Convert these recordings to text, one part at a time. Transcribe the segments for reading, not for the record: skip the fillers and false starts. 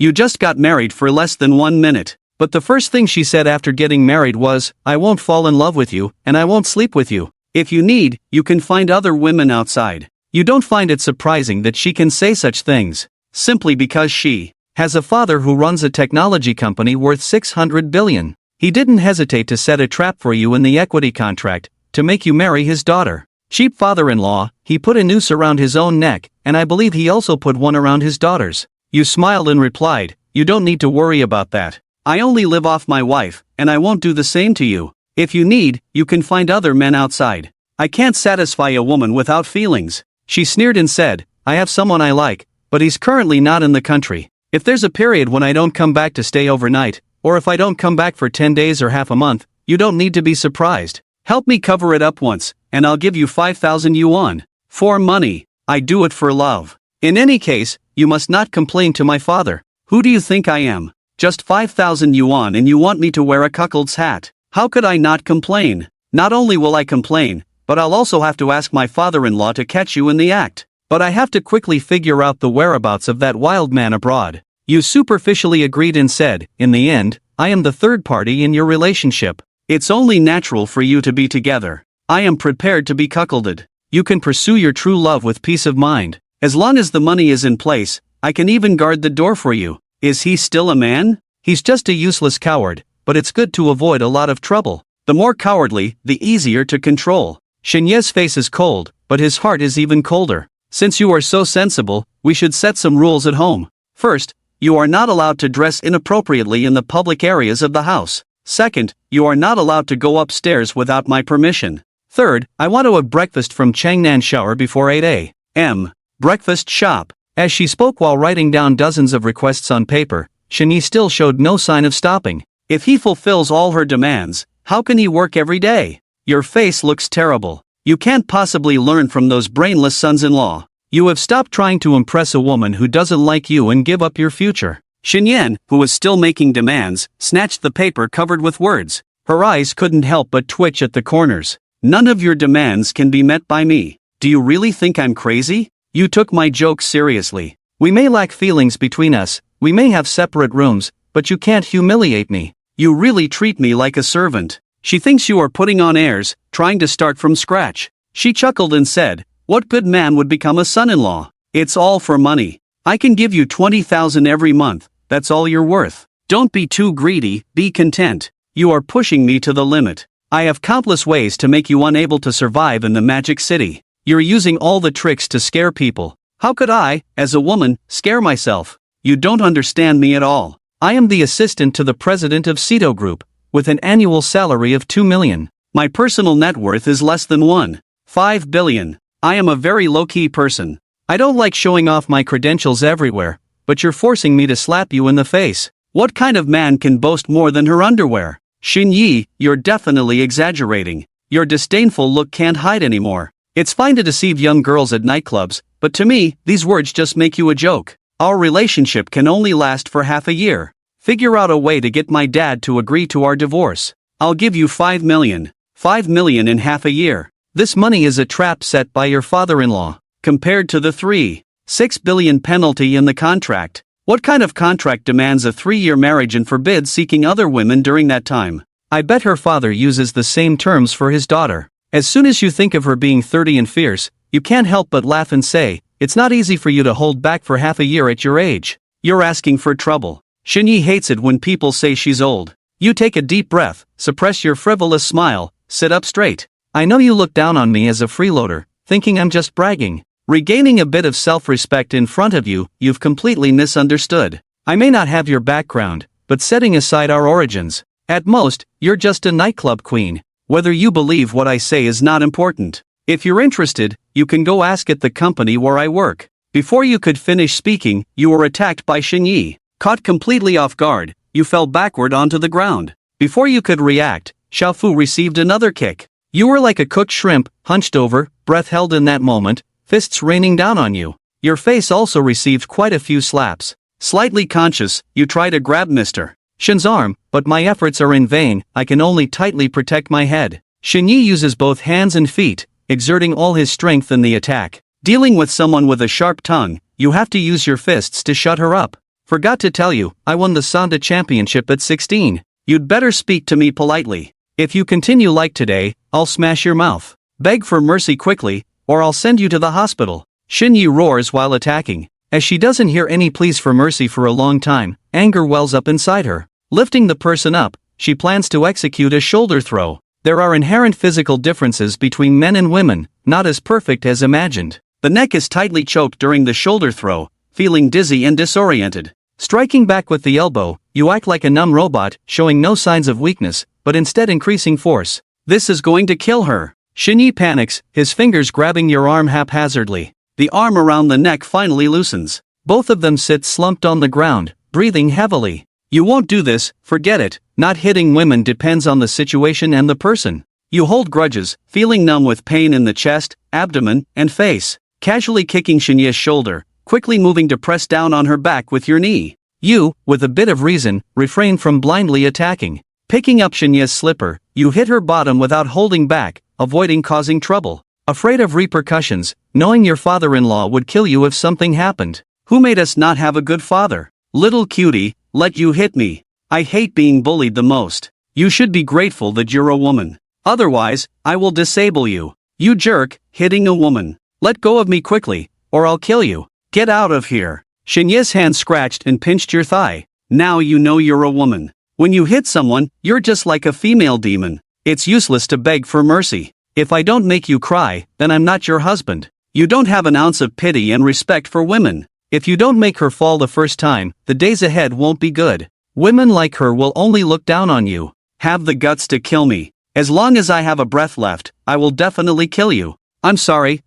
You just got married for less than 1 minute. But the first thing she said after getting married was, I won't fall in love with you, and I won't sleep with you. If you need, you can find other women outside. You don't find it surprising that she can say such things, simply because she has a father who runs a technology company worth $600 billion. He didn't hesitate to set a trap for you in the equity contract, to make you marry his daughter. Cheap father-in-law, he put a noose around his own neck, and I believe he also put one around his daughter's. You smiled and replied, you don't need to worry about that. I only live off my wife, and I won't do the same to you. If you need, you can find other men outside. I can't satisfy a woman without feelings. She sneered and said, I have someone I like, but he's currently not in the country. If there's a period when I don't come back to stay overnight, or if I don't come back for 10 days or half a month, you don't need to be surprised. Help me cover it up once, and I'll give you 5,000 yuan. For money, I do it for love. In any case, you must not complain to my father. Who do you think I am? Just 5,000 yuan and you want me to wear a cuckold's hat. How could I not complain? Not only will I complain, but I'll also have to ask my father-in-law to catch you in the act. But I have to quickly figure out the whereabouts of that wild man abroad. You superficially agreed and said, in the end, I am the third party in your relationship. It's only natural for you to be together. I am prepared to be cuckolded. You can pursue your true love with peace of mind. As long as the money is in place, I can even guard the door for you. Is he still a man? He's just a useless coward, but it's good to avoid a lot of trouble. The more cowardly, the easier to control. Shenye's face is cold, but his heart is even colder. Since you are so sensible, we should set some rules at home. First, you are not allowed to dress inappropriately in the public areas of the house. Second, you are not allowed to go upstairs without my permission. Third, I want to have breakfast from Changnan shower before 8 a.m. Breakfast shop. As she spoke while writing down dozens of requests on paper, Shenyi still showed no sign of stopping. If he fulfills all her demands, how can he work every day? Your face looks terrible. You can't possibly learn from those brainless sons-in-law. You have stopped trying to impress a woman who doesn't like you and give up your future. Shenyan, who was still making demands, snatched the paper covered with words. Her eyes couldn't help but twitch at the corners. None of your demands can be met by me. Do you really think I'm crazy? You took my joke seriously. We may lack feelings between us, we may have separate rooms, but you can't humiliate me. You really treat me like a servant. She thinks you are putting on airs, trying to start from scratch. She chuckled and said, what good man would become a son-in-law? It's all for money. I can give you 20,000 every month, that's all you're worth. Don't be too greedy, be content. You are pushing me to the limit. I have countless ways to make you unable to survive in the magic city. You're using all the tricks to scare people. How could I, as a woman, scare myself? You don't understand me at all. I am the assistant to the president of Cito Group, with an annual salary of 2 million. My personal net worth is less than 1.5 billion. I am a very low-key person. I don't like showing off my credentials everywhere, but you're forcing me to slap you in the face. What kind of man can boast more than her underwear? Xin Yi, you're definitely exaggerating. Your disdainful look can't hide anymore. It's fine to deceive young girls at nightclubs, but to me, these words just make you a joke. Our relationship can only last for half a year. Figure out a way to get my dad to agree to our divorce. I'll give you 5 million. 5 million in half a year. This money is a trap set by your father-in-law. Compared to the 3.6 billion penalty in the contract. What kind of contract demands a 3-year marriage and forbids seeking other women during that time? I bet her father uses the same terms for his daughter. As soon as you think of her being 30 and fierce, you can't help but laugh and say, it's not easy for you to hold back for half a year at your age. You're asking for trouble. Shinyi hates it when people say she's old. You take a deep breath, suppress your frivolous smile, sit up straight. I know you look down on me as a freeloader, thinking I'm just bragging. Regaining a bit of self-respect in front of you, you've completely misunderstood. I may not have your background, but setting aside our origins, at most, you're just a nightclub queen. Whether you believe what I say is not important. If you're interested, you can go ask at the company where I work. Before you could finish speaking, you were attacked by Xinyi. Caught completely off guard, you fell backward onto the ground. Before you could react, Xiaofu received another kick. You were like a cooked shrimp, hunched over, breath held in that moment, fists raining down on you. Your face also received quite a few slaps. Slightly conscious, you try to grab Mr. Shin's arm, but my efforts are in vain, I can only tightly protect my head. Xinyi uses both hands and feet, exerting all his strength in the attack. Dealing with someone with a sharp tongue, you have to use your fists to shut her up. Forgot to tell you, I won the Sanda championship at 16. You'd better speak to me politely. If you continue like today, I'll smash your mouth. Beg for mercy quickly, or I'll send you to the hospital. Shinyi roars while attacking. As she doesn't hear any pleas for mercy for a long time, anger wells up inside her. Lifting the person up, she plans to execute a shoulder throw. There are inherent physical differences between men and women, not as perfect as imagined. The neck is tightly choked during the shoulder throw, feeling dizzy and disoriented. Striking back with the elbow, you act like a numb robot, showing no signs of weakness, but instead increasing force. This is going to kill her. Shinyi panics, his fingers grabbing your arm haphazardly. The arm around the neck finally loosens. Both of them sit slumped on the ground, breathing heavily. You won't do this, forget it. Not hitting women depends on the situation and the person. You hold grudges, feeling numb with pain in the chest, abdomen, and face. Casually kicking Shinyi's shoulder, quickly moving to press down on her back with your knee. You, with a bit of reason, refrain from blindly attacking. Picking up Shinyi's slipper, you hit her bottom without holding back, avoiding causing trouble. Afraid of repercussions, knowing your father-in-law would kill you if something happened. Who made us not have a good father? Little cutie, let you hit me. I hate being bullied the most. You should be grateful that you're a woman. Otherwise, I will disable you. You jerk, hitting a woman. Let go of me quickly, or I'll kill you. Get out of here. Shinyi's hand scratched and pinched your thigh. Now you know you're a woman. When you hit someone, you're just like a female demon. It's useless to beg for mercy. If I don't make you cry, then I'm not your husband. You don't have an ounce of pity and respect for women. If you don't make her fall the first time, the days ahead won't be good. Women like her will only look down on you. Have the guts to kill me. As long as I have a breath left, I will definitely kill you. I'm sorry.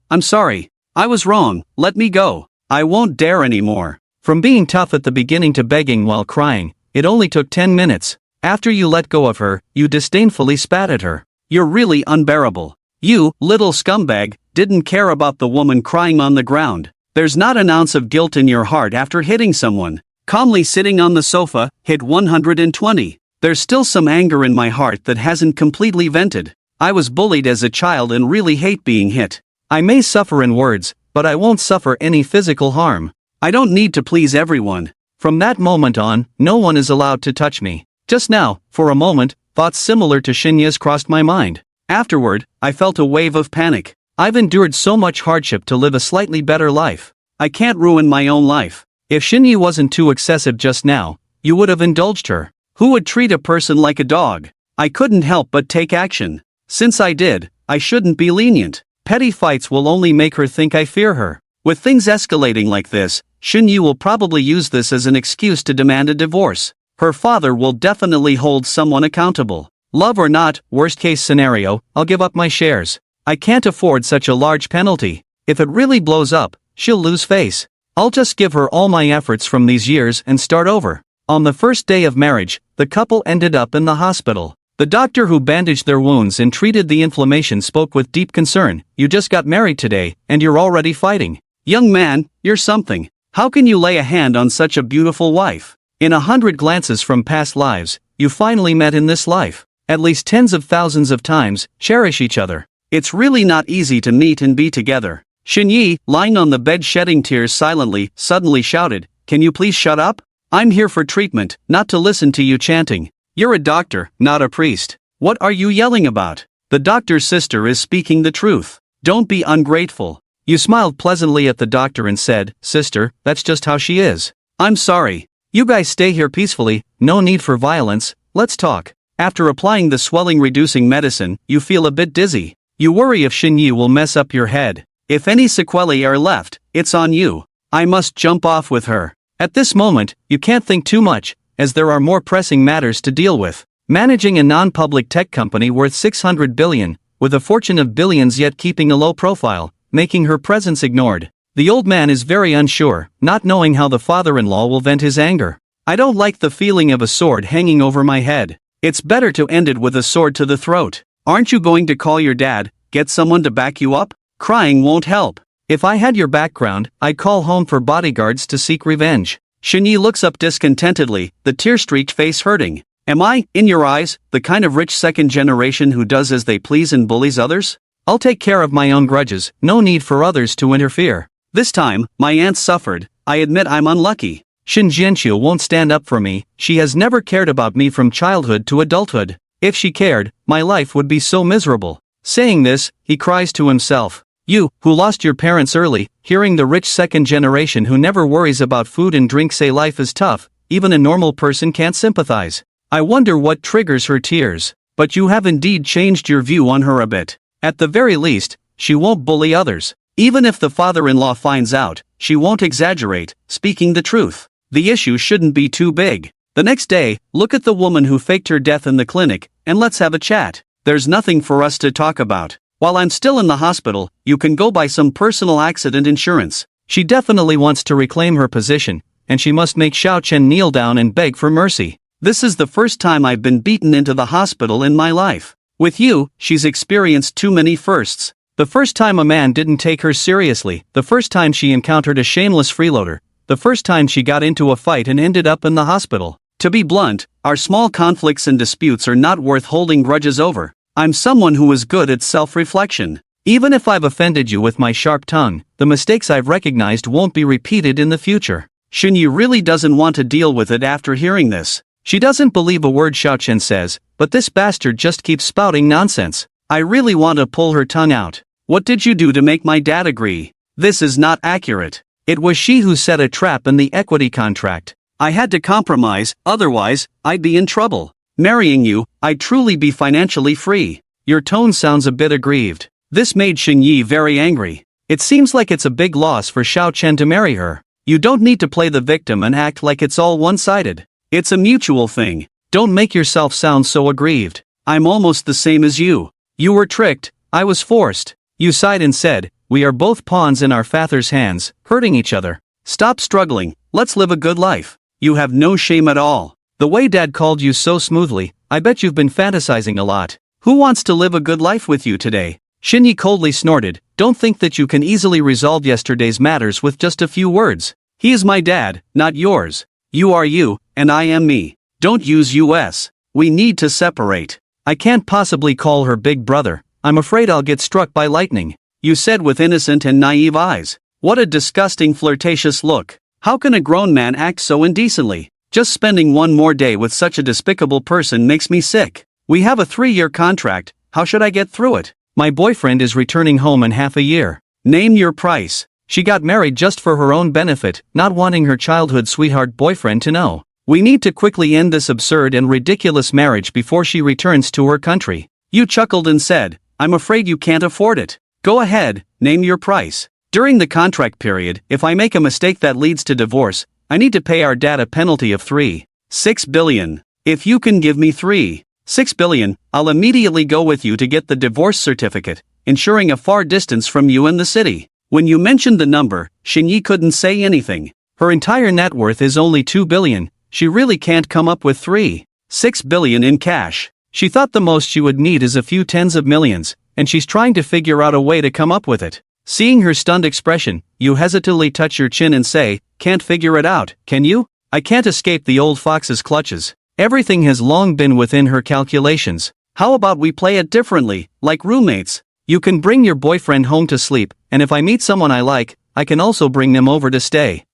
I was wrong, let me go. I won't dare anymore. From being tough at the beginning to begging while crying, it only took 10 minutes. After you let go of her, you disdainfully spat at her. You're really unbearable. You, little scumbag, didn't care about the woman crying on the ground. There's not an ounce of guilt in your heart after hitting someone. Calmly sitting on the sofa, hit 120. There's still some anger in my heart that hasn't completely vented. I was bullied as a child and really hate being hit. I may suffer in words, but I won't suffer any physical harm. I don't need to please everyone. From that moment on, no one is allowed to touch me. Just now, for a moment, thoughts similar to Shinya's crossed my mind. Afterward, I felt a wave of panic. I've endured so much hardship to live a slightly better life. I can't ruin my own life. If Shinyi wasn't too excessive just now, you would have indulged her. Who would treat a person like a dog? I couldn't help but take action. Since I did, I shouldn't be lenient. Petty fights will only make her think I fear her. With things escalating like this, Shinyi will probably use this as an excuse to demand a divorce. Her father will definitely hold someone accountable. Love or not, worst case scenario, I'll give up my shares. I can't afford such a large penalty. If it really blows up, she'll lose face. I'll just give her all my efforts from these years and start over. On the first day of marriage, the couple ended up in the hospital. The doctor who bandaged their wounds and treated the inflammation spoke with deep concern. You just got married today, and you're already fighting. Young man, you're something. How can you lay a hand on such a beautiful wife? In 100 glances from past lives, you finally met in this life. At least tens of thousands of times, cherish each other. It's really not easy to meet and be together. Shinyi, lying on the bed shedding tears silently, suddenly shouted, "Can you please shut up? I'm here for treatment, not to listen to you chanting. You're a doctor, not a priest. What are you yelling about? The doctor's sister is speaking the truth. Don't be ungrateful." You smiled pleasantly at the doctor and said, "Sister, that's just how she is. I'm sorry. You guys stay here peacefully, no need for violence, let's talk." After applying the swelling-reducing medicine, you feel a bit dizzy. You worry if Shinyi will mess up your head. If any sequelae are left, it's on you. I must jump off with her. At this moment, you can't think too much, as there are more pressing matters to deal with. Managing a non-public tech company worth 600 billion, with a fortune of billions yet keeping a low profile, making her presence ignored. The old man is very unsure, not knowing how the father-in-law will vent his anger. I don't like the feeling of a sword hanging over my head. It's better to end it with a sword to the throat. Aren't you going to call your dad, get someone to back you up? Crying won't help. If I had your background, I'd call home for bodyguards to seek revenge. Shinyi looks up discontentedly, the tear-streaked face hurting. Am I, in your eyes, the kind of rich second generation who does as they please and bullies others? I'll take care of my own grudges, no need for others to interfere. This time, my aunt suffered. I admit I'm unlucky. Shin Jianqiu won't stand up for me, she has never cared about me from childhood to adulthood. If she cared, my life would be so miserable. Saying this, he cries to himself. You, who lost your parents early, hearing the rich second generation who never worries about food and drink say life is tough, even a normal person can't sympathize. I wonder what triggers her tears. But you have indeed changed your view on her a bit. At the very least, she won't bully others. Even if the father-in-law finds out, she won't exaggerate, speaking the truth. The issue shouldn't be too big. The next day, look at the woman who faked her death in the clinic, and let's have a chat. There's nothing for us to talk about. While I'm still in the hospital, you can go buy some personal accident insurance. She definitely wants to reclaim her position, and she must make Xiao Chen kneel down and beg for mercy. This is the first time I've been beaten into the hospital in my life. With you, she's experienced too many firsts. The first time a man didn't take her seriously, the first time she encountered a shameless freeloader, the first time she got into a fight and ended up in the hospital. To be blunt, our small conflicts and disputes are not worth holding grudges over. I'm someone who is good at self-reflection. Even if I've offended you with my sharp tongue, the mistakes I've recognized won't be repeated in the future. Xunyi really doesn't want to deal with it after hearing this. She doesn't believe a word Xiao Chen says, but this bastard just keeps spouting nonsense. I really want to pull her tongue out. What did you do to make my dad agree? This is not accurate. It was she who set a trap in the equity contract. I had to compromise, otherwise, I'd be in trouble. Marrying you, I'd truly be financially free. Your tone sounds a bit aggrieved. This made Xunyi very angry. It seems like it's a big loss for Xiao Chen to marry her. You don't need to play the victim and act like it's all one-sided. It's a mutual thing. Don't make yourself sound so aggrieved. I'm almost the same as you. You were tricked, I was forced. You sighed and said, we are both pawns in our father's hands, hurting each other. Stop struggling, let's live a good life. You have no shame at all. The way Dad called you so smoothly, I bet you've been fantasizing a lot. Who wants to live a good life with you today? Xunyi coldly snorted, don't think that you can easily resolve yesterday's matters with just a few words. He is my dad, not yours. You are you, and I am me. Don't use US. We need to separate. I can't possibly call her big brother. I'm afraid I'll get struck by lightning. You said with innocent and naive eyes. What a disgusting flirtatious look. How can a grown man act so indecently? Just spending one more day with such a despicable person makes me sick. We have a 3-year contract, how should I get through it? My boyfriend is returning home in half a year. Name your price. She got married just for her own benefit, not wanting her childhood sweetheart boyfriend to know. We need to quickly end this absurd and ridiculous marriage before she returns to her country. You chuckled and said, I'm afraid you can't afford it. Go ahead, name your price. During the contract period, if I make a mistake that leads to divorce, I need to pay our dad a penalty of 3.6 billion. If you can give me 3.6 billion, I'll immediately go with you to get the divorce certificate, ensuring a far distance from you and the city. When you mentioned the number, Xunyi couldn't say anything. Her entire net worth is only 2 billion. She really can't come up with 3.6 billion in cash. She thought the most she would need is a few tens of millions, and she's trying to figure out a way to come up with it. Seeing her stunned expression, you hesitantly touch your chin and say, can't figure it out, can you? I can't escape the old fox's clutches. Everything has long been within her calculations. How about we play it differently, like roommates? You can bring your boyfriend home to sleep, and if I meet someone I like, I can also bring them over to stay.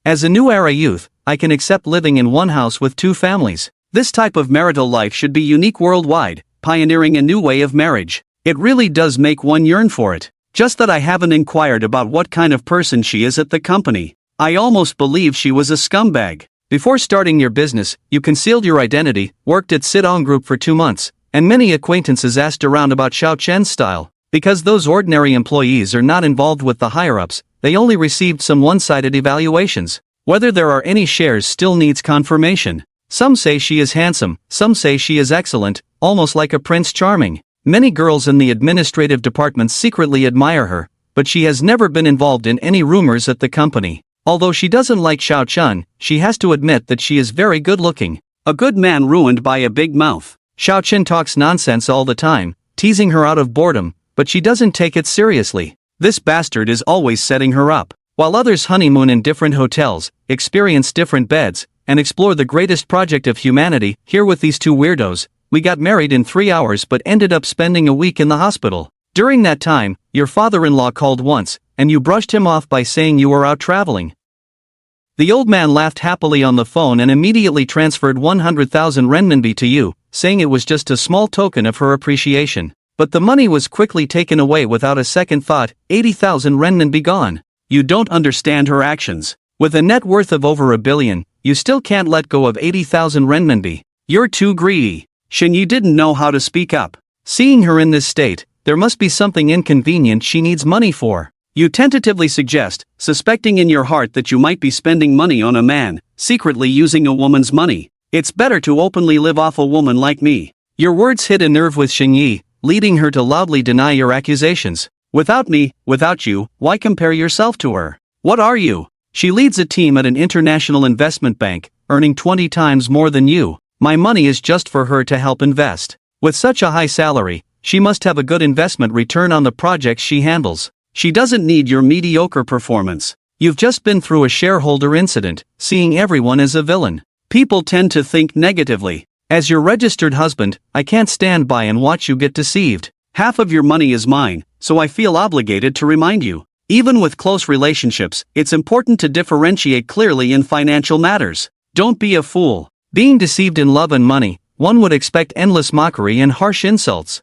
As a new era youth, I can accept living in one house with 2 families. This type of marital life should be unique worldwide, pioneering a new way of marriage. It really does make one yearn for it. Just that I haven't inquired about what kind of person she is at the company. I almost believe she was a scumbag. Before starting your business, you concealed your identity, worked at Sit-On Group for 2 months, and many acquaintances asked around about Xiao Chen's style. Because those ordinary employees are not involved with the higher-ups, they only received some one-sided evaluations. Whether there are any shares still needs confirmation. Some say she is handsome, some say she is excellent, almost like a Prince Charming. Many girls in the administrative department secretly admire her, but she has never been involved in any rumors at the company. Although she doesn't like Xiao Chen, she has to admit that she is very good-looking. A good man ruined by a big mouth. Xiao Chen talks nonsense all the time, teasing her out of boredom, but she doesn't take it seriously. This bastard is always setting her up. While others honeymoon in different hotels, experience different beds, and explore the greatest project of humanity, here with these 2 weirdos, we got married in 3 hours but ended up spending a week in the hospital. During that time, your father-in-law called once, and you brushed him off by saying you were out traveling. The old man laughed happily on the phone and immediately transferred 100,000 renminbi to you, saying it was just a small token of her appreciation. But the money was quickly taken away without a second thought, 80,000 renminbi gone. You don't understand her actions. With a net worth of over 1 billion, you still can't let go of 80,000 renminbi. You're too greedy. Shinyi didn't know how to speak up. Seeing her in this state, there must be something inconvenient she needs money for. You tentatively suggest, suspecting in your heart that you might be spending money on a man, secretly using a woman's money. It's better to openly live off a woman like me. Your words hit a nerve with Shinyi, leading her to loudly deny your accusations. Without me, without you, why compare yourself to her? What are you? She leads a team at an international investment bank, earning 20 times more than you. My money is just for her to help invest. With such a high salary, she must have a good investment return on the projects she handles. She doesn't need your mediocre performance. You've just been through a shareholder incident, seeing everyone as a villain. People tend to think negatively. As your registered husband, I can't stand by and watch you get deceived. Half of your money is mine, so I feel obligated to remind you. Even with close relationships, it's important to differentiate clearly in financial matters. Don't be a fool. Being deceived in love and money, one would expect endless mockery and harsh insults.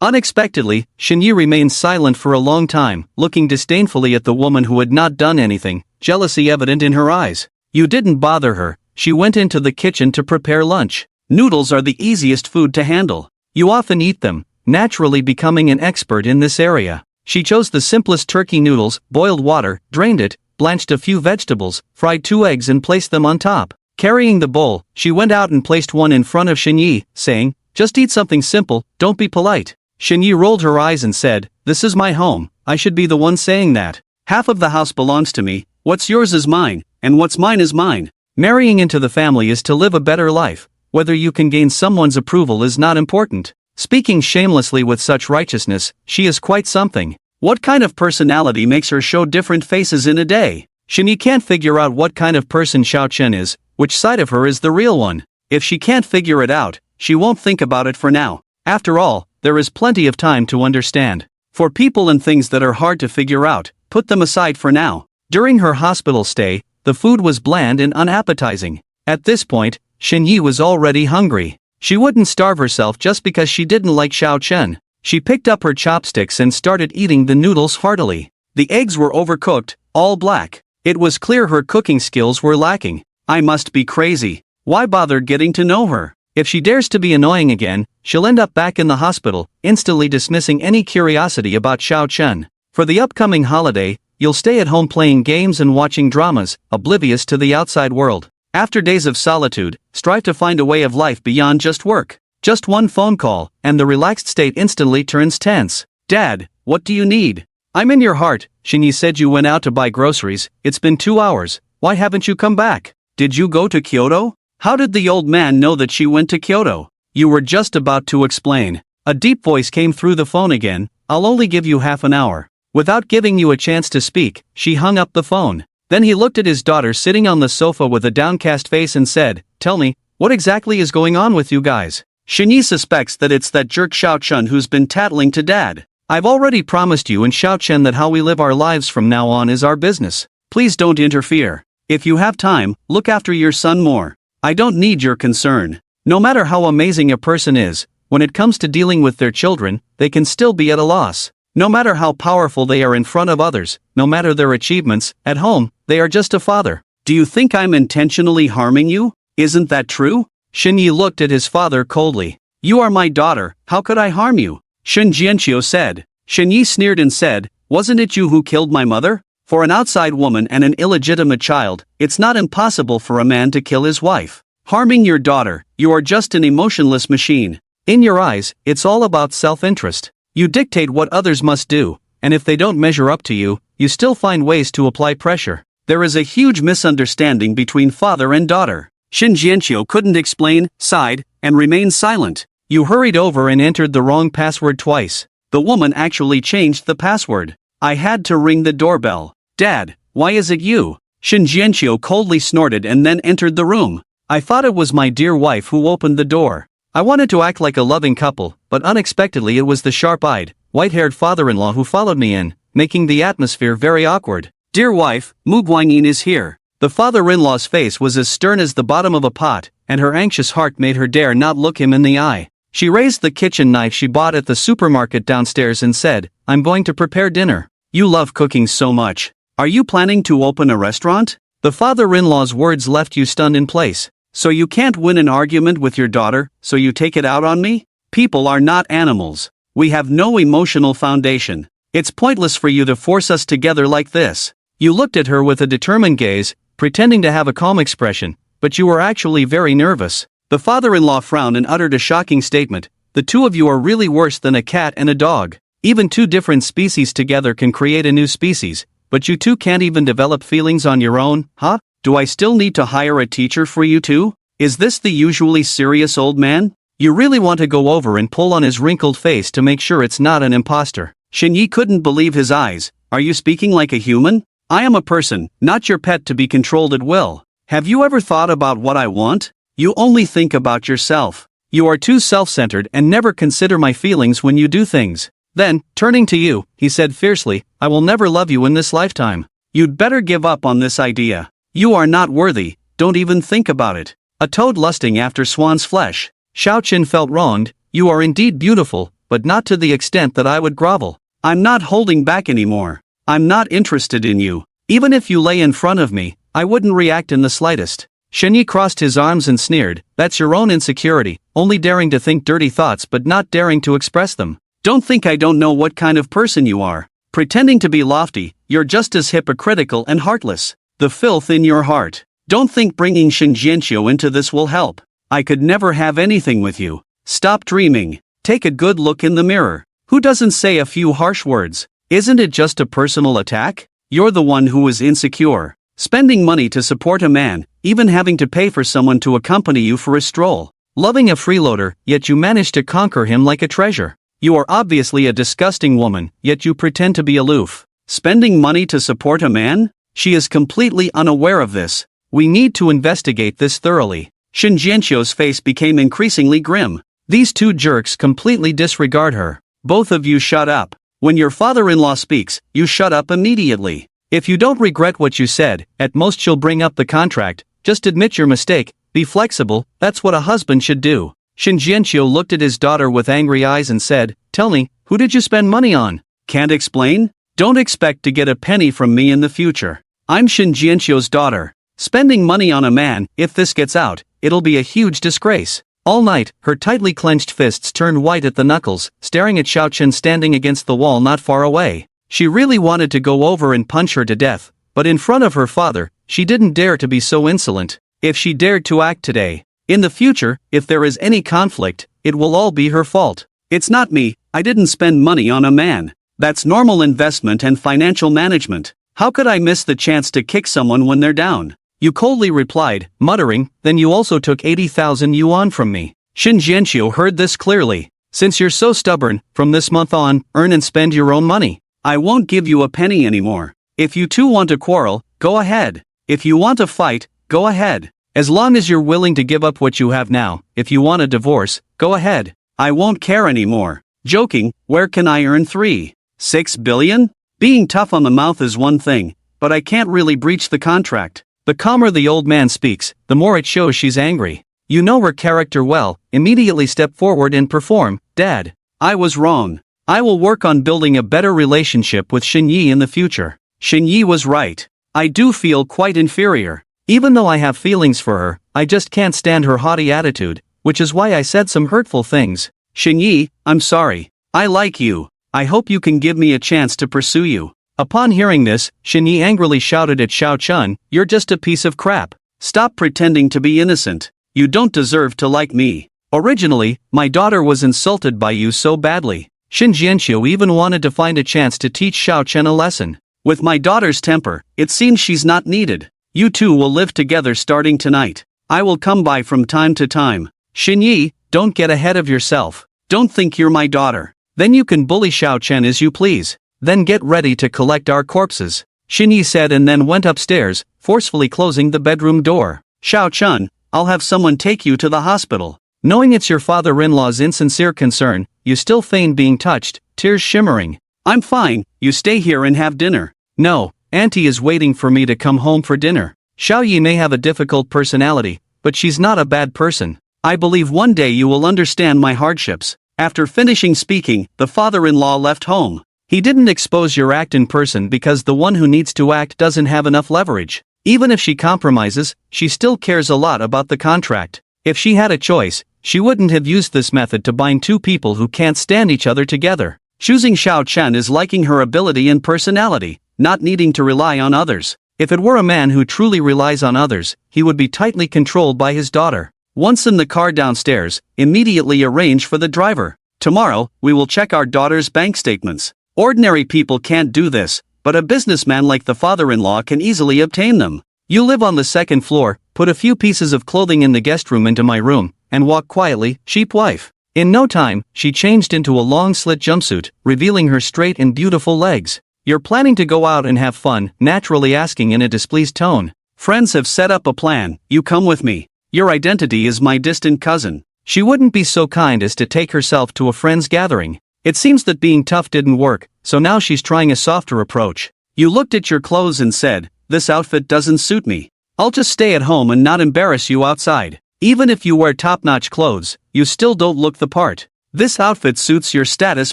Unexpectedly, Shinyi remained silent for a long time, looking disdainfully at the woman who had not done anything, jealousy evident in her eyes. You didn't bother her. She went into the kitchen to prepare lunch. Noodles are the easiest food to handle. You often eat them, naturally becoming an expert in this area. She chose the simplest turkey noodles, boiled water, drained it, blanched a few vegetables, fried 2 eggs and placed them on top. Carrying the bowl, she went out and placed one in front of Shinyi, saying, "Just eat something simple, don't be polite." Shinyi rolled her eyes and said, "This is my home, I should be the one saying that. Half of the house belongs to me, what's yours is mine, and what's mine is mine. Marrying into the family is to live a better life. Whether you can gain someone's approval is not important." Speaking shamelessly with such righteousness, she is quite something. What kind of personality makes her show different faces in a day? Shinyi can't figure out what kind of person Xiao Chen is, which side of her is the real one. If she can't figure it out, she won't think about it for now. After all, there is plenty of time to understand. For people and things that are hard to figure out, put them aside for now. During her hospital stay, the food was bland and unappetizing. At this point, Shinyi was already hungry. She wouldn't starve herself just because she didn't like Xiao Chen. She picked up her chopsticks and started eating the noodles heartily. The eggs were overcooked, all black. It was clear her cooking skills were lacking. I must be crazy. Why bother getting to know her? If she dares to be annoying again, she'll end up back in the hospital, instantly dismissing any curiosity about Xiao Chen. For the upcoming holiday, you'll stay at home playing games and watching dramas, oblivious to the outside world. After days of solitude, strive to find a way of life beyond just work. Just one phone call, and the relaxed state instantly turns tense. "Dad, what do you need?" "I'm in your heart." Shinyi said you went out to buy groceries. "It's been 2 hours. Why haven't you come back? Did you go to Kyoto?" How did the old man know that she went to Kyoto? You were just about to explain. A deep voice came through the phone again. "I'll only give you half an hour." Without giving you a chance to speak, she hung up the phone. Then he looked at his daughter sitting on the sofa with a downcast face and said, "Tell me, what exactly is going on with you guys?" Shinyi suspects that it's that jerk Xiao Chen who's been tattling to Dad. "I've already promised you and Xiao Chen that how we live our lives from now on is our business. Please don't interfere. If you have time, look after your son more. I don't need your concern." No matter how amazing a person is, when it comes to dealing with their children, they can still be at a loss. No matter how powerful they are in front of others, no matter their achievements, at home, they are just a father. "Do you think I'm intentionally harming you? Isn't that true?" Shinyi looked at his father coldly. "You are my daughter, how could I harm you?" Shun Jianqiu said. Shinyi sneered and said, "Wasn't it you who killed my mother?" For an outside woman and an illegitimate child, it's not impossible for a man to kill his wife. Harming your daughter, you are just an emotionless machine. In your eyes, it's all about self-interest. You dictate what others must do, and if they don't measure up to you, you still find ways to apply pressure. There is a huge misunderstanding between father and daughter. Shin Jianqiu couldn't explain, sighed, and remained silent. You hurried over and entered the wrong password twice. The woman actually changed the password. I had to ring the doorbell. "Dad, why is it you?" Shin Jianqiu coldly snorted and then entered the room. "I thought it was my dear wife who opened the door. I wanted to act like a loving couple, but unexpectedly it was the sharp-eyed, white-haired father-in-law who followed me in, making the atmosphere very awkward. Dear wife, Mu Guanyin is here. The father-in-law's face was as stern as the bottom of a pot, and her anxious heart made her dare not look him in the eye. She raised the kitchen knife she bought at the supermarket downstairs and said, "I'm going to prepare dinner. You love cooking so much. Are you planning to open a restaurant?" The father-in-law's words left you stunned in place. "So you can't win an argument with your daughter, so you take it out on me? People are not animals. We have no emotional foundation. It's pointless for you to force us together like this." You looked at her with a determined gaze, pretending to have a calm expression, but you were actually very nervous. The father-in-law frowned and uttered a shocking statement. "The two of you are really worse than a cat and a dog. Even two different species together can create a new species, but you two can't even develop feelings on your own, huh? Do I still need to hire a teacher for you two? Is this the usually serious old man? You really want to go over and pull on his wrinkled face to make sure it's not an imposter." Shinyi couldn't believe his eyes. "Are you speaking like a human? I am a person, not your pet to be controlled at will. Have you ever thought about what I want? You only think about yourself. You are too self-centered and never consider my feelings when you do things." Then, turning to you, he said fiercely, "I will never love you in this lifetime. You'd better give up on this idea. You are not worthy, don't even think about it. A toad lusting after swan's flesh." Xiao Qin felt wronged. "You are indeed beautiful, but not to the extent that I would grovel. I'm not holding back anymore. I'm not interested in you. Even if you lay in front of me, I wouldn't react in the slightest." Shinyi crossed his arms and sneered, "That's your own insecurity, only daring to think dirty thoughts but not daring to express them. Don't think I don't know what kind of person you are. Pretending to be lofty, you're just as hypocritical and heartless. The filth in your heart. Don't think bringing Shinjianqiu into this will help. I could never have anything with you. Stop dreaming. Take a good look in the mirror. Who doesn't say a few harsh words? Isn't it just a personal attack? You're the one who is insecure. Spending money to support a man, even having to pay for someone to accompany you for a stroll. Loving a freeloader, yet you manage to conquer him like a treasure. You are obviously a disgusting woman, yet you pretend to be aloof. Spending money to support a man? She is completely unaware of this. We need to investigate this thoroughly." Shin Jianqiu's face became increasingly grim. These two jerks completely disregard her. Both of you shut up. When your father-in-law speaks, you shut up immediately. If you don't regret what you said, at most she'll bring up the contract. Just admit your mistake, be flexible, that's what a husband should do. Shin Jianqiu looked at his daughter with angry eyes and said, "Tell me, who did you spend money on?" "Can't explain? Don't expect to get a penny from me in the future. I'm Shin Jianqiu's daughter. Spending money on a man, if this gets out, it'll be a huge disgrace." All night, her tightly clenched fists turned white at the knuckles, staring at Xiao Qin standing against the wall not far away. She really wanted to go over and punch her to death, but in front of her father, she didn't dare to be so insolent. If she dared to act today, in the future, if there is any conflict, it will all be her fault. "It's not me, I didn't spend money on a man. That's normal investment and financial management. How could I miss the chance to kick someone when they're down?" You coldly replied, muttering, "Then you also took 80,000 yuan from me." Shin Jianqiu heard this clearly. "Since you're so stubborn, from this month on, earn and spend your own money. I won't give you a penny anymore. If you two want to quarrel, go ahead. If you want to fight, go ahead. As long as you're willing to give up what you have now, if you want a divorce, go ahead. I won't care anymore. Joking, where can I earn 3.6 billion? Being tough on the mouth is one thing, but I can't really breach the contract." The calmer the old man speaks, the more it shows she's angry. You know her character well, immediately step forward and perform. "Dad, I was wrong. I will work on building a better relationship with Shinyi in the future. Shinyi was right. I do feel quite inferior. Even though I have feelings for her, I just can't stand her haughty attitude, which is why I said some hurtful things. Shinyi, I'm sorry. I like you. I hope you can give me a chance to pursue you." Upon hearing this, Shinyi angrily shouted at Xiao Qin, "You're just a piece of crap. Stop pretending to be innocent. You don't deserve to like me. Originally, my daughter was insulted by you so badly. Shin Jianqiu even wanted to find a chance to teach Xiao Qin a lesson. With my daughter's temper, it seems she's not needed. You two will live together starting tonight. I will come by from time to time. Shinyi, don't get ahead of yourself. Don't think you're my daughter. Then you can bully Xiao Qin as you please. Then get ready to collect our corpses." Shinyi said and then went upstairs, forcefully closing the bedroom door. "Xiao Qin, I'll have someone take you to the hospital." Knowing it's your father-in-law's insincere concern, you still feign being touched, tears shimmering. "I'm fine, you stay here and have dinner." "No, Auntie is waiting for me to come home for dinner." Xiao Yi may have a difficult personality, but she's not a bad person. I believe one day you will understand my hardships." After finishing speaking, the father-in-law left home. He didn't expose your act in person because the one who needs to act doesn't have enough leverage. Even if she compromises, she still cares a lot about the contract. If she had a choice, she wouldn't have used this method to bind two people who can't stand each other together. Choosing Xiao Chen is liking her ability and personality, not needing to rely on others. If it were a man who truly relies on others, he would be tightly controlled by his daughter. Once in the car downstairs, immediately arrange for the driver. "Tomorrow, we will check our daughter's bank statements." Ordinary people can't do this, but a businessman like the father-in-law can easily obtain them. "You live on the second floor, put a few pieces of clothing in the guest room into my room, and walk quietly, sheep wife." In no time, she changed into a long slit jumpsuit, revealing her straight and beautiful legs. "You're planning to go out and have fun," naturally asking in a displeased tone. "Friends have set up a plan, you come with me. Your identity is my distant cousin." She wouldn't be so kind as to take herself to a friend's gathering. It seems that being tough didn't work, so now she's trying a softer approach. "You looked at your clothes and said, 'This outfit doesn't suit me. I'll just stay at home and not embarrass you outside.' Even if you wear top-notch clothes, you still don't look the part. This outfit suits your status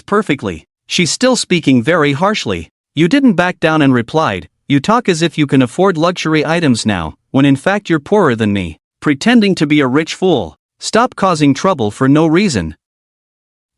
perfectly." She's still speaking very harshly. You didn't back down and replied, "You talk as if you can afford luxury items now, when in fact you're poorer than me. Pretending to be a rich fool. Stop causing trouble for no reason.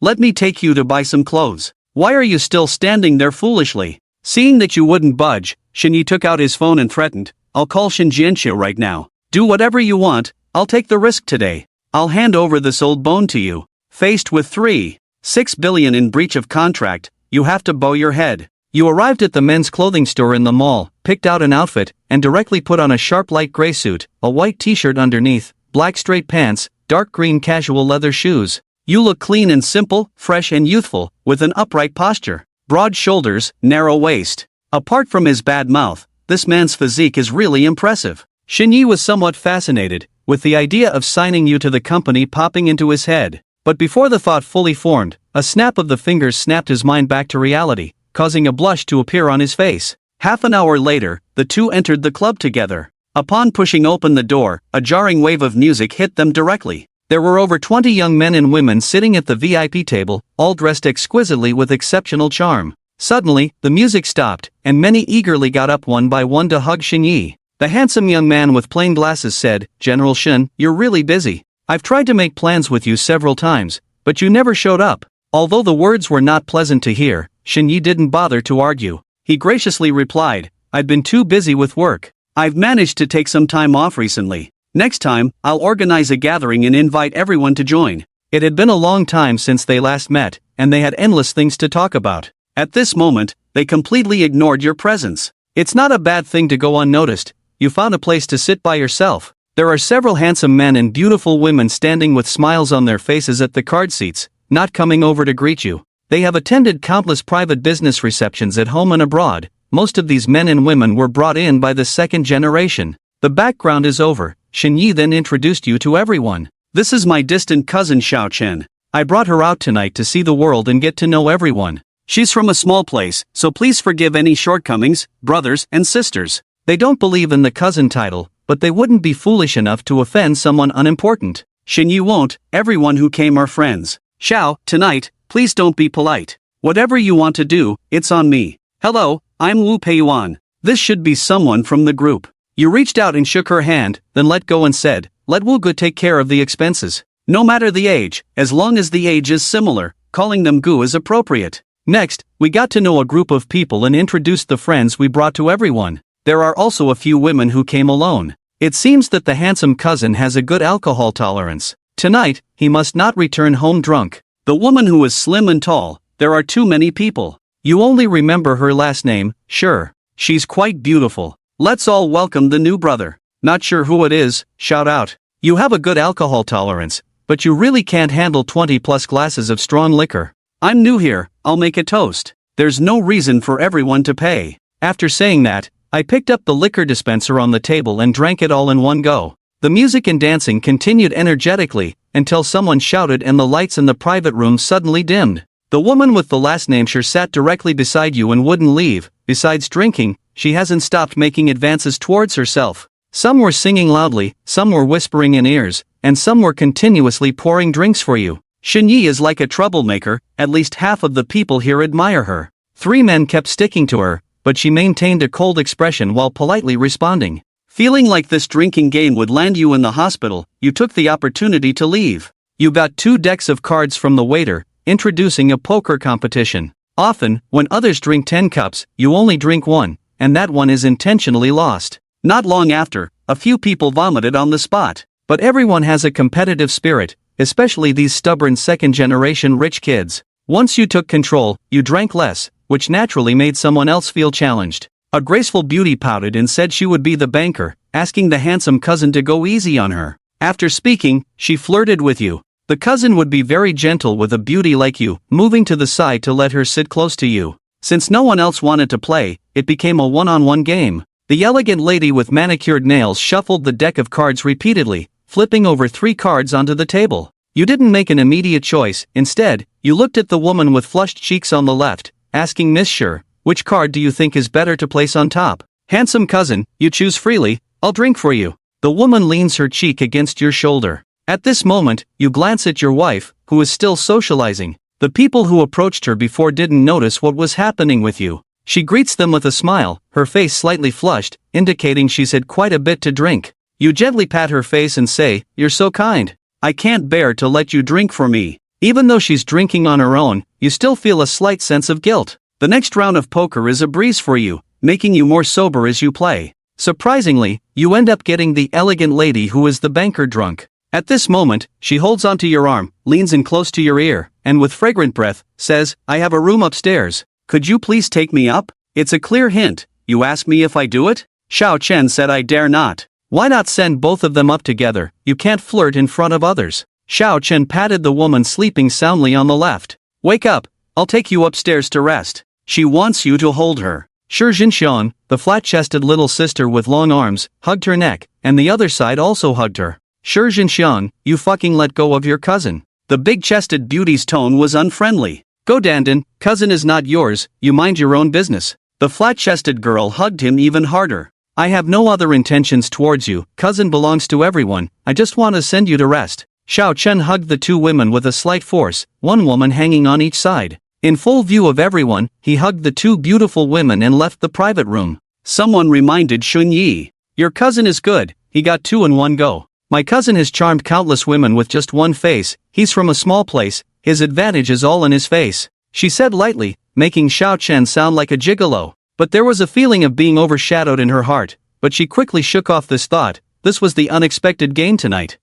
Let me take you to buy some clothes. Why are you still standing there foolishly?" Seeing that you wouldn't budge, Shinyi took out his phone and threatened, "I'll call Shinjianxia right now. Do whatever you want, I'll take the risk today. I'll hand over this old bone to you." Faced with 3.6 billion in breach of contract, you have to bow your head. You arrived at the men's clothing store in the mall, picked out an outfit, and directly put on a sharp light gray suit, a white t-shirt underneath, black straight pants, dark green casual leather shoes. You look clean and simple, fresh and youthful, with an upright posture, broad shoulders, narrow waist. Apart from his bad mouth, this man's physique is really impressive. Shinyi was somewhat fascinated, with the idea of signing you to the company popping into his head. But before the thought fully formed, a snap of the fingers snapped his mind back to reality, causing a blush to appear on his face. Half an hour later, the two entered the club together. Upon pushing open the door, a jarring wave of music hit them directly. There were over 20 young men and women sitting at the VIP table, all dressed exquisitely with exceptional charm. Suddenly, the music stopped, and many eagerly got up one by one to hug Shinyi. The handsome young man with plain glasses said, "General Shin, you're really busy. I've tried to make plans with you several times, but you never showed up." Although the words were not pleasant to hear, Shinyi didn't bother to argue. He graciously replied, "I've been too busy with work. I've managed to take some time off recently. Next time, I'll organize a gathering and invite everyone to join." It had been a long time since they last met, and they had endless things to talk about. At this moment, they completely ignored your presence. It's not a bad thing to go unnoticed. You found a place to sit by yourself. There are several handsome men and beautiful women standing with smiles on their faces at the card seats, not coming over to greet you. They have attended countless private business receptions at home and abroad. Most of these men and women were brought in by the second generation. The background is over. Shinyi then introduced you to everyone. "This is my distant cousin Xiao Chen. I brought her out tonight to see the world and get to know everyone. She's from a small place, so please forgive any shortcomings, brothers and sisters." They don't believe in the cousin title, but they wouldn't be foolish enough to offend someone unimportant. Shinyi won't, everyone who came are friends. "Xiao, tonight, please don't be polite. Whatever you want to do, it's on me. Hello, I'm Wu Peiyuan. This should be someone from the group." You reached out and shook her hand, then let go and said, "Let Wu Gu take care of the expenses. No matter the age, as long as the age is similar, calling them Gu is appropriate." Next, we got to know a group of people and introduced the friends we brought to everyone. There are also a few women who came alone. It seems that the handsome cousin has a good alcohol tolerance. Tonight, he must not return home drunk. The woman who is slim and tall, there are too many people. You only remember her last name, sure. She's quite beautiful. Let's all welcome the new brother. Not sure who it is, shout out. You have a good alcohol tolerance, but you really can't handle 20 plus glasses of strong liquor. I'm new here, I'll make a toast. There's no reason for everyone to pay. After saying that, I picked up the liquor dispenser on the table and drank it all in one go. The music and dancing continued energetically, until someone shouted and the lights in the private room suddenly dimmed. The woman with the last name sure sat directly beside you and wouldn't leave. Besides drinking, she hasn't stopped making advances towards herself. Some were singing loudly, some were whispering in ears, and some were continuously pouring drinks for you. Shinyi is like a troublemaker, at least half of the people here admire her. 3 men kept sticking to her, but she maintained a cold expression while politely responding. Feeling like this drinking game would land you in the hospital, you took the opportunity to leave. You got 2 decks of cards from the waiter, introducing a poker competition. Often, when others drink 10 cups, you only drink 1, and that one is intentionally lost. Not long after, a few people vomited on the spot. But everyone has a competitive spirit, especially these stubborn second-generation rich kids. Once you took control, you drank less, which naturally made someone else feel challenged. A graceful beauty pouted and said she would be the banker, asking the handsome cousin to go easy on her. After speaking, she flirted with you. The cousin would be very gentle with a beauty like you, moving to the side to let her sit close to you. Since no one else wanted to play, it became a one-on-one game. The elegant lady with manicured nails shuffled the deck of cards repeatedly, flipping over 3 cards onto the table. You didn't make an immediate choice. Instead, you looked at the woman with flushed cheeks on the left, asking Miss Sure, which card do you think is better to place on top? Handsome cousin, you choose freely, I'll drink for you. The woman leans her cheek against your shoulder. At this moment, you glance at your wife, who is still socializing. The people who approached her before didn't notice what was happening with you. She greets them with a smile, her face slightly flushed, indicating she's had quite a bit to drink. You gently pat her face and say, "You're so kind. I can't bear to let you drink for me." Even though she's drinking on her own, you still feel a slight sense of guilt. The next round of poker is a breeze for you, making you more sober as you play. Surprisingly, you end up getting the elegant lady who is the banker drunk. At this moment, she holds onto your arm, leans in close to your ear, and with fragrant breath, says, "I have a room upstairs. Could you please take me up?" It's a clear hint. You ask me if I do it? Xiao Chen said I dare not. Why not send both of them up together? You can't flirt in front of others. Xiao Chen patted the woman sleeping soundly on the left. "Wake up, I'll take you upstairs to rest." She wants you to hold her. Shi Jinxian, the flat-chested little sister with long arms, hugged her neck, and the other side also hugged her. "Shi Jinxian, you fucking let go of your cousin." The big-chested beauty's tone was unfriendly. "Go Dandan, cousin is not yours, you mind your own business." The flat-chested girl hugged him even harder. "I have no other intentions towards you, cousin belongs to everyone, I just want to send you to rest." Xiao Chen hugged the 2 women with a slight force, one woman hanging on each side. In full view of everyone, he hugged the 2 beautiful women and left the private room. Someone reminded Shun Yi, "Your cousin is good, he got 2 in one go. My cousin has charmed countless women with just one face, he's from a small place, his advantage is all in his face," she said lightly, making Xiao Chen sound like a gigolo. But there was a feeling of being overshadowed in her heart, but she quickly shook off this thought. This was the unexpected gain tonight.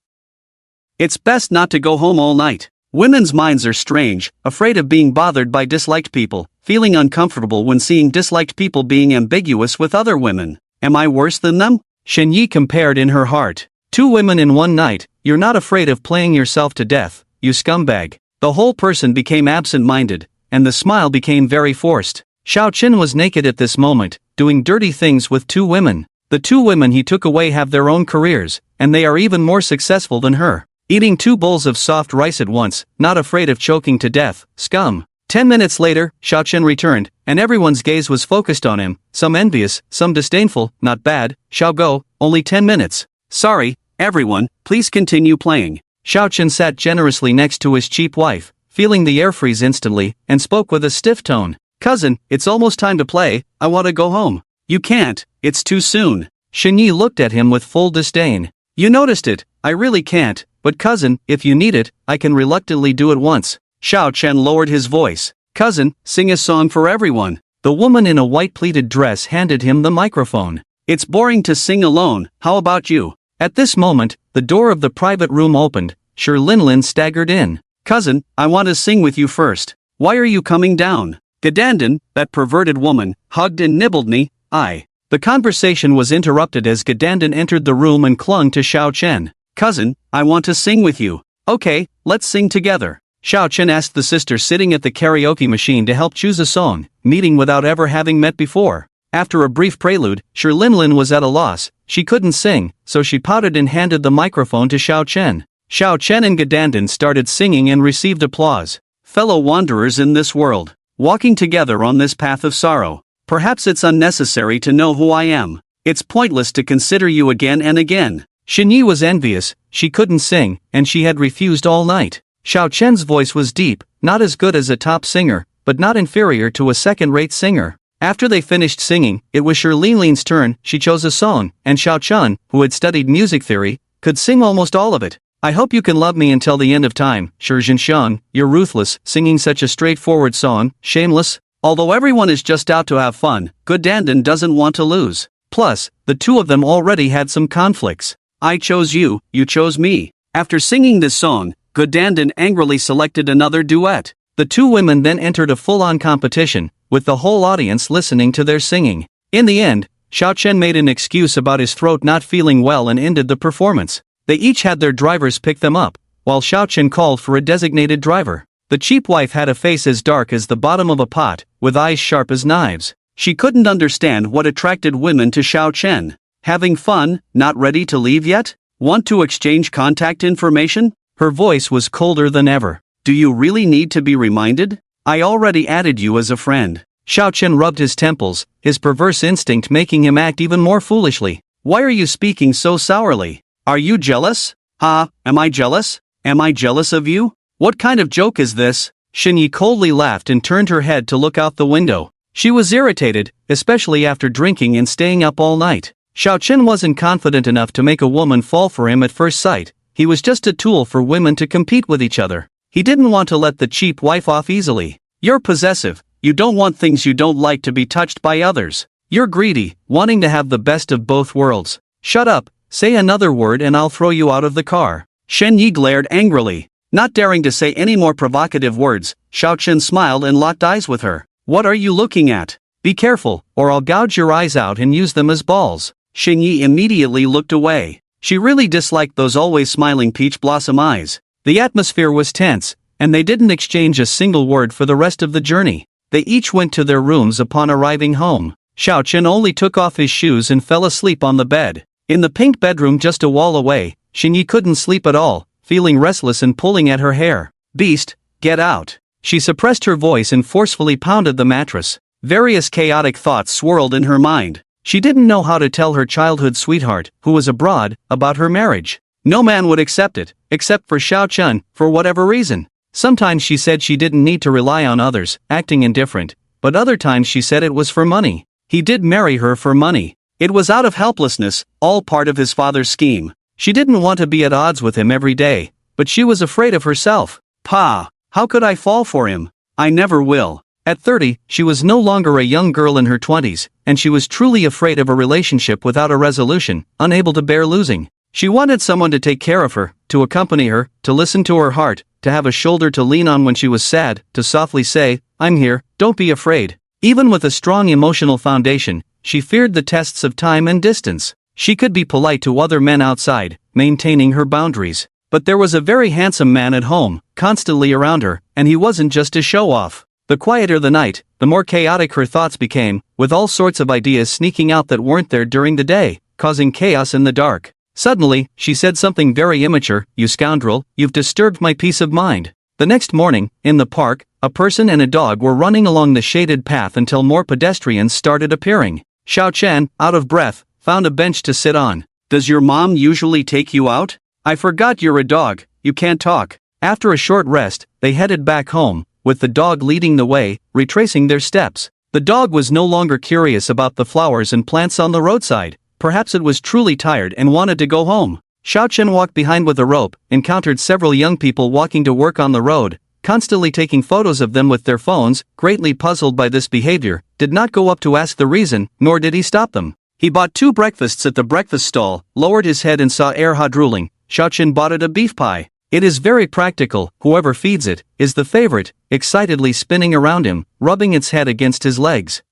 It's best not to go home all night. Women's minds are strange, afraid of being bothered by disliked people, feeling uncomfortable when seeing disliked people being ambiguous with other women. Am I worse than them? Shen Yi compared in her heart. 2 women in one night, you're not afraid of playing yourself to death, you scumbag. The whole person became absent-minded, and the smile became very forced. Xiao Chen was naked at this moment, doing dirty things with 2 women. The 2 women he took away have their own careers, and they are even more successful than her. Eating 2 bowls of soft rice at once, not afraid of choking to death, scum. 10 minutes later, Xiao Chen returned, and everyone's gaze was focused on him, some envious, some disdainful. Not bad, Xiao Go, only 10 minutes. Sorry, everyone, please continue playing. Xiao Chen sat generously next to his cheap wife, feeling the air freeze instantly, and spoke with a stiff tone. "Cousin, it's almost time to play, I want to go home." "You can't, it's too soon." Shen Yi looked at him with full disdain. "You noticed it, I really can't, but cousin, if you need it, I can reluctantly do it once." Xiao Chen lowered his voice. "Cousin, sing a song for everyone." The woman in a white pleated dress handed him the microphone. "It's boring to sing alone, how about you?" At this moment, the door of the private room opened. Shi Linlin staggered in. "Cousin, I want to sing with you first. Why are you coming down?" Gadandan, that perverted woman, hugged and nibbled me. The conversation was interrupted as Gadandan entered the room and clung to Xiao Chen. "Cousin, I want to sing with you." "Okay, let's sing together." Xiao Chen asked the sister sitting at the karaoke machine to help choose a song, meeting without ever having met before. After a brief prelude, Shi Linlin was at a loss. She couldn't sing, so she pouted and handed the microphone to Xiao Chen. Xiao Chen and Gadandan started singing and received applause. Fellow wanderers in this world, walking together on this path of sorrow. Perhaps it's unnecessary to know who I am. It's pointless to consider you again and again. Shinyi was envious, she couldn't sing, and she had refused all night. Xiao Chen's voice was deep, not as good as a top singer, but not inferior to a second-rate singer. After they finished singing, it was Shirleen's turn. She chose a song, and Xiao Chen, who had studied music theory, could sing almost all of it. I hope you can love me until the end of time, Shirlin, you're ruthless, singing such a straightforward song, shameless. Although everyone is just out to have fun, Good Dandan doesn't want to lose. Plus, the two of them already had some conflicts. I chose you, you chose me. After singing this song, Good Dandan angrily selected another duet. The two women then entered a full-on competition, with the whole audience listening to their singing. In the end, Xiao Chen made an excuse about his throat not feeling well and ended the performance. They each had their drivers pick them up, while Xiao Chen called for a designated driver. The cheap wife had a face as dark as the bottom of a pot, with eyes sharp as knives. She couldn't understand what attracted women to Xiao Chen. Having fun, not ready to leave yet? Want to exchange contact information? Her voice was colder than ever. Do you really need to be reminded? I already added you as a friend. Xiao Chen rubbed his temples, his perverse instinct making him act even more foolishly. Why are you speaking so sourly? Are you jealous? Am I jealous? Am I jealous of you? What kind of joke is this? Shinyi coldly laughed and turned her head to look out the window. She was irritated, especially after drinking and staying up all night. Xiao Chen wasn't confident enough to make a woman fall for him at first sight. He was just a tool for women to compete with each other. He didn't want to let the cheap wife off easily. You're possessive. You don't want things you don't like to be touched by others. You're greedy, wanting to have the best of both worlds. Shut up, say another word and I'll throw you out of the car. Shen Yi glared angrily. Not daring to say any more provocative words, Xiao Chen smiled and locked eyes with her. What are you looking at? Be careful, or I'll gouge your eyes out and use them as balls. Shen Yi immediately looked away. She really disliked those always smiling peach blossom eyes. The atmosphere was tense, and they didn't exchange a single word for the rest of the journey. They each went to their rooms upon arriving home. Xiao Chen only took off his shoes and fell asleep on the bed. In the pink bedroom just a wall away, Shinyi couldn't sleep at all, feeling restless and pulling at her hair. Beast, get out. She suppressed her voice and forcefully pounded the mattress. Various chaotic thoughts swirled in her mind. She didn't know how to tell her childhood sweetheart, who was abroad, about her marriage. No man would accept it, except for Xiao Chen, for whatever reason. Sometimes she said she didn't need to rely on others, acting indifferent, but other times she said it was for money. He did marry her for money. It was out of helplessness, all part of his father's scheme. She didn't want to be at odds with him every day, but she was afraid of herself. Pa, how could I fall for him? I never will. At 30, she was no longer a young girl in her 20s, and she was truly afraid of a relationship without a resolution, unable to bear losing. She wanted someone to take care of her, to accompany her, to listen to her heart, to have a shoulder to lean on when she was sad, to softly say, I'm here, don't be afraid. Even with a strong emotional foundation, she feared the tests of time and distance. She could be polite to other men outside, maintaining her boundaries. But there was a very handsome man at home, constantly around her, and he wasn't just a show-off. The quieter the night, the more chaotic her thoughts became, with all sorts of ideas sneaking out that weren't there during the day, causing chaos in the dark. Suddenly, she said something very immature, you scoundrel, you've disturbed my peace of mind. The next morning, in the park, a person and a dog were running along the shaded path until more pedestrians started appearing. Xiao Chen, out of breath, found a bench to sit on. Does your mom usually take you out? I forgot you're a dog, you can't talk. After a short rest, they headed back home, with the dog leading the way, retracing their steps. The dog was no longer curious about the flowers and plants on the roadside. Perhaps it was truly tired and wanted to go home. Xiao Chen walked behind with a rope, encountered several young people walking to work on the road, constantly taking photos of them with their phones, greatly puzzled by this behavior, did not go up to ask the reason, nor did he stop them. He bought 2 breakfasts at the breakfast stall, lowered his head and saw Erha drooling. Xiao Chen bought it a beef pie. It is very practical, whoever feeds it, is the favorite, excitedly spinning around him, rubbing its head against his legs.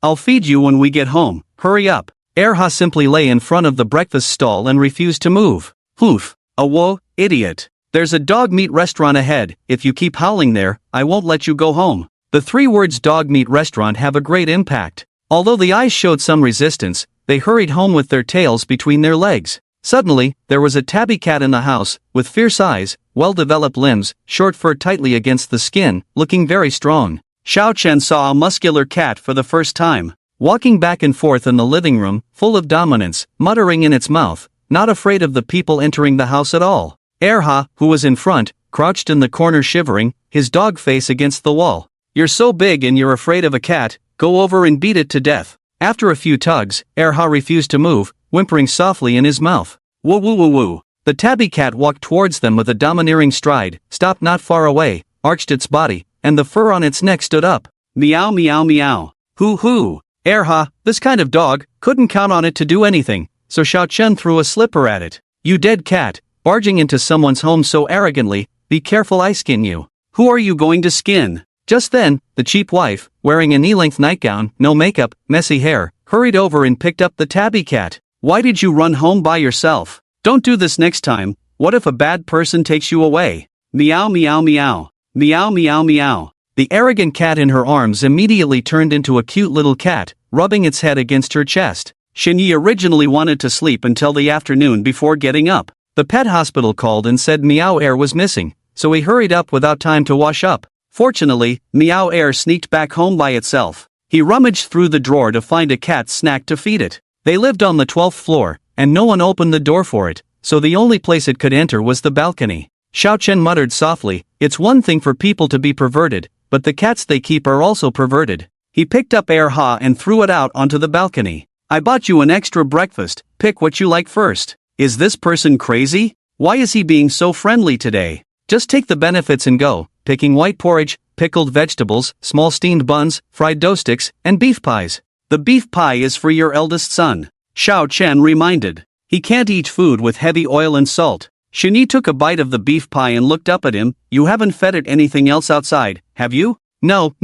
I'll feed you when we get home, hurry up. Erha simply lay in front of the breakfast stall and refused to move. Hoof. Whoa, idiot. There's a dog meat restaurant ahead, if you keep howling there, I won't let you go home. The 3 words dog meat restaurant have a great impact. Although the eyes showed some resistance, they hurried home with their tails between their legs. Suddenly, there was a tabby cat in the house, with fierce eyes, well-developed limbs, short fur tightly against the skin, looking very strong. Xiao Chen saw a muscular cat for the first time. walking back and forth in the living room, full of dominance, muttering in its mouth, not afraid of the people entering the house at all. Erha, who was in front, crouched in the corner shivering, his dog face against the wall. "You're so big and you're afraid of a cat, go over and beat it to death." After a few tugs, Erha refused to move, whimpering softly in his mouth. Woo woo woo woo. The tabby cat walked towards them with a domineering stride, stopped not far away, arched its body, and the fur on its neck stood up. Meow meow meow. Hoo hoo. Erha, this kind of dog, couldn't count on it to do anything, so Xiao Chen threw a slipper at it. "You dead cat, barging into someone's home so arrogantly, be careful I skin you." "Who are you going to skin?" Just then, the cheap wife, wearing a knee-length nightgown, no makeup, messy hair, hurried over and picked up the tabby cat. "Why did you run home by yourself? Don't do this next time. What if a bad person takes you away?" Meow meow meow. Meow meow meow. The arrogant cat in her arms immediately turned into a cute little cat, rubbing its head against her chest. Shinyi originally wanted to sleep until the afternoon before getting up. The pet hospital called and said Meow Air was missing, so he hurried up without time to wash up. Fortunately, Meow Air sneaked back home by itself. He rummaged through the drawer to find a cat snack to feed it. They lived on the 12th floor, and no one opened the door for it, so the only place it could enter was the balcony. Xiao Chen muttered softly, "It's one thing for people to be perverted, but the cats they keep are also perverted." He picked up Erha and threw it out onto the balcony. "I bought you an extra breakfast, pick what you like first." Is this person crazy? Why is he being so friendly today? Just take the benefits and go, picking white porridge, pickled vegetables, small steamed buns, fried dough sticks, and beef pies. "The beef pie is for your eldest son," Xiao Chen reminded. "He can't eat food with heavy oil and salt." Shinyi took a bite of the beef pie and looked up at him. "You haven't fed it anything else outside, have you?" No,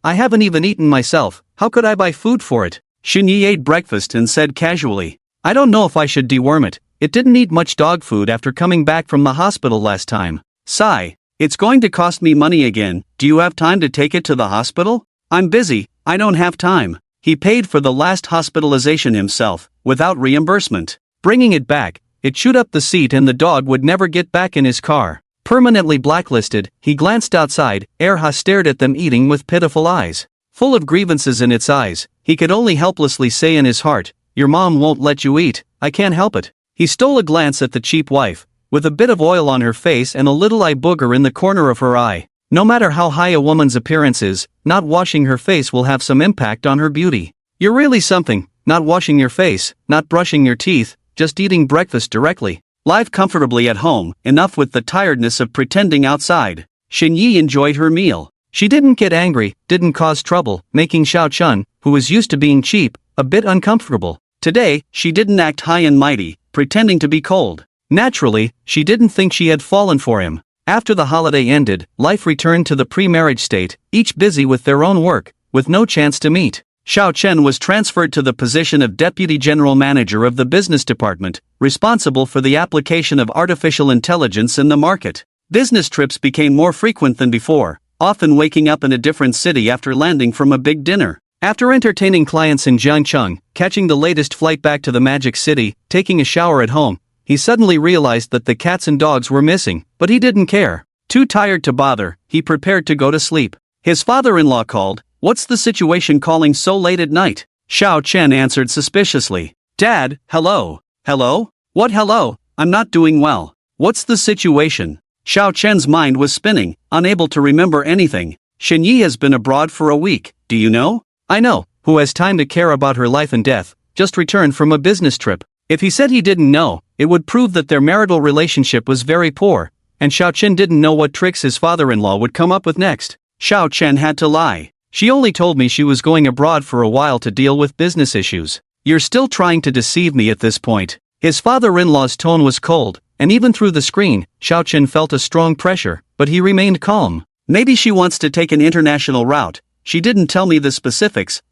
I haven't even eaten myself, how could I buy food for it?" Shinyi ate breakfast and said casually, "I don't know if I should deworm it. It didn't eat much dog food after coming back from the hospital last time." Sigh. "It's going to cost me money again. Do you have time to take it to the hospital?" "I'm busy, I don't have time." He paid for the last hospitalization himself, without reimbursement. Bringing it back, it chewed up the seat and the dog would never get back in his car. Permanently blacklisted, he glanced outside. Erha stared at them eating with pitiful eyes. Full of grievances in its eyes, he could only helplessly say in his heart, "Your mom won't let you eat, I can't help it." He stole a glance at the cheap wife, with a bit of oil on her face and a little eye booger in the corner of her eye. No matter how high a woman's appearance is, not washing her face will have some impact on her beauty. You're really something, not washing your face, not brushing your teeth, just eating breakfast directly. Live comfortably at home, enough with the tiredness of pretending outside. Shinyi enjoyed her meal. She didn't get angry, didn't cause trouble, making Xiao Chen, who was used to being cheap, a bit uncomfortable. Today, she didn't act high and mighty, pretending to be cold. Naturally, she didn't think she had fallen for him. After the holiday ended, life returned to the pre-marriage state, each busy with their own work, with no chance to meet. Xiao Chen was transferred to the position of Deputy General Manager of the Business Department, responsible for the application of artificial intelligence in the market. Business trips became more frequent than before, often waking up in a different city after landing from a big dinner. After entertaining clients in Jiangcheng, catching the latest flight back to the Magic City, taking a shower at home, he suddenly realized that the cats and dogs were missing, but he didn't care. Too tired to bother, he prepared to go to sleep. His father-in-law called. "What's the situation calling so late at night?" Xiao Chen answered suspiciously. "Dad, hello." "Hello? What hello? I'm not doing well. What's the situation?" Xiao Chen's mind was spinning, unable to remember anything. "Shinyi has been abroad for a week, do you know?" "I know, who has time to care about her life and death, just returned from a business trip." If he said he didn't know, it would prove that their marital relationship was very poor, and Xiao Chen didn't know what tricks his father-in-law would come up with next. Xiao Chen had to lie. "She only told me she was going abroad for a while to deal with business issues." "You're still trying to deceive me at this point." His father-in-law's tone was cold, and even through the screen, Xiao Chen felt a strong pressure, but he remained calm. "Maybe she wants to take an international route. She didn't tell me the specifics."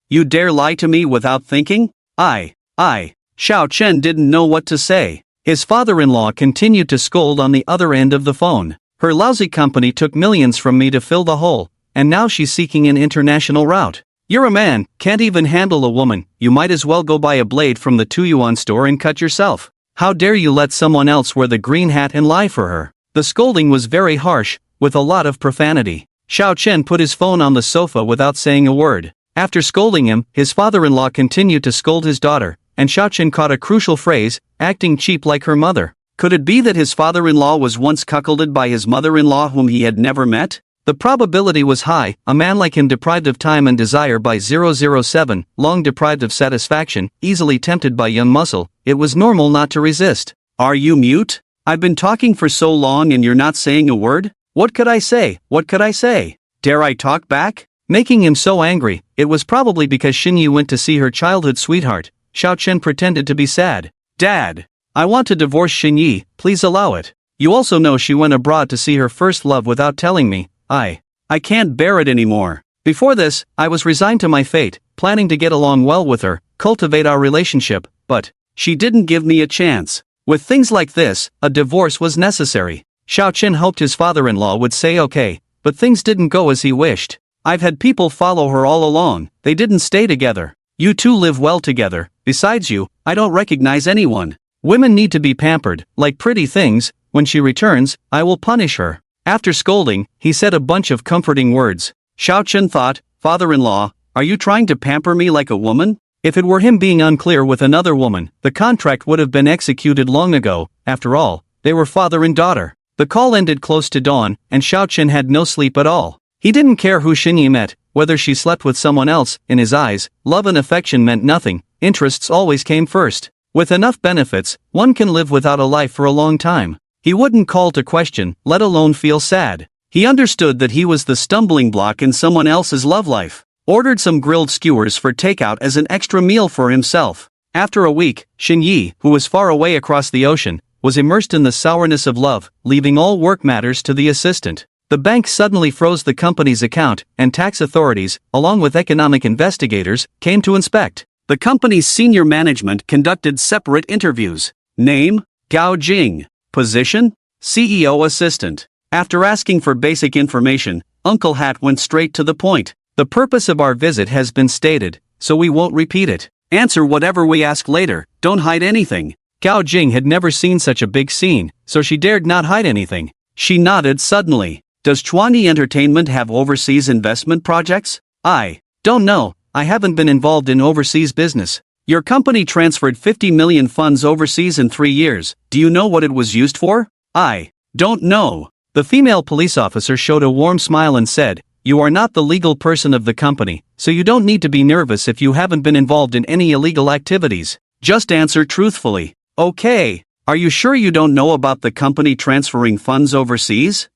You dare lie to me without thinking?" Xiao Chen didn't know what to say. His father-in-law continued to scold on the other end of the phone. "Her lousy company took millions from me to fill the hole, and now she's seeking an international route. You're a man, can't even handle a woman, you might as well go buy a blade from the Tuyuan store and cut yourself. How dare you let someone else wear the green hat and lie for her?" The scolding was very harsh, with a lot of profanity. Xiao Chen put his phone on the sofa without saying a word. After scolding him, his father-in-law continued to scold his daughter, and Xiaochen caught a crucial phrase, acting cheap like her mother. Could it be that his father-in-law was once cuckolded by his mother-in-law whom he had never met? The probability was high. A man like him, deprived of time and desire by 007, long deprived of satisfaction, easily tempted by young muscle, it was normal not to resist. Are you mute? I've been talking for so long and you're not saying a word? What could I say? What could I say? Dare I talk back? Making him so angry, it was probably because Xinyi went to see her childhood sweetheart. Xiaochen pretended to be sad. Dad, I want to divorce Xinyi, please allow it. You also know she went abroad to see her first love without telling me. I can't bear it anymore. Before this, I was resigned to my fate, planning to get along well with her, cultivate our relationship, but she didn't give me a chance. With things like this, a divorce was necessary. Xiaochen hoped his father-in-law would say okay, but things didn't go as he wished. I've had people follow her all along, they didn't stay together. You two live well together, besides you, I don't recognize anyone. Women need to be pampered, like pretty things. When she returns, I will punish her. After scolding, he said a bunch of comforting words. Xiaochen thought, father-in-law, are you trying to pamper me like a woman? If it were him being unclear with another woman, the contract would have been executed long ago. After all, they were father and daughter. The call ended close to dawn, and Xiaochen had no sleep at all. He didn't care who Xinyi met, whether she slept with someone else. In his eyes, love and affection meant nothing, interests always came first. With enough benefits, one can live without a life for a long time. He wouldn't call to question, let alone feel sad. He understood that he was the stumbling block in someone else's love life. Ordered some grilled skewers for takeout as an extra meal for himself. After a week, Xinyi, who was far away across the ocean, was immersed in the sourness of love, leaving all work matters to the assistant. The bank suddenly froze the company's account, and tax authorities, along with economic investigators, came to inspect. The company's senior management conducted separate interviews. Name: Gao Jing. Position: CEO assistant. After asking for basic information, Uncle Hat went straight to the point. The purpose of our visit has been stated, so we won't repeat it. Answer whatever we ask later, don't hide anything. Gao Jing had never seen such a big scene, so she dared not hide anything. She nodded suddenly. Does Chuanyi Entertainment have overseas investment projects? I don't know, I haven't been involved in overseas business. Your company transferred 50 million funds overseas in 3 years. Do you know what it was used for? I don't know. The female police officer showed a warm smile and said, you are not the legal person of the company, so you don't need to be nervous if you haven't been involved in any illegal activities. Just answer truthfully. Okay. Are you sure you don't know about the company transferring funds overseas?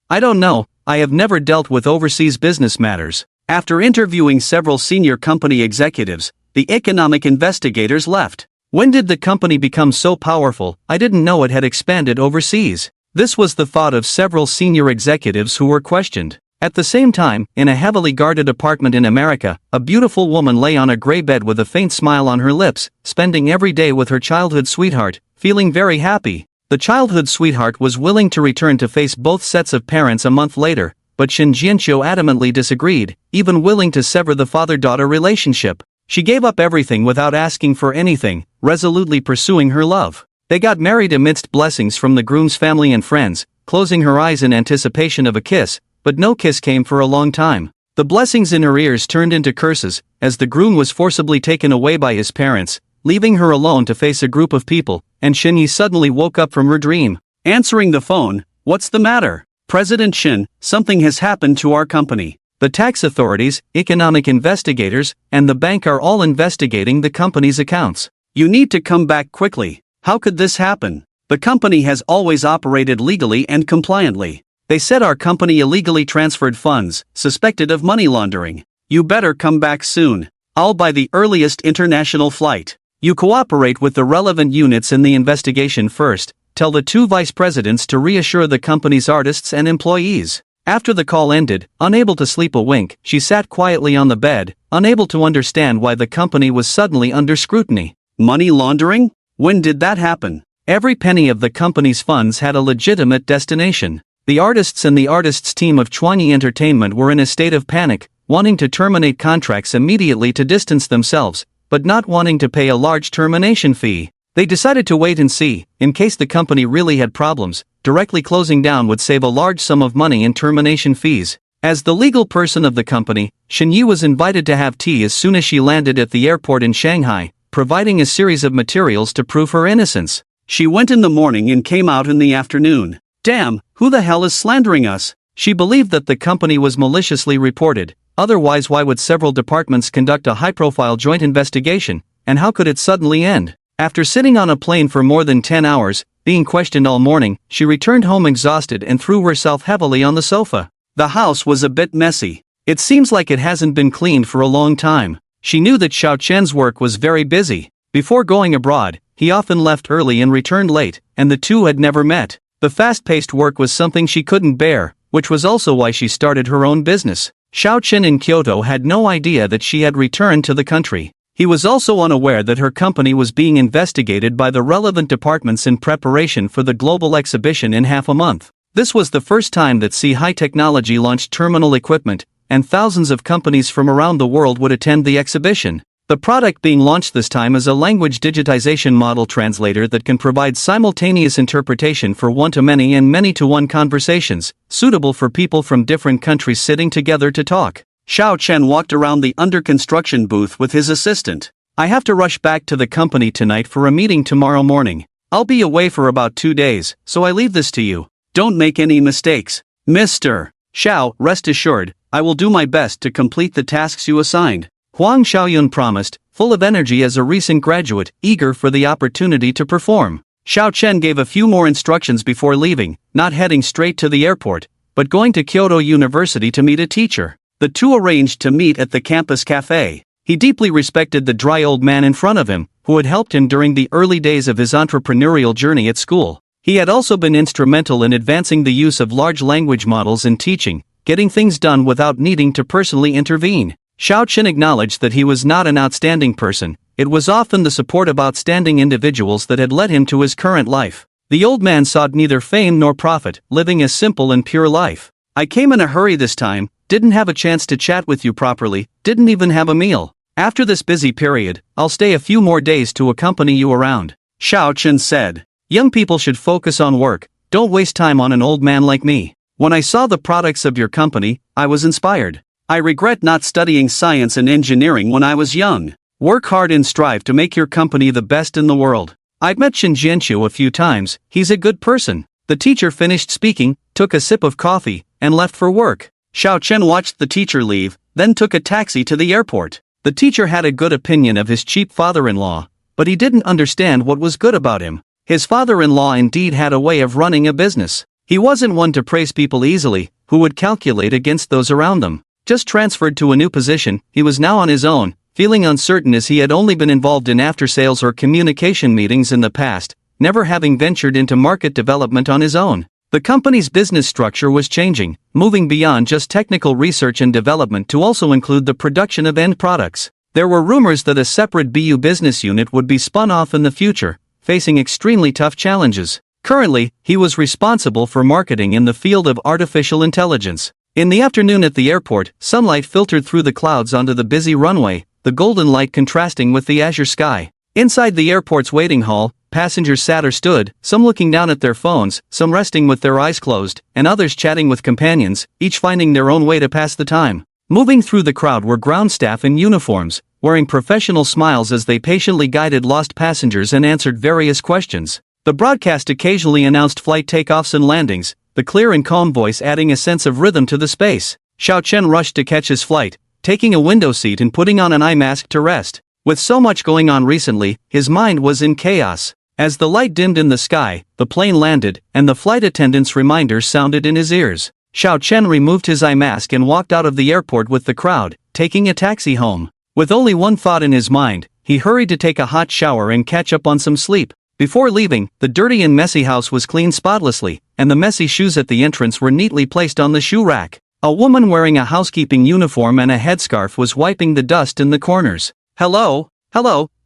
I don't know, I have never dealt with overseas business matters. After interviewing several senior company executives, the economic investigators left. When did the company become so powerful? I didn't know it had expanded overseas. This was the thought of several senior executives who were questioned. At the same time, in a heavily guarded apartment in America, a beautiful woman lay on a gray bed with a faint smile on her lips, spending every day with her childhood sweetheart, feeling very happy. The childhood sweetheart was willing to return to face both sets of parents a month later, but Shin Jianqiu adamantly disagreed, even willing to sever the father-daughter relationship. She gave up everything without asking for anything, resolutely pursuing her love. They got married amidst blessings from the groom's family and friends, closing her eyes in anticipation of a kiss, but no kiss came for a long time. The blessings in her ears turned into curses, as the groom was forcibly taken away by his parents, leaving her alone to face a group of people, and Xinyi suddenly woke up from her dream. Answering the phone, what's the matter? President Shin, something has happened to our company. The tax authorities, economic investigators, and the bank are all investigating the company's accounts. You need to come back quickly. How could this happen? The company has always operated legally and compliantly. They said our company illegally transferred funds, suspected of money laundering. You better come back soon. I'll buy the earliest international flight. You cooperate with the relevant units in the investigation first. Tell the 2 vice presidents to reassure the company's artists and employees. After the call ended, unable to sleep a wink, she sat quietly on the bed, unable to understand why the company was suddenly under scrutiny. Money laundering? When did that happen? Every penny of the company's funds had a legitimate destination. The artists and the artists' team of Chuanyi Entertainment were in a state of panic, wanting to terminate contracts immediately to distance themselves, but not wanting to pay a large termination fee. They decided to wait and see, in case the company really had problems. Directly closing down would save a large sum of money in termination fees. As the legal person of the company, Shenyi was invited to have tea as soon as she landed at the airport in Shanghai, providing a series of materials to prove her innocence. She went in the morning and came out in the afternoon. Damn, who the hell is slandering us? She believed that the company was maliciously reported, otherwise why would several departments conduct a high-profile joint investigation, and how could it suddenly end? After sitting on a plane for more than 10 hours, being questioned all morning, she returned home exhausted and threw herself heavily on the sofa. The house was a bit messy. It seems like it hasn't been cleaned for a long time. She knew that Xiao Chen's work was very busy. Before going abroad, he often left early and returned late, and the two had never met. The fast-paced work was something she couldn't bear, which was also why she started her own business. Xiao Chen in Kyoto had no idea that she had returned to the country. He was also unaware that her company was being investigated by the relevant departments in preparation for the global exhibition in half a month. This was the first time that Sea High Technology launched terminal equipment, and thousands of companies from around the world would attend the exhibition. The product being launched this time is a language digitization model translator that can provide simultaneous interpretation for one-to-many and many-to-one conversations, suitable for people from different countries sitting together to talk. Xiao Chen walked around the under-construction booth with his assistant. I have to rush back to the company tonight for a meeting tomorrow morning. I'll be away for about 2 days, so I leave this to you. Don't make any mistakes. Mr. Xiao, rest assured, I will do my best to complete the tasks you assigned. Huang Xiaoyun promised, full of energy as a recent graduate, eager for the opportunity to perform. Xiao Chen gave a few more instructions before leaving, not heading straight to the airport, but going to Kyoto University to meet a teacher. The two arranged to meet at the campus cafe. He deeply respected the dry old man in front of him, who had helped him during the early days of his entrepreneurial journey at school. He had also been instrumental in advancing the use of large language models in teaching, getting things done without needing to personally intervene. Xiao Chen acknowledged that he was not an outstanding person. It was often the support of outstanding individuals that had led him to his current life. The old man sought neither fame nor profit, living a simple and pure life. I came in a hurry this time, didn't have a chance to chat with you properly, didn't even have a meal. After this busy period, I'll stay a few more days to accompany you around. Xiao Chen said. Young people should focus on work, don't waste time on an old man like me. When I saw the products of your company, I was inspired. I regret not studying science and engineering when I was young. Work hard and strive to make your company the best in the world. I've met Shin Jianqiu a few times, he's a good person. The teacher finished speaking, took a sip of coffee, and left for work. Xiao Chen watched the teacher leave, then took a taxi to the airport. The teacher had a good opinion of his cheap father-in-law, but he didn't understand what was good about him. His father-in-law indeed had a way of running a business. He wasn't one to praise people easily, who would calculate against those around them. Just transferred to a new position, he was now on his own, feeling uncertain as he had only been involved in after-sales or communication meetings in the past, never having ventured into market development on his own. The company's business structure was changing, moving beyond just technical research and development to also include the production of end products. There were rumors that a separate BU business unit would be spun off in the future, facing extremely tough challenges. Currently, he was responsible for marketing in the field of artificial intelligence. In the afternoon at the airport, sunlight filtered through the clouds onto the busy runway, the golden light contrasting with the azure sky. Inside the airport's waiting hall, passengers sat or stood, some looking down at their phones, some resting with their eyes closed, and others chatting with companions, each finding their own way to pass the time. Moving through the crowd were ground staff in uniforms, wearing professional smiles as they patiently guided lost passengers and answered various questions. The broadcast occasionally announced flight takeoffs and landings, the clear and calm voice adding a sense of rhythm to the space. Xiao Chen rushed to catch his flight, taking a window seat and putting on an eye mask to rest. With so much going on recently, his mind was in chaos. As the light dimmed in the sky, the plane landed, and the flight attendant's reminder sounded in his ears. Xiao Chen removed his eye mask and walked out of the airport with the crowd, taking a taxi home. With only one thought in his mind, he hurried to take a hot shower and catch up on some sleep. Before leaving, the dirty and messy house was cleaned spotlessly, and the messy shoes at the entrance were neatly placed on the shoe rack. A woman wearing a housekeeping uniform and a headscarf was wiping the dust in the corners. Hello,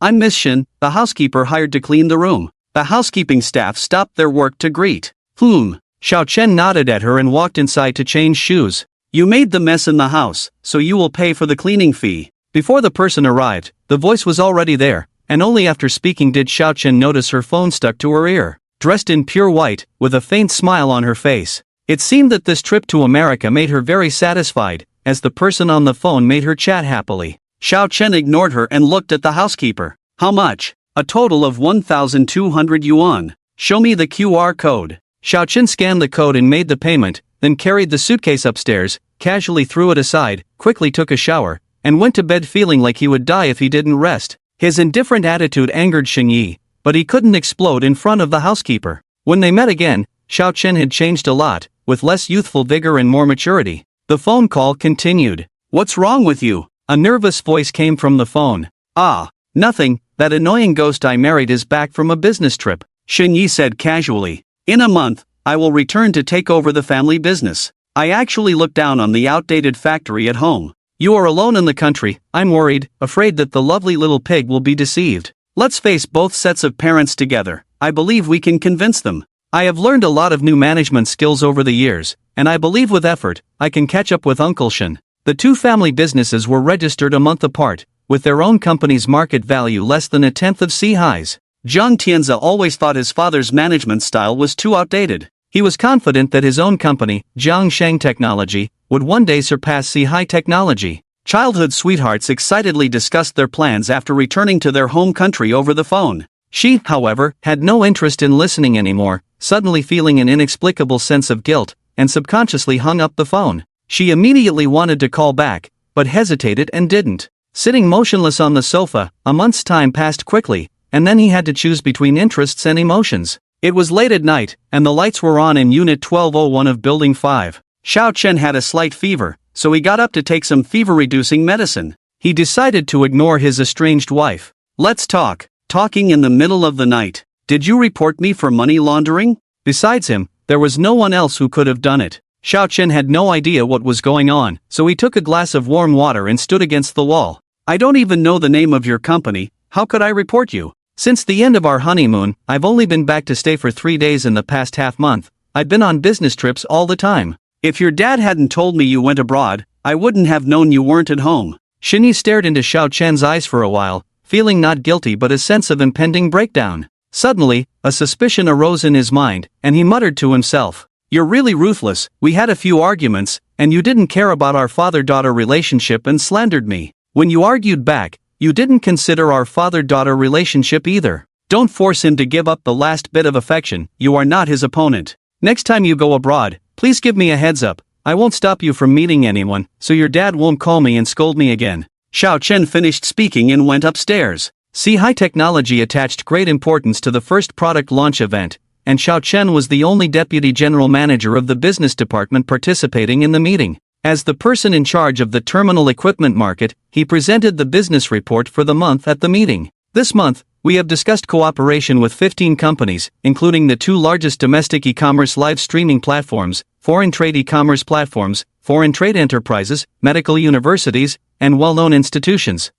I'm Miss Shin, the housekeeper hired to clean the room. The housekeeping staff stopped their work to greet. Xiao Chen nodded at her and walked inside to change shoes. You made the mess in the house, so you will pay for the cleaning fee. Before the person arrived, the voice was already there, and only after speaking did Xiao Chen notice her phone stuck to her ear. Dressed in pure white, with a faint smile on her face. It seemed that this trip to America made her very satisfied, as the person on the phone made her chat happily. Xiao Chen ignored her and looked at the housekeeper. How much? A total of 1,200 yuan. Show me the QR code. Xiao Chen scanned the code and made the payment, then carried the suitcase upstairs, casually threw it aside, quickly took a shower, and went to bed feeling like he would die if he didn't rest. His indifferent attitude angered Xing Yi, but he couldn't explode in front of the housekeeper. When they met again, Xiao Chen had changed a lot, with less youthful vigor and more maturity. The phone call continued. What's wrong with you? A nervous voice came from the phone. Ah, nothing, that annoying ghost I married is back from a business trip, Xing Yi said casually. In a month, I will return to take over the family business. I actually look down on the outdated factory at home. You are alone in the country, I'm worried, afraid that the lovely little pig will be deceived. Let's face both sets of parents together, I believe we can convince them. I have learned a lot of new management skills over the years, and I believe with effort, I can catch up with Uncle Shen. The two family businesses were registered a month apart, with their own company's market value less than a tenth of Sea-High's. Zhang Tianze always thought his father's management style was too outdated. He was confident that his own company, Jiang Sheng Technology, would one day surpass Sea-High Technology. Childhood sweethearts excitedly discussed their plans after returning to their home country over the phone. She, however, had no interest in listening anymore, suddenly feeling an inexplicable sense of guilt, and subconsciously hung up the phone. She immediately wanted to call back, but hesitated and didn't. Sitting motionless on the sofa, a month's time passed quickly, and then he had to choose between interests and emotions. It was late at night, and the lights were on in Unit 1201 of Building 5. Xiao Chen had a slight fever, so he got up to take some fever-reducing medicine. He decided to ignore his estranged wife. Let's talk. Talking in the middle of the night. Did you report me for money laundering? Besides him, there was no one else who could have done it. Xiao Chen had no idea what was going on, so he took a glass of warm water and stood against the wall. I don't even know the name of your company, how could I report you? Since the end of our honeymoon, I've only been back to stay for 3 days in the past half month. I've been on business trips all the time. If your dad hadn't told me you went abroad, I wouldn't have known you weren't at home. Xing Yi stared into Xiao Chen's eyes for a while, feeling not guilty but a sense of impending breakdown. Suddenly, a suspicion arose in his mind, and he muttered to himself, "You're really ruthless, we had a few arguments, and you didn't care about our father-daughter relationship and slandered me. When you argued back, you didn't consider our father-daughter relationship either. Don't force him to give up the last bit of affection, you are not his opponent. Next time you go abroad, please give me a heads up. I won't stop you from meeting anyone, so your dad won't call me and scold me again." Xiao Chen finished speaking and went upstairs. Sea-High Technology attached great importance to the first product launch event, and Xiao Chen was the only deputy general manager of the business department participating in the meeting. As the person in charge of the terminal equipment market, he presented the business report for the month at the meeting. This month, we have discussed cooperation with 15 companies, including the 2 largest domestic e-commerce live streaming platforms, foreign trade e-commerce platforms, foreign trade enterprises, medical universities, and well-known institutions.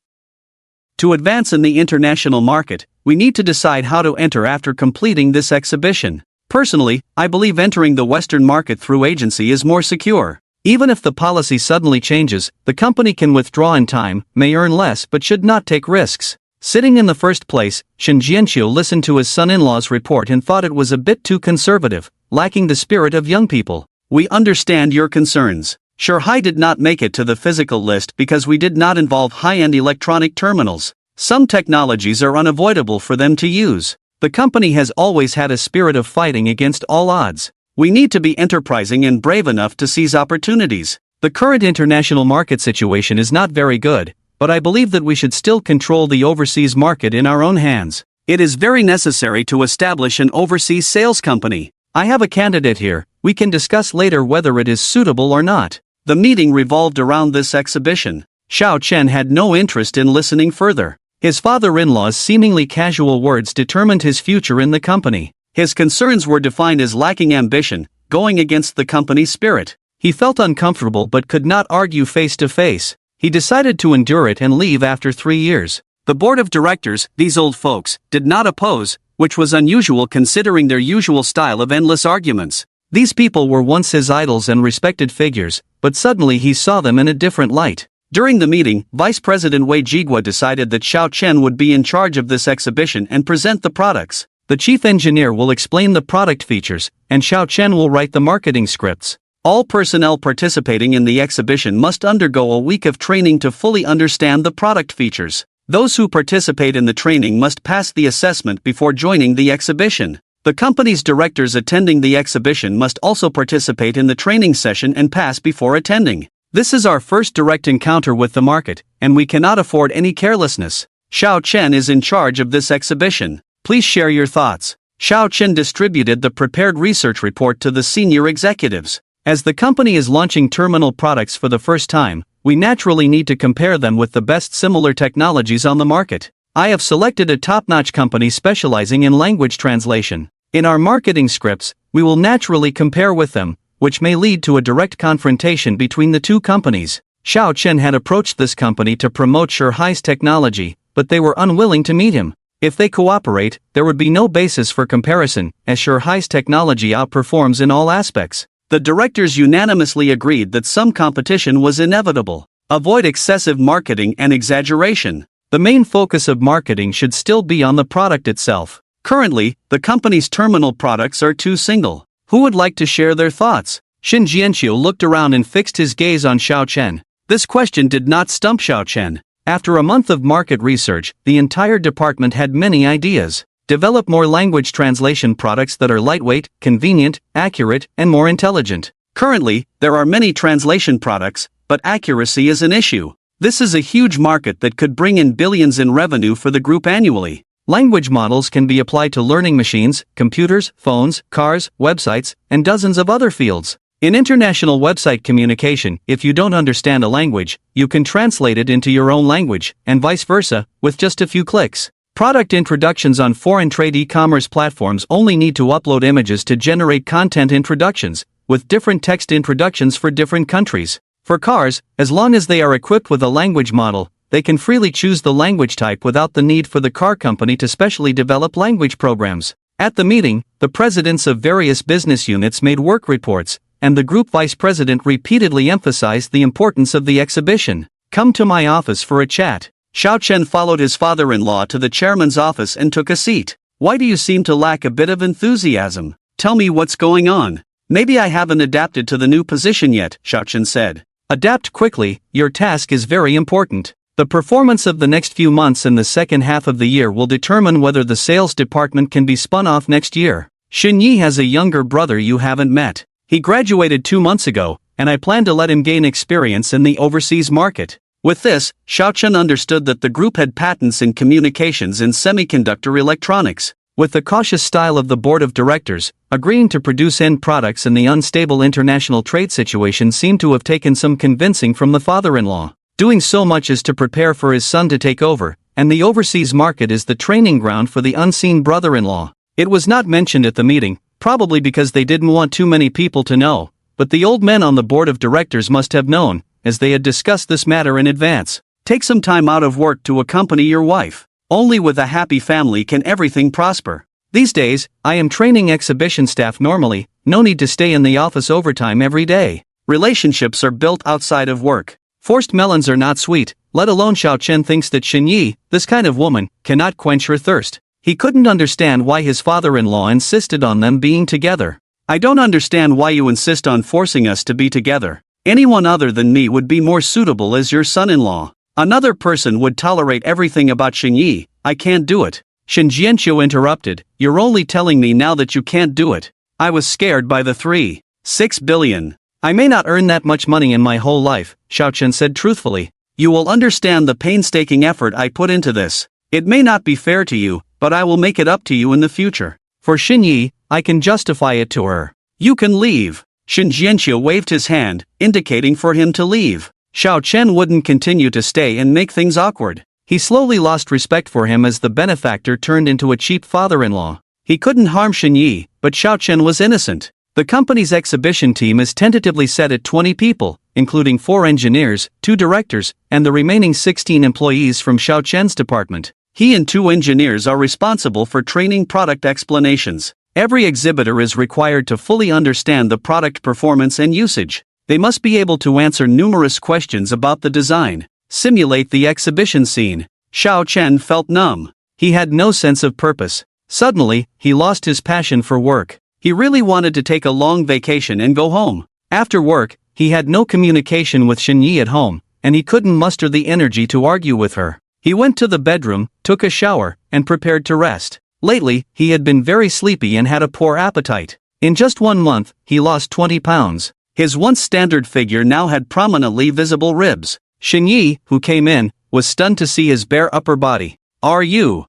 To advance in the international market, we need to decide how to enter after completing this exhibition. Personally, I believe entering the Western market through agency is more secure. Even if the policy suddenly changes, the company can withdraw in time, may earn less but should not take risks. Sitting in the first place, Shen Jianqiu listened to his son-in-law's report and thought it was a bit too conservative, lacking the spirit of young people. We understand your concerns. Shanghai did not make it to the physical list because we did not involve high-end electronic terminals. Some technologies are unavoidable for them to use. The company has always had a spirit of fighting against all odds. We need to be enterprising and brave enough to seize opportunities. The current international market situation is not very good, but I believe that we should still control the overseas market in our own hands. It is very necessary to establish an overseas sales company. I have a candidate here, we can discuss later whether it is suitable or not. The meeting revolved around this exhibition. Xiao Chen had no interest in listening further. His father-in-law's seemingly casual words determined his future in the company. His concerns were defined as lacking ambition, going against the company's spirit. He felt uncomfortable but could not argue face to face. He decided to endure it and leave after 3 years. The board of directors, these old folks, did not oppose, which was unusual considering their usual style of endless arguments. These people were once his idols and respected figures, but suddenly he saw them in a different light. During the meeting, Vice President Wei Jigua decided that Xiao Chen would be in charge of this exhibition and present the products. The chief engineer will explain the product features, and Xiao Chen will write the marketing scripts. All personnel participating in the exhibition must undergo a week of training to fully understand the product features. Those who participate in the training must pass the assessment before joining the exhibition. The company's directors attending the exhibition must also participate in the training session and pass before attending. This is our first direct encounter with the market, and we cannot afford any carelessness. Xiao Chen is in charge of this exhibition. Please share your thoughts. Xiao Chen distributed the prepared research report to the senior executives. As the company is launching terminal products for the first time, we naturally need to compare them with the best similar technologies on the market. I have selected a top-notch company specializing in language translation. In our marketing scripts, we will naturally compare with them, which may lead to a direct confrontation between the two companies. Xiao Chen had approached this company to promote Shanghai's technology, but they were unwilling to meet him. If they cooperate, there would be no basis for comparison, as Shanghai's technology outperforms in all aspects. The directors unanimously agreed that some competition was inevitable. Avoid excessive marketing and exaggeration. The main focus of marketing should still be on the product itself. Currently, the company's terminal products are too single. Who would like to share their thoughts? Shin Jianqiu looked around and fixed his gaze on Xiao Chen. This question did not stump Xiao Chen. After a month of market research, the entire department had many ideas. Develop more language translation products that are lightweight, convenient, accurate, and more intelligent. Currently, there are many translation products, but accuracy is an issue. This is a huge market that could bring in billions in revenue for the group annually. Language models can be applied to learning machines, computers, phones, cars, websites, and dozens of other fields. In international website communication, if you don't understand a language, you can translate it into your own language, and vice versa, with just a few clicks. Product introductions on foreign trade e-commerce platforms only need to upload images to generate content introductions, with different text introductions for different countries. For cars, as long as they are equipped with a language model, they can freely choose the language type without the need for the car company to specially develop language programs. At the meeting, the presidents of various business units made work reports, and the group vice president repeatedly emphasized the importance of the exhibition. Come to my office for a chat. Xiao Chen followed his father-in-law to the chairman's office and took a seat. Why do you seem to lack a bit of enthusiasm? Tell me what's going on. Maybe I haven't adapted to the new position yet, Xiao Chen said. Adapt quickly, your task is very important. The performance of the next few months and the second half of the year will determine whether the sales department can be spun off next year. Xin Yi has a younger brother you haven't met. He graduated 2 months ago, and I plan to let him gain experience in the overseas market. With this, Xiao Chen understood that the group had patents in communications and semiconductor electronics. With the cautious style of the board of directors, agreeing to produce end products in the unstable international trade situation seemed to have taken some convincing from the father-in-law. Doing so much is to prepare for his son to take over, and the overseas market is the training ground for the unseen brother-in-law. It was not mentioned at the meeting, probably because they didn't want too many people to know, but the old men on the board of directors must have known, as they had discussed this matter in advance. Take some time out of work to accompany your wife. Only with a happy family can everything prosper. These days, I am training exhibition staff normally, no need to stay in the office overtime every day. Relationships are built outside of work. Forced melons are not sweet, let alone Xiao Chen thinks that Xin Yi, this kind of woman, cannot quench her thirst. He couldn't understand why his father-in-law insisted on them being together. I don't understand why you insist on forcing us to be together. Anyone other than me would be more suitable as your son-in-law. Another person would tolerate everything about Xin Yi. I can't do it. Shin Jianqiu interrupted, you're only telling me now that you can't do it. I was scared by the 3.6 billion. I may not earn that much money in my whole life, Xiao Chen said truthfully. You will understand the painstaking effort I put into this. It may not be fair to you, but I will make it up to you in the future. For Xin Yi, I can justify it to her. You can leave. Shin Jianqiu waved his hand, indicating for him to leave. Xiao Chen wouldn't continue to stay and make things awkward. He slowly lost respect for him as the benefactor turned into a cheap father-in-law. He couldn't harm Xin Yi, but Xiao Chen was innocent. The company's exhibition team is tentatively set at 20 people, including 4 engineers, 2 directors, and the remaining 16 employees from Xiao Chen's department. He and 2 engineers are responsible for training product explanations. Every exhibitor is required to fully understand the product performance and usage. They must be able to answer numerous questions about the design. Simulate the exhibition scene. Xiao Chen felt numb. He had no sense of purpose. Suddenly, he lost his passion for work. He really wanted to take a long vacation and go home. After work, he had no communication with Shinyi at home, and he couldn't muster the energy to argue with her. He went to the bedroom, took a shower, and prepared to rest. Lately, he had been very sleepy and had a poor appetite. In just 1 month, he lost 20 pounds. His once standard figure now had prominently visible ribs. Shinyi, who came in, was stunned to see his bare upper body. Are you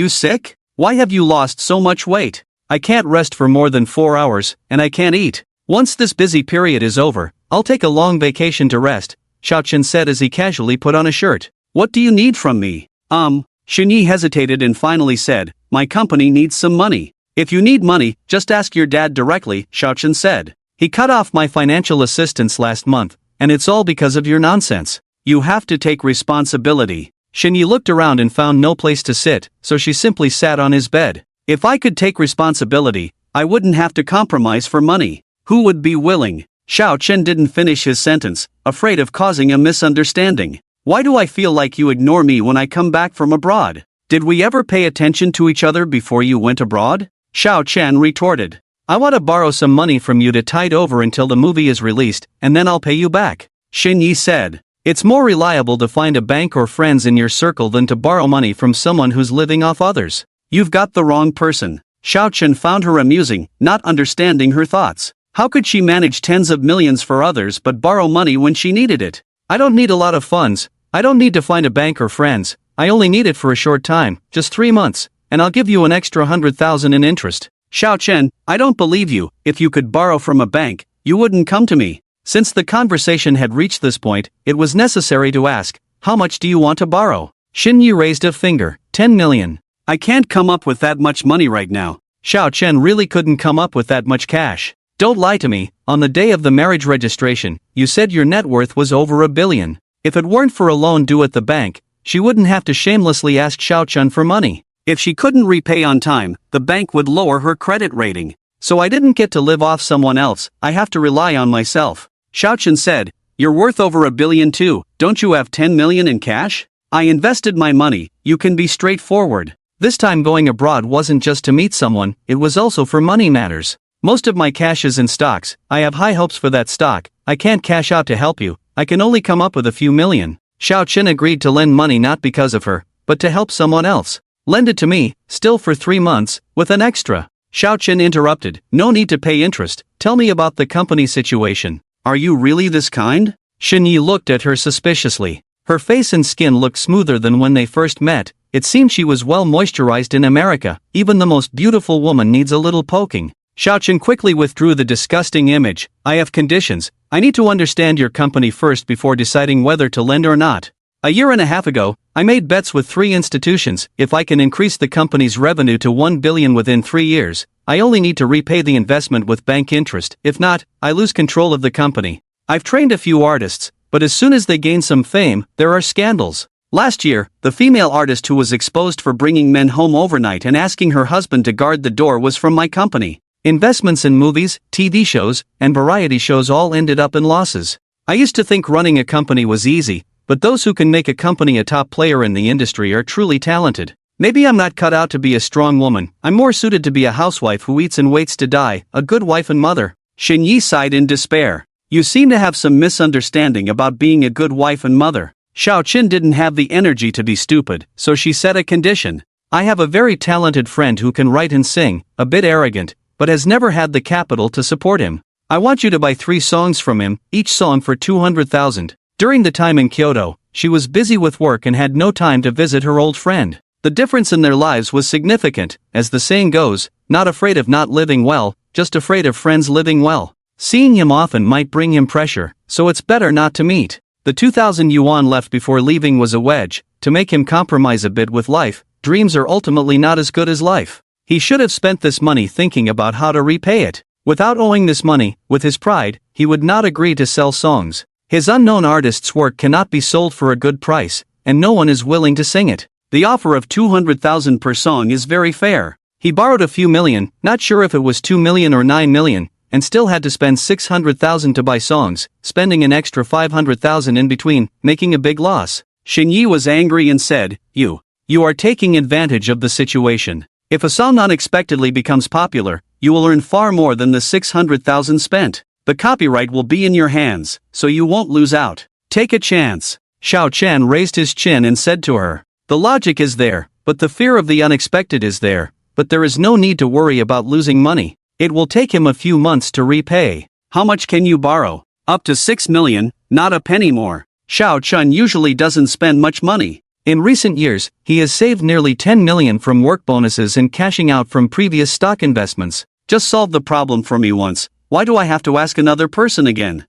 sick? Why have you lost so much weight? I can't rest for more than 4 hours, and I can't eat. Once this busy period is over, I'll take a long vacation to rest, Xiaochen said as he casually put on a shirt. What do you need from me? Shinyi hesitated and finally said, my company needs some money. If you need money, just ask your dad directly, Xiaochen said. He cut off my financial assistance last month, and it's all because of your nonsense. You have to take responsibility. Shinyi looked around and found no place to sit, so she simply sat on his bed. If I could take responsibility, I wouldn't have to compromise for money. Who would be willing? Xiao Chen didn't finish his sentence, afraid of causing a misunderstanding. Why do I feel like you ignore me when I come back from abroad? Did we ever pay attention to each other before you went abroad? Xiao Chen retorted. I want to borrow some money from you to tide over until the movie is released, and then I'll pay you back. Shinyi said. It's more reliable to find a bank or friends in your circle than to borrow money from someone who's living off others. You've got the wrong person. Xiao Chen found her amusing, not understanding her thoughts. How could she manage tens of millions for others but borrow money when she needed it? I don't need a lot of funds. I don't need to find a bank or friends. I only need it for a short time, just 3 months, and I'll give you an extra 100,000 in interest. Xiao Chen, I don't believe you. If you could borrow from a bank, you wouldn't come to me. Since the conversation had reached this point, it was necessary to ask, how much do you want to borrow? Shinyi raised a finger, 10 million. I can't come up with that much money right now. Xiao Chen really couldn't come up with that much cash. Don't lie to me, on the day of the marriage registration, you said your net worth was over $1 billion. If it weren't for a loan due at the bank, she wouldn't have to shamelessly ask Xiao Chen for money. If she couldn't repay on time, the bank would lower her credit rating. So I didn't get to live off someone else, I have to rely on myself. Xiao Chen said, you're worth over $1 billion too, don't you have 10 million in cash? I invested my money, you can be straightforward. This time going abroad wasn't just to meet someone, it was also for money matters. Most of my cash is in stocks, I have high hopes for that stock, I can't cash out to help you, I can only come up with a few million. Xiao Chen agreed to lend money not because of her, but to help someone else. Lend it to me, still for 3 months, with an extra. Xiao Chen interrupted, no need to pay interest, tell me about the company situation. Are you really this kind? Shinyi looked at her suspiciously. Her face and skin looked smoother than when they first met, it seemed she was well moisturized in America, even the most beautiful woman needs a little poking. Xiao Chen quickly withdrew the disgusting image, I have conditions, I need to understand your company first before deciding whether to lend or not. A year and a half ago, I made bets with 3 institutions, if I can increase the company's revenue to 1 billion within 3 years, I only need to repay the investment with bank interest, if not, I lose control of the company. I've trained a few artists, but as soon as they gain some fame, there are scandals. Last year, the female artist who was exposed for bringing men home overnight and asking her husband to guard the door was from my company. Investments in movies, TV shows, and variety shows all ended up in losses. I used to think running a company was easy, but those who can make a company a top player in the industry are truly talented. Maybe I'm not cut out to be a strong woman, I'm more suited to be a housewife who eats and waits to die, a good wife and mother. Shinyi sighed in despair. You seem to have some misunderstanding about being a good wife and mother. Xiao Chen didn't have the energy to be stupid, so she set a condition. I have a very talented friend who can write and sing, a bit arrogant, but has never had the capital to support him. I want you to buy 3 songs from him, each song for 200,000. During the time in Kyoto, she was busy with work and had no time to visit her old friend. The difference in their lives was significant, as the saying goes, not afraid of not living well, just afraid of friends living well. Seeing him often might bring him pressure, so it's better not to meet. The 2,000 yuan left before leaving was a wedge, to make him compromise a bit with life. Dreams are ultimately not as good as life. He should have spent this money thinking about how to repay it. Without owing this money, with his pride, he would not agree to sell songs. His unknown artist's work cannot be sold for a good price, and no one is willing to sing it. The offer of 200,000 per song is very fair. He borrowed a few million, not sure if it was 2 million or 9 million, and still had to spend 600,000 to buy songs, spending an extra 500,000 in between, making a big loss. Shinyi was angry and said, You are taking advantage of the situation. If a song unexpectedly becomes popular, you will earn far more than the 600,000 spent. The copyright will be in your hands, so you won't lose out. Take a chance. Xiao Chen raised his chin and said to her, "The logic is there, but the fear of the unexpected is there, but there is no need to worry about losing money. It will take him a few months to repay." "How much can you borrow?" "Up to 6 million, not a penny more." Xiao Chen usually doesn't spend much money. In recent years, he has saved nearly 10 million from work bonuses and cashing out from previous stock investments. "Just solve the problem for me once, why do I have to ask another person again?"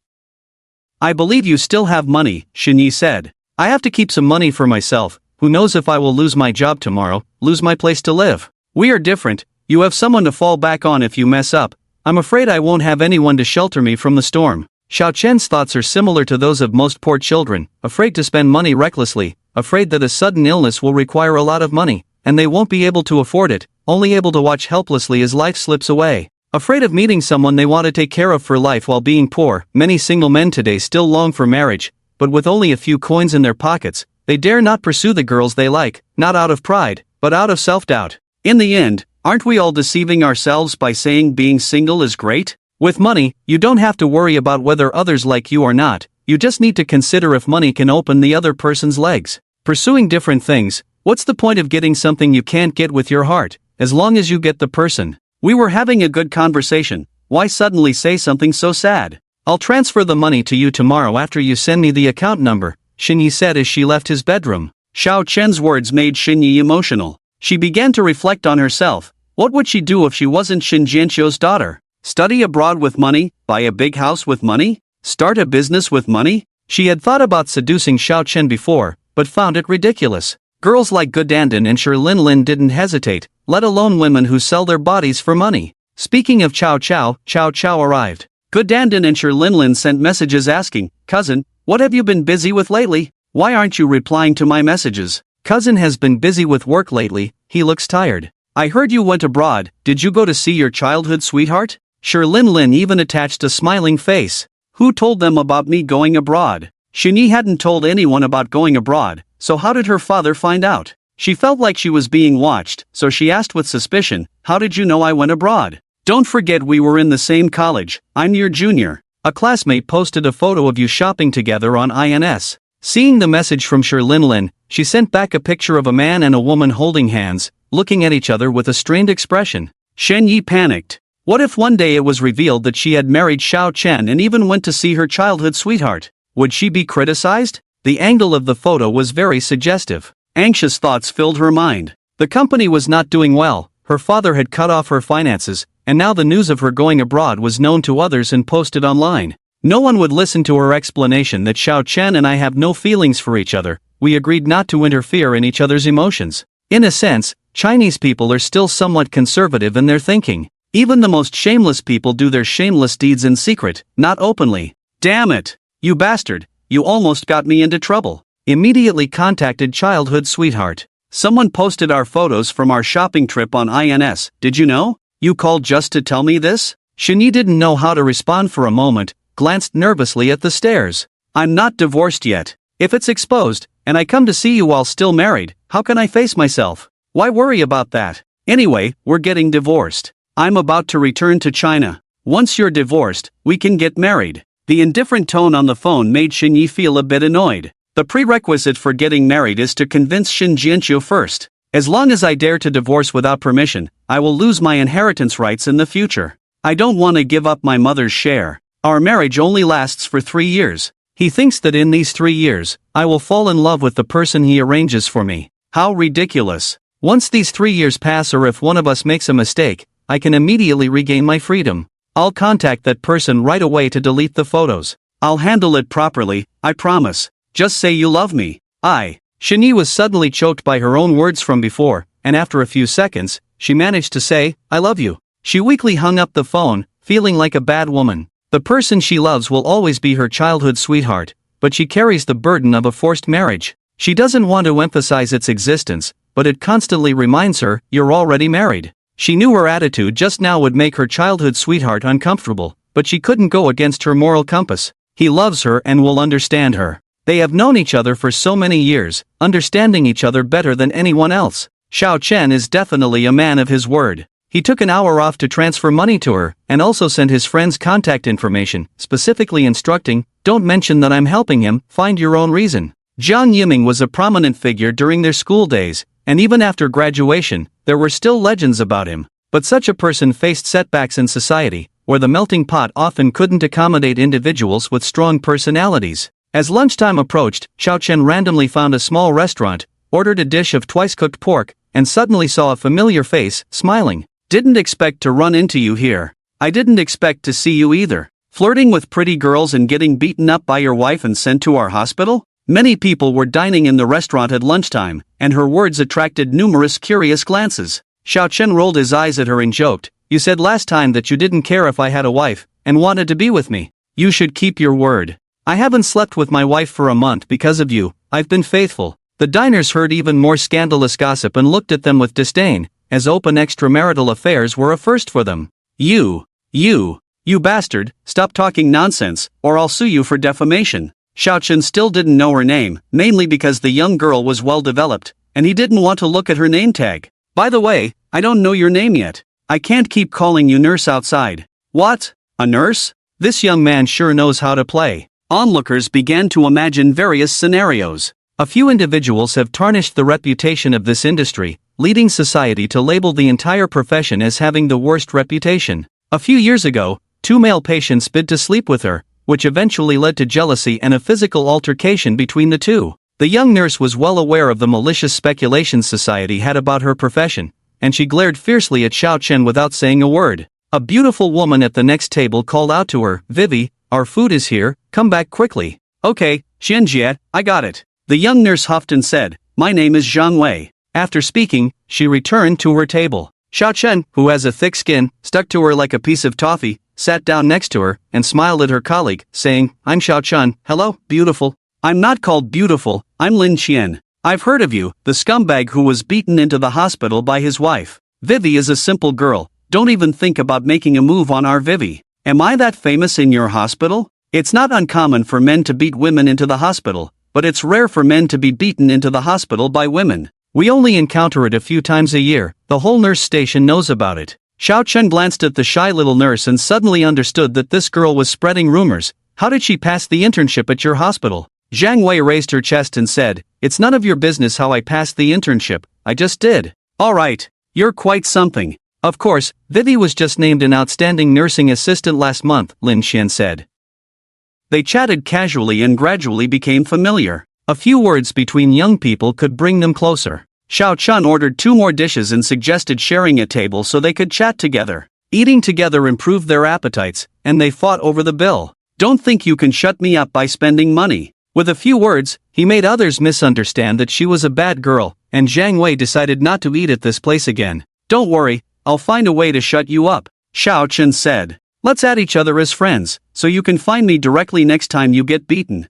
"I believe you still have money," Xinyi said. "I have to keep some money for myself, who knows if I will lose my job tomorrow, lose my place to live. We are different, you have someone to fall back on if you mess up. I'm afraid I won't have anyone to shelter me from the storm." Xiao Chen's thoughts are similar to those of most poor children, afraid to spend money recklessly, afraid that a sudden illness will require a lot of money, and they won't be able to afford it, only able to watch helplessly as life slips away. Afraid of meeting someone they want to take care of for life while being poor. Many single men today still long for marriage, but with only a few coins in their pockets, they dare not pursue the girls they like, not out of pride, but out of self-doubt. In the end, aren't we all deceiving ourselves by saying being single is great? With money, you don't have to worry about whether others like you or not, you just need to consider if money can open the other person's legs. Pursuing different things, what's the point of getting something you can't get with your heart, as long as you get the person? "We were having a good conversation, why suddenly say something so sad?" "I'll transfer the money to you tomorrow after you send me the account number," Xinyi said as she left his bedroom. Xiao Chen's words made Xinyi emotional. She began to reflect on herself. What would she do if she wasn't Xin Jianqiu's daughter? Study abroad with money, buy a big house with money, start a business with money? She had thought about seducing Xiao Chen before, but found it ridiculous. Girls like Gudandan and Lin didn't hesitate, let alone women who sell their bodies for money. Speaking of Cao Cao arrived. Gudandan and Lin sent messages asking, "Cousin, what have you been busy with lately? Why aren't you replying to my messages?" "Cousin has been busy with work lately, he looks tired." "I heard you went abroad, did you go to see your childhood sweetheart?" Lin even attached a smiling face. "Who told them about me going abroad?" Xinyi hadn't told anyone about going abroad, so how did her father find out? She felt like she was being watched, so she asked with suspicion, "How did you know I went abroad?" "Don't forget we were in the same college, I'm your junior." A classmate posted a photo of you shopping together on INS. Seeing the message from Lin, she sent back a picture of a man and a woman holding hands, looking at each other with a strained expression. Xinyi panicked. What if one day it was revealed that she had married Xiao Chen and even went to see her childhood sweetheart? Would she be criticized? The angle of the photo was very suggestive. Anxious thoughts filled her mind. The company was not doing well, her father had cut off her finances, and now the news of her going abroad was known to others and posted online. No one would listen to her explanation that Xiao Chen and I have no feelings for each other, we agreed not to interfere in each other's emotions. In a sense, Chinese people are still somewhat conservative in their thinking. Even the most shameless people do their shameless deeds in secret, not openly. "Damn it! You bastard, you almost got me into trouble." Immediately contacted childhood sweetheart. "Someone posted our photos from our shopping trip on INS, did you know? You called just to tell me this?" Xinyi didn't know how to respond for a moment, glanced nervously at the stairs. "I'm not divorced yet. If it's exposed, and I come to see you while still married, how can I face myself? Why worry about that? Anyway, we're getting divorced. I'm about to return to China. Once you're divorced, we can get married." The indifferent tone on the phone made Xinyi feel a bit annoyed. The prerequisite for getting married is to convince Xin Jianqiu first. As long as I dare to divorce without permission, I will lose my inheritance rights in the future. I don't want to give up my mother's share. Our marriage only lasts for 3 years. He thinks that in these 3 years, I will fall in love with the person he arranges for me. How ridiculous. Once these 3 years pass, or if one of us makes a mistake, I can immediately regain my freedom. I'll contact that person right away to delete the photos. I'll handle it properly, I promise. Just say you love me. Xinyi was suddenly choked by her own words from before, and after a few seconds, she managed to say, "I love you." She weakly hung up the phone, feeling like a bad woman. The person she loves will always be her childhood sweetheart, but she carries the burden of a forced marriage. She doesn't want to emphasize its existence, but it constantly reminds her, "You're already married." She knew her attitude just now would make her childhood sweetheart uncomfortable, but she couldn't go against her moral compass. He loves her and will understand her. They have known each other for so many years, understanding each other better than anyone else. Xiao Chen is definitely a man of his word. He took an hour off to transfer money to her, and also sent his friend's contact information, specifically instructing, "Don't mention that I'm helping him, find your own reason." Jiang Yiming was a prominent figure during their school days, and even after graduation, there were still legends about him. But such a person faced setbacks in society, where the melting pot often couldn't accommodate individuals with strong personalities. As lunchtime approached, Xiao Chen randomly found a small restaurant, ordered a dish of twice-cooked pork, and suddenly saw a familiar face, smiling. "Didn't expect to run into you here. I didn't expect to see you either. Flirting with pretty girls and getting beaten up by your wife and sent to our hospital?" Many people were dining in the restaurant at lunchtime, and her words attracted numerous curious glances. Xiao Chen rolled his eyes at her and joked, "You said last time that you didn't care if I had a wife, and wanted to be with me. You should keep your word. I haven't slept with my wife for a month because of you. I've been faithful." The diners heard even more scandalous gossip and looked at them with disdain, as open extramarital affairs were a first for them. You bastard, stop talking nonsense, or I'll sue you for defamation." Xiao Chen still didn't know her name, mainly because the young girl was well developed, and he didn't want to look at her name tag. "By the way, I don't know your name yet. I can't keep calling you nurse outside." "What? A nurse? This young man sure knows how to play." Onlookers began to imagine various scenarios. A few individuals have tarnished the reputation of this industry, leading society to label the entire profession as having the worst reputation. A few years ago, 2 male patients bid to sleep with her, which eventually led to jealousy and a physical altercation between the two. The young nurse was well aware of the malicious speculations society had about her profession, and she glared fiercely at Xiao Chen without saying a word. A beautiful woman at the next table called out to her, "Vivi, our food is here, come back quickly." "Okay, Xianjie, I got it." The young nurse huffed and said, "My name is Zhang Wei." After speaking, she returned to her table. Xiao Chen, who has a thick skin, stuck to her like a piece of toffee, sat down next to her, and smiled at her colleague, saying, "I'm Xiao Chen, hello, beautiful." "I'm not called beautiful, I'm Lin Qian. I've heard of you, the scumbag who was beaten into the hospital by his wife. Vivi is a simple girl, don't even think about making a move on our Vivi. Am I that famous in your hospital? It's not uncommon for men to beat women into the hospital, but it's rare for men to be beaten into the hospital by women. We only encounter it a few times a year, the whole nurse station knows about it." Xiao Chen glanced at the shy little nurse and suddenly understood that this girl was spreading rumors. "How did she pass the internship at your hospital?" Zhang Wei raised her chest and said, "It's none of your business how I passed the internship, I just did." "Alright, you're quite something." "Of course, Vivi was just named an outstanding nursing assistant last month," Lin Qian said. They chatted casually and gradually became familiar. A few words between young people could bring them closer. Xiao Chen ordered 2 more dishes and suggested sharing a table so they could chat together. Eating together improved their appetites, and they fought over the bill. "Don't think you can shut me up by spending money." With a few words, he made others misunderstand that she was a bad girl, and Zhang Wei decided not to eat at this place again. "Don't worry, I'll find a way to shut you up," Xiao Chen said. "Let's add each other as friends, so you can find me directly next time you get beaten."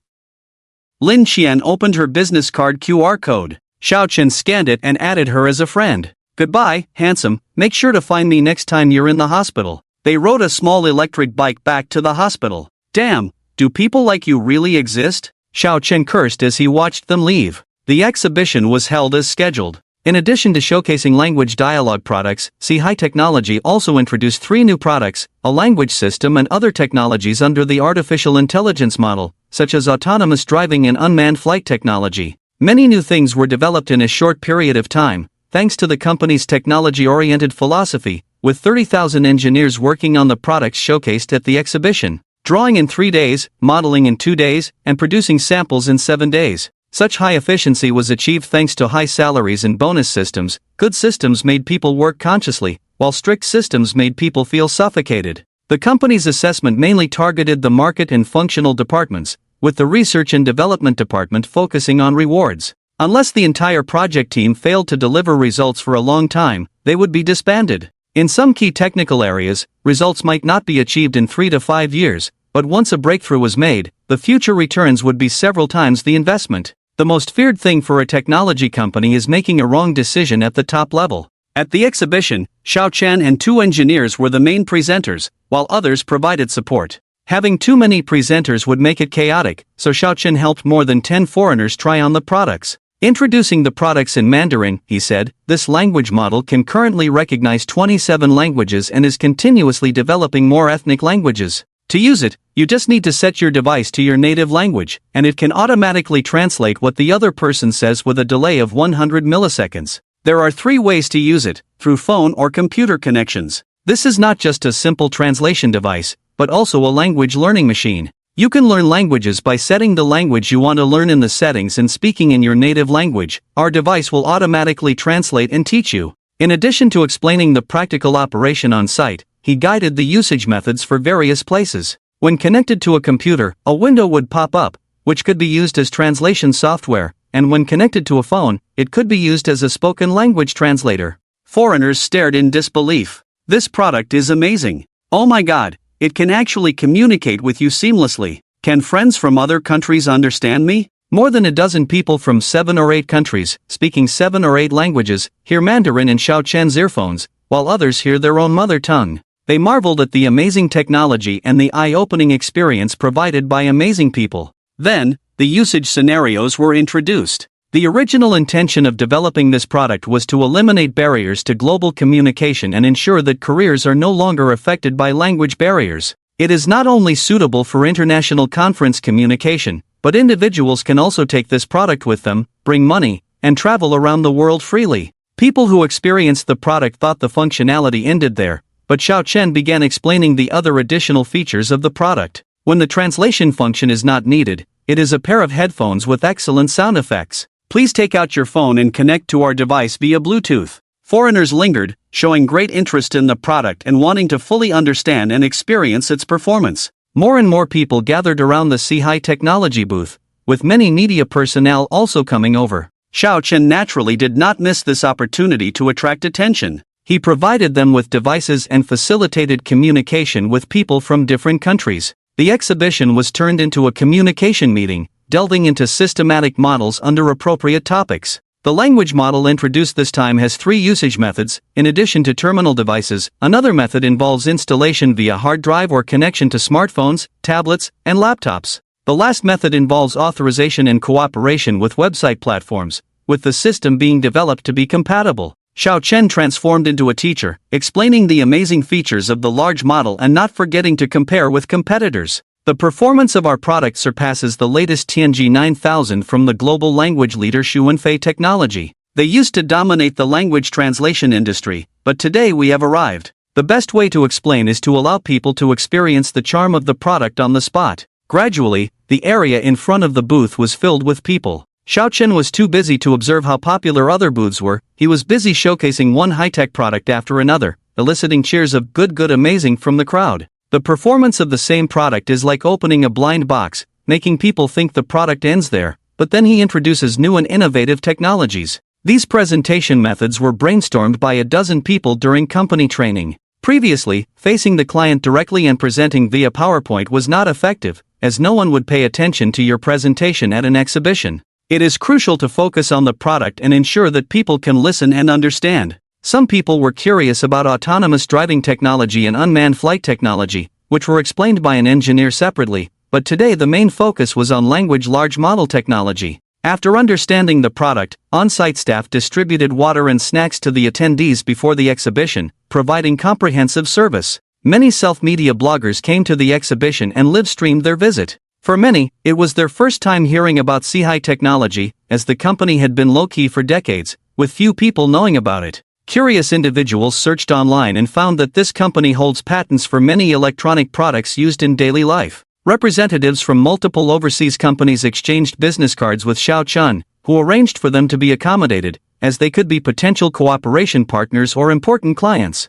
Lin Qian opened her business card QR code. Xiao Chen scanned it and added her as a friend. "Goodbye, handsome, make sure to find me next time you're in the hospital." They rode a small electric bike back to the hospital. "Damn, do people like you really exist?" Xiao Chen cursed as he watched them leave. The exhibition was held as scheduled. In addition to showcasing language dialogue products, High Technology also introduced 3 new products, a language system and other technologies under the artificial intelligence model, such as autonomous driving and unmanned flight technology. Many new things were developed in a short period of time, thanks to the company's technology-oriented philosophy, with 30,000 engineers working on the products showcased at the exhibition. Drawing in 3 days, modeling in 2 days, and producing samples in 7 days. Such high efficiency was achieved thanks to high salaries and bonus systems. Good systems made people work consciously, while strict systems made people feel suffocated. The company's assessment mainly targeted the market and functional departments, with the research and development department focusing on rewards. Unless the entire project team failed to deliver results for a long time, they would be disbanded. In some key technical areas, results might not be achieved in 3 to 5 years, but once a breakthrough was made, the future returns would be several times the investment. The most feared thing for a technology company is making a wrong decision at the top level. At the exhibition, Xiao Chen and 2 engineers were the main presenters, while others provided support. Having too many presenters would make it chaotic, so Xiao Chen helped more than 10 foreigners try on the products. Introducing the products in Mandarin, he said, this language model can currently recognize 27 languages and is continuously developing more ethnic languages. To use it, you just need to set your device to your native language, and it can automatically translate what the other person says with a delay of 100 milliseconds. There are 3 ways to use it: through phone or computer connections. This is not just a simple translation device, but also a language learning machine. You can learn languages by setting the language you want to learn in the settings and speaking in your native language. Our device will automatically translate and teach you. In addition to explaining the practical operation on site, he guided the usage methods for various places. When connected to a computer, a window would pop up, which could be used as translation software, and when connected to a phone, it could be used as a spoken language translator. Foreigners stared in disbelief. This product is amazing. Oh my god, it can actually communicate with you seamlessly. Can friends from other countries understand me? More than a dozen people from 7 or 8 countries, speaking 7 or 8 languages, hear Mandarin in Xiao Chen's earphones, while others hear their own mother tongue. They marveled at the amazing technology and the eye-opening experience provided by amazing people. Then, the usage scenarios were introduced. The original intention of developing this product was to eliminate barriers to global communication and ensure that careers are no longer affected by language barriers. It is not only suitable for international conference communication, but individuals can also take this product with them, bring money, and travel around the world freely. People who experienced the product thought the functionality ended there, but Xiao Chen began explaining the other additional features of the product. When the translation function is not needed, it is a pair of headphones with excellent sound effects. Please take out your phone and connect to our device via Bluetooth. Foreigners lingered, showing great interest in the product and wanting to fully understand and experience its performance. More and more people gathered around the Sihai technology booth, with many media personnel also coming over. Xiao Chen naturally did not miss this opportunity to attract attention. He provided them with devices and facilitated communication with people from different countries. The exhibition was turned into a communication meeting, delving into systematic models under appropriate topics. The language model introduced this time has 3 usage methods. In addition to terminal devices, another method involves installation via hard drive or connection to smartphones, tablets, and laptops. The last method involves authorization and cooperation with website platforms, with the system being developed to be compatible. Xiao Chen transformed into a teacher, explaining the amazing features of the large model and not forgetting to compare with competitors. The performance of our product surpasses the latest Tianji 9000 from the global language leader Xuanfei Technology. They used to dominate the language translation industry, but today we have arrived. The best way to explain is to allow people to experience the charm of the product on the spot. Gradually, the area in front of the booth was filled with people. Xiao Chen was too busy to observe how popular other booths were. He was busy showcasing one high-tech product after another, eliciting cheers of good amazing from the crowd. The performance of the same product is like opening a blind box, making people think the product ends there, but then he introduces new and innovative technologies. These presentation methods were brainstormed by a dozen people during company training. Previously, facing the client directly and presenting via PowerPoint was not effective, as no one would pay attention to your presentation at an exhibition. It is crucial to focus on the product and ensure that people can listen and understand. Some people were curious about autonomous driving technology and unmanned flight technology, which were explained by an engineer separately, but today the main focus was on language large model technology. After understanding the product, on-site staff distributed water and snacks to the attendees before the exhibition, providing comprehensive service. Many self-media bloggers came to the exhibition and live-streamed their visit. For many, it was their first time hearing about Sihai technology, as the company had been low-key for decades, with few people knowing about it. Curious individuals searched online and found that this company holds patents for many electronic products used in daily life. Representatives from multiple overseas companies exchanged business cards with Xiao Chen, who arranged for them to be accommodated, as they could be potential cooperation partners or important clients.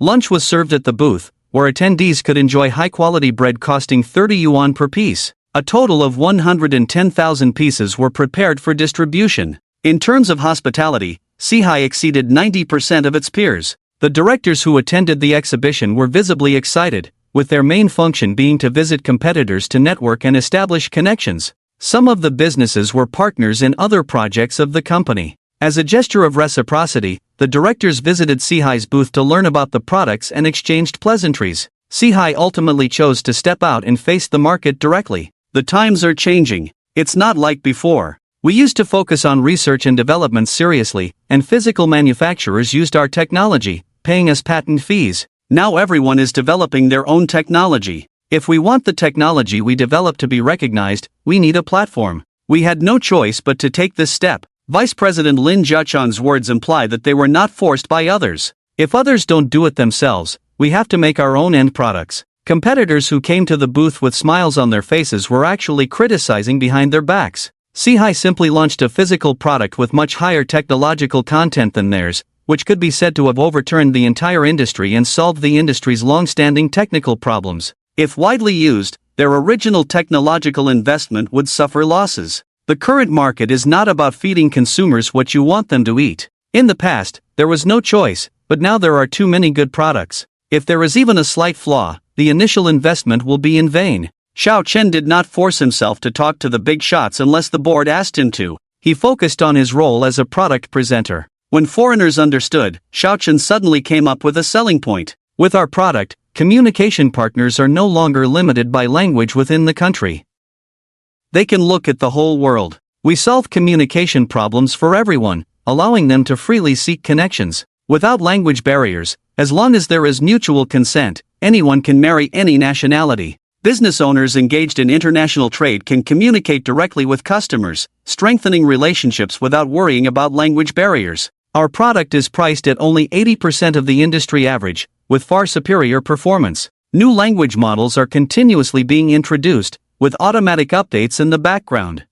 Lunch was served at the booth, where attendees could enjoy high-quality bread costing 30 yuan per piece. A total of 110,000 pieces were prepared for distribution. In terms of hospitality, Sihai exceeded 90% of its peers. The directors who attended the exhibition were visibly excited, with their main function being to visit competitors to network and establish connections. Some of the businesses were partners in other projects of the company. As a gesture of reciprocity, the directors visited Sihai's booth to learn about the products and exchanged pleasantries. Sihai ultimately chose to step out and face the market directly. The times are changing. It's not like before. We used to focus on research and development seriously, and physical manufacturers used our technology, paying us patent fees. Now everyone is developing their own technology. If we want the technology we develop to be recognized, we need a platform. We had no choice but to take this step. Vice President Lin Jiachan's words imply that they were not forced by others. If others don't do it themselves, we have to make our own end products. Competitors who came to the booth with smiles on their faces were actually criticizing behind their backs. Sehai simply launched a physical product with much higher technological content than theirs, which could be said to have overturned the entire industry and solved the industry's long-standing technical problems. If widely used, their original technological investment would suffer losses. The current market is not about feeding consumers what you want them to eat. In the past, there was no choice, but now there are too many good products. If there is even a slight flaw, the initial investment will be in vain. Xiao Chen did not force himself to talk to the big shots unless the board asked him to. He focused on his role as a product presenter. When foreigners understood, Xiao Chen suddenly came up with a selling point. With our product, communication partners are no longer limited by language within the country. They can look at the whole world. We solve communication problems for everyone, allowing them to freely seek connections. Without language barriers, as long as there is mutual consent, anyone can marry any nationality. Business owners engaged in international trade can communicate directly with customers, strengthening relationships without worrying about language barriers. Our product is priced at only 80% of the industry average, with far superior performance. New language models are continuously being introduced, with automatic updates in the background.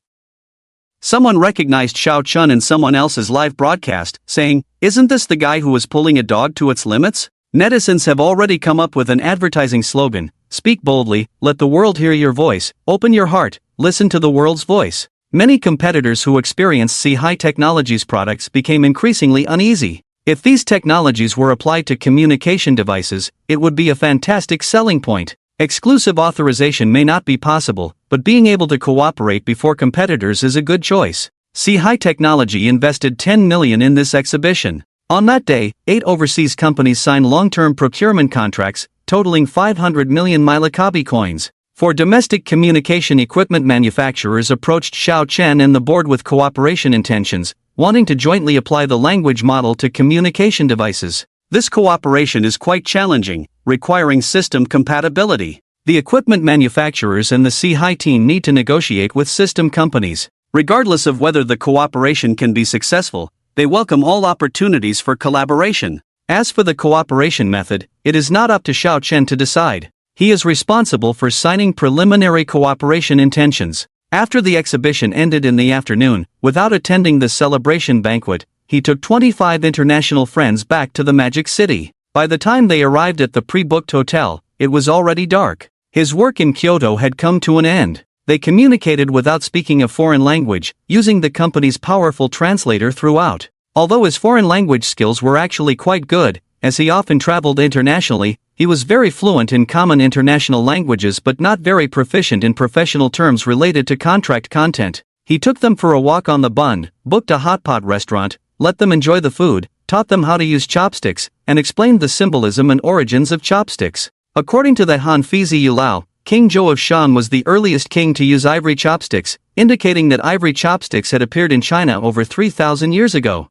Someone recognized Xiao Chen in someone else's live broadcast, saying, "Isn't this the guy who was pulling a dog to its limits?" Netizens have already come up with an advertising slogan: "Speak boldly, let the world hear your voice, open your heart, listen to the world's voice." Many competitors who experienced Sehai Technologies products became increasingly uneasy. If these technologies were applied to communication devices, it would be a fantastic selling point. Exclusive authorization may not be possible, but being able to cooperate before competitors is a good choice. Sehai Technology invested 10 million in this exhibition. On that day, 8 overseas companies signed long-term procurement contracts, totaling 500 million Milakabi coins. For domestic communication equipment manufacturers approached Xiao Chen and the board with cooperation intentions, wanting to jointly apply the language model to communication devices. This cooperation is quite challenging, requiring system compatibility. The equipment manufacturers and the Sehai team need to negotiate with system companies. Regardless of whether the cooperation can be successful, they welcome all opportunities for collaboration. As for the cooperation method, it is not up to Xiao Chen to decide. He is responsible for signing preliminary cooperation intentions. After the exhibition ended in the afternoon, without attending the celebration banquet, he took 25 international friends back to the Magic City. By the time they arrived at the pre-booked hotel, it was already dark. His work in Kyoto had come to an end. They communicated without speaking a foreign language, using the company's powerful translator throughout. Although his foreign language skills were actually quite good, as he often traveled internationally, he was very fluent in common international languages but not very proficient in professional terms related to contract content. He took them for a walk on the Bund, booked a hotpot restaurant, let them enjoy the food, taught them how to use chopsticks, and explained the symbolism and origins of chopsticks. According to the Hanfizi Yulao, King Zhou of Shan was the earliest king to use ivory chopsticks, indicating that ivory chopsticks had appeared in China over 3,000 years ago.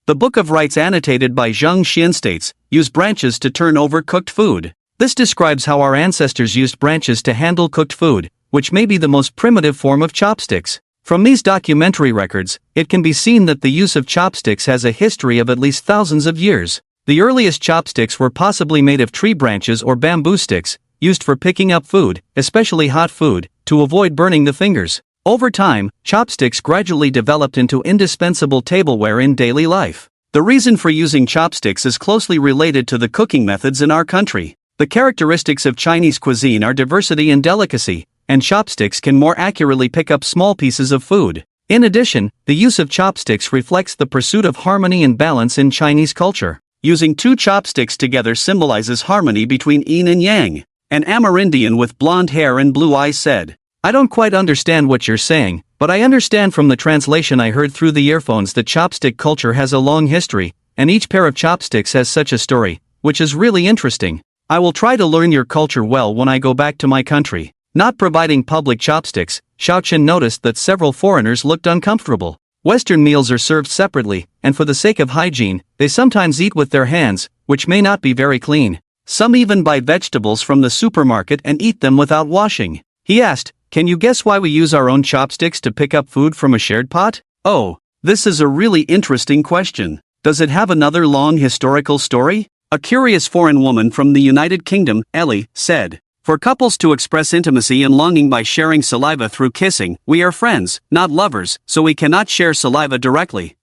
The Book of Rites annotated by Zheng Xian states, "Use branches to turn over cooked food." This describes how our ancestors used branches to handle cooked food, which may be the most primitive form of chopsticks. From these documentary records, it can be seen that the use of chopsticks has a history of at least thousands of years. The earliest chopsticks were possibly made of tree branches or bamboo sticks, used for picking up food, especially hot food, to avoid burning the fingers. Over time, chopsticks gradually developed into indispensable tableware in daily life. The reason for using chopsticks is closely related to the cooking methods in our country. The characteristics of Chinese cuisine are diversity and delicacy, and chopsticks can more accurately pick up small pieces of food. In addition, the use of chopsticks reflects the pursuit of harmony and balance in Chinese culture. Using 2 chopsticks together symbolizes harmony between yin and yang. An Amerindian with blonde hair and blue eyes said, "I don't quite understand what you're saying, but I understand from the translation I heard through the earphones that chopstick culture has a long history, and each pair of chopsticks has such a story, which is really interesting. I will try to learn your culture well when I go back to my country." Not providing public chopsticks, Xiao Chen noticed that several foreigners looked uncomfortable. Western meals are served separately, and for the sake of hygiene, they sometimes eat with their hands, which may not be very clean. Some even buy vegetables from the supermarket and eat them without washing. He asked, "Can you guess why we use our own chopsticks to pick up food from a shared pot?" "Oh, this is a really interesting question. Does it have another long historical story?" A curious foreign woman from the United Kingdom, Ellie, said, "For couples to express intimacy and longing by sharing saliva through kissing, we are friends, not lovers, so we cannot share saliva directly.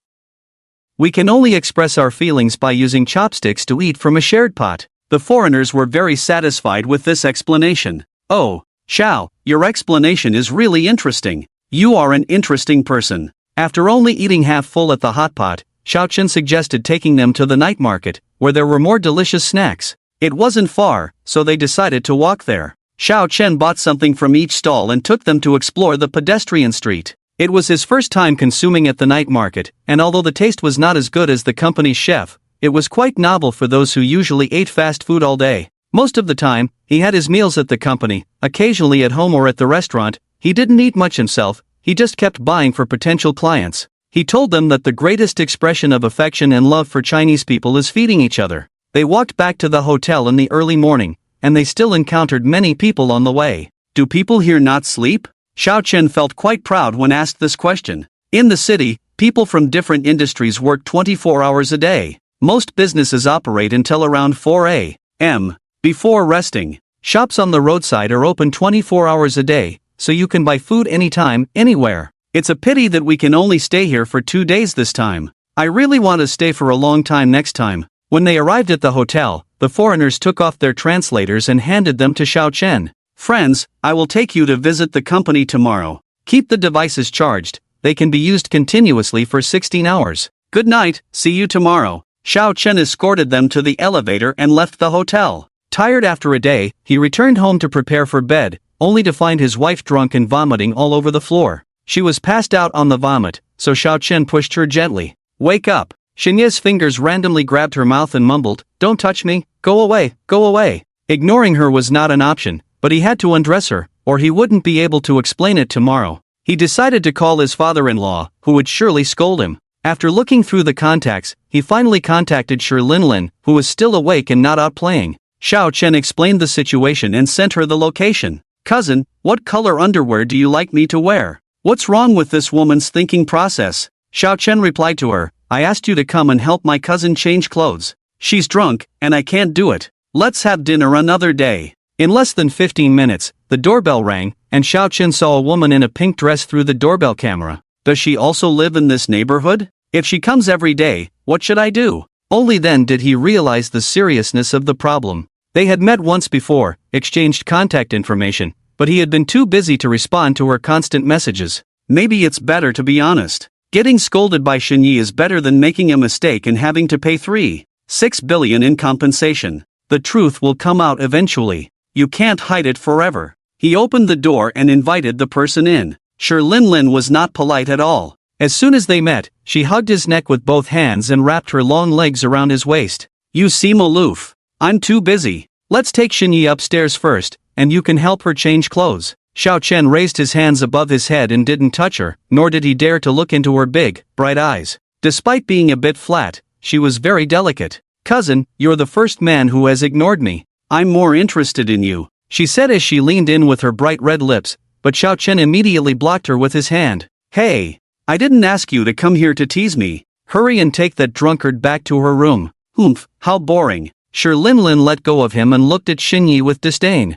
We can only express our feelings by using chopsticks to eat from a shared pot." The foreigners were very satisfied with this explanation. "Oh, Xiao, your explanation is really interesting. You are an interesting person." After only eating half full at the hot pot, Xiao Chen suggested taking them to the night market, where there were more delicious snacks. It wasn't far, so they decided to walk there. Xiao Chen bought something from each stall and took them to explore the pedestrian street. It was his first time consuming at the night market, and although the taste was not as good as the company's chef, it was quite novel for those who usually ate fast food all day. Most of the time, he had his meals at the company, occasionally at home or at the restaurant. He didn't eat much himself, he just kept buying for potential clients. He told them that the greatest expression of affection and love for Chinese people is feeding each other. They walked back to the hotel in the early morning, and they still encountered many people on the way. "Do people here not sleep?" Xiao Chen felt quite proud when asked this question. In the city, people from different industries work 24 hours a day. Most businesses operate until around 4 a.m. before resting. Shops on the roadside are open 24 hours a day, so you can buy food anytime, anywhere. "It's a pity that we can only stay here for 2 days this time. I really want to stay for a long time next time." When they arrived at the hotel, the foreigners took off their translators and handed them to Xiao Chen. "Friends, I will take you to visit the company tomorrow. Keep the devices charged, they can be used continuously for 16 hours. Good night, see you tomorrow." Xiao Chen escorted them to the elevator and left the hotel. Tired after a day, he returned home to prepare for bed, only to find his wife drunk and vomiting all over the floor. She was passed out on the vomit, so Xiao Chen pushed her gently. "Wake up." Xinye's fingers randomly grabbed her mouth and mumbled, "Don't touch me, go away, go away." Ignoring her was not an option, but he had to undress her, or he wouldn't be able to explain it tomorrow. He decided to call his father-in-law, who would surely scold him. After looking through the contacts, he finally contacted Shi Linlin, who was still awake and not out playing. Xiao Chen explained the situation and sent her the location. "Cousin, what color underwear do you like me to wear? What's wrong with this woman's thinking process?" Xiao Chen replied to her, "I asked you to come and help my cousin change clothes. She's drunk, and I can't do it. Let's have dinner another day." In less than 15 minutes, the doorbell rang, and Xiao Chen saw a woman in a pink dress through the doorbell camera. "Does she also live in this neighborhood? If she comes every day, what should I do?" Only then did he realize the seriousness of the problem. They had met once before, exchanged contact information, but he had been too busy to respond to her constant messages. Maybe it's better to be honest. Getting scolded by Xinyi is better than making a mistake and having to pay 3.6 billion in compensation. The truth will come out eventually. You can't hide it forever. He opened the door and invited the person in. Shi Linlin was not polite at all. As soon as they met, she hugged his neck with both hands and wrapped her long legs around his waist. "You seem aloof. I'm too busy. Let's take Xinyi upstairs first, and you can help her change clothes." Xiao Chen raised his hands above his head and didn't touch her, nor did he dare to look into her big, bright eyes. Despite being a bit flat, she was very delicate. "Cousin, you're the first man who has ignored me. I'm more interested in you," she said as she leaned in with her bright red lips, but Xiao Chen immediately blocked her with his hand. "Hey! I didn't ask you to come here to tease me. Hurry and take that drunkard back to her room." "Humph, how boring." Shi Linlin let go of him and looked at Xinyi with disdain.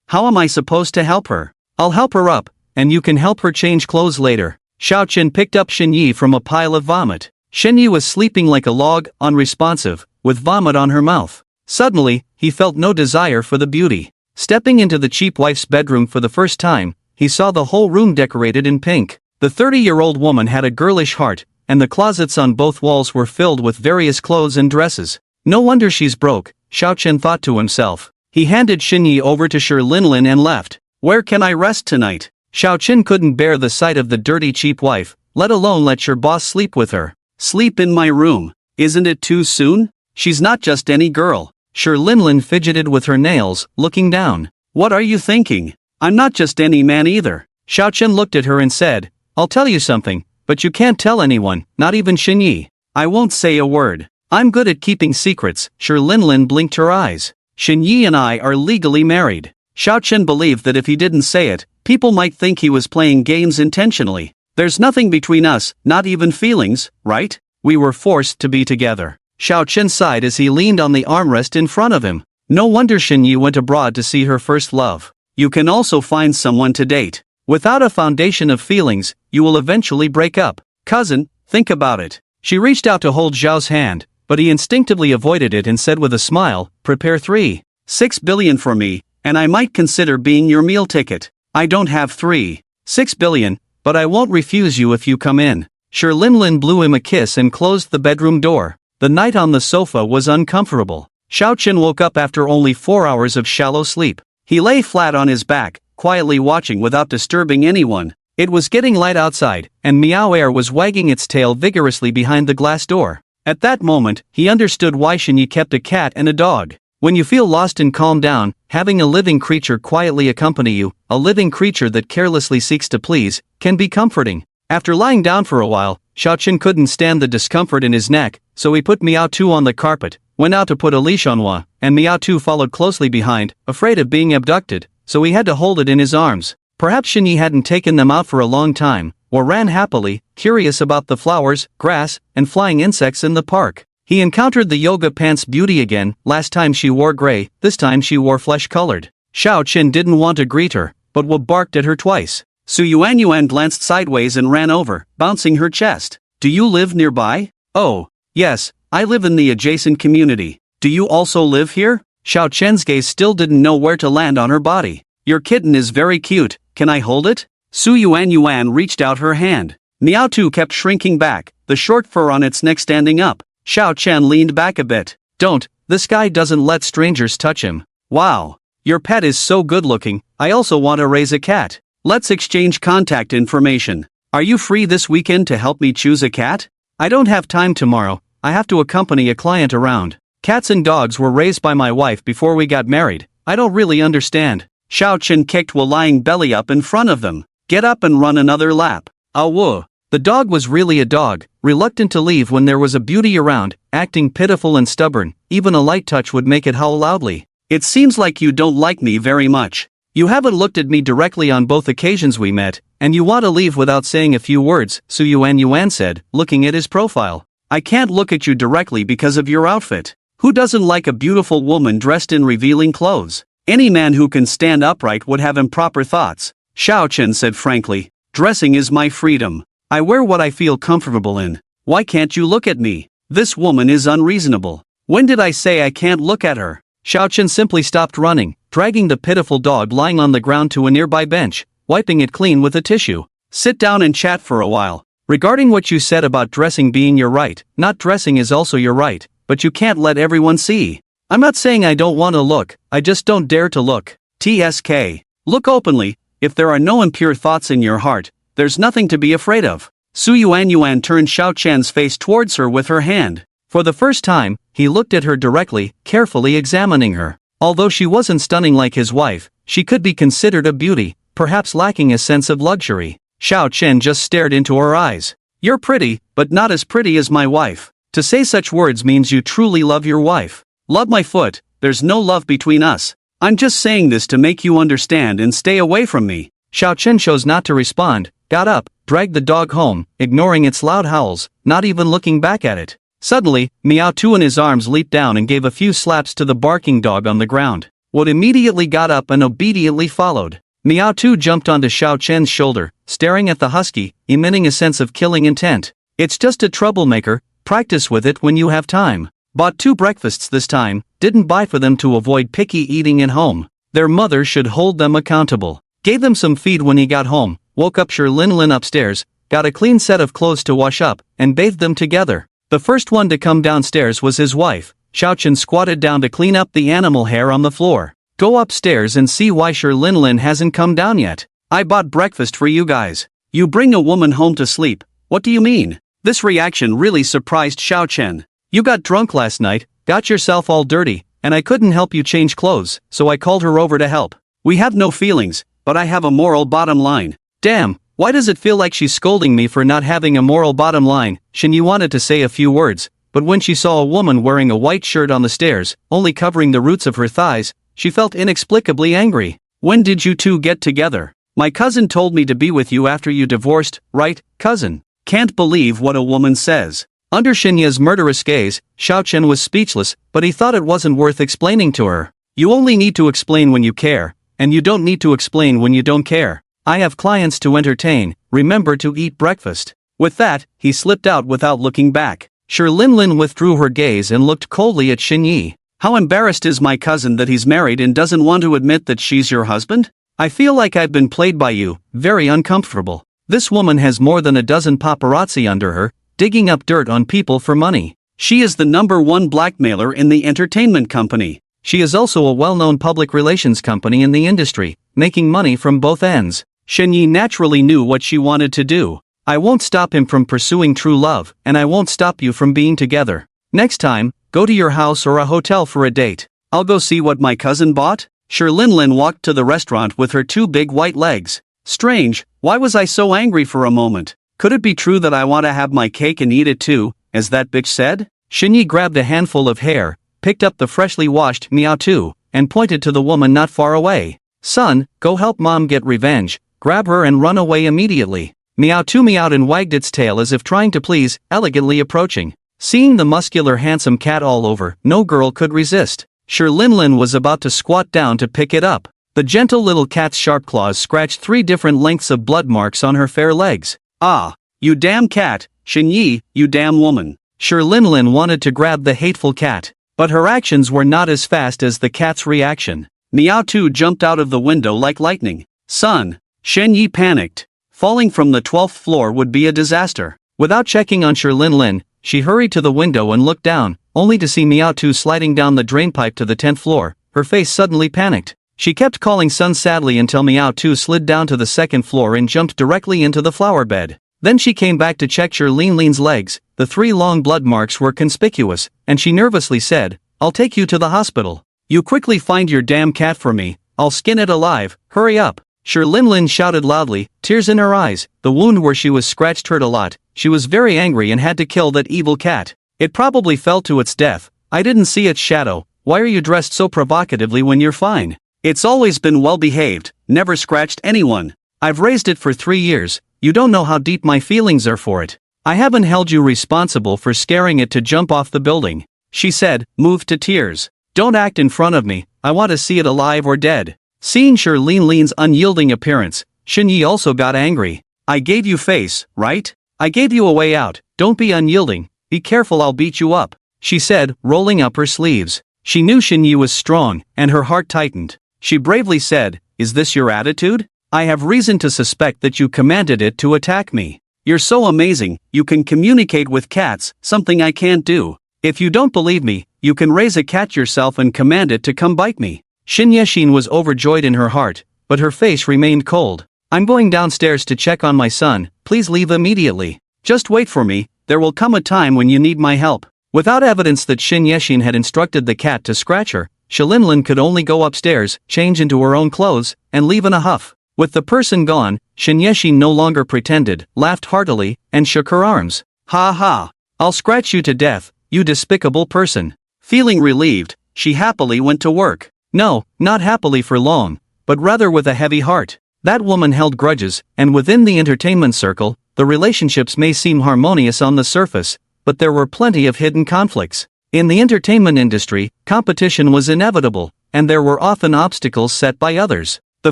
How am I supposed to help her?" "I'll help her up, and you can help her change clothes later." Xiao Chen picked up Xinyi from a pile of vomit. Xinyi was sleeping like a log, unresponsive, with vomit on her mouth. Suddenly, he felt no desire for the beauty. Stepping into the cheap wife's bedroom for the first time, he saw the whole room decorated in pink. The 30-year-old woman had a girlish heart, and the closets on both walls were filled with various clothes and dresses. No wonder she's broke, Xiao Chen thought to himself. He handed Xinyi over to Shi Linlin and left. "Where can I rest tonight?" Xiao Chen couldn't bear the sight of the dirty cheap wife, let alone let your boss sleep with her. "Sleep in my room. Isn't it too soon? She's not just any girl." Shi Linlin fidgeted with her nails, looking down. "What are you thinking? I'm not just any man either. Xiao Chen looked at her and said, I'll tell you something, but you can't tell anyone, not even Xinyi. I won't say a word. I'm good at keeping secrets. Shi Linlin blinked her eyes. Xinyi and I are legally married. Xiao Chen believed that if he didn't say it, people might think he was playing games intentionally. There's nothing between us, not even feelings, right? We were forced to be together. Xiao Chen sighed as he leaned on the armrest in front of him. No wonder Xinyi went abroad to see her first love. You can also find someone to date. Without a foundation of feelings, you will eventually break up. Cousin, think about it. She reached out to hold Zhao's hand, but he instinctively avoided it and said with a smile, prepare 3.6 billion for me, and I might consider being your meal ticket. I don't have 3.6 billion, but I won't refuse you if you come in. Shi Linlin blew him a kiss and closed the bedroom door. The night on the sofa was uncomfortable. Xiao Chen woke up after only 4 hours of shallow sleep. He lay flat on his back, quietly watching without disturbing anyone. It was getting light outside, and Meow Air was wagging its tail vigorously behind the glass door. At that moment, he understood why Xinyi kept a cat and a dog. When you feel lost and calm down, having a living creature quietly accompany you, a living creature that carelessly seeks to please, can be comforting. After lying down for a while, Xiao Chen couldn't stand the discomfort in his neck, so he put Meow 2 on the carpet, went out to put a leash on Hua, and Meow 2 followed closely behind, afraid of being abducted, so he had to hold it in his arms. Perhaps Xinyi hadn't taken them out for a long time, or ran happily, curious about the flowers, grass, and flying insects in the park. He encountered the yoga pants beauty again. Last time she wore gray, this time she wore flesh-colored. Xiao Chen didn't want to greet her, but Hua barked at her twice. Su Yuan glanced sideways and ran over, bouncing her chest. Do you live nearby? Oh, yes, I live in the adjacent community. Do you also live here? Xiao Chen's gaze still didn't know where to land on her body. Your kitten is very cute, can I hold it? Su Yuan reached out her hand. Meow 2 kept shrinking back, the short fur on its neck standing up. Xiao Chen leaned back a bit. Don't, this guy doesn't let strangers touch him. Wow. Your pet is so good looking, I also want to raise a cat. Let's exchange contact information. Are you free this weekend to help me choose a cat? I don't have time tomorrow, I have to accompany a client around. Cats and dogs were raised by my wife before we got married, I don't really understand. Xiao Chen kicked Hua lying belly up in front of them. Get up and run another lap. Ah Wu. The dog was really a dog, reluctant to leave when there was a beauty around, acting pitiful and stubborn, even a light touch would make it howl loudly. It seems like you don't like me very much. You haven't looked at me directly on both occasions we met, and you want to leave without saying a few words, Su Yuan said, looking at his profile. I can't look at you directly because of your outfit. Who doesn't like a beautiful woman dressed in revealing clothes? Any man who can stand upright would have improper thoughts. Xiao Chen said frankly, dressing is my freedom. I wear what I feel comfortable in. Why can't you look at me? This woman is unreasonable. When did I say I can't look at her? Xiao Chen simply stopped running, dragging the pitiful dog lying on the ground to a nearby bench, wiping it clean with a tissue. Sit down and chat for a while. Regarding what you said about dressing being your right, not dressing is also your right, but you can't let everyone see. I'm not saying I don't want to look, I just don't dare to look. TSK. Look openly, if there are no impure thoughts in your heart, there's nothing to be afraid of. Su Yuan turned Xiao Chen's face towards her with her hand. For the first time, he looked at her directly, carefully examining her. Although she wasn't stunning like his wife, she could be considered a beauty, perhaps lacking a sense of luxury. Xiao Chen just stared into her eyes. You're pretty, but not as pretty as my wife. To say such words means you truly love your wife. Love my foot, there's no love between us. I'm just saying this to make you understand and stay away from me. Xiao Chen chose not to respond, got up, dragged the dog home, ignoring its loud howls, not even looking back at it. Suddenly, Meow 2 in his arms leaped down and gave a few slaps to the barking dog on the ground. Wood immediately got up and obediently followed. Meow 2 jumped onto Xiao Chen's shoulder, staring at the husky, emitting a sense of killing intent. It's just a troublemaker, practice with it when you have time. Bought 2 breakfasts this time, didn't buy for them to avoid picky eating at home. Their mother should hold them accountable. Gave them some feed when he got home, woke up Shi Linlin upstairs, got a clean set of clothes to wash up, and bathed them together. The first one to come downstairs was his wife. Xiao Chen squatted down to clean up the animal hair on the floor. Go upstairs and see why Shi Linlin hasn't come down yet. I bought breakfast for you guys. You bring a woman home to sleep, what do you mean? This reaction really surprised Xiao Chen. You got drunk last night, got yourself all dirty, and I couldn't help you change clothes, so I called her over to help. We have no feelings, but I have a moral bottom line. Damn, why does it feel like she's scolding me for not having a moral bottom line? Shinyi wanted to say a few words, but when she saw a woman wearing a white shirt on the stairs, only covering the roots of her thighs, she felt inexplicably angry. When did you two get together? My cousin told me to be with you after you divorced, right, cousin? Can't believe what a woman says. Under Shinya's murderous gaze, Xiaochen was speechless, but he thought it wasn't worth explaining to her. You only need to explain when you care, and you don't need to explain when you don't care. I have clients to entertain, remember to eat breakfast. With that, he slipped out without looking back. Linlin withdrew her gaze and looked coldly at Shinyi. How embarrassed is my cousin that he's married and doesn't want to admit that she's your husband? I feel like I've been played by you, very uncomfortable. This woman has more than a dozen paparazzi under her, digging up dirt on people for money. She is the #1 blackmailer in the entertainment company. She is also a well-known public relations company in the industry, making money from both ends. Shinyi naturally knew what she wanted to do. I won't stop him from pursuing true love, and I won't stop you from being together. Next time, go to your house or a hotel for a date. I'll go see what my cousin bought. Linlin walked to the restaurant with her 2 big white legs. Strange, why was I so angry for a moment? Could it be true that I want to have my cake and eat it too, as that bitch said? Shinyi grabbed a handful of hair, picked up the freshly washed Miao Tu, and pointed to the woman not far away. Son, go help mom get revenge, grab her and run away immediately. Miao Tu meowed and wagged its tail as if trying to please, elegantly approaching. Seeing the muscular handsome cat all over, no girl could resist. Linlin was about to squat down to pick it up. The gentle little cat's sharp claws scratched 3 different lengths of blood marks on her fair legs. Ah, you damn cat, Shinyi, you damn woman. Linlin wanted to grab the hateful cat, but her actions were not as fast as the cat's reaction. Miao Tu jumped out of the window like lightning. Son, Shinyi panicked. Falling from the 12th floor would be a disaster. Without checking on Linlin, she hurried to the window and looked down, only to see Miao Tu sliding down the drainpipe to the 10th floor. Her face suddenly panicked. She kept calling son sadly until Miao Tu slid down to the 2nd floor and jumped directly into the flower bed. Then she came back to check Linlin's legs. The 3 long blood marks were conspicuous, and she nervously said, I'll take you to the hospital. You quickly find your damn cat for me, I'll skin it alive, hurry up. Linlin shouted loudly, tears in her eyes. The wound where she was scratched hurt a lot. She was very angry and had to kill that evil cat. It probably fell to its death. I didn't see its shadow. Why are you dressed so provocatively when you're fine? It's always been well behaved, never scratched anyone. I've raised it for 3 years. You don't know how deep my feelings are for it. I haven't held you responsible for scaring it to jump off the building, she said, moved to tears. Don't act in front of me, I want to see it alive or dead. Seeing Linlin's unyielding appearance, Shinyi also got angry. I gave you face, right? I gave you a way out, don't be unyielding, be careful I'll beat you up, she said, rolling up her sleeves. She knew Shinyi was strong, and her heart tightened. She bravely said, is this your attitude? I have reason to suspect that you commanded it to attack me. You're so amazing, you can communicate with cats, something I can't do. If you don't believe me, you can raise a cat yourself and command it to come bite me. Yeshin was overjoyed in her heart, but her face remained cold. I'm going downstairs to check on my son, please leave immediately. Just wait for me, there will come a time when you need my help. Without evidence that Yeshin had instructed the cat to scratch her, Linlin could only go upstairs, change into her own clothes, and leave in a huff. With the person gone, Yeshin no longer pretended, laughed heartily, and shook her arms. Ha ha! I'll scratch you to death, you despicable person. Feeling relieved, she happily went to work. No, not happily for long, but rather with a heavy heart. That woman held grudges, and within the entertainment circle, the relationships may seem harmonious on the surface, but there were plenty of hidden conflicts. In the entertainment industry, competition was inevitable, and there were often obstacles set by others. The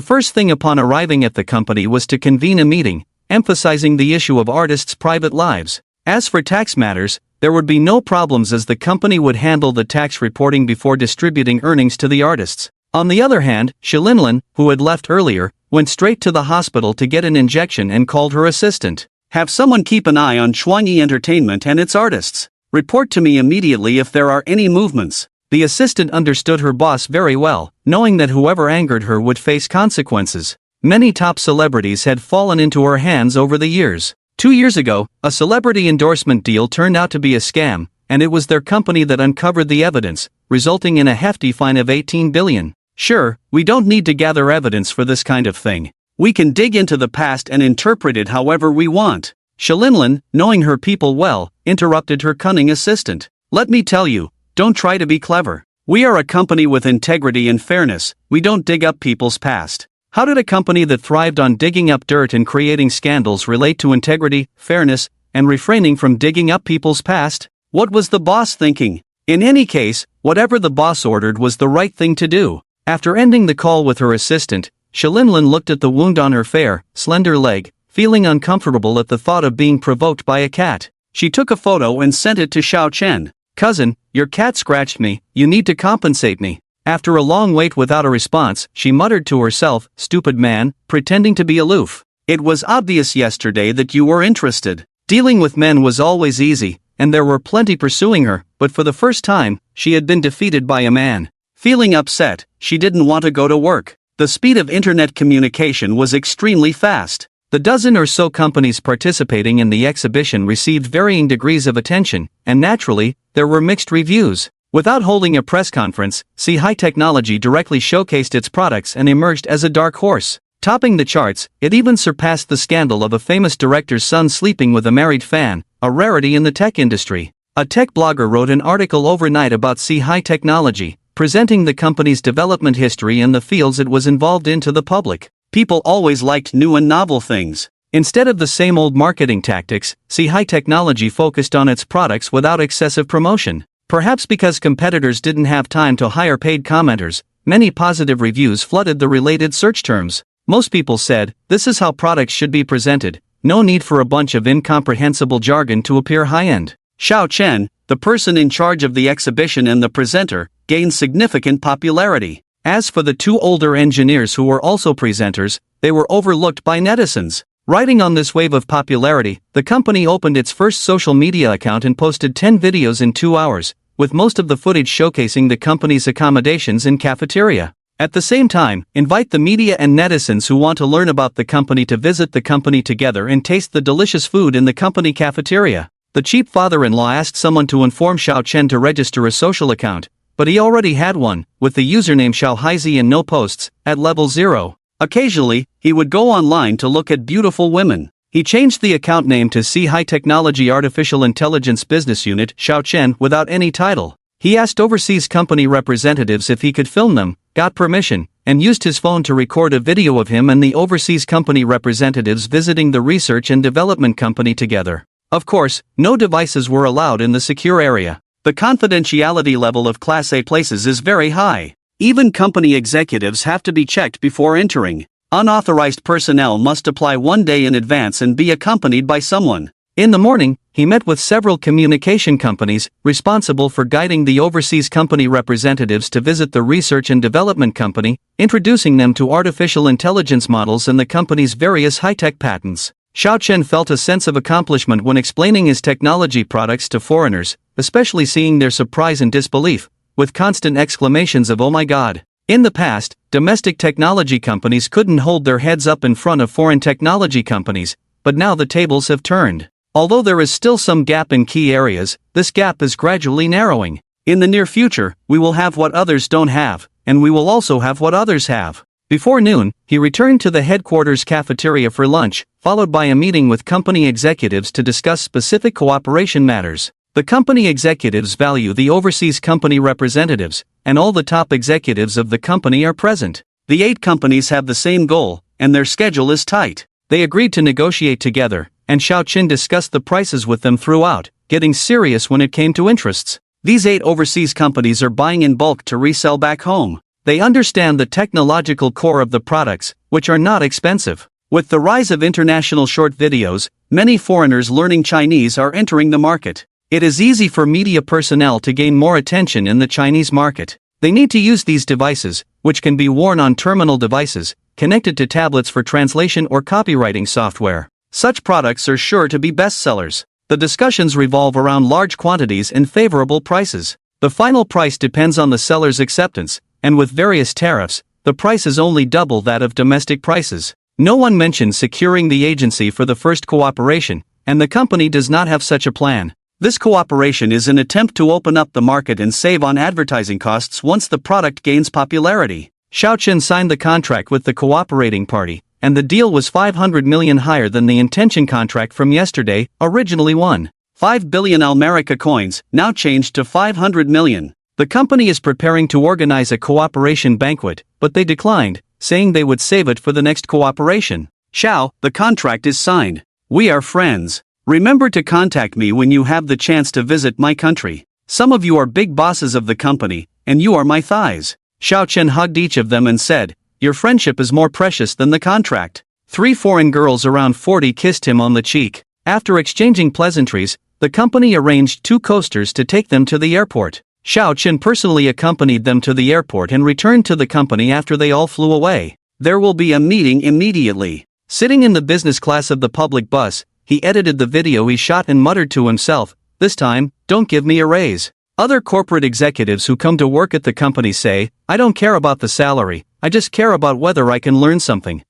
first thing upon arriving at the company was to convene a meeting, emphasizing the issue of artists' private lives. As for tax matters, there would be no problems as the company would handle the tax reporting before distributing earnings to the artists. On the other hand, Linlin, who had left earlier, went straight to the hospital to get an injection and called her assistant. Have someone keep an eye on Chuanyi Entertainment and its artists. Report to me immediately if there are any movements. The assistant understood her boss very well, knowing that whoever angered her would face consequences. Many top celebrities had fallen into her hands over the years. 2 years ago, a celebrity endorsement deal turned out to be a scam, and it was their company that uncovered the evidence, resulting in a hefty fine of 18 billion. Sure, we don't need to gather evidence for this kind of thing. We can dig into the past and interpret it however we want. Shalinlin, knowing her people well, interrupted her cunning assistant. Let me tell you, don't try to be clever. We are a company with integrity and fairness, we don't dig up people's past. How did a company that thrived on digging up dirt and creating scandals relate to integrity, fairness, and refraining from digging up people's past? What was the boss thinking? In any case, whatever the boss ordered was the right thing to do. After ending the call with her assistant, Shalinlin looked at the wound on her fair, slender leg, feeling uncomfortable at the thought of being provoked by a cat. She took a photo and sent it to Xiao Chen. Cousin, your cat scratched me, you need to compensate me. After a long wait without a response, she muttered to herself, stupid man, pretending to be aloof. It was obvious yesterday that you were interested. Dealing with men was always easy, and there were plenty pursuing her, but for the first time, she had been defeated by a man. Feeling upset, she didn't want to go to work. The speed of internet communication was extremely fast. The dozen or so companies participating in the exhibition received varying degrees of attention, and naturally, there were mixed reviews. Without holding a press conference, C High Technology directly showcased its products and emerged as a dark horse. Topping the charts, it even surpassed the scandal of a famous director's son sleeping with a married fan, a rarity in the tech industry. A tech blogger wrote an article overnight about C High Technology, presenting the company's development history and the fields it was involved in to the public. People always liked new and novel things. Instead of the same old marketing tactics, C High Technology focused on its products without excessive promotion. Perhaps because competitors didn't have time to hire paid commenters, many positive reviews flooded the related search terms. Most people said, this is how products should be presented, no need for a bunch of incomprehensible jargon to appear high-end. Xiao Chen, the person in charge of the exhibition and the presenter, gained significant popularity. As for the two older engineers who were also presenters, they were overlooked by netizens. Riding on this wave of popularity, the company opened its first social media account and posted 10 videos in 2 hours, with most of the footage showcasing the company's accommodations and cafeteria. At the same time, invite the media and netizens who want to learn about the company to visit the company together and taste the delicious food in the company cafeteria. The cheap father-in-law asked someone to inform Xiao Chen to register a social account, but he already had one, with the username Xiaohaizi and no posts, at level 0. Occasionally, he would go online to look at beautiful women. He changed the account name to C High Technology Artificial Intelligence Business Unit Xiao Chen without any title. He asked overseas company representatives if he could film them, got permission, and used his phone to record a video of him and the overseas company representatives visiting the research and development company together. Of course, no devices were allowed in the secure area. The confidentiality level of Class A places is very high. Even company executives have to be checked before entering. Unauthorized personnel must apply 1 day in advance and be accompanied by someone. In the morning, he met with several communication companies, responsible for guiding the overseas company representatives to visit the research and development company, introducing them to artificial intelligence models and the company's various high-tech patents. Xiao Chen felt a sense of accomplishment when explaining his technology products to foreigners, especially seeing their surprise and disbelief, with constant exclamations of "Oh my God!" In the past, domestic technology companies couldn't hold their heads up in front of foreign technology companies, but now the tables have turned. Although there is still some gap in key areas, this gap is gradually narrowing. In the near future, we will have what others don't have, and we will also have what others have. Before noon, he returned to the headquarters cafeteria for lunch, followed by a meeting with company executives to discuss specific cooperation matters. The company executives value the overseas company representatives, and all the top executives of the company are present. The 8 companies have the same goal, and their schedule is tight. They agreed to negotiate together, and Xiao Chen discussed the prices with them throughout, getting serious when it came to interests. These 8 overseas companies are buying in bulk to resell back home. They understand the technological core of the products, which are not expensive. With the rise of international short videos, many foreigners learning Chinese are entering the market. It is easy for media personnel to gain more attention in the Chinese market. They need to use these devices, which can be worn on terminal devices, connected to tablets for translation or copywriting software. Such products are sure to be bestsellers. The discussions revolve around large quantities and favorable prices. The final price depends on the seller's acceptance, and with various tariffs, the price is only double that of domestic prices. No one mentions securing the agency for the first cooperation, and the company does not have such a plan. This cooperation is an attempt to open up the market and save on advertising costs once the product gains popularity. Xiao Chen signed the contract with the cooperating party, and the deal was 500 million higher than the intention contract from yesterday, originally 1.5 billion Almerica coins, now changed to 500 million. The company is preparing to organize a cooperation banquet, but they declined, saying they would save it for the next cooperation. Xiao, the contract is signed. We are friends. Remember to contact me when you have the chance to visit my country. Some of you are big bosses of the company, and you are my thighs. Xiao Chen hugged each of them and said, your friendship is more precious than the contract. 3 foreign girls around 40 kissed him on the cheek. After exchanging pleasantries, the company arranged 2 coasters to take them to the airport. Xiao Chen personally accompanied them to the airport and returned to the company after they all flew away. There will be a meeting immediately. Sitting in the business class of the public bus, he edited the video he shot and muttered to himself, this time, don't give me a raise. Other corporate executives who come to work at the company say, I don't care about the salary, I just care about whether I can learn something.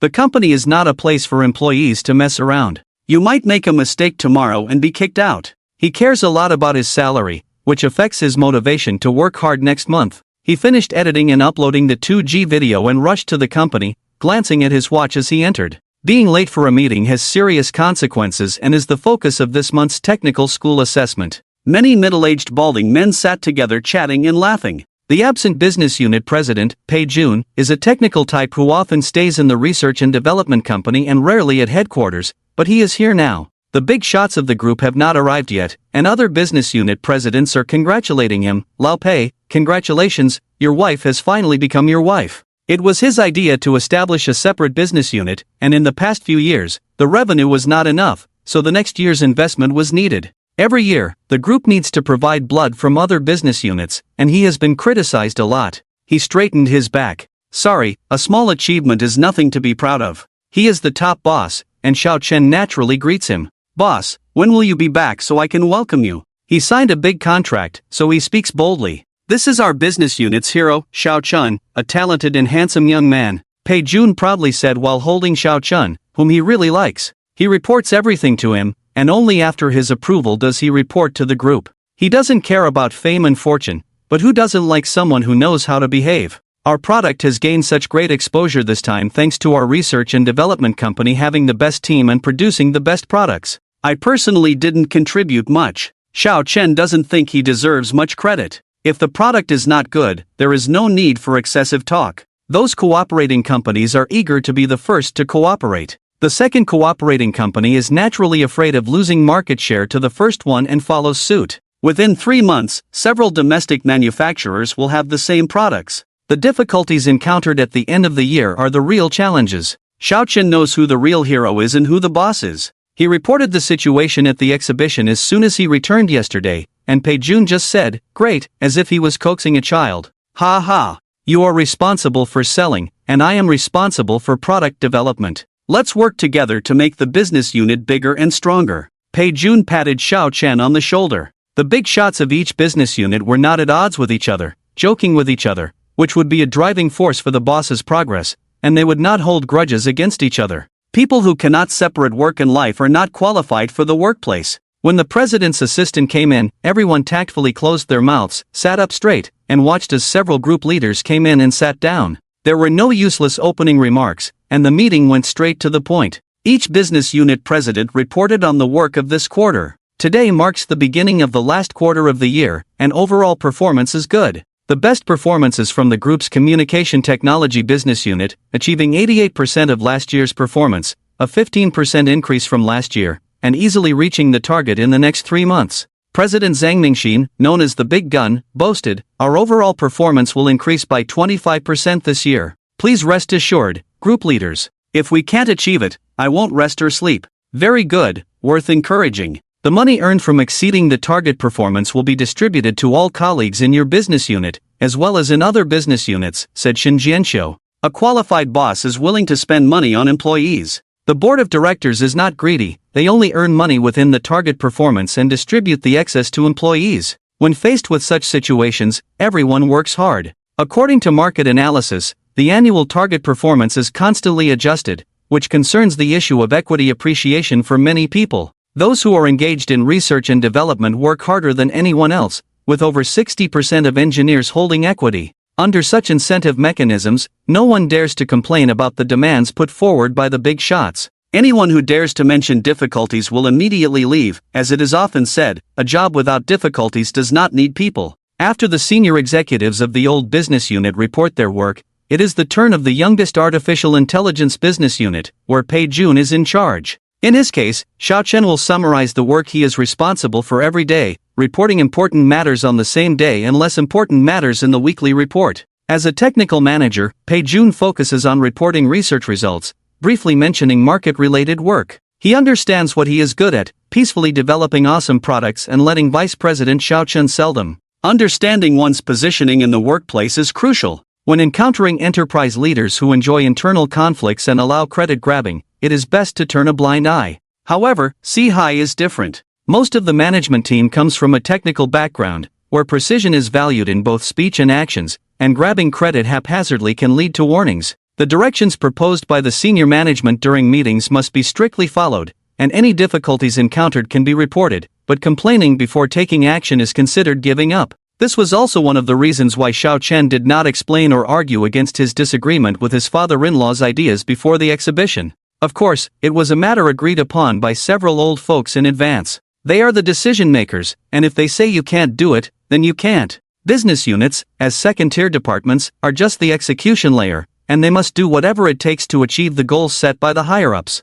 The company is not a place for employees to mess around. You might make a mistake tomorrow and be kicked out. He cares a lot about his salary, which affects his motivation to work hard next month. He finished editing and uploading the 2G video and rushed to the company, glancing at his watch as he entered. Being late for a meeting has serious consequences and is the focus of this month's technical school assessment. Many middle-aged balding men sat together chatting and laughing. The absent business unit president, Pei Jun, is a technical type who often stays in the research and development company and rarely at headquarters, but he is here now. The big shots of the group have not arrived yet, and other business unit presidents are congratulating him. Lao Pei, congratulations, your wife has finally become your wife. It was his idea to establish a separate business unit, and in the past few years, the revenue was not enough, so the next year's investment was needed. Every year, the group needs to provide blood from other business units, and he has been criticized a lot. He straightened his back. Sorry, a small achievement is nothing to be proud of. He is the top boss, and Xiao Chen naturally greets him. Boss, when will you be back so I can welcome you? He signed a big contract, so he speaks boldly. This is our business unit's hero, Xiao Chen, a talented and handsome young man, Pei Jun proudly said while holding Xiao Chen, whom he really likes. He reports everything to him, and only after his approval does he report to the group. He doesn't care about fame and fortune, but who doesn't like someone who knows how to behave? Our product has gained such great exposure this time thanks to our research and development company having the best team and producing the best products. I personally didn't contribute much. Xiao Chen doesn't think he deserves much credit. If the product is not good, there is no need for excessive talk. Those cooperating companies are eager to be the first to cooperate. The second cooperating company is naturally afraid of losing market share to the first one and follows suit. Within 3 months, several domestic manufacturers will have the same products. The difficulties encountered at the end of the year are the real challenges. Xiao Chen knows who the real hero is and who the boss is. He reported the situation at the exhibition as soon as he returned yesterday, and Pei Jun just said, great, as if he was coaxing a child. Ha ha. You are responsible for selling, and I am responsible for product development. Let's work together to make the business unit bigger and stronger. Pei Jun patted Xiao Chen on the shoulder. The big shots of each business unit were not at odds with each other, joking with each other, which would be a driving force for the boss's progress, and they would not hold grudges against each other. People who cannot separate work and life are not qualified for the workplace. When the president's assistant came in, everyone tactfully closed their mouths, sat up straight, and watched as several group leaders came in and sat down. There were no useless opening remarks, and the meeting went straight to the point. Each business unit president reported on the work of this quarter. Today marks the beginning of the last quarter of the year, and overall performance is good. The best performances from the group's communication technology business unit, achieving 88% of last year's performance, a 15% increase from last year, and easily reaching the target in the next 3 months. President Zhang Mingxin, known as the Big Gun, boasted, our overall performance will increase by 25% this year. Please rest assured, group leaders. If we can't achieve it, I won't rest or sleep. Very good, worth encouraging. The money earned from exceeding the target performance will be distributed to all colleagues in your business unit, as well as in other business units, said Shin Jianxiu. A qualified boss is willing to spend money on employees. The board of directors is not greedy, they only earn money within the target performance and distribute the excess to employees. When faced with such situations, everyone works hard. According to market analysis, the annual target performance is constantly adjusted, which concerns the issue of equity appreciation for many people. Those who are engaged in research and development work harder than anyone else, with over 60% of engineers holding equity. Under such incentive mechanisms, no one dares to complain about the demands put forward by the big shots. Anyone who dares to mention difficulties will immediately leave. As it is often said, a job without difficulties does not need people. After the senior executives of the old business unit report their work, it is the turn of the youngest artificial intelligence business unit, where Pei Jun is in charge. In his case, Xiao Chen will summarize the work he is responsible for every day, reporting important matters on the same day and less important matters in the weekly report. As a technical manager, Pei Jun focuses on reporting research results, briefly mentioning market-related work. He understands what he is good at, peacefully developing awesome products and letting Vice President Xiao Chen sell them. Understanding one's positioning in the workplace is crucial. When encountering enterprise leaders who enjoy internal conflicts and allow credit grabbing, it is best to turn a blind eye. However, C-High is different. Most of the management team comes from a technical background, where precision is valued in both speech and actions, and grabbing credit haphazardly can lead to warnings. The directions proposed by the senior management during meetings must be strictly followed, and any difficulties encountered can be reported, but complaining before taking action is considered giving up. This was also one of the reasons why Xiao Chen did not explain or argue against his disagreement with his father-in-law's ideas before the exhibition. Of course, it was a matter agreed upon by several old folks in advance. They are the decision makers, and if they say you can't do it, then you can't. Business units, as second-tier departments, are just the execution layer, and they must do whatever it takes to achieve the goals set by the higher-ups.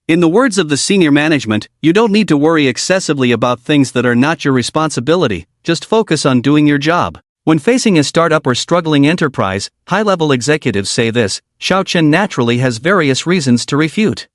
In the words of the senior management, you don't need to worry excessively about things that are not your responsibility, just focus on doing your job. When facing a startup or struggling enterprise, high-level executives say this. Xiao Chen naturally has various reasons to refute.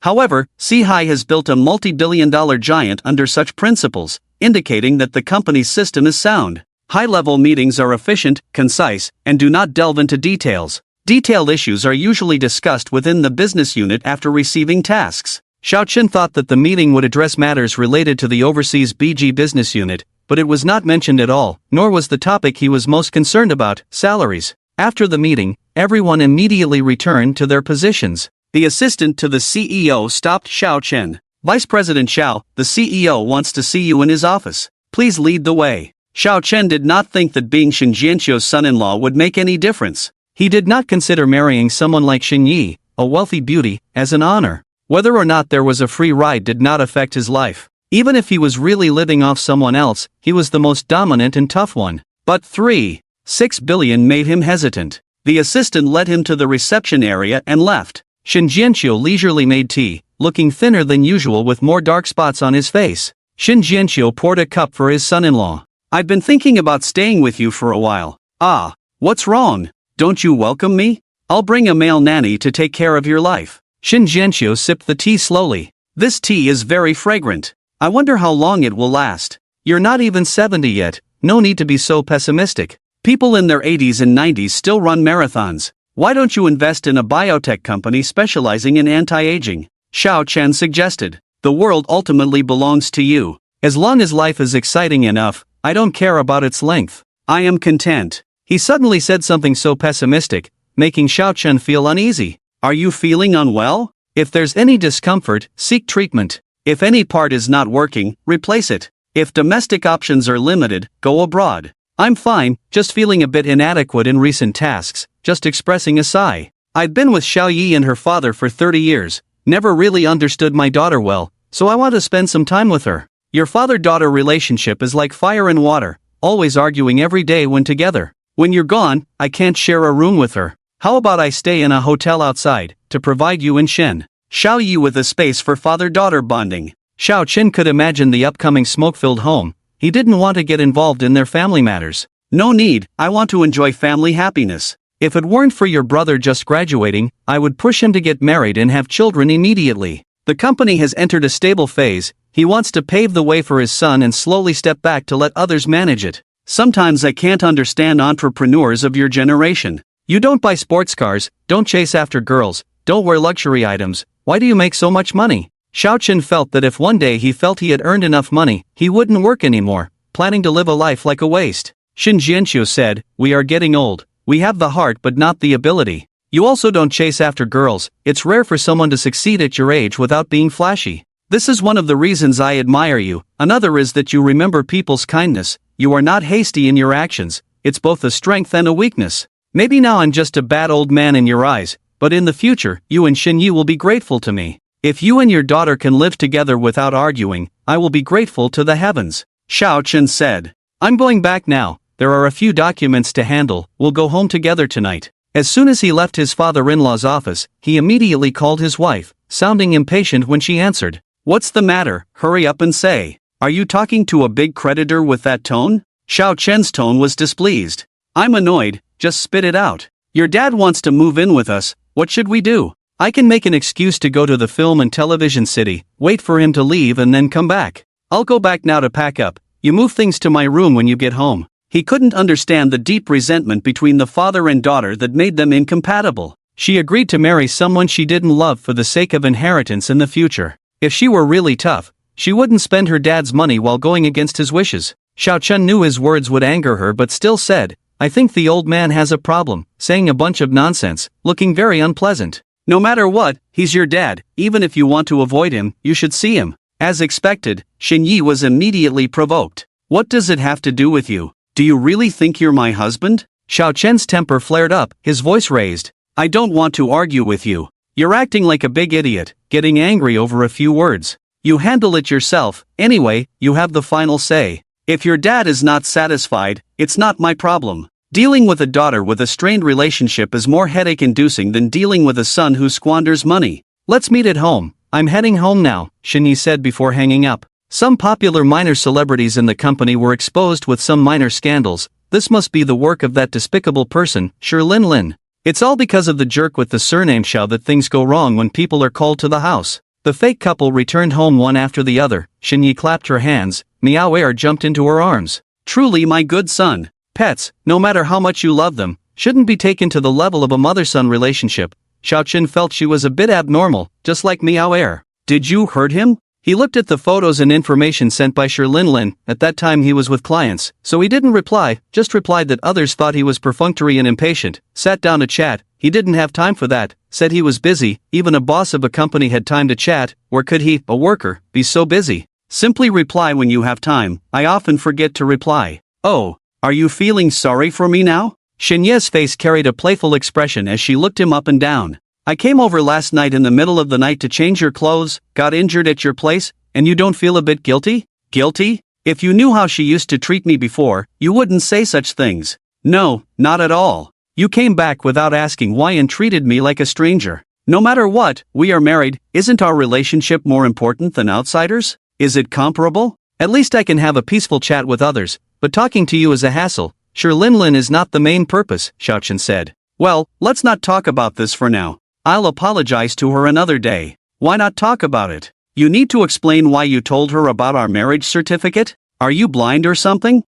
However, C-High has built a multi-billion-dollar giant under such principles, indicating that the company's system is sound. High-level meetings are efficient, concise, and do not delve into details. Detailed issues are usually discussed within the business unit after receiving tasks. Xiao Chen thought that the meeting would address matters related to the overseas BG business unit, but it was not mentioned at all, nor was the topic he was most concerned about, salaries. After the meeting, everyone immediately returned to their positions. The assistant to the CEO stopped Xiao Chen. Vice President Xiao, the CEO wants to see you in his office. Please lead the way. Xiao Chen did not think that being Shen Jianqiu's son-in-law would make any difference. He did not consider marrying someone like Shen Yi, a wealthy beauty, as an honor. Whether or not there was a free ride did not affect his life. Even if he was really living off someone else, he was the most dominant and tough one. But 6 billion made him hesitant. The assistant led him to the reception area and left. Shen Jianqiu leisurely made tea, looking thinner than usual with more dark spots on his face. Shen Jianqiu poured a cup for his son-in-law. I've been thinking about staying with you for a while. Ah, what's wrong? Don't you welcome me? I'll bring a male nanny to take care of your life. Shen Jianqiu sipped the tea slowly. This tea is very fragrant. I wonder how long it will last. You're not even 70 yet, no need to be so pessimistic. People in their 80s and 90s still run marathons. Why don't you invest in a biotech company specializing in anti-aging? Xiao Chen suggested. The world ultimately belongs to you. As long as life is exciting enough, I don't care about its length. I am content. He suddenly said something so pessimistic, making Xiao Chen feel uneasy. Are you feeling unwell? If there's any discomfort, seek treatment. If any part is not working, replace it. If domestic options are limited, go abroad. I'm fine, just feeling a bit inadequate in recent tasks, just expressing a sigh. I've been with Xiao Yi and her father for 30 years, never really understood my daughter well, so I want to spend some time with her. Your father-daughter relationship is like fire and water, always arguing every day when together. When you're gone, I can't share a room with her. How about I stay in a hotel outside, to provide you and Shen Xiao Yi with a space for father-daughter bonding? Xiao Chen could imagine the upcoming smoke-filled home. He didn't want to get involved in their family matters. No need, I want to enjoy family happiness. If it weren't for your brother just graduating, I would push him to get married and have children immediately. The company has entered a stable phase. He wants to pave the way for his son and slowly step back to let others manage it. Sometimes I can't understand entrepreneurs of your generation. You don't buy sports cars, don't chase after girls, don't wear luxury items. Why do you make so much money? Xiao Chen felt that if one day he felt he had earned enough money, he wouldn't work anymore, planning to live a life like a waste. Shen Jianqiu said, we are getting old. We have the heart but not the ability. You also don't chase after girls. It's rare for someone to succeed at your age without being flashy. This is one of the reasons I admire you. Another is that you remember people's kindness. You are not hasty in your actions, it's both a strength and a weakness. Maybe now I'm just a bad old man in your eyes, but in the future, you and Xinyi will be grateful to me. If you and your daughter can live together without arguing, I will be grateful to the heavens. Xiao Chen said. I'm going back now, there are a few documents to handle, we'll go home together tonight. As soon as he left his father-in-law's office, he immediately called his wife, sounding impatient when she answered. What's the matter? Hurry up and say. Are you talking to a big creditor with that tone? Xiao Chen's tone was displeased. I'm annoyed, just spit it out. Your dad wants to move in with us, what should we do? I can make an excuse to go to the film and television city, wait for him to leave and then come back. I'll go back now to pack up, you move things to my room when you get home. He couldn't understand the deep resentment between the father and daughter that made them incompatible. She agreed to marry someone she didn't love for the sake of inheritance in the future. If she were really tough, she wouldn't spend her dad's money while going against his wishes. Xiao Chen knew his words would anger her but still said, I think the old man has a problem, saying a bunch of nonsense, looking very unpleasant. No matter what, he's your dad, even if you want to avoid him, you should see him. As expected, Xinyi was immediately provoked. What does it have to do with you? Do you really think you're my husband? Xiao Chen's temper flared up, his voice raised. I don't want to argue with you. You're acting like a big idiot, getting angry over a few words. You handle it yourself, anyway, you have the final say. If your dad is not satisfied, it's not my problem. Dealing with a daughter with a strained relationship is more headache-inducing than dealing with a son who squanders money. Let's meet at home. I'm heading home now, Xinyi said before hanging up. Some popular minor celebrities in the company were exposed with some minor scandals. This must be the work of that despicable person, Lin Lin. It's all because of the jerk with the surname Xiao that things go wrong when people are called to the house. The fake couple returned home one after the other. Xinyi clapped her hands. Miao Er jumped into her arms. Truly my good son. Pets, no matter how much you love them, shouldn't be taken to the level of a mother-son relationship. Xiao Chen felt she was a bit abnormal, just like Miao Er. Did you hurt him? He looked at the photos and information sent by Lin Lin. At that time he was with clients, so he didn't reply, just replied that others thought he was perfunctory and impatient, sat down to chat. He didn't have time for that, said he was busy. Even a boss of a company had time to chat, where could he, a worker, be so busy? Simply reply when you have time. I often forget to reply. Oh, are you feeling sorry for me now? Xinye's face carried a playful expression as she looked him up and down. I came over last night in the middle of the night to change your clothes, got injured at your place, and you don't feel a bit guilty? Guilty? If you knew how she used to treat me before, you wouldn't say such things. No, not at all. You came back without asking why and treated me like a stranger. No matter what, we are married. Isn't our relationship more important than outsiders? Is it comparable? At least I can have a peaceful chat with others, but talking to you is a hassle. Lin Lin is not the main purpose, Xiao Chen said. Well, let's not talk about this for now. I'll apologize to her another day. Why not talk about it? You need to explain why you told her about our marriage certificate? Are you blind or something?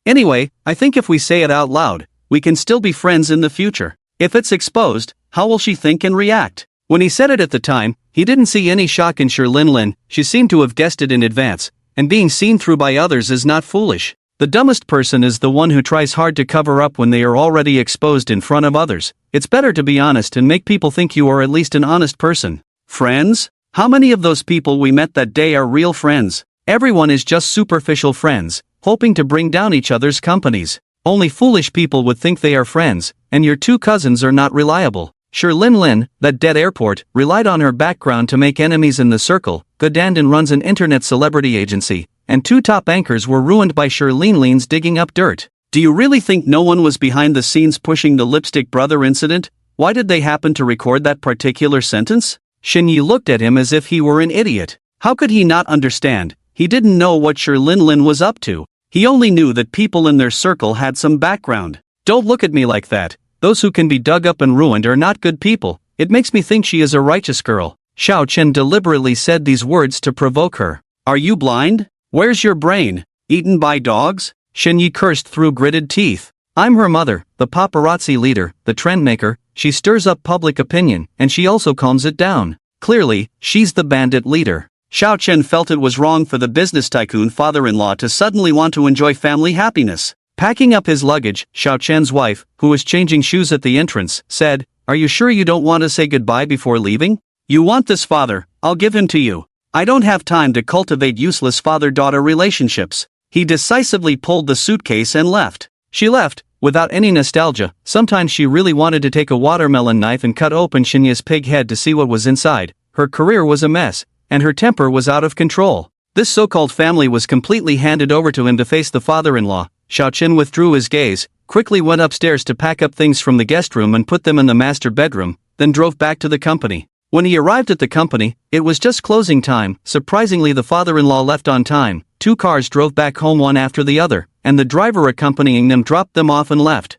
Anyway, I think if we say it out loud, we can still be friends in the future. If it's exposed, how will she think and react? When he said it at the time, he didn't see any shock in Lin Lin. She seemed to have guessed it in advance, and being seen through by others is not foolish. The dumbest person is the one who tries hard to cover up when they are already exposed in front of others. It's better to be honest and make people think you are at least an honest person. Friends? How many of those people we met that day are real friends? Everyone is just superficial friends, hoping to bring down each other's companies. Only foolish people would think they are friends, and your two cousins are not reliable. Lin Lin, that dead airport, relied on her background to make enemies in the circle. Godandon runs an internet celebrity agency, and two top anchors were ruined by Lin Lin's digging up dirt. Do you really think no one was behind the scenes pushing the lipstick brother incident? Why did they happen to record that particular sentence? Xinyi looked at him as if he were an idiot. How could he not understand? He didn't know what Lin Lin was up to. He only knew that people in their circle had some background. Don't look at me like that. Those who can be dug up and ruined are not good people. It makes me think she is a righteous girl. Xiao Chen deliberately said these words to provoke her. Are you blind? Where's your brain? Eaten by dogs? Xinyi cursed through gritted teeth. I'm her mother, the paparazzi leader, the trendmaker. She stirs up public opinion, and she also calms it down. Clearly, she's the bandit leader. Xiao Chen felt it was wrong for the business tycoon father-in-law to suddenly want to enjoy family happiness. Packing up his luggage, Xiao Chen's wife, who was changing shoes at the entrance, said, Are you sure you don't want to say goodbye before leaving? You want this father, I'll give him to you. I don't have time to cultivate useless father-daughter relationships. He decisively pulled the suitcase and left. She left, without any nostalgia. Sometimes she really wanted to take a watermelon knife and cut open Shinya's pig head to see what was inside. Her career was a mess, and her temper was out of control. This so-called family was completely handed over to him to face the father-in-law. Xiaochen withdrew his gaze, quickly went upstairs to pack up things from the guest room and put them in the master bedroom, then drove back to the company. When he arrived at the company, it was just closing time. Surprisingly, the father-in-law left on time. 2 cars drove back home one after the other, and the driver accompanying them dropped them off and left.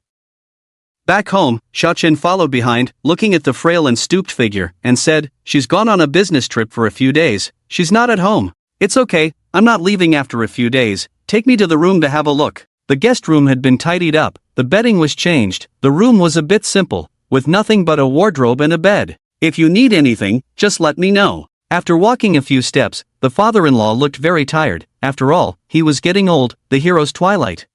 Back home, Xiaochen followed behind, looking at the frail and stooped figure, and said, "She's gone on a business trip for a few days. She's not at home." "It's okay, I'm not leaving after a few days. Take me to the room to have a look." The guest room had been tidied up, the bedding was changed. The room was a bit simple, with nothing but a wardrobe and a bed. "If you need anything, just let me know." After walking a few steps, the father-in-law looked very tired. After all, he was getting old, the hero's twilight.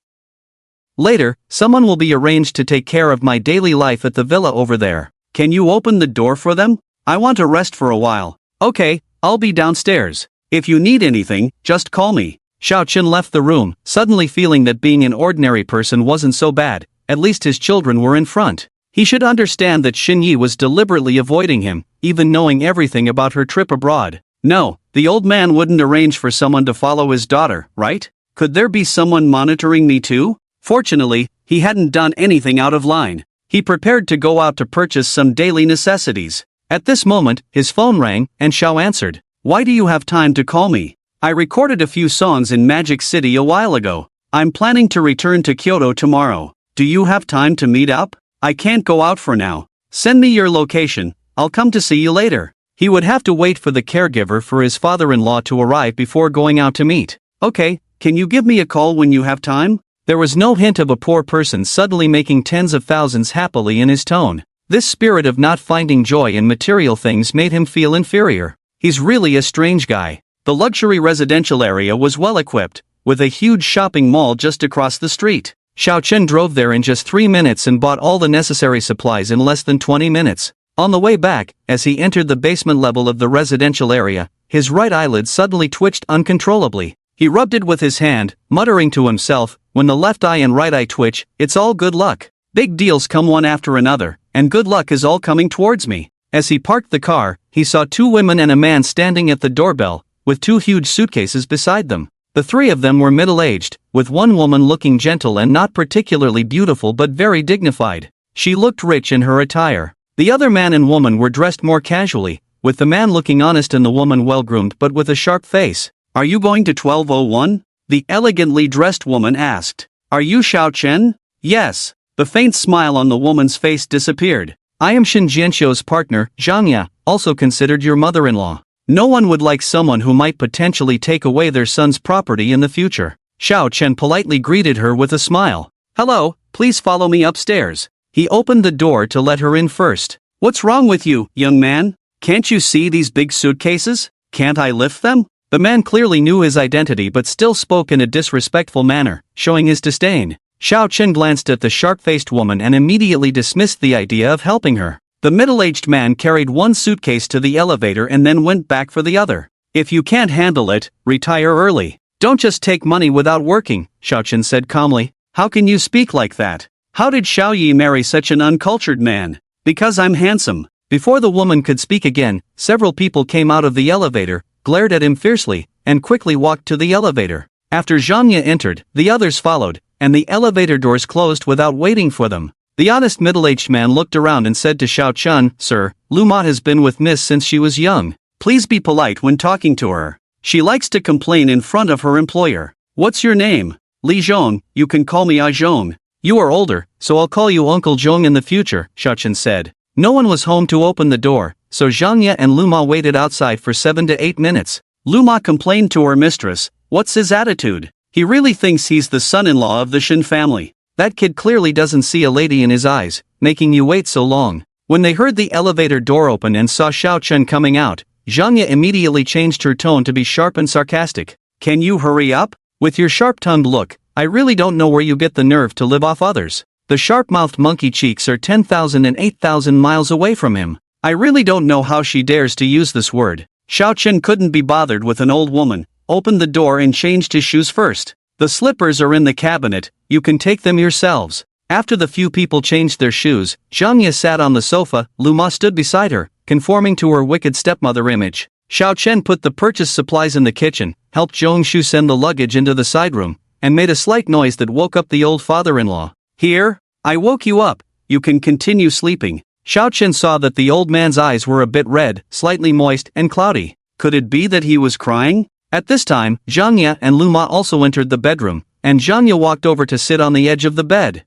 "Later, someone will be arranged to take care of my daily life at the villa over there. Can you open the door for them? I want to rest for a while." "Okay, I'll be downstairs. If you need anything, just call me." Xiaochen left the room, suddenly feeling that being an ordinary person wasn't so bad. At least his children were in front. He should understand that Xinyi was deliberately avoiding him, even knowing everything about her trip abroad. No, the old man wouldn't arrange for someone to follow his daughter, right? Could there be someone monitoring me too? Fortunately, he hadn't done anything out of line. He prepared to go out to purchase some daily necessities. At this moment, his phone rang, and Xiao answered. "Why do you have time to call me? I recorded a few songs in Magic City a while ago. I'm planning to return to Kyoto tomorrow. Do you have time to meet up? I can't go out for now. Send me your location, I'll come to see you later." He would have to wait for the caregiver for his father-in-law to arrive before going out to meet. "Okay, can you give me a call when you have time?" There was no hint of a poor person suddenly making tens of thousands happily in his tone. This spirit of not finding joy in material things made him feel inferior. He's really a strange guy. The luxury residential area was well equipped, with a huge shopping mall just across the street. Xiaochen drove there in just 3 minutes and bought all the necessary supplies in less than 20 minutes. On the way back, as he entered the basement level of the residential area, his right eyelid suddenly twitched uncontrollably. He rubbed it with his hand, muttering to himself, "When the left eye and right eye twitch, it's all good luck. Big deals come one after another, and good luck is all coming towards me." As he parked the car, he saw 2 women and a man standing at the doorbell, with 2 huge suitcases beside them. The 3 of them were middle-aged, with one woman looking gentle and not particularly beautiful but very dignified. She looked rich in her attire. The other man and woman were dressed more casually, with the man looking honest and the woman well-groomed but with a sharp face. "Are you going to 1201? The elegantly dressed woman asked. "Are you Xiao Chen?" "Yes." The faint smile on the woman's face disappeared. "I am Shin Jianxiu's partner, Zhang Ya, also considered your mother-in-law. No one would like someone who might potentially take away their son's property in the future." Xiao Chen politely greeted her with a smile. "Hello, please follow me upstairs." He opened the door to let her in first. "What's wrong with you, young man? Can't you see these big suitcases? Can't I lift them?" The man clearly knew his identity but still spoke in a disrespectful manner, showing his disdain. Xiao Chen glanced at the sharp-faced woman and immediately dismissed the idea of helping her. The middle-aged man carried one suitcase to the elevator and then went back for the other. "If you can't handle it, retire early. Don't just take money without working," Xiaochen said calmly. "How can you speak like that? How did Xiao Yi marry such an uncultured man?" "Because I'm handsome." Before the woman could speak again, several people came out of the elevator, glared at him fiercely, and quickly walked to the elevator. After Zhang Ye entered, the others followed, and the elevator doors closed without waiting for them. The honest middle-aged man looked around and said to Xiao Chen, "Sir, Lu Ma has been with Miss since she was young. Please be polite when talking to her. She likes to complain in front of her employer." "What's your name?" "Li Zhong, you can call me Zhong." "You are older, so I'll call you Uncle Zhong in the future," Xiao Chen said. No one was home to open the door, so Zhang Ye and Lu Ma waited outside for 7 to 8 minutes. Lu Ma complained to her mistress, "What's his attitude? He really thinks he's the son-in-law of the Shin family. That kid clearly doesn't see a lady in his eyes, making you wait so long." When they heard the elevator door open and saw Xiao Chen coming out, Zhang Ye immediately changed her tone to be sharp and sarcastic. "Can you hurry up? With your sharp-tongued look, I really don't know where you get the nerve to live off others. The sharp-mouthed monkey cheeks are 10,000 and 8,000 miles away from him. I really don't know how she dares to use this word." Xiao Chen couldn't be bothered with an old woman, opened the door and changed his shoes first. The slippers are in the cabinet, you can take them yourselves. After the few people changed their shoes, Zhang Ye sat on the sofa, Lu Ma stood beside her, conforming to her wicked stepmother image. Xiao Chen put the purchased supplies in the kitchen, helped Zhong Shu send the luggage into the side room, and made a slight noise that woke up the old father-in-law. Here? I woke you up, you can continue sleeping. Xiao Chen saw that the old man's eyes were a bit red, slightly moist, and cloudy. Could it be that he was crying? At this time, Zhang Ye and Lu Ma also entered the bedroom, and Zhang Ye walked over to sit on the edge of the bed.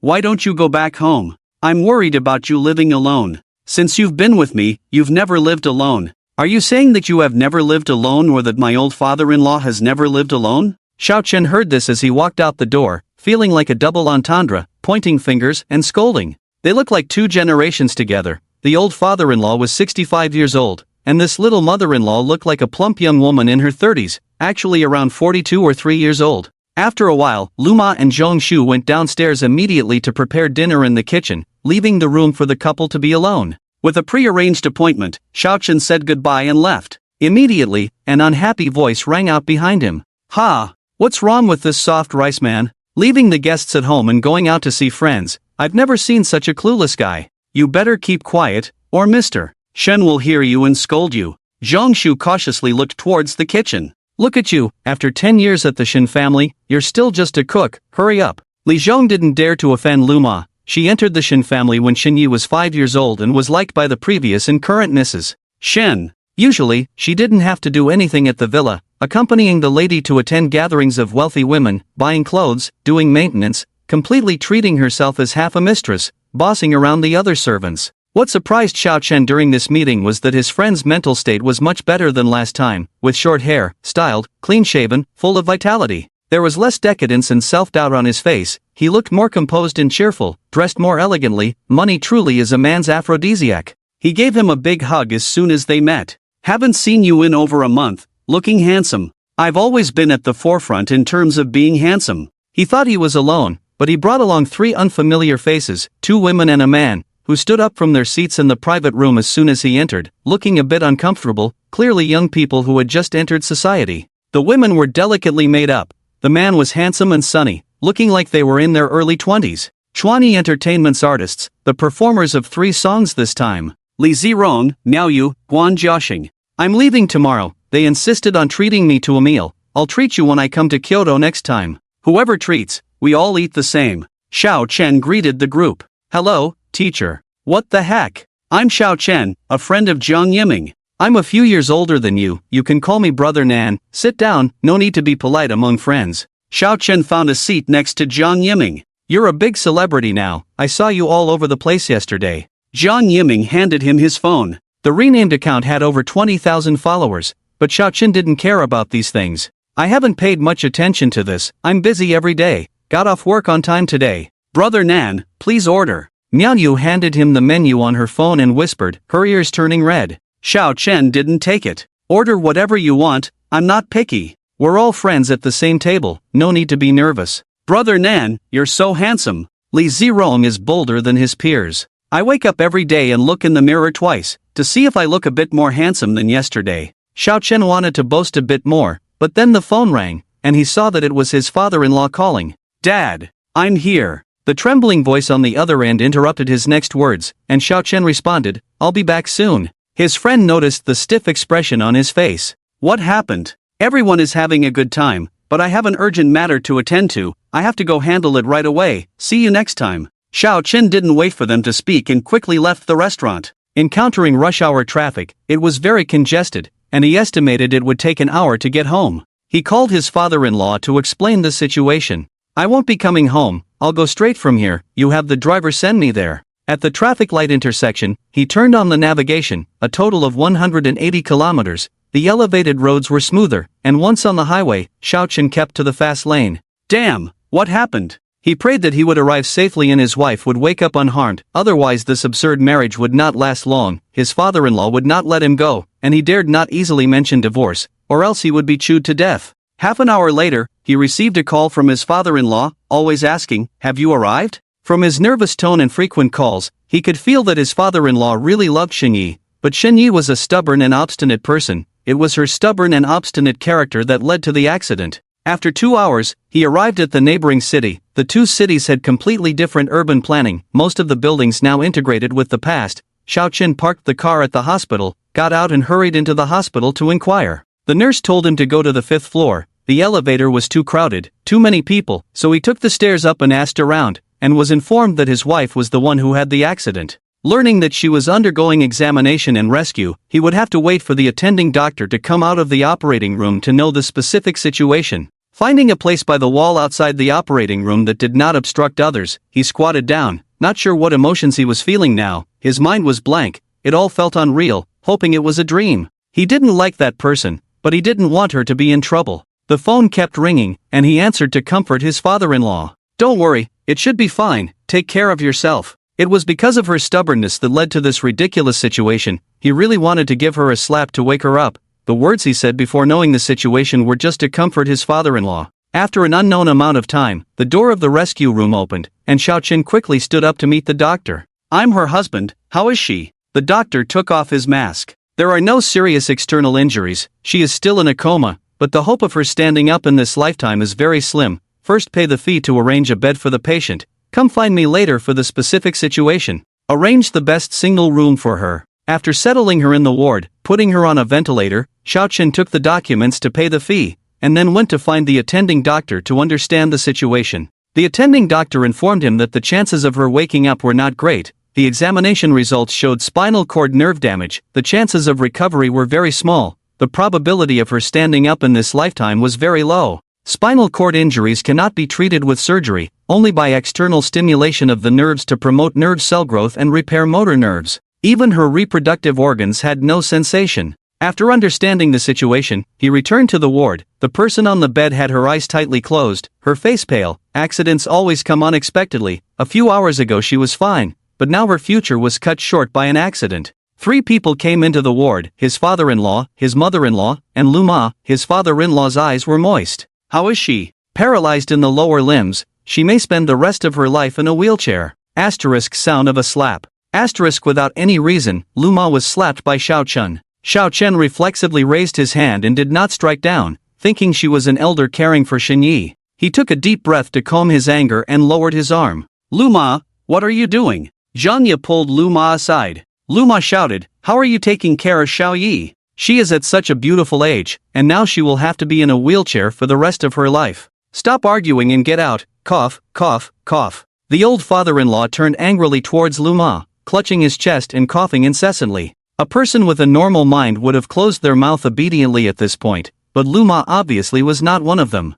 Why don't you go back home? I'm worried about you living alone. Since you've been with me, you've never lived alone. Are you saying that you have never lived alone or that my old father-in-law has never lived alone? Xiao Chen heard this as he walked out the door, feeling like a double entendre, pointing fingers and scolding. They look like two generations together. The old father-in-law was 65 years old, and this little mother-in-law looked like a plump young woman in her 30s, actually around 42 or 3 years old. After a while, Lu Ma and Zhong Shu went downstairs immediately to prepare dinner in the kitchen, leaving the room for the couple to be alone. With a pre-arranged appointment, Xiao Chen said goodbye and left. Immediately, an unhappy voice rang out behind him. Ha! What's wrong with this soft rice man? Leaving the guests at home and going out to see friends. I've never seen such a clueless guy. You better keep quiet, or Mr. Shen will hear you and scold you. Zhong Shu cautiously looked towards the kitchen. Look at you, after 10 years at the Shen family, you're still just a cook, hurry up. Li Zhong didn't dare to offend Lu Ma. She entered the Shen family when Shen Yi was 5 years old and was liked by the previous and current Mrs. Shen. Usually, she didn't have to do anything at the villa, accompanying the lady to attend gatherings of wealthy women, buying clothes, doing maintenance, completely treating herself as half a mistress, bossing around the other servants. What surprised Xiao Chen during this meeting was that his friend's mental state was much better than last time, with short hair, styled, clean-shaven, full of vitality. There was less decadence and self-doubt on his face, he looked more composed and cheerful, dressed more elegantly. Money truly is a man's aphrodisiac. He gave him a big hug as soon as they met. Haven't seen you in over a month, looking handsome. I've always been at the forefront in terms of being handsome. He thought he was alone, but he brought along 3 unfamiliar faces, 2 women and a man, who stood up from their seats in the private room as soon as he entered, looking a bit uncomfortable, clearly young people who had just entered society. The women were delicately made up. The man was handsome and sunny, looking like they were in their early 20s. Chuani Entertainment's artists, the performers of 3 songs this time. Li Zirong, Miao Yu, Guan Jiaxing. I'm leaving tomorrow, they insisted on treating me to a meal. I'll treat you when I come to Kyoto next time. Whoever treats, we all eat the same. Xiao Chen greeted the group. Hello, teacher. What the heck? I'm Xiao Chen, a friend of Jiang Yiming. I'm a few years older than you, you can call me Brother Nan. Sit down, no need to be polite among friends. Xiao Chen found a seat next to Jiang Yiming. You're a big celebrity now, I saw you all over the place yesterday. Jiang Yiming handed him his phone. The renamed account had over 20,000 followers, but Xiao Chen didn't care about these things. I haven't paid much attention to this, I'm busy every day. Got off work on time today. Brother Nan, please order. Miao Yu handed him the menu on her phone and whispered, her ears turning red. Xiao Chen didn't take it. Order whatever you want, I'm not picky. We're all friends at the same table, no need to be nervous. Brother Nan, you're so handsome. Li Zirong is bolder than his peers. I wake up every day and look in the mirror twice, to see if I look a bit more handsome than yesterday. Xiao Chen wanted to boast a bit more, but then the phone rang, and he saw that it was his father-in-law calling. Dad, I'm here. The trembling voice on the other end interrupted his next words, and Xiao Chen responded, I'll be back soon. His friend noticed the stiff expression on his face. What happened? Everyone is having a good time, but I have an urgent matter to attend to, I have to go handle it right away, see you next time. Xiao Chen didn't wait for them to speak and quickly left the restaurant. Encountering rush hour traffic, it was very congested, and he estimated it would take an hour to get home. He called his father-in-law to explain the situation. I won't be coming home, I'll go straight from here, you have the driver send me there. At the traffic light intersection, he turned on the navigation, a total of 180 kilometers. The elevated roads were smoother, and once on the highway, Xiao Chen kept to the fast lane. Damn, what happened? He prayed that he would arrive safely and his wife would wake up unharmed, otherwise this absurd marriage would not last long. His father-in-law would not let him go, and he dared not easily mention divorce, or else he would be chewed to death. Half an hour later, he received a call from his father-in-law, always asking, have you arrived? From his nervous tone and frequent calls, he could feel that his father-in-law really loved Shenyi, but Shenyi was a stubborn and obstinate person. It was her stubborn and obstinate character that led to the accident. After 2 hours, he arrived at the neighboring city. The two cities had completely different urban planning, most of the buildings now integrated with the past. Xiao Chen parked the car at the hospital, got out and hurried into the hospital to inquire. The nurse told him to go to the 5th floor. The elevator was too crowded, too many people, so he took the stairs up and asked around, and was informed that his wife was the one who had the accident. Learning that she was undergoing examination and rescue, he would have to wait for the attending doctor to come out of the operating room to know the specific situation. Finding a place by the wall outside the operating room that did not obstruct others, he squatted down, not sure what emotions he was feeling now. His mind was blank, it all felt unreal, hoping it was a dream. He didn't like that person, but he didn't want her to be in trouble. The phone kept ringing, and he answered to comfort his father-in-law. "Don't worry, it should be fine, take care of yourself." It was because of her stubbornness that led to this ridiculous situation. He really wanted to give her a slap to wake her up. The words he said before knowing the situation were just to comfort his father-in-law. After an unknown amount of time, the door of the rescue room opened, and Xiao Chen quickly stood up to meet the doctor. "I'm her husband, how is she?" The doctor took off his mask. "There are no serious external injuries, she is still in a coma, but the hope of her standing up in this lifetime is very slim. First pay the fee to arrange a bed for the patient. Come find me later for the specific situation. Arrange the best single room for her." After settling her in the ward, putting her on a ventilator, Xiao Chen took the documents to pay the fee, and then went to find the attending doctor to understand the situation. The attending doctor informed him that the chances of her waking up were not great. The examination results showed spinal cord nerve damage. The chances of recovery were very small. The probability of her standing up in this lifetime was very low. Spinal cord injuries cannot be treated with surgery, only by external stimulation of the nerves to promote nerve cell growth and repair motor nerves. Even her reproductive organs had no sensation. After understanding the situation, he returned to the ward. The person on the bed had her eyes tightly closed, her face pale. Accidents always come unexpectedly. A few hours ago she was fine, but now her future was cut short by an accident. 3 people came into the ward, his father-in-law, his mother-in-law, and Lu Ma. His father-in-law's eyes were moist. "How is she?" "Paralyzed in the lower limbs. She may spend the rest of her life in a wheelchair." Asterisk sound of a slap. Asterisk without any reason, Lu Ma was slapped by Xiao Chen. Xiao Chen reflexively raised his hand and did not strike down, thinking she was an elder caring for Shen Yi. He took a deep breath to calm his anger and lowered his arm. "Lu Ma, what are you doing?" Zhang Ye pulled Lu Ma aside. Lu Ma shouted, "How are you taking care of Xiao Yi? She is at such a beautiful age, and now she will have to be in a wheelchair for the rest of her life. Stop arguing and get out." Cough, cough, cough. The old father-in-law turned angrily towards Lu Ma, clutching his chest and coughing incessantly. A person with a normal mind would have closed their mouth obediently at this point, but Lu Ma obviously was not one of them.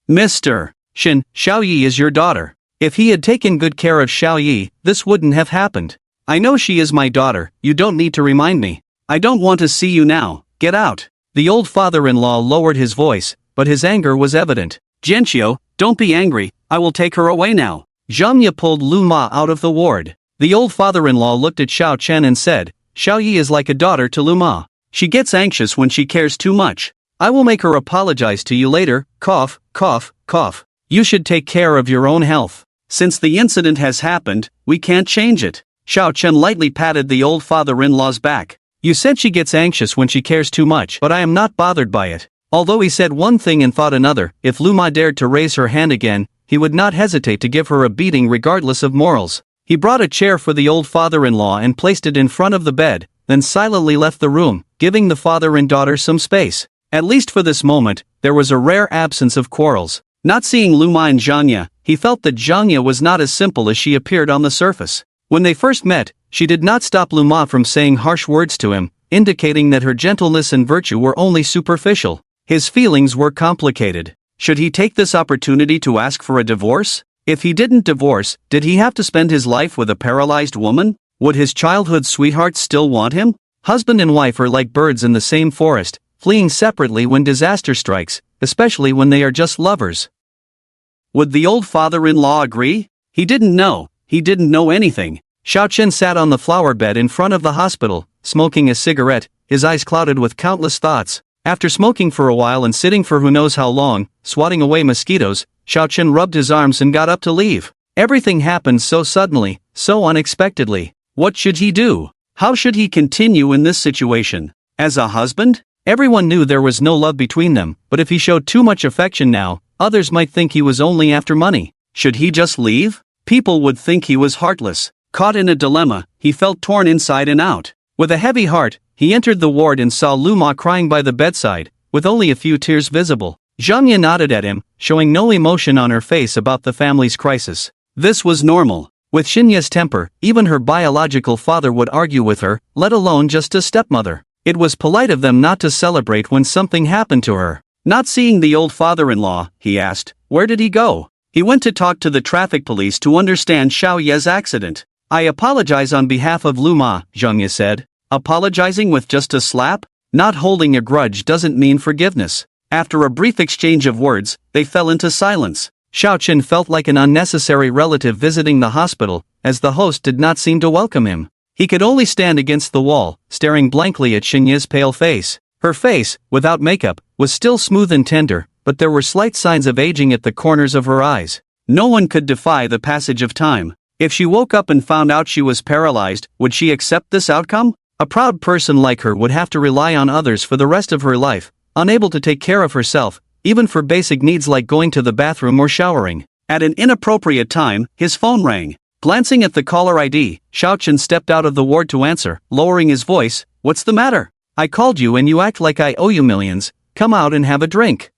"Mr. Shen, Xiao Yi is your daughter. If he had taken good care of Xiao Yi, this wouldn't have happened. I know she is my daughter, you don't need to remind me. I don't want to see you now, get out." The old father-in-law lowered his voice, but his anger was evident. "Genshio, don't be angry, I will take her away now." Zhang Ye pulled Lu Ma out of the ward. The old father-in-law looked at Xiao Chen and said, "Xiao Yi is like a daughter to Lu Ma. She gets anxious when she cares too much. I will make her apologize to you later." Cough, cough, cough. "You should take care of your own health. Since the incident has happened, we can't change it." Xiao Chen lightly patted the old father-in-law's back. "You said she gets anxious when she cares too much, but I am not bothered by it." Although he said one thing and thought another, if Lu Ma dared to raise her hand again, he would not hesitate to give her a beating regardless of morals. He brought a chair for the old father-in-law and placed it in front of the bed, then silently left the room, giving the father and daughter some space. At least for this moment, there was a rare absence of quarrels. Not seeing Lu Ma and Zhang Ye, he felt that Zhang Ye was not as simple as she appeared on the surface. When they first met, she did not stop Lu Ma from saying harsh words to him, indicating that her gentleness and virtue were only superficial. His feelings were complicated. Should he take this opportunity to ask for a divorce? If he didn't divorce, did he have to spend his life with a paralyzed woman? Would his childhood sweetheart still want him? Husband and wife are like birds in the same forest, fleeing separately when disaster strikes, especially when they are just lovers. Would the old father-in-law agree? He didn't know. He didn't know anything. Xiao Chen sat on the flower bed in front of the hospital, smoking a cigarette, his eyes clouded with countless thoughts. After smoking for a while and sitting for who knows how long, swatting away mosquitoes, Xiao Chen rubbed his arms and got up to leave. Everything happened so suddenly, so unexpectedly. What should he do? How should he continue in this situation? As a husband? Everyone knew there was no love between them, but if he showed too much affection now, others might think he was only after money. Should he just leave? People would think he was heartless. Caught in a dilemma, he felt torn inside and out. With a heavy heart, he entered the ward and saw Luma crying by the bedside, with only a few tears visible. Zhang Ye nodded at him, showing no emotion on her face about the family's crisis. This was normal. With Xinye's temper, even her biological father would argue with her, let alone just a stepmother. It was polite of them not to celebrate when something happened to her. Not seeing the old father-in-law, he asked, where did he go? He went to talk to the traffic police to understand Xiao Ye's accident. I apologize on behalf of Luma, Zhang Ye said. Apologizing with just a slap? Not holding a grudge doesn't mean forgiveness. After a brief exchange of words, they fell into silence. Xiao Chen felt like an unnecessary relative visiting the hospital, as the host did not seem to welcome him. He could only stand against the wall, staring blankly at Xinye's pale face. Her face, without makeup, was still smooth and tender, but there were slight signs of aging at the corners of her eyes. No one could defy the passage of time. If she woke up and found out she was paralyzed, would she accept this outcome? A proud person like her would have to rely on others for the rest of her life, unable to take care of herself, even for basic needs like going to the bathroom or showering. At an inappropriate time, his phone rang. Glancing at the caller ID, Xiao Chen stepped out of the ward to answer, lowering his voice, "What's the matter? I called you and you act like I owe you millions. Come out and have a drink."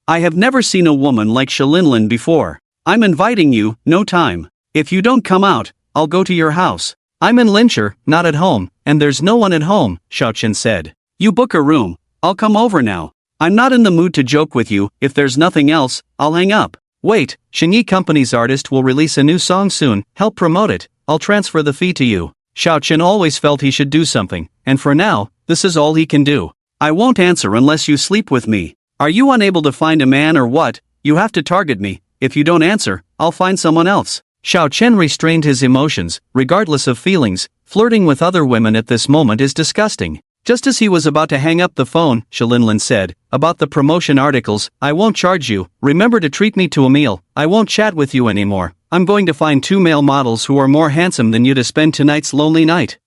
I have never seen a woman like Shalinlin before. I'm inviting you, no time. If you don't come out, I'll go to your house. I'm in Linshur, not at home, and there's no one at home, Xiao Chen said. You book a room. I'll come over now. I'm not in the mood to joke with you. If there's nothing else, I'll hang up. Wait, Xinyi Company's artist will release a new song soon, help promote it, I'll transfer the fee to you. Xiao Chen always felt he should do something, and for now, this is all he can do. I won't answer unless you sleep with me. Are you unable to find a man or what? You have to target me. If you don't answer, I'll find someone else. Xiao Chen restrained his emotions, regardless of feelings. Flirting with other women at this moment is disgusting. Just as he was about to hang up the phone, Shalinlin said, about the promotion articles, I won't charge you, remember to treat me to a meal, I won't chat with you anymore, I'm going to find 2 male models who are more handsome than you to spend tonight's lonely night.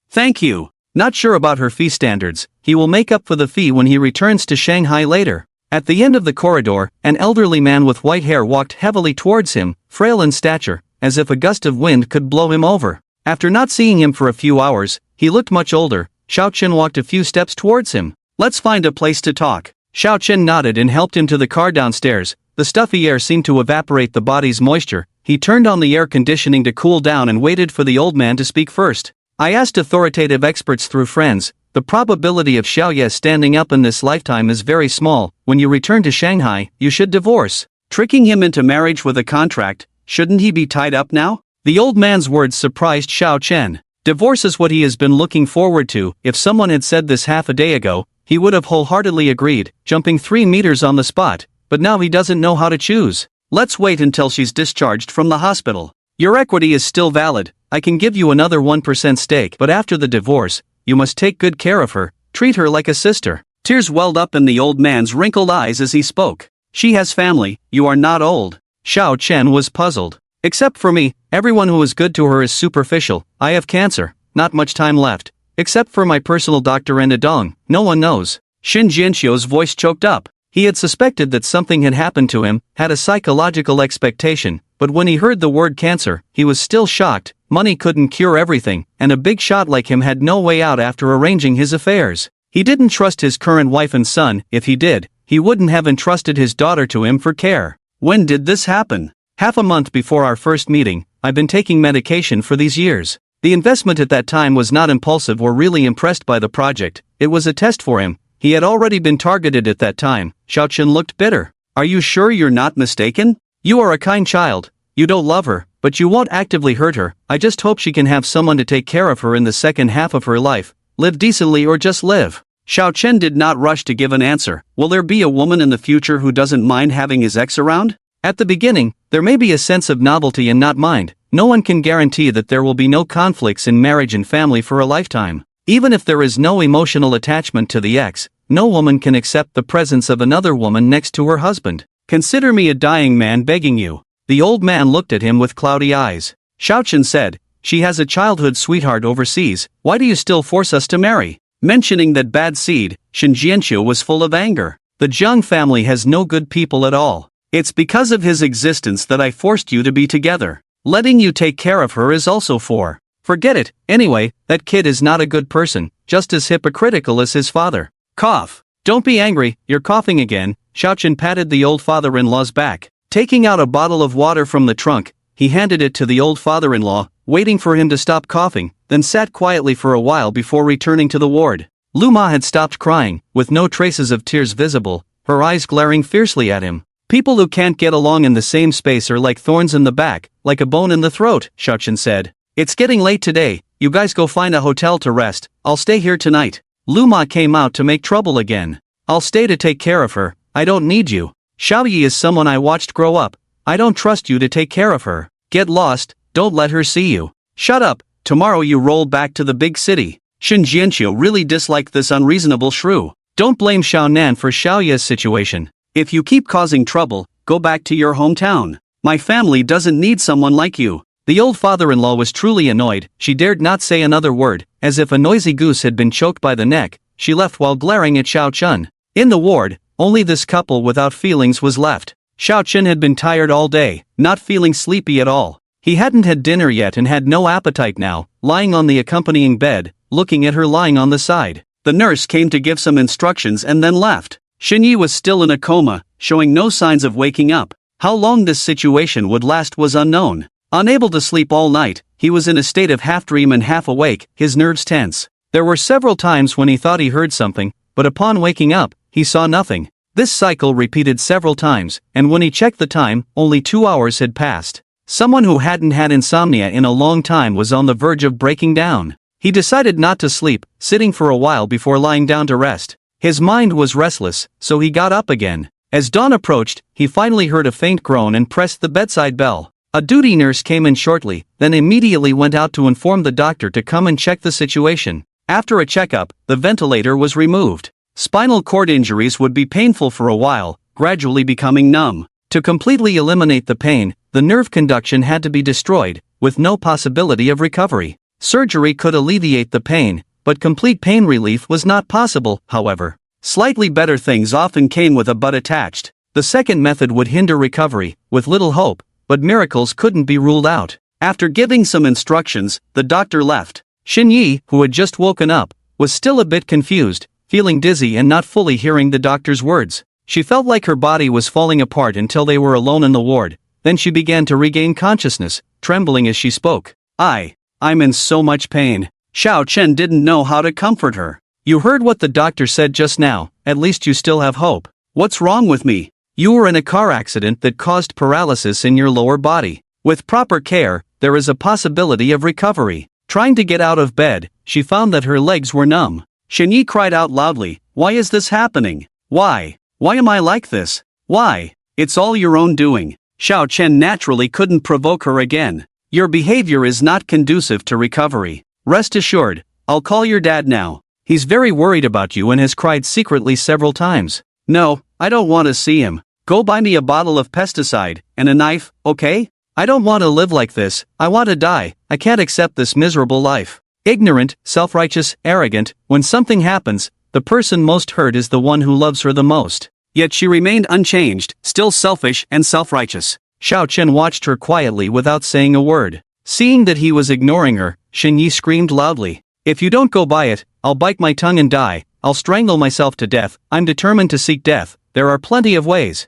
Thank you. Not sure about her fee standards, he will make up for the fee when he returns to Shanghai later. At the end of the corridor, an elderly man with white hair walked heavily towards him, frail in stature, as if a gust of wind could blow him over. After not seeing him for a few hours, he looked much older. Xiao Chen walked a few steps towards him. Let's find a place to talk. Xiao Chen nodded and helped him to the car downstairs. The stuffy air seemed to evaporate the body's moisture. He turned on the air conditioning to cool down and waited for the old man to speak first. I asked authoritative experts through friends. The probability of Xiao Ye standing up in this lifetime is very small. When you return to Shanghai, you should divorce. Tricking him into marriage with a contract, shouldn't he be tied up now? The old man's words surprised Xiao Chen. Divorce is what he has been looking forward to. If someone had said this half a day ago, he would have wholeheartedly agreed, jumping 3 meters on the spot, but now he doesn't know how to choose. Let's wait until she's discharged from the hospital. Your equity is still valid, I can give you another 1% stake, but after the divorce, you must take good care of her, treat her like a sister. Tears welled up in the old man's wrinkled eyes as he spoke. She has family, you are not old. Xiao Chen was puzzled. Except for me, everyone who is good to her is superficial. I have cancer, not much time left. Except for my personal doctor and a dong, no one knows. Xin Jianxiu's voice choked up. He had suspected that something had happened to him, had a psychological expectation, but when he heard the word cancer, he was still shocked. Money couldn't cure everything, and a big shot like him had no way out after arranging his affairs. He didn't trust his current wife and son. If he did, he wouldn't have entrusted his daughter to him for care. When did this happen? Half a month before our first meeting. I've been taking medication for these years. The investment at that time was not impulsive or really impressed by the project. It was a test for him. He had already been targeted at that time. Xiao Chen looked bitter. Are you sure you're not mistaken? You are a kind child. You don't love her, but you won't actively hurt her. I just hope she can have someone to take care of her in the second half of her life. Live decently or just live. Xiao Chen did not rush to give an answer. Will there be a woman in the future who doesn't mind having his ex around? At the beginning, there may be a sense of novelty and not mind. No one can guarantee that there will be no conflicts in marriage and family for a lifetime. Even if there is no emotional attachment to the ex, no woman can accept the presence of another woman next to her husband. Consider me a dying man begging you. The old man looked at him with cloudy eyes. Xiao Chen said, she has a childhood sweetheart overseas, why do you still force us to marry? mentioning that bad seed, Shin Jianqiu was full of anger. The Jiang family has no good people at all. It's because of his existence that I forced you to be together. Letting you take care of her is also for. Forget it, anyway, that kid is not a good person, just as hypocritical as his father. Cough. Don't be angry, you're coughing again. Xiaochen patted the old father-in-law's back. Taking out a bottle of water from the trunk, he handed it to the old father-in-law, waiting for him to stop coughing, then sat quietly for a while before returning to the ward. Lu Ma had stopped crying, with no traces of tears visible, her eyes glaring fiercely at him. People who can't get along in the same space are like thorns in the back, like a bone in the throat, Xiaochen said. It's getting late today, you guys go find a hotel to rest, I'll stay here tonight. Lu Ma came out to make trouble again. I'll stay to take care of her, I don't need you. Xiaoyi is someone I watched grow up, I don't trust you to take care of her. Get lost, don't let her see you. Shut up, tomorrow you roll back to the big city. Shin Jianqiu really disliked this unreasonable shrew. Don't blame Xiao Nan for Xiaoya's situation. If you keep causing trouble, go back to your hometown. My family doesn't need someone like you. The old father-in-law was truly annoyed, she dared not say another word, as if a noisy goose had been choked by the neck, she left while glaring at Xiao Chun. In the ward, only this couple without feelings was left. Xiao Chun had been tired all day, not feeling sleepy at all. He hadn't had dinner yet and had no appetite now, lying on the accompanying bed, looking at her lying on the side. The nurse came to give some instructions and then left. Xinyi was still in a coma, showing no signs of waking up. How long this situation would last was unknown. Unable to sleep all night, he was in a state of half dream and half awake, his nerves tense. There were several times when he thought he heard something, but upon waking up, he saw nothing. This cycle repeated several times, and when he checked the time, only 2 hours had passed. Someone who hadn't had insomnia in a long time was on the verge of breaking down. He decided not to sleep, sitting for a while before lying down to rest. His mind was restless, so he got up again. As dawn approached, he finally heard a faint groan and pressed the bedside bell. A duty nurse came in shortly, then immediately went out to inform the doctor to come and check the situation. After a checkup, the ventilator was removed. Spinal cord injuries would be painful for a while, gradually becoming numb. To completely eliminate the pain, the nerve conduction had to be destroyed, with no possibility of recovery. Surgery could alleviate the pain, but complete pain relief was not possible, however. Slightly better things often came with a but attached. The second method would hinder recovery, with little hope, but miracles couldn't be ruled out. After giving some instructions, the doctor left. Xin Yi, who had just woken up, was still a bit confused, feeling dizzy and not fully hearing the doctor's words. She felt like her body was falling apart until they were alone in the ward. Then she began to regain consciousness, trembling as she spoke. I'm in so much pain. Xiao Chen didn't know how to comfort her. You heard what the doctor said just now, at least you still have hope. What's wrong with me? You were in a car accident that caused paralysis in your lower body. With proper care, there is a possibility of recovery. Trying to get out of bed, she found that her legs were numb. Shenyi cried out loudly, "Why is this happening? Why? Why am I like this? Why? It's all your own doing." Xiao Chen naturally couldn't provoke her again. Your behavior is not conducive to recovery. Rest assured, I'll call your dad now. He's very worried about you and has cried secretly several times. No, I don't want to see him. Go buy me a bottle of pesticide, and a knife, okay? I don't want to live like this, I want to die, I can't accept this miserable life. Ignorant, self-righteous, arrogant, when something happens, the person most hurt is the one who loves her the most. Yet she remained unchanged, still selfish and self-righteous. Xiao Chen watched her quietly without saying a word. Seeing that he was ignoring her, Xin Yi screamed loudly. If you don't go buy it, I'll bite my tongue and die, I'll strangle myself to death, I'm determined to seek death, there are plenty of ways.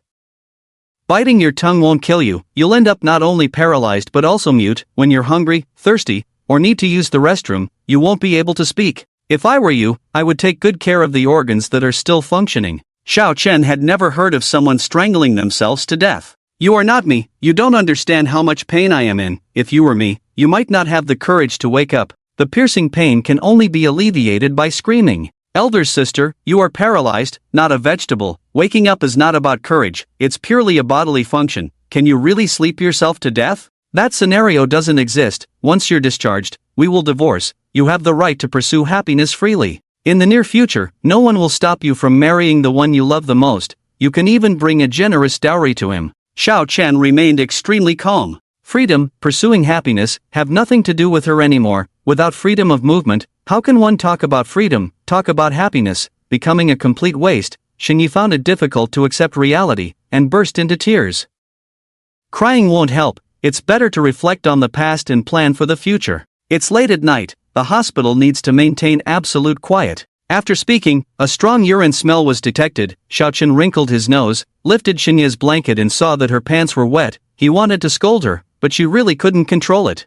Biting your tongue won't kill you, you'll end up not only paralyzed but also mute. When you're hungry, thirsty, or need to use the restroom, you won't be able to speak. If I were you, I would take good care of the organs that are still functioning. Xiao Chen had never heard of someone strangling themselves to death. You are not me, you don't understand how much pain I am in. If you were me, you might not have the courage to wake up. The piercing pain can only be alleviated by screaming. Elder sister, you are paralyzed, not a vegetable. Waking up is not about courage, it's purely a bodily function. Can you really sleep yourself to death? That scenario doesn't exist. Once you're discharged, we will divorce. You have the right to pursue happiness freely. In the near future, no one will stop you from marrying the one you love the most. You can even bring a generous dowry to him. Xiao Chen remained extremely calm. Freedom, pursuing happiness, have nothing to do with her anymore. Without freedom of movement, how can one talk about freedom, talk about happiness, becoming a complete waste? Shinyi found it difficult to accept reality, and burst into tears. Crying won't help, it's better to reflect on the past and plan for the future. It's late at night, the hospital needs to maintain absolute quiet. After speaking, a strong urine smell was detected. Xiaochen wrinkled his nose, lifted Shinya's blanket and saw that her pants were wet. He wanted to scold her, but she really couldn't control it.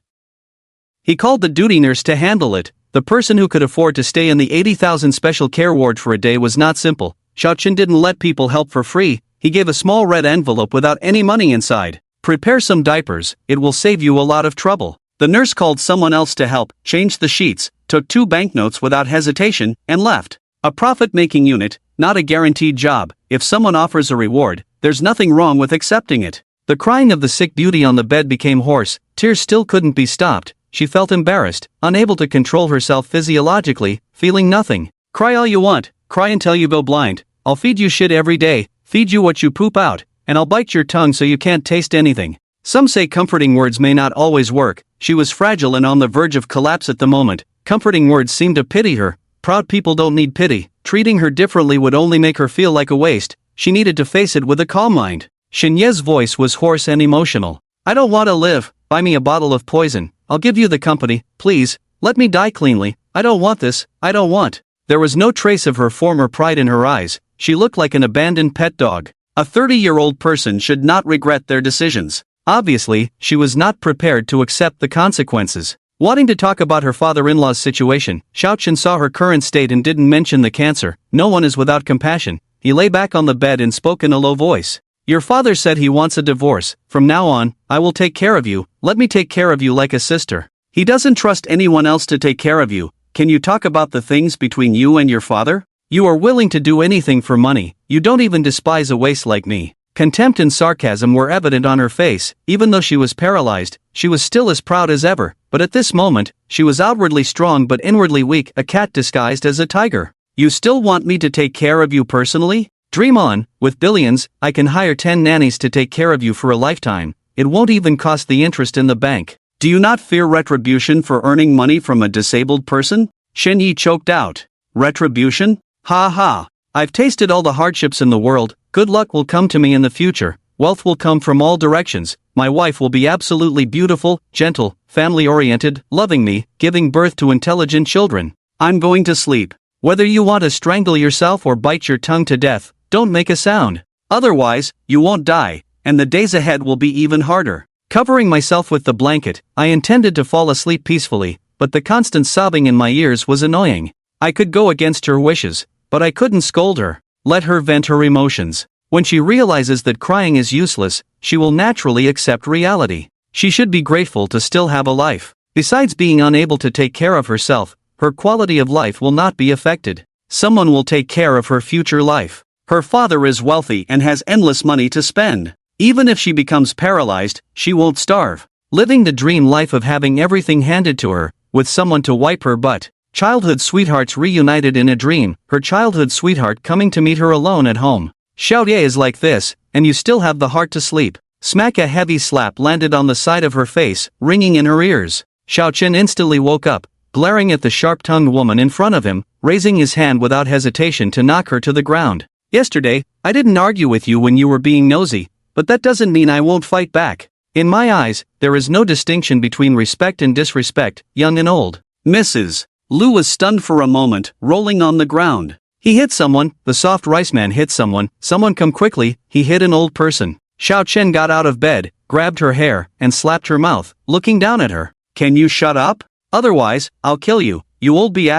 He called the duty nurse to handle it. The person who could afford to stay in the 80,000 special care ward for a day was not simple. Xiaochen didn't let people help for free. He gave a small red envelope without any money inside. Prepare some diapers, it will save you a lot of trouble. The nurse called someone else to help, changed the sheets, took 2 banknotes without hesitation, and left. A profit-making unit, not a guaranteed job. If someone offers a reward, there's nothing wrong with accepting it. The crying of the sick beauty on the bed became hoarse. Tears still couldn't be stopped. She felt embarrassed, unable to control herself physiologically, feeling nothing. Cry all you want, cry until you go blind. I'll feed you shit every day, feed you what you poop out, and I'll bite your tongue so you can't taste anything. Some say comforting words may not always work. She was fragile and on the verge of collapse at the moment. Comforting words seemed to pity her. Proud people don't need pity. Treating her differently would only make her feel like a waste. She needed to face it with a calm mind. Shinye's voice was hoarse and emotional. I don't want to live. Buy me a bottle of poison. I'll give you the company, please. Let me die cleanly. I don't want this. I don't want. There was no trace of her former pride in her eyes. She looked like an abandoned pet dog. A 30-year-old person should not regret their decisions. Obviously, she was not prepared to accept the consequences. Wanting to talk about her father-in-law's situation, Xiaochen saw her current state and didn't mention the cancer. No one is without compassion. He lay back on the bed and spoke in a low voice. Your father said he wants a divorce. From now on, I will take care of you. Let me take care of you like a sister. He doesn't trust anyone else to take care of you. Can you talk about the things between you and your father? You are willing to do anything for money. You don't even despise a waste like me. Contempt and sarcasm were evident on her face. Even though she was paralyzed, she was still as proud as ever. But at this moment, she was outwardly strong but inwardly weak, a cat disguised as a tiger. You still want me to take care of you personally? Dream on. With billions, I can hire 10 nannies to take care of you for a lifetime. It won't even cost the interest in the bank. Do you not fear retribution for earning money from a disabled person? Shinyi choked out. Retribution? Ha ha. I've tasted all the hardships in the world. Good luck will come to me in the future. Wealth will come from all directions. My wife will be absolutely beautiful, gentle, family-oriented, loving me, giving birth to intelligent children. I'm going to sleep. Whether you want to strangle yourself or bite your tongue to death, don't make a sound. Otherwise, you won't die, and the days ahead will be even harder. Covering myself with the blanket, I intended to fall asleep peacefully, but the constant sobbing in my ears was annoying. I could go against her wishes, but I couldn't scold her. Let her vent her emotions. When she realizes that crying is useless, she will naturally accept reality. She should be grateful to still have a life. Besides being unable to take care of herself, her quality of life will not be affected. Someone will take care of her future life. Her father is wealthy and has endless money to spend. Even if she becomes paralyzed, she won't starve. Living the dream life of having everything handed to her, with someone to wipe her butt. Childhood sweethearts reunited in a dream, her childhood sweetheart coming to meet her alone at home. Xiaoye is like this, and you still have the heart to sleep. Smack. A heavy slap landed on the side of her face, ringing in her ears. Xiaochen instantly woke up, glaring at the sharp-tongued woman in front of him, raising his hand without hesitation to knock her to the ground. Yesterday, I didn't argue with you when you were being nosy, but that doesn't mean I won't fight back. In my eyes, there is no distinction between respect and disrespect, young and old. Mrs. Lu was stunned for a moment, rolling on the ground. He hit someone, the soft rice man hit someone, someone come quickly, he hit an old person. Xiao Chen got out of bed, grabbed her hair, and slapped her mouth, looking down at her. Can you shut up? Otherwise, I'll kill you, you old b******.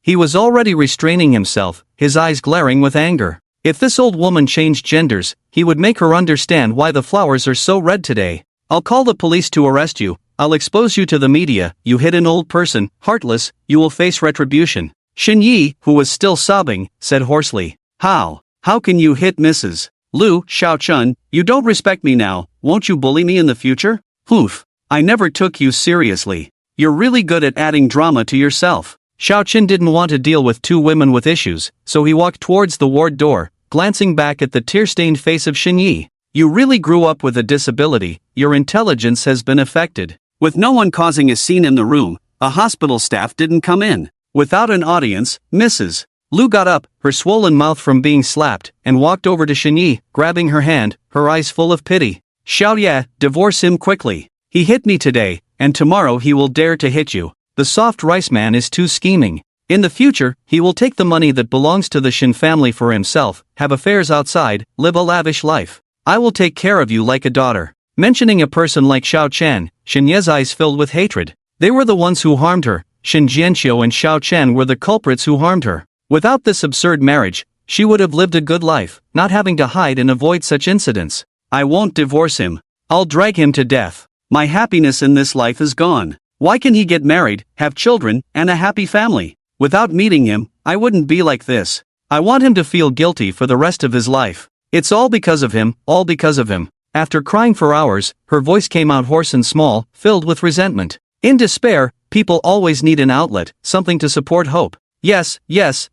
He was already restraining himself, his eyes glaring with anger. If this old woman changed genders, he would make her understand why the flowers are so red today. I'll call the police to arrest you. I'll expose you to the media. You hit an old person, heartless, you will face retribution. Xin Yi, who was still sobbing, said hoarsely. How can you hit Mrs. Lu? Xiao Chun, you don't respect me now, won't you bully me in the future? Poof. I never took you seriously. You're really good at adding drama to yourself. Xiao Qin didn't want to deal with two women with issues, so he walked towards the ward door, glancing back at the tear-stained face of Xin Yi. You really grew up with a disability, your intelligence has been affected. With no one causing a scene in the room, a hospital staff didn't come in. Without an audience, Mrs. Lu got up, her swollen mouth from being slapped, and walked over to Shinyi, grabbing her hand, her eyes full of pity. Xiaoye, divorce him quickly. He hit me today, and tomorrow he will dare to hit you. The soft rice man is too scheming. In the future, he will take the money that belongs to the Shin family for himself, have affairs outside, live a lavish life. I will take care of you like a daughter. Mentioning a person like Xiao Chen, Shinye's eyes filled with hatred. They were the ones who harmed her. Shin Jianxiu and Xiao Chen were the culprits who harmed her. Without this absurd marriage, she would have lived a good life, not having to hide and avoid such incidents. I won't divorce him. I'll drag him to death. My happiness in this life is gone. Why can he get married, have children, and a happy family? Without meeting him, I wouldn't be like this. I want him to feel guilty for the rest of his life. It's all because of him, all because of him. After crying for hours, her voice came out hoarse and small, filled with resentment. In despair, people always need an outlet, something to support hope. Yes,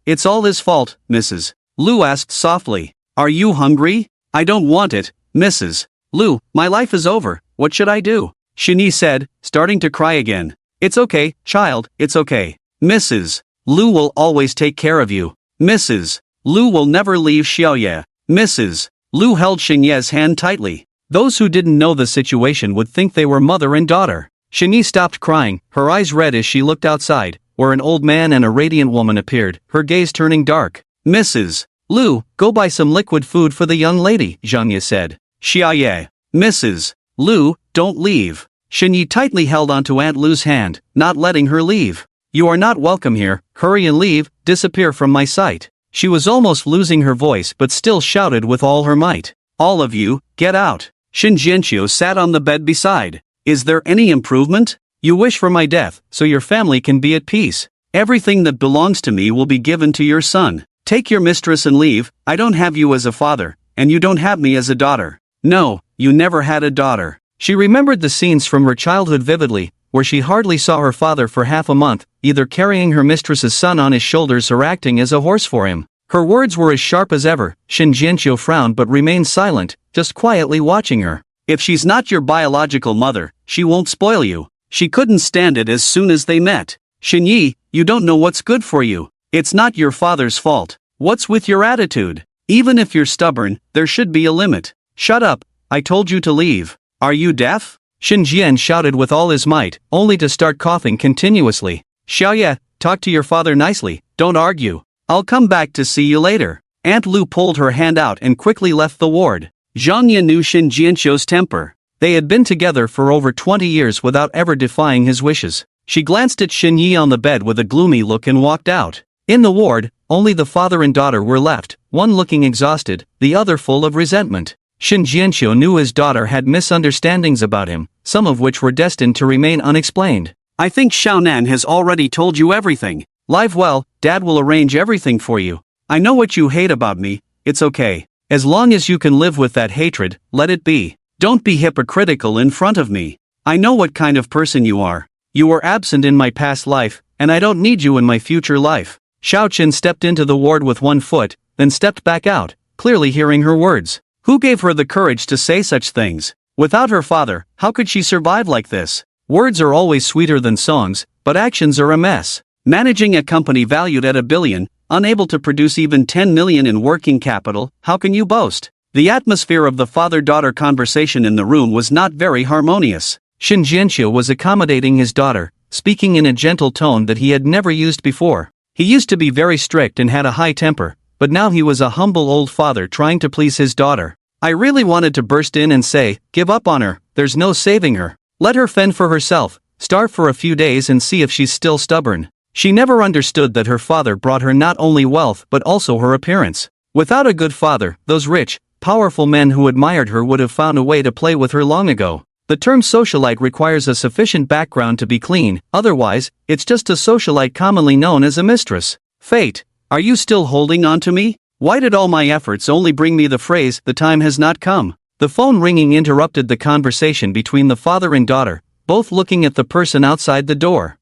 it's all his fault, Mrs. Lu asked softly. Are you hungry? I don't want it, Mrs. Lu, my life is over, what should I do? Shinyi said, starting to cry again. It's okay, child, it's okay. Mrs. Lu will always take care of you. Mrs. Lu will never leave Xiaoye. Mrs. Lu held Xinye's hand tightly. Those who didn't know the situation would think they were mother and daughter. Shinyi stopped crying, her eyes red as she looked outside, where an old man and a radiant woman appeared, her gaze turning dark. Mrs. Lu, go buy some liquid food for the young lady, Zhangye said. Xiaoye. Mrs. Lu, don't leave. Shinyi tightly held onto Aunt Lu's hand, not letting her leave. You are not welcome here, hurry and leave, disappear from my sight. She was almost losing her voice but still shouted with all her might. All of you, get out. Shin Jianxiu sat on the bed beside. Is there any improvement? You wish for my death, so your family can be at peace. Everything that belongs to me will be given to your son. Take your mistress and leave. I don't have you as a father, and you don't have me as a daughter. No, you never had a daughter. She remembered the scenes from her childhood vividly, where she hardly saw her father for half a month, either carrying her mistress's son on his shoulders or acting as a horse for him. Her words were as sharp as ever. Shin Jianxiu frowned but remained silent, just quietly watching her. If she's not your biological mother, she won't spoil you. She couldn't stand it as soon as they met. Shinyi, you don't know what's good for you. It's not your father's fault. What's with your attitude? Even if you're stubborn, there should be a limit. Shut up, I told you to leave. Are you deaf? Shin Jian shouted with all his might, only to start coughing continuously. Xiaoye, talk to your father nicely, don't argue. I'll come back to see you later. Aunt Lu pulled her hand out and quickly left the ward. Zhang Ye knew Shin Jianxiu's temper. They had been together for over 20 years without ever defying his wishes. She glanced at Shin Yi on the bed with a gloomy look and walked out. In the ward, only the father and daughter were left, one looking exhausted, the other full of resentment. Shin Jianxiu knew his daughter had misunderstandings about him, some of which were destined to remain unexplained. I think Xiaonan has already told you everything. Live well, Dad will arrange everything for you. I know what you hate about me, it's okay. As long as you can live with that hatred, let it be. Don't be hypocritical in front of me. I know what kind of person you are. You were absent in my past life, and I don't need you in my future life. Xiao Qin stepped into the ward with one foot, then stepped back out, clearly hearing her words. Who gave her the courage to say such things? Without her father, how could she survive like this? Words are always sweeter than songs, but actions are a mess. Managing a company valued at $1 billion, unable to produce even 10 million in working capital, how can you boast? The atmosphere of the father-daughter conversation in the room was not very harmonious. Shin Jianxiu was accommodating his daughter, speaking in a gentle tone that he had never used before. He used to be very strict and had a high temper, but now he was a humble old father trying to please his daughter. I really wanted to burst in and say, give up on her, there's no saving her. Let her fend for herself, starve for a few days and see if she's still stubborn. She never understood that her father brought her not only wealth but also her appearance. Without a good father, those rich, powerful men who admired her would have found a way to play with her long ago. The term socialite requires a sufficient background to be clean, otherwise, it's just a socialite commonly known as a mistress. Fate, are you still holding on to me? Why did all my efforts only bring me the phrase, the time has not come? The phone ringing interrupted the conversation between the father and daughter, both looking at the person outside the door.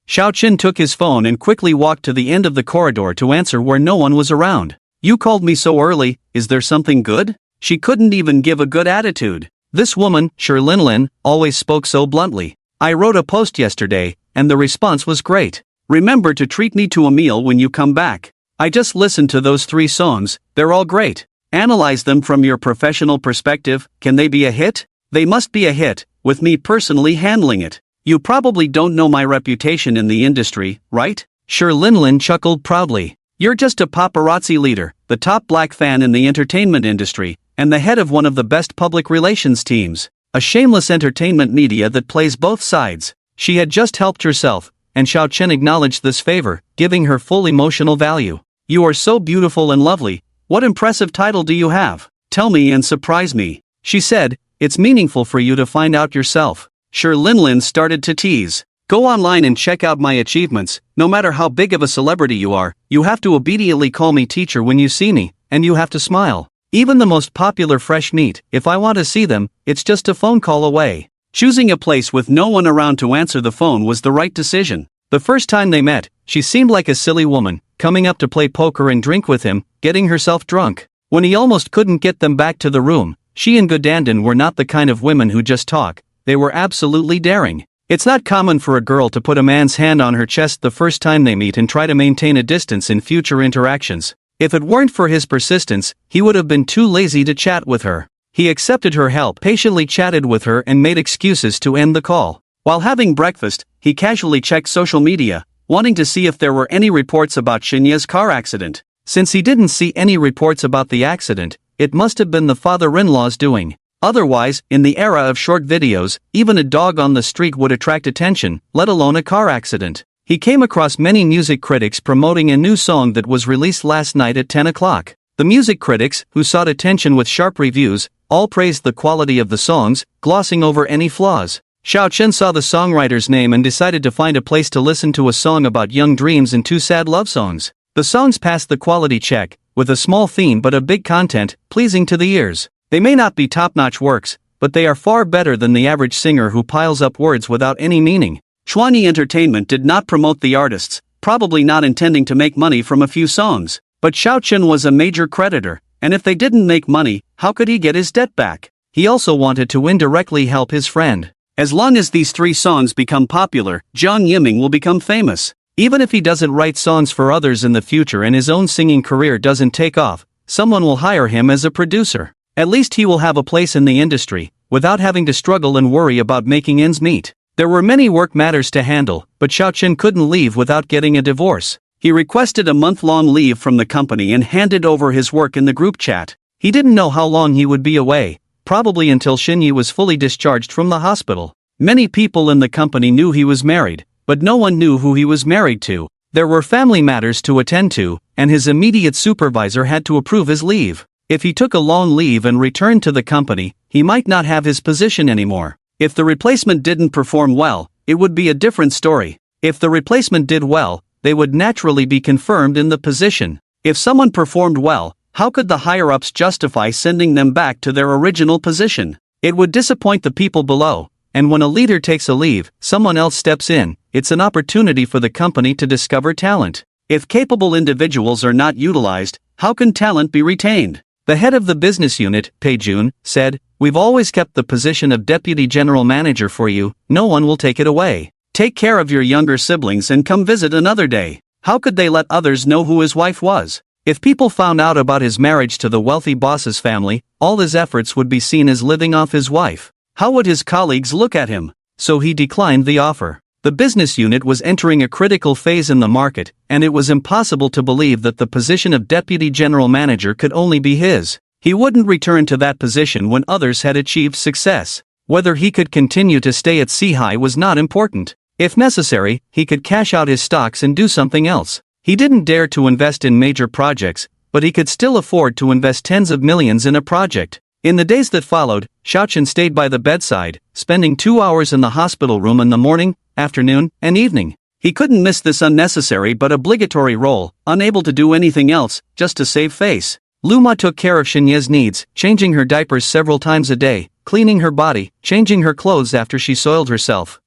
Xiao Qin took his phone and quickly walked to the end of the corridor to answer where no one was around. You called me so early, is there something good? She couldn't even give a good attitude. This woman, Lin, always spoke so bluntly. I wrote a post yesterday, and the response was great. Remember to treat me to a meal when you come back. I just listened to those 3 songs, they're all great. Analyze them from your professional perspective, can they be a hit? They must be a hit, with me personally handling it. You probably don't know my reputation in the industry, right? Lin chuckled proudly. You're just a paparazzi leader, the top black fan in the entertainment industry, and the head of one of the best public relations teams. A shameless entertainment media that plays both sides. She had just helped herself, and Xiao Chen acknowledged this favor, giving her full emotional value. You are so beautiful and lovely. What impressive title do you have? Tell me and surprise me. She said, it's meaningful for you to find out yourself. Lin started to tease. Go online and check out my achievements. No matter how big of a celebrity you are, you have to obediently call me teacher when you see me, and you have to smile. Even the most popular fresh meat, if I want to see them, it's just a phone call away. Choosing a place with no one around to answer the phone was the right decision. The first time they met, she seemed like a silly woman, coming up to play poker and drink with him, getting herself drunk. When he almost couldn't get them back to the room, she and Godanden were not the kind of women who just talk, they were absolutely daring. It's not common for a girl to put a man's hand on her chest the first time they meet and try to maintain a distance in future interactions. If it weren't for his persistence, he would have been too lazy to chat with her. He accepted her help, patiently chatted with her and made excuses to end the call. While having breakfast, he casually checked social media, wanting to see if there were any reports about Shinya's car accident. Since he didn't see any reports about the accident, it must have been the father-in-law's doing. Otherwise, in the era of short videos, even a dog on the street would attract attention, let alone a car accident. He came across many music critics promoting a new song that was released last night at 10 o'clock. The music critics, who sought attention with sharp reviews, all praised the quality of the songs, glossing over any flaws. Xiao Chen saw the songwriter's name and decided to find a place to listen to a song about young dreams and 2 sad love songs. The songs passed the quality check, with a small theme but a big content, pleasing to the ears. They may not be top-notch works, but they are far better than the average singer who piles up words without any meaning. Chuanyi Entertainment did not promote the artists, probably not intending to make money from a few songs. But Xiao Chen was a major creditor, and if they didn't make money, how could he get his debt back? He also wanted to indirectly help his friend. As long as these 3 songs become popular, Jiang Yiming will become famous. Even if he doesn't write songs for others in the future and his own singing career doesn't take off, someone will hire him as a producer. At least he will have a place in the industry, without having to struggle and worry about making ends meet. There were many work matters to handle, but Xiao Chen couldn't leave without getting a divorce. He requested a month-long leave from the company and handed over his work in the group chat. He didn't know how long he would be away, probably until Xinyi was fully discharged from the hospital. Many people in the company knew he was married, but no one knew who he was married to. There were family matters to attend to, and his immediate supervisor had to approve his leave. If he took a long leave and returned to the company, he might not have his position anymore. If the replacement didn't perform well, it would be a different story. If the replacement did well, they would naturally be confirmed in the position. If someone performed well, how could the higher-ups justify sending them back to their original position? It would disappoint the people below, and when a leader takes a leave, someone else steps in. It's an opportunity for the company to discover talent. If capable individuals are not utilized, how can talent be retained? The head of the business unit, Pei Jun, said, "We've always kept the position of deputy general manager for you, no one will take it away. Take care of your younger siblings and come visit another day." How could they let others know who his wife was? If people found out about his marriage to the wealthy boss's family, all his efforts would be seen as living off his wife. How would his colleagues look at him? So he declined the offer. The business unit was entering a critical phase in the market, and it was impossible to believe that the position of deputy general manager could only be his. He wouldn't return to that position when others had achieved success. Whether he could continue to stay at Seahai was not important. If necessary, he could cash out his stocks and do something else. He didn't dare to invest in major projects, but he could still afford to invest tens of millions in a project. In the days that followed, Xiao Chen stayed by the bedside, spending 2 hours in the hospital room in the morning, afternoon, and evening. He couldn't miss this unnecessary but obligatory role, unable to do anything else, just to save face. Luma took care of Shinye's needs, changing her diapers several times a day, cleaning her body, changing her clothes after she soiled herself.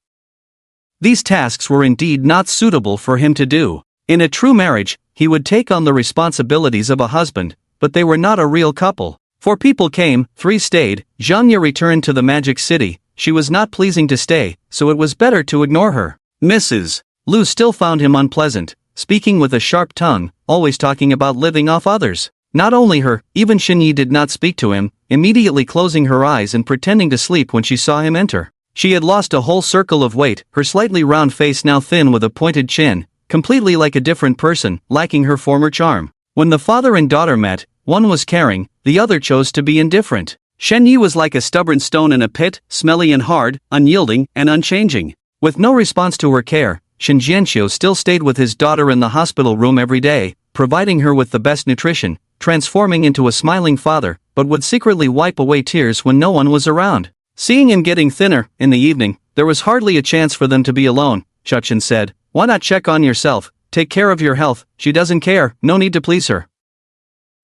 These tasks were indeed not suitable for him to do. In a true marriage, he would take on the responsibilities of a husband, but they were not a real couple. 4 people came, 3 stayed. Zhang returned to the Magic City. She was not pleasing to stay, so it was better to ignore her. Mrs. Lu still found him unpleasant, speaking with a sharp tongue, always talking about living off others. Not only her, even Xinyi did not speak to him, immediately closing her eyes and pretending to sleep when she saw him enter. She had lost a whole circle of weight, her slightly round face now thin with a pointed chin, completely like a different person, lacking her former charm. When the father and daughter met, one was caring, the other chose to be indifferent. Shenyi was like a stubborn stone in a pit, smelly and hard, unyielding, and unchanging. With no response to her care, Shen Jianxiu still stayed with his daughter in the hospital room every day, providing her with the best nutrition, transforming into a smiling father, but would secretly wipe away tears when no one was around. Seeing him getting thinner, in the evening, there was hardly a chance for them to be alone. Xiaochen said, "Why not check on yourself, take care of your health, she doesn't care, no need to please her."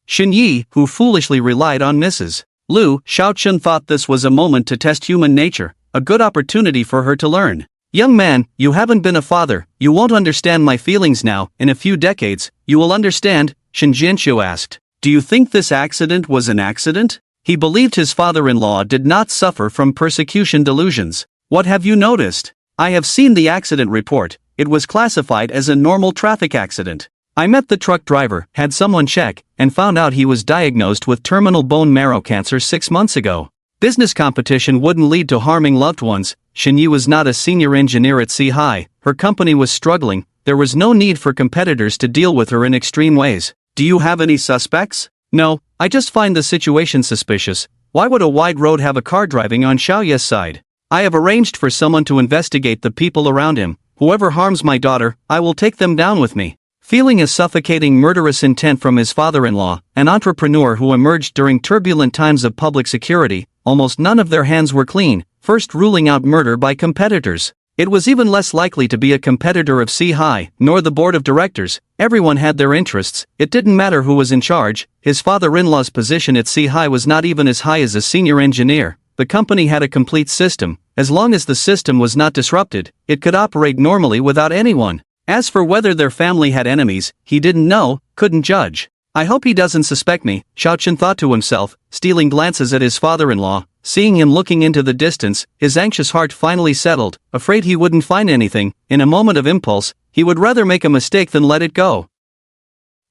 Xin Yi, who foolishly relied on Mrs. Lu, Xiaochen thought this was a moment to test human nature, a good opportunity for her to learn. "Young man, you haven't been a father, you won't understand my feelings now, in a few decades, you will understand," Shen Jianxiu asked. "Do you think this accident was an accident?" He believed his father-in-law did not suffer from persecution delusions. "What have you noticed?" "I have seen the accident report, it was classified as a normal traffic accident. I met the truck driver, had someone check, and found out he was diagnosed with terminal bone marrow cancer 6 months ago. Business competition wouldn't lead to harming loved ones. Xinyi was not a senior engineer at Sea, her company was struggling, there was no need for competitors to deal with her in extreme ways. Do you have any suspects?" "No, I just find the situation suspicious. Why would a wide road have a car driving on Xiaoye's side? I have arranged for someone to investigate the people around him. Whoever harms my daughter, I will take them down with me." Feeling a suffocating murderous intent from his father-in-law, an entrepreneur who emerged during turbulent times of public security, almost none of their hands were clean, first ruling out murder by competitors. It was even less likely to be a competitor of Sea, nor the board of directors. Everyone had their interests, it didn't matter who was in charge. His father-in-law's position at Sea was not even as high as a senior engineer. The company had a complete system. As long as the system was not disrupted, it could operate normally without anyone. As for whether their family had enemies, he didn't know, couldn't judge. "I hope he doesn't suspect me," Xiaochen thought to himself, stealing glances at his father-in-law. Seeing him looking into the distance, his anxious heart finally settled, afraid he wouldn't find anything. In a moment of impulse, he would rather make a mistake than let it go.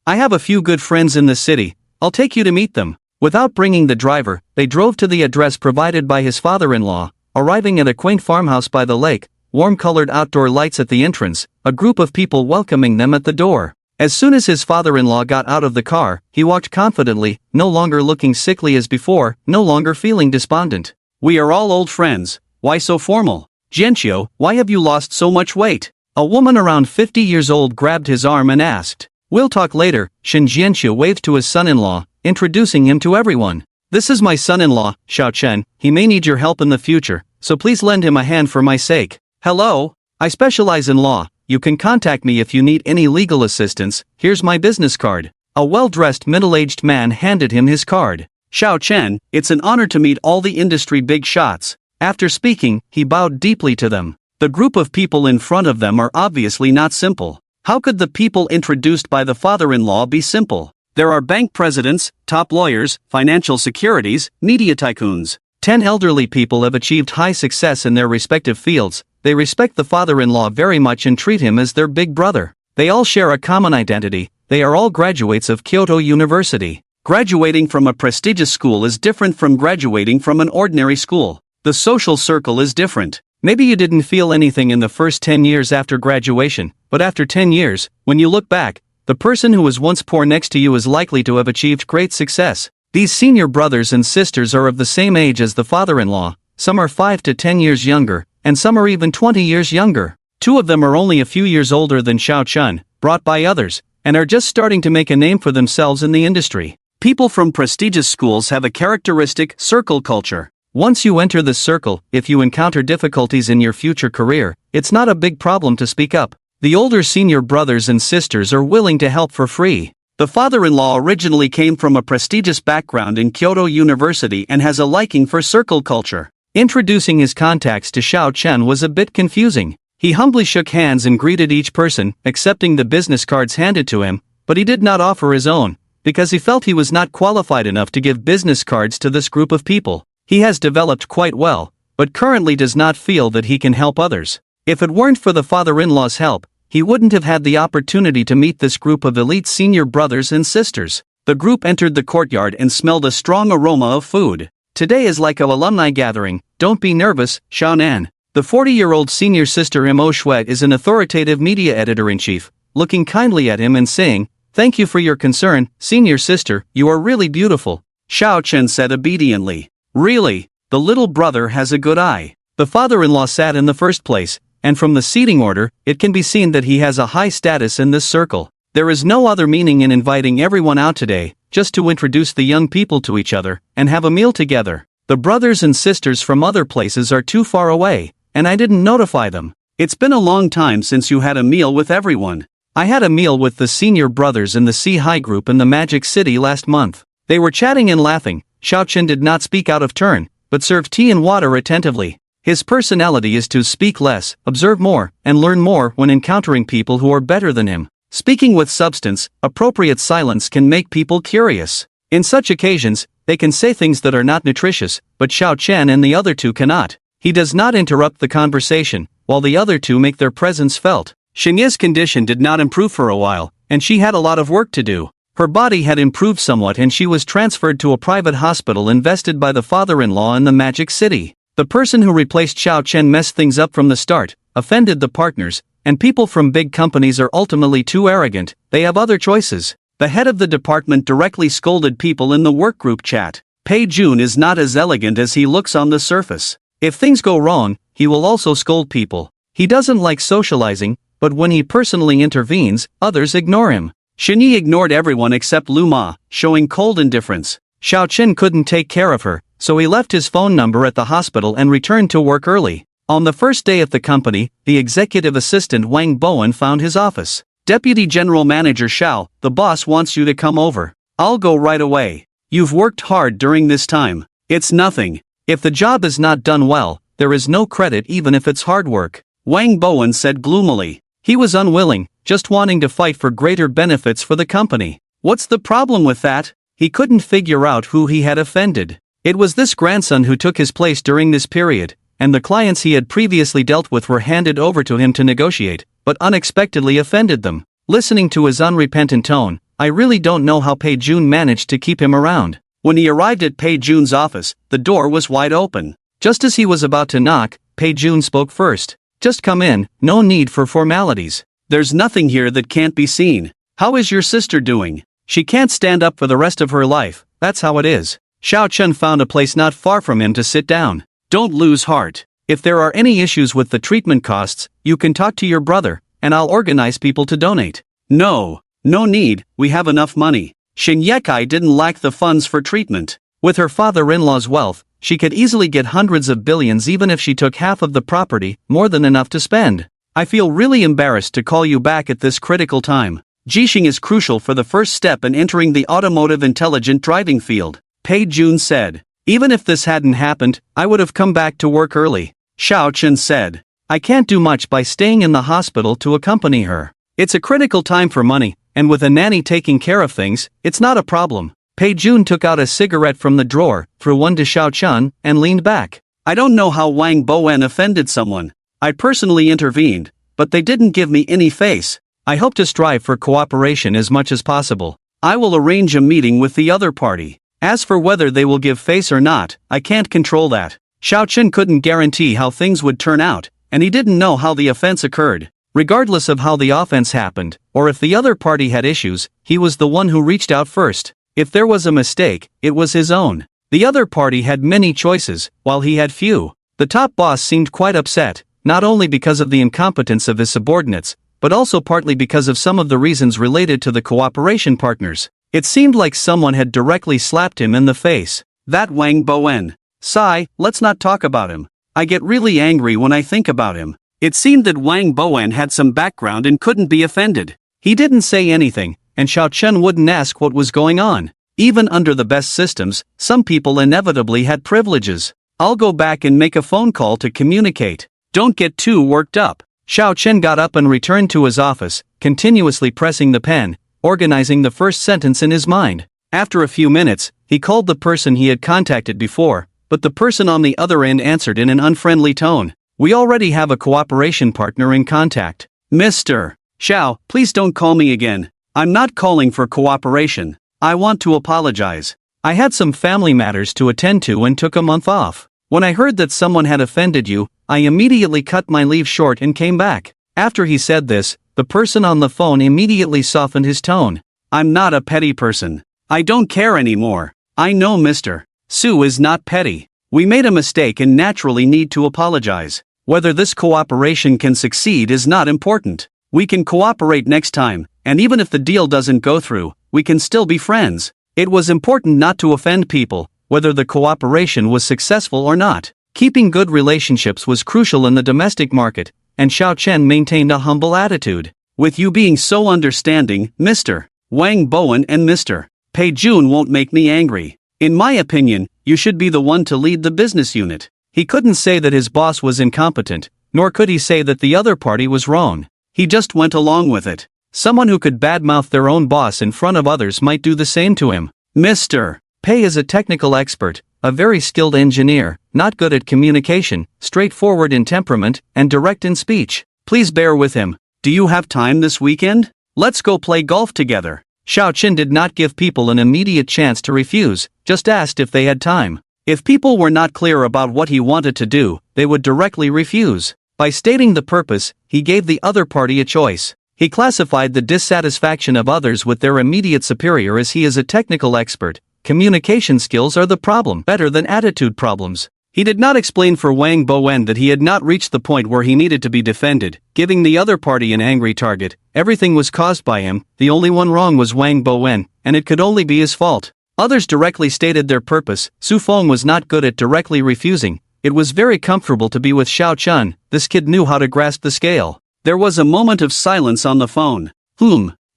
"I have a few good friends in the city, I'll take you to meet them." Without bringing the driver, they drove to the address provided by his father-in-law, arriving at a quaint farmhouse by the lake, warm-colored outdoor lights at the entrance, a group of people welcoming them at the door. As soon as his father-in-law got out of the car, he walked confidently, no longer looking sickly as before, no longer feeling despondent. "We are all old friends, why so formal? Jianxiu, why have you lost so much weight?" A woman around 50 years old grabbed his arm and asked. "We'll talk later," Shen Jianxiu waved to his son-in-law, introducing him to everyone. "This is my son-in-law, Xiao Chen, he may need your help in the future, so please lend him a hand for my sake." "Hello, I specialize in law, you can contact me if you need any legal assistance, here's my business card." A well-dressed middle-aged man handed him his card. "Xiao Chen, it's an honor to meet all the industry big shots." After speaking, he bowed deeply to them. The group of people in front of them are obviously not simple. How could the people introduced by the father-in-law be simple? There are bank presidents, top lawyers, financial securities, media tycoons. 10 elderly people have achieved high success in their respective fields. They respect the father-in-law very much and treat him as their big brother. They all share a common identity, they are all graduates of Kyoto University. Graduating from a prestigious school is different from graduating from an ordinary school. The social circle is different. Maybe you didn't feel anything in the first 10 years after graduation, but after 10 years, when you look back, the person who was once poor next to you is likely to have achieved great success. These senior brothers and sisters are of the same age as the father-in-law, some are 5 to 10 years younger, and some are even 20 years younger. 2 of them are only a few years older than Xiao Chen, brought by others, and are just starting to make a name for themselves in the industry. People from prestigious schools have a characteristic circle culture. Once you enter this circle, if you encounter difficulties in your future career, it's not a big problem to speak up. The older senior brothers and sisters are willing to help for free. The father-in-law originally came from a prestigious background in Kyoto University and has a liking for circle culture. Introducing his contacts to Xiao Chen was a bit confusing. He humbly shook hands and greeted each person, accepting the business cards handed to him, but he did not offer his own. because he felt he was not qualified enough to give business cards to this group of people. He has developed quite well, but currently does not feel that he can help others. If it weren't for the father-in-law's help, he wouldn't have had the opportunity to meet this group of elite senior brothers and sisters. The group entered the courtyard and smelled a strong aroma of food. Today is like a alumni gathering, don't be nervous, Xiaonan. The 40-year-old senior sister Mo Shuet is an authoritative media editor-in-chief, looking kindly at him and saying, "Thank you for your concern, senior sister, you are really beautiful." Xiao Chen said obediently. Really? The little brother has a good eye. The father-in-law sat in the first place, and from the seating order, it can be seen that he has a high status in this circle. There is no other meaning in inviting everyone out today, just to introduce the young people to each other, and have a meal together. The brothers and sisters from other places are too far away, and I didn't notify them. It's been a long time since you had a meal with everyone. I had a meal with the senior brothers in the C-High group in the Magic City last month. They were chatting and laughing. Xiao Chen did not speak out of turn, but served tea and water attentively. His personality is to speak less, observe more, and learn more when encountering people who are better than him. Speaking with substance, appropriate silence can make people curious. In such occasions, they can say things that are not nutritious, but Xiao Chen and the other two cannot. He does not interrupt the conversation, while the other two make their presence felt. Xinye's condition did not improve for a while, and she had a lot of work to do. Her body had improved somewhat and she was transferred to a private hospital invested by the father-in-law in the Magic City. The person who replaced Xiao Chen messed things up from the start, offended the partners, and people from big companies are ultimately too arrogant, they have other choices. The head of the department directly scolded people in the workgroup chat. Pei Jun is not as elegant as he looks on the surface. If things go wrong, he will also scold people. He doesn't like socializing, but when he personally intervenes, others ignore him. Xinyi ignored everyone except Lu Ma, showing cold indifference. Xiao Chen couldn't take care of her, so he left his phone number at the hospital and returned to work early. On the first day at the company, the executive assistant Wang Bowen found his office. Deputy General Manager Xiao, the boss wants you to come over. I'll go right away. You've worked hard during this time. It's nothing. If the job is not done well, there is no credit even if it's hard work. Wang Bowen said gloomily. He was unwilling, just wanting to fight for greater benefits for the company. What's the problem with that? He couldn't figure out who he had offended. It was this grandson who took his place during this period, and the clients he had previously dealt with were handed over to him to negotiate, but unexpectedly offended them. Listening to his unrepentant tone, I really don't know how Pei Jun managed to keep him around. When he arrived at Pei Jun's office, the door was wide open. Just as he was about to knock, Pei Jun spoke first. Just come in, no need for formalities. There's nothing here that can't be seen. How is your sister doing? She can't stand up for the rest of her life, that's how it is. Xiao Chen found a place not far from him to sit down. Don't lose heart. If there are any issues with the treatment costs, you can talk to your brother, and I'll organize people to donate. No need, we have enough money. Xing Yekai didn't lack the funds for treatment. With her father-in-law's wealth, she could easily get hundreds of billions even if she took half of the property, more than enough to spend. I feel really embarrassed to call you back at this critical time. Jixing is crucial for the first step in entering the automotive intelligent driving field, Pei Jun said. Even if this hadn't happened, I would have come back to work early. Xiao Chen said. I can't do much by staying in the hospital to accompany her. It's a critical time for money, and with a nanny taking care of things, it's not a problem. Pei Jun took out a cigarette from the drawer, threw one to Xiao Chen, and leaned back. I don't know how Wang Bowen offended someone. I personally intervened, but they didn't give me any face. I hope to strive for cooperation as much as possible. I will arrange a meeting with the other party. As for whether they will give face or not, I can't control that. Xiao Chen couldn't guarantee how things would turn out, and he didn't know how the offense occurred. Regardless of how the offense happened, or if the other party had issues, he was the one who reached out first. If there was a mistake, it was his own. The other party had many choices, while he had few. The top boss seemed quite upset, not only because of the incompetence of his subordinates, but also partly because of some of the reasons related to the cooperation partners. It seemed like someone had directly slapped him in the face. That Wang Bowen. Sigh, let's not talk about him. I get really angry when I think about him. It seemed that Wang Bowen had some background and couldn't be offended. He didn't say anything, and Xiao Chen wouldn't ask what was going on. Even under the best systems, some people inevitably had privileges. I'll go back and make a phone call to communicate. Don't get too worked up. Xiao Chen got up and returned to his office, continuously pressing the pen, organizing the first sentence in his mind. After a few minutes, he called the person he had contacted before, but the person on the other end answered in an unfriendly tone. We already have a cooperation partner in contact. Mr. Xiao, please don't call me again. I'm not calling for cooperation. I want to apologize. I had some family matters to attend to and took a month off. When I heard that someone had offended you, I immediately cut my leave short and came back. After he said this, the person on the phone immediately softened his tone. I'm not a petty person. I don't care anymore. I know Mr. Su is not petty. We made a mistake and naturally need to apologize. Whether this cooperation can succeed is not important. We can cooperate next time, and even if the deal doesn't go through, we can still be friends. It was important not to offend people, whether the cooperation was successful or not. Keeping good relationships was crucial in the domestic market, and Xiao Chen maintained a humble attitude. With you being so understanding, Mr. Wang Bowen and Mr. Pei Jun won't make me angry. In my opinion, you should be the one to lead the business unit. He couldn't say that his boss was incompetent, nor could he say that the other party was wrong. He just went along with it. Someone who could badmouth their own boss in front of others might do the same to him. Mr. Pei is a technical expert, a very skilled engineer, not good at communication, straightforward in temperament, and direct in speech. Please bear with him. Do you have time this weekend? Let's go play golf together. Xiao Qin did not give people an immediate chance to refuse, just asked if they had time. If people were not clear about what he wanted to do, they would directly refuse. By stating the purpose, he gave the other party a choice. He classified the dissatisfaction of others with their immediate superior as he is a technical expert. Communication skills are the problem, better than attitude problems. He did not explain for Wang Bowen that he had not reached the point where he needed to be defended, giving the other party an angry target. Everything was caused by him, the only one wrong was Wang Bowen, and it could only be his fault. Others directly stated their purpose. Su Feng was not good at directly refusing. It was very comfortable to be with Xiao Chun. This kid knew how to grasp the scale. There was a moment of silence on the phone.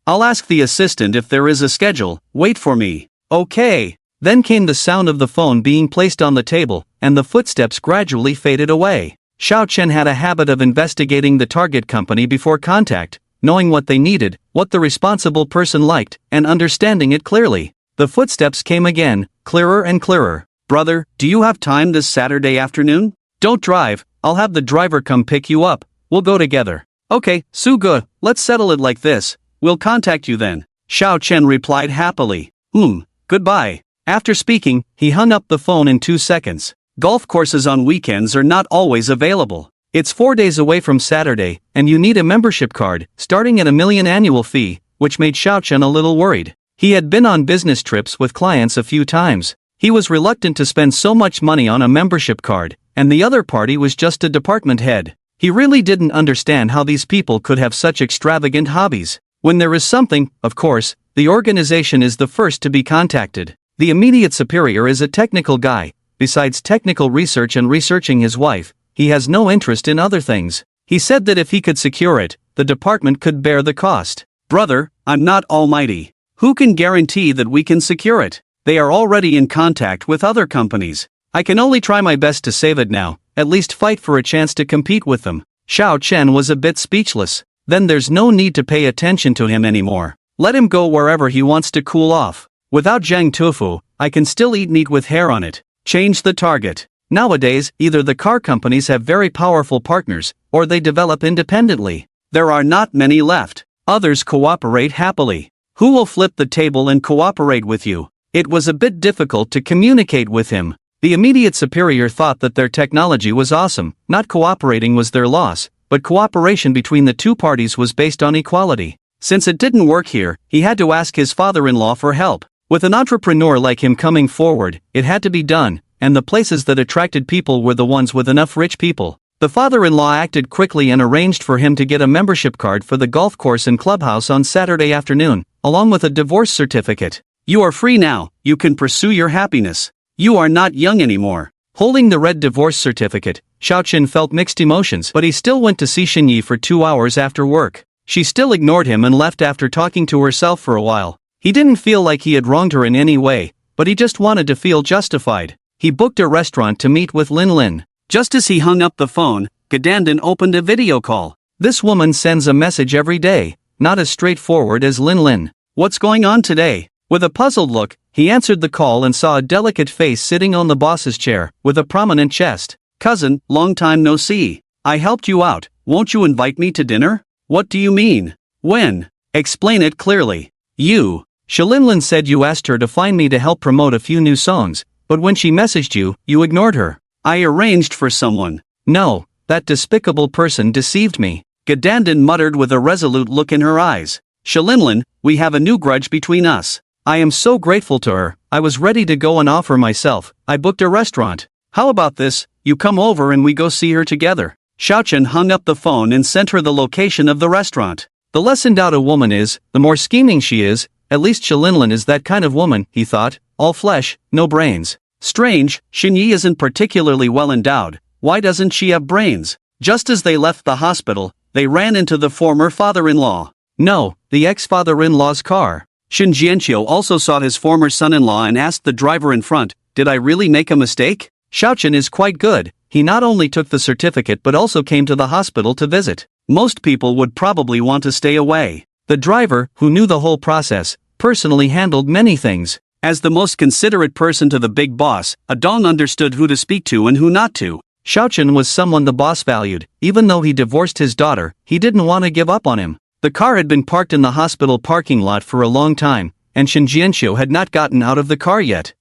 I'll ask the assistant if there is a schedule. Wait for me. Okay. Then came the sound of the phone being placed on the table, and the footsteps gradually faded away. Xiao Chen had a habit of investigating the target company before contact, knowing what they needed, what the responsible person liked, and understanding it clearly. The footsteps came again, clearer and clearer. Brother, do you have time this Saturday afternoon? Don't drive, I'll have the driver come pick you up. We'll go together. Okay, Su Ge, let's settle it like this. We'll contact you then. Xiao Chen replied happily. Goodbye. After speaking, he hung up the phone in 2 seconds. Golf courses on weekends are not always available. It's 4 days away from Saturday, and you need a membership card, starting at $1 million annual fee, which made Xiao Chen a little worried. He had been on business trips with clients a few times. He was reluctant to spend so much money on a membership card, and the other party was just a department head. He really didn't understand how these people could have such extravagant hobbies. When there is something, of course, the organization is the first to be contacted. The immediate superior is a technical guy. Besides technical research and researching his wife, he has no interest in other things. He said that if he could secure it, the department could bear the cost. Brother, I'm not almighty. Who can guarantee that we can secure it? They are already in contact with other companies. I can only try my best to save it now, at least fight for a chance to compete with them. Xiao Chen was a bit speechless. Then there's no need to pay attention to him anymore. Let him go wherever he wants to cool off. Without Zhang Tofu, I can still eat meat with hair on it. Change the target. Nowadays, either the car companies have very powerful partners, or they develop independently. There are not many left. Others cooperate happily. Who will flip the table and cooperate with you? It was a bit difficult to communicate with him. The immediate superior thought that their technology was awesome. Not cooperating was their loss, but cooperation between the two parties was based on equality. Since it didn't work here, he had to ask his father-in-law for help. With an entrepreneur like him coming forward, it had to be done, and the places that attracted people were the ones with enough rich people. The father-in-law acted quickly and arranged for him to get a membership card for the golf course and clubhouse on Saturday afternoon, along with a divorce certificate. You are free now, you can pursue your happiness. You are not young anymore. Holding the red divorce certificate, Xiao Qin felt mixed emotions, but he still went to see Xinyi for 2 hours after work. She still ignored him and left after talking to herself for a while. He didn't feel like he had wronged her in any way, but he just wanted to feel justified. He booked a restaurant to meet with Lin Lin. Just as he hung up the phone, Gadandan opened a video call. This woman sends a message every day, not as straightforward as Lin Lin. What's going on today? With a puzzled look, he answered the call and saw a delicate face sitting on the boss's chair, with a prominent chest. Cousin, long time no see. I helped you out, won't you invite me to dinner? What do you mean? When? Explain it clearly. You. Shalinlin said you asked her to find me to help promote a few new songs, but when she messaged you, you ignored her. I arranged for someone. No, that despicable person deceived me. Gadandin muttered with a resolute look in her eyes. Shalinlin, we have a new grudge between us. I am so grateful to her, I was ready to go and offer myself. I booked a restaurant. How about this, you come over and we go see her together. Xiaochen hung up the phone and sent her the location of the restaurant. The less in doubt a woman is, the more scheming she is. At least Shalinlin is that kind of woman, he thought, all flesh, no brains. Strange, Xinyi isn't particularly well endowed, why doesn't she have brains? Just as they left the hospital, they ran into the former father-in-law. No, the ex-father-in-law's car. Shin Jianqiu also saw his former son-in-law and asked the driver in front, did I really make a mistake? Xiaochen is quite good, he not only took the certificate but also came to the hospital to visit. Most people would probably want to stay away. The driver, who knew the whole process, personally handled many things. As the most considerate person to the big boss, Adong understood who to speak to and who not to. Xiaochen was someone the boss valued. Even though he divorced his daughter, he didn't want to give up on him. The car had been parked in the hospital parking lot for a long time, and Shin Jianqiu had not gotten out of the car yet.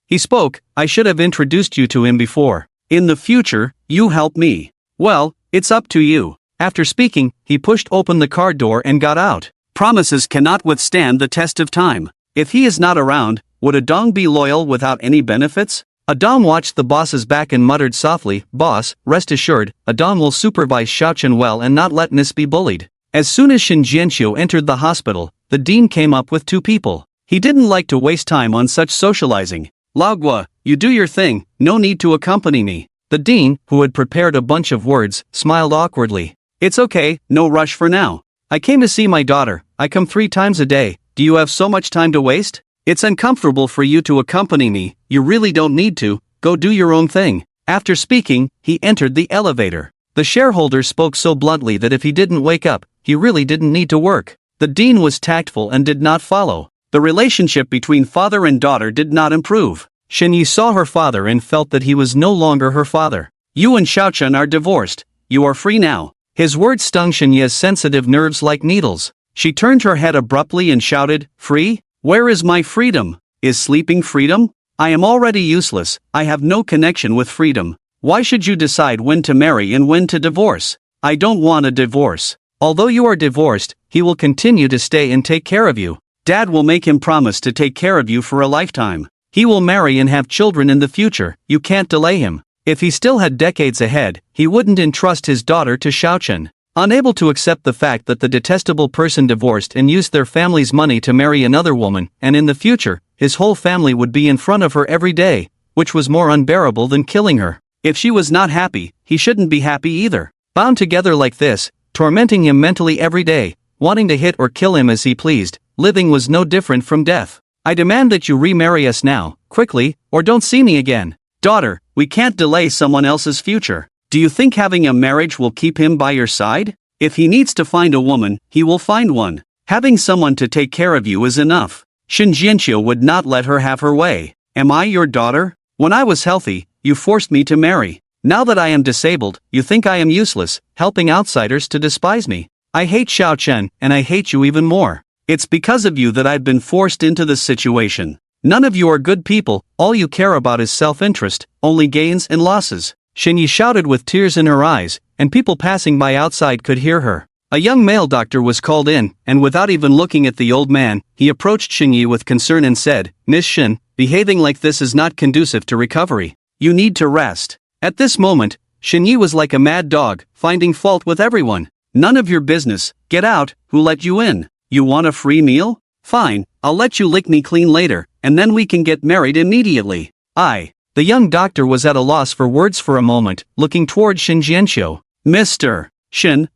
He spoke, I should have introduced you to him before. In the future, you help me. Well, it's up to you. After speaking, he pushed open the car door and got out. Promises cannot withstand the test of time. If he is not around, would Adong be loyal without any benefits? Adong watched the boss's back and muttered softly, Boss, rest assured, Adong will supervise Xiaochen well and not let Nis be bullied. As soon as Shin Jianqiu entered the hospital, the dean came up with two people. He didn't like to waste time on such socializing. Laogua, you do your thing, no need to accompany me. The dean, who had prepared a bunch of words, smiled awkwardly. It's okay, no rush for now. I came to see my daughter, I come 3 times a day, do you have so much time to waste? It's uncomfortable for you to accompany me, you really don't need to, go do your own thing. After speaking, he entered the elevator. The shareholder spoke so bluntly that if he didn't wake up, he really didn't need to work. The dean was tactful and did not follow. The relationship between father and daughter did not improve. Shinyi saw her father and felt that he was no longer her father. You and Xiaochen are divorced, you are free now. His words stung Shinya's sensitive nerves like needles. She turned her head abruptly and shouted, Free? Where is my freedom? Is sleeping freedom? I am already useless, I have no connection with freedom. Why should you decide when to marry and when to divorce? I don't want a divorce. Although you are divorced, he will continue to stay and take care of you. Dad will make him promise to take care of you for a lifetime. He will marry and have children in the future, you can't delay him. If he still had decades ahead, he wouldn't entrust his daughter to Xiaochen. Unable to accept the fact that the detestable person divorced and used their family's money to marry another woman, and in the future, his whole family would be in front of her every day, which was more unbearable than killing her. If she was not happy, he shouldn't be happy either. Bound together like this, tormenting him mentally every day, wanting to hit or kill him as he pleased, living was no different from death. I demand that you remarry us now, quickly, or don't see me again. Daughter, we can't delay someone else's future. Do you think having a marriage will keep him by your side? If he needs to find a woman, he will find one. Having someone to take care of you is enough. Shin Jianqiu would not let her have her way. Am I your daughter? When I was healthy, you forced me to marry. Now that I am disabled, you think I am useless, helping outsiders to despise me. I hate Xiaochen, and I hate you even more. It's because of you that I've been forced into this situation. None of you are good people, all you care about is self-interest, only gains and losses. Shinyi shouted with tears in her eyes, and people passing by outside could hear her. A young male doctor was called in, and without even looking at the old man, he approached Shinyi with concern and said, Miss Shin, behaving like this is not conducive to recovery. You need to rest. At this moment, Shinyi was like a mad dog, finding fault with everyone. None of your business, get out, who let you in? You want a free meal? Fine, I'll let you lick me clean later, and then we can get married immediately. The young doctor was at a loss for words for a moment, looking toward Shin Jianqiu. Mr. Shin,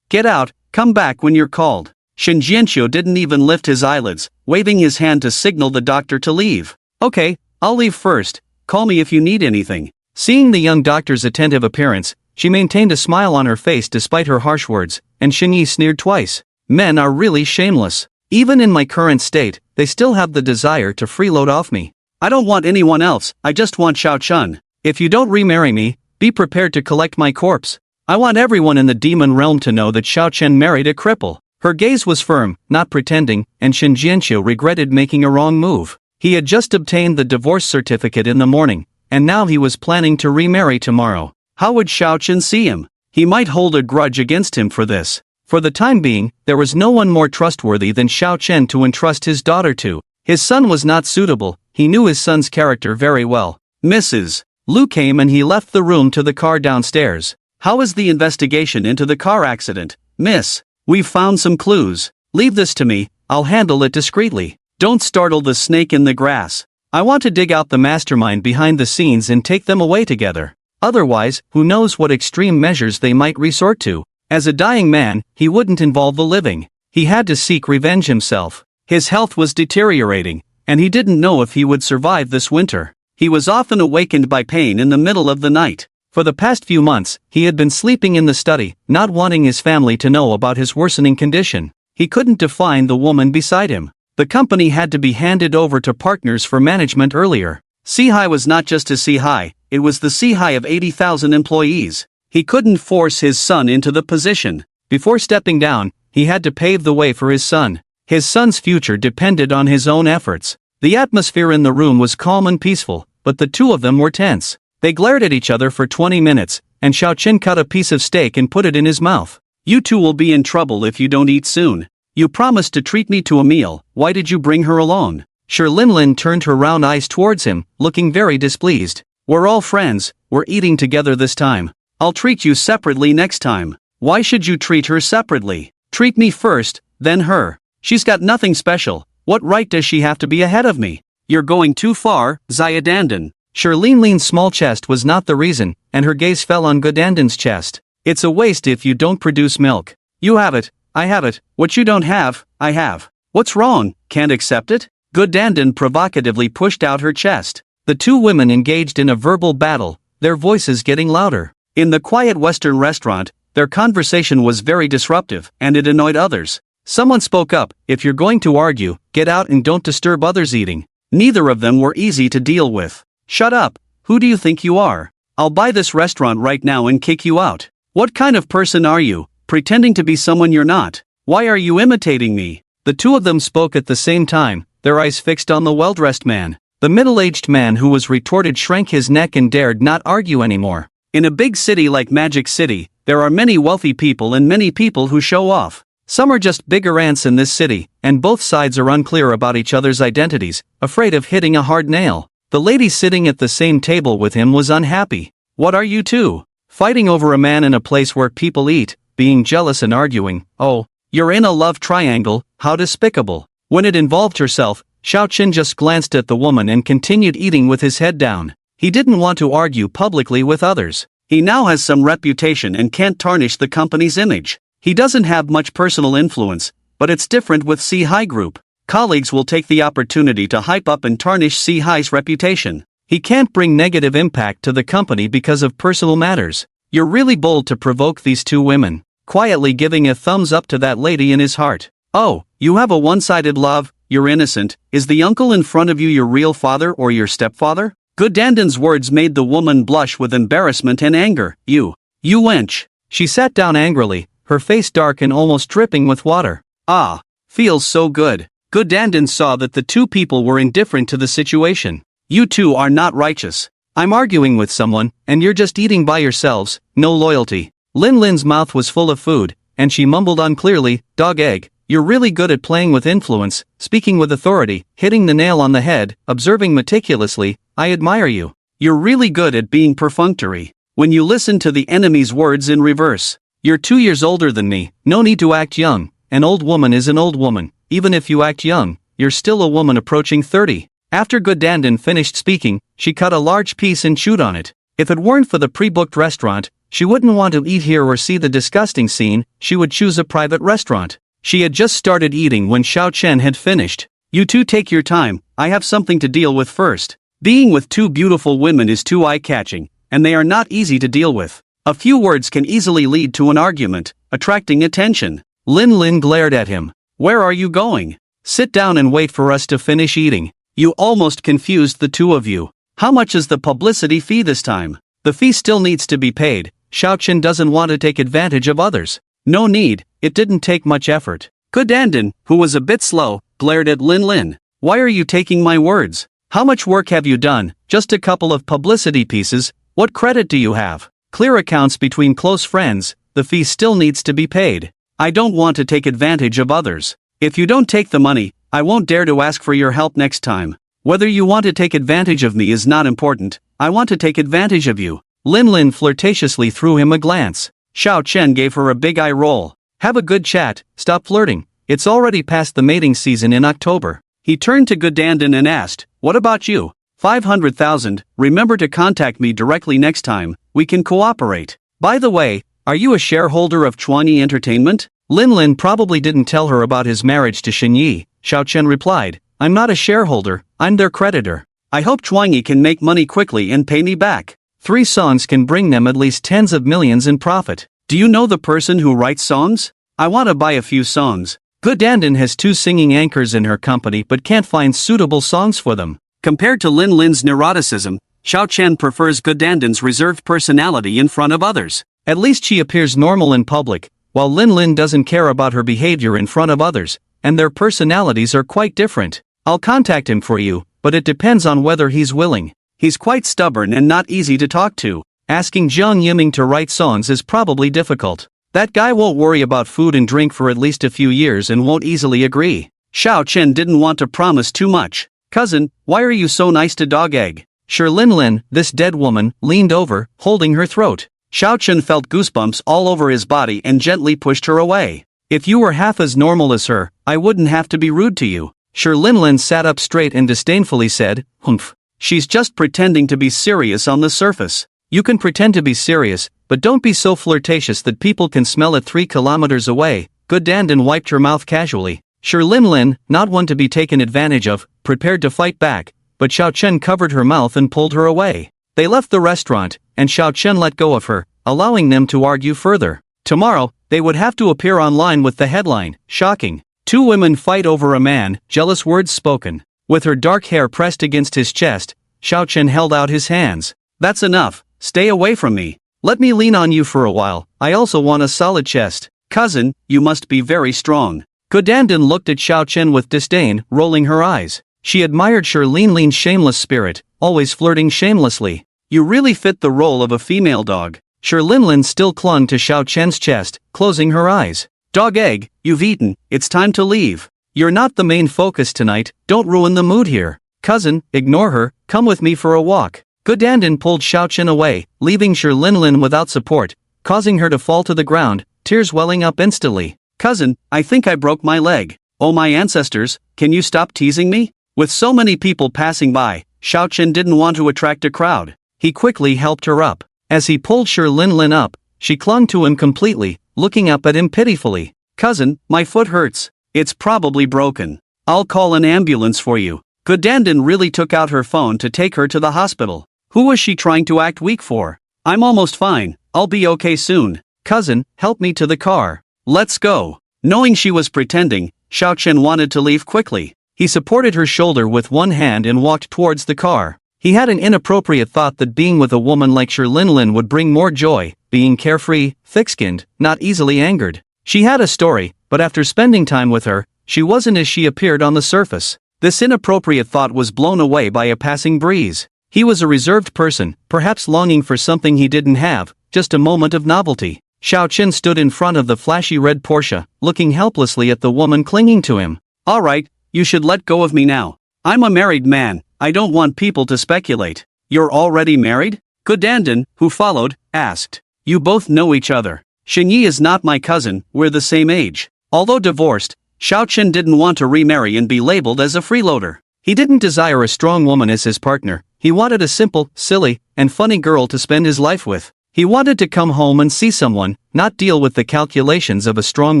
get out, come back when you're called. Shin Jianqiu didn't even lift his eyelids, waving his hand to signal the doctor to leave. Okay, I'll leave first, call me if you need anything. Seeing the young doctor's attentive appearance, she maintained a smile on her face despite her harsh words, and Shinyi sneered twice. Men are really shameless. Even in my current state, they still have the desire to freeload off me. I don't want anyone else, I just want Xiao Chun. If you don't remarry me, be prepared to collect my corpse. I want everyone in the demon realm to know that Xiao Chen married a cripple. Her gaze was firm, not pretending, and Shin Jianxiu regretted making a wrong move. He had just obtained the divorce certificate in the morning, and now he was planning to remarry tomorrow. How would Xiao Chen see him? He might hold a grudge against him for this. For the time being, there was no one more trustworthy than Xiao Chen to entrust his daughter to. His son was not suitable, he knew his son's character very well. Mrs. Liu came and he left the room to the car downstairs. How is the investigation into the car accident, miss? We've found some clues. Leave this to me, I'll handle it discreetly. Don't startle the snake in the grass. I want to dig out the mastermind behind the scenes and take them away together. Otherwise, who knows what extreme measures they might resort to. As a dying man, he wouldn't involve the living. He had to seek revenge himself. His health was deteriorating, and he didn't know if he would survive this winter. He was often awakened by pain in the middle of the night. For the past few months, he had been sleeping in the study, not wanting his family to know about his worsening condition. He couldn't define the woman beside him. The company had to be handed over to partners for management earlier. Seahai was not just a Seahai, it was the Seahai of 80,000 employees. He couldn't force his son into the position. Before stepping down, he had to pave the way for his son. His son's future depended on his own efforts. The atmosphere in the room was calm and peaceful, but the two of them were tense. They glared at each other for 20 minutes, and Xiao Chen cut a piece of steak and put it in his mouth. You two will be in trouble if you don't eat soon. You promised to treat me to a meal, why did you bring her alone? Shi Linlin turned her round eyes towards him, looking very displeased. We're all friends, we're eating together this time. I'll treat you separately next time. Why should you treat her separately? Treat me first, then her. She's got nothing special. What right does she have to be ahead of me? You're going too far, Xiaodandan. Shi Linlin's small chest was not the reason, and her gaze fell on Gudandan's chest. It's a waste if you don't produce milk. You have it, I have it, what you don't have, I have. What's wrong, can't accept it? Gudandan provocatively pushed out her chest. The two women engaged in a verbal battle, their voices getting louder. In the quiet Western restaurant, their conversation was very disruptive, and it annoyed others. Someone spoke up, if you're going to argue, get out and don't disturb others eating. Neither of them were easy to deal with. Shut up, who do you think you are? I'll buy this restaurant right now and kick you out. What kind of person are you, pretending to be someone you're not? Why are you imitating me? The two of them spoke at the same time, their eyes fixed on the well-dressed man. The middle-aged man who was retorted shrank his neck and dared not argue anymore. In a big city like Magic City, there are many wealthy people and many people who show off. Some are just bigger ants in this city, and both sides are unclear about each other's identities, afraid of hitting a hard nail. The lady sitting at the same table with him was unhappy. What are you two? Fighting over a man in a place where people eat, being jealous and arguing. Oh, you're in a love triangle, how despicable. When it involved herself, Xiao Chen just glanced at the woman and continued eating with his head down. He didn't want to argue publicly with others. He now has some reputation and can't tarnish the company's image. He doesn't have much personal influence, but it's different with Seahai Group. Colleagues will take the opportunity to hype up and tarnish Seahai's reputation. He can't bring negative impact to the company because of personal matters. You're really bold to provoke these two women. Quietly giving a thumbs up to that lady in his heart. Oh, you have a one-sided love, you're innocent. Is the uncle in front of you your real father or your stepfather? Gudandan's words made the woman blush with embarrassment and anger. You wench. She sat down angrily, her face dark and almost dripping with water. Ah, feels so good. Gudandan saw that the two people were indifferent to the situation. You two are not righteous. I'm arguing with someone, and you're just eating by yourselves, no loyalty. Linlin's mouth was full of food, and she mumbled unclearly, dog egg, you're really good at playing with influence, speaking with authority, hitting the nail on the head, observing meticulously, I admire you. You're really good at being perfunctory. When you listen to the enemy's words in reverse. You're 2 years older than me, no need to act young. An old woman is an old woman. Even if you act young, you're still a woman approaching 30. After Gudandan finished speaking, she cut a large piece and chewed on it. If it weren't for the pre-booked restaurant, she wouldn't want to eat here or see the disgusting scene, she would choose a private restaurant. She had just started eating when Xiao Chen had finished. You two take your time, I have something to deal with first. Being with two beautiful women is too eye-catching, and they are not easy to deal with. A few words can easily lead to an argument, attracting attention. Lin glared at him. Where are you going? Sit down and wait for us to finish eating. You almost confused the two of you. How much is the publicity fee this time? The fee still needs to be paid. Xiaochen doesn't want to take advantage of others. No need, it didn't take much effort. Gudandan, who was a bit slow, glared at Lin Lin. Why are you taking my words? How much work have you done? Just a couple of publicity pieces. What credit do you have? Clear accounts between close friends. The fee still needs to be paid. I don't want to take advantage of others. If you don't take the money, I won't dare to ask for your help next time. Whether you want to take advantage of me is not important. I want to take advantage of you. Lin Lin flirtatiously threw him a glance. Xiao Chen gave her a big eye roll. Have a good chat, stop flirting. It's already past the mating season in October. He turned to Gudandan and asked, what about you? 500,000, remember to contact me directly next time, we can cooperate. By the way, are you a shareholder of Chuanyi Entertainment? Lin Lin probably didn't tell her about his marriage to Xinyi. Xiao Chen replied, I'm not a shareholder, I'm their creditor. I hope Chuanyi can make money quickly and pay me back. 3 songs can bring them at least tens of millions in profit. Do you know the person who writes songs? I want to buy a few songs. Gudandan has 2 singing anchors in her company but can't find suitable songs for them. Compared to Lin Lin's neuroticism, Xiao Chen prefers Gudandan's reserved personality in front of others. At least she appears normal in public, while Lin Lin doesn't care about her behavior in front of others, and their personalities are quite different. I'll contact him for you, but it depends on whether he's willing. He's quite stubborn and not easy to talk to. Asking Jiang Yiming to write songs is probably difficult. That guy won't worry about food and drink for at least a few years and won't easily agree. Xiao Chen didn't want to promise too much. Cousin, why are you so nice to Dog Egg? Sure. Lin Lin, this dead woman, leaned over, holding her throat. Xiao Chen felt goosebumps all over his body and gently pushed her away. If you were half as normal as her, I wouldn't have to be rude to you. Sure. Lin Lin sat up straight and disdainfully said, humph. She's just pretending to be serious on the surface. You can pretend to be serious, but don't be so flirtatious that people can smell it 3 kilometers away. Gudandan wiped her mouth casually. Sure. Lin Lin, not one to be taken advantage of, prepared to fight back, but Xiao Chen covered her mouth and pulled her away. They left the restaurant, and Xiao Chen let go of her, allowing them to argue further. Tomorrow, they would have to appear online with the headline, shocking. 2 women fight over a man, jealous words spoken. With her dark hair pressed against his chest, Xiao Chen held out his hands. That's enough, stay away from me. Let me lean on you for a while, I also want a solid chest. Cousin, you must be very strong. Gudandan looked at Xiao Chen with disdain, rolling her eyes. She admired Lin Lin's shameless spirit, always flirting shamelessly. You really fit the role of a female dog. Lin Lin still clung to Xiao Chen's chest, closing her eyes. Dog Egg, you've eaten, it's time to leave. You're not the main focus tonight, don't ruin the mood here. Cousin, ignore her, come with me for a walk. Gudandan pulled Xiao Chen away, leaving Lin Lin without support, causing her to fall to the ground, tears welling up instantly. Cousin, I think I broke my leg. Oh my ancestors, can you stop teasing me? With so many people passing by, Xiao Chen didn't want to attract a crowd. He quickly helped her up. As he pulled Lin Lin up, she clung to him completely, looking up at him pitifully. Cousin, my foot hurts. It's probably broken. I'll call an ambulance for you. Gudandan really took out her phone to take her to the hospital. Who was she trying to act weak for? I'm almost fine, I'll be okay soon. Cousin, help me to the car. Let's go. Knowing she was pretending, Xiao Chen wanted to leave quickly. He supported her shoulder with one hand and walked towards the car. He had an inappropriate thought that being with a woman like Lin Lin would bring more joy, being carefree, thick-skinned, not easily angered. She had a story, but after spending time with her, she wasn't as she appeared on the surface. This inappropriate thought was blown away by a passing breeze. He was a reserved person, perhaps longing for something he didn't have, just a moment of novelty. Xiao Chen stood in front of the flashy red Porsche, looking helplessly at the woman clinging to him. All right, you should let go of me now. I'm a married man, I don't want people to speculate. You're already married? Gudandan, who followed, asked. You both know each other. Xinyi is not my cousin, we're the same age. Although divorced, Xiao Chen didn't want to remarry and be labeled as a freeloader. He didn't desire a strong woman as his partner, he wanted a simple, silly, and funny girl to spend his life with. He wanted to come home and see someone, not deal with the calculations of a strong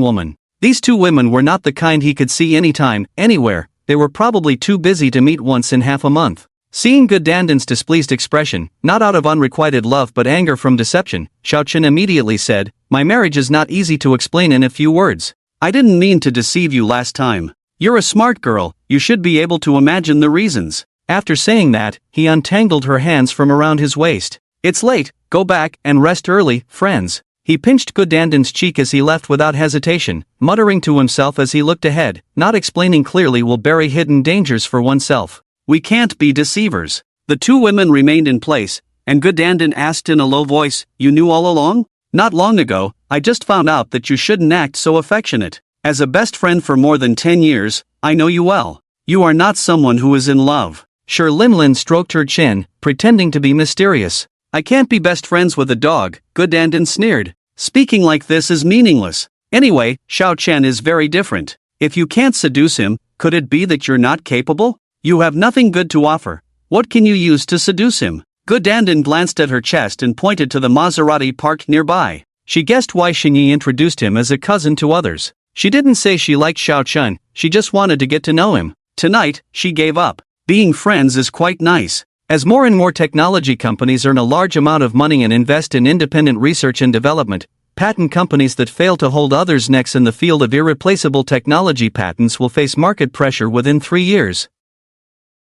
woman. These 2 women were not the kind he could see anytime, anywhere, they were probably too busy to meet once in half a month. Seeing Gudandan's displeased expression, not out of unrequited love but anger from deception, Xiao Chen immediately said, My marriage is not easy to explain in a few words. I didn't mean to deceive you last time. You're a smart girl, you should be able to imagine the reasons. After saying that, he untangled her hands from around his waist. It's late, go back and rest early, friends. He pinched Godanden's cheek as he left without hesitation, muttering to himself as he looked ahead. Not explaining clearly will bury hidden dangers for oneself. We can't be deceivers. The two women remained in place, and Godanden asked in a low voice, you knew all along? Not long ago, I just found out that you shouldn't act so affectionate. As a best friend for more than 10 years, I know you well. You are not someone who is in love. Sure, Linlin stroked her chin, pretending to be mysterious. I can't be best friends with a dog, Godanden sneered. Speaking like this is meaningless. Anyway, Xiao Chen is very different. If you can't seduce him, could it be that you're not capable? You have nothing good to offer. What can you use to seduce him? Godanden glanced at her chest and pointed to the Maserati parked nearby. She guessed why Xingyi introduced him as a cousin to others. She didn't say she liked Xiao Chen, she just wanted to get to know him. Tonight, she gave up. Being friends is quite nice. As more and more technology companies earn a large amount of money and invest in independent research and development, patent companies that fail to hold others' necks in the field of irreplaceable technology patents will face market pressure within 3 years.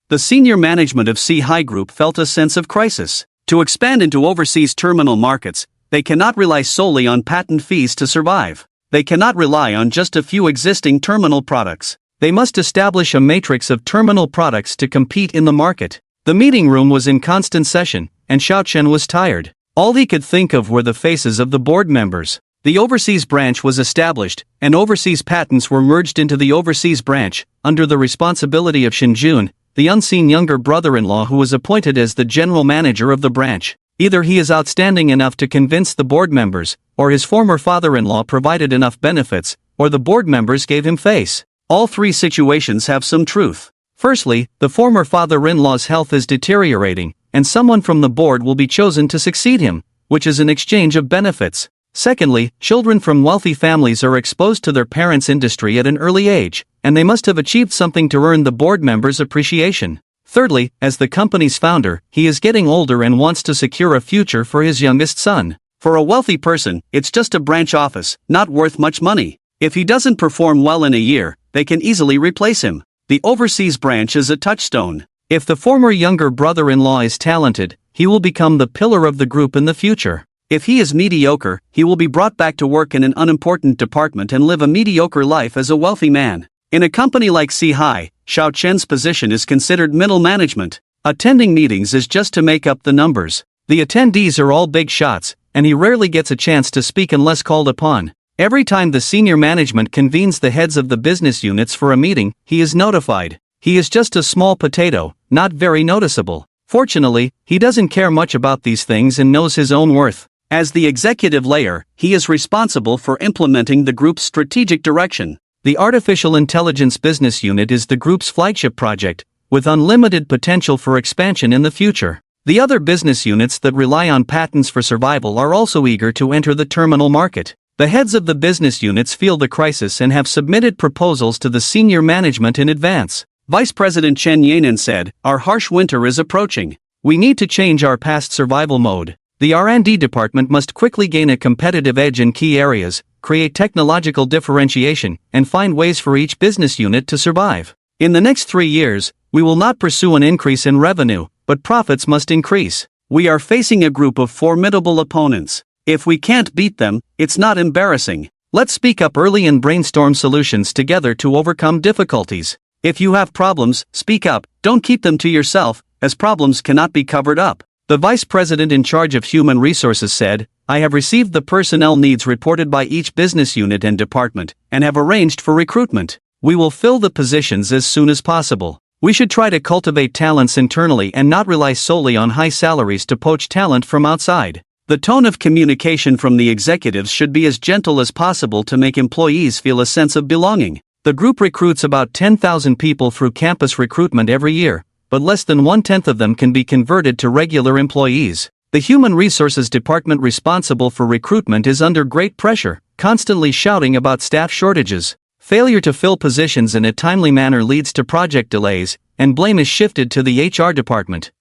The senior management of C-High Group felt a sense of crisis. To expand into overseas terminal markets, they cannot rely solely on patent fees to survive. They cannot rely on just a few existing terminal products. They must establish a matrix of terminal products to compete in the market. The meeting room was in constant session, and Xiao Chen was tired. All he could think of were the faces of the board members. The overseas branch was established, and overseas patents were merged into the overseas branch, under the responsibility of Shinjun, the unseen younger brother-in-law who was appointed as the general manager of the branch. Either he is outstanding enough to convince the board members, or his former father-in-law provided enough benefits, or the board members gave him face. All three situations have some truth. Firstly, the former father-in-law's health is deteriorating, and someone from the board will be chosen to succeed him, which is an exchange of benefits. Secondly, children from wealthy families are exposed to their parents' industry at an early age, and they must have achieved something to earn the board members' appreciation. Thirdly, as the company's founder, he is getting older and wants to secure a future for his youngest son. For a wealthy person, it's just a branch office, not worth much money. If he doesn't perform well in a year, they can easily replace him. The overseas branch is a touchstone. If the former younger brother-in-law is talented, he will become the pillar of the group in the future. If he is mediocre, he will be brought back to work in an unimportant department and live a mediocre life as a wealthy man. In a company like C-High, Xiao Chen's position is considered middle management. Attending meetings is just to make up the numbers. The attendees are all big shots, and he rarely gets a chance to speak unless called upon. Every time the senior management convenes the heads of the business units for a meeting, he is notified. He is just a small potato, not very noticeable. Fortunately, he doesn't care much about these things and knows his own worth. As the executive layer, he is responsible for implementing the group's strategic direction. The Artificial Intelligence Business Unit is the group's flagship project, with unlimited potential for expansion in the future. The other business units that rely on patents for survival are also eager to enter the terminal market. The heads of the business units feel the crisis and have submitted proposals to the senior management in advance. Vice President Chen Yanan said, "Our harsh winter is approaching. We need to change our past survival mode. The R&D department must quickly gain a competitive edge in key areas, create technological differentiation, and find ways for each business unit to survive. In the next 3 years, we will not pursue an increase in revenue, but profits must increase. We are facing a group of formidable opponents. If we can't beat them, it's not embarrassing. Let's speak up early and brainstorm solutions together to overcome difficulties. If you have problems, speak up, don't keep them to yourself, as problems cannot be covered up." The vice president in charge of human resources said, "I have received the personnel needs reported by each business unit and department, and have arranged for recruitment. We will fill the positions as soon as possible. We should try to cultivate talents internally and not rely solely on high salaries to poach talent from outside." The tone of communication from the executives should be as gentle as possible to make employees feel a sense of belonging. The group recruits about 10,000 people through campus recruitment every year, but less than 1/10 of them can be converted to regular employees. The Human Resources Department responsible for recruitment is under great pressure, constantly shouting about staff shortages. Failure to fill positions in a timely manner leads to project delays, and blame is shifted to the HR department.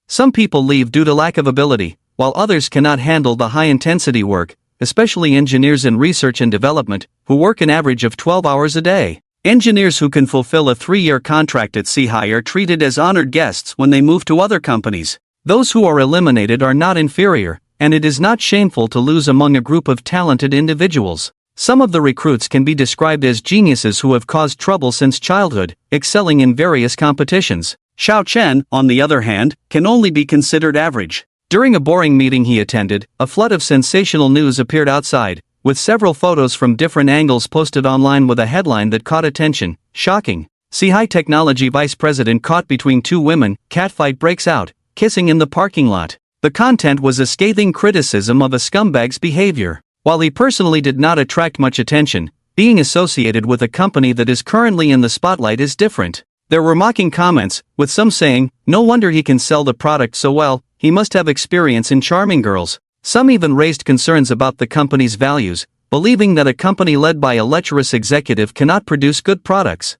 Some people leave due to lack of ability, while others cannot handle the high-intensity work, especially engineers in research and development, who work an average of 12 hours a day. Engineers who can fulfill a 3-year contract at CHI are treated as honored guests when they move to other companies. Those who are eliminated are not inferior, and it is not shameful to lose among a group of talented individuals. Some of the recruits can be described as geniuses who have caused trouble since childhood, excelling in various competitions. Xiao Chen, on the other hand, can only be considered average. During a boring meeting he attended, a flood of sensational news appeared outside, with several photos from different angles posted online with a headline that caught attention. Shocking. CHI Technology Vice President caught between two women, catfight breaks out, kissing in the parking lot. The content was a scathing criticism of a scumbag's behavior. While he personally did not attract much attention, being associated with a company that is currently in the spotlight is different. There were mocking comments, with some saying, "No wonder he can sell the product so well, he must have experience in charming girls." Some even raised concerns about the company's values, believing that a company led by a lecherous executive cannot produce good products.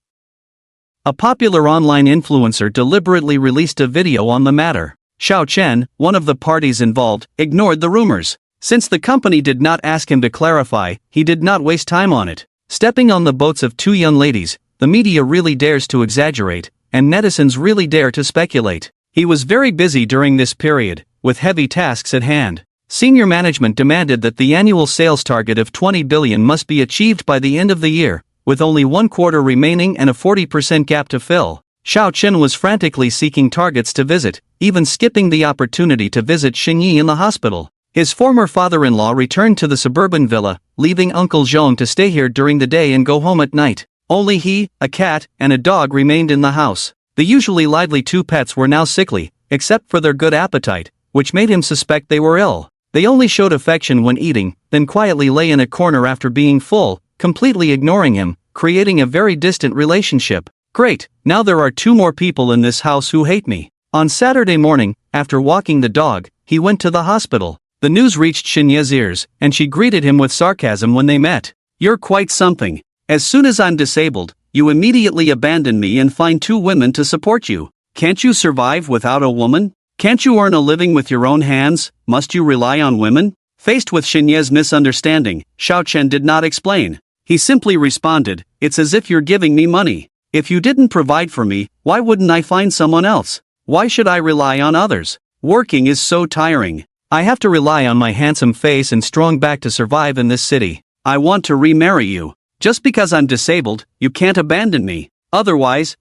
A popular online influencer deliberately released a video on the matter. Xiao Chen, one of the parties involved, ignored the rumors. Since the company did not ask him to clarify, he did not waste time on it. Stepping on the boats of two young ladies, the media really dares to exaggerate, and netizens really dare to speculate. He was very busy during this period, with heavy tasks at hand. Senior management demanded that the annual sales target of 20 billion must be achieved by the end of the year, with only 1 quarter remaining and a 40% gap to fill. Xiao Chen was frantically seeking targets to visit, even skipping the opportunity to visit Xinyi in the hospital. His former father-in-law returned to the suburban villa, leaving Uncle Zhong to stay here during the day and go home at night. Only he, a cat, and a dog remained in the house. The usually lively two pets were now sickly, except for their good appetite, which made him suspect they were ill. They only showed affection when eating, then quietly lay in a corner after being full, completely ignoring him, creating a very distant relationship. Great, now there are 2 more people in this house who hate me. On Saturday morning, after walking the dog, he went to the hospital. The news reached Xinye's ears, and she greeted him with sarcasm when they met. "You're quite something. As soon as I'm disabled, you immediately abandon me and find 2 women to support you. Can't you survive without a woman? Can't you earn a living with your own hands? Must you rely on women?" Faced with Xinye's misunderstanding, Xiao Chen did not explain. He simply responded, "It's as if you're giving me money. If you didn't provide for me, why wouldn't I find someone else? Why should I rely on others? Working is so tiring. I have to rely on my handsome face and strong back to survive in this city. I want to remarry you. Just because I'm disabled, you can't abandon me. Otherwise,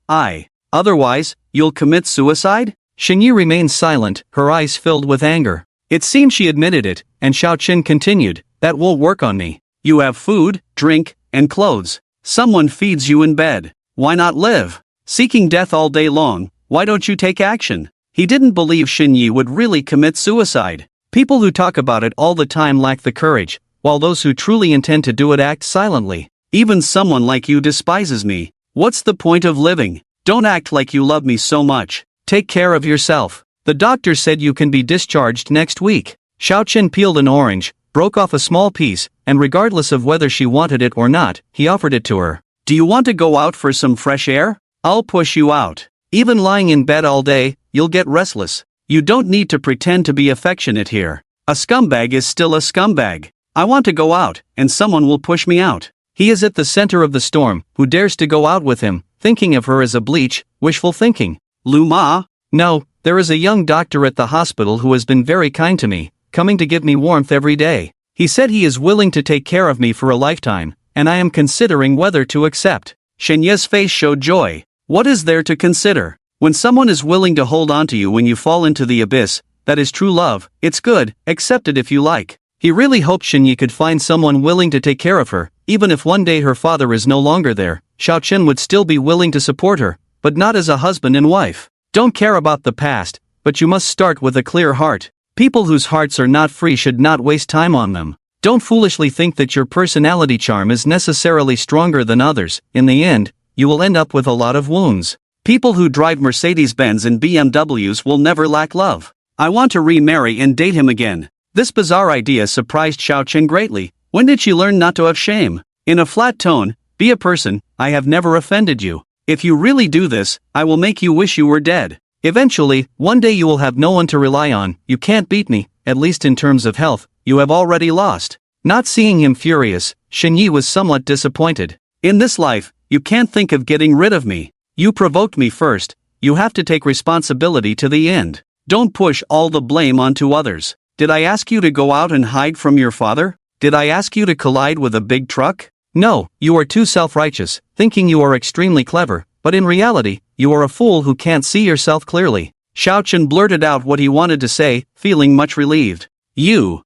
you'll commit suicide?" Xinyi remained silent, her eyes filled with anger. It seemed she admitted it, and Xiao Chen continued, "That won't work on me. You have food, drink, and clothes. Someone feeds you in bed. Why not live? Seeking death all day long, why don't you take action?" He didn't believe Xinyi would really commit suicide. People who talk about it all the time lack the courage, while those who truly intend to do it act silently. "Even someone like you despises me. What's the point of living? Don't act like you love me so much. Take care of yourself. The doctor said you can be discharged next week." Xiao Chen peeled an orange, broke off a small piece, and regardless of whether she wanted it or not, he offered it to her. "Do you want to go out for some fresh air? I'll push you out. Even lying in bed all day, you'll get restless. You don't need to pretend to be affectionate here. A scumbag is still a scumbag. I want to go out, and someone will push me out. He is at the center of the storm. Who dares to go out with him, thinking of her as a bleach, wishful thinking? Lu Ma? No, there is a young doctor at the hospital who has been very kind to me, coming to give me warmth every day. He said he is willing to take care of me for a lifetime, and I am considering whether to accept." Xinye's face showed joy. What is there to consider? When someone is willing to hold on to you when you fall into the abyss, that is true love. It's good, accept it if you like. He really hoped Xinyi could find someone willing to take care of her. Even if one day her father is no longer there, Xiao Chen would still be willing to support her, but not as a husband and wife. Don't care about the past, but you must start with a clear heart. People whose hearts are not free should not waste time on them. Don't foolishly think that your personality charm is necessarily stronger than others. In the end, you will end up with a lot of wounds. People who drive Mercedes-Benz and BMWs will never lack love. I want to remarry and date him again. This bizarre idea surprised Xiao Chen greatly. When did she learn not to have shame? In a flat tone, "Be a person, I have never offended you. If you really do this, I will make you wish you were dead. Eventually, one day you will have no one to rely on. You can't beat me, at least in terms of health, you have already lost." Not seeing him furious, Shenyi was somewhat disappointed. In this life, you can't think of getting rid of me. You provoked me first, you have to take responsibility to the end. Don't push all the blame onto others. Did I ask you to go out and hide from your father? Did I ask you to collide with a big truck? No, you are too self-righteous, thinking you are extremely clever, but in reality, you are a fool who can't see yourself clearly. Xiao Chen blurted out what he wanted to say, feeling much relieved. You.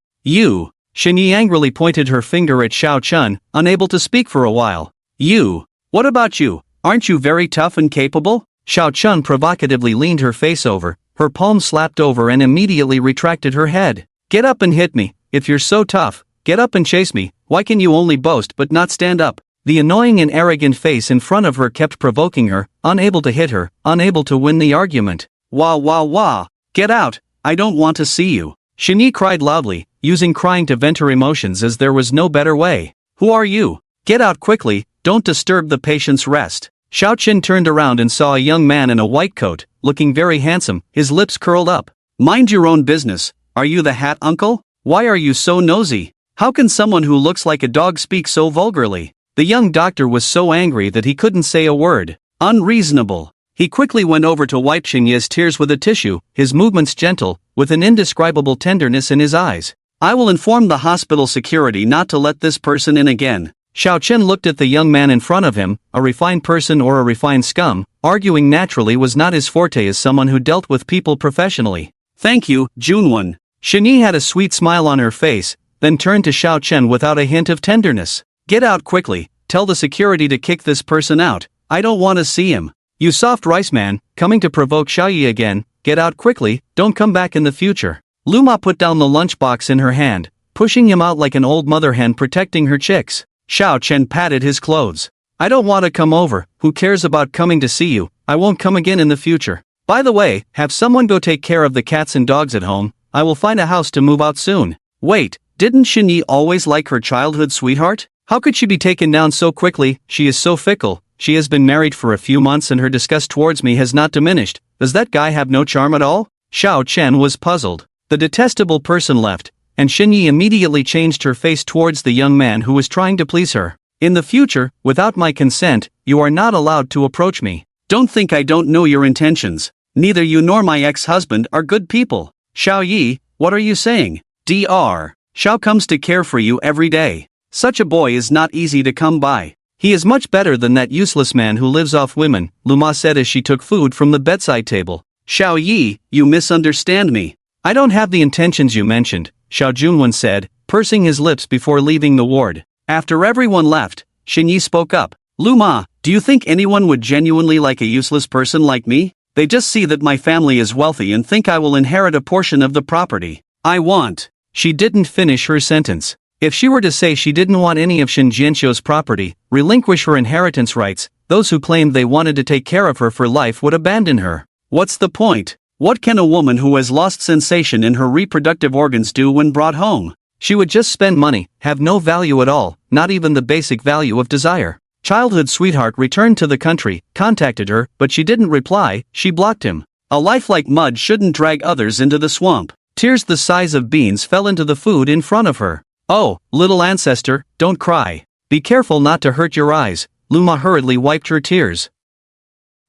Shenyi angrily pointed her finger at Xiao Chen, unable to speak for a while. You. What about you? Aren't you very tough and capable? Xiao Chen provocatively leaned her face over, her palm slapped over and immediately retracted her head. Get up and hit me, if you're so tough, get up and chase me, why can you only boast but not stand up? The annoying and arrogant face in front of her kept provoking her, unable to hit her, unable to win the argument. Wah. Get out, I don't want to see you. Shenyi cried loudly, using crying to vent her emotions as there was no better way. Who are you? Get out quickly, don't disturb the patient's rest. Xiao Chen turned around and saw a young man in a white coat, looking very handsome, his lips curled up. Mind your own business, are you the hat uncle? Why are you so nosy? How can someone who looks like a dog speak so vulgarly? The young doctor was so angry that he couldn't say a word. Unreasonable. He quickly went over to wipe Shenyi's tears with a tissue, his movements gentle, with an indescribable tenderness in his eyes. I will inform the hospital security not to let this person in again. Xiao Chen looked at the young man in front of him, a refined person or a refined scum, arguing naturally was not his forte as someone who dealt with people professionally. Thank you, Junwon. Shenyi had a sweet smile on her face, then turned to Xiao Chen without a hint of tenderness. Get out quickly, tell the security to kick this person out, I don't want to see him. You soft rice man, coming to provoke Xiaoyi again, get out quickly, don't come back in the future. Luma put down the lunchbox in her hand, pushing him out like an old mother hen protecting her chicks. Xiao Chen patted his clothes. I don't want to come over, who cares about coming to see you, I won't come again in the future. By the way, have someone go take care of the cats and dogs at home, I will find a house to move out soon. Wait, didn't Shenyi always like her childhood sweetheart? How could she be taken down so quickly? She is so fickle. She has been married for a few months and her disgust towards me has not diminished. Does that guy have no charm at all? Xiao Chen was puzzled. The detestable person left, and Shenyi immediately changed her face towards the young man who was trying to please her. In the future, without my consent, you are not allowed to approach me. Don't think I don't know your intentions. Neither you nor my ex-husband are good people. Xiao Yi, what are you saying? Dr. Xiao comes to care for you every day. Such a boy is not easy to come by. He is much better than that useless man who lives off women, Luma said as she took food from the bedside table. Xiao Yi, you misunderstand me. I don't have the intentions you mentioned, Xiao Junwen said, pursing his lips before leaving the ward. After everyone left, Shenyi spoke up. Luma, do you think anyone would genuinely like a useless person like me? They just see that my family is wealthy and think I will inherit a portion of the property. I want. She didn't finish her sentence. If she were to say she didn't want any of Shin Jianxiu's property, relinquish her inheritance rights, those who claimed they wanted to take care of her for life would abandon her. What's the point? What can a woman who has lost sensation in her reproductive organs do when brought home? She would just spend money, have no value at all, not even the basic value of desire. Childhood sweetheart returned to the country, contacted her, but she didn't reply, she blocked him. A life like mud shouldn't drag others into the swamp. Tears the size of beans fell into the food in front of her. Oh, little ancestor, don't cry. Be careful not to hurt your eyes. Luma hurriedly wiped her tears.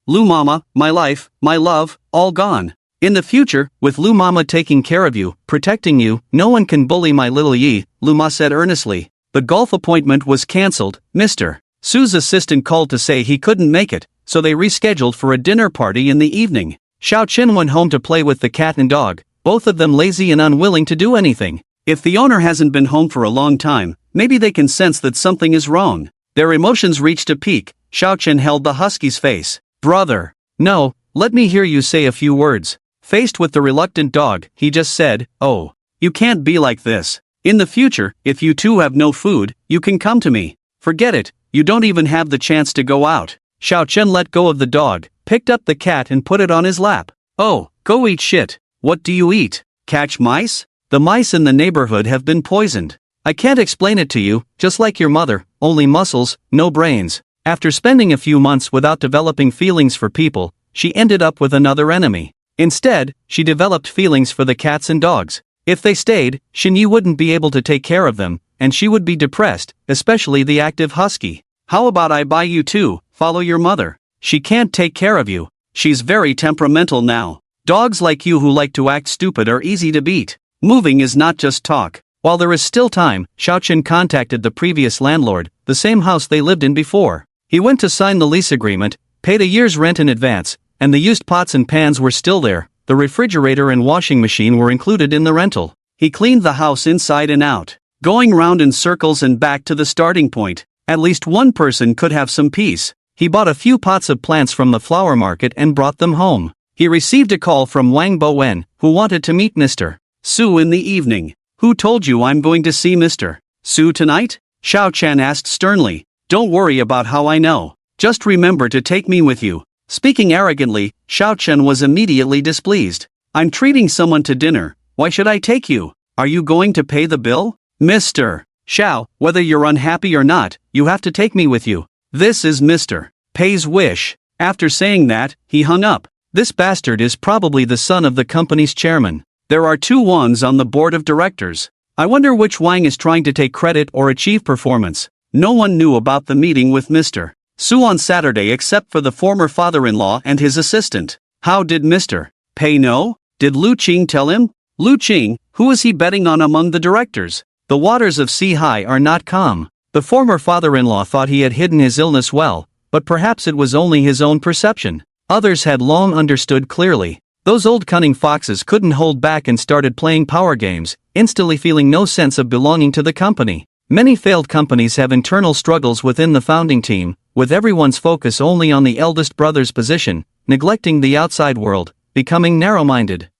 Lu Mama, my life, my love, all gone. In the future, with Lu Mama taking care of you, protecting you, no one can bully my little Yi, Luma said earnestly. The golf appointment was cancelled, Mr. Su's assistant called to say he couldn't make it, so they rescheduled for a dinner party in the evening. Xiao Chen went home to play with the cat and dog, both of them lazy and unwilling to do anything. If the owner hasn't been home for a long time, maybe they can sense that something is wrong. Their emotions reached a peak. Xiao Chen held the husky's face. Brother. No, let me hear you say a few words. Faced with the reluctant dog, he just said, oh. You can't be like this. In the future, if you two have no food, you can come to me. Forget it, you don't even have the chance to go out. Xiao Chen let go of the dog, picked up the cat and put it on his lap. Oh, go eat shit. What do you eat? Catch mice? The mice in the neighborhood have been poisoned. I can't explain it to you, just like your mother, only muscles, no brains. After spending a few months without developing feelings for people, she ended up with another enemy. Instead, she developed feelings for the cats and dogs. If they stayed, Shinyi wouldn't be able to take care of them, and she would be depressed, especially the active husky. How about I buy you two, follow your mother. She can't take care of you. She's very temperamental now. Dogs like you who like to act stupid are easy to beat. Moving is not just talk. While there is still time, Xiaochen contacted the previous landlord, the same house they lived in before. He went to sign the lease agreement, paid a year's rent in advance, and the used pots and pans were still there. The refrigerator and washing machine were included in the rental. He cleaned the house inside and out, going round in circles and back to the starting point. At least one person could have some peace. He bought a few pots of plants from the flower market and brought them home. He received a call from Wang Bowen, who wanted to meet Mr. Su in the evening. Who told you I'm going to see Mr. Su tonight? Xiao Chen asked sternly. Don't worry about how I know. Just remember to take me with you. Speaking arrogantly, Xiao Chen was immediately displeased. I'm treating someone to dinner. Why should I take you? Are you going to pay the bill? Mr. Xiao, whether you're unhappy or not, you have to take me with you. This is Mr. Pei's wish. After saying that, he hung up. This bastard is probably the son of the company's chairman. There are two Wangs on the board of directors. I wonder which Wang is trying to take credit or achieve performance. No one knew about the meeting with Mr. Su on Saturday except for the former father-in-law and his assistant. How did Mr. Pei know? Did Lu Qing tell him? Lu Qing, who is he betting on among the directors? The waters of Sea High are not calm. The former father-in-law thought he had hidden his illness well, but perhaps it was only his own perception. Others had long understood clearly. Those old cunning foxes couldn't hold back and started playing power games, instantly feeling no sense of belonging to the company. Many failed companies have internal struggles within the founding team, with everyone's focus only on the eldest brother's position, neglecting the outside world, becoming narrow-minded.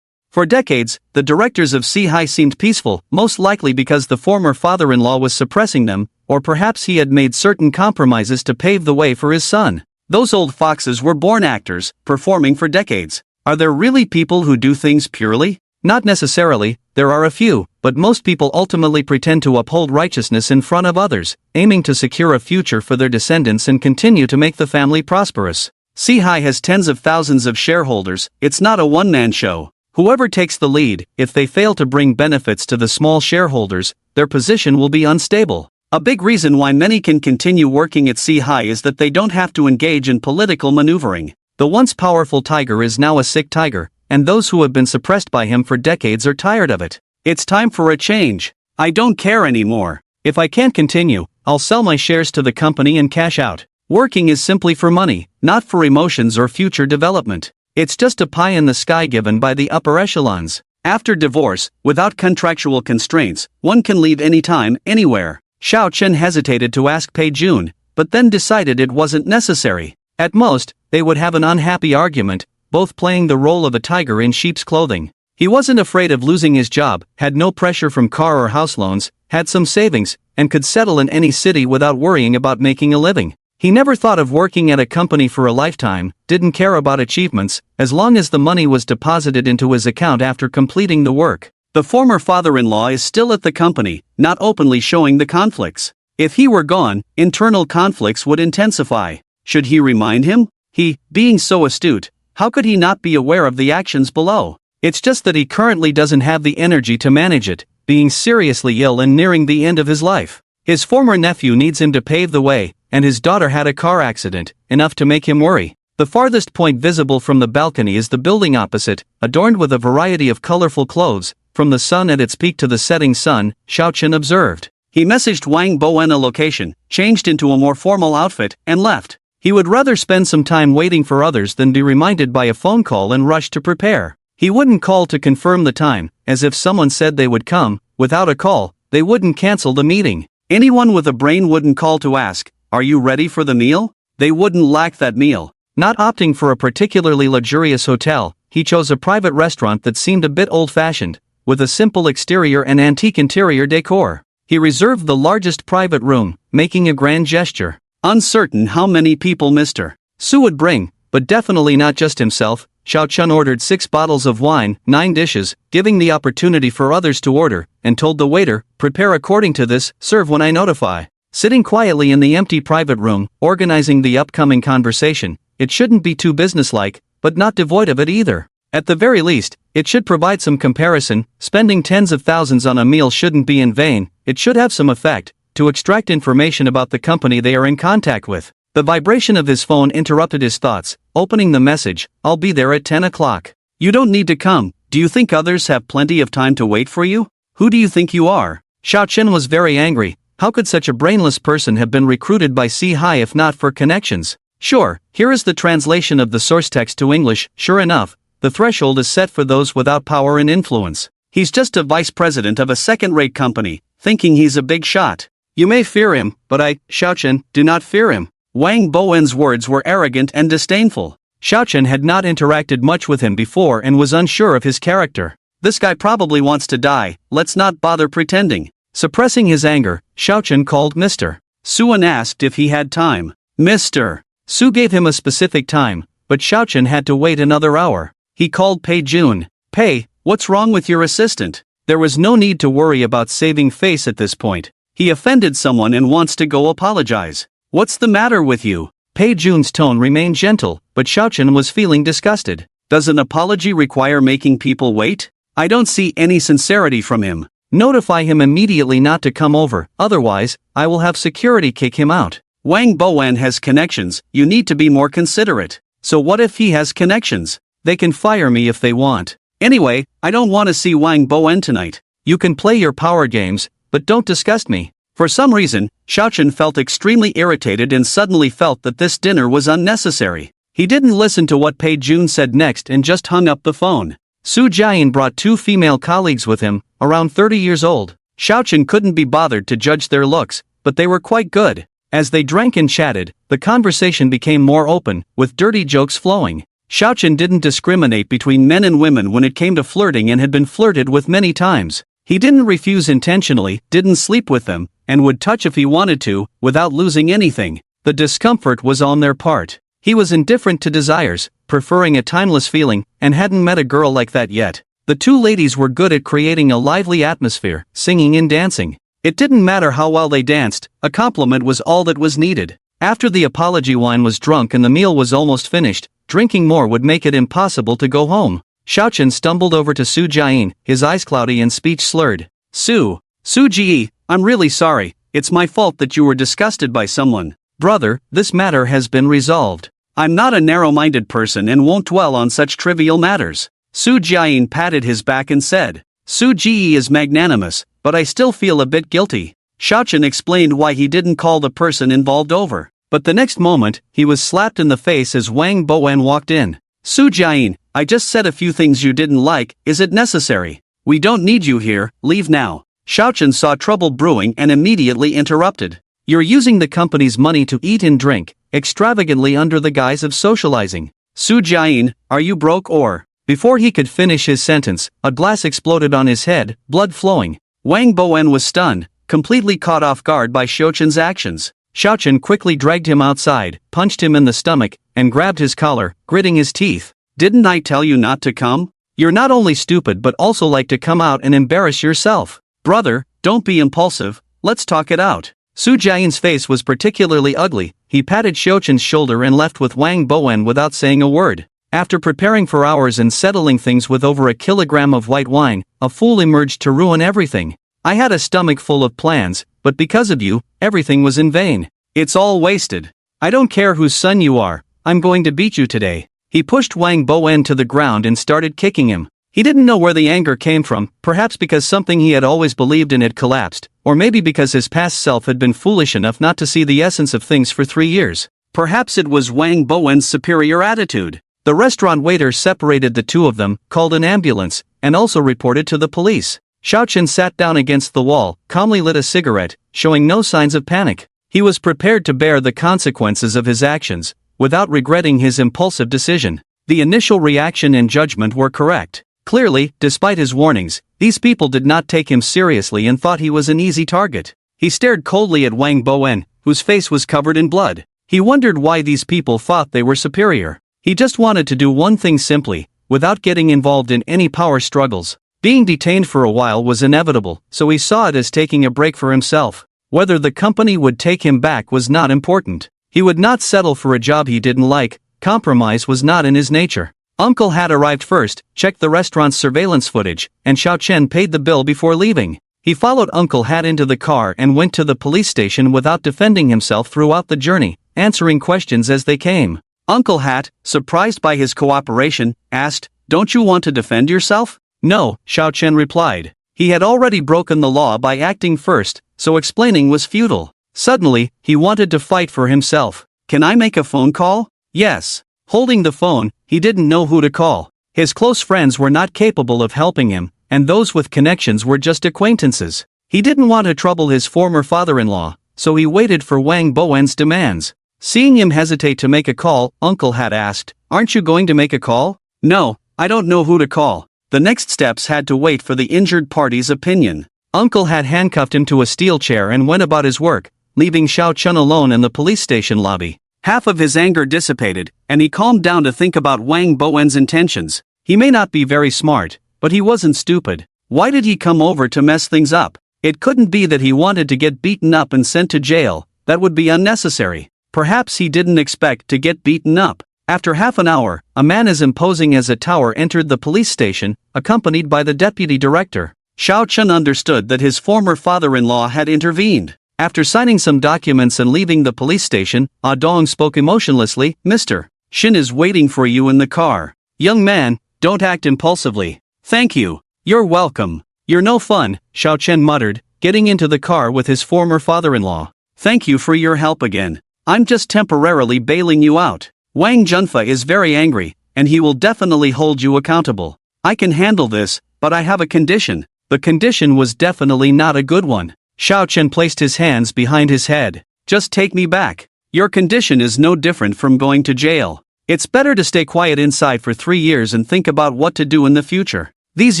For decades, the directors of Sea High seemed peaceful, most likely because the former father-in-law was suppressing them, or perhaps he had made certain compromises to pave the way for his son. Those old foxes were born actors, performing for decades. Are there really people who do things purely? Not necessarily, there are a few, but most people ultimately pretend to uphold righteousness in front of others, aiming to secure a future for their descendants and continue to make the family prosperous. Sea High has tens of thousands of shareholders. It's not a one-man show. Whoever takes the lead, if they fail to bring benefits to the small shareholders, their position will be unstable. A big reason why many can continue working at Sea High is that they don't have to engage in political maneuvering. The once powerful tiger is now a sick tiger, and those who have been suppressed by him for decades are tired of it. It's time for a change. I don't care anymore. If I can't continue, I'll sell my shares to the company and cash out. Working is simply for money, not for emotions or future development. It's just a pie in the sky given by the upper echelons. After divorce, without contractual constraints, one can leave anytime, anywhere. Xiao Chen hesitated to ask Pei Jun, but then decided it wasn't necessary. At most, they would have an unhappy argument, both playing the role of a tiger in sheep's clothing. He wasn't afraid of losing his job, had no pressure from car or house loans, had some savings, and could settle in any city without worrying about making a living. He never thought of working at a company for a lifetime, didn't care about achievements, as long as the money was deposited into his account after completing the work. The former father-in-law is still at the company, not openly showing the conflicts. If he were gone, internal conflicts would intensify. Should he remind him? He, being so astute, how could he not be aware of the actions below? It's just that he currently doesn't have the energy to manage it, being seriously ill and nearing the end of his life. His former nephew needs him to pave the way, and his daughter had a car accident, enough to make him worry. The farthest point visible from the balcony is the building opposite, adorned with a variety of colorful clothes. From the sun at its peak to the setting sun, Xiao Chen observed. He messaged Wang Bowen a location, changed into a more formal outfit, and left. He would rather spend some time waiting for others than be reminded by a phone call and rush to prepare. He wouldn't call to confirm the time, as if someone said they would come. Without a call, they wouldn't cancel the meeting. Anyone with a brain wouldn't call to ask, "Are you ready for the meal?" They wouldn't lack that meal. Not opting for a particularly luxurious hotel, he chose a private restaurant that seemed a bit old-fashioned, with a simple exterior and antique interior decor. He reserved the largest private room, making a grand gesture. Uncertain how many people Mr. Su would bring, but definitely not just himself, Xiao Chen ordered 6 bottles of wine, 9 dishes, giving the opportunity for others to order, and told the waiter, "Prepare according to this, serve when I notify." Sitting quietly in the empty private room, organizing the upcoming conversation, it shouldn't be too businesslike, but not devoid of it either. At the very least, It should provide some comparison. Spending tens of thousands on a meal shouldn't be in vain, it should have some effect, to extract information about the company they are in contact with. The vibration of his phone interrupted his thoughts, opening the message, "I'll be there at 10 o'clock. You don't need to come. Do you think others have plenty of time to wait for you? Who do you think you are?" Xiao Chen was very angry. How could such a brainless person have been recruited by C-High if not for connections? Sure, here is the translation of the source text to English. Sure enough, the threshold is set for those without power and influence. He's just a vice president of a second-rate company, thinking he's a big shot. You may fear him, but I, Xiao Chen, do not fear him. Wang Bowen's words were arrogant and disdainful. Xiao Chen had not interacted much with him before and was unsure of his character. This guy probably wants to die, let's not bother pretending. Suppressing his anger, Xiao Chen called Mr. Su and asked if he had time. Mr. Su gave him a specific time, but Xiao Chen had to wait another hour. He called Pei Jun. Pei, what's wrong with your assistant? There was no need to worry about saving face at this point. He offended someone and wants to go apologize. What's the matter with you? Pei Jun's tone remained gentle, but Xiao Chen was feeling disgusted. Does an apology require making people wait? I don't see any sincerity from him. Notify him immediately not to come over, otherwise, I will have security kick him out. Wang Bowen has connections, you need to be more considerate. So what if he has connections? They can fire me if they want. Anyway, I don't want to see Wang Bowen tonight. You can play your power games, but don't disgust me. For some reason, Xiao Chen felt extremely irritated and suddenly felt that this dinner was unnecessary. He didn't listen to what Pei Jun said next and just hung up the phone. Su Jiayin brought two female colleagues with him, around 30 years old. Xiao Chen couldn't be bothered to judge their looks, but they were quite good. As they drank and chatted, the conversation became more open, with dirty jokes flowing. Xiao Chen didn't discriminate between men and women when it came to flirting and had been flirted with many times. He didn't refuse intentionally, didn't sleep with them, and would touch if he wanted to, without losing anything. The discomfort was on their part. He was indifferent to desires, preferring a timeless feeling, and hadn't met a girl like that yet. The two ladies were good at creating a lively atmosphere, singing and dancing. It didn't matter how well they danced, a compliment was all that was needed. After the apology wine was drunk and the meal was almost finished, drinking more would make it impossible to go home. Xiao Chen stumbled over to Su Jiayin, his eyes cloudy and speech slurred. Su Ji, I'm really sorry, it's my fault that you were disgusted by someone. Brother, this matter has been resolved. I'm not a narrow-minded person and won't dwell on such trivial matters. Su Jiayin patted his back and said, Su Ji is magnanimous, but I still feel a bit guilty. Xiao Chen explained why he didn't call the person involved over. But the next moment, he was slapped in the face as Wang Bowen walked in. Su Jiayin, I just said a few things you didn't like, is it necessary? We don't need you here, leave now. Xiao Chen saw trouble brewing and immediately interrupted. You're using the company's money to eat and drink, extravagantly under the guise of socializing. Su Jiayin, are you broke or? Before he could finish his sentence, a glass exploded on his head, blood flowing. Wang Bowen was stunned, completely caught off guard by Xiao Chen's actions. Xiao Chen quickly dragged him outside, punched him in the stomach, and grabbed his collar, gritting his teeth. Didn't I tell you not to come? You're not only stupid but also like to come out and embarrass yourself. Brother, don't be impulsive, let's talk it out. Su Jiayin's face was particularly ugly. He patted Xiao Chen's shoulder and left with Wang Bowen without saying a word. After preparing for hours and settling things with over a kilogram of white wine, a fool emerged to ruin everything. I had a stomach full of plans, but because of you, everything was in vain. It's all wasted. I don't care whose son you are, I'm going to beat you today. He pushed Wang Bowen to the ground and started kicking him. He didn't know where the anger came from, perhaps because something he had always believed in had collapsed, or maybe because his past self had been foolish enough not to see the essence of things for 3 years. Perhaps it was Wang Bowen's superior attitude. The restaurant waiter separated the two of them, called an ambulance, and also reported to the police. Xiao Chen sat down against the wall, calmly lit a cigarette, showing no signs of panic. He was prepared to bear the consequences of his actions, without regretting his impulsive decision. The initial reaction and judgment were correct. Clearly, despite his warnings, these people did not take him seriously and thought he was an easy target. He stared coldly at Wang Bowen, whose face was covered in blood. He wondered why these people thought they were superior. He just wanted to do one thing simply, without getting involved in any power struggles. Being detained for a while was inevitable, so he saw it as taking a break for himself. Whether the company would take him back was not important. He would not settle for a job he didn't like, compromise was not in his nature. Uncle had arrived first, checked the restaurant's surveillance footage, and Xiao Chen paid the bill before leaving. He followed Uncle Hat into the car and went to the police station without defending himself throughout the journey, answering questions as they came. Uncle Hat, surprised by his cooperation, asked, "Don't you want to defend yourself?" "No," Xiao Chen replied. He had already broken the law by acting first, so explaining was futile. Suddenly, he wanted to fight for himself. "Can I make a phone call?" "Yes." Holding the phone, he didn't know who to call. His close friends were not capable of helping him, and those with connections were just acquaintances. He didn't want to trouble his former father-in-law, so he waited for Wang Bowen's demands. Seeing him hesitate to make a call, Uncle had asked, "Aren't you going to make a call?" "No, I don't know who to call." The next steps had to wait for the injured party's opinion. Uncle had handcuffed him to a steel chair and went about his work, leaving Xiao Chen alone in the police station lobby. Half of his anger dissipated, and he calmed down to think about Wang Bowen's intentions. He may not be very smart, but he wasn't stupid. Why did he come over to mess things up? It couldn't be that he wanted to get beaten up and sent to jail. That would be unnecessary. Perhaps he didn't expect to get beaten up. After half an hour, a man as imposing as a tower entered the police station, accompanied by the deputy director. Xiao Chen understood that his former father-in-law had intervened. After signing some documents and leaving the police station, Ah Dong spoke emotionlessly, "Mr. Shin is waiting for you in the car. Young man, don't act impulsively." "Thank you. You're welcome. You're no fun," Xiao Chen muttered, getting into the car with his former father-in-law. "Thank you for your help again. I'm just temporarily bailing you out. Wang Junfa is very angry, and he will definitely hold you accountable. I can handle this, but I have a condition." The condition was definitely not a good one. Xiao Chen placed his hands behind his head. "Just take me back. Your condition is no different from going to jail. It's better to stay quiet inside for 3 years and think about what to do in the future. These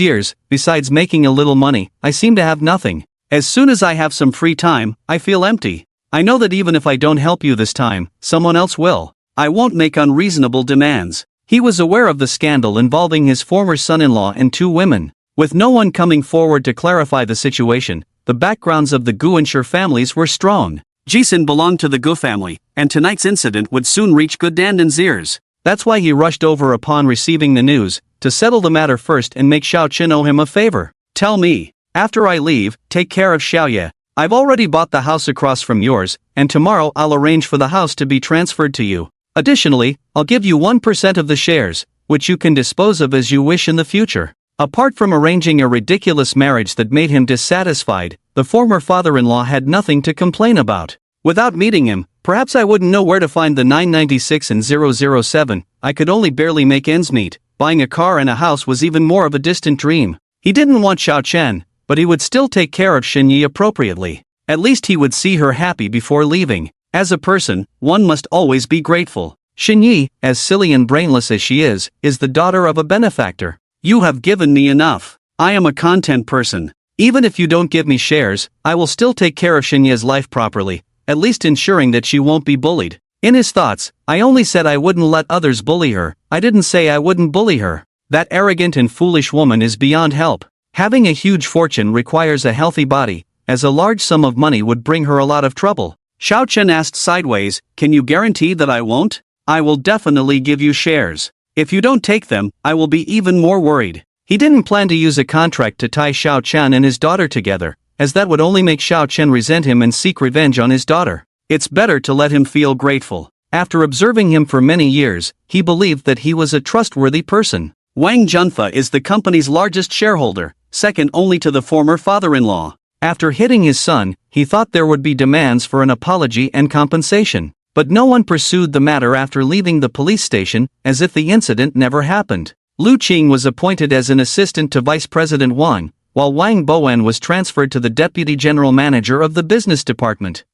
years, besides making a little money, I seem to have nothing. As soon as I have some free time, I feel empty. I know that even if I don't help you this time, someone else will. I won't make unreasonable demands." He was aware of the scandal involving his former son-in-law and 2 women. With no one coming forward to clarify the situation, the backgrounds of the Gu and Shi families were strong. Jisun belonged to the Gu family, and tonight's incident would soon reach Gu Dandan's ears. That's why he rushed over upon receiving the news, to settle the matter first and make Xiao Chen owe him a favor. "Tell me, after I leave, take care of Xiaoye. I've already bought the house across from yours, and tomorrow I'll arrange for the house to be transferred to you. Additionally, I'll give you 1% of the shares, which you can dispose of as you wish in the future." Apart from arranging a ridiculous marriage that made him dissatisfied, the former father-in-law had nothing to complain about. "Without meeting him, perhaps I wouldn't know where to find the 996 and 007, I could only barely make ends meet. Buying a car and a house was even more of a distant dream." He didn't want Xiao Chen, but he would still take care of Xinyi appropriately. At least he would see her happy before leaving. As a person, one must always be grateful. Xinyi, as silly and brainless as she is the daughter of a benefactor. "You have given me enough. I am a content person. Even if you don't give me shares, I will still take care of Xinyi's life properly, at least ensuring that she won't be bullied." In his thoughts, "I only said I wouldn't let others bully her, I didn't say I wouldn't bully her. That arrogant and foolish woman is beyond help. Having a huge fortune requires a healthy body, as a large sum of money would bring her a lot of trouble." Xiao Chen asked sideways, "Can you guarantee that I won't?" "I will definitely give you shares. If you don't take them, I will be even more worried." He didn't plan to use a contract to tie Xiao Chen and his daughter together, as that would only make Xiao Chen resent him and seek revenge on his daughter. It's better to let him feel grateful. After observing him for many years, he believed that he was a trustworthy person. Wang Junfa is the company's largest shareholder, second only to the former father-in-law. After hitting his son, he thought there would be demands for an apology and compensation. But no one pursued the matter after leaving the police station, as if the incident never happened. Lu Qing was appointed as an assistant to Vice President Wang, while Wang Bowen was transferred to the Deputy General Manager of the Business Department.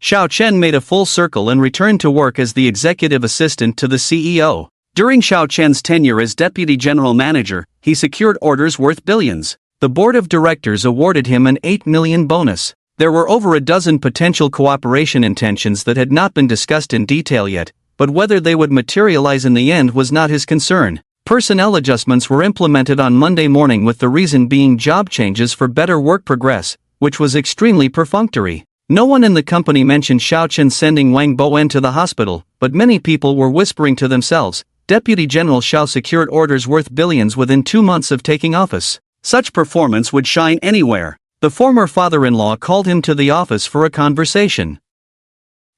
Xiao Chen made a full circle and returned to work as the executive assistant to the CEO. During Xiao Chen's tenure as Deputy General Manager, he secured orders worth billions. The board of directors awarded him an 8 million bonus. There were over a dozen potential cooperation intentions that had not been discussed in detail yet, but whether they would materialize in the end was not his concern. Personnel adjustments were implemented on Monday morning, with the reason being job changes for better work progress, which was extremely perfunctory. No one in the company mentioned Xiao Chen sending Wang Bowen to the hospital, but many people were whispering to themselves, Deputy General Xiao secured orders worth billions within 2 months of taking office. Such performance would shine anywhere. The former father-in-law called him to the office for a conversation.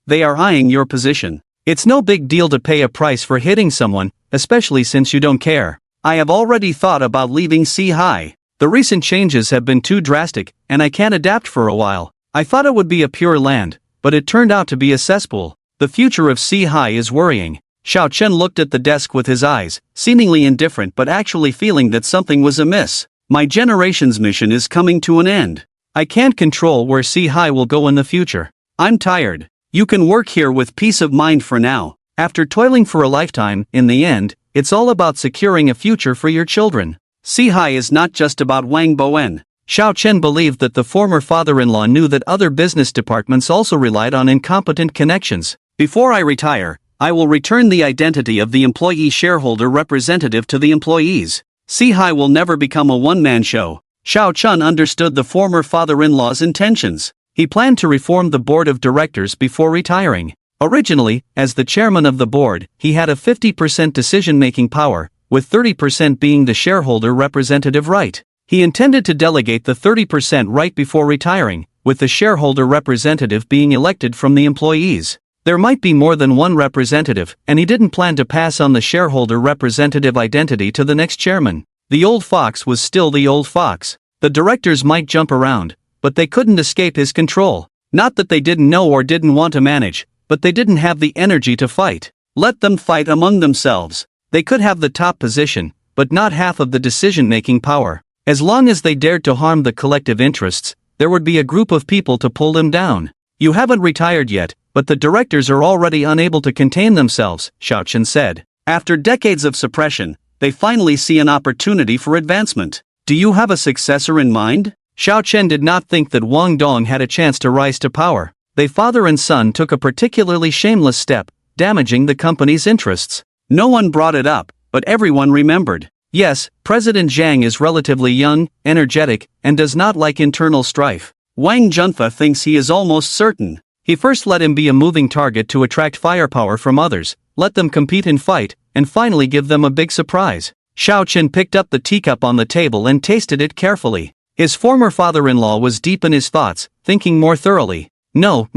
They are eyeing your position. It's no big deal to pay a price for hitting someone, especially since you don't care. I have already thought about leaving C-High. The recent changes have been too drastic, and I can't adapt for a while. I thought it would be a pure land, but it turned out to be a cesspool. The future of C-High is worrying. Xiao Chen looked at the desk with his eyes, seemingly indifferent but actually feeling that something was amiss. My generation's mission is coming to an end. I can't control where C-High will go in the future. I'm tired. You can work here with peace of mind for now. After toiling for a lifetime, in the end, it's all about securing a future for your children. C-High is not just about Wang Bowen. Xiao Chen believed that the former father-in-law knew that other business departments also relied on incompetent connections. Before I retire, I will return the identity of the employee shareholder representative to the employees. C-High will never become a one-man show. Xiao Chen understood the former father-in-law's intentions. He planned to reform the board of directors before retiring. Originally, as the chairman of the board, he had a 50% decision-making power, with 30% being the shareholder representative right. He intended to delegate the 30% right before retiring, with the shareholder representative being elected from the employees. There might be more than one representative, and he didn't plan to pass on the shareholder representative identity to the next chairman. The old fox was still the old fox. The directors might jump around, but they couldn't escape his control. Not that they didn't know or didn't want to manage, but they didn't have the energy to fight. Let them fight among themselves. They could have the top position, but not half of the decision-making power. As long as they dared to harm the collective interests, there would be a group of people to pull them down. You haven't retired yet, but the directors are already unable to contain themselves, Xiao Chen said. After decades of suppression, they finally see an opportunity for advancement. Do you have a successor in mind? Xiao Chen did not think that Wang Dong had a chance to rise to power. They father and son took a particularly shameless step, damaging the company's interests. No one brought it up, but everyone remembered. Yes, President Zhang is relatively young, energetic, and does not like internal strife. Wang Junfa thinks he is almost certain. He first let him be a moving target to attract firepower from others, let them compete and fight, and finally give them a big surprise. Xiao Chen picked up the teacup on the table and tasted it carefully. His former father-in-law was deep in his thoughts, thinking more thoroughly. No,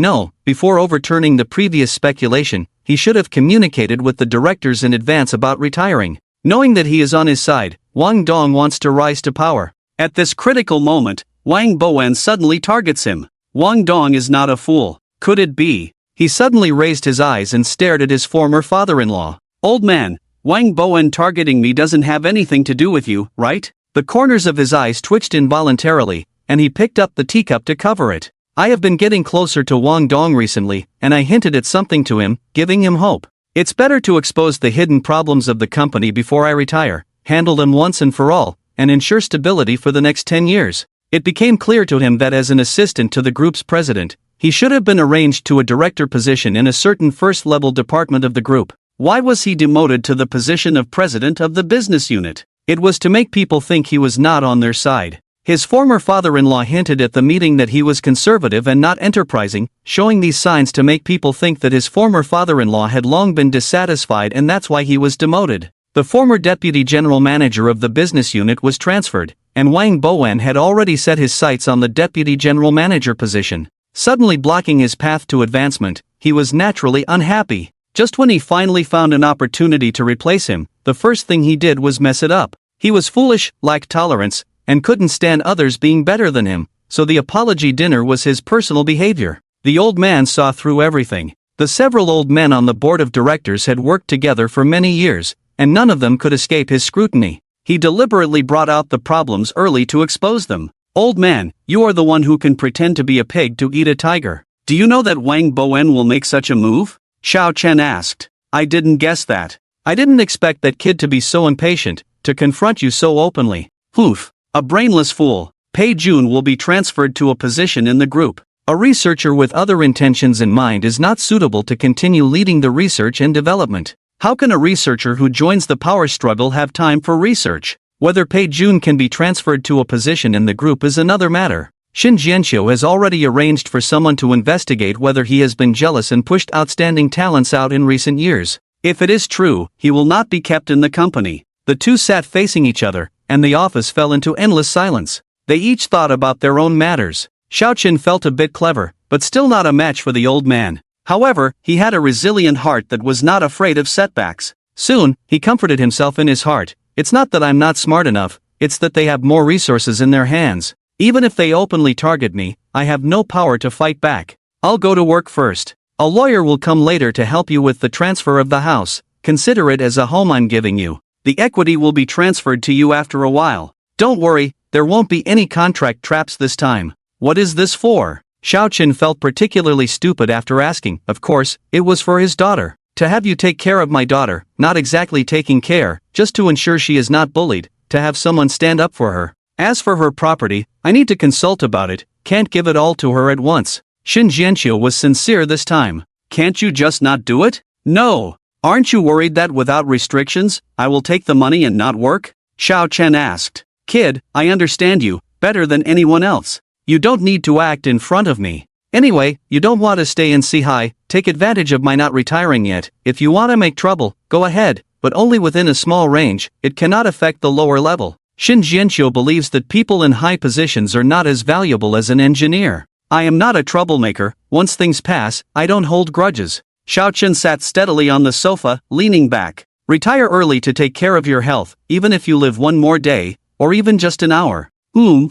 before overturning the previous speculation, he should have communicated with the directors in advance about retiring. Knowing that he is on his side, Wang Dong wants to rise to power. At this critical moment, Wang Bowen suddenly targets him. Wang Dong is not a fool. Could it be? He suddenly raised his eyes and stared at his former father-in-law. Old man, Wang Bowen targeting me doesn't have anything to do with you, right? The corners of his eyes twitched involuntarily, and he picked up the teacup to cover it. I have been getting closer to Wang Dong recently, and I hinted at something to him, giving him hope. It's better to expose the hidden problems of the company before I retire, handle them once and for all, and ensure stability for the next 10 years. It became clear to him that as an assistant to the group's president, he should have been arranged to a director position in a certain first-level department of the group. Why was he demoted to the position of president of the business unit? It was to make people think he was not on their side. His former father-in-law hinted at the meeting that he was conservative and not enterprising, showing these signs to make people think that his former father-in-law had long been dissatisfied and that's why he was demoted. The former deputy general manager of the business unit was transferred, and Wang Bowen had already set his sights on the deputy general manager position. Suddenly blocking his path to advancement, he was naturally unhappy. Just when he finally found an opportunity to replace him, the first thing he did was mess it up. He was foolish, lacked tolerance, and couldn't stand others being better than him, so the apology dinner was his personal behavior. The old man saw through everything. The several old men on the board of directors had worked together for many years, and none of them could escape his scrutiny. He deliberately brought out the problems early to expose them. Old man, you are the one who can pretend to be a pig to eat a tiger. Do you know that Wang Bowen will make such a move? Xiao Chen asked. I didn't guess that. I didn't expect that kid to be so impatient, to confront you so openly. Oof. A brainless fool. Pei Jun will be transferred to a position in the group. A researcher with other intentions in mind is not suitable to continue leading the research and development. How can a researcher who joins the power struggle have time for research? Whether Pei Jun can be transferred to a position in the group is another matter. Shin Jianxiu has already arranged for someone to investigate whether he has been jealous and pushed outstanding talents out in recent years. If it is true, he will not be kept in the company. The two sat facing each other, and the office fell into endless silence. They each thought about their own matters. Xiaoqun felt a bit clever, but still not a match for the old man. However, he had a resilient heart that was not afraid of setbacks. Soon, he comforted himself in his heart. It's not that I'm not smart enough, it's that they have more resources in their hands. Even if they openly target me, I have no power to fight back. I'll go to work first. A lawyer will come later to help you with the transfer of the house. Consider it as a home I'm giving you. The equity will be transferred to you after a while. Don't worry, there won't be any contract traps this time. What is this for? Xiaoqun felt particularly stupid after asking. Of course, it was for his daughter. To have you take care of my daughter, not exactly taking care, just to ensure she is not bullied, to have someone stand up for her. As for her property, I need to consult about it, can't give it all to her at once. Shin Jianqiu was sincere this time. Can't you just not do it? No. Aren't you worried that without restrictions, I will take the money and not work? Xiao Chen asked. Kid, I understand you, better than anyone else. You don't need to act in front of me. Anyway, you don't want to stay in Sihai, take advantage of my not retiring yet. If you want to make trouble, go ahead, but only within a small range, it cannot affect the lower level. Shin Jianqiu believes that people in high positions are not as valuable as an engineer. I am not a troublemaker, once things pass, I don't hold grudges. Xiaoqun sat steadily on the sofa, leaning back. Retire early to take care of your health, even if you live one more day, or even just an hour.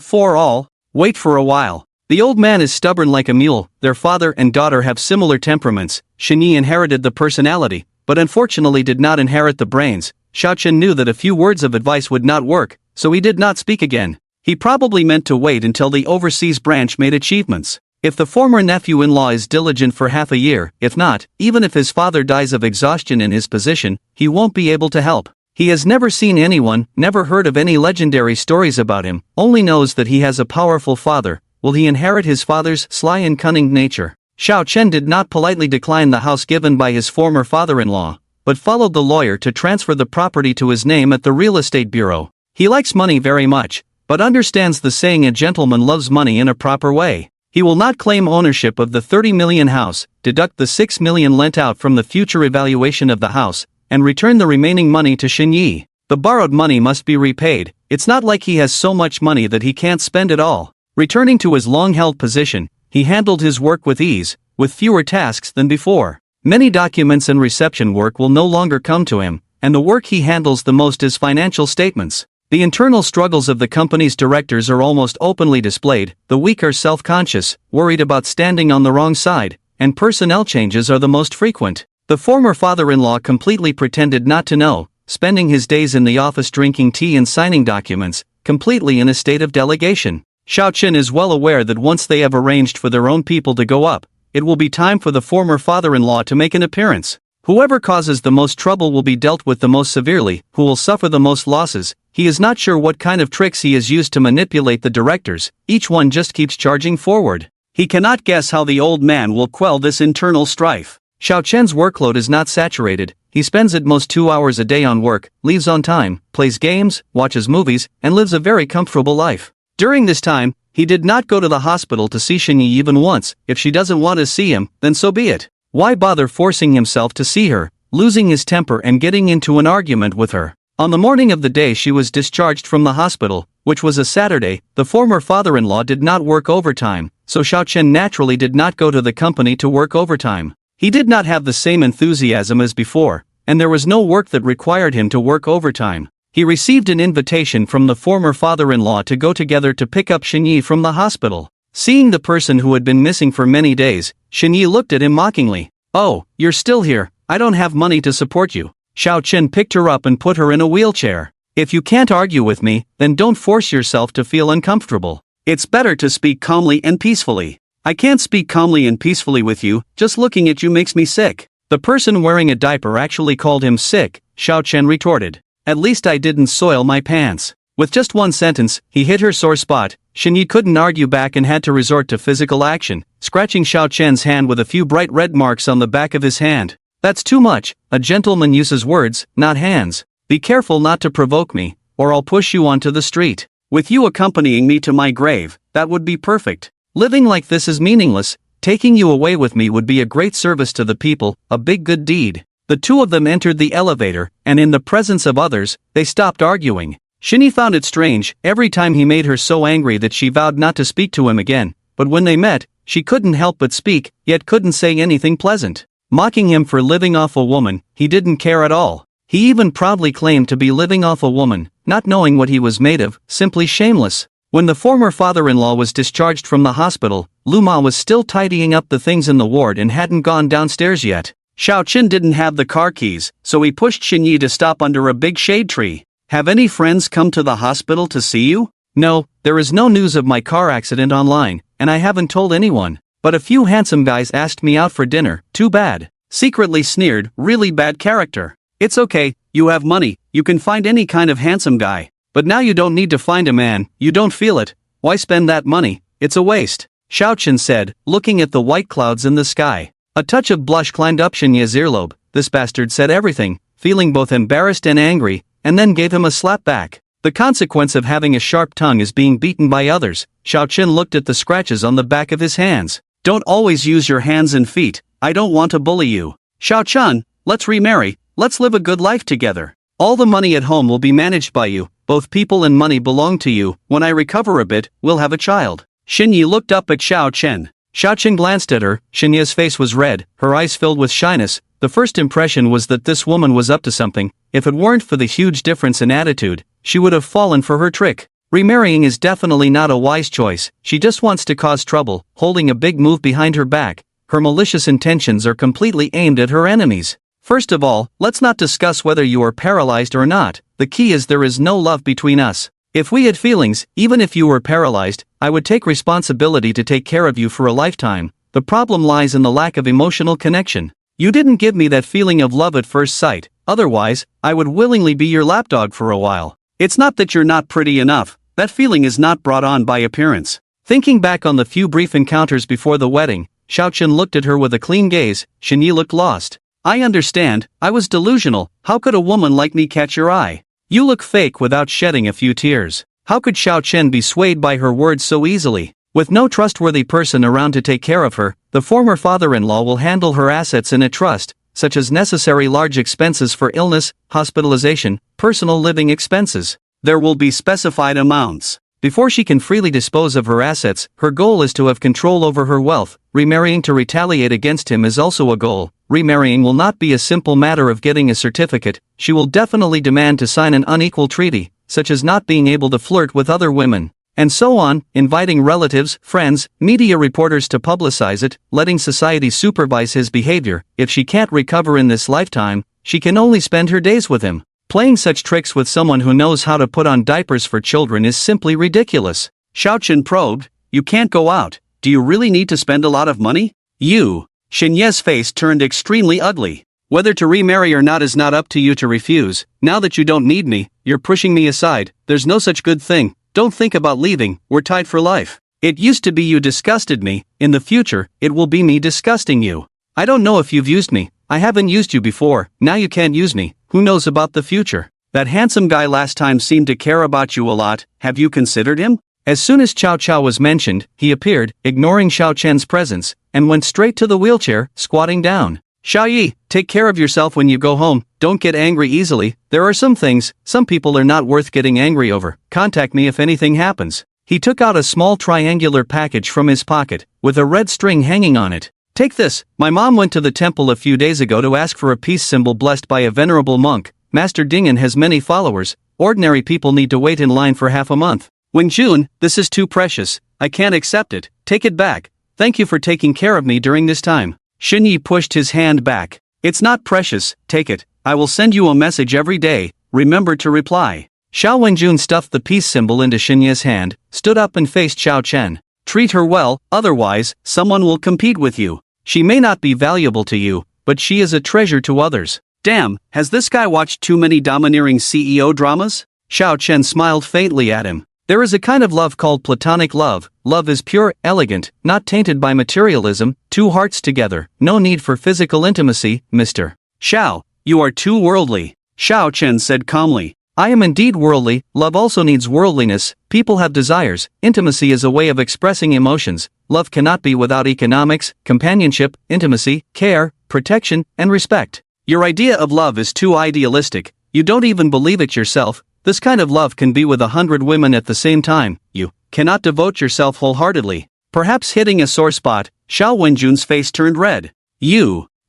For all. Wait for a while. The old man is stubborn like a mule. Their father and daughter have similar temperaments. Shenyi inherited the personality, but unfortunately did not inherit the brains. Xiaoqun knew that a few words of advice would not work, so he did not speak again. He probably meant to wait until the overseas branch made achievements. If the former nephew-in-law is diligent for half a year, if not, even if his father dies of exhaustion in his position, he won't be able to help. He has never seen anyone, never heard of any legendary stories about him, only knows that he has a powerful father. Will he inherit his father's sly and cunning nature? Xiao Chen did not politely decline the house given by his former father-in-law, but followed the lawyer to transfer the property to his name at the real estate bureau. He likes money very much, but understands the saying a gentleman loves money in a proper way. He will not claim ownership of the 30 million house, deduct the 6 million lent out from the future evaluation of the house, and return the remaining money to Xinyi. The borrowed money must be repaid. It's not like he has so much money that he can't spend it all. Returning to his long-held position, he handled his work with ease, with fewer tasks than before. Many documents and reception work will no longer come to him, and the work he handles the most is financial statements. The internal struggles of the company's directors are almost openly displayed. The weak are self-conscious, worried about standing on the wrong side, and personnel changes are the most frequent. The former father-in-law completely pretended not to know, spending his days in the office drinking tea and signing documents, completely in a state of delegation. Xiao Chen is well aware that once they have arranged for their own people to go up, it will be time for the former father-in-law to make an appearance. Whoever causes the most trouble will be dealt with the most severely, who will suffer the most losses. He is not sure what kind of tricks he has used to manipulate the directors, each one just keeps charging forward. He cannot guess how the old man will quell this internal strife. Xiao Chen's workload is not saturated. He spends at most 2 hours a day on work, leaves on time, plays games, watches movies, and lives a very comfortable life. During this time, he did not go to the hospital to see Xinyi even once. If she doesn't want to see him, then so be it. Why bother forcing himself to see her, losing his temper and getting into an argument with her? On the morning of the day she was discharged from the hospital, which was a Saturday, the former father-in-law did not work overtime, so Xiao Chen naturally did not go to the company to work overtime. He did not have the same enthusiasm as before, and there was no work that required him to work overtime. He received an invitation from the former father-in-law to go together to pick up Xinyi from the hospital. Seeing the person who had been missing for many days, Xinyi looked at him mockingly. "Oh, you're still here, I don't have money to support you." Xiao Chen picked her up and put her in a wheelchair. "If you can't argue with me, then don't force yourself to feel uncomfortable. It's better to speak calmly and peacefully." "I can't speak calmly and peacefully with you, just looking at you makes me sick." The person wearing a diaper actually called him sick, Xiao Chen retorted. "At least I didn't soil my pants." With just one sentence, he hit her sore spot. Xinyi couldn't argue back and had to resort to physical action, scratching Xiao Chen's hand with a few bright red marks on the back of his hand. "That's too much, a gentleman uses words, not hands. Be careful not to provoke me, or I'll push you onto the street. With you accompanying me to my grave, that would be perfect. Living like this is meaningless. Taking you away with me would be a great service to the people, a big good deed." The two of them entered the elevator, and in the presence of others, they stopped arguing. Shinny found it strange, every time he made her so angry that she vowed not to speak to him again, but when they met, she couldn't help but speak, yet couldn't say anything pleasant. Mocking him for living off a woman, he didn't care at all. He even proudly claimed to be living off a woman, not knowing what he was made of, simply shameless. When the former father-in-law was discharged from the hospital, Luma was still tidying up the things in the ward and hadn't gone downstairs yet. Xiao Qin didn't have the car keys, so he pushed Xinyi to stop under a big shade tree. "Have any friends come to the hospital to see you?" "No, there is no news of my car accident online, and I haven't told anyone. But a few handsome guys asked me out for dinner, too bad." Secretly sneered, really bad character. "It's okay, you have money, you can find any kind of handsome guy. But now you don't need to find a man, you don't feel it. Why spend that money? It's a waste," Xiao Qin said, looking at the white clouds in the sky. A touch of blush climbed up Xinye's earlobe. This bastard said everything, feeling both embarrassed and angry, and then gave him a slap back. The consequence of having a sharp tongue is being beaten by others. Xiao Qin looked at the scratches on the back of his hands. "Don't always use your hands and feet, I don't want to bully you. Xiao Qin, let's remarry, let's live a good life together. All the money at home will be managed by you, both people and money belong to you. When I recover a bit, we'll have a child." Xinyi looked up at Xiao Qin. Xiao Qin glanced at her, Xinye's face was red, her eyes filled with shyness. The first impression was that this woman was up to something. If it weren't for the huge difference in attitude, she would have fallen for her trick. Remarrying is definitely not a wise choice, she just wants to cause trouble, holding a big move behind her back. Her malicious intentions are completely aimed at her enemies. First of all, let's not discuss whether you are paralyzed or not. The key is there is no love between us. If we had feelings, even if you were paralyzed, I would take responsibility to take care of you for a lifetime. The problem lies in the lack of emotional connection. You didn't give me that feeling of love at first sight, otherwise, I would willingly be your lapdog for a while. It's not that you're not pretty enough, that feeling is not brought on by appearance." Thinking back on the few brief encounters before the wedding, Xiao Qin looked at her with a clean gaze. Xinyi looked lost. "I understand, I was delusional. How could a woman like me catch your eye? You look fake without shedding a few tears." How could Xiao Qin be swayed by her words so easily? With no trustworthy person around to take care of her, the former father-in-law will handle her assets in a trust, such as necessary large expenses for illness, hospitalization, personal living expenses. There will be specified amounts. Before she can freely dispose of her assets, her goal is to have control over her wealth. Remarrying to retaliate against him is also a goal. Remarrying will not be a simple matter of getting a certificate, she will definitely demand to sign an unequal treaty, such as not being able to flirt with other women. And so on, inviting relatives, friends, media reporters to publicize it, letting society supervise his behavior. If she can't recover in this lifetime, she can only spend her days with him. Playing such tricks with someone who knows how to put on diapers for children is simply ridiculous. Xiao Qin probed, "You can't go out, do you really need to spend a lot of money?" "You." Xinye's face turned extremely ugly. "Whether to remarry or not is not up to you to refuse. Now that you don't need me, you're pushing me aside. There's no such good thing. Don't think about leaving, we're tied for life. It used to be you disgusted me, in the future, it will be me disgusting you. I don't know if you've used me, I haven't used you before, now you can't use me, who knows about the future? That handsome guy last time seemed to care about you a lot, have you considered him?" As soon as Cao Cao was mentioned, he appeared, ignoring Xiao Chen's presence, and went straight to the wheelchair, squatting down. "Xiao Yi, take care of yourself when you go home, don't get angry easily. There are some things, some people are not worth getting angry over. Contact me if anything happens." He took out a small triangular package from his pocket, with a red string hanging on it. "Take this, my mom went to the temple a few days ago to ask for a peace symbol blessed by a venerable monk. Master Dingen has many followers, ordinary people need to wait in line for half a month. Wing Jun, this is too precious, I can't accept it, take it back. Thank you for taking care of me during this time." Xinyi pushed his hand back. "It's not precious, take it, I will send you a message every day, remember to reply." Xiao Wenjun stuffed the peace symbol into Xinye's hand, stood up and faced Xiao Chen. "Treat her well, otherwise, someone will compete with you. She may not be valuable to you, but she is a treasure to others." "Damn, has this guy watched too many domineering CEO dramas?" Xiao Chen smiled faintly at him. "There is a kind of love called platonic love. Love is pure, elegant, not tainted by materialism, two hearts together, no need for physical intimacy, Mr. Xiao, you are too worldly," Xiao Chen said calmly. "I am indeed worldly, love also needs worldliness, people have desires, intimacy is a way of expressing emotions, love cannot be without economics, companionship, intimacy, care, protection, and respect. Your idea of love is too idealistic, you don't even believe it yourself. This kind of love can be with 100 women at the same time, you cannot devote yourself wholeheartedly. Perhaps hitting a sore spot, Xiao Wenjun's face turned red.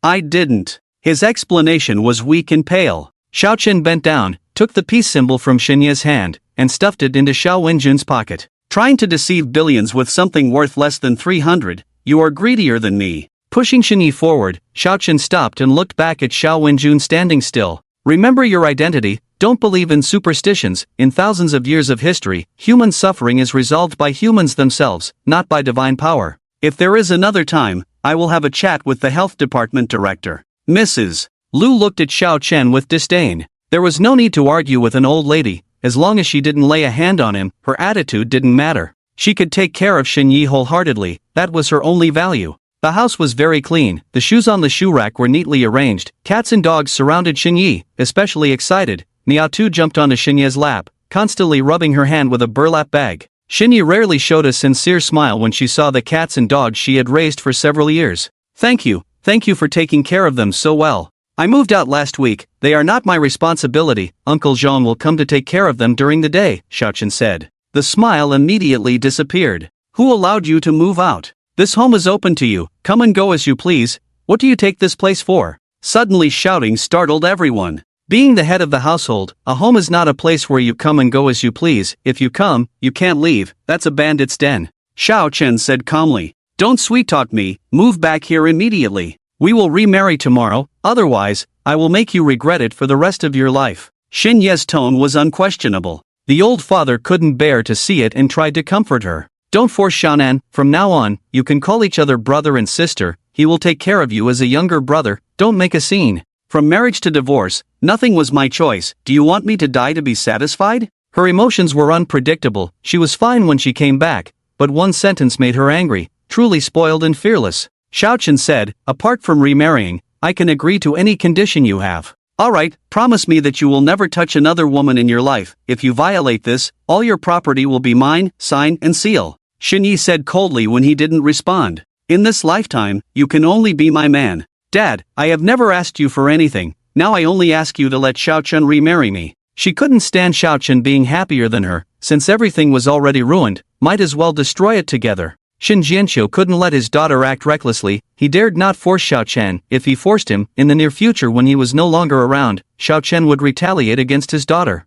I didn't. His explanation was weak and pale. Xiao Chen bent down, took the peace symbol from Xinye's hand, and stuffed it into Xiao Wenjun's pocket. Trying to deceive billions with something worth less than 300, you are greedier than me. Pushing Xinye forward, Xiao Chen stopped and looked back at Xiao Wenjun standing still. Remember your identity, don't believe in superstitions. In thousands of years of history, human suffering is resolved by humans themselves, not by divine power. If there is another time, I will have a chat with the health department director. Mrs. Lu looked at Xiao Chen with disdain. There was no need to argue with an old lady. As long as she didn't lay a hand on him, her attitude didn't matter. She could take care of Xinye wholeheartedly, that was her only value. The house was very clean, the shoes on the shoe rack were neatly arranged, cats and dogs surrounded Xinye, especially excited. Niatu jumped onto Xinye's lap, constantly rubbing her hand with a burlap bag. Xinye rarely showed a sincere smile when she saw the cats and dogs she had raised for several years. Thank you for taking care of them so well. I moved out last week, they are not my responsibility, Uncle Zhang will come to take care of them during the day, Xiao Chen said. The smile immediately disappeared. Who allowed you to move out? This home is open to you, come and go as you please. What do you take this place for? Suddenly shouting startled everyone. Being the head of the household, a home is not a place where you come and go as you please. If you come, you can't leave, that's a bandit's den. Xiao Chen said calmly. Don't sweet-talk me, move back here immediately. We will remarry tomorrow, otherwise, I will make you regret it for the rest of your life. Xinye's tone was unquestionable. The old father couldn't bear to see it and tried to comfort her. Don't force Xiaonan, from now on, you can call each other brother and sister, he will take care of you as a younger brother, don't make a scene. From marriage to divorce, nothing was my choice, do you want me to die to be satisfied? Her emotions were unpredictable, she was fine when she came back, but one sentence made her angry, truly spoiled and fearless. Xiao Chen said, apart from remarrying, I can agree to any condition you have. Alright, promise me that you will never touch another woman in your life. If you violate this, all your property will be mine, sign and seal. Xinye said coldly when he didn't respond. In this lifetime, you can only be my man. Dad, I have never asked you for anything, now I only ask you to let Xiao Chen remarry me. She couldn't stand Xiao Chen being happier than her, since everything was already ruined, might as well destroy it together. Shin Jianqiu couldn't let his daughter act recklessly, he dared not force Xiao Chen. If he forced him, in the near future when he was no longer around, Xiao Chen would retaliate against his daughter.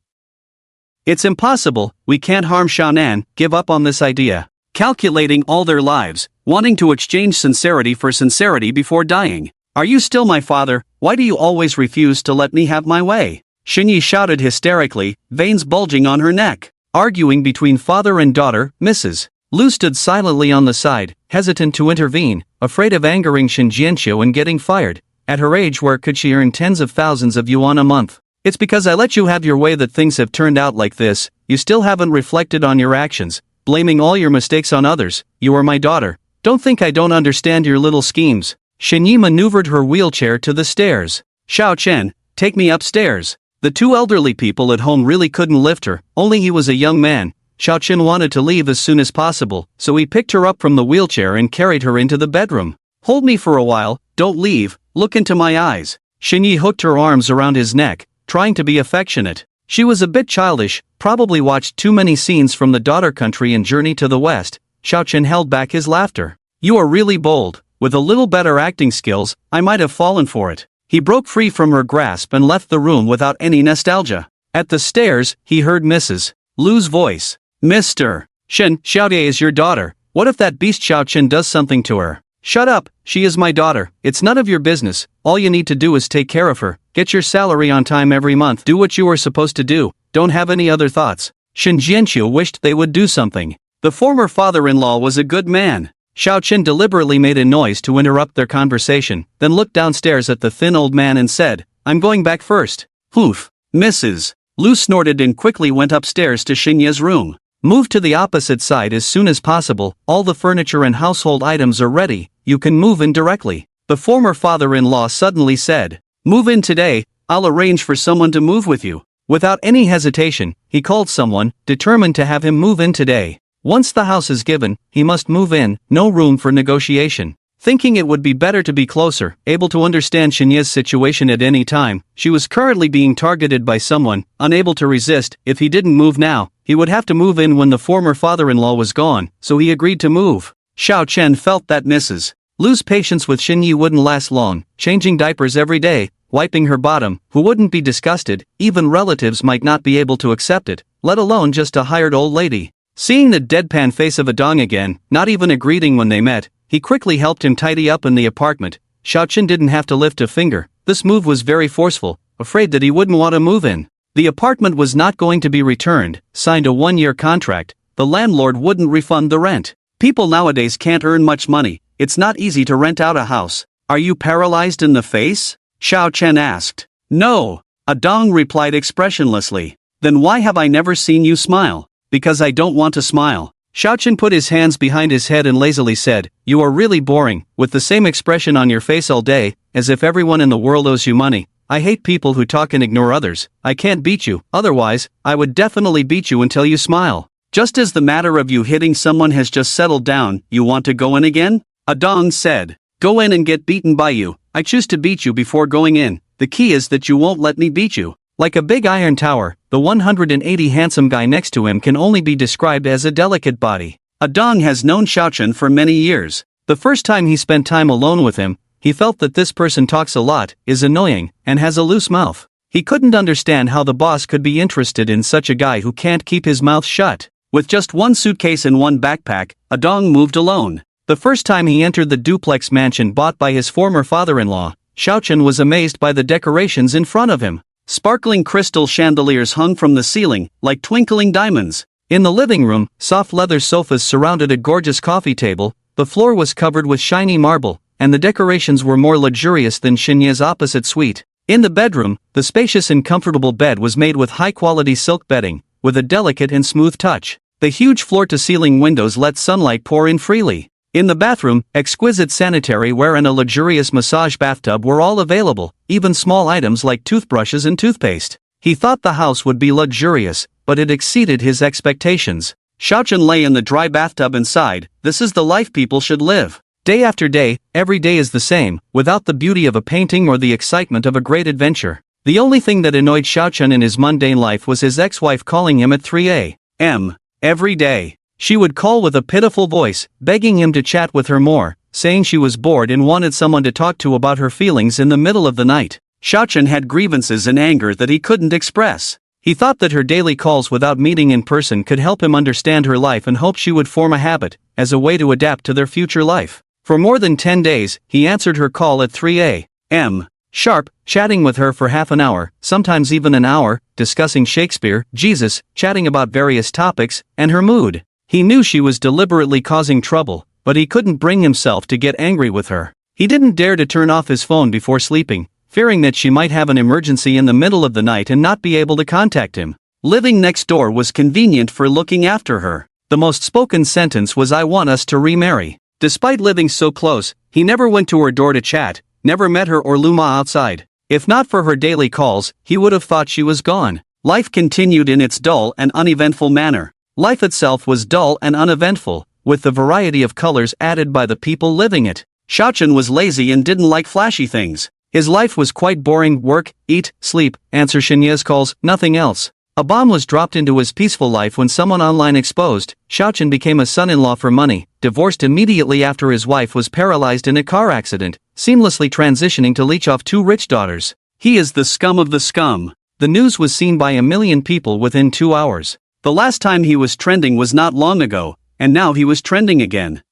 It's impossible, we can't harm Xiaonan, give up on this idea. Calculating all their lives, wanting to exchange sincerity for sincerity before dying. Are you still my father? Why do you always refuse to let me have my way? Xinye shouted hysterically, veins bulging on her neck. Arguing between father and daughter, Mrs. Lu stood silently on the side, hesitant to intervene, afraid of angering Shin Jianqiu and getting fired. At her age, where could she earn tens of thousands of yuan a month? It's because I let you have your way that things have turned out like this. You still haven't reflected on your actions, blaming all your mistakes on others. You are my daughter. Don't think I don't understand your little schemes. Xinye maneuvered her wheelchair to the stairs. Xiao Chen, take me upstairs. The two elderly people at home really couldn't lift her, only he was a young man. Xiao Chen wanted to leave as soon as possible, so he picked her up from the wheelchair and carried her into the bedroom. Hold me for a while, don't leave, look into my eyes. Xinye hooked her arms around his neck, trying to be affectionate. She was a bit childish, probably watched too many scenes from the daughter country and Journey to the West. Xiao Chen held back his laughter. You are really bold. With a little better acting skills, I might have fallen for it. He broke free from her grasp and left the room without any nostalgia. At the stairs, he heard Mrs. Lu's voice. Mr. Shen, Xiaotie is your daughter. What if that beast Xiao Chen does something to her? Shut up, she is my daughter. It's none of your business. All you need to do is take care of her. Get your salary on time every month. Do what you are supposed to do. Don't have any other thoughts. Shin Jianqiu wished they would do something. The former father-in-law was a good man. Xiao Chen deliberately made a noise to interrupt their conversation, then looked downstairs at the thin old man and said, I'm going back first. Poof. Mrs. Lu snorted and quickly went upstairs to Xinye's room. Move to the opposite side as soon as possible, all the furniture and household items are ready, you can move in directly. The former father-in-law suddenly said, move in today, I'll arrange for someone to move with you. Without any hesitation, he called someone, determined to have him move in today. Once the house is given, he must move in, no room for negotiation. Thinking it would be better to be closer, able to understand Shinye's situation at any time, she was currently being targeted by someone, unable to resist. If he didn't move now, he would have to move in when the former father-in-law was gone, so he agreed to move. Xiao Chen felt that Mrs. Lu's patience with Shinye wouldn't last long, changing diapers every day, wiping her bottom, who wouldn't be disgusted, even relatives might not be able to accept it, let alone just a hired old lady. Seeing the deadpan face of Adong again, not even a greeting when they met, he quickly helped him tidy up in the apartment. Xiao Chen didn't have to lift a finger. This move was very forceful, afraid that he wouldn't want to move in. The apartment was not going to be returned, signed a 1-year contract, the landlord wouldn't refund the rent. People nowadays can't earn much money, it's not easy to rent out a house. Are you paralyzed in the face? Xiao Chen asked. No, Adong replied expressionlessly. Then why have I never seen you smile? Because I don't want to smile. Xiao Chen put his hands behind his head and lazily said, you are really boring, with the same expression on your face all day, as if everyone in the world owes you money. I hate people who talk and ignore others. I can't beat you, otherwise, I would definitely beat you until you smile. Just as the matter of you hitting someone has just settled down, you want to go in again? Adong said. Go in and get beaten by you. I choose to beat you before going in. The key is that you won't let me beat you. Like a big iron tower, the 180 handsome guy next to him can only be described as a delicate body. Adong has known Xiao Chen for many years. The first time he spent time alone with him, he felt that this person talks a lot, is annoying, and has a loose mouth. He couldn't understand how the boss could be interested in such a guy who can't keep his mouth shut. With just one suitcase and one backpack, Adong moved alone. The first time he entered the duplex mansion bought by his former father-in-law, Xiao Chen was amazed by the decorations in front of him. Sparkling crystal chandeliers hung from the ceiling, like twinkling diamonds. In the living room, soft leather sofas surrounded a gorgeous coffee table, the floor was covered with shiny marble, and the decorations were more luxurious than Shinye's opposite suite. In the bedroom, the spacious and comfortable bed was made with high-quality silk bedding, with a delicate and smooth touch. The huge floor-to-ceiling windows let sunlight pour in freely. In the bathroom, exquisite sanitary ware and a luxurious massage bathtub were all available, even small items like toothbrushes and toothpaste. He thought the house would be luxurious, but it exceeded his expectations. Xiao Chen lay in the dry bathtub and sighed. This is the life people should live. Day after day, every day is the same, without the beauty of a painting or the excitement of a great adventure. The only thing that annoyed Xiao Chen in his mundane life was his ex-wife calling him at 3 a.m. every day. She would call with a pitiful voice, begging him to chat with her more, saying she was bored and wanted someone to talk to about her feelings in the middle of the night. Xiao Chen had grievances and anger that he couldn't express. He thought that her daily calls without meeting in person could help him understand her life and hoped she would form a habit, as a way to adapt to their future life. For more than 10 days, he answered her call at 3 a.m. sharp, chatting with her for half an hour, sometimes even an hour, discussing Shakespeare, Jesus, chatting about various topics, and her mood. He knew she was deliberately causing trouble, but he couldn't bring himself to get angry with her. He didn't dare to turn off his phone before sleeping, fearing that she might have an emergency in the middle of the night and not be able to contact him. Living next door was convenient for looking after her. The most spoken sentence was, I want us to remarry. Despite living so close, he never went to her door to chat, never met her or Luma outside. If not for her daily calls, he would have thought she was gone. Life continued in its dull and uneventful manner. Life itself was dull and uneventful, with the variety of colors added by the people living it. Xiao Chen was lazy and didn't like flashy things. His life was quite boring: work, eat, sleep, answer Shinye's calls, nothing else. A bomb was dropped into his peaceful life when someone online exposed. Xiao Chen became a son-in-law for money, divorced immediately after his wife was paralyzed in a car accident, seamlessly transitioning to leech off 2 rich daughters. He is the scum of the scum. The news was seen by 1 million people within 2 hours. The last time he was trending was not long ago, and now he was trending again.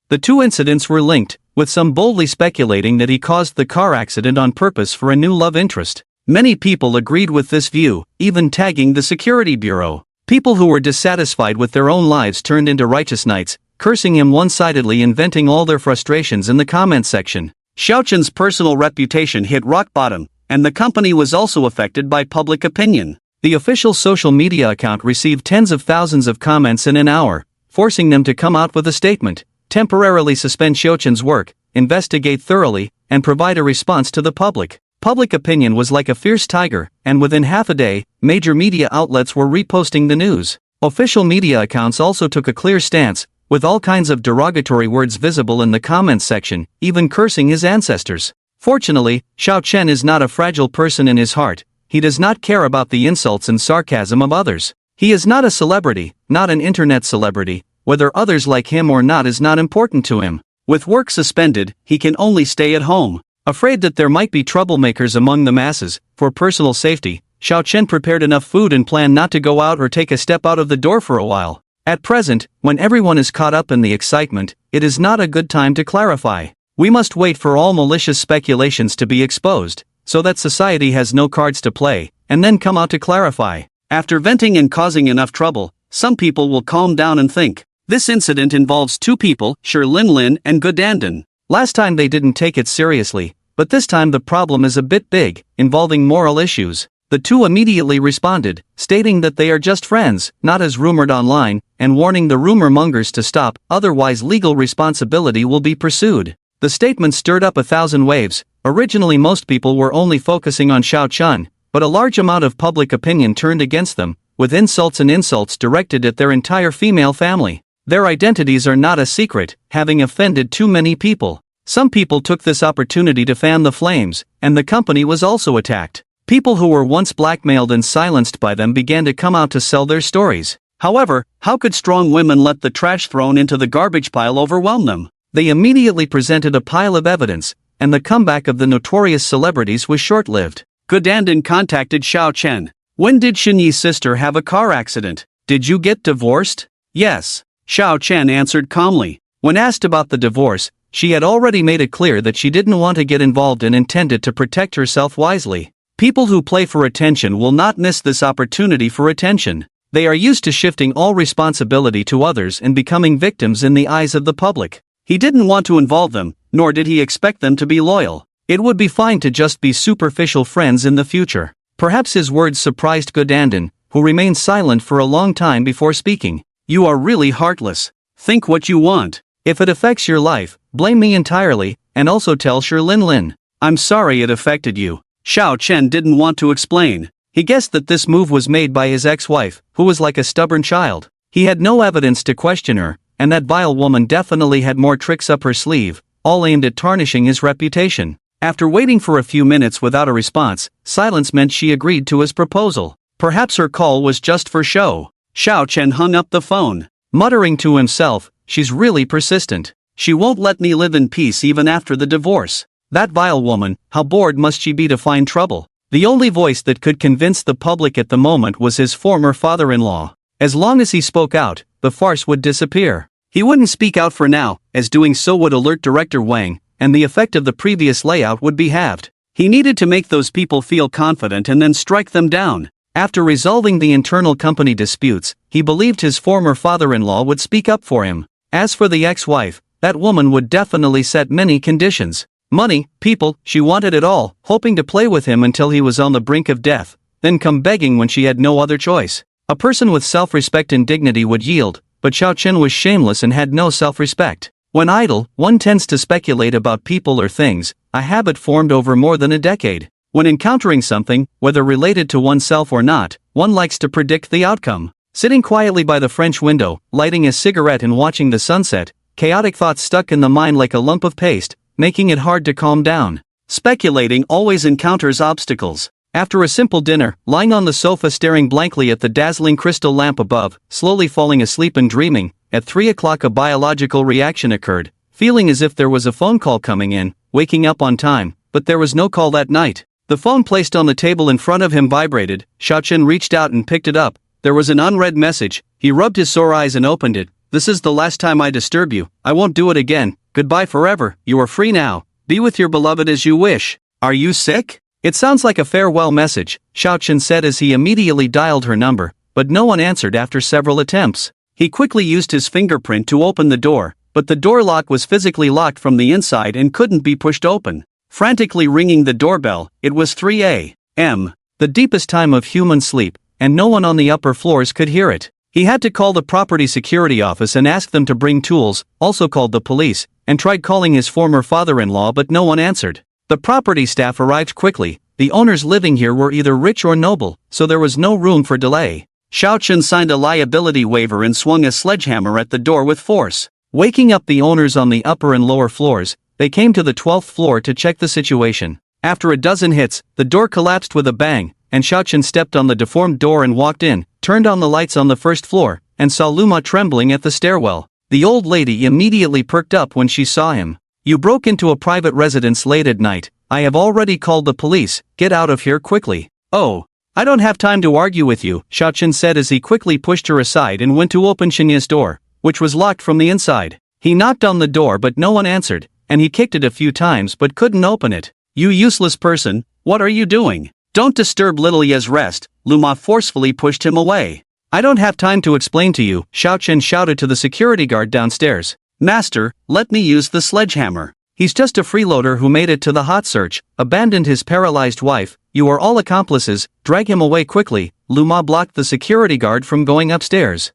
The 2 incidents were linked, with some boldly speculating that he caused the car accident on purpose for a new love interest. Many people agreed with this view, even tagging the security bureau. People who were dissatisfied with their own lives turned into righteous knights, cursing him one-sidedly and venting all their frustrations in the comment section. Xiao Chen's personal reputation hit rock bottom, and the company was also affected by public opinion. The official social media account received tens of thousands of comments in an hour, forcing them to come out with a statement, temporarily suspend Xiao Chen's work, investigate thoroughly, and provide a response to the public. Public opinion was like a fierce tiger, and within half a day, major media outlets were reposting the news. Official media accounts also took a clear stance, with all kinds of derogatory words visible in the comments section, even cursing his ancestors. Fortunately, Xiao Chen is not a fragile person in his heart. He does not care about the insults and sarcasm of others. He is not a celebrity, not an internet celebrity. Whether others like him or not is not important to him. With work suspended, he can only stay at home. Afraid that there might be troublemakers among the masses, for personal safety, Xiao Chen prepared enough food and planned not to go out or take a step out of the door for a while. At present, when everyone is caught up in the excitement, it is not a good time to clarify. We must wait for all malicious speculations to be exposed, so that society has no cards to play, and then come out to clarify. After venting and causing enough trouble, some people will calm down and think. This incident involves two people, Lin and Godanden. Last time they didn't take it seriously, but this time the problem is a bit big, involving moral issues. The two immediately responded, stating that they are just friends, not as rumored online, and warning the rumor mongers to stop, otherwise legal responsibility will be pursued. The statement stirred up 1,000 waves. Originally most people were only focusing on Xiao Chen, but a large amount of public opinion turned against them, with insults and insults directed at their entire female family. Their identities are not a secret, having offended too many people. Some people took this opportunity to fan the flames, and the company was also attacked. People who were once blackmailed and silenced by them began to come out to sell their stories. However, how could strong women let the trash thrown into the garbage pile overwhelm them? They immediately presented a pile of evidence, and the comeback of the notorious celebrities was short-lived. Godanden contacted Xiao Chen. When did Xinyi's sister have a car accident? Did you get divorced? Yes. Xiao Chen answered calmly. When asked about the divorce, she had already made it clear that she didn't want to get involved and intended to protect herself wisely. People who play for attention will not miss this opportunity for attention. They are used to shifting all responsibility to others and becoming victims in the eyes of the public. He didn't want to involve them, nor did he expect them to be loyal. It would be fine to just be superficial friends in the future. Perhaps his words surprised Godanden, who remained silent for a long time before speaking. You are really heartless. Think what you want. If it affects your life, blame me entirely, and also tell Lin. I'm sorry it affected you. Xiao Chen didn't want to explain. He guessed that this move was made by his ex-wife, who was like a stubborn child. He had no evidence to question her, and that vile woman definitely had more tricks up her sleeve, all aimed at tarnishing his reputation. After waiting for a few minutes without a response, silence meant she agreed to his proposal. Perhaps her call was just for show. Xiao Chen hung up the phone, muttering to himself, she's really persistent. She won't let me live in peace even after the divorce. That vile woman, how bored must she be to find trouble? The only voice that could convince the public at the moment was his former father-in-law. As long as he spoke out, the farce would disappear. He wouldn't speak out for now, as doing so would alert Director Wang, and the effect of the previous layout would be halved. He needed to make those people feel confident and then strike them down. After resolving the internal company disputes, he believed his former father-in-law would speak up for him. As for the ex-wife, that woman would definitely set many conditions. Money, people, she wanted it all, hoping to play with him until he was on the brink of death, then come begging when she had no other choice. A person with self-respect and dignity would yield, but Xiao Chen was shameless and had no self-respect. When idle, one tends to speculate about people or things, a habit formed over more than a decade. When encountering something, whether related to oneself or not, one likes to predict the outcome. Sitting quietly by the French window, lighting a cigarette and watching the sunset, chaotic thoughts stuck in the mind like a lump of paste, making it hard to calm down. Speculating always encounters obstacles. After a simple dinner, lying on the sofa staring blankly at the dazzling crystal lamp above, slowly falling asleep and dreaming, at 3 o'clock a biological reaction occurred, feeling as if there was a phone call coming in, waking up on time, but there was no call that night. The phone placed on the table in front of him vibrated. Xiao Chen reached out and picked it up. There was an unread message. He rubbed his sore eyes and opened it. This is the last time I disturb you. I won't do it again. Goodbye forever. You are free now. Be with your beloved as you wish. Are you sick? It sounds like a farewell message, Xiao Chen said as he immediately dialed her number, but no one answered after several attempts. He quickly used his fingerprint to open the door, but the door lock was physically locked from the inside and couldn't be pushed open. Frantically ringing the doorbell, it was 3 a.m., the deepest time of human sleep, and no one on the upper floors could hear it. He had to call the property security office and ask them to bring tools, also called the police, and tried calling his former father-in-law but no one answered. The property staff arrived quickly. The owners living here were either rich or noble, so there was no room for delay. Xiao Chen signed a liability waiver and swung a sledgehammer at the door with force. Waking up the owners on the upper and lower floors, they came to the 12th floor to check the situation. After a dozen hits, the door collapsed with a bang, and Xiao Chen stepped on the deformed door and walked in, turned on the lights on the first floor, and saw Luma trembling at the stairwell. The old lady immediately perked up when she saw him. "You broke into a private residence late at night. I have already called the police. Get out of here quickly." "Oh, I don't have time to argue with you," Xiao Chen said as he quickly pushed her aside and went to open Shenye's door, which was locked from the inside. He knocked on the door but no one answered, and he kicked it a few times but couldn't open it. "You useless person, what are you doing? Don't disturb little Ye's rest," Luma forcefully pushed him away. "I don't have time to explain to you," Xiao Chen shouted to the security guard downstairs. "Master, let me use the sledgehammer. He's just a freeloader who made it to the hot search, abandoned his paralyzed wife. You are all accomplices, drag him away quickly." Luma blocked the security guard from going upstairs.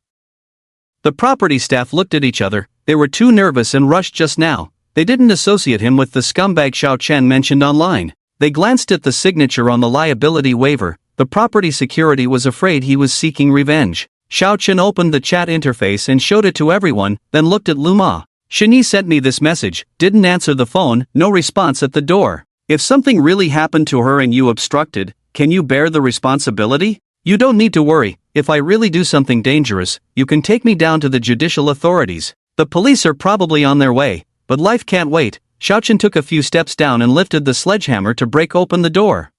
The property staff looked at each other. They were too nervous and rushed just now. They didn't associate him with the scumbag Xiao Chen mentioned online. They glanced at the signature on the liability waiver. The property security was afraid he was seeking revenge. Xiao Chen opened the chat interface and showed it to everyone, then looked at Luma. "Shenyi sent me this message, didn't answer the phone, no response at the door. If something really happened to her and you obstructed, can you bear the responsibility? You don't need to worry. If I really do something dangerous, you can take me down to the judicial authorities. The police are probably on their way, but life can't wait." Xiao Chen took a few steps down and lifted the sledgehammer to break open the door.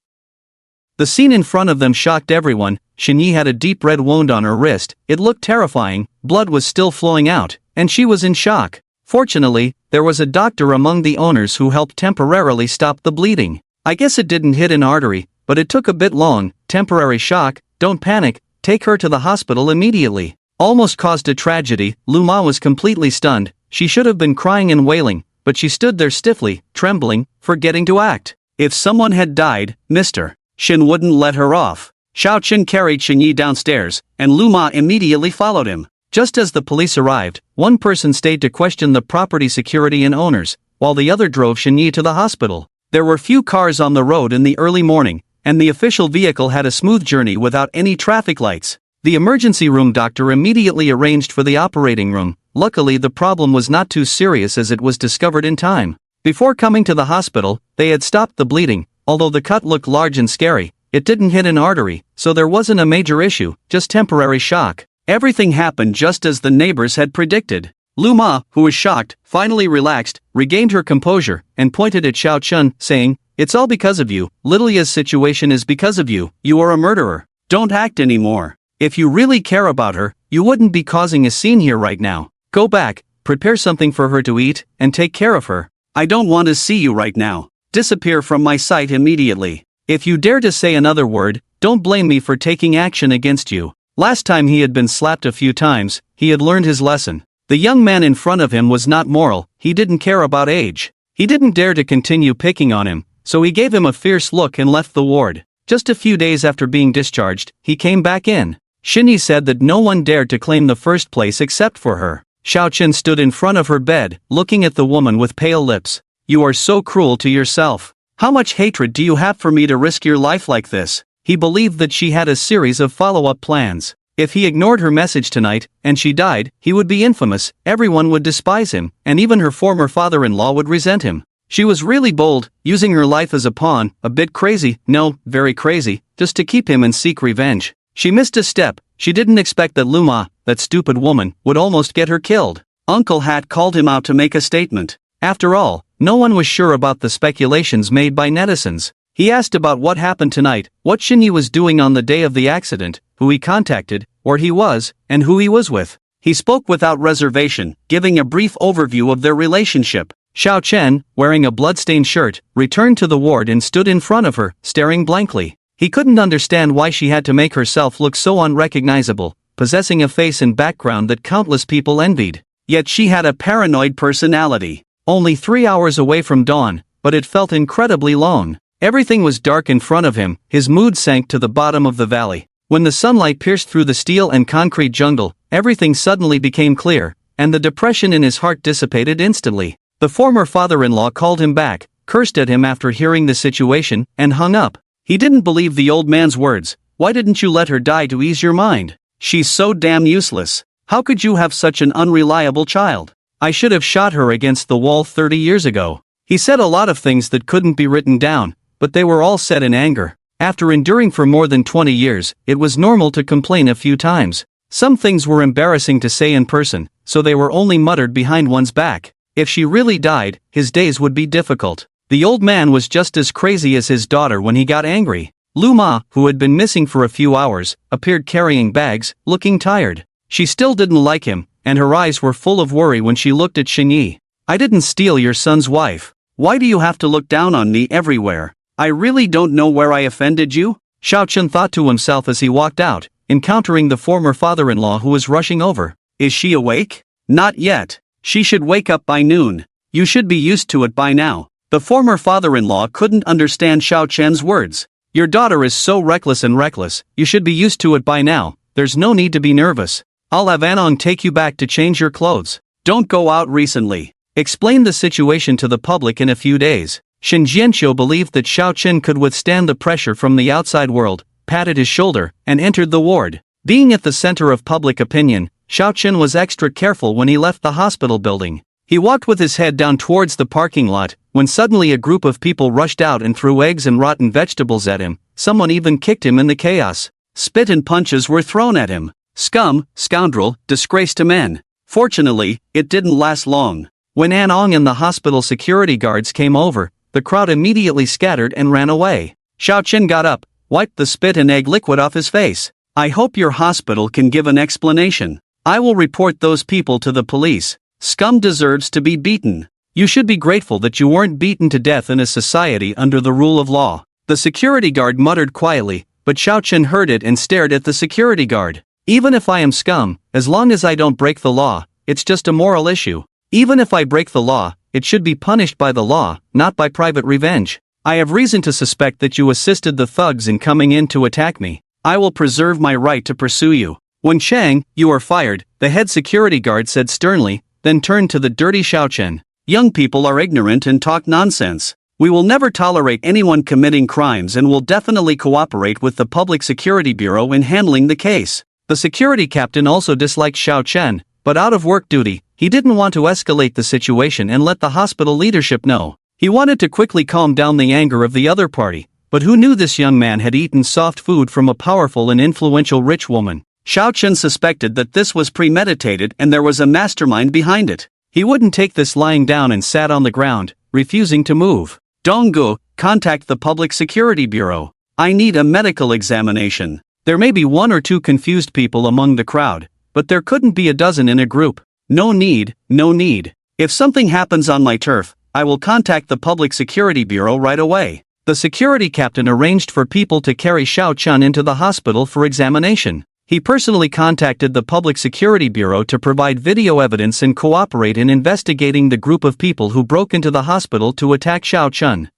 The scene in front of them shocked everyone. Shenyi had a deep red wound on her wrist. It looked terrifying, blood was still flowing out, and she was in shock. Fortunately, there was a doctor among the owners who helped temporarily stop the bleeding. "I guess it didn't hit an artery, but it took a bit long. Temporary shock, don't panic, take her to the hospital immediately." Almost caused a tragedy. Luma was completely stunned. She should have been crying and wailing, but she stood there stiffly, trembling, forgetting to act. If someone had died, Mr. Shin wouldn't let her off. Xiao Chen carried Shenyi downstairs, and Luma immediately followed him. Just as the police arrived, one person stayed to question the property security and owners, while the other drove Shenyi to the hospital. There were few cars on the road in the early morning, and the official vehicle had a smooth journey without any traffic lights. The emergency room doctor immediately arranged for the operating room. Luckily, the problem was not too serious as it was discovered in time. Before coming to the hospital, they had stopped the bleeding. Although the cut looked large and scary, it didn't hit an artery, so there wasn't a major issue, just temporary shock. Everything happened just as the neighbors had predicted. Luma, who was shocked, finally relaxed, regained her composure, and pointed at Xiao Chen, saying, "It's all because of you. Little Ya's situation is because of you. You are a murderer. Don't act anymore. If you really care about her, you wouldn't be causing a scene here right now. Go back, prepare something for her to eat, and take care of her. I don't want to see you right now. Disappear from my sight immediately. If you dare to say another word, don't blame me for taking action against you." Last time he had been slapped a few times, he had learned his lesson. The young man in front of him was not moral, he didn't care about age. He didn't dare to continue picking on him, so he gave him a fierce look and left the ward. Just a few days after being discharged, he came back in. Shinyi said that no one dared to claim the first place except for her. Xiao Chen stood in front of her bed, looking at the woman with pale lips. "You are so cruel to yourself. How much hatred do you have for me to risk your life like this?" He believed that she had a series of follow-up plans. If he ignored her message tonight, and she died, he would be infamous, everyone would despise him, and even her former father-in-law would resent him. She was really bold, using her life as a pawn, a bit crazy, no, very crazy, just to keep him and seek revenge. She missed a step. She didn't expect that Luma, that stupid woman, would almost get her killed. Uncle Hat called him out to make a statement. After all, no one was sure about the speculations made by netizens. He asked about what happened tonight, what Shinyi was doing on the day of the accident, who he contacted, where he was, and who he was with. He spoke without reservation, giving a brief overview of their relationship. Xiao Chen, wearing a bloodstained shirt, returned to the ward and stood in front of her, staring blankly. He couldn't understand why she had to make herself look so unrecognizable, possessing a face and background that countless people envied. Yet she had a paranoid personality. Only 3 hours away from dawn, but it felt incredibly long. Everything was dark in front of him, his mood sank to the bottom of the valley. When the sunlight pierced through the steel and concrete jungle, everything suddenly became clear, and the depression in his heart dissipated instantly. The former father-in-law called him back, cursed at him after hearing the situation, and hung up. He didn't believe the old man's words. "Why didn't you let her die to ease your mind? She's so damn useless. How could you have such an unreliable child? I should have shot her against the wall 30 years ago. He said a lot of things that couldn't be written down, but they were all said in anger. After enduring for more than 20 years, it was normal to complain a few times. Some things were embarrassing to say in person, so they were only muttered behind one's back. If she really died, his days would be difficult. The old man was just as crazy as his daughter when he got angry. Lu Ma, who had been missing for a few hours, appeared carrying bags, looking tired. She still didn't like him, and her eyes were full of worry when she looked at Xinyi. I didn't steal your son's wife. Why do you have to look down on me everywhere? I really don't know where I offended you? Xiao Chen thought to himself as he walked out, encountering the former father-in-law who was rushing over. Is she awake? Not yet. She should wake up by noon. You should be used to it by now. The former father-in-law couldn't understand Xiao Chen's words. Your daughter is so reckless, you should be used to it by now. There's no need to be nervous. I'll have Anong take you back to change your clothes. Don't go out recently. Explain the situation to the public in a few days. Shen Jianqiu believed that Xiao Chen could withstand the pressure from the outside world, patted his shoulder, and entered the ward. Being at the center of public opinion, Xiao Chen was extra careful when he left the hospital building. He walked with his head down towards the parking lot, when suddenly a group of people rushed out and threw eggs and rotten vegetables at him. Someone even kicked him in the chaos. Spit and punches were thrown at him. Scum, scoundrel, disgrace to men. Fortunately, it didn't last long. When Anong and the hospital security guards came over, the crowd immediately scattered and ran away. Xiao Chen got up, wiped the spit and egg liquid off his face. I hope your hospital can give an explanation. I will report those people to the police. Scum deserves to be beaten. You should be grateful that you weren't beaten to death in a society under the rule of law. The security guard muttered quietly, but Xiao Chen heard it and stared at the security guard. Even if I am scum, as long as I don't break the law, it's just a moral issue. Even if I break the law, it should be punished by the law, not by private revenge. I have reason to suspect that you assisted the thugs in coming in to attack me. I will preserve my right to pursue you. Wen Chang, you are fired, the head security guard said sternly, then turned to the dirty Xiao Chen. Young people are ignorant and talk nonsense. We will never tolerate anyone committing crimes and will definitely cooperate with the Public Security Bureau in handling the case. The security captain also disliked Xiao Chen, but out of work duty, he didn't want to escalate the situation and let the hospital leadership know. He wanted to quickly calm down the anger of the other party, but who knew this young man had eaten soft food from a powerful and influential rich woman? Xiao Chen suspected that this was premeditated and there was a mastermind behind it. He wouldn't take this lying down and sat on the ground, refusing to move. Donggu, contact the Public Security Bureau. I need a medical examination. There may be one or two confused people among the crowd, but there couldn't be a dozen in a group. No need, no need. If something happens on my turf, I will contact the Public Security Bureau right away. The security captain arranged for people to carry Xiao Chen into the hospital for examination. He personally contacted the Public Security Bureau to provide video evidence and cooperate in investigating the group of people who broke into the hospital to attack Xiao Chen.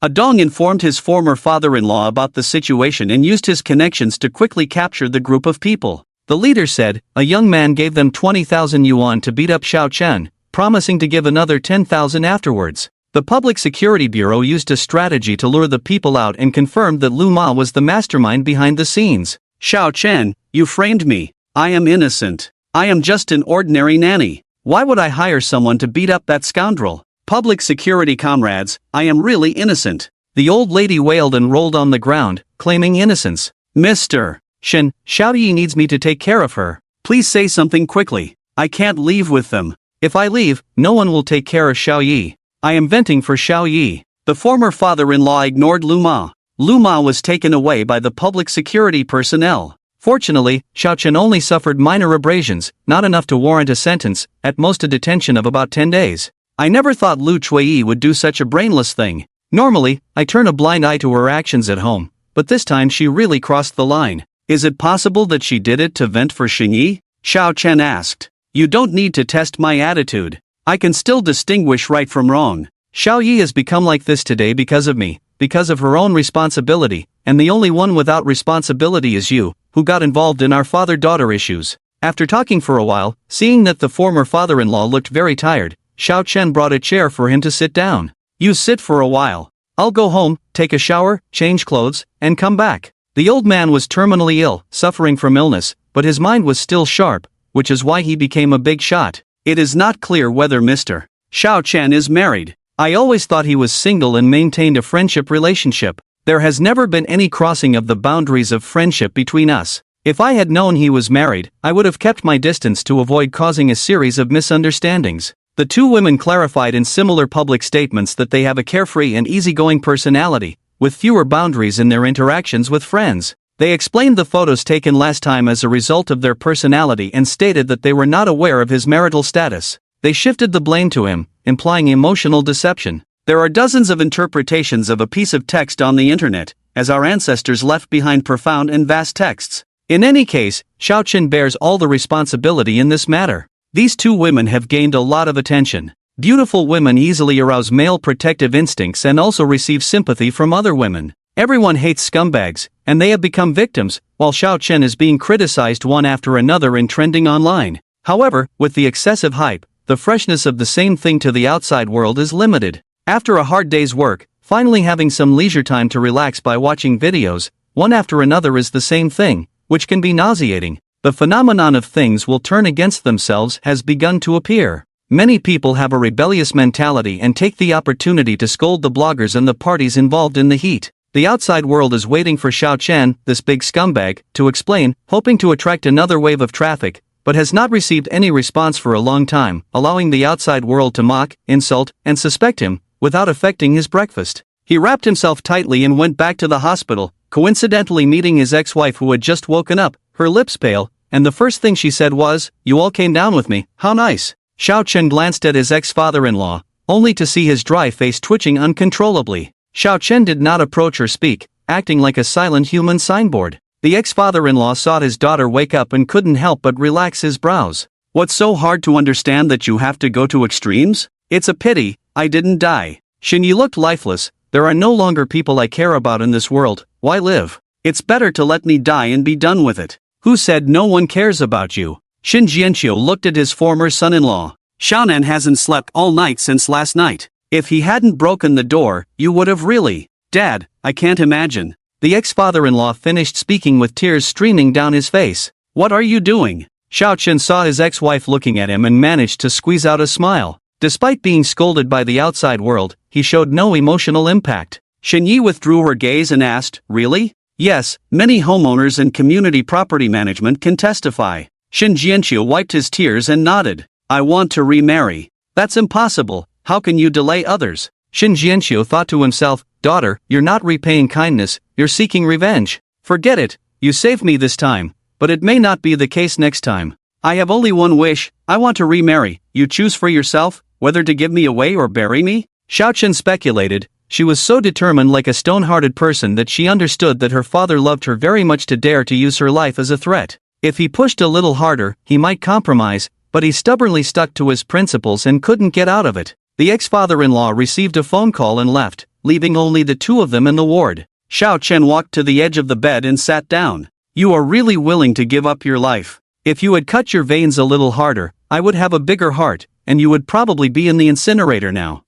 Adong informed his former father-in-law about the situation and used his connections to quickly capture the group of people. The leader said, a young man gave them 20,000 yuan to beat up Xiao Chen, promising to give another 10,000 afterwards. The Public Security Bureau used a strategy to lure the people out and confirmed that Lu Ma was the mastermind behind the scenes. Xiao Chen, you framed me. I am innocent. I am just an ordinary nanny. Why would I hire someone to beat up that scoundrel? Public security comrades, I am really innocent. The old lady wailed and rolled on the ground, claiming innocence. Mr. Shen, Xiao Yi needs me to take care of her. Please say something quickly. I can't leave with them. If I leave, no one will take care of Xiao Yi. I am venting for Xiao Yi. The former father-in-law ignored Lu Ma. Lu Ma was taken away by the public security personnel. Fortunately, Xiao Chen only suffered minor abrasions, not enough to warrant a sentence, at most a detention of about 10 days. I never thought Lu Chuiyi would do such a brainless thing. Normally, I turn a blind eye to her actions at home, but this time she really crossed the line. Is it possible that she did it to vent for Xinyi? Xiao Chen asked. You don't need to test my attitude. I can still distinguish right from wrong. Xiao Yi has become like this today because of me, because of her own responsibility, and the only one without responsibility is you, who got involved in our father-daughter issues. After talking for a while, seeing that the former father-in-law looked very tired, Xiao Chen brought a chair for him to sit down. You sit for a while. I'll go home, take a shower, change clothes, and come back. The old man was terminally ill, suffering from illness, but his mind was still sharp, which is why he became a big shot. It is not clear whether Mr. Xiao Chen is married. I always thought he was single and maintained a friendship relationship. There has never been any crossing of the boundaries of friendship between us. If I had known he was married, I would have kept my distance to avoid causing a series of misunderstandings. The two women clarified in similar public statements that they have a carefree and easygoing personality, with fewer boundaries in their interactions with friends. They explained the photos taken last time as a result of their personality and stated that they were not aware of his marital status. They shifted the blame to him, implying emotional deception. There are dozens of interpretations of a piece of text on the internet, as our ancestors left behind profound and vast texts. In any case, Xiao Chen bears all the responsibility in this matter. These two women have gained a lot of attention. Beautiful women easily arouse male protective instincts and also receive sympathy from other women. Everyone hates scumbags, and they have become victims, while Xiao Chen is being criticized one after another in trending online. However, with the excessive hype, the freshness of the same thing to the outside world is limited. After a hard day's work, finally having some leisure time to relax by watching videos, one after another is the same thing, which can be nauseating. The phenomenon of things will turn against themselves has begun to appear. Many people have a rebellious mentality and take the opportunity to scold the bloggers and the parties involved in the heat. The outside world is waiting for Xiao Chen, this big scumbag, to explain, hoping to attract another wave of traffic, but has not received any response for a long time, allowing the outside world to mock, insult, and suspect him, without affecting his breakfast. He wrapped himself tightly and went back to the hospital, coincidentally meeting his ex-wife who had just woken up, her lips pale, and the first thing she said was, "You all came down with me, how nice." Xiao Chen glanced at his ex-father-in-law, only to see his dry face twitching uncontrollably. Xiao Chen did not approach or speak, acting like a silent human signboard. The ex-father-in-law saw his daughter wake up and couldn't help but relax his brows. "What's so hard to understand that you have to go to extremes? It's a pity, I didn't die." Xinyi looked lifeless. "There are no longer people I care about in this world, why live? It's better to let me die and be done with it." "Who said no one cares about you?" Xin Jianqiu looked at his former son-in-law. "Xiaonan hasn't slept all night since last night. If he hadn't broken the door, you would have really." "Dad, I can't imagine." The ex-father-in-law finished speaking with tears streaming down his face. "What are you doing?" Xiao Chen saw his ex-wife looking at him and managed to squeeze out a smile. Despite being scolded by the outside world, he showed no emotional impact. Xinyi withdrew her gaze and asked, "Really?" "Yes, many homeowners and community property management can testify." Xin Jianqiu wiped his tears and nodded. "I want to remarry." "That's impossible, how can you delay others?" Xin Jianqiu thought to himself, "Daughter, you're not repaying kindness, you're seeking revenge. Forget it, you saved me this time, but it may not be the case next time. I have only one wish, I want to remarry, you choose for yourself, whether to give me away or bury me?" Xiao Chen speculated. She was so determined, like a stone-hearted person, that she understood that her father loved her very much to dare to use her life as a threat. If he pushed a little harder, he might compromise, but he stubbornly stuck to his principles and couldn't get out of it. The ex-father-in-law received a phone call and left, leaving only the two of them in the ward. Xiao Chen walked to the edge of the bed and sat down. "You are really willing to give up your life. If you had cut your veins a little harder, I would have a bigger heart, and you would probably be in the incinerator now.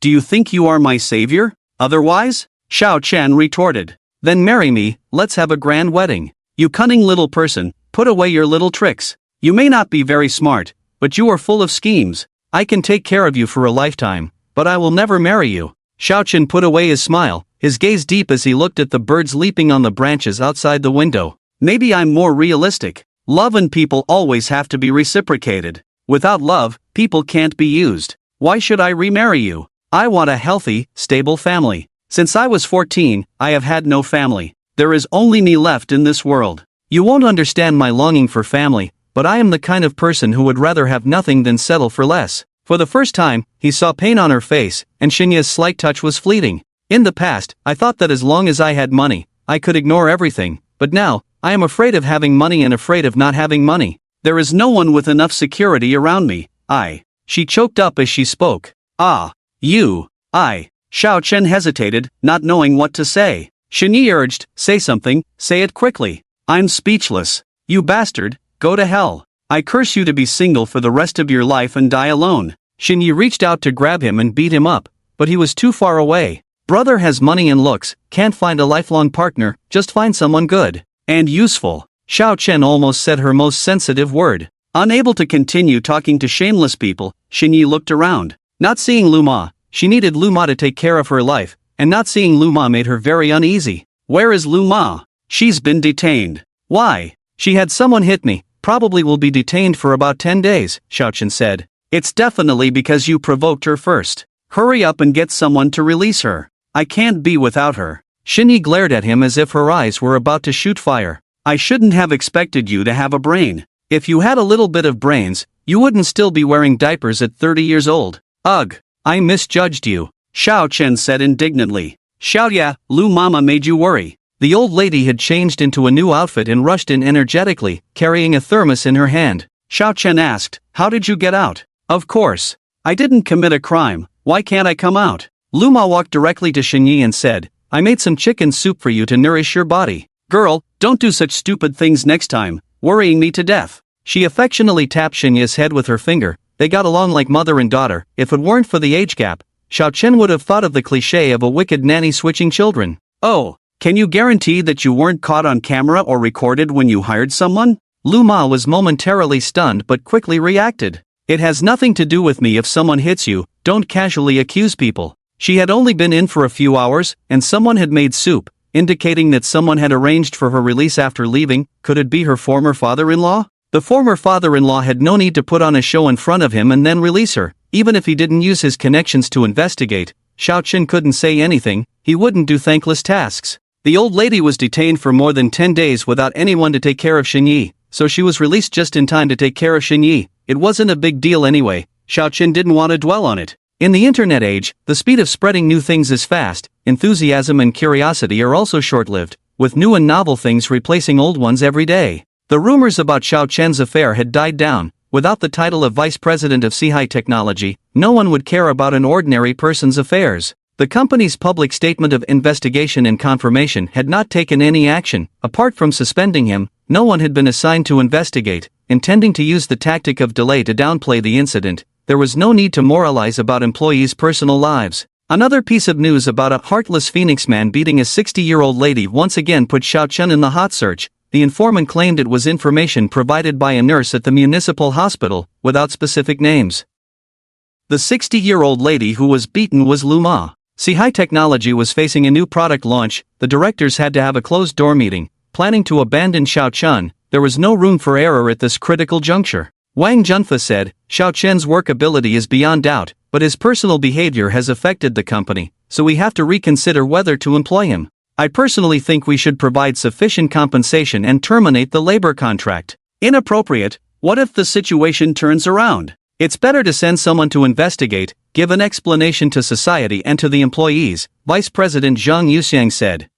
Do you think you are my savior? Otherwise?" Xiao Chen retorted. "Then marry me, let's have a grand wedding. You cunning little person, put away your little tricks. You may not be very smart, but you are full of schemes. I can take care of you for a lifetime, but I will never marry you." Xiao Chen put away his smile, his gaze deep as he looked at the birds leaping on the branches outside the window. "Maybe I'm more realistic. Love and people always have to be reciprocated. Without love, people can't be used. Why should I remarry you? I want a healthy, stable family. Since I was 14, I have had no family. There is only me left in this world. You won't understand my longing for family, but I am the kind of person who would rather have nothing than settle for less." For the first time, he saw pain on her face, and Xinya's slight touch was fleeting. "In the past, I thought that as long as I had money, I could ignore everything, but now, I am afraid of having money and afraid of not having money. There is no one with enough security around me. She choked up as she spoke. Xiao Chen hesitated, not knowing what to say. Xinyi urged, "Say something, say it quickly." "I'm speechless. You bastard, go to hell. I curse you to be single for the rest of your life and die alone." Xinyi reached out to grab him and beat him up, but he was too far away. Brother has money and looks, can't find a lifelong partner, just find someone good and useful. Xiao Chen almost said her most sensitive word. Unable to continue talking to shameless people, Xinyi looked around. Not seeing Lu Ma, she needed Lu Ma to take care of her life, and not seeing Lu Ma made her very uneasy. Where is Lu Ma? She's been detained. Why? She had someone hit me, probably will be detained for about 10 days, Xiao Chen said. It's definitely because you provoked her first. Hurry up and get someone to release her. I can't be without her. Xinyi glared at him as if her eyes were about to shoot fire. I shouldn't have expected you to have a brain. If you had a little bit of brains, you wouldn't still be wearing diapers at 30 years old. Ugh, I misjudged you, Xiao Chen said indignantly. Xiaoya, Lu Mama made you worry. The old lady had changed into a new outfit and rushed in energetically, carrying a thermos in her hand. Xiao Chen asked, how did you get out? Of course. I didn't commit a crime, why can't I come out? Lu Ma walked directly to Xinyi and said, I made some chicken soup for you to nourish your body. Girl, don't do such stupid things next time, worrying me to death. She affectionately tapped Xinyi's head with her finger. They got along like mother and daughter. If it weren't for the age gap, Xiao Chen would have thought of the cliché of a wicked nanny switching children. Oh, can you guarantee that you weren't caught on camera or recorded when you hired someone? Lu Ma was momentarily stunned but quickly reacted. It has nothing to do with me if someone hits you, don't casually accuse people. She had only been in for a few hours, and someone had made soup, indicating that someone had arranged for her release after leaving. Could it be her former father-in-law? The former father-in-law had no need to put on a show in front of him and then release her, even if he didn't use his connections to investigate. Xiao Chen couldn't say anything, he wouldn't do thankless tasks. The old lady was detained for more than 10 days without anyone to take care of Xinyi, so she was released just in time to take care of Xinyi. It wasn't a big deal anyway. Xiao Chen didn't want to dwell on it. In the internet age, the speed of spreading new things is fast. Enthusiasm and curiosity are also short-lived, with new and novel things replacing old ones every day. The rumors about Xiao Chen's affair had died down. Without the title of Vice President of Sihai Technology, no one would care about an ordinary person's affairs. The company's public statement of investigation and confirmation had not taken any action. Apart from suspending him, no one had been assigned to investigate, intending to use the tactic of delay to downplay the incident. There was no need to moralize about employees' personal lives. Another piece of news about a heartless Phoenix man beating a 60-year-old lady once again put Xiao Chen in the hot search. The informant claimed it was information provided by a nurse at the municipal hospital, without specific names. The 60-year-old lady who was beaten was Lu Ma. Sihai Technology was facing a new product launch. The directors had to have a closed-door meeting, planning to abandon Xiao Chen. There was no room for error at this critical juncture. Wang Junfa said, Xiao Chen's work ability is beyond doubt, but his personal behavior has affected the company, so we have to reconsider whether to employ him. I personally think we should provide sufficient compensation and terminate the labor contract. Inappropriate. What if the situation turns around? It's better to send someone to investigate, give an explanation to society and to the employees, Vice President Zhang Yuxiang said.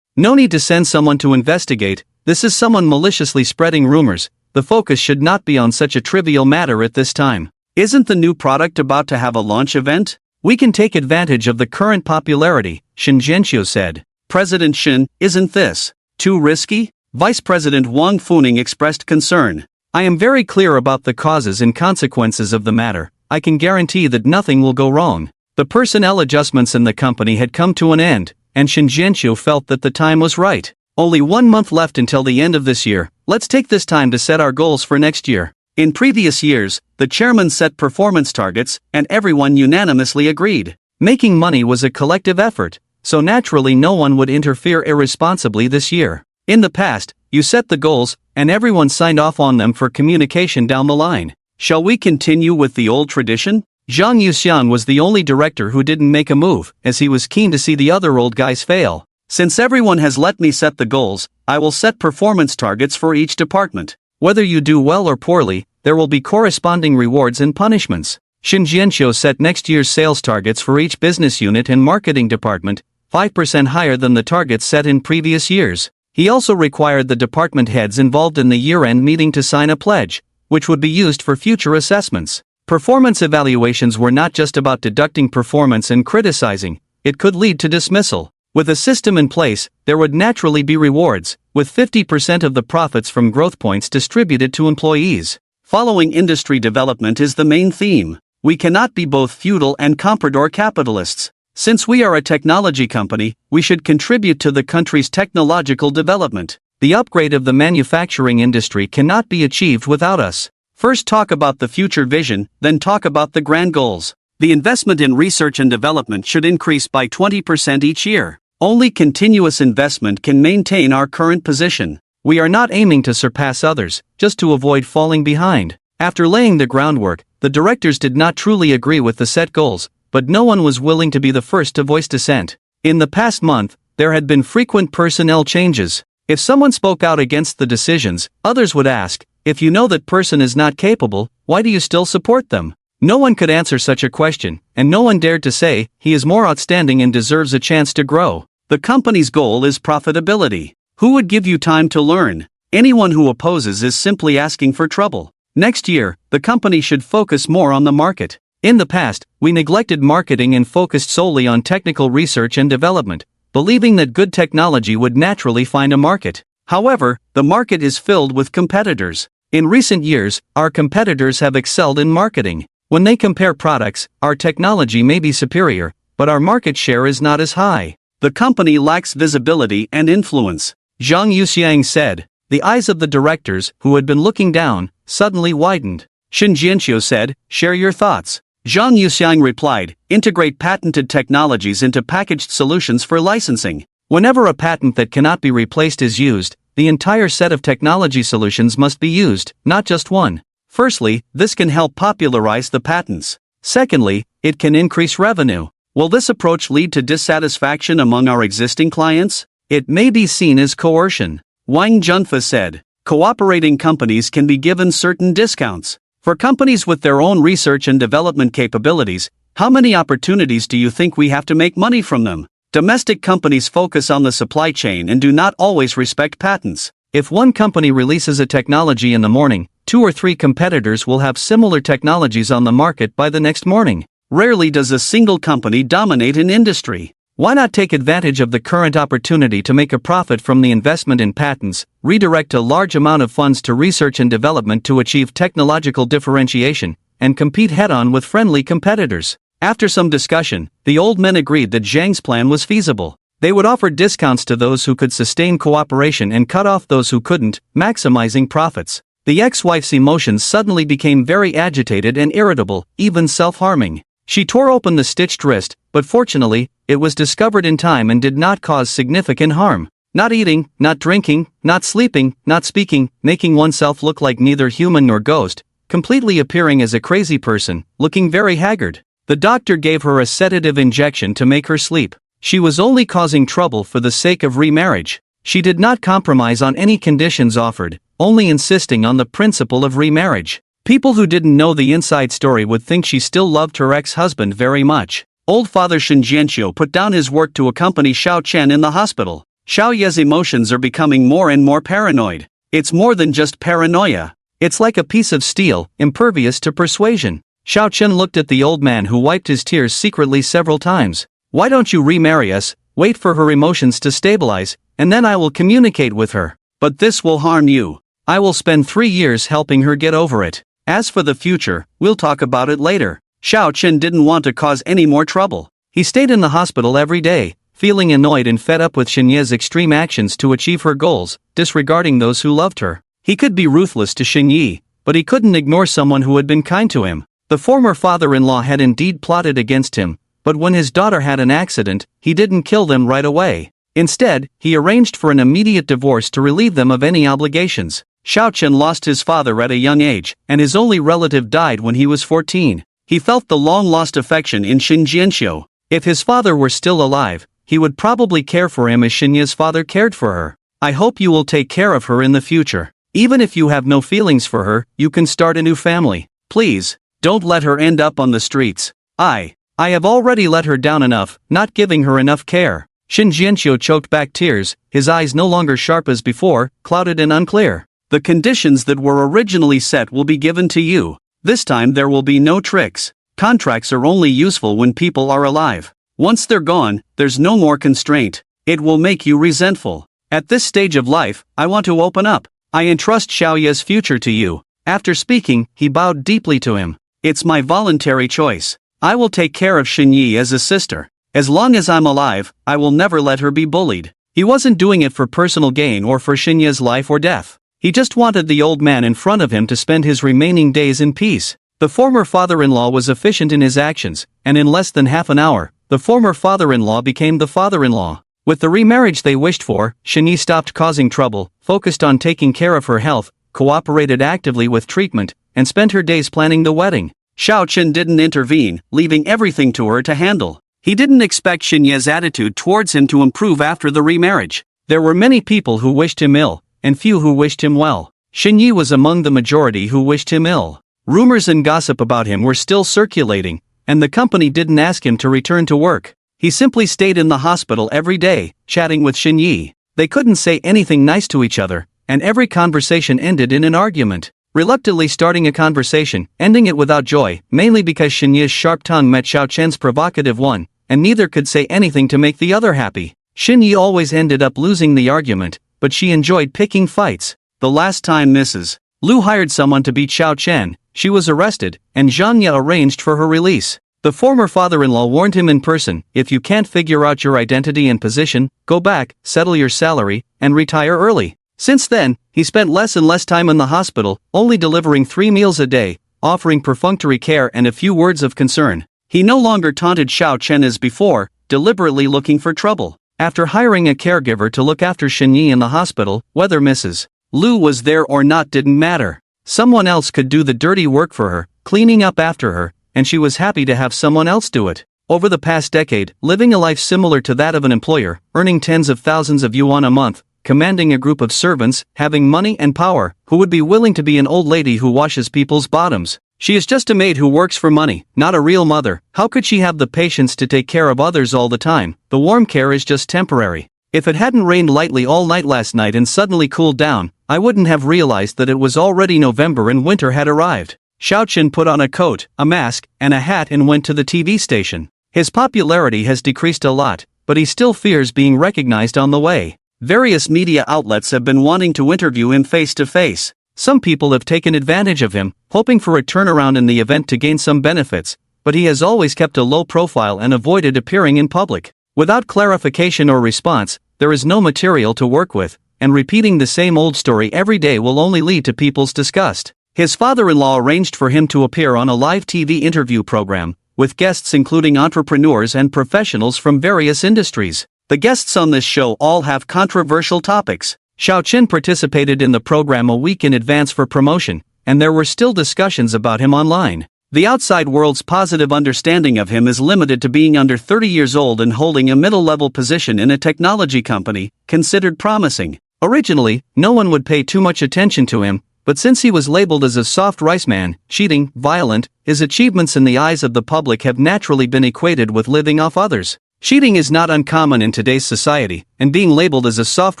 No need to send someone to investigate. This is someone maliciously spreading rumors. The focus should not be on such a trivial matter at this time. Isn't the new product about to have a launch event? We can take advantage of the current popularity, Shin Zhenxiu said. President Shin, isn't this too risky? Vice President Wang Funing expressed concern. I am very clear about the causes and consequences of the matter. I can guarantee that nothing will go wrong. The personnel adjustments in the company had come to an end, and Shin Zhenxiu felt that the time was right. Only 1 month left until the end of this year. Let's take this time to set our goals for next year. In previous years, the chairman set performance targets, and everyone unanimously agreed. Making money was a collective effort, so naturally no one would interfere irresponsibly this year. In the past, you set the goals, and everyone signed off on them for communication down the line. Shall we continue with the old tradition? Zhang Yuxian was the only director who didn't make a move, as he was keen to see the other old guys fail. Since everyone has let me set the goals, I will set performance targets for each department. Whether you do well or poorly, there will be corresponding rewards and punishments. Shin Zhenxiu set next year's sales targets for each business unit and marketing department, 5% higher than the targets set in previous years. He also required the department heads involved in the year-end meeting to sign a pledge, which would be used for future assessments. Performance evaluations were not just about deducting performance and criticizing. It could lead to dismissal. With a system in place, there would naturally be rewards, with 50% of the profits from growth points distributed to employees. Following industry development is the main theme. We cannot be both feudal and comprador capitalists. Since we are a technology company, we should contribute to the country's technological development. The upgrade of the manufacturing industry cannot be achieved without us. First talk about the future vision, then talk about the grand goals. The investment in research and development should increase by 20% each year. Only continuous investment can maintain our current position. We are not aiming to surpass others, just to avoid falling behind. After laying the groundwork, the directors did not truly agree with the set goals, but no one was willing to be the first to voice dissent. In the past month, there had been frequent personnel changes. If someone spoke out against the decisions, others would ask, if you know that person is not capable, why do you still support them? No one could answer such a question, and no one dared to say, he is more outstanding and deserves a chance to grow. The company's goal is profitability. Who would give you time to learn? Anyone who opposes is simply asking for trouble. Next year, the company should focus more on the market. In the past, we neglected marketing and focused solely on technical research and development, believing that good technology would naturally find a market. However, the market is filled with competitors. In recent years, our competitors have excelled in marketing. When they compare products, our technology may be superior, but our market share is not as high. The company lacks visibility and influence, Zhang Yuxiang said. The eyes of the directors, who had been looking down, suddenly widened. Shin Jianqiu said, share your thoughts. Zhang Yuxiang replied, integrate patented technologies into packaged solutions for licensing. Whenever a patent that cannot be replaced is used, the entire set of technology solutions must be used, not just one. Firstly, this can help popularize the patents. Secondly, it can increase revenue. Will this approach lead to dissatisfaction among our existing clients? It may be seen as coercion. Wang Junfa said, cooperating companies can be given certain discounts. For companies with their own research and development capabilities, how many opportunities do you think we have to make money from them? Domestic companies focus on the supply chain and do not always respect patents. If one company releases a technology in the morning, 2 or 3 competitors will have similar technologies on the market by the next morning. Rarely does a single company dominate an industry. Why not take advantage of the current opportunity to make a profit from the investment in patents, redirect a large amount of funds to research and development to achieve technological differentiation, and compete head-on with friendly competitors? After some discussion, the old men agreed that Zhang's plan was feasible. They would offer discounts to those who could sustain cooperation and cut off those who couldn't, maximizing profits. The ex-wife's emotions suddenly became very agitated and irritable, even self-harming. She tore open the stitched wrist, but fortunately, it was discovered in time and did not cause significant harm. Not eating, not drinking, not sleeping, not speaking, making oneself look like neither human nor ghost, completely appearing as a crazy person, looking very haggard. The doctor gave her a sedative injection to make her sleep. She was only causing trouble for the sake of remarriage. She did not compromise on any conditions offered, only insisting on the principle of remarriage. People who didn't know the inside story would think she still loved her ex-husband very much. Old father Shin Jianqiu put down his work to accompany Xiao Chen in the hospital. Xiao Ye's emotions are becoming more and more paranoid. It's more than just paranoia. It's like a piece of steel, impervious to persuasion. Xiao Chen looked at the old man who wiped his tears secretly several times. Why don't you remarry us, wait for her emotions to stabilize, and then I will communicate with her. But this will harm you. I will spend 3 years helping her get over it. As for the future, we'll talk about it later. Xiao Chen didn't want to cause any more trouble. He stayed in the hospital every day, feeling annoyed and fed up with Xinye's extreme actions to achieve her goals, disregarding those who loved her. He could be ruthless to Xinye, but he couldn't ignore someone who had been kind to him. The former father-in-law had indeed plotted against him, but when his daughter had an accident, he didn't kill them right away. Instead, he arranged for an immediate divorce to relieve them of any obligations. Xiao Chen lost his father at a young age, and his only relative died when he was 14. He felt the long-lost affection in Shin Jianqiu. If his father were still alive, he would probably care for him as Xinye's father cared for her. I hope you will take care of her in the future. Even if you have no feelings for her, you can start a new family. Please, don't let her end up on the streets. I have already let her down enough, not giving her enough care. Shin Jianqiu choked back tears, his eyes no longer sharp as before, clouded and unclear. The conditions that were originally set will be given to you. This time there will be no tricks. Contracts are only useful when people are alive. Once they're gone, there's no more constraint. It will make you resentful. At this stage of life, I want to open up. I entrust Xiaoye's future to you. After speaking, he bowed deeply to him. It's my voluntary choice. I will take care of Xinyi as a sister. As long as I'm alive, I will never let her be bullied. He wasn't doing it for personal gain or for Shinya's life or death. He just wanted the old man in front of him to spend his remaining days in peace. The former father-in-law was efficient in his actions, and in less than half an hour, the former father-in-law became the father-in-law. With the remarriage they wished for, Shinyi stopped causing trouble, focused on taking care of her health, cooperated actively with treatment, and spent her days planning the wedding. Xiao Chen didn't intervene, leaving everything to her to handle. He didn't expect Shinya's attitude towards him to improve after the remarriage. There were many people who wished him ill, and few who wished him well. Shinyi was among the majority who wished him ill. Rumors and gossip about him were still circulating, and the company didn't ask him to return to work. He simply stayed in the hospital every day, chatting with Shinyi. They couldn't say anything nice to each other, and every conversation ended in an argument. Reluctantly starting a conversation, ending it without joy, mainly because Shinyi's sharp tongue met Xiao Chen's provocative one, and neither could say anything to make the other happy. Shinyi always ended up losing the argument, but she enjoyed picking fights. The last time Mrs. Liu hired someone to beat Xiao Chen, she was arrested, and Zhanya arranged for her release. The former father-in-law warned him in person, if you can't figure out your identity and position, go back, settle your salary, and retire early. Since then, he spent less and less time in the hospital, only delivering 3 meals a day, offering perfunctory care and a few words of concern. He no longer taunted Xiao Chen as before, deliberately looking for trouble. After hiring a caregiver to look after Shinyi in the hospital, whether Mrs. Liu was there or not didn't matter. Someone else could do the dirty work for her, cleaning up after her, and she was happy to have someone else do it. Over the past decade, living a life similar to that of an employer, earning tens of thousands of yuan a month, commanding a group of servants, having money and power, who would be willing to be an old lady who washes people's bottoms. She is just a maid who works for money, not a real mother. How could she have the patience to take care of others all the time? The warm care is just temporary. If it hadn't rained lightly all night last night and suddenly cooled down, I wouldn't have realized that it was already November and winter had arrived. Xiao Chen put on a coat, a mask, and a hat and went to the TV station. His popularity has decreased a lot, but he still fears being recognized on the way. Various media outlets have been wanting to interview him face to face. Some people have taken advantage of him, hoping for a turnaround in the event to gain some benefits, but he has always kept a low profile and avoided appearing in public. Without clarification or response, there is no material to work with, and repeating the same old story every day will only lead to people's disgust. His father-in-law arranged for him to appear on a live TV interview program, with guests including entrepreneurs and professionals from various industries. The guests on this show all have controversial topics. Xiao Chen participated in the program a week in advance for promotion, and there were still discussions about him online. The outside world's positive understanding of him is limited to being under 30 years old and holding a middle-level position in a technology company, considered promising. Originally, no one would pay too much attention to him, but since he was labeled as a soft rice man, cheating, violent, his achievements in the eyes of the public have naturally been equated with living off others. Cheating is not uncommon in today's society, and being labeled as a soft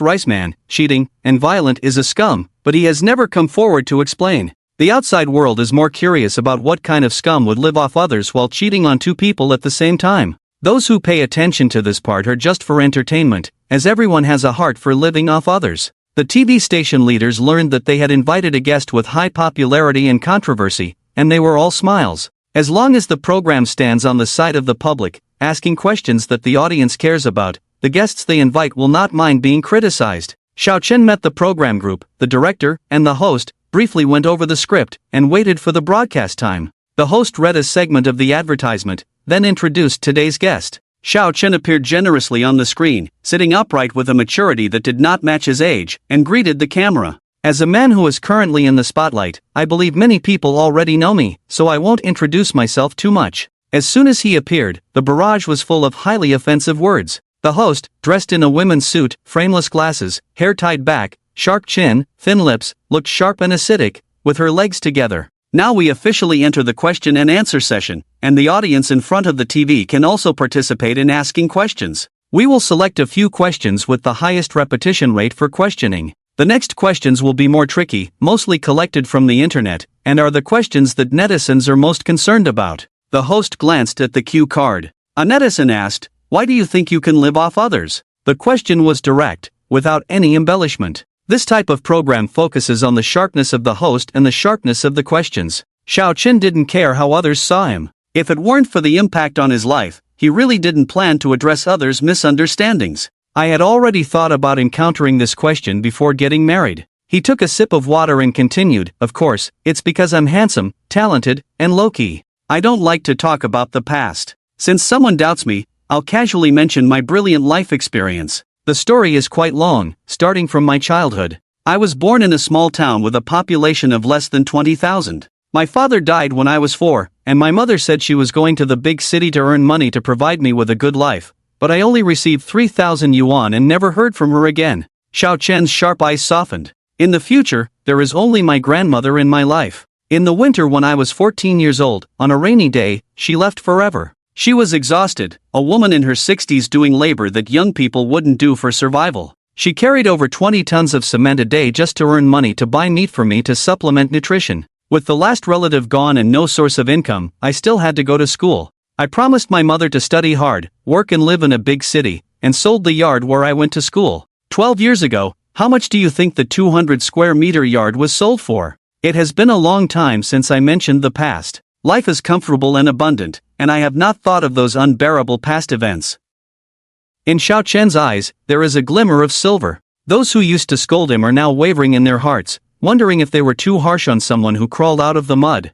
rice man, cheating, and violent is a scum, but he has never come forward to explain. The outside world is more curious about what kind of scum would live off others while cheating on 2 people at the same time. Those who pay attention to this part are just for entertainment, as everyone has a heart for living off others. The TV station leaders learned that they had invited a guest with high popularity and controversy, and they were all smiles. As long as the program stands on the side of the public, asking questions that the audience cares about, the guests they invite will not mind being criticized. Xiao Chen met the program group, the director, and the host, briefly went over the script, and waited for the broadcast time. The host read a segment of the advertisement, then introduced today's guest. Xiao Chen appeared generously on the screen, sitting upright with a maturity that did not match his age, and greeted the camera. As a man who is currently in the spotlight, I believe many people already know me, so I won't introduce myself too much. As soon as he appeared, the barrage was full of highly offensive words. The host, dressed in a women's suit, frameless glasses, hair tied back, sharp chin, thin lips, looked sharp and acidic, with her legs together. Now we officially enter the question and answer session, and the audience in front of the TV can also participate in asking questions. We will select a few questions with the highest repetition rate for questioning. The next questions will be more tricky, mostly collected from the internet, and are the questions that netizens are most concerned about. The host glanced at the cue card. A netizen asked, "Why do you think you can live off others?" The question was direct, without any embellishment. This type of program focuses on the sharpness of the host and the sharpness of the questions. Xiao Chen didn't care how others saw him. If it weren't for the impact on his life, he really didn't plan to address others' misunderstandings. I had already thought about encountering this question before getting married. He took a sip of water and continued, of course, it's because I'm handsome, talented, and low-key. I don't like to talk about the past. Since someone doubts me, I'll casually mention my brilliant life experience. The story is quite long, starting from my childhood. I was born in a small town with a population of less than 20,000. My father died when I was 4, and my mother said she was going to the big city to earn money to provide me with a good life, but I only received 3,000 yuan and never heard from her again. Xiao Chen's sharp eyes softened. In the future, there is only my grandmother in my life. In the winter when I was 14 years old, on a rainy day, she left forever. She was exhausted, a woman in her 60s doing labor that young people wouldn't do for survival. She carried over 20 tons of cement a day just to earn money to buy meat for me to supplement nutrition. With the last relative gone and no source of income, I still had to go to school. I promised my mother to study hard, work and live in a big city, and sold the yard where I went to school. 12 years ago, how much do you think the 200 square meter yard was sold for? It has been a long time since I mentioned the past. Life is comfortable and abundant, and I have not thought of those unbearable past events. In Xiao Chen's eyes, there is a glimmer of silver. Those who used to scold him are now wavering in their hearts, wondering if they were too harsh on someone who crawled out of the mud.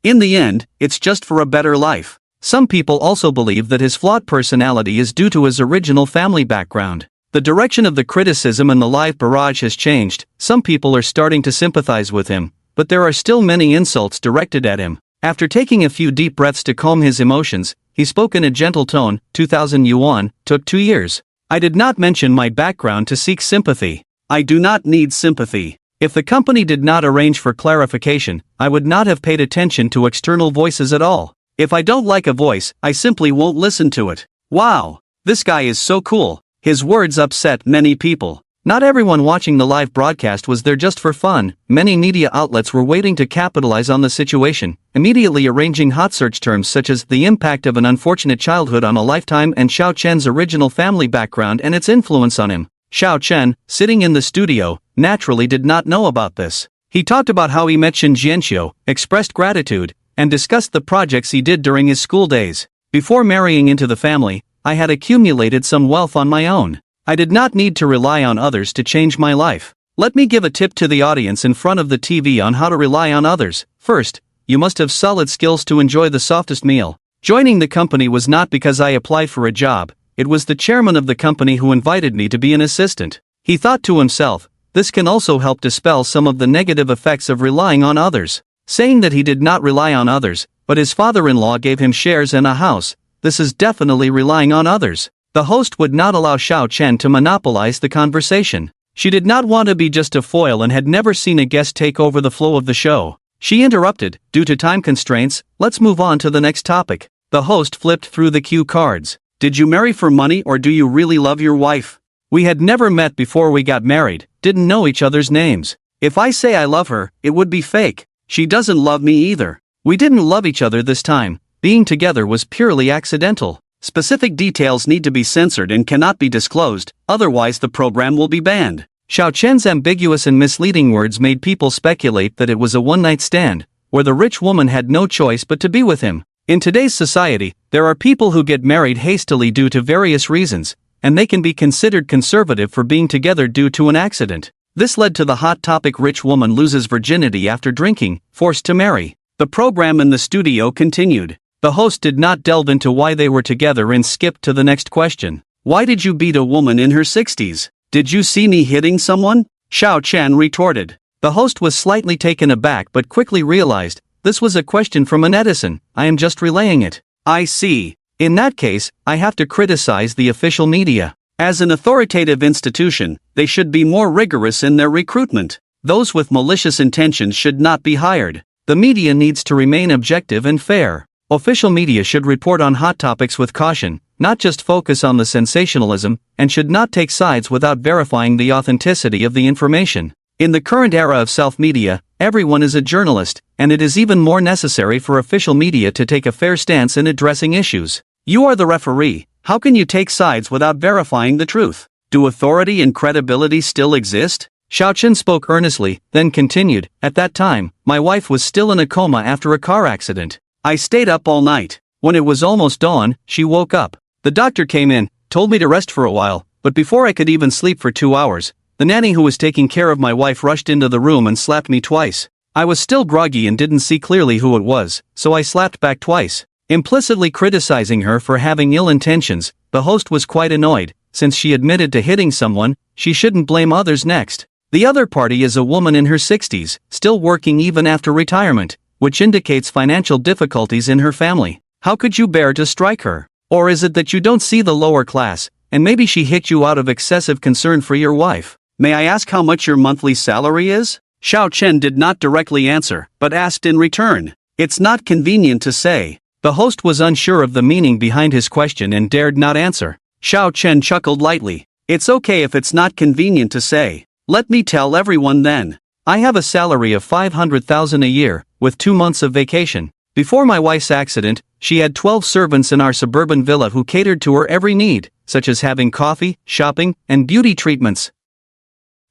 In the end, it's just for a better life. Some people also believe that his flawed personality is due to his original family background. The direction of the criticism and the live barrage has changed. Some people are starting to sympathize with him, but there are still many insults directed at him. After taking a few deep breaths to calm his emotions, he spoke in a gentle tone. 2,000 yuan took 2 years. I did not mention my background to seek sympathy. I do not need sympathy. If the company did not arrange for clarification, I would not have paid attention to external voices at all. If I don't like a voice, I simply won't listen to it. Wow, this guy is so cool. His words upset many people. Not everyone watching the live broadcast was there just for fun. Many media outlets were waiting to capitalize on the situation, immediately arranging hot search terms such as the impact of an unfortunate childhood on a lifetime and Xiao Chen's original family background and its influence on him. Xiao Chen, sitting in the studio, naturally did not know about this. He talked about how he met Shin Jianxiu, expressed gratitude, and discussed the projects he did during his school days. Before marrying into the family, I had accumulated some wealth on my own. I did not need to rely on others to change my life. Let me give a tip to the audience in front of the TV on how to rely on others. First, you must have solid skills to enjoy the softest meal. Joining the company was not because I applied for a job, it was the chairman of the company who invited me to be an assistant. He thought to himself, this can also help dispel some of the negative effects of relying on others. Saying that he did not rely on others, but his father-in-law gave him shares and a house, this is definitely relying on others. The host would not allow Xiao Chen to monopolize the conversation. She did not want to be just a foil and had never seen a guest take over the flow of the show. She interrupted, due to time constraints, let's move on to the next topic. The host flipped through the cue cards. Did you marry for money or do you really love your wife? We had never met before we got married, didn't know each other's names. If I say I love her, it would be fake. She doesn't love me either. We didn't love each other this time. Being together was purely accidental. Specific details need to be censored and cannot be disclosed, otherwise the program will be banned. Xiao Chen's ambiguous and misleading words made people speculate that it was a one-night stand, where the rich woman had no choice but to be with him. In today's society, there are people who get married hastily due to various reasons, and they can be considered conservative for being together due to an accident. This led to the hot topic rich woman loses virginity after drinking, forced to marry. The program in the studio continued. The host did not delve into why they were together and skipped to the next question. Why did you beat a woman in her 60s? Did you see me hitting someone? Xiao Chen retorted. The host was slightly taken aback but quickly realized, this was a question from an Edison, I am just relaying it. I see. In that case, I have to criticize the official media. As an authoritative institution, they should be more rigorous in their recruitment. Those with malicious intentions should not be hired. The media needs to remain objective and fair. Official media should report on hot topics with caution, not just focus on the sensationalism, and should not take sides without verifying the authenticity of the information. In the current era of self-media, everyone is a journalist, and it is even more necessary for official media to take a fair stance in addressing issues. You are the referee. How can you take sides without verifying the truth? Do authority and credibility still exist? Xiao Chen spoke earnestly, then continued, at that time, my wife was still in a coma after a car accident. I stayed up all night. When it was almost dawn, she woke up. The doctor came in, told me to rest for a while, but before I could even sleep for 2 hours, the nanny who was taking care of my wife rushed into the room and slapped me twice. I was still groggy and didn't see clearly who it was, so I slapped back twice. Implicitly criticizing her for having ill intentions, the host was quite annoyed. Since she admitted to hitting someone, she shouldn't blame others next. The other party is a woman in her 60s, still working even after retirement, which indicates financial difficulties in her family. How could you bear to strike her? Or is it that you don't see the lower class, and maybe she hit you out of excessive concern for your wife? May I ask how much your monthly salary is? Xiao Chen did not directly answer, but asked in return. It's not convenient to say. The host was unsure of the meaning behind his question and dared not answer. Xiao Chen chuckled lightly. It's okay if it's not convenient to say. Let me tell everyone then. I have a salary of 500,000 a year, with 2 months of vacation. Before my wife's accident, she had 12 servants in our suburban villa who catered to her every need, such as having coffee, shopping, and beauty treatments.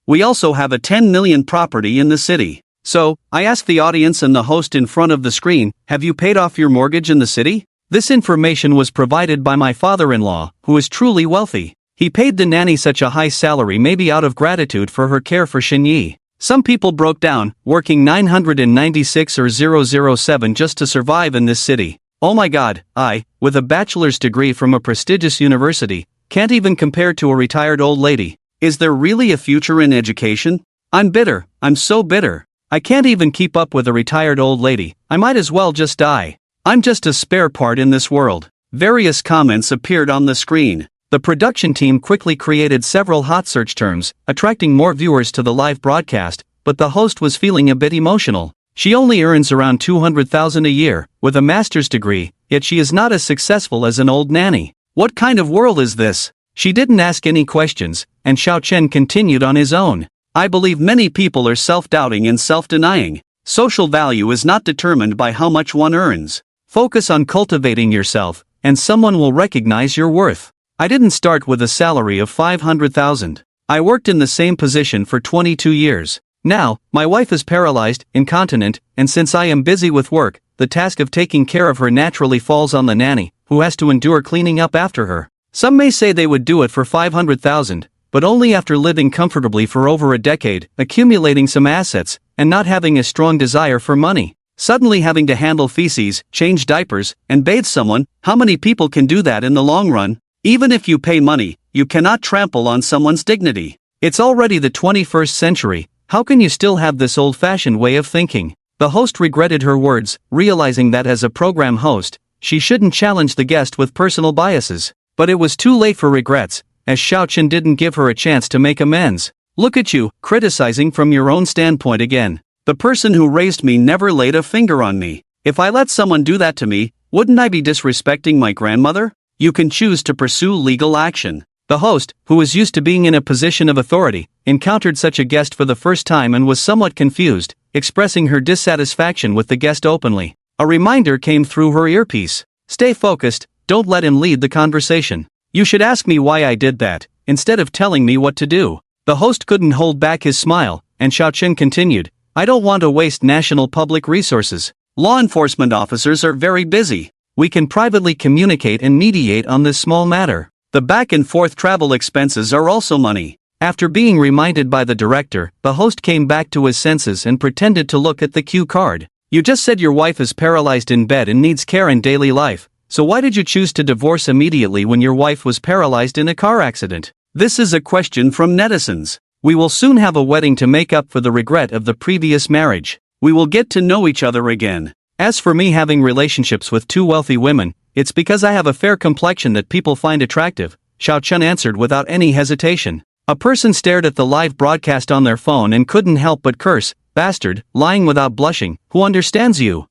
We also have a 10 million property in the city. So, I asked the audience and the host in front of the screen, have you paid off your mortgage in the city? This information was provided by my father-in-law, who is truly wealthy. He paid the nanny such a high salary maybe out of gratitude for her care for Xinyi. Some people broke down, working 996 or 007 just to survive in this city. Oh my god, I, with a bachelor's degree from a prestigious university, can't even compare to a retired old lady. Is there really a future in education? I'm bitter, I'm so bitter. I can't even keep up with a retired old lady. I might as well just die. I'm just a spare part in this world. Various comments appeared on the screen. The production team quickly created several hot search terms, attracting more viewers to the live broadcast, but the host was feeling a bit emotional. She only earns around 200,000 a year, with a master's degree, yet she is not as successful as an old nanny. What kind of world is this? She didn't ask any questions, and Xiao Chen continued on his own. I believe many people are self-doubting and self-denying. Social value is not determined by how much one earns. Focus on cultivating yourself, and someone will recognize your worth. I didn't start with a salary of 500,000. I worked in the same position for 22 years. Now, my wife is paralyzed, incontinent, and since I am busy with work, the task of taking care of her naturally falls on the nanny, who has to endure cleaning up after her. Some may say they would do it for 500,000, but only after living comfortably for over a decade, accumulating some assets, and not having a strong desire for money. Suddenly having to handle feces, change diapers, and bathe someone, how many people can do that in the long run? Even if you pay money, you cannot trample on someone's dignity. It's already the 21st century, how can you still have this old-fashioned way of thinking? The host regretted her words, realizing that as a program host, she shouldn't challenge the guest with personal biases. But it was too late for regrets, as Xiao Chen didn't give her a chance to make amends. Look at you, criticizing from your own standpoint again. The person who raised me never laid a finger on me. If I let someone do that to me, wouldn't I be disrespecting my grandmother? You can choose to pursue legal action. The host, who was used to being in a position of authority, encountered such a guest for the first time and was somewhat confused, expressing her dissatisfaction with the guest openly. A reminder came through her earpiece. Stay focused, don't let him lead the conversation. You should ask me why I did that, instead of telling me what to do. The host couldn't hold back his smile, and Xiao Chen continued, I don't want to waste national public resources. Law enforcement officers are very busy. We can privately communicate and mediate on this small matter. The back and forth travel expenses are also money. After being reminded by the director, the host came back to his senses and pretended to look at the cue card. You just said your wife is paralyzed in bed and needs care in daily life. So why did you choose to divorce immediately when your wife was paralyzed in a car accident? This is a question from netizens. We will soon have a wedding to make up for the regret of the previous marriage. We will get to know each other again. As for me having relationships with 2 wealthy women, it's because I have a fair complexion that people find attractive, Xiao Chen answered without any hesitation. A person stared at the live broadcast on their phone and couldn't help but curse, bastard, lying without blushing, who understands you?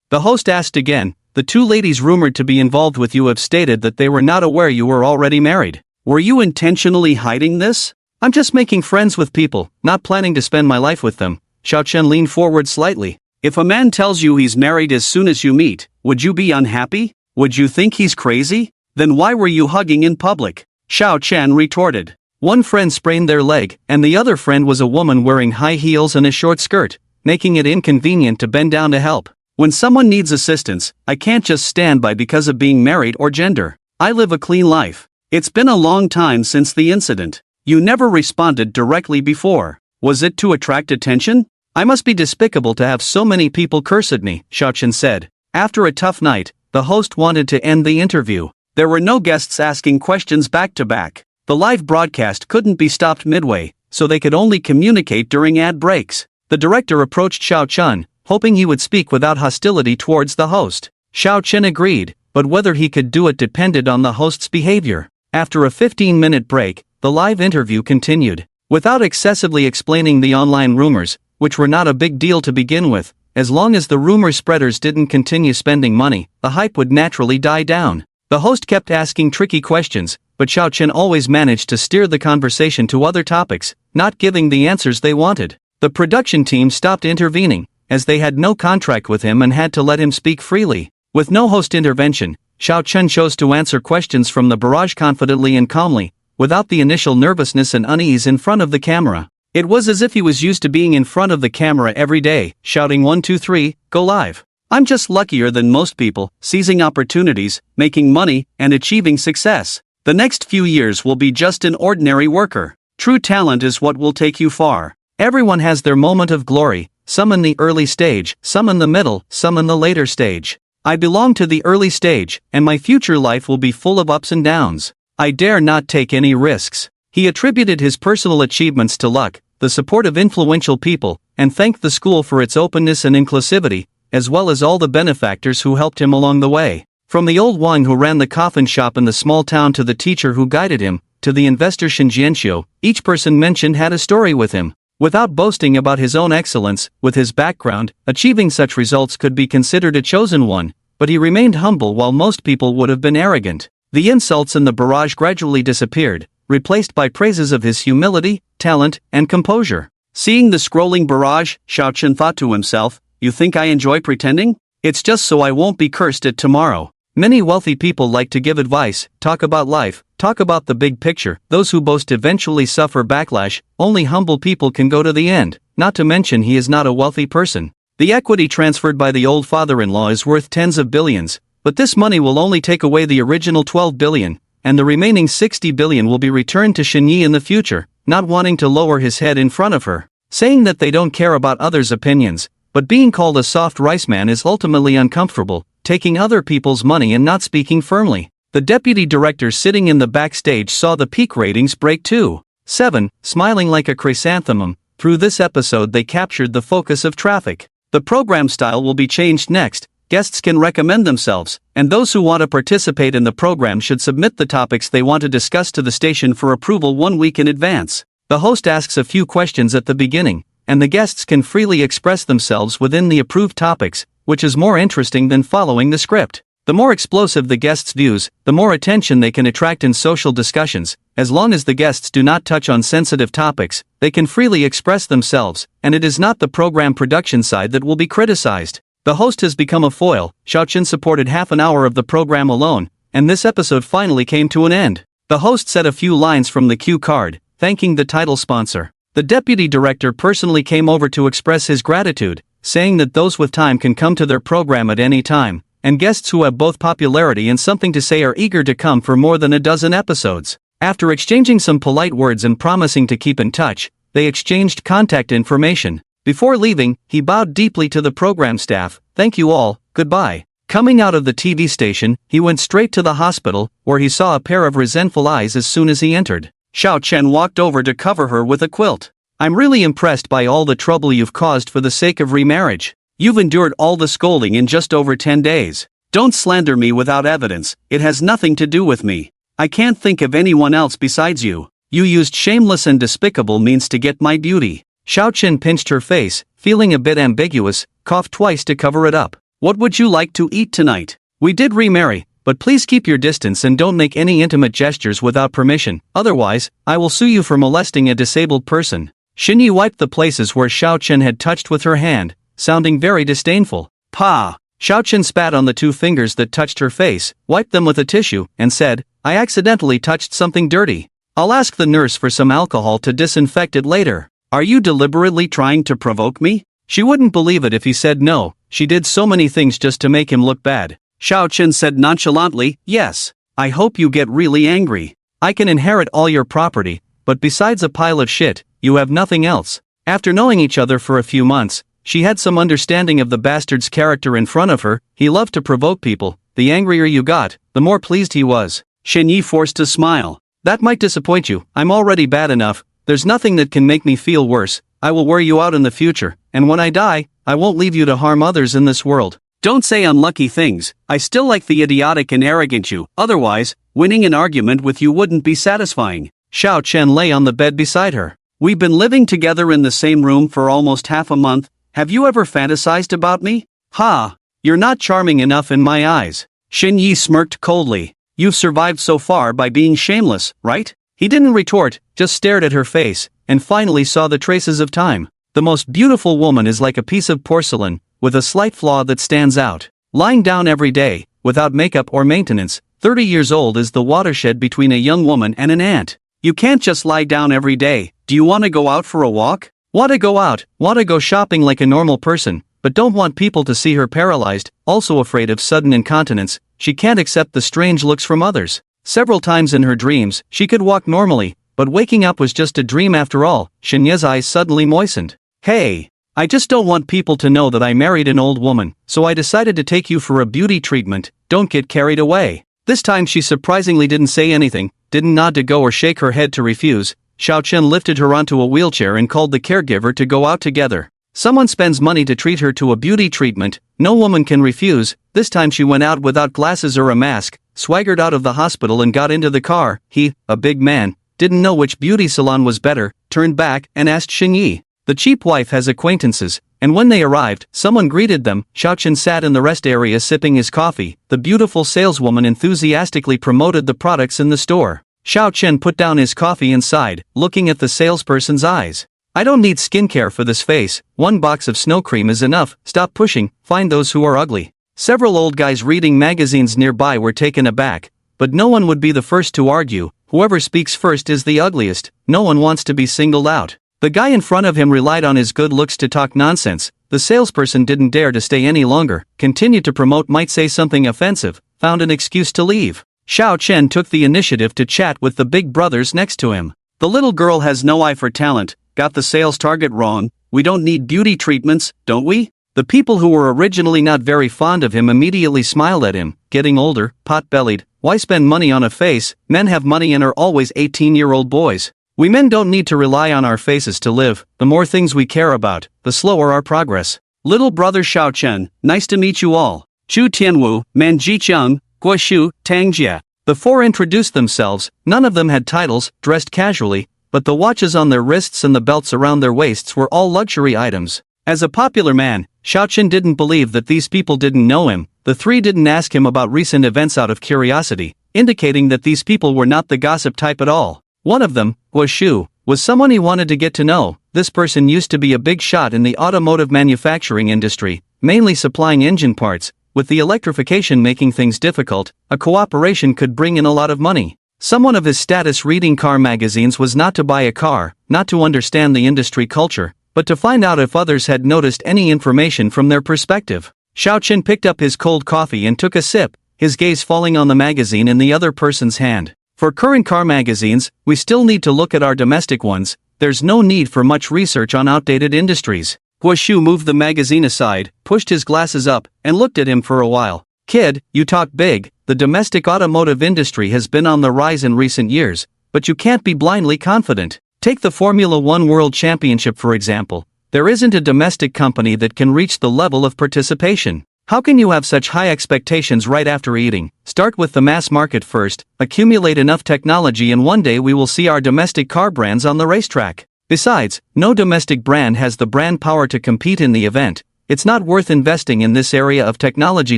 The host asked again, the 2 ladies rumored to be involved with you have stated that they were not aware you were already married. Were you intentionally hiding this? I'm just making friends with people, not planning to spend my life with them. Xiao Chen leaned forward slightly. If a man tells you he's married as soon as you meet, would you be unhappy? Would you think he's crazy? Then why were you hugging in public? Xiao Chen retorted. One friend sprained their leg, and the other friend was a woman wearing high heels and a short skirt, making it inconvenient to bend down to help. When someone needs assistance, I can't just stand by because of being married or gender. I live a clean life. It's been a long time since the incident. You never responded directly before. Was it to attract attention? I must be despicable to have so many people curse at me, Xiaochen said. After a tough night, the host wanted to end the interview. There were no guests asking questions back to back. The live broadcast couldn't be stopped midway, so they could only communicate during ad breaks. The director approached Xiaochen, hoping he would speak without hostility towards the host. Xiaochen agreed, but whether he could do it depended on the host's behavior. After a 15-minute break, the live interview continued. Without excessively explaining the online rumors, which were not a big deal to begin with, as long as the rumor spreaders didn't continue spending money, the hype would naturally die down. The host kept asking tricky questions, but Xiaochen always managed to steer the conversation to other topics, not giving the answers they wanted. The production team stopped intervening, as they had no contract with him and had to let him speak freely. With no host intervention, Xiaochen chose to answer questions from the barrage confidently and calmly, without the initial nervousness and unease in front of the camera. It was as if he was used to being in front of the camera every day, shouting 1 2 3, go live. I'm just luckier than most people, seizing opportunities, making money, and achieving success. The next few years will be just an ordinary worker. True talent is what will take you far. Everyone has their moment of glory, some in the early stage, some in the middle, some in the later stage. I belong to the early stage, and my future life will be full of ups and downs. I dare not take any risks. He attributed his personal achievements to luck, the support of influential people, and thanked the school for its openness and inclusivity, as well as all the benefactors who helped him along the way. From the old Wang who ran the coffin shop in the small town to the teacher who guided him, to the investor Shen Jianxiu, each person mentioned had a story with him. Without boasting about his own excellence, with his background, achieving such results could be considered a chosen one, but he remained humble while most people would have been arrogant. The insults and the barrage gradually disappeared, replaced by praises of his humility, talent, and composure. Seeing the scrolling barrage, Xiaochen thought to himself, you think I enjoy pretending? It's just so I won't be cursed at tomorrow. Many wealthy people like to give advice, talk about life, talk about the big picture. Those who boast eventually suffer backlash. Only humble people can go to the end, not to mention he is not a wealthy person. The equity transferred by the old father-in-law is worth tens of billions, but this money will only take away the original 12 billion, and the remaining 60 billion will be returned to Shen Yi in the future, not wanting to lower his head in front of her, saying that they don't care about others' opinions, but being called a soft rice man is ultimately uncomfortable, taking other people's money and not speaking firmly. The deputy director sitting in the backstage saw the peak ratings break too. 7, smiling like a chrysanthemum. Through this episode they captured the focus of traffic. The program style will be changed next. Guests can recommend themselves, and those who want to participate in the program should submit the topics they want to discuss to the station for approval 1 week in advance. The host asks a few questions at the beginning, and the guests can freely express themselves within the approved topics, which is more interesting than following the script. The more explosive the guests' views, the more attention they can attract in social discussions. As long as the guests do not touch on sensitive topics, they can freely express themselves, and it is not the program production side that will be criticized. The host has become a foil. Xiaochen supported half an hour of the program alone, and this episode finally came to an end. The host said a few lines from the cue card, thanking the title sponsor. The deputy director personally came over to express his gratitude, saying that those with time can come to their program at any time, and guests who have both popularity and something to say are eager to come for more than a dozen episodes. After exchanging some polite words and promising to keep in touch, they exchanged contact information. Before leaving, he bowed deeply to the program staff. Thank you all, goodbye. Coming out of the TV station, he went straight to the hospital, where he saw a pair of resentful eyes as soon as he entered. Xiaochen walked over to cover her with a quilt. I'm really impressed by all the trouble you've caused for the sake of remarriage. You've endured all the scolding in just over 10 days. Don't slander me without evidence, it has nothing to do with me. I can't think of anyone else besides you. You used shameless and despicable means to get my beauty. Xiaochen pinched her face, feeling a bit ambiguous, coughed twice to cover it up. What would you like to eat tonight? We did remarry, but please keep your distance and don't make any intimate gestures without permission, otherwise, I will sue you for molesting a disabled person. Shen Yi wiped the places where Xiaochen had touched with her hand, sounding very disdainful. Pa! Xiaochen spat on the 2 fingers that touched her face, wiped them with a tissue, and said, I accidentally touched something dirty. I'll ask the nurse for some alcohol to disinfect it later. Are you deliberately trying to provoke me? She wouldn't believe it if he said no, she did so many things just to make him look bad. Xiao Chen said nonchalantly, yes. I hope you get really angry. I can inherit all your property, but besides a pile of shit, you have nothing else. After knowing each other for a few months, she had some understanding of the bastard's character in front of her. He loved to provoke people. The angrier you got, the more pleased he was. Shen Yi forced a smile. That might disappoint you, I'm already bad enough. There's nothing that can make me feel worse. I will wear you out in the future, and when I die, I won't leave you to harm others in this world. Don't say unlucky things. I still like the idiotic and arrogant you. Otherwise, winning an argument with you wouldn't be satisfying. Xiao Chen lay on the bed beside her. We've been living together in the same room for almost half a month. Have you ever fantasized about me? Ha! You're not charming enough in my eyes. Shen Yi smirked coldly. You've survived so far by being shameless, right? He didn't retort, just stared at her face, and finally saw the traces of time. The most beautiful woman is like a piece of porcelain, with a slight flaw that stands out. Lying down every day, without makeup or maintenance, 30 years old is the watershed between a young woman and an ant. You can't just lie down every day. Do you want to go out for a walk? Want to go out, want to go shopping like a normal person, but don't want people to see her paralyzed, also afraid of sudden incontinence. She can't accept the strange looks from others. Several times in her dreams, she could walk normally, but waking up was just a dream after all. Shen Ye's eyes suddenly moistened. Hey! I just don't want people to know that I married an old woman, so I decided to take you for a beauty treatment. Don't get carried away. This time she surprisingly didn't say anything, didn't nod to go or shake her head to refuse. Xiao Chen lifted her onto a wheelchair and called the caregiver to go out together. Someone spends money to treat her to a beauty treatment, no woman can refuse. This time she went out without glasses or a mask, swaggered out of the hospital and got into the car. He, a big man, didn't know which beauty salon was better, turned back and asked Shen Yi. The cheap wife has acquaintances, and when they arrived, someone greeted them. Xiao Chen sat in the rest area sipping his coffee. The beautiful saleswoman enthusiastically promoted the products in the store. Xiao Chen put down his coffee and sighed, looking at the salesperson's eyes. I don't need skincare for this face, 1 box of snow cream is enough, stop pushing, find those who are ugly. Several old guys reading magazines nearby were taken aback, but no one would be the first to argue. Whoever speaks first is the ugliest, no one wants to be singled out. The guy in front of him relied on his good looks to talk nonsense. The salesperson didn't dare to stay any longer, continued to promote, might say something offensive, found an excuse to leave. Xiao Chen took the initiative to chat with the big brothers next to him. The little girl has no eye for talent, got the sales target wrong. We don't need beauty treatments, don't we? The people who were originally not very fond of him immediately smiled at him. Getting older, pot-bellied, why spend money on a face? Men have money and are always 18-year-old boys. We men don't need to rely on our faces to live. The more things we care about, the slower our progress. Little brother Xiao Chen, nice to meet you all. Chu Tianwu, Man Jicheng, Guoshu, Tang Jie. The 4 introduced themselves. None of them had titles, dressed casually, but the watches on their wrists and the belts around their waists were all luxury items. As a popular man, Xiao Chen didn't believe that these people didn't know him. The 3 didn't ask him about recent events out of curiosity, indicating that these people were not the gossip type at all. One of them, Guoshu, was someone he wanted to get to know. This person used to be a big shot in the automotive manufacturing industry, mainly supplying engine parts. With the electrification making things difficult, a cooperation could bring in a lot of money. Someone of his status reading car magazines was not to buy a car, not to understand the industry culture, but to find out if others had noticed any information from their perspective. Xiao Chen picked up his cold coffee and took a sip, his gaze falling on the magazine in the other person's hand. For current car magazines, we still need to look at our domestic ones. There's no need for much research on outdated industries. Guoshu moved the magazine aside, pushed his glasses up, and looked at him for a while. Kid, you talk big. The domestic automotive industry has been on the rise in recent years, but you can't be blindly confident. Take the Formula One World Championship for example. There isn't a domestic company that can reach the level of participation. How can you have such high expectations right after eating? Start with the mass market first, accumulate enough technology, and one day we will see our domestic car brands on the racetrack. Besides, no domestic brand has the brand power to compete in the event. It's not worth investing in this area of technology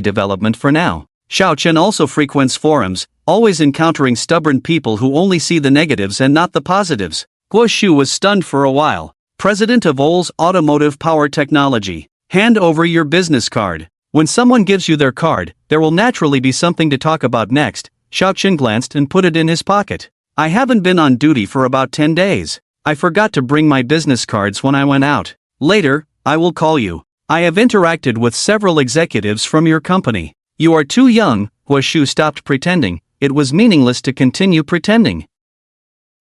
development for now. Xiao Chen also frequents forums, always encountering stubborn people who only see the negatives and not the positives. Guoshu was stunned for a while. President of Ols Automotive Power Technology. Hand over your business card. When someone gives you their card, there will naturally be something to talk about next. Xiao Chen glanced and put it in his pocket. I haven't been on duty for about 10 days. I forgot to bring my business cards when I went out. Later, I will call you. I have interacted with several executives from your company. You are too young. Hua Shu stopped pretending. It was meaningless to continue pretending.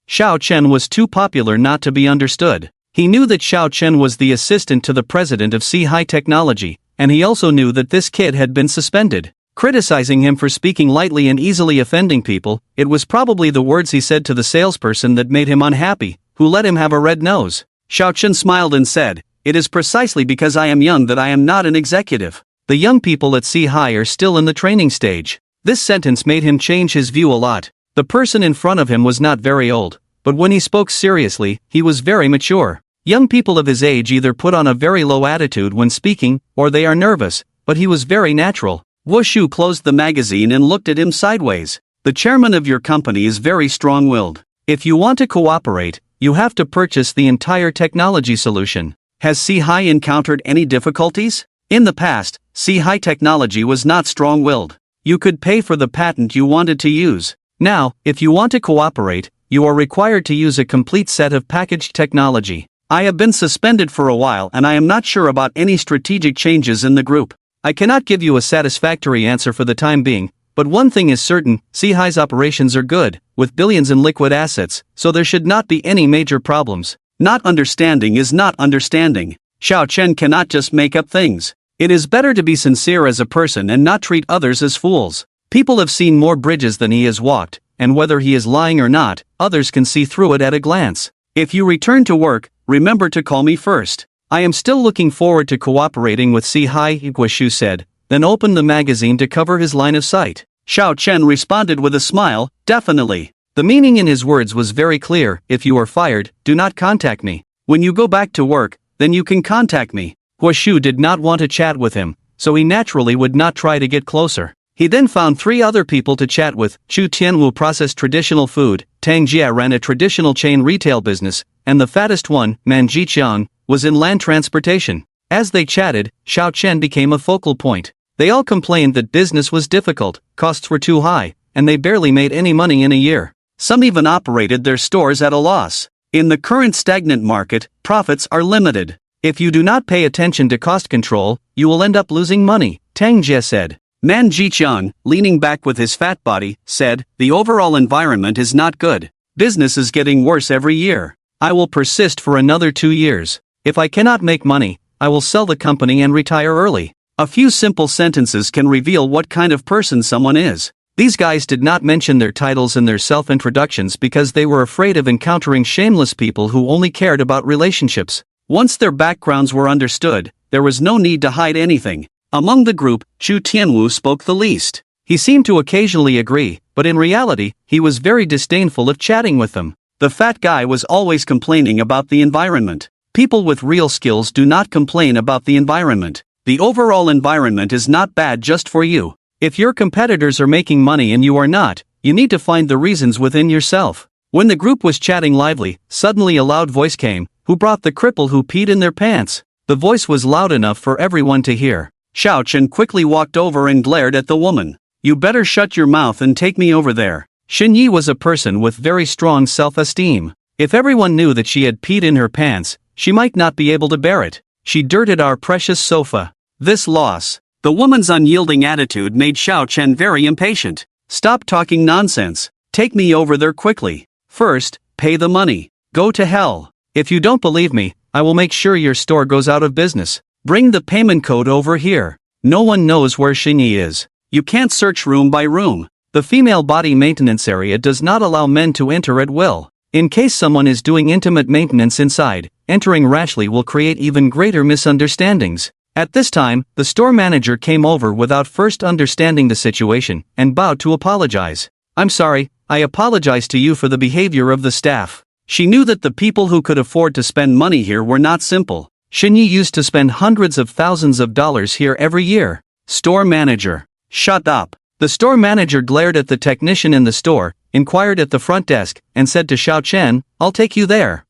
Xiao Chen was too popular not to be understood. He knew that Xiao Chen was the assistant to the president of Sea High Technology, and he also knew that this kid had been suspended. Criticizing him for speaking lightly and easily offending people, it was probably the words he said to the salesperson that made him unhappy, who let him have a red nose. Xiao Chen smiled and said, "It is precisely because I am young that I am not an executive. The young people at Sea High are still in the training stage." This sentence made him change his view a lot. The person in front of him was not very old, but when he spoke seriously, he was very mature. Young people of his age either put on a very low attitude when speaking, or they are nervous, but he was very natural. Wu Shu closed the magazine and looked at him sideways. "The chairman of your company is very strong-willed. If you want to cooperate, you have to purchase the entire technology solution. Has Sea High encountered any difficulties? In the past, Sea High Technology was not strong-willed. You could pay for the patent you wanted to use. Now, if you want to cooperate, you are required to use a complete set of packaged technology. I have been suspended for a while and I am not sure about any strategic changes in the group. I cannot give you a satisfactory answer for the time being, but one thing is certain, Sea High's operations are good, with billions in liquid assets, so there should not be any major problems. Not understanding is not understanding. Xiao Chen cannot just make up things. It is better to be sincere as a person and not treat others as fools. People have seen more bridges than he has walked, and whether he is lying or not, others can see through it at a glance. If you return to work, remember to call me first. I am still looking forward to cooperating with Sea High, Guoshu said, then opened the magazine to cover his line of sight. Xiao Chen responded with a smile, "Definitely." The meaning in his words was very clear: if you are fired, do not contact me. When you go back to work, then you can contact me. Guoshu did not want to chat with him, so he naturally would not try to get closer. He then found 3 other people to chat with. Chu Tianwu processed traditional food, Tang Jia ran a traditional chain retail business, and the fattest one, Man Jiqiang, was in land transportation. As they chatted, Xiao Chen became a focal point. They all complained that business was difficult, costs were too high, and they barely made any money in a year. Some even operated their stores at a loss. In the current stagnant market, profits are limited. If you do not pay attention to cost control, you will end up losing money, Tang Jia said. Man Jiqiang, leaning back with his fat body, said, "The overall environment is not good. Business is getting worse every year. I will persist for another 2 years. If I cannot make money, I will sell the company and retire early." A few simple sentences can reveal what kind of person someone is. These guys did not mention their titles in their self-introductions because they were afraid of encountering shameless people who only cared about relationships. Once their backgrounds were understood, there was no need to hide anything. Among the group, Chu Tianwu spoke the least. He seemed to occasionally agree, but in reality, he was very disdainful of chatting with them. The fat guy was always complaining about the environment. People with real skills do not complain about the environment. The overall environment is not bad just for you. If your competitors are making money and you are not, you need to find the reasons within yourself. When the group was chatting lively, suddenly a loud voice came. Who brought the cripple who peed in their pants? The voice was loud enough for everyone to hear. Xiao Chen quickly walked over and glared at the woman. "You better shut your mouth and take me over there." Xin Yi was a person with very strong self-esteem. If everyone knew that she had peed in her pants, she might not be able to bear it. She dirted our precious sofa. This loss. The woman's unyielding attitude made Xiao Chen very impatient. "Stop talking nonsense. Take me over there quickly. First, pay the money. Go to hell. If you don't believe me, I will make sure your store goes out of business. Bring the payment code over here. No one knows where Xinyi is. You can't search room by room. The female body maintenance area does not allow men to enter at will. In case someone is doing intimate maintenance inside, entering rashly will create even greater misunderstandings." At this time, the store manager came over without first understanding the situation, and bowed to apologize. "I'm sorry, I apologize to you for the behavior of the staff." She knew that the people who could afford to spend money here were not simple. Xinyi used to spend hundreds of thousands of dollars here every year. Store manager. "Shut up." The store manager glared at the technician in the store, inquired at the front desk, and said to Xiao Chen, "I'll take you there."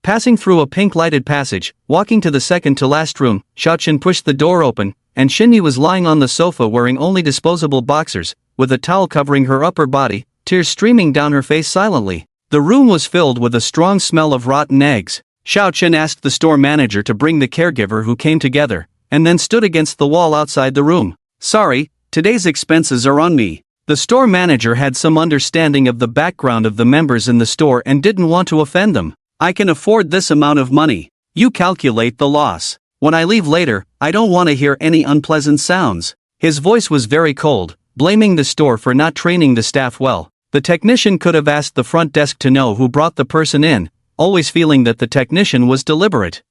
Passing through a pink-lighted passage, walking to the second-to-last room, Xiao Chen pushed the door open, and Xinyi was lying on the sofa wearing only disposable boxers, with a towel covering her upper body, tears streaming down her face silently. The room was filled with a strong smell of rotten eggs. Xiao Chen asked the store manager to bring the caregiver who came together, and then stood against the wall outside the room. Sorry, today's expenses are on me. The store manager had some understanding of the background of the members in the store and didn't want to offend them. I can afford this amount of money. You calculate the loss. When I leave later, I don't want to hear any unpleasant sounds. His voice was very cold, blaming the store for not training the staff well. The technician could have asked the front desk to know who brought the person in, always feeling that the technician was deliberate.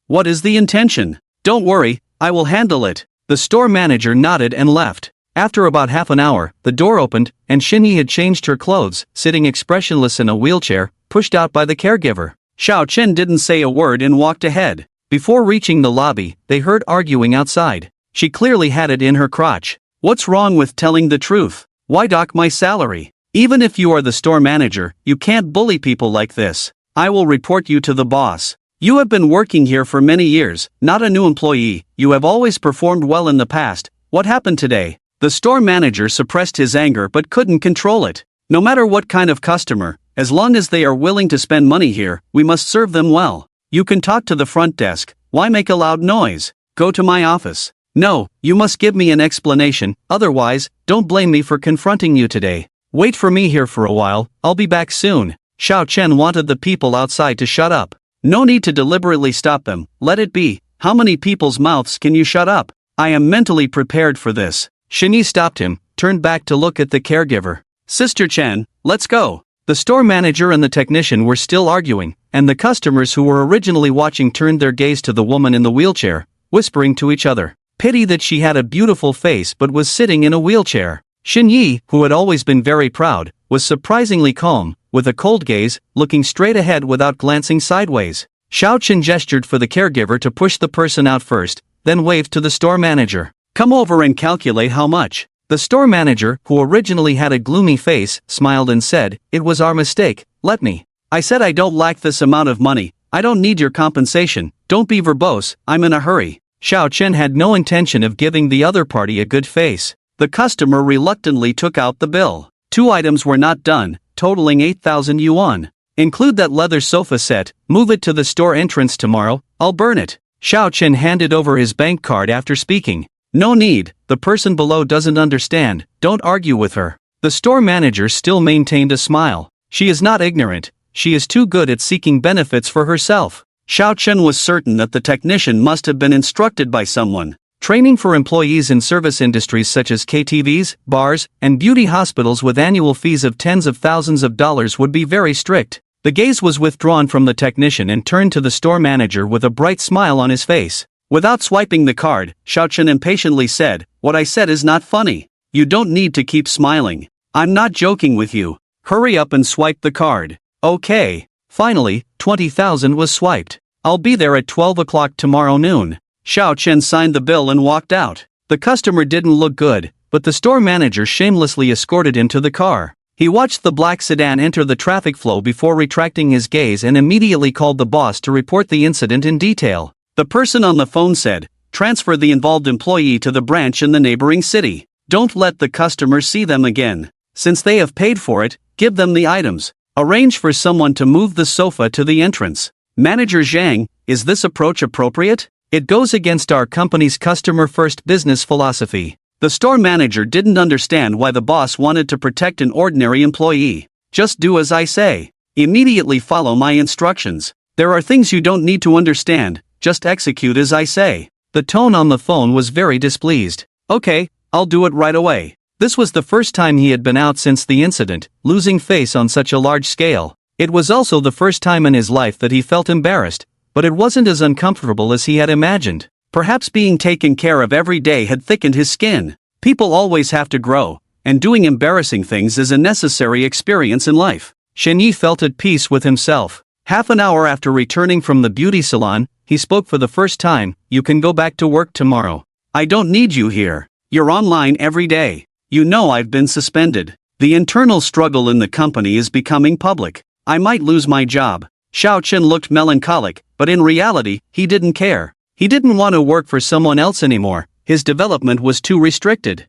What is the intention? Don't worry, I will handle it. The store manager nodded and left. After about half an hour, the door opened, and Xinyi had changed her clothes, sitting expressionless in a wheelchair, pushed out by the caregiver. Xiao Chen didn't say a word and walked ahead. Before reaching the lobby, they heard arguing outside. She clearly had it in her crotch. What's wrong with telling the truth? Why dock my salary? Even if you are the store manager, you can't bully people like this. I will report you to the boss. You have been working here for many years, not a new employee. You have always performed well in the past. What happened today? The store manager suppressed his anger but couldn't control it. No matter what kind of customer, as long as they are willing to spend money here, we must serve them well. You can talk to the front desk. Why make a loud noise? Go to my office. No, you must give me an explanation, otherwise, don't blame me for confronting you today. Wait for me here for a while, I'll be back soon. Xiao Chen wanted the people outside to shut up. No need to deliberately stop them, let it be. How many people's mouths can you shut up? I am mentally prepared for this. Xinyi stopped him, turned back to look at the caregiver. Sister Chen, let's go. The store manager and the technician were still arguing, and the customers who were originally watching turned their gaze to the woman in the wheelchair, whispering to each other. Pity that she had a beautiful face but was sitting in a wheelchair. Xinyi, who had always been very proud, was surprisingly calm, with a cold gaze, looking straight ahead without glancing sideways. Xiao Chen gestured for the caregiver to push the person out first, then waved to the store manager. Come over and calculate how much. The store manager, who originally had a gloomy face, smiled and said, It was our mistake, let me. I said I don't lack this amount of money, I don't need your compensation, don't be verbose, I'm in a hurry. Xiao Chen had no intention of giving the other party a good face. The customer reluctantly took out the bill. 2 items were not done, totaling 8,000 yuan. Include that leather sofa set, move it to the store entrance tomorrow, I'll burn it. Xiao Chen handed over his bank card after speaking. No need, the person below doesn't understand, don't argue with her. The store manager still maintained a smile. She is not ignorant, she is too good at seeking benefits for herself. Xiao Chen was certain that the technician must have been instructed by someone. Training for employees in service industries such as KTVs, bars, and beauty hospitals with annual fees of tens of thousands of dollars would be very strict. The gaze was withdrawn from the technician and turned to the store manager with a bright smile on his face. Without swiping the card, Xiao Chen impatiently said, What I said is not funny. You don't need to keep smiling. I'm not joking with you. Hurry up and swipe the card. Okay. Finally, 20,000 was swiped. I'll be there at 12 o'clock tomorrow noon. Xiao Chen signed the bill and walked out. The customer didn't look good, but the store manager shamelessly escorted him to the car. He watched the black sedan enter the traffic flow before retracting his gaze and immediately called the boss to report the incident in detail. The person on the phone said, Transfer the involved employee to the branch in the neighboring city. Don't let the customer see them again. Since they have paid for it, give them the items. Arrange for someone to move the sofa to the entrance. Manager Zhang, is this approach appropriate? It goes against our company's customer-first business philosophy. The store manager didn't understand why the boss wanted to protect an ordinary employee. Just do as I say. Immediately follow my instructions. There are things you don't need to understand, just execute as I say. The tone on the phone was very displeased. Okay, I'll do it right away. This was the first time he had been out since the incident, losing face on such a large scale. It was also the first time in his life that he felt embarrassed, but it wasn't as uncomfortable as he had imagined. Perhaps being taken care of every day had thickened his skin. People always have to grow, and doing embarrassing things is a necessary experience in life. Xinyi felt at peace with himself. Half an hour after returning from the beauty salon, he spoke for the first time, You can go back to work tomorrow. I don't need you here. You're online every day. You know I've been suspended. The internal struggle in the company is becoming public. I might lose my job. Xiao Chen looked melancholic, but in reality, he didn't care. He didn't want to work for someone else anymore. His development was too restricted.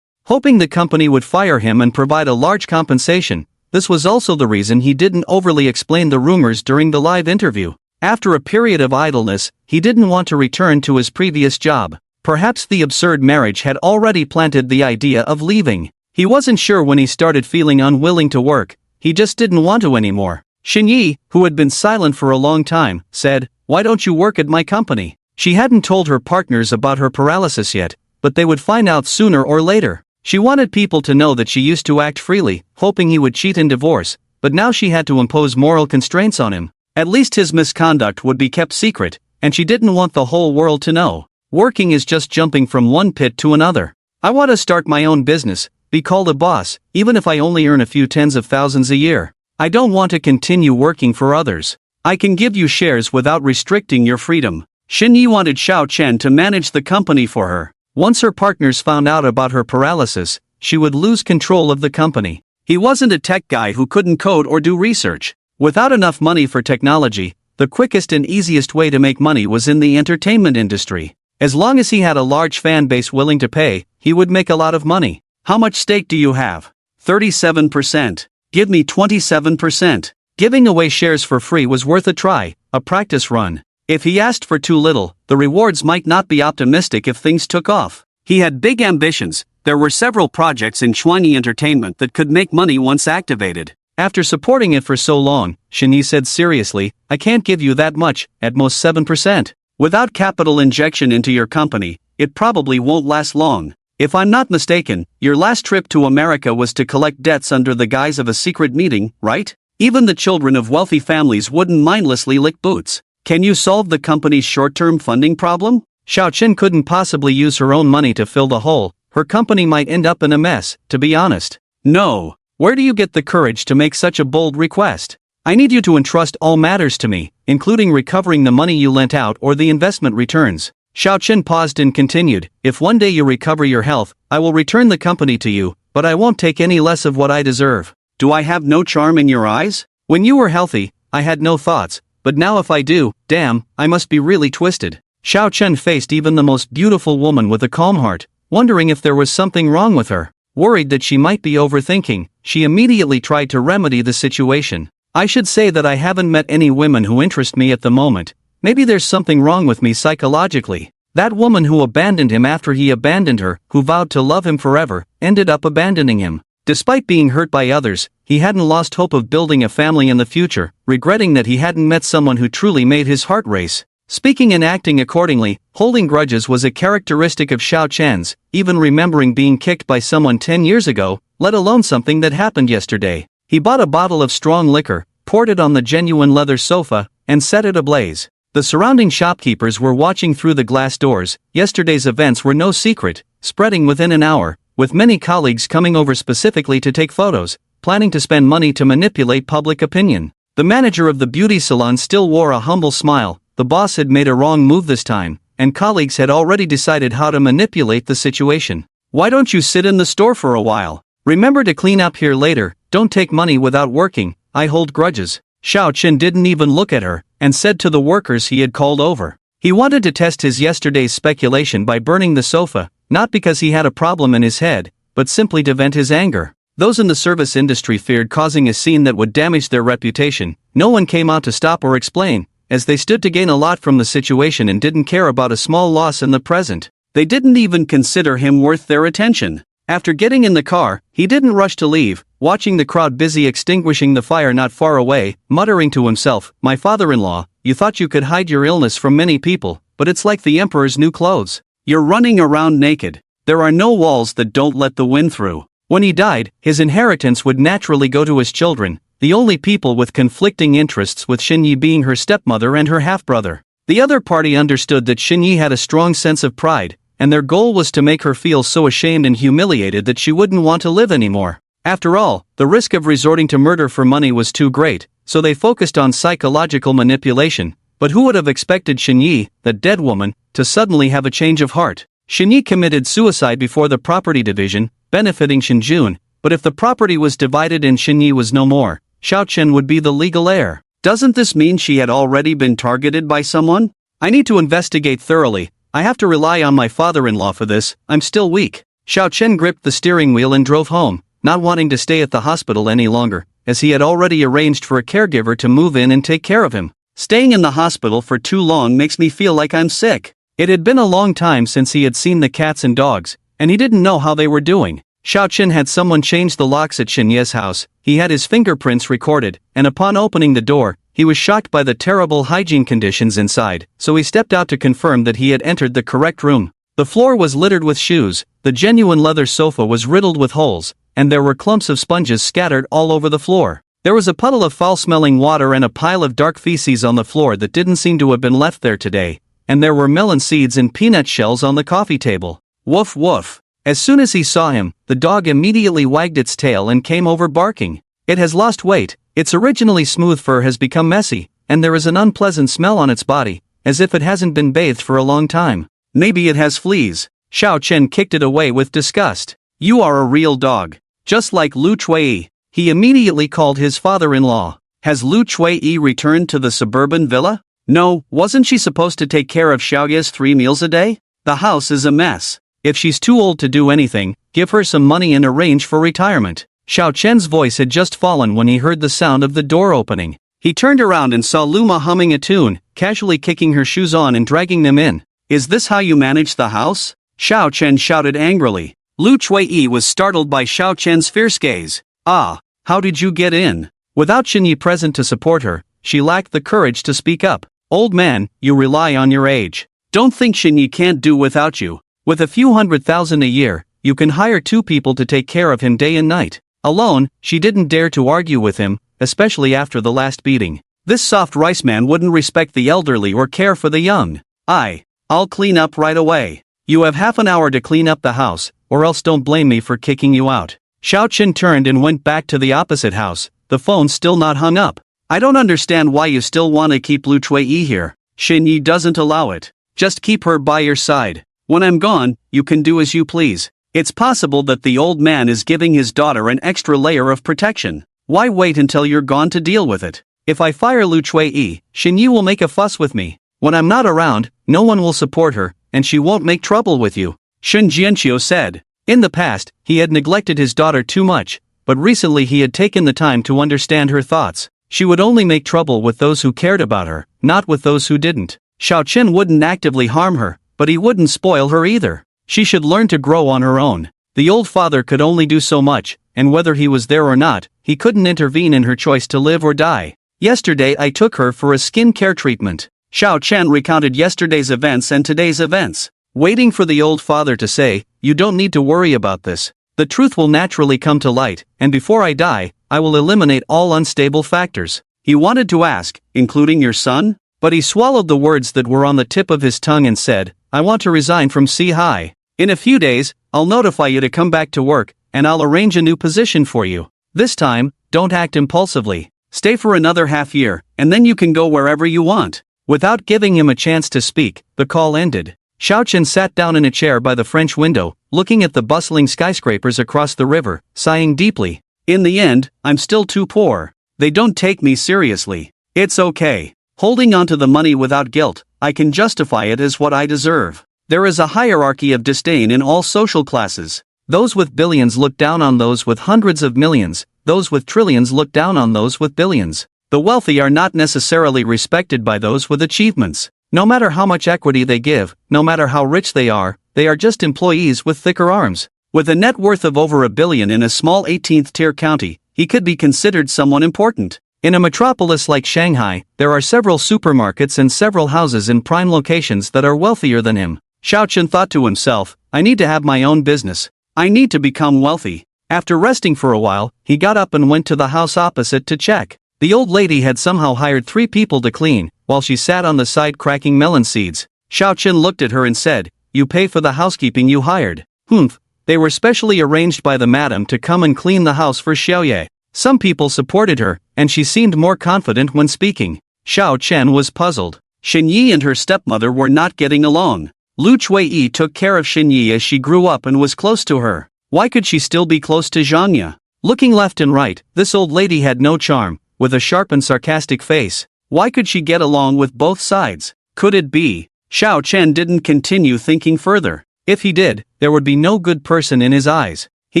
Hoping the company would fire him and provide a large compensation, This was also the reason he didn't overly explain the rumors during the live interview. After a period of idleness, he didn't want to return to his previous job. Perhaps the absurd marriage had already planted the idea of leaving. He wasn't sure when he started feeling unwilling to work, he just didn't want to anymore. Xinyi, who had been silent for a long time, said, "Why don't you work at my company?" She hadn't told her partners about her paralysis yet, but they would find out sooner or later. She wanted people to know that she used to act freely, hoping he would cheat in divorce, but now she had to impose moral constraints on him. At least his misconduct would be kept secret, and she didn't want the whole world to know. Working is just jumping from one pit to another. I want to start my own business, be called a boss, even if I only earn a few tens of thousands a year. I don't want to continue working for others. I can give you shares without restricting your freedom. Xinyi wanted Xiao Chen to manage the company for her. Once her partners found out about her paralysis, she would lose control of the company. He wasn't a tech guy who couldn't code or do research. Without enough money for technology, the quickest and easiest way to make money was in the entertainment industry. As long as he had a large fan base willing to pay, he would make a lot of money. How much stake do you have? 37%. Give me 27%. Giving away shares for free was worth a try, a practice run. If he asked for too little, the rewards might not be optimistic if things took off. He had big ambitions. There were several projects in Xuanyi Entertainment that could make money once activated. After supporting it for so long, Xinyi said seriously, "I can't give you that much, at most 7%. Without capital injection into your company, it probably won't last long. If I'm not mistaken, your last trip to America was to collect debts under the guise of a secret meeting, right? Even the children of wealthy families wouldn't mindlessly lick boots. Can you solve the company's short-term funding problem?" Xiao Chen couldn't possibly use her own money to fill the hole. Her company might end up in a mess, to be honest. "No. Where do you get the courage to make such a bold request? I need you to entrust all matters to me, including recovering the money you lent out or the investment returns." Xiao Chen paused and continued, "If one day you recover your health, I will return the company to you, but I won't take any less of what I deserve." "Do I have no charm in your eyes? When you were healthy, I had no thoughts, but now if I do, damn, I must be really twisted." Xiao Chen faced even the most beautiful woman with a calm heart, wondering if there was something wrong with her. Worried that she might be overthinking, she immediately tried to remedy the situation. "I should say that I haven't met any women who interest me at the moment. Maybe there's something wrong with me psychologically. That woman who abandoned him after he abandoned her, who vowed to love him forever, ended up abandoning him. Despite being hurt by others, he hadn't lost hope of building a family in the future, regretting that he hadn't met someone who truly made his heart race." Speaking and acting accordingly, holding grudges was a characteristic of Xiao Chen's, even remembering being kicked by someone 10 years ago, let alone something that happened yesterday. He bought a bottle of strong liquor, poured it on the genuine leather sofa, and set it ablaze. The surrounding shopkeepers were watching through the glass doors. Yesterday's events were no secret, spreading within an hour, with many colleagues coming over specifically to take photos, planning to spend money to manipulate public opinion. The manager of the beauty salon still wore a humble smile. The boss had made a wrong move this time, and colleagues had already decided how to manipulate the situation. "Why don't you sit in the store for a while? Remember to clean up here later, don't take money without working, I hold grudges." Xiao Chen didn't even look at her, and said to the workers he had called over. He wanted to test his yesterday's speculation by burning the sofa, not because he had a problem in his head, but simply to vent his anger. Those in the service industry feared causing a scene that would damage their reputation. No one came out to stop or explain, as they stood to gain a lot from the situation and didn't care about a small loss in the present. They didn't even consider him worth their attention. After getting in the car, he didn't rush to leave, watching the crowd busy extinguishing the fire not far away, muttering to himself, "My father-in-law, you thought you could hide your illness from many people, but it's like the emperor's new clothes. You're running around naked. There are no walls that don't let the wind through." When he died, his inheritance would naturally go to his children, the only people with conflicting interests, with Xinyi being her stepmother and her half-brother. The other party understood that Xinyi had a strong sense of pride, and their goal was to make her feel so ashamed and humiliated that she wouldn't want to live anymore. After all, the risk of resorting to murder for money was too great, so they focused on psychological manipulation. But who would have expected Xinyi, the dead woman, to suddenly have a change of heart? Xinyi committed suicide before the property division, benefiting Xinjun, but if the property was divided and Xinyi was no more, Xiao Chen would be the legal heir. Doesn't this mean she had already been targeted by someone? I need to investigate thoroughly. I have to rely on my father-in-law for this, I'm still weak. Xiao Chen gripped the steering wheel and drove home, not wanting to stay at the hospital any longer. as he had already arranged for a caregiver to move in and take care of him. Staying in the hospital for too long makes me feel like I'm sick. It had been a long time since he had seen the cats and dogs, and he didn't know how they were doing. Xiaochen had someone change the locks at Xinye's house, he had his fingerprints recorded, and upon opening the door, he was shocked by the terrible hygiene conditions inside, so he stepped out to confirm that he had entered the correct room. The floor was littered with shoes, the genuine leather sofa was riddled with holes, and there were clumps of sponges scattered all over the floor. There was a puddle of foul-smelling water and a pile of dark feces on the floor that didn't seem to have been left there today, and there were melon seeds and peanut shells on the coffee table. Woof woof. As soon as he saw him, the dog immediately wagged its tail and came over barking. It has lost weight, its originally smooth fur has become messy, and there is an unpleasant smell on its body, as if it hasn't been bathed for a long time. Maybe it has fleas. Xiaochen kicked it away with disgust. You are a real dog. Just like Lu Chuiyi. He immediately called his father-in-law. Has Lu Chuiyi returned to the suburban villa? No, wasn't she supposed to take care of Xiaoye's 3 meals a day? The house is a mess. If she's too old to do anything, give her some money and arrange for retirement. Xiaochen's voice had just fallen when he heard the sound of the door opening. He turned around and saw Luma humming a tune, casually kicking her shoes on and dragging them in. Is this how you manage the house? Xiaochen shouted angrily. Lu Chuiyi was startled by Xiaochen's fierce gaze. Ah, how did you get in? Without Xinyi present to support her, she lacked the courage to speak up. Old man, you rely on your age. Don't think Xinyi can't do without you. With a few $100,000 a year, you can hire 2 people to take care of him day and night. Alone, she didn't dare to argue with him, especially after the last beating. This soft rice man wouldn't respect the elderly or care for the young. I'll clean up right away. You have half an hour to clean up the house, or else don't blame me for kicking you out. Xiaochen turned and went back to the opposite house, the phone still not hung up. I don't understand why you still want to keep Lu Chuiyi here. Xinyi doesn't allow it. Just keep her by your side. When I'm gone, you can do as you please. It's possible that the old man is giving his daughter an extra layer of protection. Why wait until you're gone to deal with it? If I fire Lu Chuiyi, Xinyi will make a fuss with me. When I'm not around, no one will support her, and she won't make trouble with you. Shun Jianqiu said. In the past, he had neglected his daughter too much, but recently he had taken the time to understand her thoughts. She would only make trouble with those who cared about her, not with those who didn't. Xiaochen wouldn't actively harm her, but he wouldn't spoil her either. She should learn to grow on her own. The old father could only do so much, and whether he was there or not, he couldn't intervene in her choice to live or die. Yesterday I took her for a skin care treatment. Xiaochen recounted yesterday's events and today's events, waiting for the old father to say, you don't need to worry about this. The truth will naturally come to light, and before I die, I will eliminate all unstable factors. He wanted to ask, including your son? But he swallowed the words that were on the tip of his tongue and said, I want to resign from Ci. In a few days, I'll notify you to come back to work, and I'll arrange a new position for you. This time, don't act impulsively. Stay for another half year, and then you can go wherever you want. Without giving him a chance to speak, the call ended. Xiaochen sat down in a chair by the French window, looking at the bustling skyscrapers across the river, sighing deeply. In the end, I'm still too poor. They don't take me seriously. It's okay. Holding onto the money without guilt, I can justify it as what I deserve. There is a hierarchy of disdain in all social classes. Those with billions look down on those with hundreds of millions, those with trillions look down on those with billions. The wealthy are not necessarily respected by those with achievements. No matter how much equity they give, no matter how rich they are just employees with thicker arms. With a net worth of over $1 billion in a small 18th-tier county, he could be considered someone important. In a metropolis like Shanghai, there are several supermarkets and several houses in prime locations that are wealthier than him. Xiaochen thought to himself, I need to have my own business. I need to become wealthy. After resting for a while, he got up and went to the house opposite to check. The old lady had somehow hired 3 people to clean, while she sat on the side cracking melon seeds. Xiaochen looked at her and said, you pay for the housekeeping you hired. Humph. They were specially arranged by the madam to come and clean the house for Xiaoye. Some people supported her, and she seemed more confident when speaking. Xiaochen was puzzled. Xinyi and her stepmother were not getting along. Lu Chuiyi took care of Xinyi as she grew up and was close to her. Why could she still be close to Zhangya? Looking left and right, this old lady had no charm, with a sharp and sarcastic face. Why could she get along with both sides? Could it be? Xiaochen didn't continue thinking further. If he did, there would be no good person in his eyes. He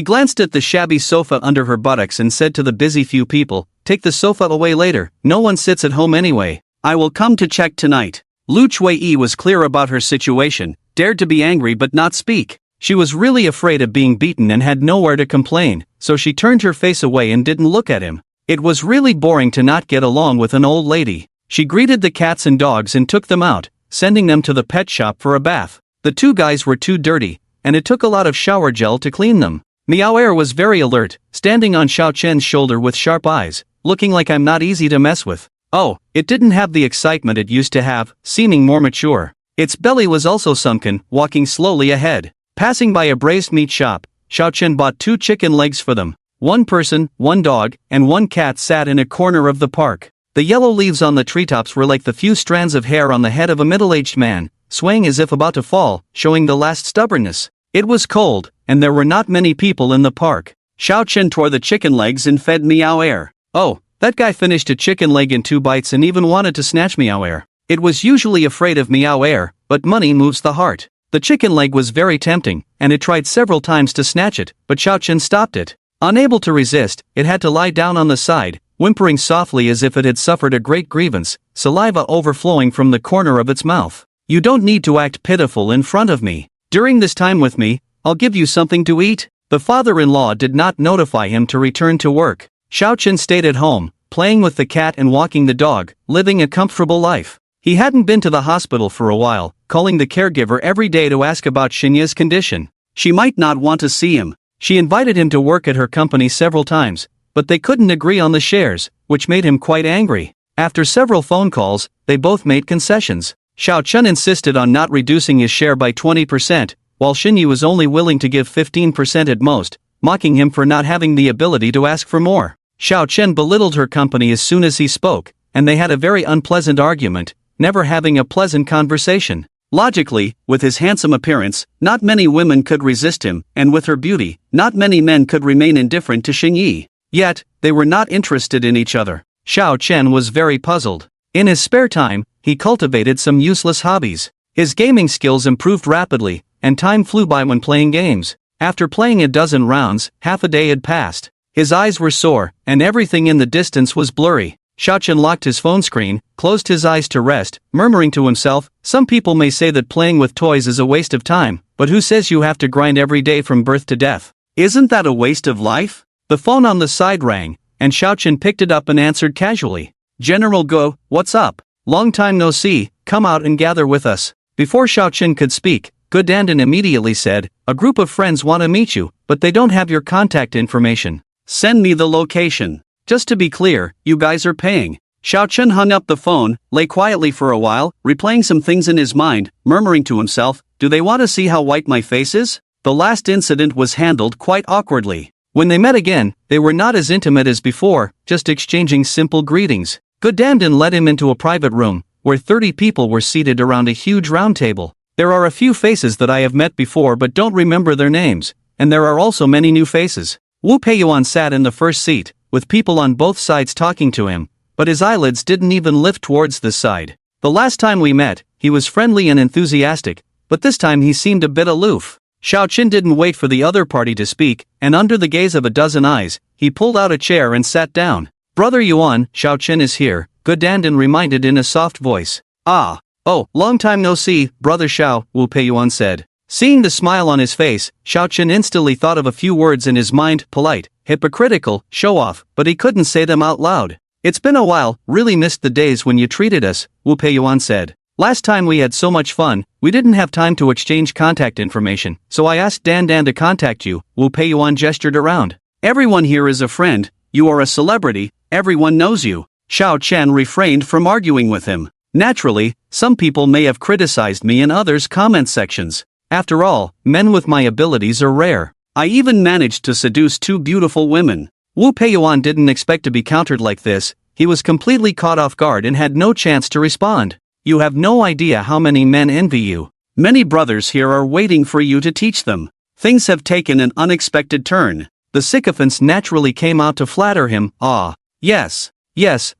glanced at the shabby sofa under her buttocks and said to the busy few people, "Take the sofa away later, no one sits at home anyway. I will come to check tonight." Lu Chui was clear about her situation, dared to be angry but not speak. She was really afraid of being beaten and had nowhere to complain, so she turned her face away and didn't look at him. It was really boring to not get along with an old lady. She greeted the cats and dogs and took them out, sending them to the pet shop for a bath. The two guys were too dirty, and it took a lot of shower gel to clean them. Miao Er was very alert, standing on Xiao Chen's shoulder with sharp eyes, looking like I'm not easy to mess with. Oh, it didn't have the excitement it used to have, seeming more mature. Its belly was also sunken, walking slowly ahead. Passing by a braised meat shop, Xiao Chen bought 2 chicken legs for them. One person, one dog, and one cat sat in a corner of the park. The yellow leaves on the treetops were like the few strands of hair on the head of a middle-aged man, swaying as if about to fall, showing the last stubbornness. It was cold, and there were not many people in the park. Xiao Chen tore the chicken legs and fed Miao Er. Oh, that guy finished a chicken leg in 2 bites and even wanted to snatch Miao Er. It was usually afraid of Miao Er, but money moves the heart. The chicken leg was very tempting, and it tried several times to snatch it, but Xiao Chen stopped it. Unable to resist, it had to lie down on the side, whimpering softly as if it had suffered a great grievance, saliva overflowing from the corner of its mouth. "You don't need to act pitiful in front of me. During this time with me, I'll give you something to eat." The father-in-law did not notify him to return to work. Xiao Chen stayed at home, playing with the cat and walking the dog, living a comfortable life. He hadn't been to the hospital for a while, calling the caregiver every day to ask about Xinya's condition. She might not want to see him. She invited him to work at her company several times, but they couldn't agree on the shares, which made him quite angry. After several phone calls, they both made concessions. Xiao Chen insisted on not reducing his share by 20%, while Xinyi was only willing to give 15% at most, mocking him for not having the ability to ask for more. Xiao Chen belittled her company as soon as he spoke, and they had a very unpleasant argument, never having a pleasant conversation. Logically, with his handsome appearance, not many women could resist him, and with her beauty, not many men could remain indifferent to Xingyi. Yet, they were not interested in each other. Xiao Chen was very puzzled. In his spare time, he cultivated some useless hobbies. His gaming skills improved rapidly, and time flew by when playing games. After playing a dozen rounds, half a day had passed. His eyes were sore, and everything in the distance was blurry. Xiao Chen locked his phone screen, closed his eyes to rest, murmuring to himself, "Some people may say that playing with toys is a waste of time, but who says you have to grind every day from birth to death? Isn't that a waste of life?" The phone on the side rang, and Xiao Chen picked it up and answered casually. "General Go, what's up? Long time no see, come out and gather with us." Before Xiao Chen could speak, Go Dandan immediately said, "A group of friends want to meet you, but they don't have your contact information. Send me the location. Just to be clear, you guys are paying." Xiao Chen hung up the phone, lay quietly for a while, replaying some things in his mind, murmuring to himself, "Do they want to see how white my face is?" The last incident was handled quite awkwardly. When they met again, they were not as intimate as before, just exchanging simple greetings. Godamden led him into a private room, where 30 people were seated around a huge round table. There are a few faces that I have met before but don't remember their names, and there are also many new faces. Wu Peiyuan sat in the first seat, with people on both sides talking to him, but his eyelids didn't even lift towards this side. The last time we met, he was friendly and enthusiastic, but this time he seemed a bit aloof. Xiao Chen didn't wait for the other party to speak, and under the gaze of a dozen eyes, he pulled out a chair and sat down. "Brother Yuan, Xiao Chen is here," Godandon reminded in a soft voice. "Ah, oh, long time no see, Brother Xiao," Wu Peiyuan said. Seeing the smile on his face, Xiao Chen instantly thought of a few words in his mind: polite, hypocritical, show-off, but he couldn't say them out loud. "It's been a while, really missed the days when you treated us," Wu Peiyuan said. "Last time we had so much fun, we didn't have time to exchange contact information, so I asked Dan Dan to contact you." Wu Peiyuan gestured around. "Everyone here is a friend, you are a celebrity, everyone knows you." Xiao Chen refrained from arguing with him. Naturally, some people may have criticized me in others' comment sections. After all, men with my abilities are rare. I even managed to seduce 2 beautiful women. Wu Peiyuan didn't expect to be countered like this. He was completely caught off guard and had no chance to respond. "You have no idea how many men envy you. Many brothers here are waiting for you to teach them." Things have taken an unexpected turn. The sycophants naturally came out to flatter him. "Ah, yes,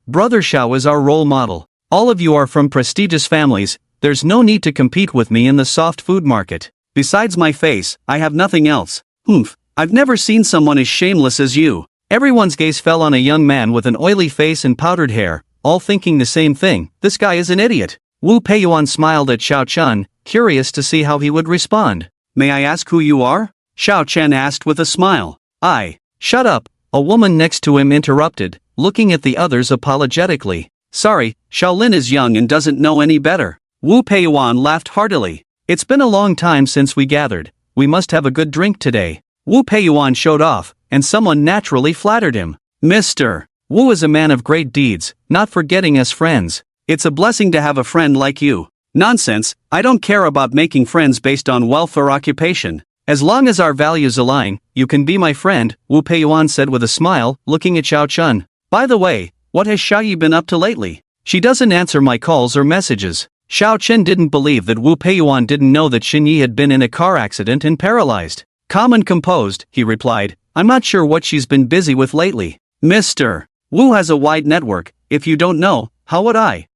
Brother Xiao is our role model. All of you are from prestigious families. There's no need to compete with me in the soft food market. Besides my face, I have nothing else. Humph, I've never seen someone as shameless as you. Everyone's gaze fell on a young man with an oily face and powdered hair, all thinking the same thing, this guy is an idiot. Wu Peiyuan smiled at Xiao Chen, curious to see how he would respond. May I ask who you are? Xiao Chen asked with a smile. Shut up, a woman next to him interrupted, looking at the others apologetically. Sorry, Shaolin is young and doesn't know any better. Wu Peiyuan laughed heartily. It's been a long time since we gathered, we must have a good drink today. Wu Peiyuan showed off, and someone naturally flattered him. Mr. Wu is a man of great deeds, not forgetting us friends. It's a blessing to have a friend like you. Nonsense, I don't care about making friends based on wealth or occupation. As long as our values align, you can be my friend, Wu Peiyuan said with a smile, looking at Xiao Chen. By the way, what has Xiaoyi been up to lately? She doesn't answer my calls or messages. Xiao Chen didn't believe that Wu Peiyuan didn't know that Xinyi had been in a car accident and paralyzed. Calm and composed, he replied, I'm not sure what she's been busy with lately. Mr. Wu has a wide network, if you don't know, how would I?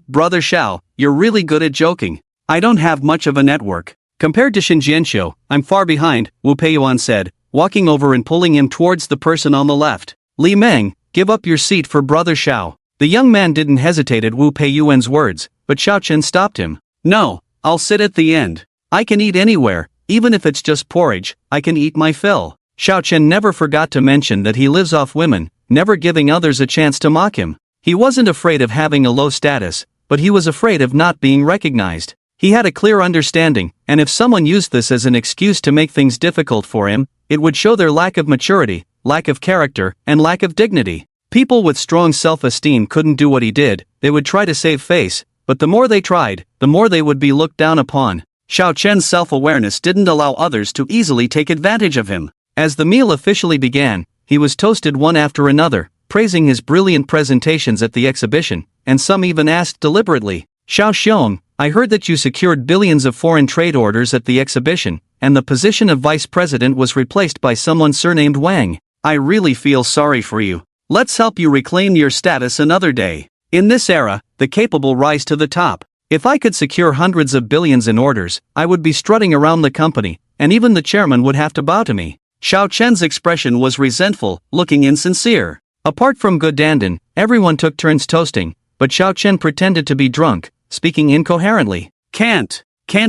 Brother Xiao, you're really good at joking. I don't have much of a network. Compared to Xinjianxiu, I'm far behind, Wu Peiyuan said, walking over and pulling him towards the person on the left. Li Meng, give up your seat for Brother Xiao. The young man didn't hesitate at Wu Peiyuan's words, but Xiao Chen stopped him. No, I'll sit at the end. I can eat anywhere, even if it's just porridge, I can eat my fill. Xiao Chen never forgot to mention that he lives off women, never giving others a chance to mock him. He wasn't afraid of having a low status, but he was afraid of not being recognized. He had a clear understanding, and if someone used this as an excuse to make things difficult for him, it would show their lack of maturity, lack of character, and lack of dignity. People with strong self-esteem couldn't do what he did, they would try to save face, but the more they tried, the more they would be looked down upon. Xiao Chen's self-awareness didn't allow others to easily take advantage of him. As the meal officially began, he was toasted one after another, praising his brilliant presentations at the exhibition, and some even asked deliberately, Xiao Xiong, I heard that you secured billions of foreign trade orders at the exhibition, and the position of vice president was replaced by someone surnamed Wang. I really feel sorry for you. Let's help you reclaim your status another day. In this era, the capable rise to the top. If I could secure hundreds of billions in orders, I would be strutting around the company, and even the chairman would have to bow to me. Xiao Chen's expression was resentful, looking insincere. Apart from Godandan, everyone took turns toasting, but Xiao Chen pretended to be drunk, speaking incoherently. Can't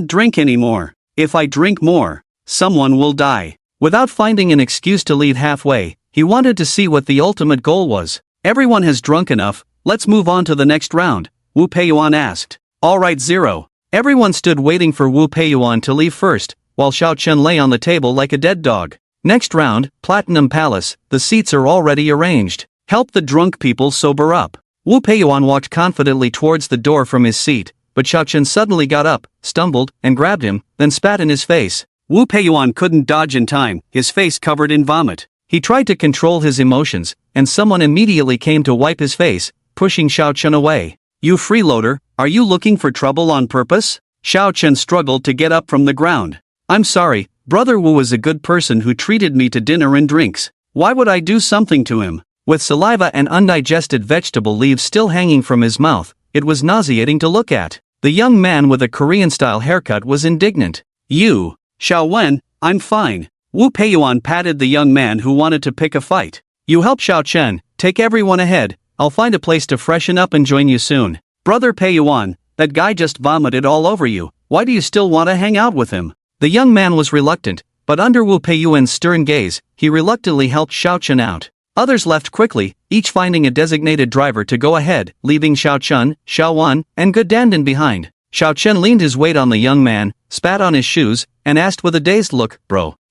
drink anymore. If I drink more, someone will die. Without finding an excuse to leave halfway, he wanted to see what the ultimate goal was. Everyone has drunk enough, let's move on to the next round, Wu Peiyuan asked. Alright, Zero. Everyone stood waiting for Wu Peiyuan to leave first, while Xiao Chen lay on the table like a dead dog. Next round, Platinum Palace, the seats are already arranged. Help the drunk people sober up. Wu Peiyuan walked confidently towards the door from his seat, but Xiao Chen suddenly got up, stumbled, and grabbed him, then spat in his face. Wu Peiyuan couldn't dodge in time, his face covered in vomit. He tried to control his emotions, and someone immediately came to wipe his face, pushing Xiao Chen away. You freeloader, are you looking for trouble on purpose? Xiao Chen struggled to get up from the ground. I'm sorry, Brother Wu is a good person who treated me to dinner and drinks. Why would I do something to him? With saliva and undigested vegetable leaves still hanging from his mouth, it was nauseating to look at. The young man with a Korean-style haircut was indignant. You, Xiao Wen, I'm fine. Wu Peiyuan patted the young man who wanted to pick a fight. You help Xiao Chen, take everyone ahead, I'll find a place to freshen up and join you soon. Brother Peiyuan, that guy just vomited all over you, why do you still want to hang out with him? The young man was reluctant, but under Wu Peiyuan's stern gaze, he reluctantly helped Xiao Chen out. Others left quickly, each finding a designated driver to go ahead, leaving Xiao Chen, Xiao Wan, and Godandan behind. Xiao Chen leaned his weight on the young man, spat on his shoes, and asked with a dazed look,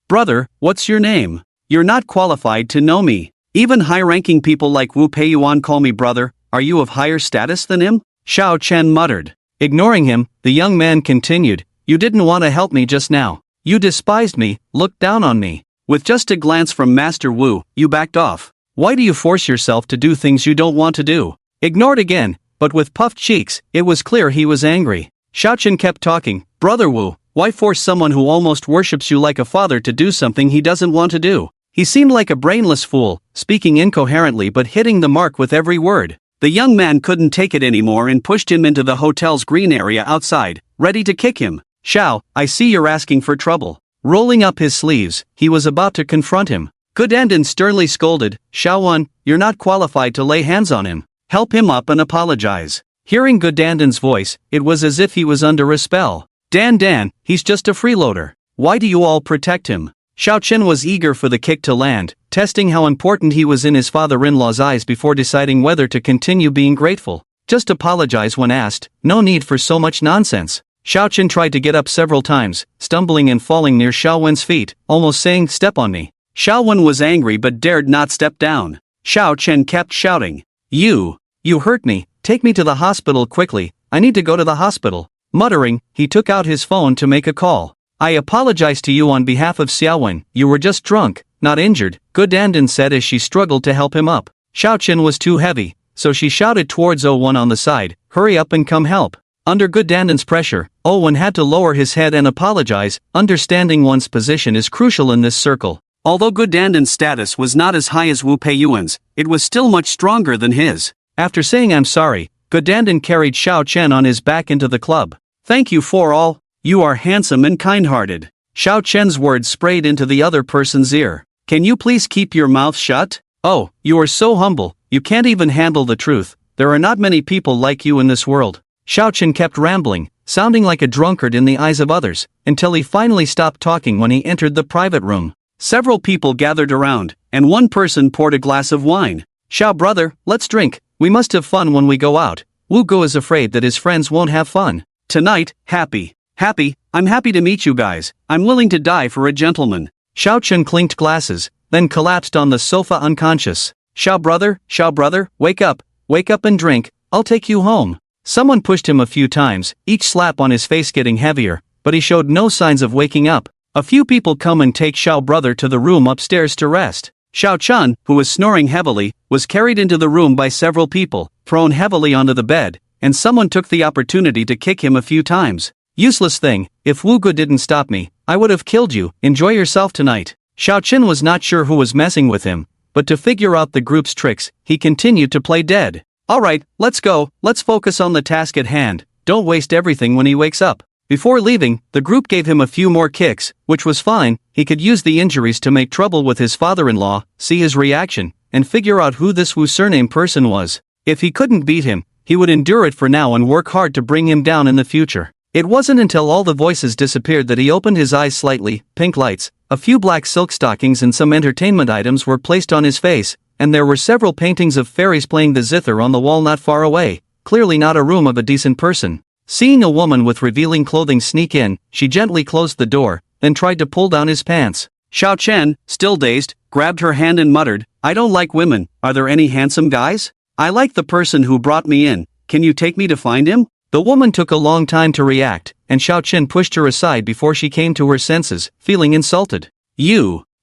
Brother, what's your name? You're not qualified to know me. Even high-ranking people like Wu Peiyuan call me brother, are you of higher status than him? Xiao Chen muttered. Ignoring him, the young man continued, You didn't want to help me just now. You despised me, looked down on me. With just a glance from Master Wu, you backed off. Why do you force yourself to do things you don't want to do? Ignored again, but with puffed cheeks, it was clear he was angry. Xiao Chen kept talking, Brother Wu, why force someone who almost worships you like a father to do something he doesn't want to do? He seemed like a brainless fool, speaking incoherently but hitting the mark with every word. The young man couldn't take it anymore and pushed him into the hotel's green area outside, ready to kick him. Xiao, I see you're asking for trouble. Rolling up his sleeves, he was about to confront him. Gudandan sternly scolded, Xiaowen, you're not qualified to lay hands on him. Help him up and apologize. Hearing Gudandan's voice, it was as if he was under a spell. Dan, he's just a freeloader. Why do you all protect him? Xiao Chen was eager for the kick to land, testing how important he was in his father-in-law's eyes before deciding whether to continue being grateful. Just apologize when asked, no need for so much nonsense. Xiao Chen tried to get up several times, stumbling and falling near Xiao Wen's feet, almost saying, step on me. Xiao Wen was angry but dared not step down. Xiao Chen kept shouting, You hurt me, take me to the hospital quickly, I need to go to the hospital. Muttering, he took out his phone to make a call. I apologize to you on behalf of Xiaowen, you were just drunk, not injured, Gudandan said as she struggled to help him up. Xiao Chen was too heavy, so she shouted towards Owen on the side, hurry up and come help. Under Gudandan's pressure, Owen had to lower his head and apologize, understanding one's position is crucial in this circle. Although Gudandan's status was not as high as Wu Peiyuan's, it was still much stronger than his. After saying I'm sorry, Gudandan carried Xiao Chen on his back into the club. Thank you for all. You are handsome and kind-hearted. Xiao Chen's words sprayed into the other person's ear. Can you please keep your mouth shut? Oh, you are so humble, you can't even handle the truth. There are not many people like you in this world. Xiao Chen kept rambling, sounding like a drunkard in the eyes of others, until he finally stopped talking when he entered the private room. Several people gathered around, and one person poured a glass of wine. Xiao brother, let's drink, we must have fun when we go out. Wu Go is afraid that his friends won't have fun. Tonight, I'm happy to meet you guys, I'm willing to die for a gentleman. Xiao Chen clinked glasses, then collapsed on the sofa unconscious. Xiao brother, wake up and drink, I'll take you home. Someone pushed him a few times, each slap on his face getting heavier, but he showed no signs of waking up. A few people come and take Xiao brother to the room upstairs to rest. Xiao Chun, who was snoring heavily, was carried into the room by several people, thrown heavily onto the bed, and someone took the opportunity to kick him a few times. Useless thing, if Wu Gu didn't stop me, I would have killed you, enjoy yourself tonight. Xiao Chen was not sure who was messing with him, but to figure out the group's tricks, he continued to play dead. Alright, let's go, let's focus on the task at hand, don't waste everything when he wakes up. Before leaving, the group gave him a few more kicks, which was fine, he could use the injuries to make trouble with his father-in-law, see his reaction, and figure out who this Wu surname person was. If he couldn't beat him, he would endure it for now and work hard to bring him down in the future. It wasn't until all the voices disappeared that he opened his eyes slightly, pink lights, a few black silk stockings and some entertainment items were placed on his face, and there were several paintings of fairies playing the zither on the wall not far away, clearly not a room of a decent person. Seeing a woman with revealing clothing sneak in, she gently closed the door, then tried to pull down his pants. Xiao Chen, still dazed, grabbed her hand and muttered, I don't like women, are there any handsome guys? I like the person who brought me in, can you take me to find him? The woman took a long time to react, and Xiao Chen pushed her aside before she came to her senses, feeling insulted.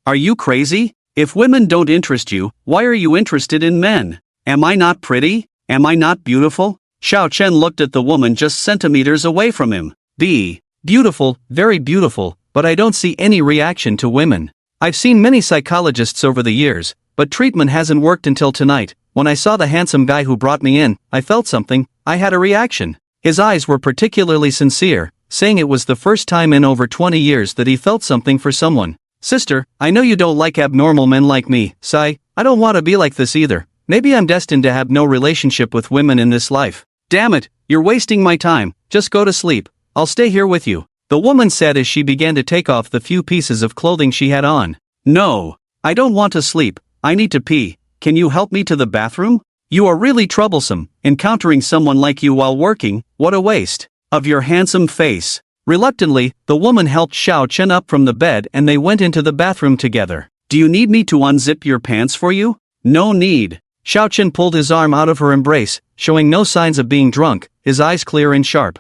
Are you crazy? If women don't interest you, why are you interested in men? Am I not pretty? Am I not beautiful? Xiao Chen looked at the woman just centimeters away from him. Beautiful, very beautiful, but I don't see any reaction to women. I've seen many psychologists over the years, but treatment hasn't worked until tonight. When I saw the handsome guy who brought me in, I felt something, I had a reaction. His eyes were particularly sincere, saying it was the first time in over 20 years that he felt something for someone. Sister, I know you don't like abnormal men like me, Sai, I don't want to be like this either. Maybe I'm destined to have no relationship with women in this life. Damn it, you're wasting my time, just go to sleep, I'll stay here with you. The woman said as she began to take off the few pieces of clothing she had on. No, I don't want to sleep, I need to pee, can you help me to the bathroom? You are really troublesome, encountering someone like you while working, what a waste of your handsome face. Reluctantly, the woman helped Xiao Chen up from the bed and they went into the bathroom together. Do you need me to unzip your pants for you? No need. Xiao Chen pulled his arm out of her embrace, showing no signs of being drunk, his eyes clear and sharp.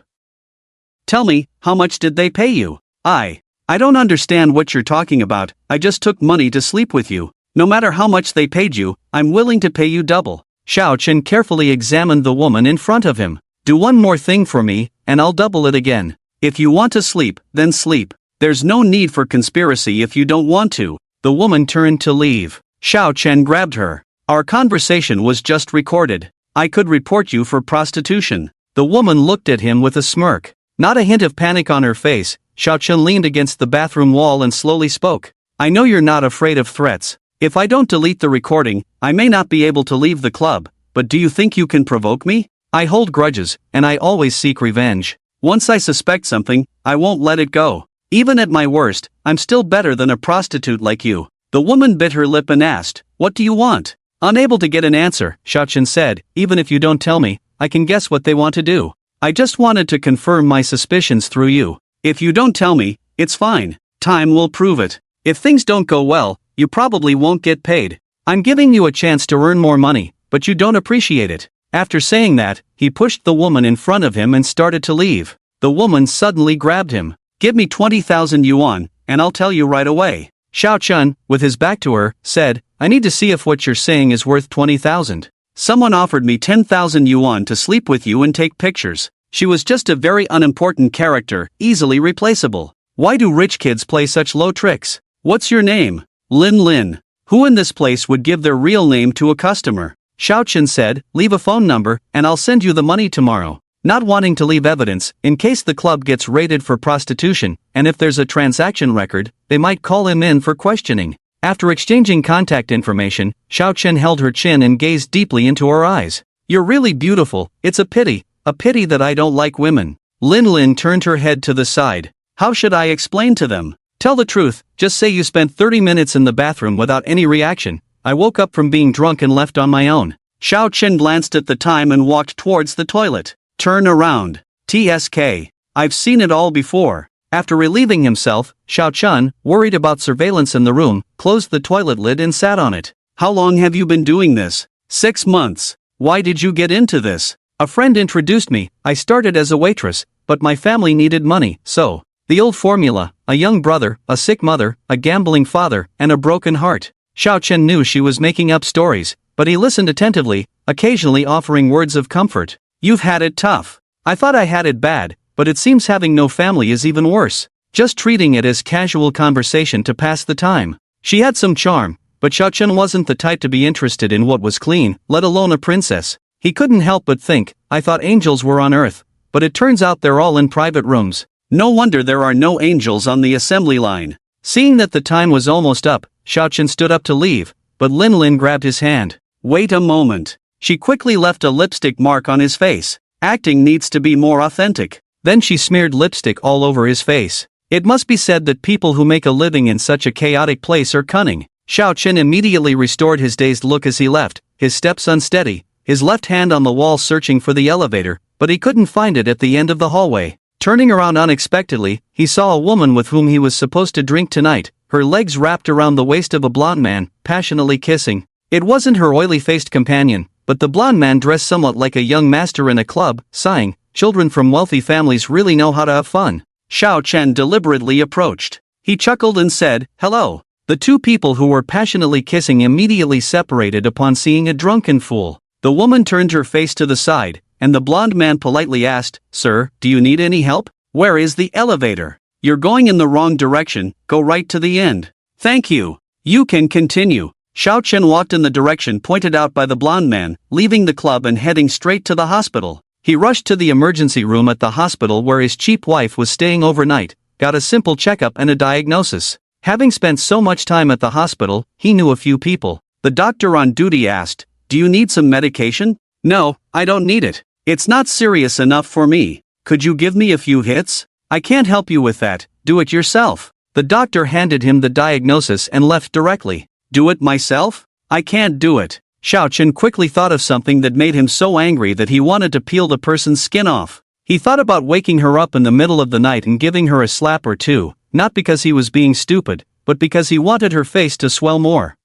Tell me, how much did they pay you? I don't understand what you're talking about, I just took money to sleep with you. No matter how much they paid you, I'm willing to pay you double. Xiao Chen carefully examined the woman in front of him. Do one more thing for me, and I'll double it again. If you want to sleep, then sleep. There's no need for conspiracy if you don't want to. The woman turned to leave. Xiao Chen grabbed her. Our conversation was just recorded. I could report you for prostitution. The woman looked at him with a smirk. Not a hint of panic on her face, Xiao Chen leaned against the bathroom wall and slowly spoke. I know you're not afraid of threats. If I don't delete the recording, I may not be able to leave the club, but do you think you can provoke me? I hold grudges, and I always seek revenge. Once I suspect something, I won't let it go. Even at my worst, I'm still better than a prostitute like you. The woman bit her lip and asked, what do you want? Unable to get an answer, Xiao Chen said, even if you don't tell me, I can guess what they want to do. I just wanted to confirm my suspicions through you. If you don't tell me, it's fine. Time will prove it. If things don't go well, you probably won't get paid. I'm giving you a chance to earn more money, but you don't appreciate it. After saying that, he pushed the woman in front of him and started to leave. The woman suddenly grabbed him. Give me 20,000 yuan, and I'll tell you right away. Xiao Chen, with his back to her, said, I need to see if what you're saying is worth 20,000. Someone offered me 10,000 yuan to sleep with you and take pictures. She was just a very unimportant character, easily replaceable. Why do rich kids play such low tricks? What's your name? Lin Lin. Who in this place would give their real name to a customer? Xiao Chen said, leave a phone number, and I'll send you the money tomorrow. Not wanting to leave evidence, in case the club gets raided for prostitution, and if there's a transaction record, they might call him in for questioning. After exchanging contact information, Xiao Chen held her chin and gazed deeply into her eyes. You're really beautiful, it's a pity that I don't like women. Lin Lin turned her head to the side. How should I explain to them? Tell the truth, just say you spent 30 minutes in the bathroom without any reaction. I woke up from being drunk and left on my own. Xiao Chen glanced at the time and walked towards the toilet. Turn around. TSK. I've seen it all before. After relieving himself, Xiao Chen, worried about surveillance in the room, closed the toilet lid and sat on it. How long have you been doing this? 6 months. Why did you get into this? A friend introduced me. I started as a waitress, but my family needed money, so. The old formula, a young brother, a sick mother, a gambling father, and a broken heart. Xiao Chen knew she was making up stories, but he listened attentively, occasionally offering words of comfort. You've had it tough. I thought I had it bad, but it seems having no family is even worse. Just treating it as casual conversation to pass the time. She had some charm, but Xiao Chen wasn't the type to be interested in what was clean, let alone a princess. He couldn't help but think, I thought angels were on earth, but it turns out they're all in private rooms. No wonder there are no angels on the assembly line. Seeing that the time was almost up, Xiao Chen stood up to leave, but Lin Lin grabbed his hand. Wait a moment. She quickly left a lipstick mark on his face. Acting needs to be more authentic. Then she smeared lipstick all over his face. It must be said that people who make a living in such a chaotic place are cunning. Xiao Chen immediately restored his dazed look as he left, his steps unsteady, his left hand on the wall searching for the elevator, but he couldn't find it at the end of the hallway. Turning around unexpectedly, he saw a woman with whom he was supposed to drink tonight, her legs wrapped around the waist of a blonde man, passionately kissing. It wasn't her oily-faced companion, but the blonde man dressed somewhat like a young master in a club, sighing, children from wealthy families really know how to have fun. Xiao Chen deliberately approached. He chuckled and said, hello. The two people who were passionately kissing immediately separated upon seeing a drunken fool. The woman turned her face to the side, and the blonde man politely asked, Sir, do you need any help? Where is the elevator? You're going in the wrong direction, go right to the end. Thank you. You can continue. Xiao Chen walked in the direction pointed out by the blonde man, leaving the club and heading straight to the hospital. He rushed to the emergency room at the hospital where his cheap wife was staying overnight, got a simple checkup and a diagnosis. Having spent so much time at the hospital, he knew a few people. The doctor on duty asked, do you need some medication? No, I don't need it. It's not serious enough for me. Could you give me a few hits? I can't help you with that, do it yourself. The doctor handed him the diagnosis and left directly. Do it myself? I can't do it. Xiao Chen quickly thought of something that made him so angry that he wanted to peel the person's skin off. He thought about waking her up in the middle of the night and giving her a slap or two, not because he was being stupid, but because he wanted her face to swell more.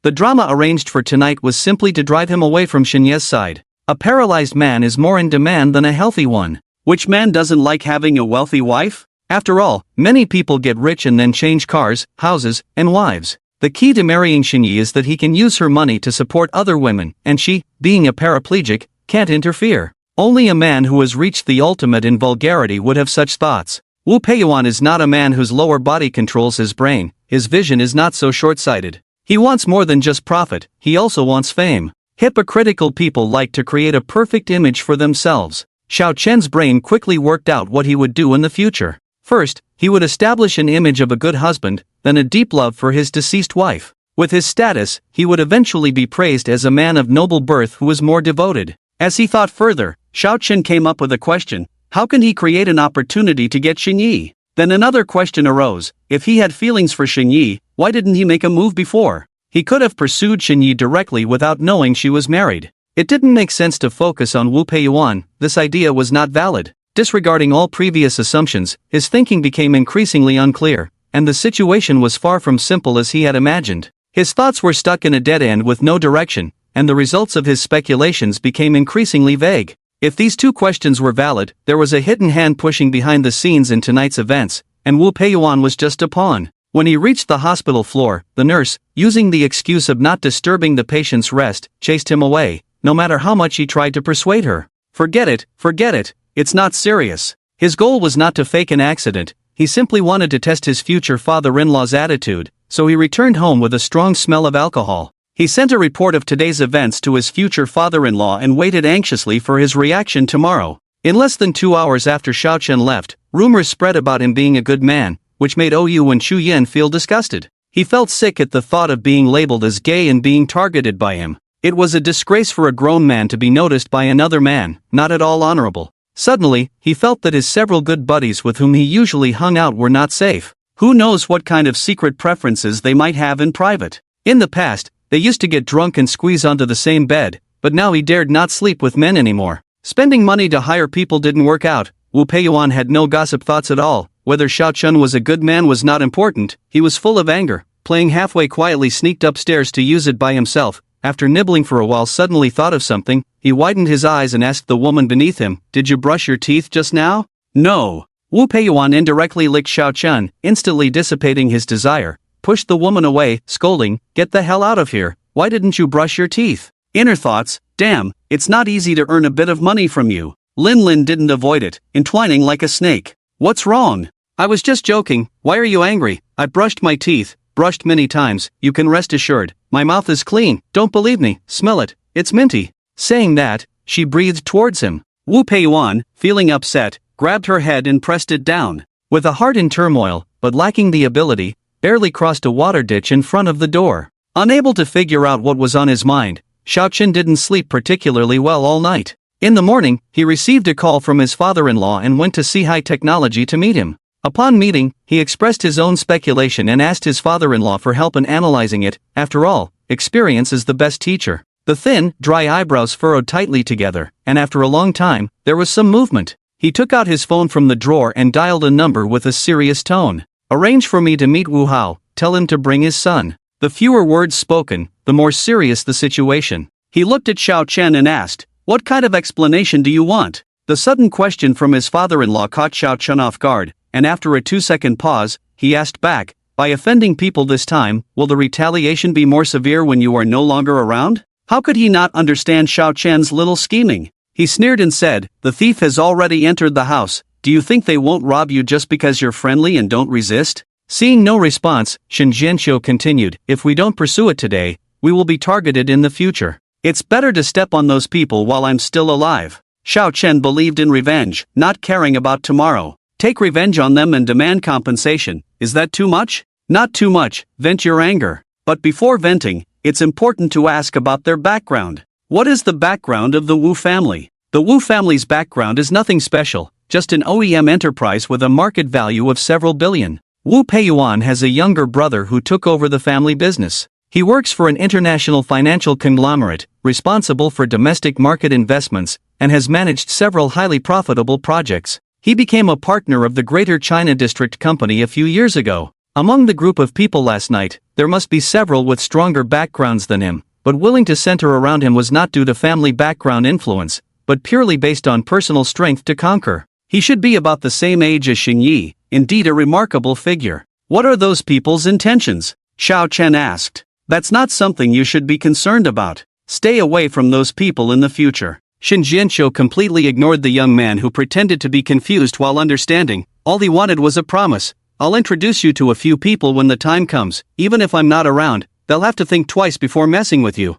The drama arranged for tonight was simply to drive him away from Xinye's side. A paralyzed man is more in demand than a healthy one. Which man doesn't like having a wealthy wife? After all, many people get rich and then change cars, houses, and wives. The key to marrying Xinye is that he can use her money to support other women, and she, being a paraplegic, can't interfere. Only a man who has reached the ultimate in vulgarity would have such thoughts. Wu Peiyuan is not a man whose lower body controls his brain, his vision is not so short-sighted. He wants more than just profit, he also wants fame. Hypocritical people like to create a perfect image for themselves. Xiao Chen's brain quickly worked out what he would do in the future. First, he would establish an image of a good husband, then a deep love for his deceased wife. With his status, he would eventually be praised as a man of noble birth who was more devoted. As he thought further, Xiao Chen came up with a question: how can he create an opportunity to get Xingyi? Then another question arose: if he had feelings for Xingyi, why didn't he make a move before? He could have pursued Xingyi directly without knowing she was married. It didn't make sense to focus on Wu Peiyuan. This idea was not valid. Disregarding all previous assumptions, his thinking became increasingly unclear, and the situation was far from simple as he had imagined. His thoughts were stuck in a dead end with no direction, and the results of his speculations became increasingly vague. If these two questions were valid, there was a hidden hand pushing behind the scenes in tonight's events, and Wu Peiyuan was just a pawn. When he reached the hospital floor, the nurse, using the excuse of not disturbing the patient's rest, chased him away, no matter how much he tried to persuade her. Forget it, it's not serious. His goal was not to fake an accident, he simply wanted to test his future father-in-law's attitude, so he returned home with a strong smell of alcohol. He sent a report of today's events to his future father-in-law and waited anxiously for his reaction tomorrow. In less than 2 hours after Xiao Chen left, rumors spread about him being a good man, which made Oyu and Chu Yin feel disgusted. He felt sick at the thought of being labeled as gay and being targeted by him. It was a disgrace for a grown man to be noticed by another man, not at all honorable. Suddenly, he felt that his several good buddies with whom he usually hung out were not safe. Who knows what kind of secret preferences they might have in private. In the past, they used to get drunk and squeeze onto the same bed, but now he dared not sleep with men anymore. Spending money to hire people didn't work out. Wu Peiyuan had no gossip thoughts at all. Whether Xiao Chen was a good man was not important. He was full of anger. Playing halfway quietly sneaked upstairs to use it by himself. After nibbling for a while, suddenly thought of something. He widened his eyes and asked the woman beneath him, "Did you brush your teeth just now?" "No." Wu Peiyuan indirectly licked Xiao Chen, instantly dissipating his desire, pushed the woman away, scolding, "Get the hell out of here, why didn't you brush your teeth?" Inner thoughts: damn, it's not easy to earn a bit of money from you. Lin didn't avoid it, entwining like a snake. "What's wrong?" "I was just joking, why are you angry? I brushed my teeth, brushed many times, you can rest assured, my mouth is clean, don't believe me, smell it, it's minty." Saying that, she breathed towards him. Wu Peiyuan, feeling upset, grabbed her head and pressed it down. With a heart in turmoil, but lacking the ability, barely crossed a water ditch in front of the door. Unable to figure out what was on his mind, Xiao Chen didn't sleep particularly well all night. In the morning, he received a call from his father-in-law and went to see High Technology to meet him. Upon meeting, he expressed his own speculation and asked his father-in-law for help in analyzing it. After all, experience is the best teacher. The thin, dry eyebrows furrowed tightly together, and after a long time, there was some movement. He took out his phone from the drawer and dialed a number with a serious tone. "Arrange for me to meet Wu Hao, tell him to bring his son." The fewer words spoken, the more serious the situation. He looked at Xiao Chen and asked, "What kind of explanation do you want?" The sudden question from his father-in-law caught Xiao Chen off guard, and after a 2-second pause, he asked back, "By offending people this time, will the retaliation be more severe when you are no longer around?" How could he not understand Xiao Chen's little scheming? He sneered and said, "The thief has already entered the house, do you think they won't rob you just because you're friendly and don't resist?" Seeing no response, Shen Jianqiu continued, "If we don't pursue it today, we will be targeted in the future. It's better to step on those people while I'm still alive." Xiao Chen believed in revenge, not caring about tomorrow. Take revenge on them and demand compensation. Is that too much? Not too much, vent your anger. But before venting, it's important to ask about their background. What is the background of the Wu family? The Wu family's background is nothing special, just an OEM enterprise with a market value of several billion. Wu Peiyuan has a younger brother who took over the family business. He works for an international financial conglomerate, responsible for domestic market investments, and has managed several highly profitable projects. He became a partner of the Greater China District Company a few years ago. Among the group of people last night, there must be several with stronger backgrounds than him, but willing to center around him was not due to family background influence, but purely based on personal strength to conquer. He should be about the same age as Xingyi, indeed a remarkable figure. What are those people's intentions? Xiao Chen asked. That's not something you should be concerned about. Stay away from those people in the future. Shen Jianqiu completely ignored the young man who pretended to be confused while understanding. All he wanted was a promise. "I'll introduce you to a few people when the time comes. Even if I'm not around, they'll have to think twice before messing with you."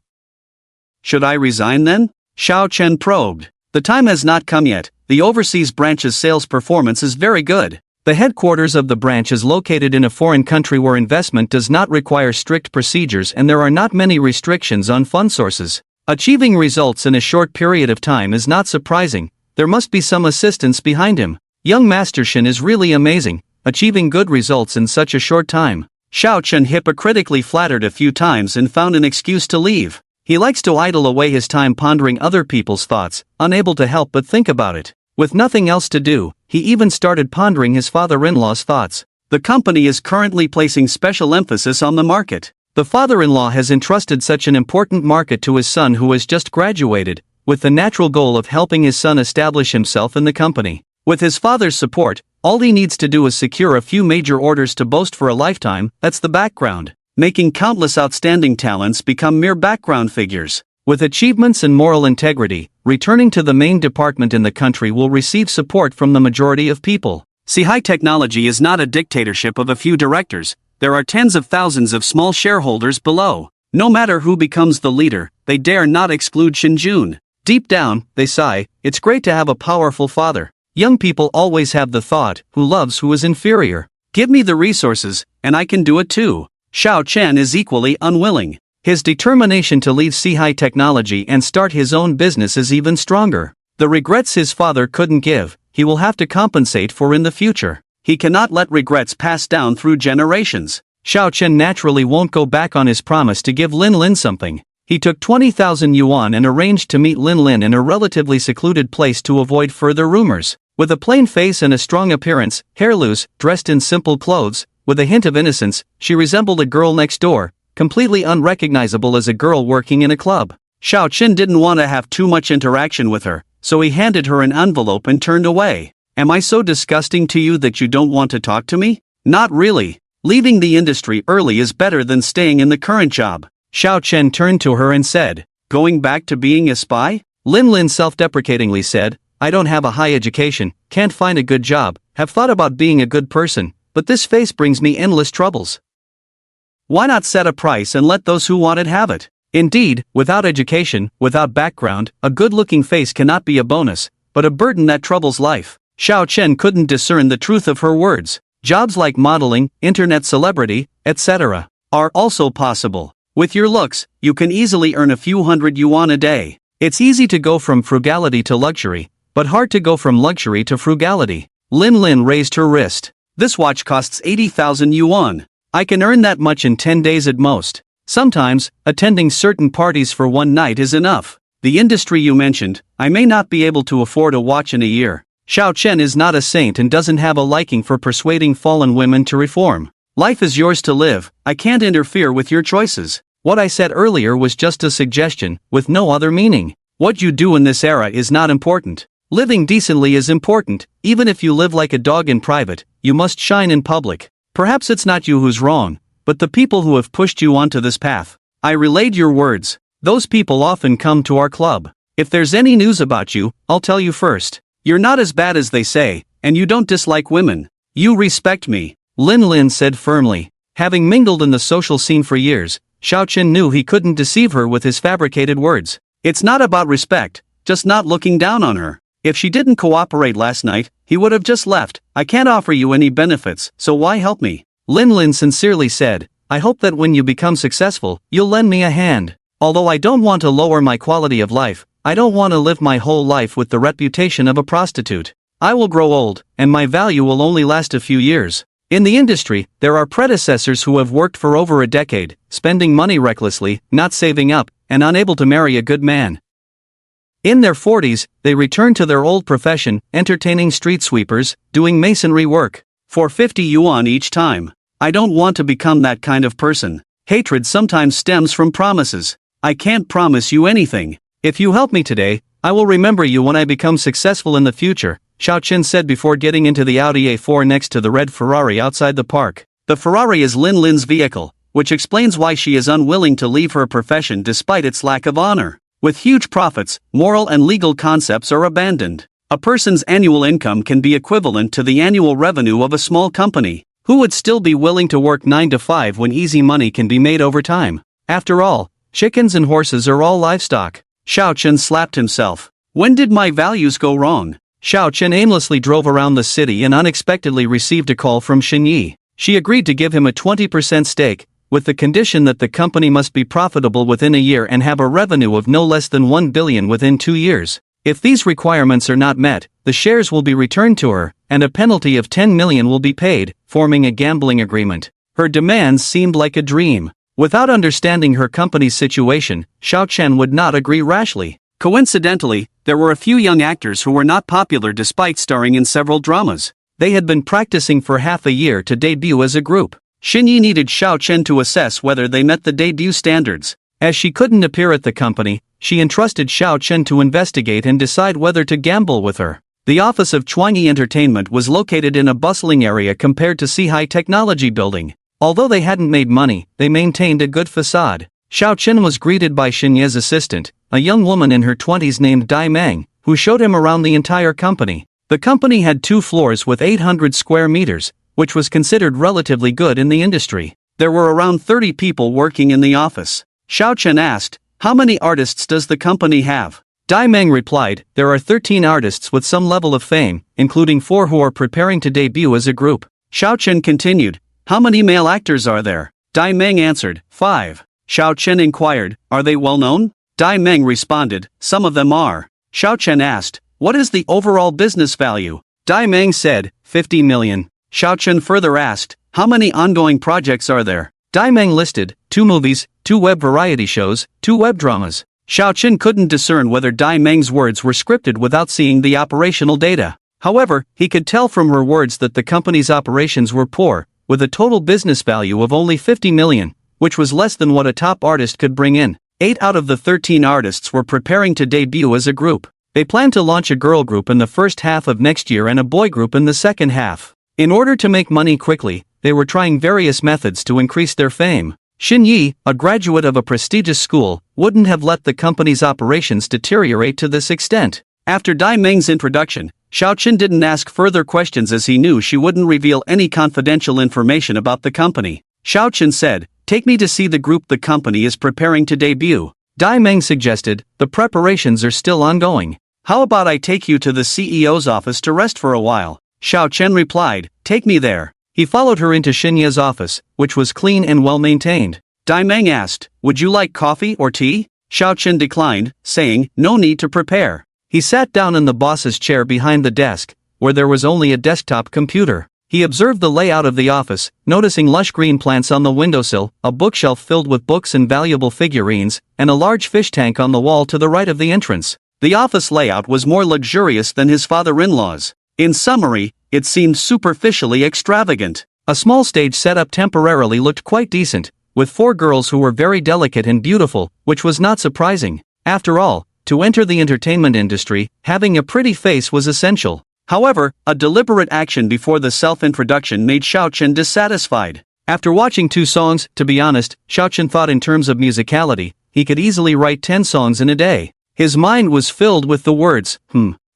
"Should I resign then?" Xiao Chen probed. "The time has not come yet. The overseas branch's sales performance is very good. The headquarters of the branch is located in a foreign country where investment does not require strict procedures and there are not many restrictions on fund sources. Achieving results in a short period of time is not surprising, there must be some assistance behind him. Young Master Shin is really amazing, achieving good results in such a short time. Xiao Chen hypocritically flattered a few times and found an excuse to leave. He likes to idle away his time pondering other people's thoughts, unable to help but think about it. With nothing else to do, he even started pondering his father-in-law's thoughts. The company is currently placing special emphasis on the market. The father-in-law has entrusted such an important market to his son who has just graduated, with the natural goal of helping his son establish himself in the company. With his father's support, all he needs to do is secure a few major orders to boast for a lifetime. That's the background, making countless outstanding talents become mere background figures. With achievements and moral integrity, returning to the main department in the country will receive support from the majority of people. See, high technology is not a dictatorship of a few directors. There are tens of thousands of small shareholders below. No matter who becomes the leader, they dare not exclude Shinjun. Deep down, they sigh, it's great to have a powerful father. Young people always have the thought, who loves who is inferior? Give me the resources, and I can do it too. Xiao Chen is equally unwilling. His determination to leave High Technology and start his own business is even stronger. The regrets his father couldn't give, he will have to compensate for in the future. He cannot let regrets pass down through generations. Xiao Chen naturally won't go back on his promise to give Lin Lin something. He took 20,000 yuan and arranged to meet Lin Lin in a relatively secluded place to avoid further rumors. With a plain face and a strong appearance, hair loose, dressed in simple clothes, with a hint of innocence, she resembled a girl next door, completely unrecognizable as a girl working in a club. Xiao Chen didn't want to have too much interaction with her, so he handed her an envelope and turned away. Am I so disgusting to you that you don't want to talk to me? Not really. Leaving the industry early is better than staying in the current job. Xiao Chen turned to her and said, going back to being a spy? Lin Lin self-deprecatingly said, I don't have a high education, can't find a good job, have thought about being a good person, but this face brings me endless troubles. Why not set a price and let those who want it have it? Indeed, without education, without background, a good-looking face cannot be a bonus, but a burden that troubles life. Xiao Chen couldn't discern the truth of her words. Jobs like modeling, internet celebrity, etc. are also possible. With your looks, you can easily earn a few hundred yuan a day. It's easy to go from frugality to luxury, but hard to go from luxury to frugality. Lin Lin raised her wrist. This watch costs 80,000 yuan. I can earn that much in 10 days at most. Sometimes, attending certain parties for one night is enough. The industry you mentioned, I may not be able to afford a watch in a year. Xiao Chen is not a saint and doesn't have a liking for persuading fallen women to reform. Life is yours to live, I can't interfere with your choices. What I said earlier was just a suggestion, with no other meaning. What you do in this era is not important. Living decently is important, even if you live like a dog in private, you must shine in public. Perhaps it's not you who's wrong, but the people who have pushed you onto this path. I relayed your words. Those people often come to our club. If there's any news about you, I'll tell you first. You're not as bad as they say, and you don't dislike women. You respect me, Lin Lin said firmly. Having mingled in the social scene for years, Xiao Chen knew he couldn't deceive her with his fabricated words. It's not about respect, just not looking down on her. If she didn't cooperate last night, he would have just left. I can't offer you any benefits, so why help me? Lin Lin sincerely said, I hope that when you become successful, you'll lend me a hand. Although I don't want to lower my quality of life, I don't want to live my whole life with the reputation of a prostitute. I will grow old, and my value will only last a few years. In the industry, there are predecessors who have worked for over a decade, spending money recklessly, not saving up, and unable to marry a good man. In their 40s, they return to their old profession, entertaining street sweepers, doing masonry work, for 50 yuan each time. I don't want to become that kind of person. Hatred sometimes stems from promises. I can't promise you anything. If you help me today, I will remember you when I become successful in the future, Xiao Chen said before getting into the Audi A4 next to the red Ferrari outside the park. The Ferrari is Lin Lin's vehicle, which explains why she is unwilling to leave her profession despite its lack of honor. With huge profits, moral and legal concepts are abandoned. A person's annual income can be equivalent to the annual revenue of a small company. Who would still be willing to work 9 to 5 when easy money can be made over time? After all, chickens and horses are all livestock. Xiao Chen slapped himself. When did my values go wrong? Xiao Chen aimlessly drove around the city and unexpectedly received a call from Xin Yi. She agreed to give him a 20% stake, with the condition that the company must be profitable within a year and have a revenue of no less than 1 billion within 2 years. If these requirements are not met, the shares will be returned to her, and a penalty of 10 million will be paid, forming a gambling agreement. Her demands seemed like a dream. Without understanding her company's situation, Xiao Chen would not agree rashly. Coincidentally, there were a few young actors who were not popular despite starring in several dramas. They had been practicing for half a year to debut as a group. Xin Yi needed Xiao Chen to assess whether they met the debut standards. As she couldn't appear at the company, she entrusted Xiao Chen to investigate and decide whether to gamble with her. The office of Chuangyi Entertainment was located in a bustling area compared to Sihai Technology Building. Although they hadn't made money, they maintained a good facade. Xiao Chen was greeted by Xin Ye's assistant, a young woman in her 20s named Dai Meng, who showed him around the entire company. The company had 2 floors with 800 square meters, which was considered relatively good in the industry. There were around 30 people working in the office. Xiao Chen asked, "How many artists does the company have?" Dai Meng replied, "There are 13 artists with some level of fame, including 4 who are preparing to debut as a group." Xiao Chen continued, "How many male actors are there?" Dai Meng answered, 5. Xiao Chen inquired, "Are they well known?" Dai Meng responded, "Some of them are." Xiao Chen asked, "What is the overall business value?" Dai Meng said, 50 million. Xiao Chen further asked, "How many ongoing projects are there?" Dai Meng listed, 2 movies, 2 web variety shows, 2 web dramas. Xiao Chen couldn't discern whether Dai Meng's words were scripted without seeing the operational data. However, he could tell from her words that the company's operations were poor, with a total business value of only 50 million, which was less than what a top artist could bring in. 8 out of the 13 artists were preparing to debut as a group. They planned to launch a girl group in the first half of next year and a boy group in the second half. In order to make money quickly, they were trying various methods to increase their fame. Xin Yi, a graduate of a prestigious school, wouldn't have let the company's operations deteriorate to this extent. After Dai Meng's introduction, Xiao Chen didn't ask further questions as he knew she wouldn't reveal any confidential information about the company. Xiao Chen said, "Take me to see the group the company is preparing to debut." Dai Meng suggested, "The preparations are still ongoing. How about I take you to the CEO's office to rest for a while?" Xiao Chen replied, "Take me there." He followed her into Xin Ye's office, which was clean and well maintained. Dai Meng asked, "Would you like coffee or tea?" Xiao Chen declined, saying, "No need to prepare." He sat down in the boss's chair behind the desk, where there was only a desktop computer. He observed the layout of the office, noticing lush green plants on the windowsill, a bookshelf filled with books and valuable figurines, and a large fish tank on the wall to the right of the entrance. The office layout was more luxurious than his father-in-law's. In summary, it seemed superficially extravagant. A small stage set up temporarily looked quite decent, with 4 girls who were very delicate and beautiful, which was not surprising. After all, to enter the entertainment industry, having a pretty face was essential. However, a deliberate action before the self-introduction made Xiao Chen dissatisfied. After watching 2 songs, to be honest, Xiao Chen thought in terms of musicality, he could easily write 10 songs in a day. His mind was filled with the words,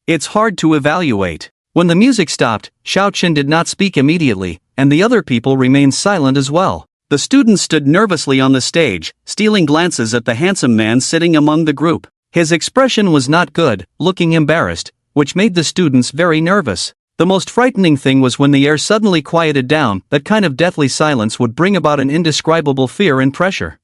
It's hard to evaluate. When the music stopped, Xiao Chen did not speak immediately, and the other people remained silent as well. The students stood nervously on the stage, stealing glances at the handsome man sitting among the group. His expression was not good, looking embarrassed, which made the students very nervous. The most frightening thing was when the air suddenly quieted down, that kind of deathly silence would bring about an indescribable fear and pressure.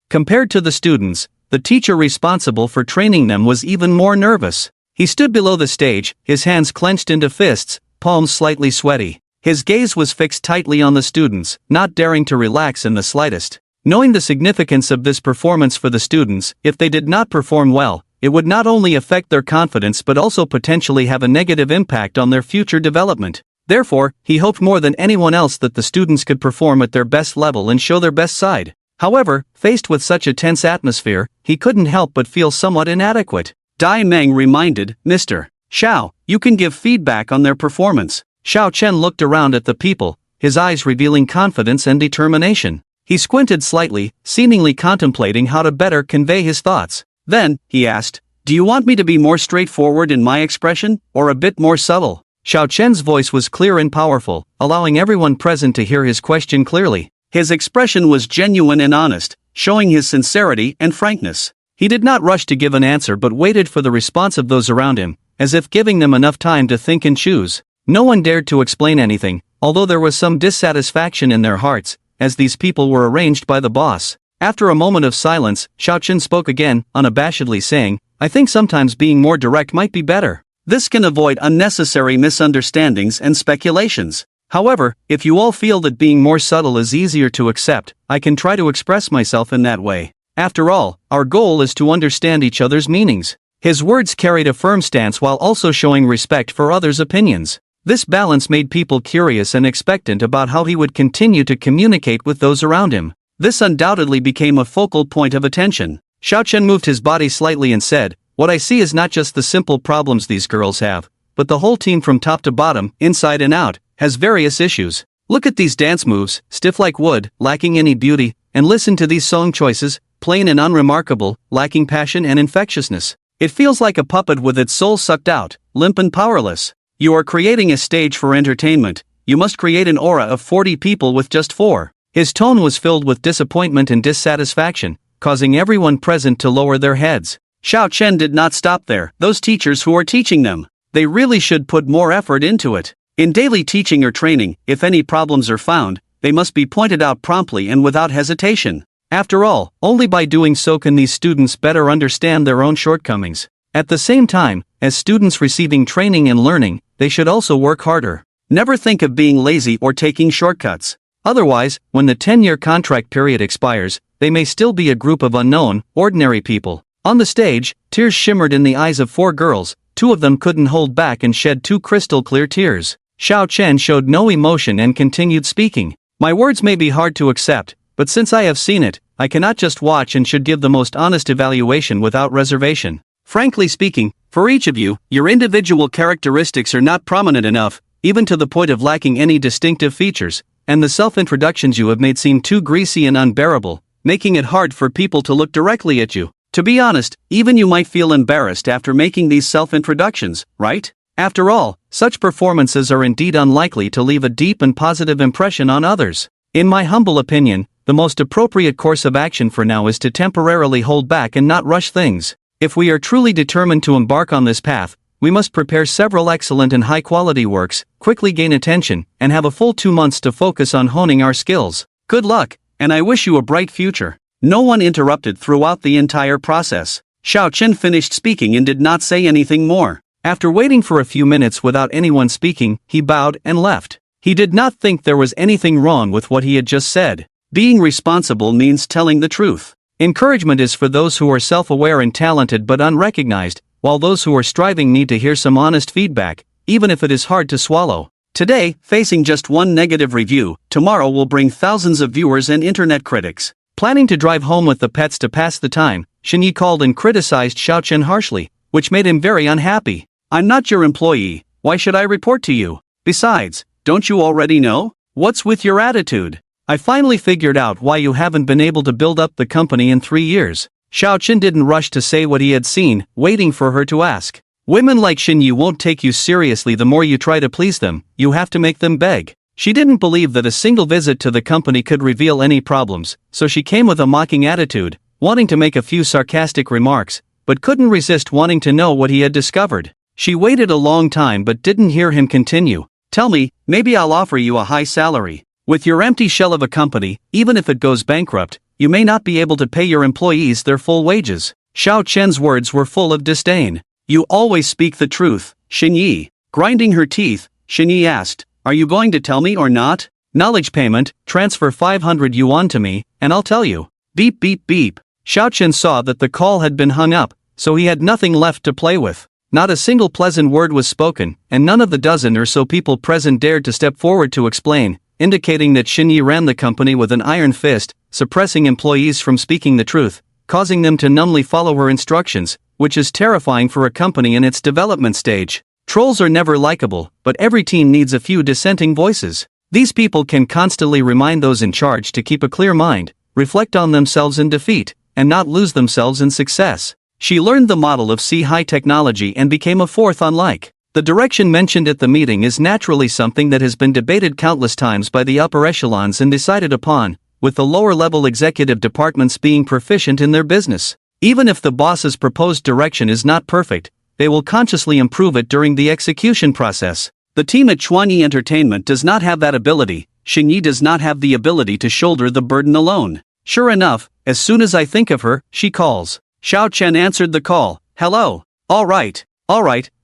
Compared to the students, the teacher responsible for training them was even more nervous. He stood below the stage, his hands clenched into fists, palms slightly sweaty. His gaze was fixed tightly on the students, not daring to relax in the slightest. Knowing the significance of this performance for the students, if they did not perform well, it would not only affect their confidence but also potentially have a negative impact on their future development. Therefore, he hoped more than anyone else that the students could perform at their best level and show their best side. However, faced with such a tense atmosphere, he couldn't help but feel somewhat inadequate. Dai Meng reminded, "Mr. Xiao, you can give feedback on their performance." Xiao Chen looked around at the people, his eyes revealing confidence and determination. He squinted slightly, seemingly contemplating how to better convey his thoughts. Then, he asked, "Do you want me to be more straightforward in my expression, or a bit more subtle?" Xiao Chen's voice was clear and powerful, allowing everyone present to hear his question clearly. His expression was genuine and honest, showing his sincerity and frankness. He did not rush to give an answer but waited for the response of those around him, as if giving them enough time to think and choose. No one dared to explain anything, although there was some dissatisfaction in their hearts, as these people were arranged by the boss. After a moment of silence, Xiaochen spoke again, unabashedly saying, "I think sometimes being more direct might be better. This can avoid unnecessary misunderstandings and speculations. However, if you all feel that being more subtle is easier to accept, I can try to express myself in that way. After all, our goal is to understand each other's meanings." His words carried a firm stance while also showing respect for others' opinions. This balance made people curious and expectant about how he would continue to communicate with those around him. This undoubtedly became a focal point of attention. Xiaochen moved his body slightly and said, "What I see is not just the simple problems these girls have, but the whole team from top to bottom, inside and out, has various issues. Look at these dance moves, stiff like wood, lacking any beauty, and listen to these song choices, plain and unremarkable, lacking passion and infectiousness. It feels like a puppet with its soul sucked out, limp and powerless. You are creating a stage for entertainment. You must create an aura of 40 people with just 4. His tone was filled with disappointment and dissatisfaction, causing everyone present to lower their heads. Xiao Chen did not stop there. Those teachers who are teaching them, they really should put more effort into it. In daily teaching or training, if any problems are found, they must be pointed out promptly and without hesitation. After all, only by doing so can these students better understand their own shortcomings. At the same time, as students receiving training and learning, they should also work harder. Never think of being lazy or taking shortcuts. Otherwise, when the 10-year contract period expires, they may still be a group of unknown, ordinary people. On the stage, tears shimmered in the eyes of 4 girls. 2 of them couldn't hold back and shed 2 crystal-clear tears. Xiao Chen showed no emotion and continued speaking. "My words may be hard to accept, but since I have seen it, I cannot just watch and should give the most honest evaluation without reservation. Frankly speaking, for each of you, your individual characteristics are not prominent enough, even to the point of lacking any distinctive features, and the self-introductions you have made seem too greasy and unbearable, making it hard for people to look directly at you. To be honest, even you might feel embarrassed after making these self-introductions, right? After all, such performances are indeed unlikely to leave a deep and positive impression on others. In my humble opinion, the most appropriate course of action for now is to temporarily hold back and not rush things. If we are truly determined to embark on this path, we must prepare several excellent and high-quality works, quickly gain attention, and have a full 2 months to focus on honing our skills. Good luck, and I wish you a bright future." No one interrupted throughout the entire process. Xiao Chen finished speaking and did not say anything more. After waiting for a few minutes without anyone speaking, he bowed and left. He did not think there was anything wrong with what he had just said. Being responsible means telling the truth. Encouragement is for those who are self-aware and talented but unrecognized, while those who are striving need to hear some honest feedback, even if it is hard to swallow. Today, facing just one negative review, tomorrow will bring thousands of viewers and internet critics. Planning to drive home with the pets to pass the time, Xinyi called and criticized Xiao Chen harshly, which made him very unhappy. "I'm not your employee, why should I report to you? Besides, don't you already know? What's with your attitude? I finally figured out why you haven't been able to build up the company in 3 years. Xiao Chen didn't rush to say what he had seen, waiting for her to ask. Women like Xinyi won't take you seriously the more you try to please them, you have to make them beg. She didn't believe that a single visit to the company could reveal any problems, so she came with a mocking attitude, wanting to make a few sarcastic remarks, but couldn't resist wanting to know what he had discovered. She waited a long time but didn't hear him continue. "Tell me, maybe I'll offer you a high salary. With your empty shell of a company, even if it goes bankrupt, you may not be able to pay your employees their full wages." Xiao Chen's words were full of disdain. "You always speak the truth, Xinyi." Grinding her teeth, Xinyi asked, "Are you going to tell me or not? Knowledge payment, transfer 500 yuan to me, and I'll tell you." Beep beep beep. Xiao Chen saw that the call had been hung up, so he had nothing left to play with. Not a single pleasant word was spoken, and none of the dozen or so people present dared to step forward to explain, indicating that Xinyi ran the company with an iron fist, suppressing employees from speaking the truth, causing them to numbly follow her instructions, which is terrifying for a company in its development stage. Trolls are never likable, but every team needs a few dissenting voices. These people can constantly remind those in charge to keep a clear mind, reflect on themselves in defeat, and not lose themselves in success. She learned the model of C-high technology and became a fourth unlike. The direction mentioned at the meeting is naturally something that has been debated countless times by the upper echelons and decided upon, with the lower-level executive departments being proficient in their business. Even if the boss's proposed direction is not perfect, they will consciously improve it during the execution process. The team at Chuanyi Entertainment does not have that ability. Xingyi does not have the ability to shoulder the burden alone. Sure enough, as soon as I think of her, she calls. Xiao Chen answered the call. Hello. All right,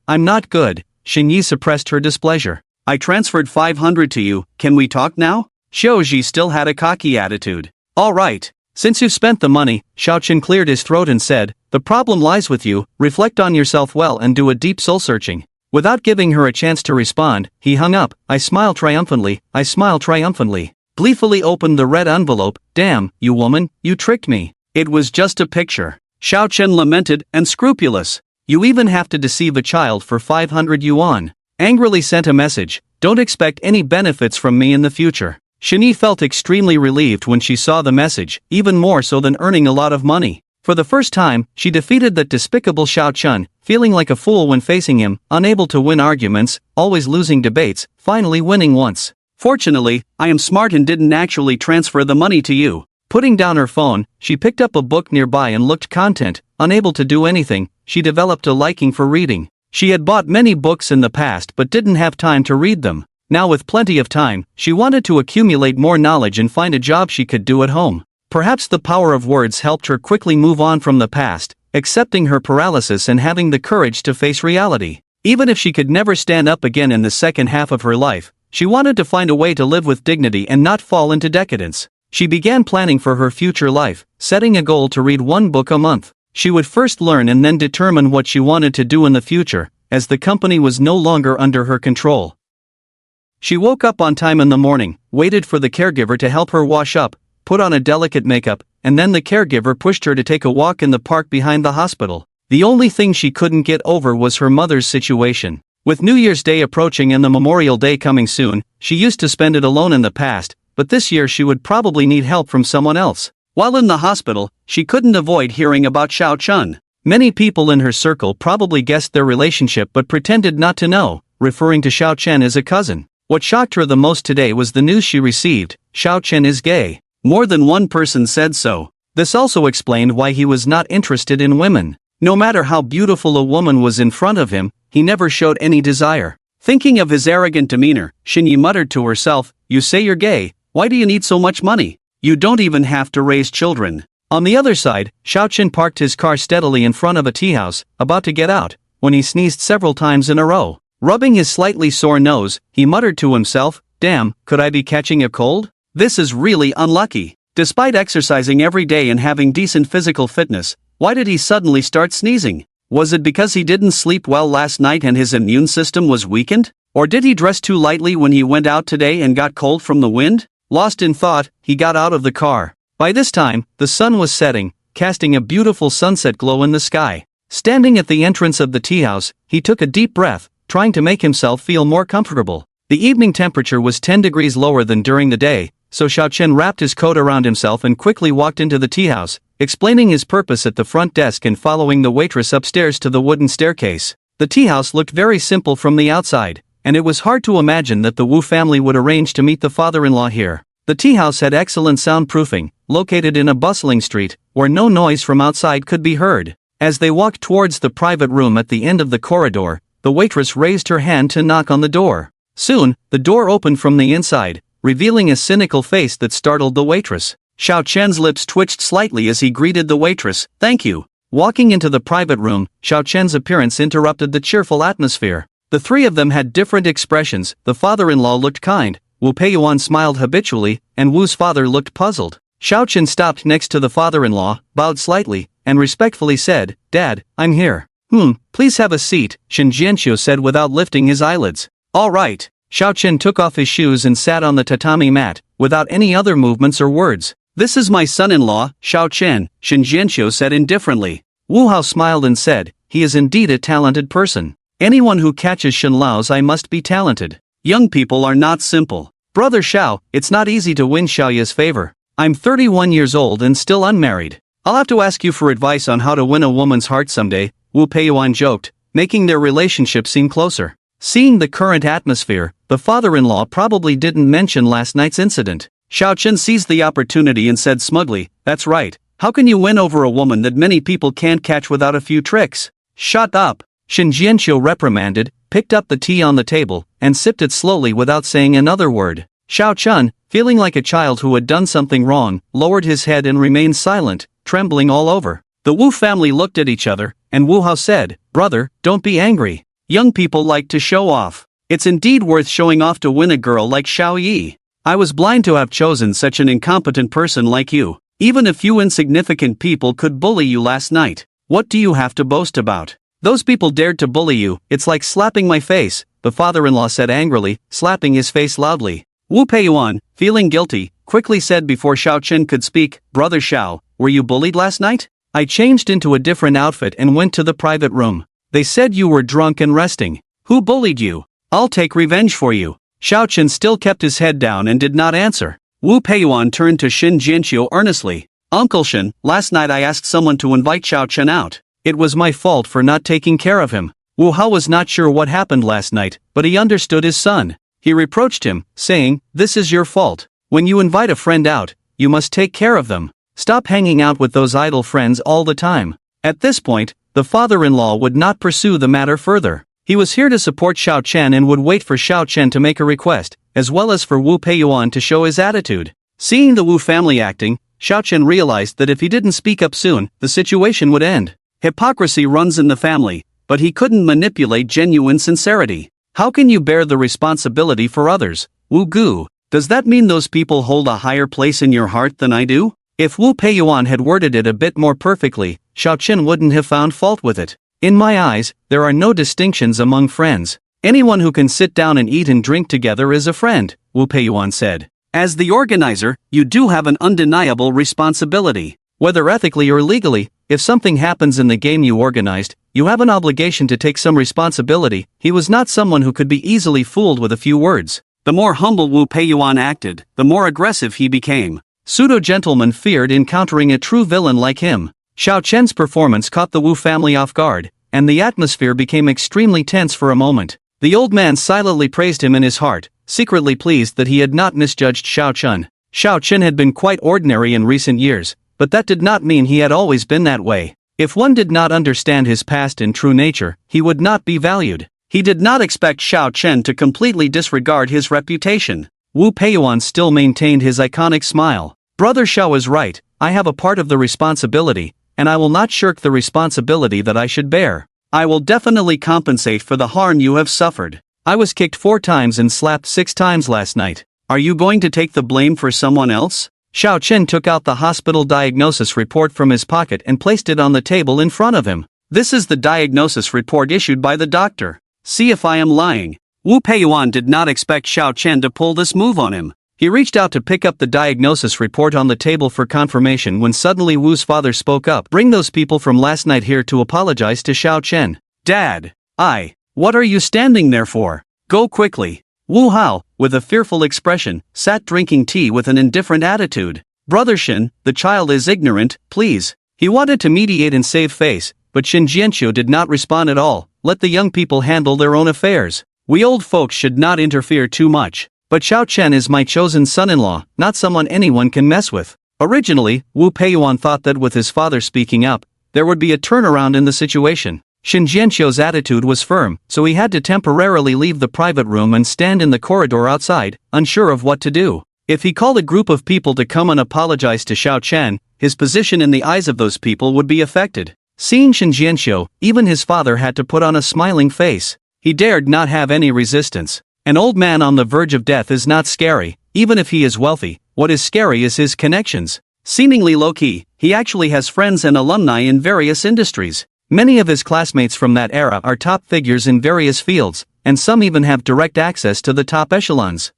I'm not good. Xingyi suppressed her displeasure. I transferred 500 to you, can we talk now? Xiaozhi still had a cocky attitude. All right. Since you've spent the money, Xiao Chen cleared his throat and said, the problem lies with you, reflect on yourself well and do a deep soul-searching. Without giving her a chance to respond, he hung up. I smile triumphantly, gleefully opened the red envelope. Damn, you woman, you tricked me. It was just a picture. Xiao Chen lamented, and scrupulous. You even have to deceive a child for 500 yuan. Angrily sent a message, don't expect any benefits from me in the future. Xingyi felt extremely relieved when she saw the message, even more so than earning a lot of money. For the first time, she defeated that despicable Xiao Chen, feeling like a fool when facing him, unable to win arguments, always losing debates, finally winning once. Fortunately, I am smart and didn't actually transfer the money to you. Putting down her phone, she picked up a book nearby and looked content. Unable to do anything, she developed a liking for reading. She had bought many books in the past but didn't have time to read them. Now with plenty of time, she wanted to accumulate more knowledge and find a job she could do at home. Perhaps the power of words helped her quickly move on from the past, accepting her paralysis and having the courage to face reality. Even if she could never stand up again in the second half of her life, she wanted to find a way to live with dignity and not fall into decadence. She began planning for her future life, setting a goal to read one book a month. She would first learn and then determine what she wanted to do in the future, as the company was no longer under her control. She woke up on time in the morning, waited for the caregiver to help her wash up, put on a delicate makeup, and then the caregiver pushed her to take a walk in the park behind the hospital. The only thing she couldn't get over was her mother's situation. With New Year's Day approaching and the Memorial Day coming soon, she used to spend it alone in the past, but this year she would probably need help from someone else. While in the hospital, she couldn't avoid hearing about Xiao Chen. Many people in her circle probably guessed their relationship but pretended not to know, referring to Xiao Chen as a cousin. What shocked her the most today was the news she received: Xiao Chen is gay. More than one person said so. This also explained why he was not interested in women. No matter how beautiful a woman was in front of him, he never showed any desire. Thinking of his arrogant demeanor, Xingyi muttered to herself, you say you're gay, why do you need so much money? You don't even have to raise children. On the other side, Xiao Chen parked his car steadily in front of a tea house, about to get out, when he sneezed several times in a row. Rubbing his slightly sore nose, he muttered to himself, damn, could I be catching a cold? This is really unlucky. Despite exercising every day and having decent physical fitness, why did he suddenly start sneezing? Was it because he didn't sleep well last night and his immune system was weakened? Or did he dress too lightly when he went out today and got cold from the wind? Lost in thought, he got out of the car. By this time, the sun was setting, casting a beautiful sunset glow in the sky. Standing at the entrance of the tea house, he took a deep breath, trying to make himself feel more comfortable. The evening temperature was 10 degrees lower than during the day, so Xiao Chen wrapped his coat around himself and quickly walked into the tea house, explaining his purpose at the front desk and following the waitress upstairs to the wooden staircase. The tea house looked very simple from the outside, and it was hard to imagine that the Wu family would arrange to meet the father-in-law here. The tea house had excellent soundproofing, located in a bustling street, where no noise from outside could be heard. As they walked towards the private room at the end of the corridor, the waitress raised her hand to knock on the door. Soon, the door opened from the inside, revealing a cynical face that startled the waitress. Xiao Chen's lips twitched slightly as he greeted the waitress, thank you. Walking into the private room, Xiao Chen's appearance interrupted the cheerful atmosphere. The three of them had different expressions. The father-in-law looked kind, Wu Peiyuan smiled habitually, and Wu's father looked puzzled. Xiao Chen stopped next to the father-in-law, bowed slightly, and respectfully said, Dad, I'm here. Please have a seat, Shen Jianxiu said without lifting his eyelids. All right. Xiao Chen took off his shoes and sat on the tatami mat, without any other movements or words. This is my son-in-law, Xiao Chen, Shen Jianxiu said indifferently. Wu Hao smiled and said, he is indeed a talented person. Anyone who catches Shen Lao's eye must be talented. Young people are not simple. Brother Xiao, it's not easy to win Xiaoya's favor. I'm 31 years old and still unmarried. I'll have to ask you for advice on how to win a woman's heart someday, Wu Peiyuan joked, making their relationship seem closer. Seeing the current atmosphere, the father-in-law probably didn't mention last night's incident. Xiao Chen seized the opportunity and said smugly, that's right, how can you win over a woman that many people can't catch without a few tricks? Shut up. Shin Jianqiu reprimanded, picked up the tea on the table, and sipped it slowly without saying another word. Xiao Chun, feeling like a child who had done something wrong, lowered his head and remained silent, trembling all over. The Wu family looked at each other, and Wu Hao said, "Brother, don't be angry. Young people like to show off. It's indeed worth showing off to win a girl like Xiao Yi. I was blind to have chosen such an incompetent person like you. Even a few insignificant people could bully you last night. What do you have to boast about? Those people dared to bully you, it's like slapping my face," the father-in-law said angrily, slapping his face loudly. Wu Peiyuan, feeling guilty, quickly said before Xiao Chen could speak, "Brother Xiao, were you bullied last night? I changed into a different outfit and went to the private room. They said you were drunk and resting. Who bullied you? I'll take revenge for you." Xiao Chen still kept his head down and did not answer. Wu Peiyuan turned to Shin Jianqiu earnestly. "Uncle Shin, last night I asked someone to invite Xiao Chen out. It was my fault for not taking care of him." Wu Hao was not sure what happened last night, but he understood his son. He reproached him, saying, "This is your fault. When you invite a friend out, you must take care of them. Stop hanging out with those idle friends all the time." At this point, the father-in-law would not pursue the matter further. He was here to support Xiao Chen and would wait for Xiao Chen to make a request, as well as for Wu Peiyuan to show his attitude. Seeing the Wu family acting, Xiao Chen realized that if he didn't speak up soon, the situation would end. Hypocrisy runs in the family, but he couldn't manipulate genuine sincerity. "How can you bear the responsibility for others, Wu Gu? Does that mean those people hold a higher place in your heart than I do?" If Wu Peiyuan had worded it a bit more perfectly, Xiao Chen wouldn't have found fault with it. "In my eyes, there are no distinctions among friends. Anyone who can sit down and eat and drink together is a friend," Wu Peiyuan said. "As the organizer, you do have an undeniable responsibility. Whether ethically or legally, if something happens in the game you organized, you have an obligation to take some responsibility." He was not someone who could be easily fooled with a few words. The more humble Wu Peiyuan acted, the more aggressive he became. Pseudo-gentlemen feared encountering a true villain like him. Xiao Chen's performance caught the Wu family off guard, and the atmosphere became extremely tense for a moment. The old man silently praised him in his heart, secretly pleased that he had not misjudged Xiao Chen. Xiao Chen had been quite ordinary in recent years, but that did not mean he had always been that way. If one did not understand his past and true nature, he would not be valued. He did not expect Xiao Chen to completely disregard his reputation. Wu Peiyuan still maintained his iconic smile. "Brother Xiao is right, I have a part of the responsibility, and I will not shirk the responsibility that I should bear. I will definitely compensate for the harm you have suffered. I was kicked 4 times and slapped 6 times last night. Are you going to take the blame for someone else?" Xiao Chen took out the hospital diagnosis report from his pocket and placed it on the table in front of him. "This is the diagnosis report issued by the doctor. See if I am lying." Wu Peiyuan did not expect Xiao Chen to pull this move on him. He reached out to pick up the diagnosis report on the table for confirmation when suddenly Wu's father spoke up. "Bring those people from last night here to apologize to Xiao Chen." "Dad, what are you standing there for? Go quickly." Wu Hao, with a fearful expression, sat drinking tea with an indifferent attitude. "Brother Shin, the child is ignorant, please." He wanted to mediate and save face, but Shin Jianqiu did not respond at all. "Let the young people handle their own affairs. We old folks should not interfere too much. But Xiao Chen is my chosen son-in-law, not someone anyone can mess with." Originally, Wu Peiyuan thought that with his father speaking up, there would be a turnaround in the situation. Shin Jianqiu's attitude was firm, so he had to temporarily leave the private room and stand in the corridor outside, unsure of what to do. If he called a group of people to come and apologize to Xiao Chen, his position in the eyes of those people would be affected. Seeing Shin Jianqiu, even his father had to put on a smiling face. He dared not have any resistance. An old man on the verge of death is not scary, even if he is wealthy. What is scary is his connections. Seemingly low-key, he actually has friends and alumni in various industries. Many of his classmates from that era are top figures in various fields, and some even have direct access to the top echelons.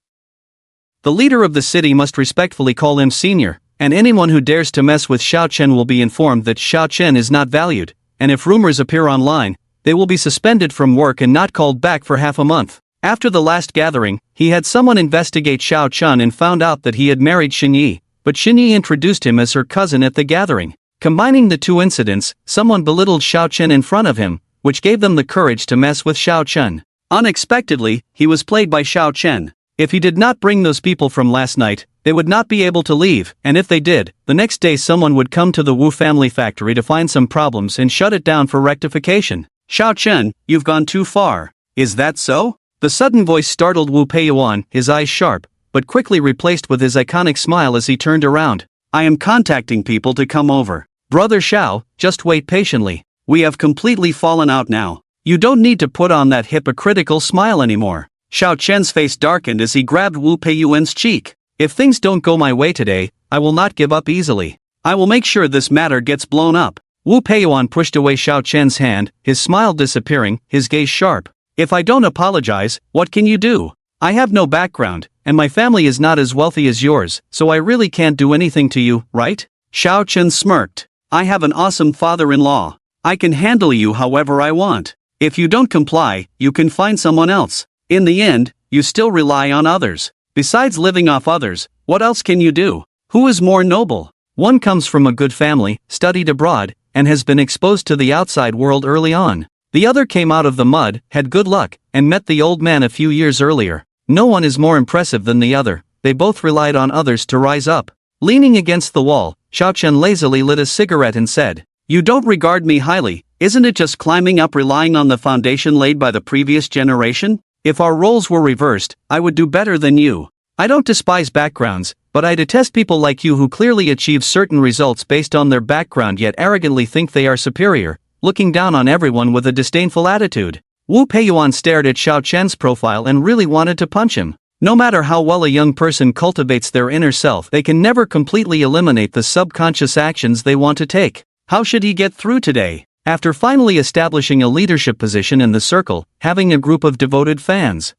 The leader of the city must respectfully call him senior, and anyone who dares to mess with Xiao Chen will be informed that Xiao Chen is not valued, and if rumors appear online, they will be suspended from work and not called back for half a month. After the last gathering, he had someone investigate Xiao Chen and found out that he had married Xin Yi, but Xin Yi introduced him as her cousin at the gathering. Combining the two incidents, someone belittled Xiao Chen in front of him, which gave them the courage to mess with Xiao Chen. Unexpectedly, he was played by Xiao Chen. If he did not bring those people from last night, they would not be able to leave, and if they did, the next day someone would come to the Wu family factory to find some problems and shut it down for rectification. Xiao Chen, you've gone too far. Is that so? The sudden voice startled Wu Peiyuan, his eyes sharp, but quickly replaced with his iconic smile as he turned around. I am contacting people to come over. Brother Xiao, just wait patiently. We have completely fallen out now. You don't need to put on that hypocritical smile anymore. Xiao Chen's face darkened as he grabbed Wu Peiyuan's cheek. If things don't go my way today, I will not give up easily. I will make sure this matter gets blown up. Wu Peiyuan pushed away Xiao Chen's hand, his smile disappearing, his gaze sharp. If I don't apologize, what can you do? I have no background, and my family is not as wealthy as yours, so I really can't do anything to you, right? Xiao Chen smirked. I have an awesome father-in-law. I can handle you however I want. If you don't comply, you can find someone else. In the end, you still rely on others. Besides living off others, what else can you do? Who is more noble? One comes from a good family, studied abroad, and has been exposed to the outside world early on. The other came out of the mud, had good luck, and met the old man a few years earlier. No one is more impressive than the other. They both relied on others to rise up. Leaning against the wall, Xiao Chen lazily lit a cigarette and said, You don't regard me highly, isn't it just climbing up relying on the foundation laid by the previous generation? If our roles were reversed, I would do better than you. I don't despise backgrounds, but I detest people like you who clearly achieve certain results based on their background yet arrogantly think they are superior, looking down on everyone with a disdainful attitude. Wu Peiyuan stared at Xiao Chen's profile and really wanted to punch him. No matter how well a young person cultivates their inner self, they can never completely eliminate the subconscious actions they want to take. How should he get through today? After finally establishing a leadership position in the circle, having a group of devoted fans.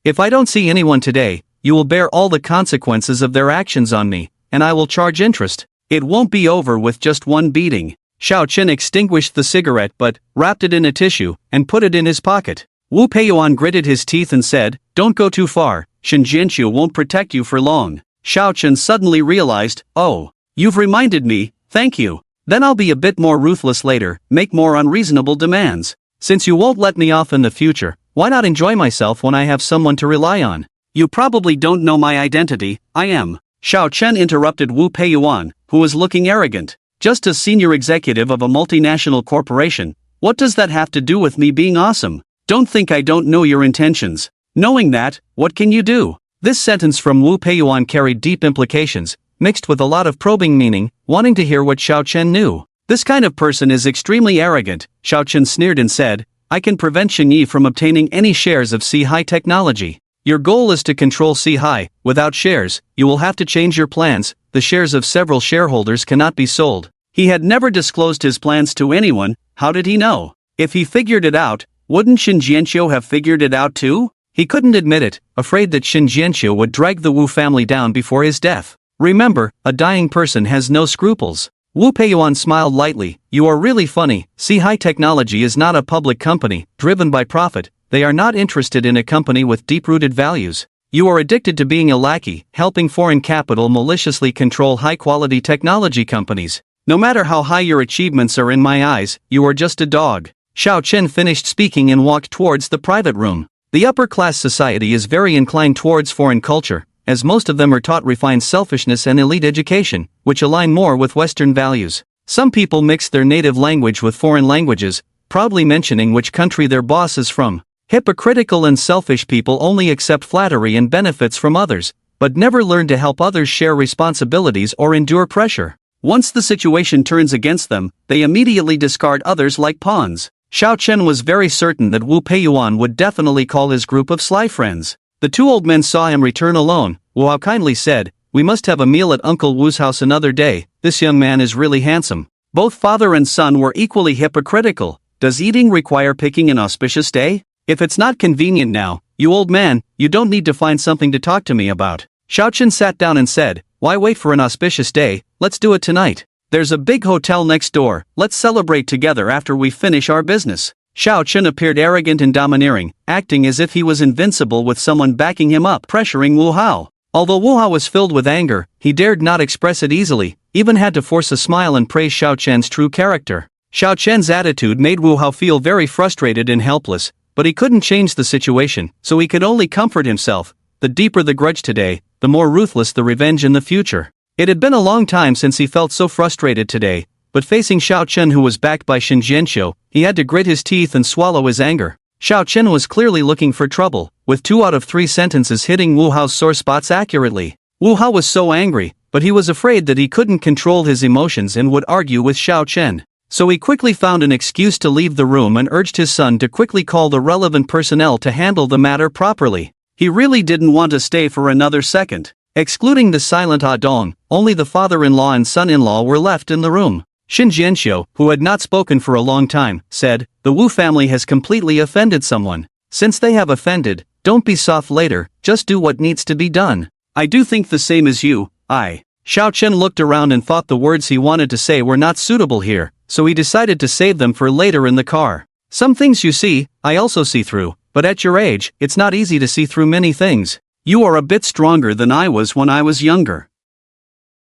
If I don't see anyone today, you will bear all the consequences of their actions on me, and I will charge interest. It won't be over with just one beating. Xiao Chen extinguished the cigarette but wrapped it in a tissue and put it in his pocket. Wu Peiyuan gritted his teeth and said, Don't go too far, Shen Jianqiu won't protect you for long. Xiao Chen suddenly realized, Oh, you've reminded me, thank you. Then I'll be a bit more ruthless later, make more unreasonable demands. Since you won't let me off in the future, why not enjoy myself when I have someone to rely on? You probably don't know my identity, I am. Xiao Chen interrupted Wu Peiyuan, who was looking arrogant. Just a senior executive of a multinational corporation, what does that have to do with me being awesome? Don't think I don't know your intentions. Knowing that, what can you do? This sentence from Wu Peiyuan carried deep implications, mixed with a lot of probing meaning, wanting to hear what Xiao Chen knew. This kind of person is extremely arrogant, Xiao Chen sneered and said, I can prevent Shen Yi from obtaining any shares of C-High Technology. Your goal is to control C-High. Without shares, you will have to change your plans. The shares of several shareholders cannot be sold. He had never disclosed his plans to anyone. How did he know? If he figured it out, wouldn't Shen Jianqiu have figured it out too? He couldn't admit it, afraid that Shen Jianqiu would drag the Wu family down before his death. Remember, a dying person has no scruples. Wu Peiyuan smiled lightly. You are really funny. C-High Technology is not a public company, driven by profit. They are not interested in a company with deep-rooted values. You are addicted to being a lackey, helping foreign capital maliciously control high-quality technology companies. No matter how high your achievements are in my eyes, you are just a dog. Xiao Chen finished speaking and walked towards the private room. The upper-class society is very inclined towards foreign culture, as most of them are taught refined selfishness and elite education, which align more with Western values. Some people mix their native language with foreign languages, proudly mentioning which country their boss is from. Hypocritical and selfish people only accept flattery and benefits from others, but never learn to help others share responsibilities or endure pressure. Once the situation turns against them, they immediately discard others like pawns. Xiao Chen was very certain that Wu Peiyuan would definitely call his group of sly friends. The two old men saw him return alone. Wu Hao kindly said, We must have a meal at Uncle Wu's house another day. This young man is really handsome. Both father and son were equally hypocritical. Does eating require picking an auspicious day? If it's not convenient now, you old man, you don't need to find something to talk to me about. Xiao Chen sat down and said, Why wait for an auspicious day? Let's do it tonight. There's a big hotel next door. Let's celebrate together after we finish our business. Xiao Chen appeared arrogant and domineering, acting as if he was invincible with someone backing him up, pressuring Wu Hao. Although Wu Hao was filled with anger, he dared not express it easily, even had to force a smile and praise Xiao Chen's true character. Xiao Chen's attitude made Wu Hao feel very frustrated and helpless, but he couldn't change the situation, so he could only comfort himself. The deeper the grudge today, the more ruthless the revenge in the future. It had been a long time since he felt so frustrated today, but facing Xiao Chen, who was backed by Shin Jianxiu, he had to grit his teeth and swallow his anger. Xiao Chen was clearly looking for trouble, with 2 out of 3 sentences hitting Wu Hao's sore spots accurately. Wu Hao was so angry, but he was afraid that he couldn't control his emotions and would argue with Xiao Chen. So he quickly found an excuse to leave the room and urged his son to quickly call the relevant personnel to handle the matter properly. He really didn't want to stay for another second. Excluding the silent Dong, only the father-in-law and son-in-law were left in the room. Shin Jianxiu, who had not spoken for a long time, said, "The Wu family has completely offended someone. Since they have offended, don't be soft later, just do what needs to be done." "I do think the same as you, Xiao Chen looked around and thought the words he wanted to say were not suitable here, so he decided to save them for later in the car. "Some things you see, I also see through, but at your age, it's not easy to see through many things. You are a bit stronger than I was when I was younger.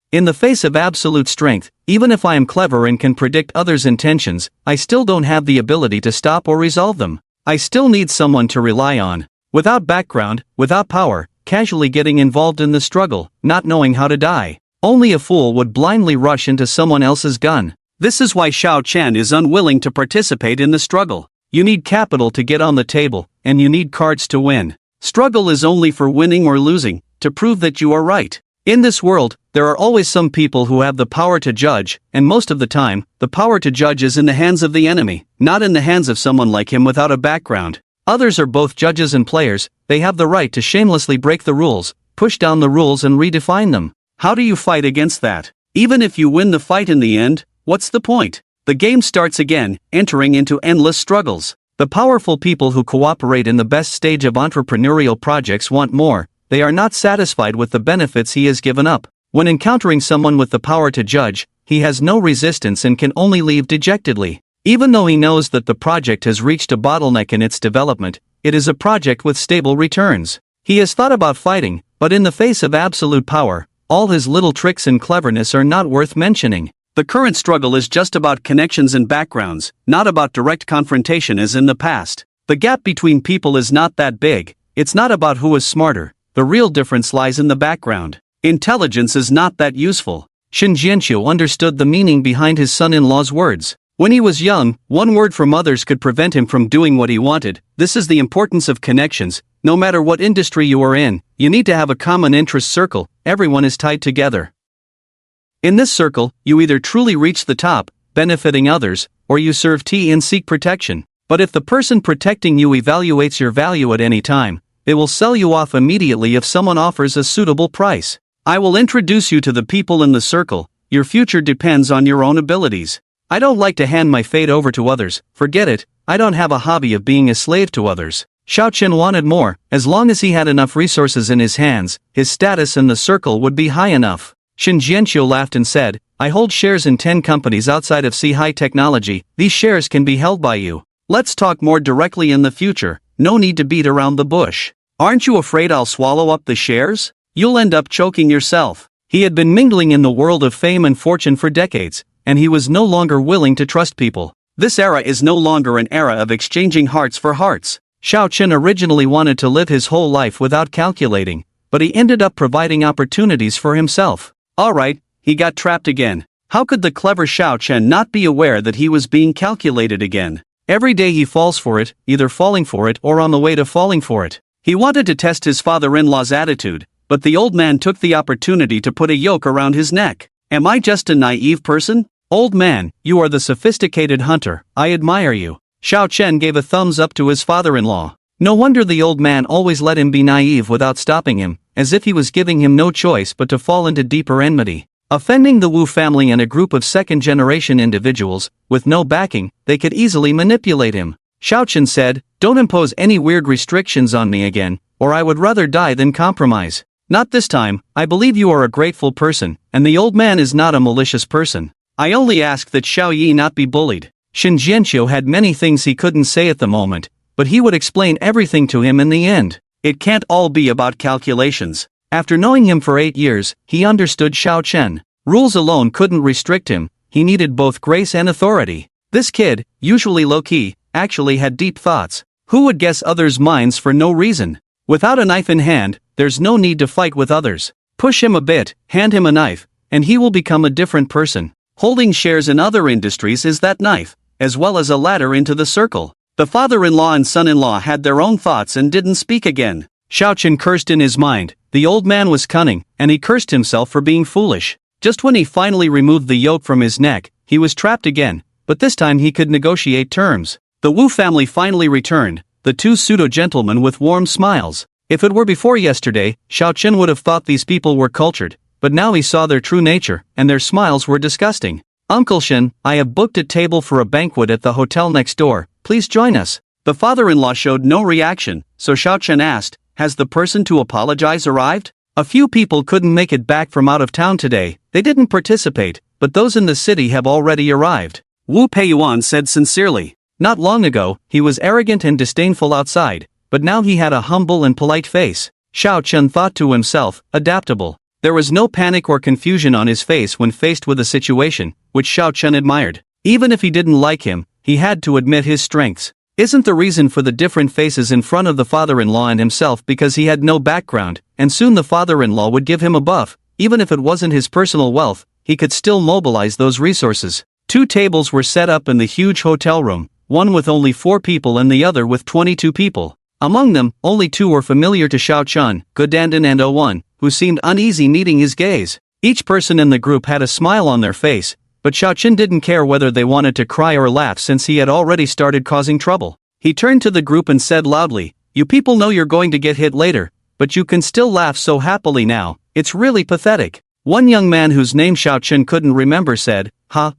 In the face of absolute strength, even if I am clever and can predict others' intentions, I still don't have the ability to stop or resolve them. I still need someone to rely on. Without background, without power, casually getting involved in the struggle, not knowing how to die. Only a fool would blindly rush into someone else's gun. This is why Xiao Chen is unwilling to participate in the struggle. You need capital to get on the table, and you need cards to win. Struggle is only for winning or losing, to prove that you are right. In this world, there are always some people who have the power to judge, and most of the time, the power to judge is in the hands of the enemy, not in the hands of someone like him without a background. Others are both judges and players. They have the right to shamelessly break the rules, push down the rules and redefine them. How do you fight against that? Even if you win the fight in the end, what's the point? The game starts again, entering into endless struggles. The powerful people who cooperate in the best stage of entrepreneurial projects want more. They are not satisfied with the benefits he has given up. When encountering someone with the power to judge, he has no resistance and can only leave dejectedly. Even though he knows that the project has reached a bottleneck in its development, it is a project with stable returns. He has thought about fighting, but in the face of absolute power, all his little tricks and cleverness are not worth mentioning. The current struggle is just about connections and backgrounds, not about direct confrontation as in the past. The gap between people is not that big. It's not about who is smarter. The real difference lies in the background. Intelligence is not that useful. Shin Jianxiu understood the meaning behind his son-in-law's words. When he was young, one word from others could prevent him from doing what he wanted. This is the importance of connections. No matter what industry you are in, you need to have a common interest circle. Everyone is tied together. In this circle, you either truly reach the top, benefiting others, or you serve tea and seek protection. But if the person protecting you evaluates your value at any time, they will sell you off immediately if someone offers a suitable price. I will introduce you to the people in the circle. Your future depends on your own abilities. I don't like to hand my fate over to others. Forget it. I don't have a hobby of being a slave to others. Xiao Chen wanted more. As long as he had enough resources in his hands, his status in the circle would be high enough. Shin Jianxiu laughed and said, "I hold shares in 10 companies outside of High Technology. These shares can be held by you. Let's talk more directly in the future. No need to beat around the bush. Aren't you afraid I'll swallow up the shares? You'll end up choking yourself." He had been mingling in the world of fame and fortune for decades, and he was no longer willing to trust people. This era is no longer an era of exchanging hearts for hearts. Xiao Chen originally wanted to live his whole life without calculating, but he ended up providing opportunities for himself. Alright, he got trapped again. How could the clever Xiao Chen not be aware that he was being calculated again? Every day he falls for it, either falling for it or on the way to falling for it. He wanted to test his father-in-law's attitude, but the old man took the opportunity to put a yoke around his neck. Am I just a naive person? Old man, you are the sophisticated hunter. I admire you. Xiao Chen gave a thumbs up to his father-in-law. No wonder the old man always let him be naive without stopping him, as if he was giving him no choice but to fall into deeper enmity. Offending the Wu family and a group of second-generation individuals, with no backing, they could easily manipulate him. Xiao Chen said, "Don't impose any weird restrictions on me again, or I would rather die than compromise. Not this time. I believe you are a grateful person, and the old man is not a malicious person. I only ask that Xiao Yi not be bullied." Shin Jianxiu had many things he couldn't say at the moment, but he would explain everything to him in the end. It can't all be about calculations. After knowing him for 8 years, he understood Xiao Chen. Rules alone couldn't restrict him. He needed both grace and authority. This kid, usually low-key, actually had deep thoughts. Who would guess others' minds for no reason? Without a knife in hand, there's no need to fight with others. Push him a bit, hand him a knife, and he will become a different person. Holding shares in other industries is that knife, as well as a ladder into the circle. The father-in-law and son-in-law had their own thoughts and didn't speak again. Xiaochen cursed in his mind. The old man was cunning, and he cursed himself for being foolish. Just when he finally removed the yoke from his neck, he was trapped again, but this time he could negotiate terms. The Wu family finally returned, the two pseudo-gentlemen with warm smiles. If it were before yesterday, Xiaochen would have thought these people were cultured, but now he saw their true nature, and their smiles were disgusting. Uncle Shen, I have booked a table for a banquet at the hotel next door, please join us. The father-in-law showed no reaction, so Xiaochen asked, has the person to apologize arrived? A few people couldn't make it back from out of town today, they didn't participate, but those in the city have already arrived. Wu Peiyuan said sincerely. Not long ago, he was arrogant and disdainful outside, but now he had a humble and polite face. Xiaochen thought to himself, adaptable. There was no panic or confusion on his face when faced with a situation, which Xiaochen admired. Even if he didn't like him, he had to admit his strengths. Isn't the reason for the different faces in front of the father-in-law and himself because he had no background, and soon the father-in-law would give him a buff, even if it wasn't his personal wealth, he could still mobilize those resources. 2 tables were set up in the huge hotel room, one with only 4 people and the other with 22 people. Among them, only 2 were familiar to Xiaochen, Godandan and O1, who seemed uneasy needing his gaze. Each person in the group had a smile on their face, but Xiaochen didn't care whether they wanted to cry or laugh since he had already started causing trouble. He turned to the group and said loudly, you people know you're going to get hit later, but you can still laugh so happily now, it's really pathetic. One young man whose name Xiaochen couldn't remember said,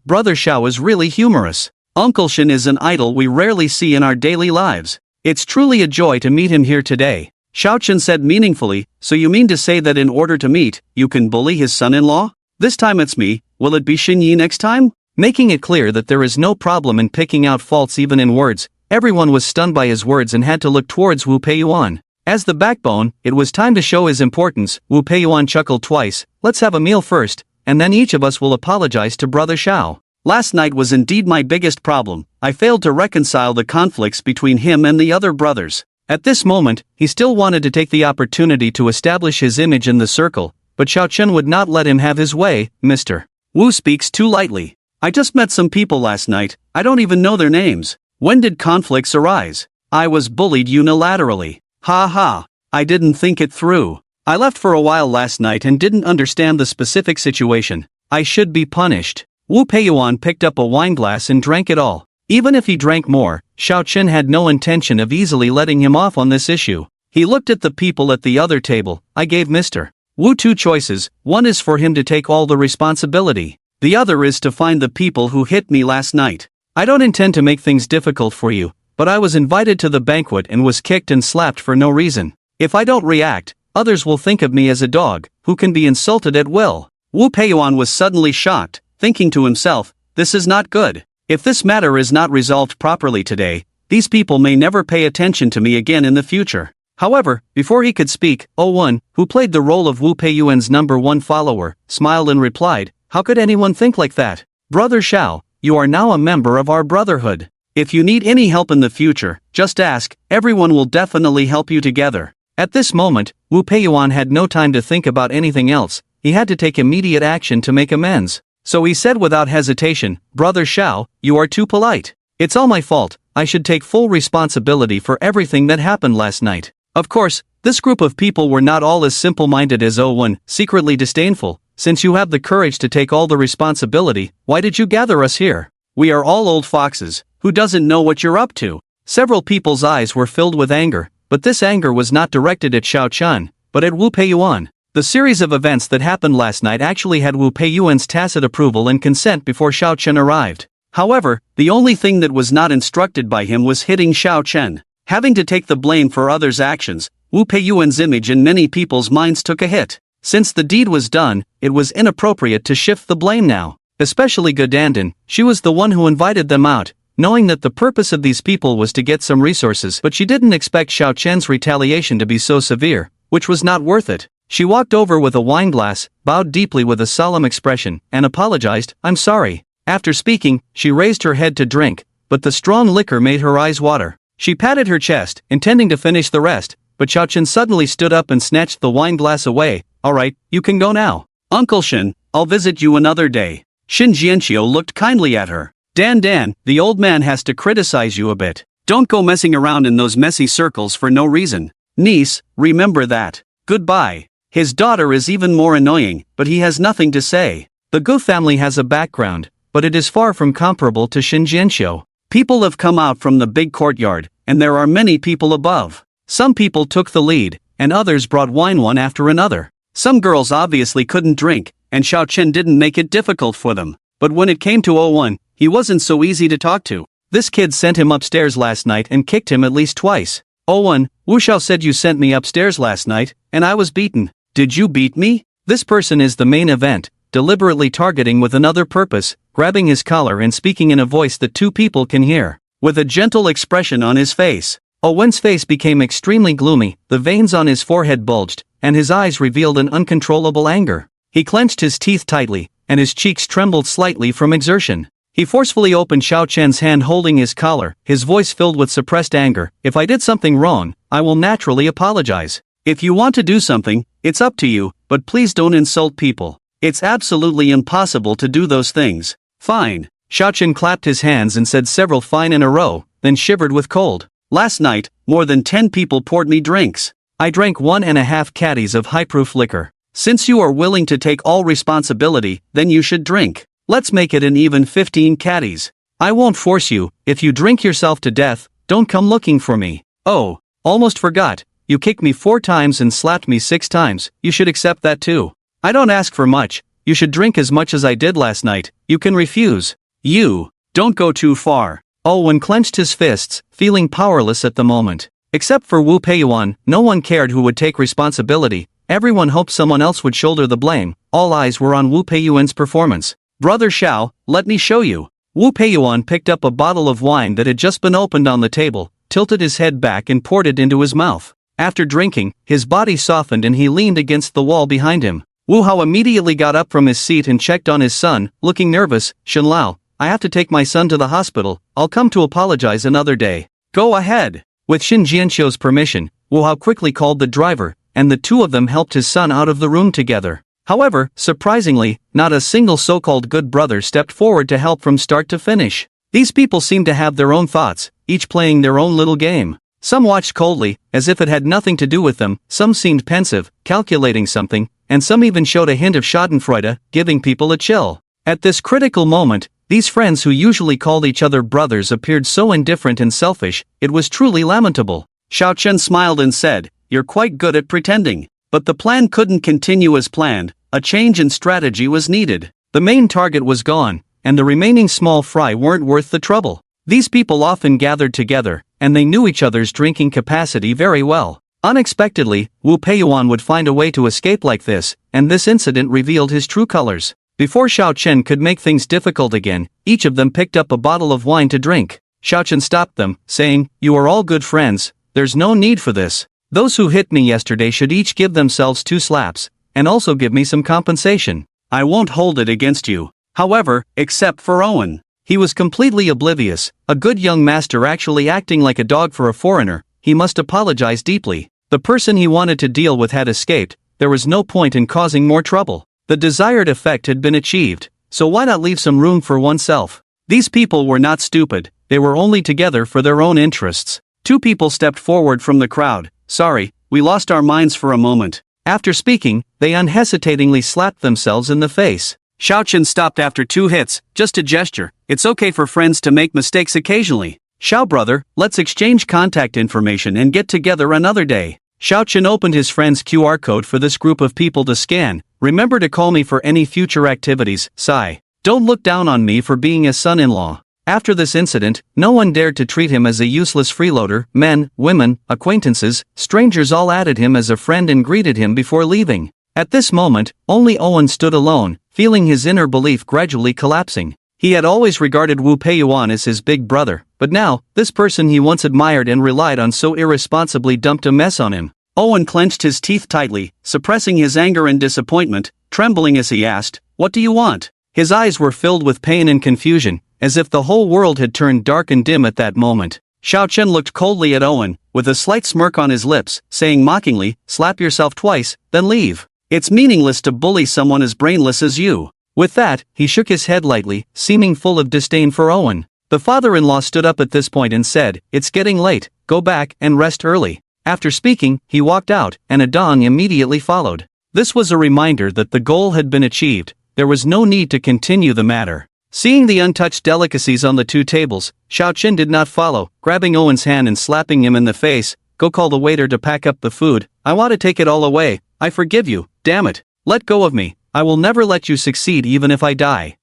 Brother Xiao is really humorous. Uncle Shen is an idol we rarely see in our daily lives. It's truly a joy to meet him here today. Xiaochen said meaningfully, so you mean to say that in order to meet, you can bully his son-in-law? This time it's me, will it be Xinyi next time? Making it clear that there is no problem in picking out faults even in words, everyone was stunned by his words and had to look towards Wu Peiyuan. As the backbone, it was time to show his importance. Wu Peiyuan chuckled twice, let's have a meal first, and then each of us will apologize to Brother Xiao. Last night was indeed my biggest problem, I failed to reconcile the conflicts between him and the other brothers. At this moment, he still wanted to take the opportunity to establish his image in the circle, but Xiaochen would not let him have his way. Mr. Wu speaks too lightly. I just met some people last night, I don't even know their names. When did conflicts arise? I was bullied unilaterally. I didn't think it through. I left for a while last night and didn't understand the specific situation. I should be punished. Wu Peiyuan picked up a wineglass and drank it all. Even if he drank more, Xiaochen had no intention of easily letting him off on this issue. He looked at the people at the other table. I gave Mr. Wu 2 choices, one is for him to take all the responsibility. The other is to find the people who hit me last night. I don't intend to make things difficult for you, but I was invited to the banquet and was kicked and slapped for no reason. If I don't react, others will think of me as a dog, who can be insulted at will. Wu Peiyuan was suddenly shocked, thinking to himself, this is not good. If this matter is not resolved properly today, these people may never pay attention to me again in the future. However, before he could speak, O1, who played the role of Wu Peiyuan's #1 follower, smiled and replied, how could anyone think like that? Brother Xiao, you are now a member of our brotherhood. If you need any help in the future, just ask, everyone will definitely help you together. At this moment, Wu Peiyuan had no time to think about anything else, he had to take immediate action to make amends. So he said without hesitation, Brother Xiao, you are too polite. It's all my fault, I should take full responsibility for everything that happened last night. Of course, this group of people were not all as simple-minded as O1, secretly disdainful. Since you have the courage to take all the responsibility, why did you gather us here? We are all old foxes, who doesn't know what you're up to? Several people's eyes were filled with anger, but this anger was not directed at Xiaochen, but at Wu Peiyuan. The series of events that happened last night actually had Wu Peiyuan's tacit approval and consent before Xiaochen arrived. However, the only thing that was not instructed by him was hitting Xiaochen. Having to take the blame for others' actions, Wu Peiyuan's image in many people's minds took a hit. Since the deed was done, it was inappropriate to shift the blame now. Especially Godandan, she was the one who invited them out, knowing that the purpose of these people was to get some resources, but she didn't expect Xiaochen's retaliation to be so severe, which was not worth it. She walked over with a wineglass, bowed deeply with a solemn expression, and apologized, I'm sorry. After speaking, she raised her head to drink, but the strong liquor made her eyes water. She patted her chest, intending to finish the rest, but Xiaochen suddenly stood up and snatched the wineglass away. Alright, you can go now. Uncle Shen, I'll visit you another day. Shin Jianxiu looked kindly at her. Dan, the old man has to criticize you a bit. Don't go messing around in those messy circles for no reason. Niece, remember that. Goodbye. His daughter is even more annoying, but he has nothing to say. The Gu family has a background, but it is far from comparable to Shin Jianxiu. People have come out from the big courtyard, and there are many people above. Some people took the lead, and others brought wine one after another. Some girls obviously couldn't drink, and Xiao Chen didn't make it difficult for them. But when it came to Owen, he wasn't so easy to talk to. This kid sent him upstairs last night and kicked him at least twice. Owen, Wu Xiao said you sent me upstairs last night, and I was beaten. Did you beat me? This person is the main event, deliberately targeting with another purpose, grabbing his collar and speaking in a voice that two people can hear. With a gentle expression on his face, Owen's face became extremely gloomy, the veins on his forehead bulged, and his eyes revealed an uncontrollable anger. He clenched his teeth tightly, and his cheeks trembled slightly from exertion. He forcefully opened Xiao Chen's hand holding his collar, his voice filled with suppressed anger. If I did something wrong, I will naturally apologize. If you want to do something, it's up to you, but please don't insult people. It's absolutely impossible to do those things. Fine. Xiao Chen clapped his hands and said several fine in a row, then shivered with cold. Last night, more than 10 people poured me drinks. I drank 1.5 caddies of high-proof liquor. Since you are willing to take all responsibility, then you should drink. Let's make it an even 15 caddies. I won't force you. If you drink yourself to death, don't come looking for me. Oh, almost forgot. You kicked me 4 times and slapped me 6 times. You should accept that too. I don't ask for much. You should drink as much as I did last night. You can refuse. You. Don't go too far. Owen clenched his fists, feeling powerless at the moment. Except for Wu Peiyuan, no one cared who would take responsibility. Everyone hoped someone else would shoulder the blame. All eyes were on Wu Peiyuan's performance. Brother Xiao, let me show you. Wu Peiyuan picked up a bottle of wine that had just been opened on the table, tilted his head back and poured it into his mouth. After drinking, his body softened and he leaned against the wall behind him. Wu Hao immediately got up from his seat and checked on his son, looking nervous. Shen Lao, I have to take my son to the hospital. I'll come to apologize another day. Go ahead. With Shin Jianxiu's permission, Wu Hao quickly called the driver, and the two of them helped his son out of the room together. However, surprisingly, not a single so-called good brother stepped forward to help from start to finish. These people seemed to have their own thoughts, each playing their own little game. Some watched coldly, as if it had nothing to do with them, some seemed pensive, calculating something, and some even showed a hint of schadenfreude, giving people a chill. At this critical moment, these friends who usually called each other brothers appeared so indifferent and selfish, it was truly lamentable. Xiao Chen smiled and said, "You're quite good at pretending." But the plan couldn't continue as planned. A change in strategy was needed. The main target was gone, and the remaining small fry weren't worth the trouble. These people often gathered together, and they knew each other's drinking capacity very well. Unexpectedly, Wu Peiyuan would find a way to escape like this, and this incident revealed his true colors. Before Xiao Chen could make things difficult again, each of them picked up a bottle of wine to drink. Xiao Chen stopped them, saying, "You are all good friends, there's no need for this. Those who hit me yesterday should each give themselves 2 slaps, and also give me some compensation. I won't hold it against you. However, except for Owen. He was completely oblivious, a good young master actually acting like a dog for a foreigner. He must apologize deeply. The person he wanted to deal with had escaped. There was no point in causing more trouble. The desired effect had been achieved, so why not leave some room for oneself? These people were not stupid, they were only together for their own interests. 2 people stepped forward from the crowd. "Sorry, we lost our minds for a moment." After speaking, they unhesitatingly slapped themselves in the face. Xiao Chen stopped after 2 hits, just a gesture. It's okay for friends to make mistakes occasionally. "Xiao brother, let's exchange contact information and get together another day." Xiao Chen opened his friend's QR code for this group of people to scan. "Remember to call me for any future activities, Sai. Don't look down on me for being a son-in-law." After this incident, no one dared to treat him as a useless freeloader. Men, women, acquaintances, strangers all added him as a friend and greeted him before leaving. At this moment, only Owen stood alone, feeling his inner belief gradually collapsing. He had always regarded Wu Peiyuan as his big brother, but now, this person he once admired and relied on so irresponsibly dumped a mess on him. Owen clenched his teeth tightly, suppressing his anger and disappointment, trembling as he asked, "What do you want?" His eyes were filled with pain and confusion, as if the whole world had turned dark and dim at that moment. Xiao Chen looked coldly at Owen, with a slight smirk on his lips, saying mockingly, "Slap yourself twice, then leave. It's meaningless to bully someone as brainless as you." With that, he shook his head lightly, seeming full of disdain for Owen. The father-in-law stood up at this point and said, "It's getting late, go back and rest early." After speaking, he walked out, and a dong immediately followed. This was a reminder that the goal had been achieved. There was no need to continue the matter. Seeing the untouched delicacies on the two tables, Xiao Qin did not follow, grabbing Owen's hand and slapping him in the face. "Go call the waiter to pack up the food. I want to take it all away. I forgive you, damn it. Let go of me. I will never let you succeed even if I die."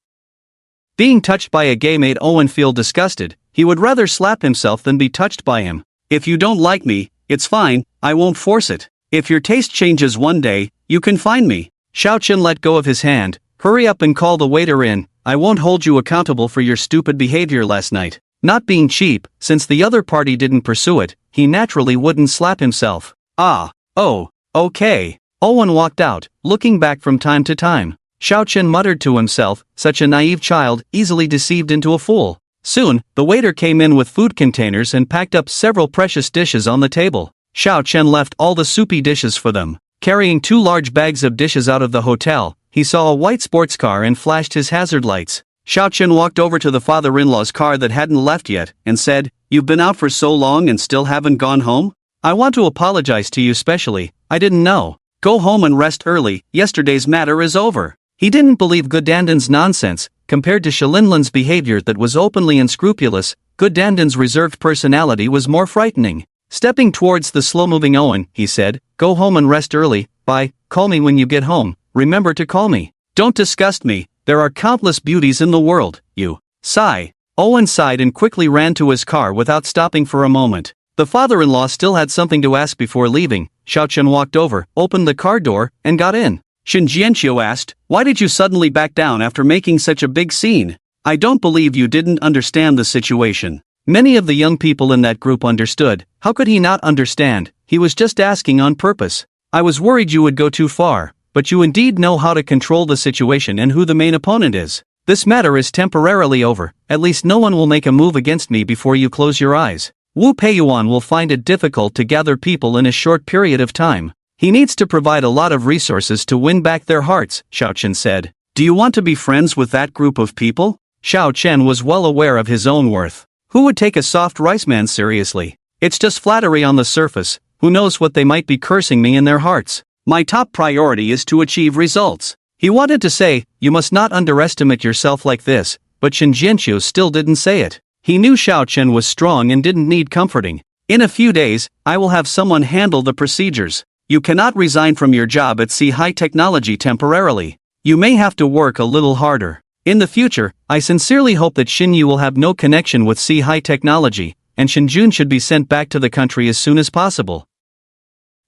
Being touched by a gay made Owen feel disgusted. He would rather slap himself than be touched by him. "If you don't like me, it's fine, I won't force it. If your taste changes one day, you can find me." Xiao Qin let go of his hand. "Hurry up and call the waiter in. I won't hold you accountable for your stupid behavior last night." Not being cheap, since the other party didn't pursue it, he naturally wouldn't slap himself. Okay. Owen walked out, looking back from time to time. Xiao Qin muttered to himself, such a naive child, easily deceived into a fool. Soon, the waiter came in with food containers and packed up several precious dishes on the table. Xiao Qin left all the soupy dishes for them. Carrying 2 large bags of dishes out of the hotel, he saw a white sports car and flashed his hazard lights. Xiao Qin walked over to the father-in-law's car that hadn't left yet, and said, "You've been out for so long and still haven't gone home? I want to apologize to you specially, I didn't know. Go home and rest early, yesterday's matter is over." He didn't believe Gudandan's nonsense. Compared to Shalinlan's behavior that was openly unscrupulous, Gudandan's reserved personality was more frightening. Stepping towards the slow-moving Owen, he said, "Go home and rest early, bye, call me when you get home, remember to call me. Don't disgust me, there are countless beauties in the world, you." Sigh. Owen sighed and quickly ran to his car without stopping for a moment. The father-in-law still had something to ask before leaving. Xiao Qin walked over, opened the car door, and got in. Shin Jianqiu asked, "Why did you suddenly back down after making such a big scene? I don't believe you didn't understand the situation." Many of the young people in that group understood. How could he not understand? He was just asking on purpose. "I was worried you would go too far, but you indeed know how to control the situation and who the main opponent is. This matter is temporarily over, at least no one will make a move against me before you close your eyes. Wu Peiyuan will find it difficult to gather people in a short period of time. He needs to provide a lot of resources to win back their hearts," Xiao Qin said. "Do you want to be friends with that group of people?" Xiao Qin was well aware of his own worth. Who would take a soft rice man seriously? It's just flattery on the surface. Who knows what they might be cursing me in their hearts? My top priority is to achieve results. He wanted to say, "You must not underestimate yourself like this," but Shin Jianqiu still didn't say it. He knew Xiao Qin was strong and didn't need comforting. "In a few days, I will have someone handle the procedures. You cannot resign from your job at Sea High Technology temporarily. You may have to work a little harder. In the future, I sincerely hope that Xin Yu will have no connection with Sea High Technology, and Shinjun should be sent back to the country as soon as possible."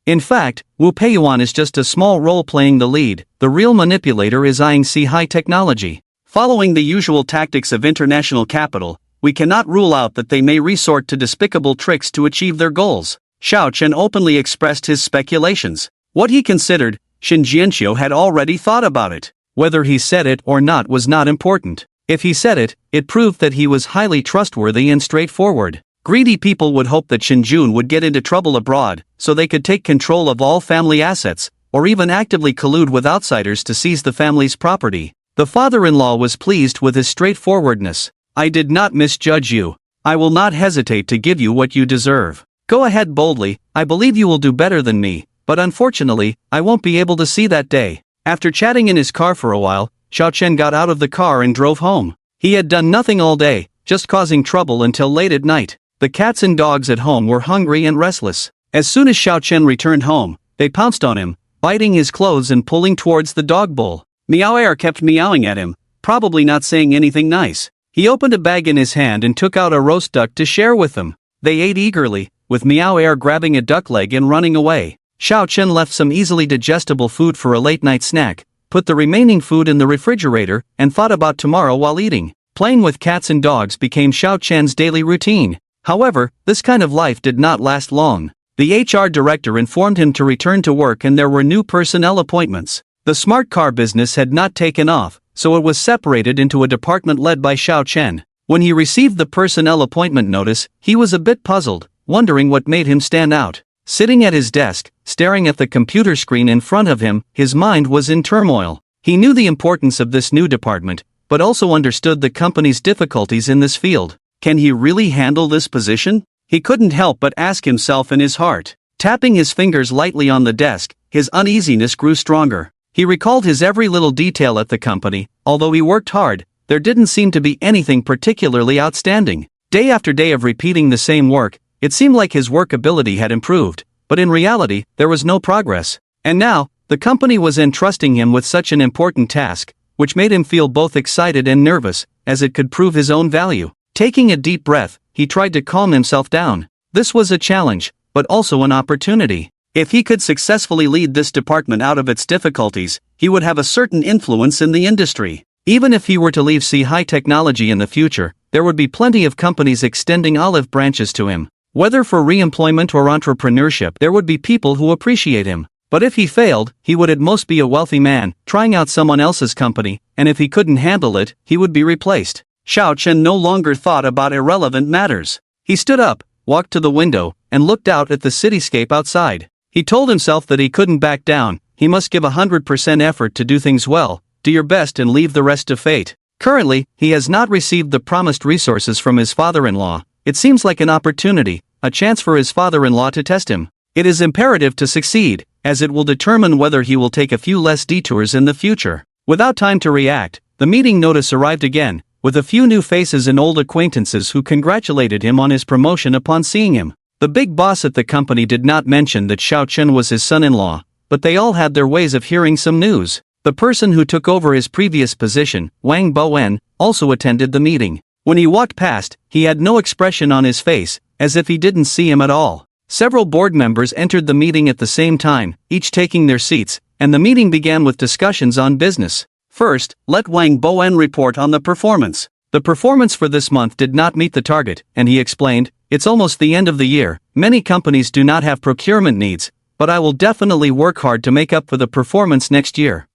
In fact, Wu Peiyuan is just a small role playing the lead. The real manipulator is eyeing Sea High Technology. Following the usual tactics of international capital, we cannot rule out that they may resort to despicable tricks to achieve their goals. Xiao Qin openly expressed his speculations. What he considered, Shin Jianqiu had already thought about it. Whether he said it or not was not important. If he said it, it proved that he was highly trustworthy and straightforward. Greedy people would hope that Shinjun would get into trouble abroad, so they could take control of all family assets, or even actively collude with outsiders to seize the family's property. The father-in-law was pleased with his straightforwardness. "I did not misjudge you. I will not hesitate to give you what you deserve. Go ahead boldly, I believe you will do better than me, but unfortunately, I won't be able to see that day." After chatting in his car for a while, Xiao Qin got out of the car and drove home. He had done nothing all day, just causing trouble until late at night. The cats and dogs at home were hungry and restless. As soon as Xiao Qin returned home, they pounced on him, biting his clothes and pulling towards the dog bowl. Meow Air kept meowing at him, probably not saying anything nice. He opened a bag in his hand and took out a roast duck to share with them. They ate eagerly, with Meow Air grabbing a duck leg and running away. Xiao Qin left some easily digestible food for a late-night snack, put the remaining food in the refrigerator, and thought about tomorrow while eating. Playing with cats and dogs became Xiao Qian's daily routine. However, this kind of life did not last long. The HR director informed him to return to work and there were new personnel appointments. The smart car business had not taken off, so it was separated into a department led by Xiao Qin. When he received the personnel appointment notice, he was a bit puzzled, wondering what made him stand out. Sitting at his desk, staring at the computer screen in front of him, his mind was in turmoil. He knew the importance of this new department, but also understood the company's difficulties in this field. Can he really handle this position? He couldn't help but ask himself in his heart. Tapping his fingers lightly on the desk, his uneasiness grew stronger. He recalled his every little detail at the company. Although he worked hard, there didn't seem to be anything particularly outstanding. Day after day of repeating the same work, it seemed like his work ability had improved, but in reality, there was no progress. And now, the company was entrusting him with such an important task, which made him feel both excited and nervous, as it could prove his own value. Taking a deep breath, he tried to calm himself down. This was a challenge, but also an opportunity. If he could successfully lead this department out of its difficulties, he would have a certain influence in the industry. Even if he were to leave High Technology in the future, there would be plenty of companies extending olive branches to him. Whether for re-employment or entrepreneurship, there would be people who appreciate him. But if he failed, he would at most be a wealthy man, trying out someone else's company, and if he couldn't handle it, he would be replaced. Xiao Chen no longer thought about irrelevant matters. He stood up, walked to the window, and looked out at the cityscape outside. He told himself that he couldn't back down. He must give 100% effort to do things well. Do your best and leave the rest to fate. Currently, he has not received the promised resources from his father-in-law. It seems like an opportunity, a chance for his father-in-law to test him. It is imperative to succeed, as it will determine whether he will take a few less detours in the future. Without time to react, the meeting notice arrived again, with a few new faces and old acquaintances who congratulated him on his promotion upon seeing him. The big boss at the company did not mention that Xiao Chen was his son-in-law, but they all had their ways of hearing some news. The person who took over his previous position, Wang Bowen, also attended the meeting. When he walked past, he had no expression on his face, as if he didn't see him at all. Several board members entered the meeting at the same time, each taking their seats, and the meeting began with discussions on business. First, let Wang Bowen report on the performance. The performance for this month did not meet the target, and he explained, "It's almost the end of the year, many companies do not have procurement needs, but I will definitely work hard to make up for the performance next year."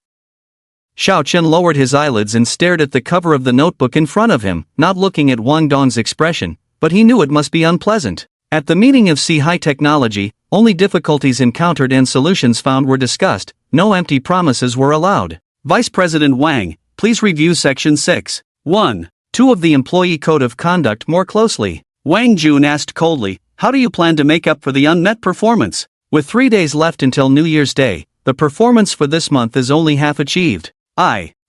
Xiao Chen lowered his eyelids and stared at the cover of the notebook in front of him, not looking at Wang Dong's expression, but he knew it must be unpleasant. At the meeting of High Technology, only difficulties encountered and solutions found were discussed, no empty promises were allowed. Vice President Wang, please review Section 6. 1. 2 of the Employee Code of Conduct more closely. Wang Jun asked coldly, how do you plan to make up for the unmet performance? With 3 days left until New Year's Day, the performance for this month is only half achieved.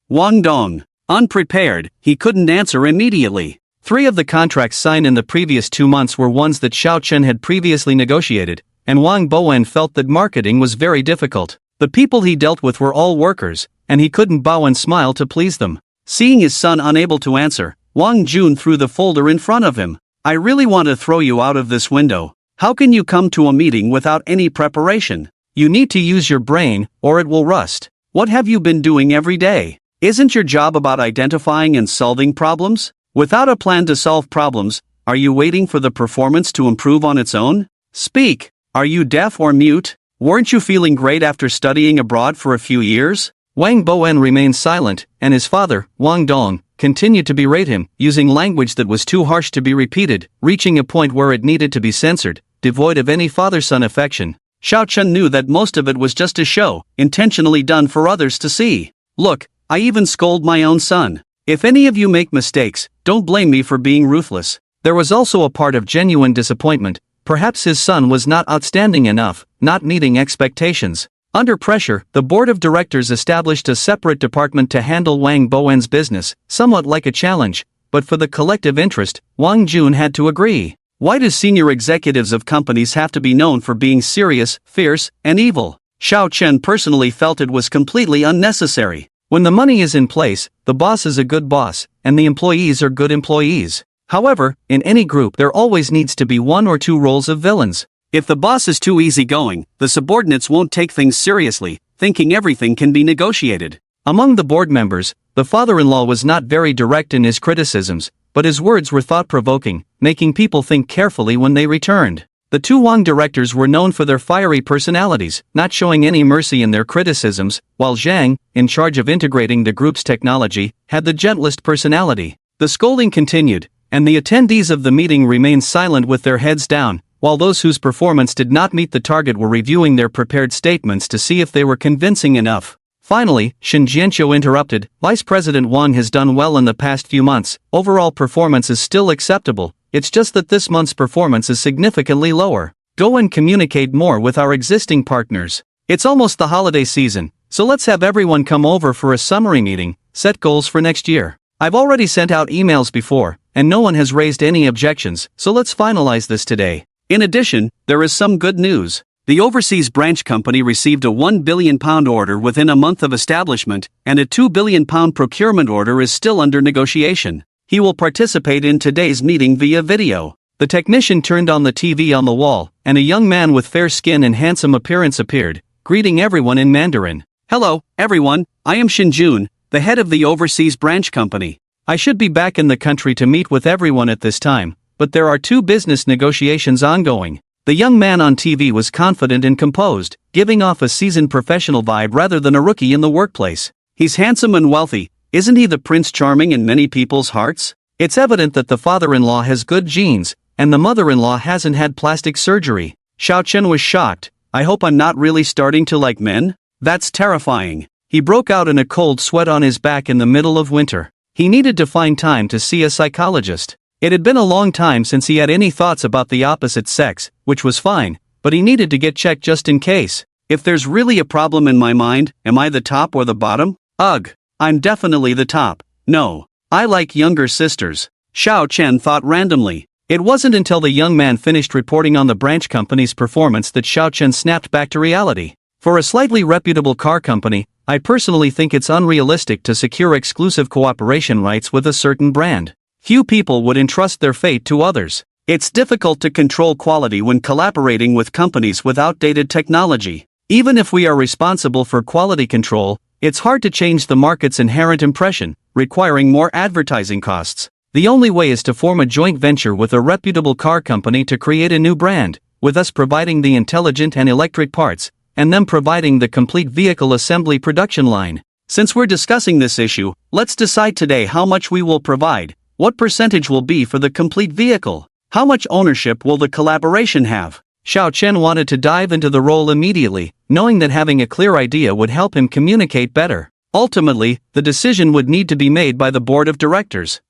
Wang Dong. Unprepared, he couldn't answer immediately. 3 of the contracts signed in the previous 2 months were ones that Xiao Chen had previously negotiated, and Wang Bowen felt that marketing was very difficult. The people he dealt with were all workers, and he couldn't bow and smile to please them. Seeing his son unable to answer, Wang Jun threw the folder in front of him. I really want to throw you out of this window. How can you come to a meeting without any preparation? You need to use your brain, or it will rust. What have you been doing every day? Isn't your job about identifying and solving problems? Without a plan to solve problems, are you waiting for the performance to improve on its own? Speak. Are you deaf or mute? Weren't you feeling great after studying abroad for a few years? Wang Bowen remained silent, and his father, Wang Dong, continued to berate him, using language that was too harsh to be repeated, reaching a point where it needed to be censored, devoid of any father-son affection. Xiao Chen knew that most of it was just a show, intentionally done for others to see. Look, I even scold my own son. If any of you make mistakes, don't blame me for being ruthless. There was also a part of genuine disappointment. Perhaps his son was not outstanding enough, not meeting expectations. Under pressure, the board of directors established a separate department to handle Wang Bowen's business, somewhat like a challenge, but for the collective interest, Wang Jun had to agree. Why do senior executives of companies have to be known for being serious, fierce, and evil? Xiao Chen personally felt it was completely unnecessary. When the money is in place, the boss is a good boss, and the employees are good employees. However, in any group there always needs to be 1 or 2 roles of villains. If the boss is too easygoing, the subordinates won't take things seriously, thinking everything can be negotiated. Among the board members, the father-in-law was not very direct in his criticisms, but his words were thought-provoking, making people think carefully when they returned. The 2 Wang directors were known for their fiery personalities, not showing any mercy in their criticisms, while Zhang, in charge of integrating the group's technology, had the gentlest personality. The scolding continued, and the attendees of the meeting remained silent with their heads down, while those whose performance did not meet the target were reviewing their prepared statements to see if they were convincing enough. Finally, Shin Jianqiu interrupted, Vice President Wang has done well in the past few months, overall performance is still acceptable, it's just that this month's performance is significantly lower. Go and communicate more with our existing partners. It's almost the holiday season, so let's have everyone come over for a summary meeting, set goals for next year. I've already sent out emails before, and no one has raised any objections, so let's finalize this today. In addition, there is some good news. The overseas branch company received a £1 billion order within a month of establishment, and a £2 billion procurement order is still under negotiation. He will participate in today's meeting via video. The technician turned on the TV on the wall, and a young man with fair skin and handsome appearance appeared, greeting everyone in Mandarin. Hello, everyone, I am Shinjun, the head of the overseas branch company. I should be back in the country to meet with everyone at this time, but there are 2 business negotiations ongoing. The young man on TV was confident and composed, giving off a seasoned professional vibe rather than a rookie in the workplace. He's handsome and wealthy, isn't he the Prince Charming in many people's hearts? It's evident that the father-in-law has good genes, and the mother-in-law hasn't had plastic surgery. Xiao Chen was shocked. I hope I'm not really starting to like men? That's terrifying. He broke out in a cold sweat on his back in the middle of winter. He needed to find time to see a psychologist. It had been a long time since he had any thoughts about the opposite sex, which was fine, but he needed to get checked just in case. If there's really a problem in my mind, am I the top or the bottom? Ugh, I'm definitely the top. No, I like younger sisters. Xiao Chen thought randomly. It wasn't until the young man finished reporting on the branch company's performance that Xiao Chen snapped back to reality. For a slightly reputable car company, I personally think it's unrealistic to secure exclusive cooperation rights with a certain brand. Few people would entrust their fate to others. It's difficult to control quality when collaborating with companies with outdated technology. Even if we are responsible for quality control, it's hard to change the market's inherent impression, requiring more advertising costs. The only way is to form a joint venture with a reputable car company to create a new brand, with us providing the intelligent and electric parts, and them providing the complete vehicle assembly production line. Since we're discussing this issue, let's decide today how much we will provide. What percentage will be for the complete vehicle? How much ownership will the collaboration have? Xiao Chen wanted to dive into the role immediately, knowing that having a clear idea would help him communicate better. Ultimately, the decision would need to be made by the board of directors.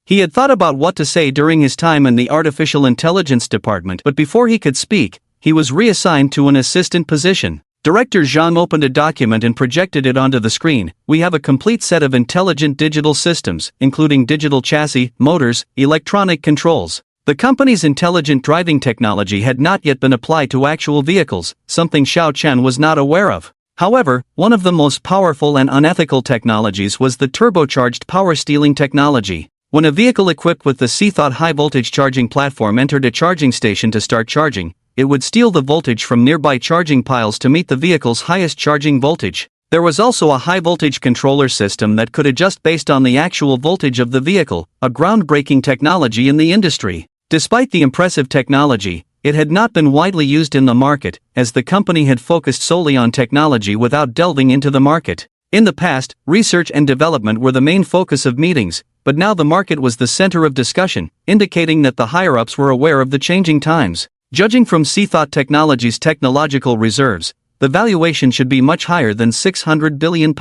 He had thought about what to say during his time in the artificial intelligence department, but before he could speak, he was reassigned to an assistant position. Director Zhang opened a document and projected it onto the screen. We have a complete set of intelligent digital systems, including digital chassis, motors, electronic controls. The company's intelligent driving technology had not yet been applied to actual vehicles, something Xiao Chen was not aware of. However, one of the most powerful and unethical technologies was the turbocharged power stealing technology. When a vehicle equipped with the C-Thought high-voltage charging platform entered a charging station to start charging, it would steal the voltage from nearby charging piles to meet the vehicle's highest charging voltage. There was also a high-voltage controller system that could adjust based on the actual voltage of the vehicle, a groundbreaking technology in the industry. Despite the impressive technology, it had not been widely used in the market, as the company had focused solely on technology without delving into the market. In the past, research and development were the main focus of meetings, but now the market was the center of discussion, indicating that the higher-ups were aware of the changing times. Judging from C-Thought Technologies' technological reserves, the valuation should be much higher than £600 billion.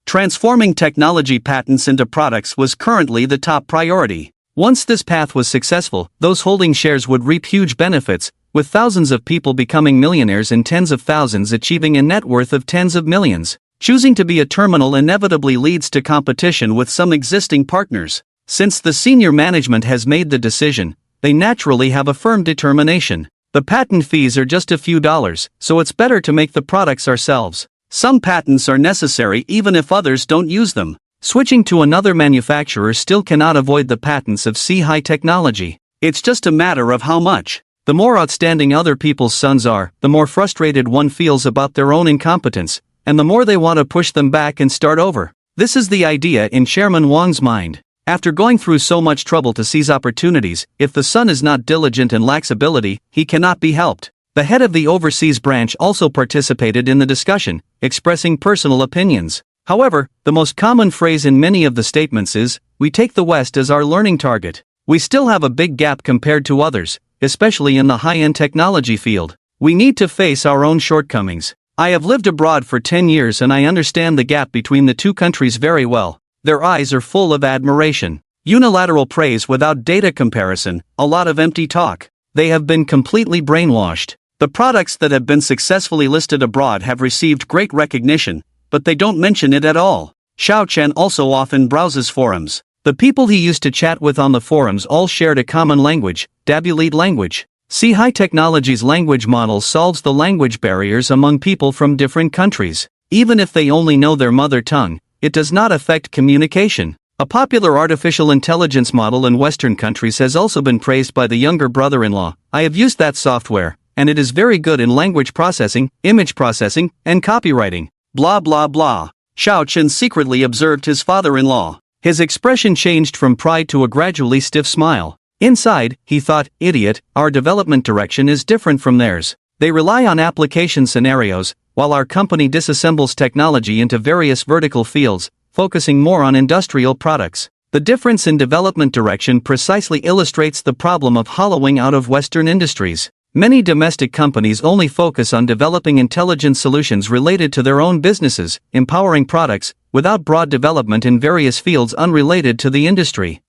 Transforming technology patents into products was currently the top priority. Once this path was successful, those holding shares would reap huge benefits, with thousands of people becoming millionaires and tens of thousands achieving a net worth of tens of millions. Choosing to be a terminal inevitably leads to competition with some existing partners. Since the senior management has made the decision, they naturally have a firm determination. The patent fees are just a few dollars, so it's better to make the products ourselves. Some patents are necessary even if others don't use them. Switching to another manufacturer still cannot avoid the patents of C-high technology. It's just a matter of how much. The more outstanding other people's sons are, the more frustrated one feels about their own incompetence, and the more they want to push them back and start over. This is the idea in Chairman Wang's mind. After going through so much trouble to seize opportunities, if the son is not diligent and lacks ability, he cannot be helped. The head of the overseas branch also participated in the discussion, expressing personal opinions. However, the most common phrase in many of the statements is, "We take the West as our learning target." We still have a big gap compared to others, especially in the high-end technology field. We need to face our own shortcomings. I have lived abroad for 10 years and I understand the gap between the two countries very well. Their eyes are full of admiration. Unilateral praise without data comparison, a lot of empty talk. They have been completely brainwashed. The products that have been successfully listed abroad have received great recognition, but they don't mention it at all. Xiao Chen also often browses forums. The people he used to chat with on the forums all shared a common language, Dabulite language. See, high technology's language model solves the language barriers among people from different countries. Even if they only know their mother tongue, it does not affect communication. A popular artificial intelligence model in Western countries has also been praised by the younger brother-in-law. I have used that software, and it is very good in language processing, image processing, and copywriting. Blah blah blah. Xiao Chen secretly observed his father-in-law. His expression changed from pride to a gradually stiff smile. Inside, he thought, idiot, our development direction is different from theirs. They rely on application scenarios, while our company disassembles technology into various vertical fields, focusing more on industrial products. The difference in development direction precisely illustrates the problem of hollowing out of Western industries. Many domestic companies only focus on developing intelligent solutions related to their own businesses, empowering products, without broad development in various fields unrelated to the industry.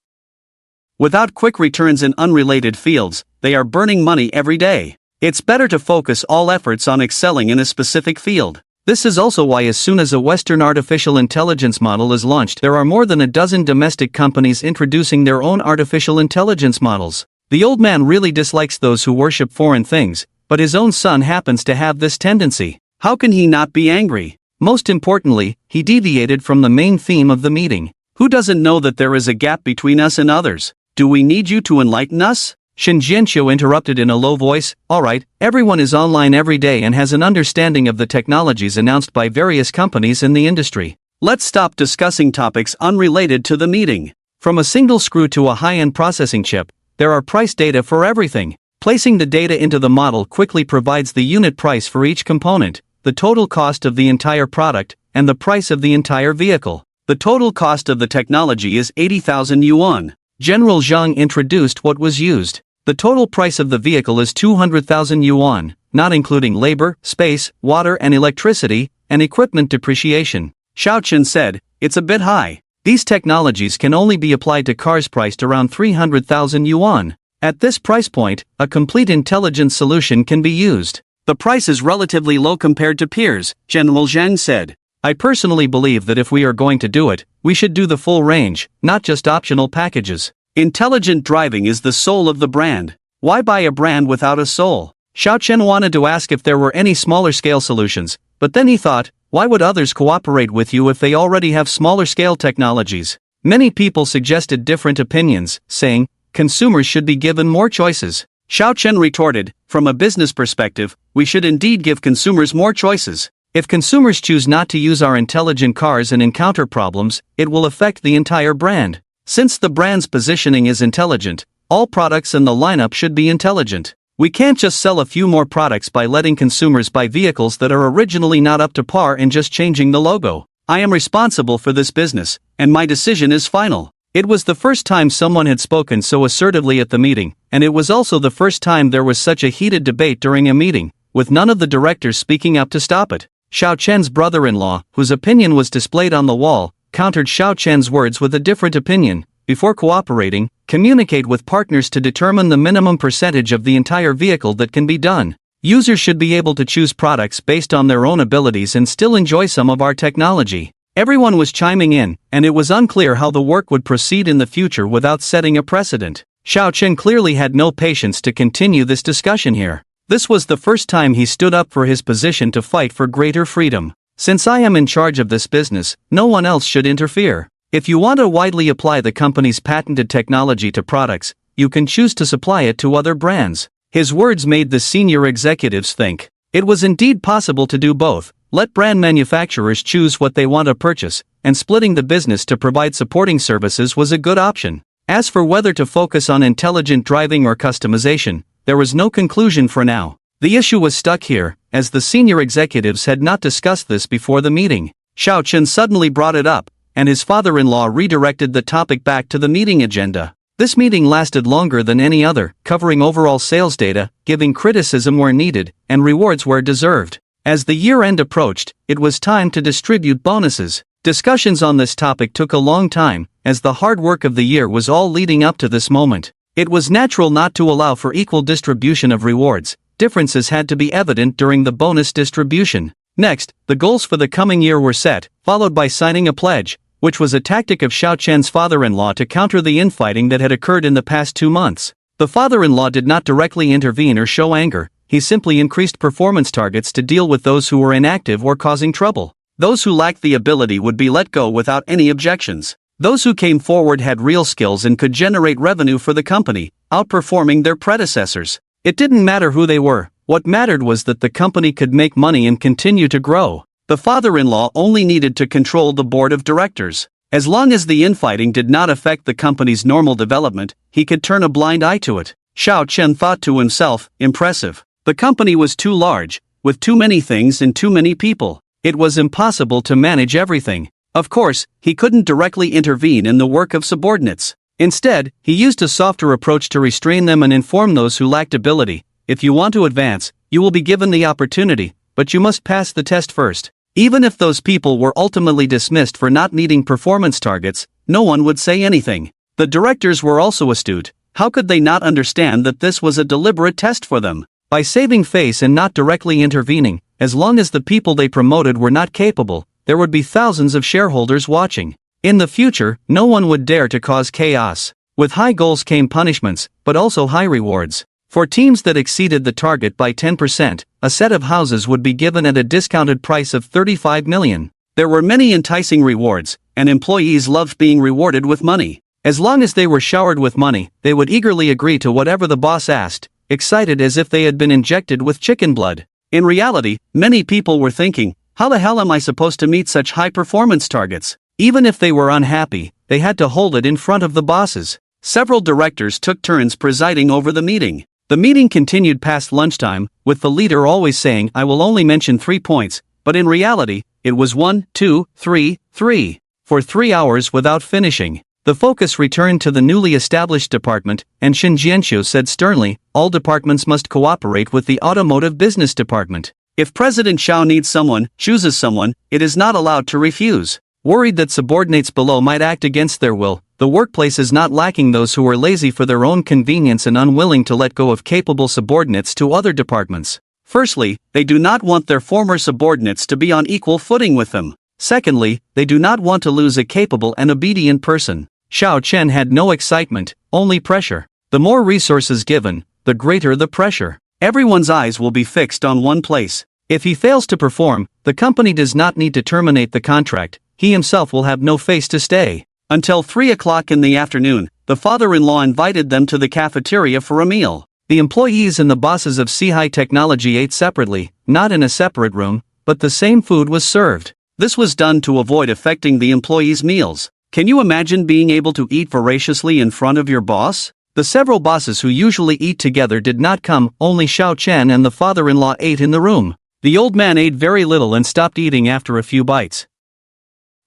Without quick returns in unrelated fields, they are burning money every day. It's better to focus all efforts on excelling in a specific field. This is also why as soon as a Western artificial intelligence model is launched, there are more than a dozen domestic companies introducing their own artificial intelligence models. The old man really dislikes those who worship foreign things, but his own son happens to have this tendency. How can he not be angry? Most importantly, he deviated from the main theme of the meeting. Who doesn't know that there is a gap between us and others? Do we need you to enlighten us? Shin Jianqiu interrupted in a low voice. Alright, everyone is online every day and has an understanding of the technologies announced by various companies in the industry. Let's stop discussing topics unrelated to the meeting. From a single screw to a high-end processing chip, there are price data for everything. Placing the data into the model quickly provides the unit price for each component, the total cost of the entire product, and the price of the entire vehicle. The total cost of the technology is 80,000 yuan. General Zhang introduced what was used. The total price of the vehicle is 200,000 yuan, not including labor, space, water and electricity, and equipment depreciation. Xiao Chen said, it's a bit high. These technologies can only be applied to cars priced around 300,000 yuan. At this price point, a complete intelligence solution can be used. The price is relatively low compared to peers, General Zhang said. I personally believe that if we are going to do it, we should do the full range, not just optional packages. Intelligent driving is the soul of the brand. Why buy a brand without a soul? Xiao Chen wanted to ask if there were any smaller scale solutions, but then he thought, why would others cooperate with you if they already have smaller scale technologies? Many people suggested different opinions, saying, consumers should be given more choices. Xiao Chen retorted, from a business perspective, we should indeed give consumers more choices. If consumers choose not to use our intelligent cars and encounter problems, it will affect the entire brand. Since the brand's positioning is intelligent, all products in the lineup should be intelligent. We can't just sell a few more products by letting consumers buy vehicles that are originally not up to par and just changing the logo. I am responsible for this business, and my decision is final. It was the first time someone had spoken so assertively at the meeting, and it was also the first time there was such a heated debate during a meeting, with none of the directors speaking up to stop it. Xiao Chen's brother-in-law, whose opinion was displayed on the wall, countered Xiao Chen's words with a different opinion. Before cooperating, communicate with partners to determine the minimum percentage of the entire vehicle that can be done. Users should be able to choose products based on their own abilities and still enjoy some of our technology. Everyone was chiming in, and it was unclear how the work would proceed in the future without setting a precedent. Xiao Chen clearly had no patience to continue this discussion here. This was the first time he stood up for his position to fight for greater freedom. Since I am in charge of this business, no one else should interfere. If you want to widely apply the company's patented technology to products, you can choose to supply it to other brands. His words made the senior executives think. It was indeed possible to do both. Let brand manufacturers choose what they want to purchase, and splitting the business to provide supporting services was a good option. As for whether to focus on intelligent driving or customization, there was no conclusion for now. The issue was stuck here, as the senior executives had not discussed this before the meeting. Xiao Chen suddenly brought it up, and his father-in-law redirected the topic back to the meeting agenda. This meeting lasted longer than any other, covering overall sales data, giving criticism where needed, and rewards where deserved. As the year-end approached, it was time to distribute bonuses. Discussions on this topic took a long time, as the hard work of the year was all leading up to this moment. It was natural not to allow for equal distribution of rewards. Differences had to be evident during the bonus distribution. Next, the goals for the coming year were set, followed by signing a pledge, which was a tactic of Xiao Chen's father-in-law to counter the infighting that had occurred in the past 2 months. The father-in-law did not directly intervene or show anger. He simply increased performance targets to deal with those who were inactive or causing trouble. Those who lacked the ability would be let go without any objections. Those who came forward had real skills and could generate revenue for the company, outperforming their predecessors. It didn't matter who they were. What mattered was that the company could make money and continue to grow. The father-in-law only needed to control the board of directors. As long as the infighting did not affect the company's normal development, he could turn a blind eye to it. Xiao Chen thought to himself, impressive. The company was too large, with too many things and too many people. It was impossible to manage everything. Of course, he couldn't directly intervene in the work of subordinates. Instead, he used a softer approach to restrain them and inform those who lacked ability. If you want to advance, you will be given the opportunity, but you must pass the test first. Even if those people were ultimately dismissed for not meeting performance targets, no one would say anything. The directors were also astute. How could they not understand that this was a deliberate test for them? By saving face and not directly intervening, as long as the people they promoted were not capable, there would be thousands of shareholders watching. In the future, no one would dare to cause chaos. With high goals came punishments, but also high rewards. For teams that exceeded the target by 10%, a set of houses would be given at a discounted price of 35 million. There were many enticing rewards, and employees loved being rewarded with money. As long as they were showered with money, they would eagerly agree to whatever the boss asked, excited as if they had been injected with chicken blood. In reality, many people were thinking, how the hell am I supposed to meet such high performance targets? Even if they were unhappy, they had to hold it in front of the bosses. Several directors took turns presiding over the meeting. The meeting continued past lunchtime, with the leader always saying, I will only mention 3 points, but in reality, it was 1, 2, 3, 3. For 3 hours without finishing. The focus returned to the newly established department, and Shin Jianxiu said sternly, all departments must cooperate with the automotive business department. If President Xiao needs someone, chooses someone, it is not allowed to refuse. Worried that subordinates below might act against their will, the workplace is not lacking those who are lazy for their own convenience and unwilling to let go of capable subordinates to other departments. Firstly, they do not want their former subordinates to be on equal footing with them. Secondly, they do not want to lose a capable and obedient person. Xiao Chen had no excitement, only pressure. The more resources given, the greater the pressure. Everyone's eyes will be fixed on one place. If he fails to perform, the company does not need to terminate the contract. He himself will have no face to stay. Until 3 o'clock in the afternoon, the father-in-law invited them to the cafeteria for a meal. The employees and the bosses of Sihai Technology ate separately, not in a separate room, but the same food was served. This was done to avoid affecting the employees' meals. Can you imagine being able to eat voraciously in front of your boss? The several bosses who usually eat together did not come, only Xiao Chen and the father-in-law ate in the room. The old man ate very little and stopped eating after a few bites.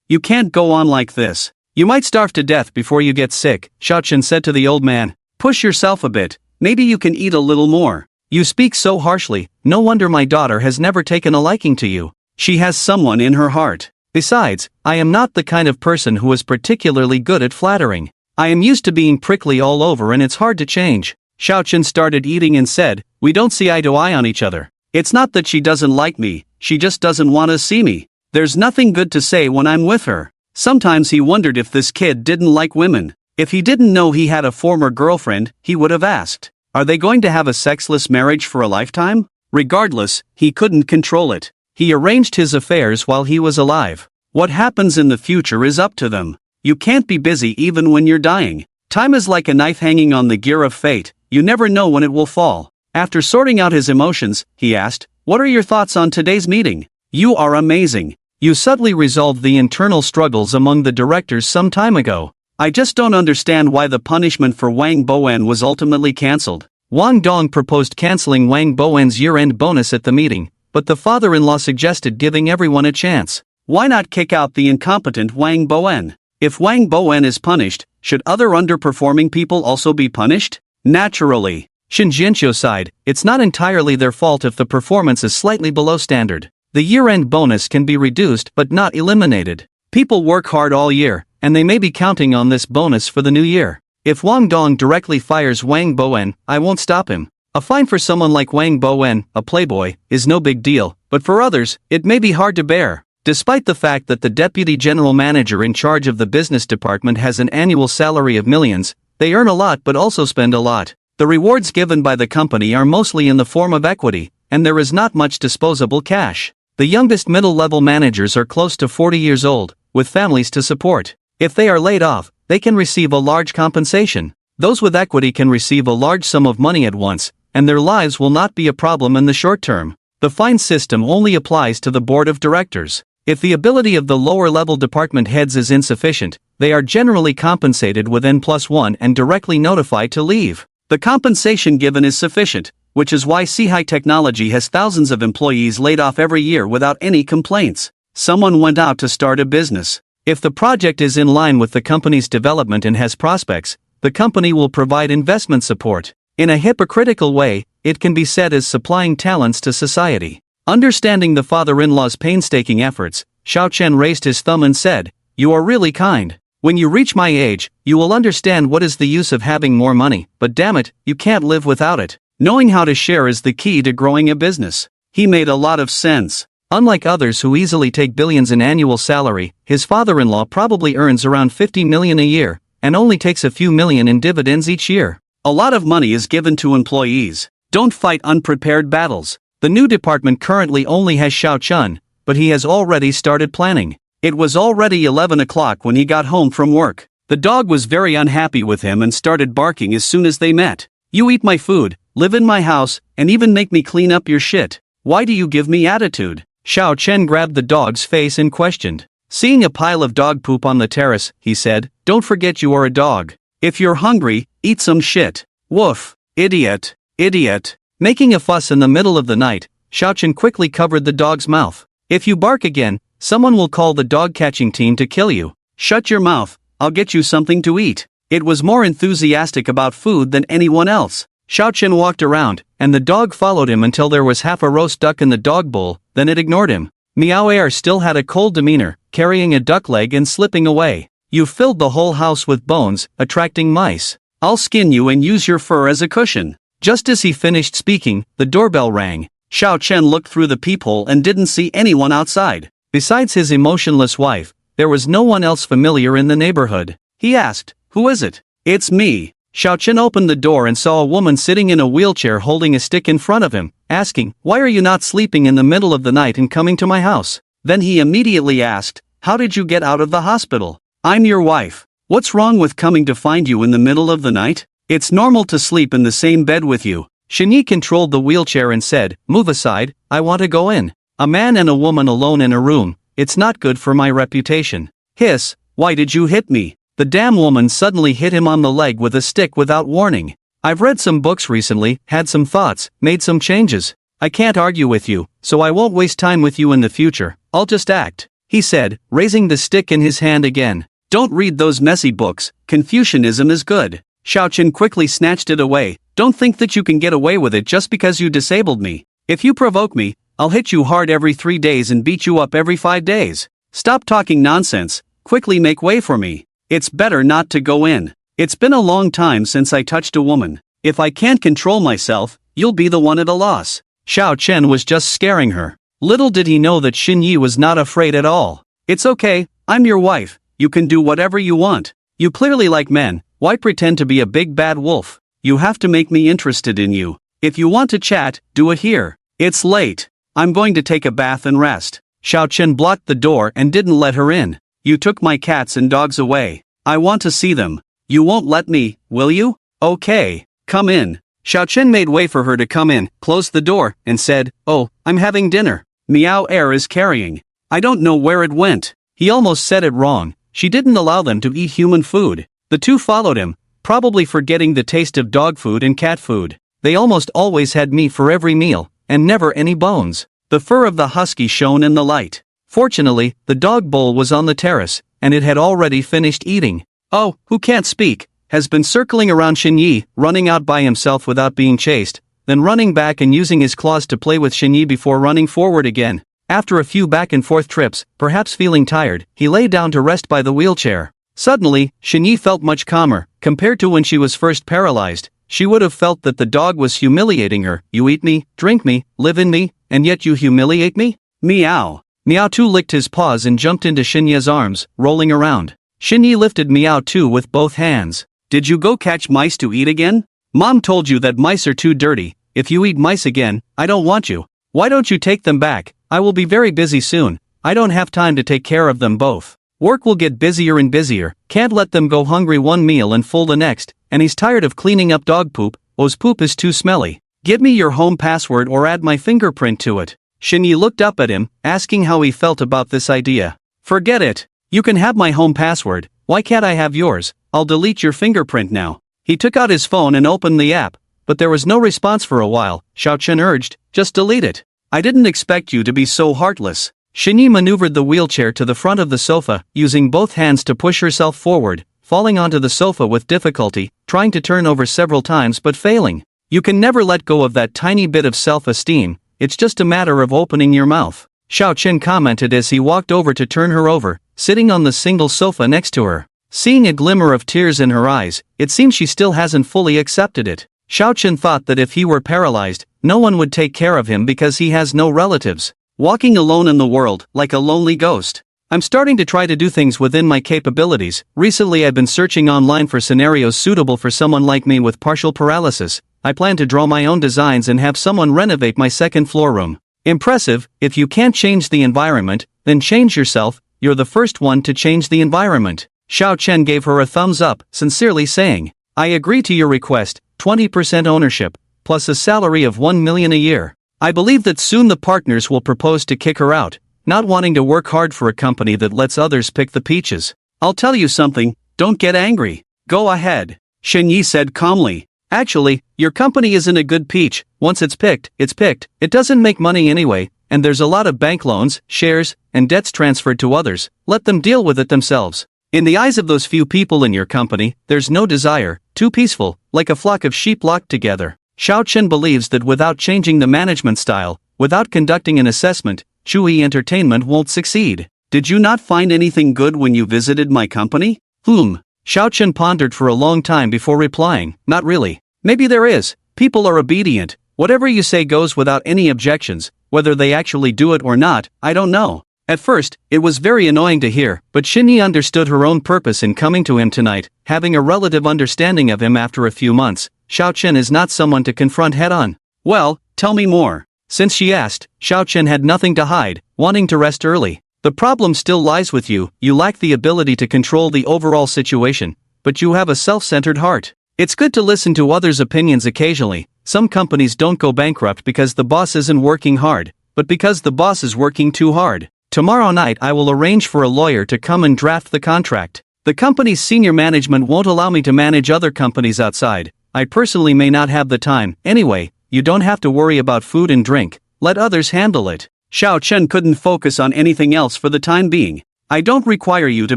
You can't go on like this. You might starve to death before you get sick, Xiao Chen said to the old man. Push yourself a bit, maybe you can eat a little more. You speak so harshly, no wonder my daughter has never taken a liking to you. She has someone in her heart. Besides, I am not the kind of person who is particularly good at flattering. I am used to being prickly all over and it's hard to change. Xiao Chen started eating and said, we don't see eye to eye on each other. It's not that she doesn't like me, she just doesn't want to see me. There's nothing good to say when I'm with her. Sometimes he wondered if this kid didn't like women. If he didn't know he had a former girlfriend, he would have asked, are they going to have a sexless marriage for a lifetime? Regardless, he couldn't control it. He arranged his affairs while he was alive. What happens in the future is up to them. You can't be busy even when you're dying. Time is like a knife hanging on the gear of fate, you never know when it will fall. After sorting out his emotions, he asked, what are your thoughts on today's meeting? You are amazing. You subtly resolved the internal struggles among the directors some time ago. I just don't understand why the punishment for Wang Bowen was ultimately cancelled. Wang Dong proposed cancelling Wang Bowen's year-end bonus at the meeting, but the father-in-law suggested giving everyone a chance. Why not kick out the incompetent Wang Bowen? If Wang Bowen is punished, should other underperforming people also be punished? Naturally. Shin Jianqiu sighed, it's not entirely their fault if the performance is slightly below standard. The year-end bonus can be reduced but not eliminated. People work hard all year, and they may be counting on this bonus for the new year. If Wang Dong directly fires Wang Bowen, I won't stop him. A fine for someone like Wang Bowen, a playboy, is no big deal, but for others, it may be hard to bear. Despite the fact that the deputy general manager in charge of the business department has an annual salary of millions, they earn a lot but also spend a lot. The rewards given by the company are mostly in the form of equity, and there is not much disposable cash. The youngest middle-level managers are close to 40 years old, with families to support. If they are laid off, they can receive a large compensation. Those with equity can receive a large sum of money at once, and their lives will not be a problem in the short term. The fine system only applies to the board of directors. If the ability of the lower-level department heads is insufficient, they are generally compensated with N+1 and directly notified to leave. The compensation given is sufficient, which is why Sihai Technology has thousands of employees laid off every year without any complaints. Someone went out to start a business. If the project is in line with the company's development and has prospects, the company will provide investment support. In a hypocritical way, it can be said as supplying talents to society. Understanding the father-in-law's painstaking efforts, Xiao Chen raised his thumb and said, "You are really kind. When you reach my age, you will understand what is the use of having more money, but damn it, you can't live without it. Knowing how to share is the key to growing a business." He made a lot of sense. Unlike others who easily take billions in annual salary, his father-in-law probably earns around 50 million a year, and only takes a few million in dividends each year. A lot of money is given to employees. Don't fight unprepared battles. The new department currently only has Xiao Chun, but he has already started planning. It was already 11 o'clock when he got home from work. The dog was very unhappy with him and started barking as soon as they met. "You eat my food, live in my house, and even make me clean up your shit. Why do you give me attitude?" Xiao Chen grabbed the dog's face and questioned. Seeing a pile of dog poop on the terrace, he said, "Don't forget you are a dog. If you're hungry, eat some shit. Woof. Idiot. Idiot." Making a fuss in the middle of the night, Xiao Chen quickly covered the dog's mouth. "If you bark again, someone will call the dog catching team to kill you. Shut your mouth, I'll get you something to eat." It was more enthusiastic about food than anyone else. Xiao Chen walked around, and the dog followed him until there was half a roast duck in the dog bowl, then it ignored him. Meow Air still had a cold demeanor, carrying a duck leg and slipping away. "You filled the whole house with bones, attracting mice. I'll skin you and use your fur as a cushion." Just as he finished speaking, the doorbell rang. Xiao Chen looked through the peephole and didn't see anyone outside. Besides his emotionless wife, there was no one else familiar in the neighborhood. He asked, "Who is it?" "It's me." Xiao Chen opened the door and saw a woman sitting in a wheelchair holding a stick in front of him, asking, "Why are you not sleeping in the middle of the night and coming to my house?" Then he immediately asked, "How did you get out of the hospital?" "I'm your wife. What's wrong with coming to find you in the middle of the night? It's normal to sleep in the same bed with you." Shinyi controlled the wheelchair and said, "Move aside, I want to go in. A man and a woman alone in a room, it's not good for my reputation." "Hiss, why did you hit me?" The damn woman suddenly hit him on the leg with a stick without warning. "I've read some books recently, had some thoughts, made some changes. I can't argue with you, so I won't waste time with you in the future, I'll just act," he said, raising the stick in his hand again. "Don't read those messy books, Confucianism is good." Xiao Chen quickly snatched it away. "Don't think that you can get away with it just because you disabled me. If you provoke me, I'll hit you hard every 3 days and beat you up every 5 days. Stop talking nonsense, quickly make way for me. It's better not to go in. It's been a long time since I touched a woman. If I can't control myself, you'll be the one at a loss." Xiao Chen was just scaring her. Little did he know that Xinyi was not afraid at all. "It's okay, I'm your wife, you can do whatever you want. You clearly like men, why pretend to be a big bad wolf? You have to make me interested in you. If you want to chat, do it here. It's late. I'm going to take a bath and rest." Xiao Chen blocked the door and didn't let her in. "You took my cats and dogs away. I want to see them. You won't let me, will you? Okay, come in." Xiao Chen made way for her to come in, closed the door, and said, "Oh, I'm having dinner. Meow Air is carrying. I don't know where it went." He almost said it wrong. She didn't allow them to eat human food. The two followed him, probably forgetting the taste of dog food and cat food. They almost always had meat for every meal, and never any bones. The fur of the husky shone in the light. Fortunately, the dog bowl was on the terrace, and it had already finished eating. "Oh, who can't speak, has been circling around Xinyi, running out by himself without being chased, then running back and using his claws to play with Xinyi before running forward again. After a few back-and-forth trips, perhaps feeling tired, he lay down to rest by the wheelchair. Suddenly, Xinyi felt much calmer. Compared to when she was first paralyzed, she would have felt that the dog was humiliating her. You eat me, drink me, live in me, and yet you humiliate me? Meow. Meow 2 licked his paws and jumped into Xinyi's arms, rolling around. Xinyi lifted Meow 2 with both hands. Did you go catch mice to eat again? Mom told you that mice are too dirty. If you eat mice again, I don't want you. Why don't you take them back? I will be very busy soon. I don't have time to take care of them both. Work will get busier and busier. Can't let them go hungry one meal and full the next. And he's tired of cleaning up dog poop. O's poop is too smelly. Give me your home password or add my fingerprint to it. Xinyi looked up at him, asking how he felt about this idea. Forget it. You can have my home password. Why can't I have yours? I'll delete your fingerprint now. He took out his phone and opened the app, but there was no response for a while. Xiaochen urged, just delete it. I didn't expect you to be so heartless. Xinyi maneuvered the wheelchair to the front of the sofa, using both hands to push herself forward, falling onto the sofa with difficulty, trying to turn over several times but failing. You can never let go of that tiny bit of self-esteem. It's just a matter of opening your mouth. Xiaochen commented as he walked over to turn her over, sitting on the single sofa next to her. Seeing a glimmer of tears in her eyes, it seems she still hasn't fully accepted it. Xiaochen thought that if he were paralyzed, no one would take care of him because he has no relatives. Walking alone in the world, like a lonely ghost. I'm starting to try to do things within my capabilities. Recently I've been searching online for scenarios suitable for someone like me with partial paralysis. I plan to draw my own designs and have someone renovate my second floor room. Impressive. If you can't change the environment, then change yourself. You're the first one to change the environment. Xiaochen gave her a thumbs up, sincerely saying, I agree to your request, 20% ownership, plus a salary of 1 million a year. I believe that soon the partners will propose to kick her out, not wanting to work hard for a company that lets others pick the peaches. I'll tell you something, don't get angry. Go ahead. Xinyi said calmly. Actually, your company isn't a good peach. Once it's picked. It doesn't make money anyway, and there's a lot of bank loans, shares, and debts transferred to others. Let them deal with it themselves. In the eyes of those few people in your company, there's no desire, too peaceful, like a flock of sheep locked together. Xiaochen believes that without changing the management style, without conducting an assessment, Chui Entertainment won't succeed. Did you not find anything good when you visited my company? Xiaochen pondered for a long time before replying, not really. Maybe there is. People are obedient. Whatever you say goes without any objections. Whether they actually do it or not, I don't know. At first, it was very annoying to hear, but Xinyi understood her own purpose in coming to him tonight, having a relative understanding of him after a few months. Xiaochen is not someone to confront head-on. Well, tell me more. Since she asked, Xiaochen had nothing to hide, wanting to rest early. The problem still lies with you. You lack the ability to control the overall situation, but you have a self-centered heart. It's good to listen to others' opinions occasionally. Some companies don't go bankrupt because the boss isn't working hard, but because the boss is working too hard. Tomorrow night I will arrange for a lawyer to come and draft the contract. The company's senior management won't allow me to manage other companies outside. I personally may not have the time. Anyway, you don't have to worry about food and drink. Let others handle it. Xiaochen couldn't focus on anything else for the time being. I don't require you to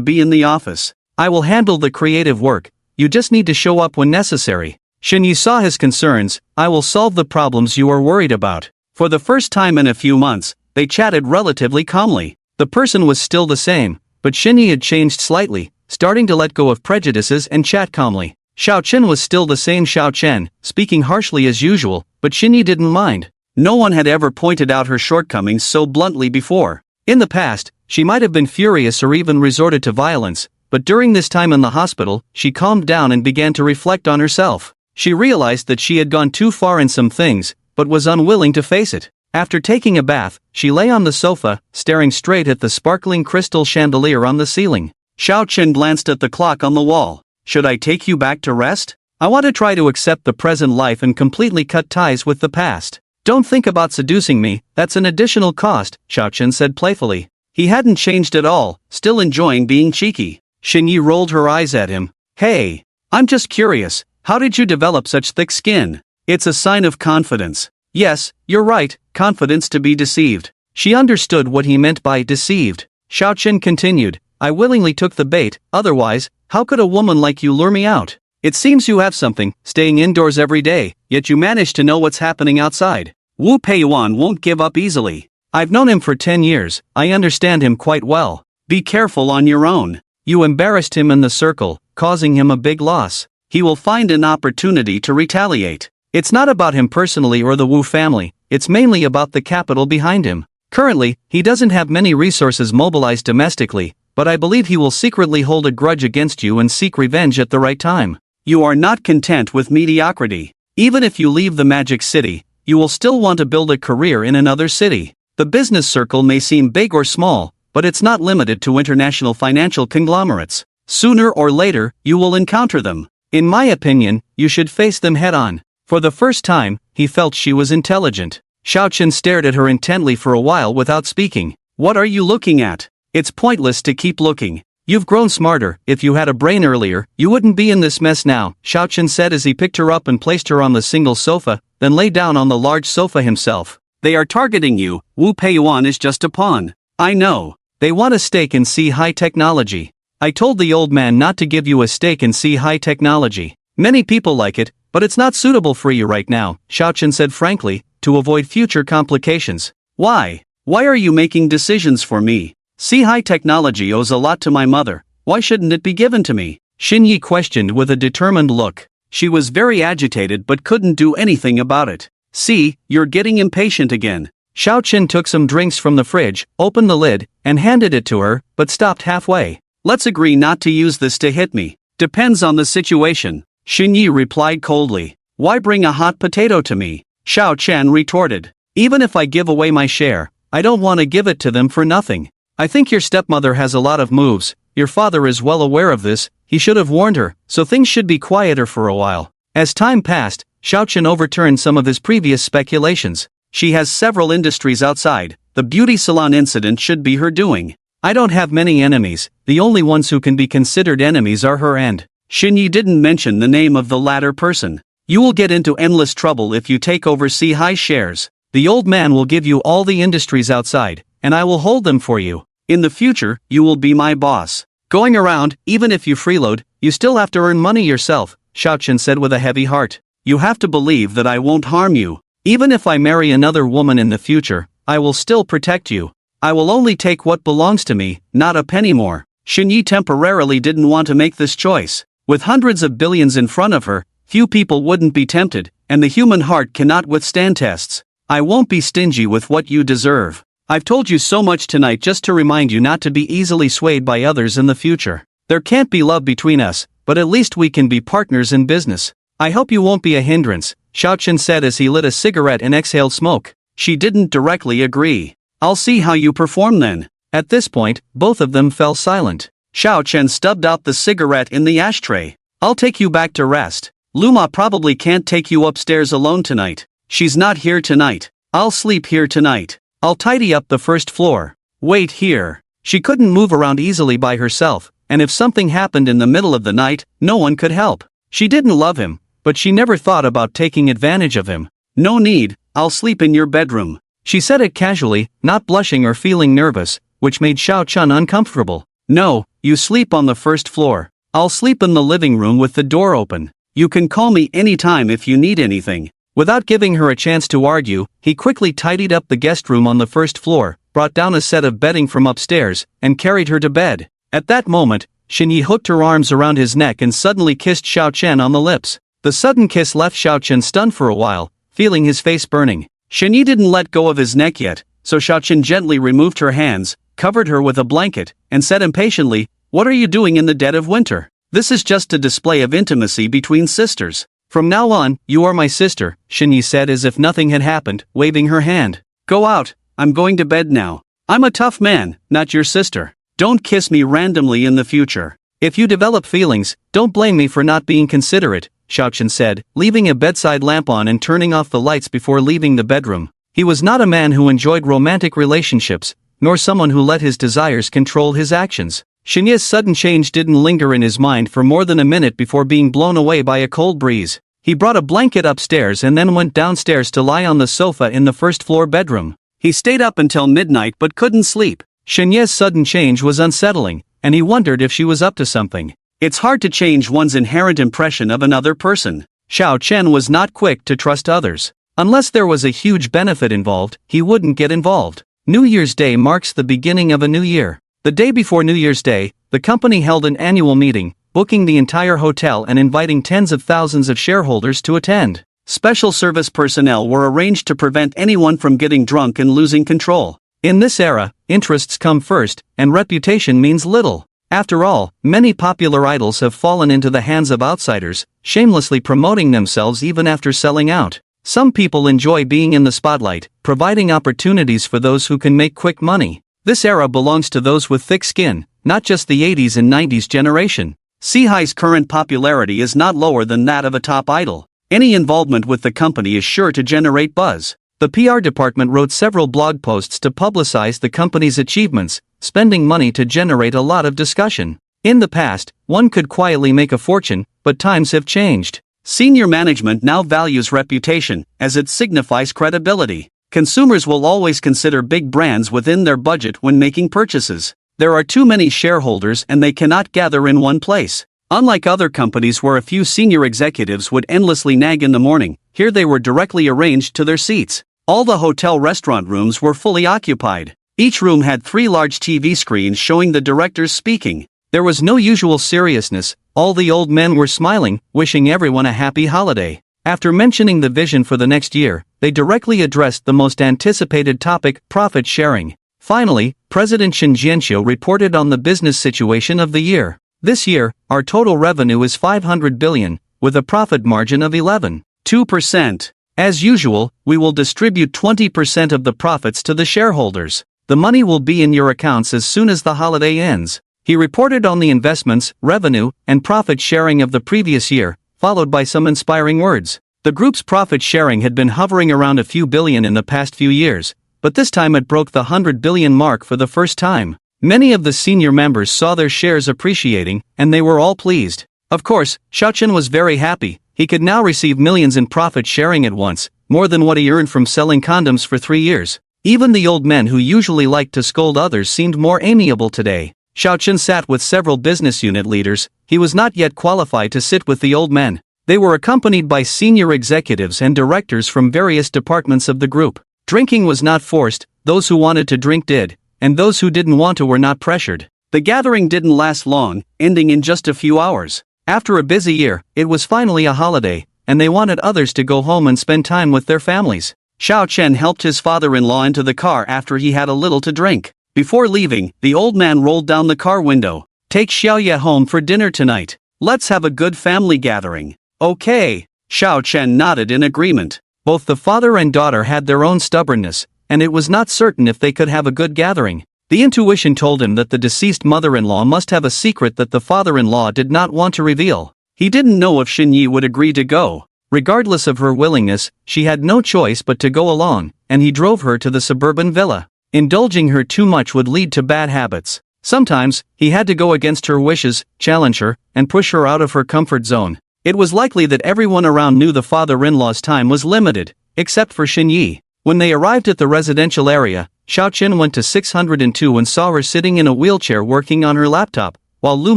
be in the office. I will handle the creative work. You just need to show up when necessary. Xinyi saw his concerns. I will solve the problems you are worried about. For the first time in a few months, they chatted relatively calmly. The person was still the same, but Xinyi had changed slightly, starting to let go of prejudices and chat calmly. Xiaochen was still the same Xiaochen, speaking harshly as usual, but Xinyi didn't mind. No one had ever pointed out her shortcomings so bluntly before. In the past, she might have been furious or even resorted to violence, but during this time in the hospital, she calmed down and began to reflect on herself. She realized that she had gone too far in some things, but was unwilling to face it. After taking a bath, she lay on the sofa, staring straight at the sparkling crystal chandelier on the ceiling. Xiaochen glanced at the clock on the wall. Should I take you back to rest? I want to try to accept the present life and completely cut ties with the past. Don't think about seducing me, that's an additional cost, Xiaochen said playfully. He hadn't changed at all, still enjoying being cheeky. Xinyi rolled her eyes at him. Hey, I'm just curious, how did you develop such thick skin? It's a sign of confidence. Yes, you're right, confidence to be deceived. She understood what he meant by deceived. Xiaochen continued, I willingly took the bait, otherwise, how could a woman like you lure me out? It seems you have something, staying indoors every day, yet you manage to know what's happening outside. Wu Peiyuan won't give up easily. I've known him for 10 years, I understand him quite well. Be careful on your own. You embarrassed him in the circle, causing him a big loss. He will find an opportunity to retaliate. It's not about him personally or the Wu family, it's mainly about the capital behind him. Currently, he doesn't have many resources mobilized domestically, but I believe he will secretly hold a grudge against you and seek revenge at the right time. You are not content with mediocrity. Even if you leave the Magic City, you will still want to build a career in another city. The business circle may seem big or small, but it's not limited to international financial conglomerates. Sooner or later, you will encounter them. In my opinion, you should face them head-on. For the first time, he felt she was intelligent. Xiaochen stared at her intently for a while without speaking. What are you looking at? It's pointless to keep looking. You've grown smarter. If you had a brain earlier, you wouldn't be in this mess now, Xiaochen said as he picked her up and placed her on the single sofa, then lay down on the large sofa himself. They are targeting you. Wu Peiyuan is just a pawn. I know. They want a stake in High Technology. I told the old man not to give you a stake in High Technology. Many people like it, but it's not suitable for you right now, Xiaochen said frankly, to avoid future complications. Why? Why are you making decisions for me? High Technology owes a lot to my mother. Why shouldn't it be given to me? Xinyi questioned with a determined look. She was very agitated but couldn't do anything about it. See, you're getting impatient again. Xiaochen took some drinks from the fridge, opened the lid, and handed it to her, but stopped halfway. Let's agree not to use this to hit me. Depends on the situation. Xinyi replied coldly. Why bring a hot potato to me? Xiaochen retorted. Even if I give away my share, I don't want to give it to them for nothing. I think your stepmother has a lot of moves. Your father is well aware of this. He should have warned her, so things should be quieter for a while. As time passed, Xiaochen overturned some of his previous speculations. She has several industries outside. The beauty salon incident should be her doing. I don't have many enemies. The only ones who can be considered enemies are her and Xinyi didn't mention the name of the latter person. You will get into endless trouble if you take over High shares. The old man will give you all the industries outside, and I will hold them for you. In the future, you will be my boss. Going around, even if you freeload, you still have to earn money yourself, Xiaochen said with a heavy heart. You have to believe that I won't harm you. Even if I marry another woman in the future, I will still protect you. I will only take what belongs to me, not a penny more. Xinyi temporarily didn't want to make this choice. With hundreds of billions in front of her, few people wouldn't be tempted, and the human heart cannot withstand tests. I won't be stingy with what you deserve. I've told you so much tonight just to remind you not to be easily swayed by others in the future. There can't be love between us, but at least we can be partners in business. I hope you won't be a hindrance, Xiaochen said as he lit a cigarette and exhaled smoke. She didn't directly agree. I'll see how you perform then. At this point, both of them fell silent. Xiaochen stubbed out the cigarette in the ashtray. I'll take you back to rest. Luma probably can't take you upstairs alone tonight. She's not here tonight. I'll sleep here tonight. I'll tidy up the first floor. Wait here. She couldn't move around easily by herself, and if something happened in the middle of the night, no one could help. She didn't love him, but she never thought about taking advantage of him. No need, I'll sleep in your bedroom. She said it casually, not blushing or feeling nervous, which made Xiaochen uncomfortable. No, you sleep on the first floor. I'll sleep in the living room with the door open. You can call me anytime if you need anything. Without giving her a chance to argue, he quickly tidied up the guest room on the first floor, brought down a set of bedding from upstairs, and carried her to bed. At that moment, Xinyi hooked her arms around his neck and suddenly kissed Xiaochen on the lips. The sudden kiss left Xiaochen stunned for a while, feeling his face burning. Xinyi didn't let go of his neck yet, so Xiaochen gently removed her hands, covered her with a blanket, and said impatiently, "What are you doing in the dead of winter? This is just a display of intimacy between sisters. From now on, you are my sister," Xinyi said as if nothing had happened, waving her hand. "Go out, I'm going to bed now. I'm a tough man, not your sister. Don't kiss me randomly in the future. If you develop feelings, don't blame me for not being considerate," Xiaochen said, leaving a bedside lamp on and turning off the lights before leaving the bedroom. He was not a man who enjoyed romantic relationships, nor someone who let his desires control his actions. Xinyi's sudden change didn't linger in his mind for more than a minute before being blown away by a cold breeze. He brought a blanket upstairs and then went downstairs to lie on the sofa in the first-floor bedroom. He stayed up until midnight but couldn't sleep. Xinyi's sudden change was unsettling, and he wondered if she was up to something. It's hard to change one's inherent impression of another person. Xiao Chen was not quick to trust others. Unless there was a huge benefit involved, he wouldn't get involved. New Year's Day marks the beginning of a new year. The day before New Year's Day, the company held an annual meeting, booking the entire hotel and inviting tens of thousands of shareholders to attend. Special service personnel were arranged to prevent anyone from getting drunk and losing control. In this era, interests come first, and reputation means little. After all, many popular idols have fallen into the hands of outsiders, shamelessly promoting themselves even after selling out. Some people enjoy being in the spotlight, providing opportunities for those who can make quick money. This era belongs to those with thick skin, not just the 80s and 90s generation. Sehai's current popularity is not lower than that of a top idol. Any involvement with the company is sure to generate buzz. The PR department wrote several blog posts to publicize the company's achievements, spending money to generate a lot of discussion. In the past, one could quietly make a fortune, but times have changed. Senior management now values reputation, as it signifies credibility. Consumers will always consider big brands within their budget when making purchases. There are too many shareholders and they cannot gather in one place. Unlike other companies where a few senior executives would endlessly nag in the morning, here they were directly arranged to their seats. All the hotel restaurant rooms were fully occupied. Each room had 3 large TV screens showing the directors speaking. There was no usual seriousness, all the old men were smiling, wishing everyone a happy holiday. After mentioning the vision for the next year, they directly addressed the most anticipated topic, profit sharing. Finally, President Shin Jianxiu reported on the business situation of the year. This year, our total revenue is 500 billion, with a profit margin of 11.2%. As usual, we will distribute 20% of the profits to the shareholders. The money will be in your accounts as soon as the holiday ends. He reported on the investments, revenue, and profit sharing of the previous year, followed by some inspiring words. The group's profit sharing had been hovering around a few billion in the past few years, but this time it broke the 100 billion mark for the first time. Many of the senior members saw their shares appreciating, and they were all pleased. Of course, Xiao Chen was very happy. He could now receive millions in profit sharing at once, more than what he earned from selling condoms for 3 years. Even the old men who usually liked to scold others seemed more amiable today. Xiao Chen sat with several business unit leaders. He was not yet qualified to sit with the old men. They were accompanied by senior executives and directors from various departments of the group. Drinking was not forced, those who wanted to drink did, and those who didn't want to were not pressured. The gathering didn't last long, ending in just a few hours. After a busy year, it was finally a holiday, and they wanted others to go home and spend time with their families. Xiao Chen helped his father-in-law into the car after he had a little to drink. Before leaving, the old man rolled down the car window. "Take Xiaoye home for dinner tonight. Let's have a good family gathering." "Okay." Xiao Chen nodded in agreement. Both the father and daughter had their own stubbornness, and it was not certain if they could have a good gathering. The intuition told him that the deceased mother-in-law must have a secret that the father-in-law did not want to reveal. He didn't know if Xinyi would agree to go. Regardless of her willingness, she had no choice but to go along, and he drove her to the suburban villa. Indulging her too much would lead to bad habits. Sometimes, he had to go against her wishes, challenge her, and push her out of her comfort zone. It was likely that everyone around knew the father-in-law's time was limited, except for Xinyi. When they arrived at the residential area, Xiao Chen went to 602 and saw her sitting in a wheelchair working on her laptop, while Lu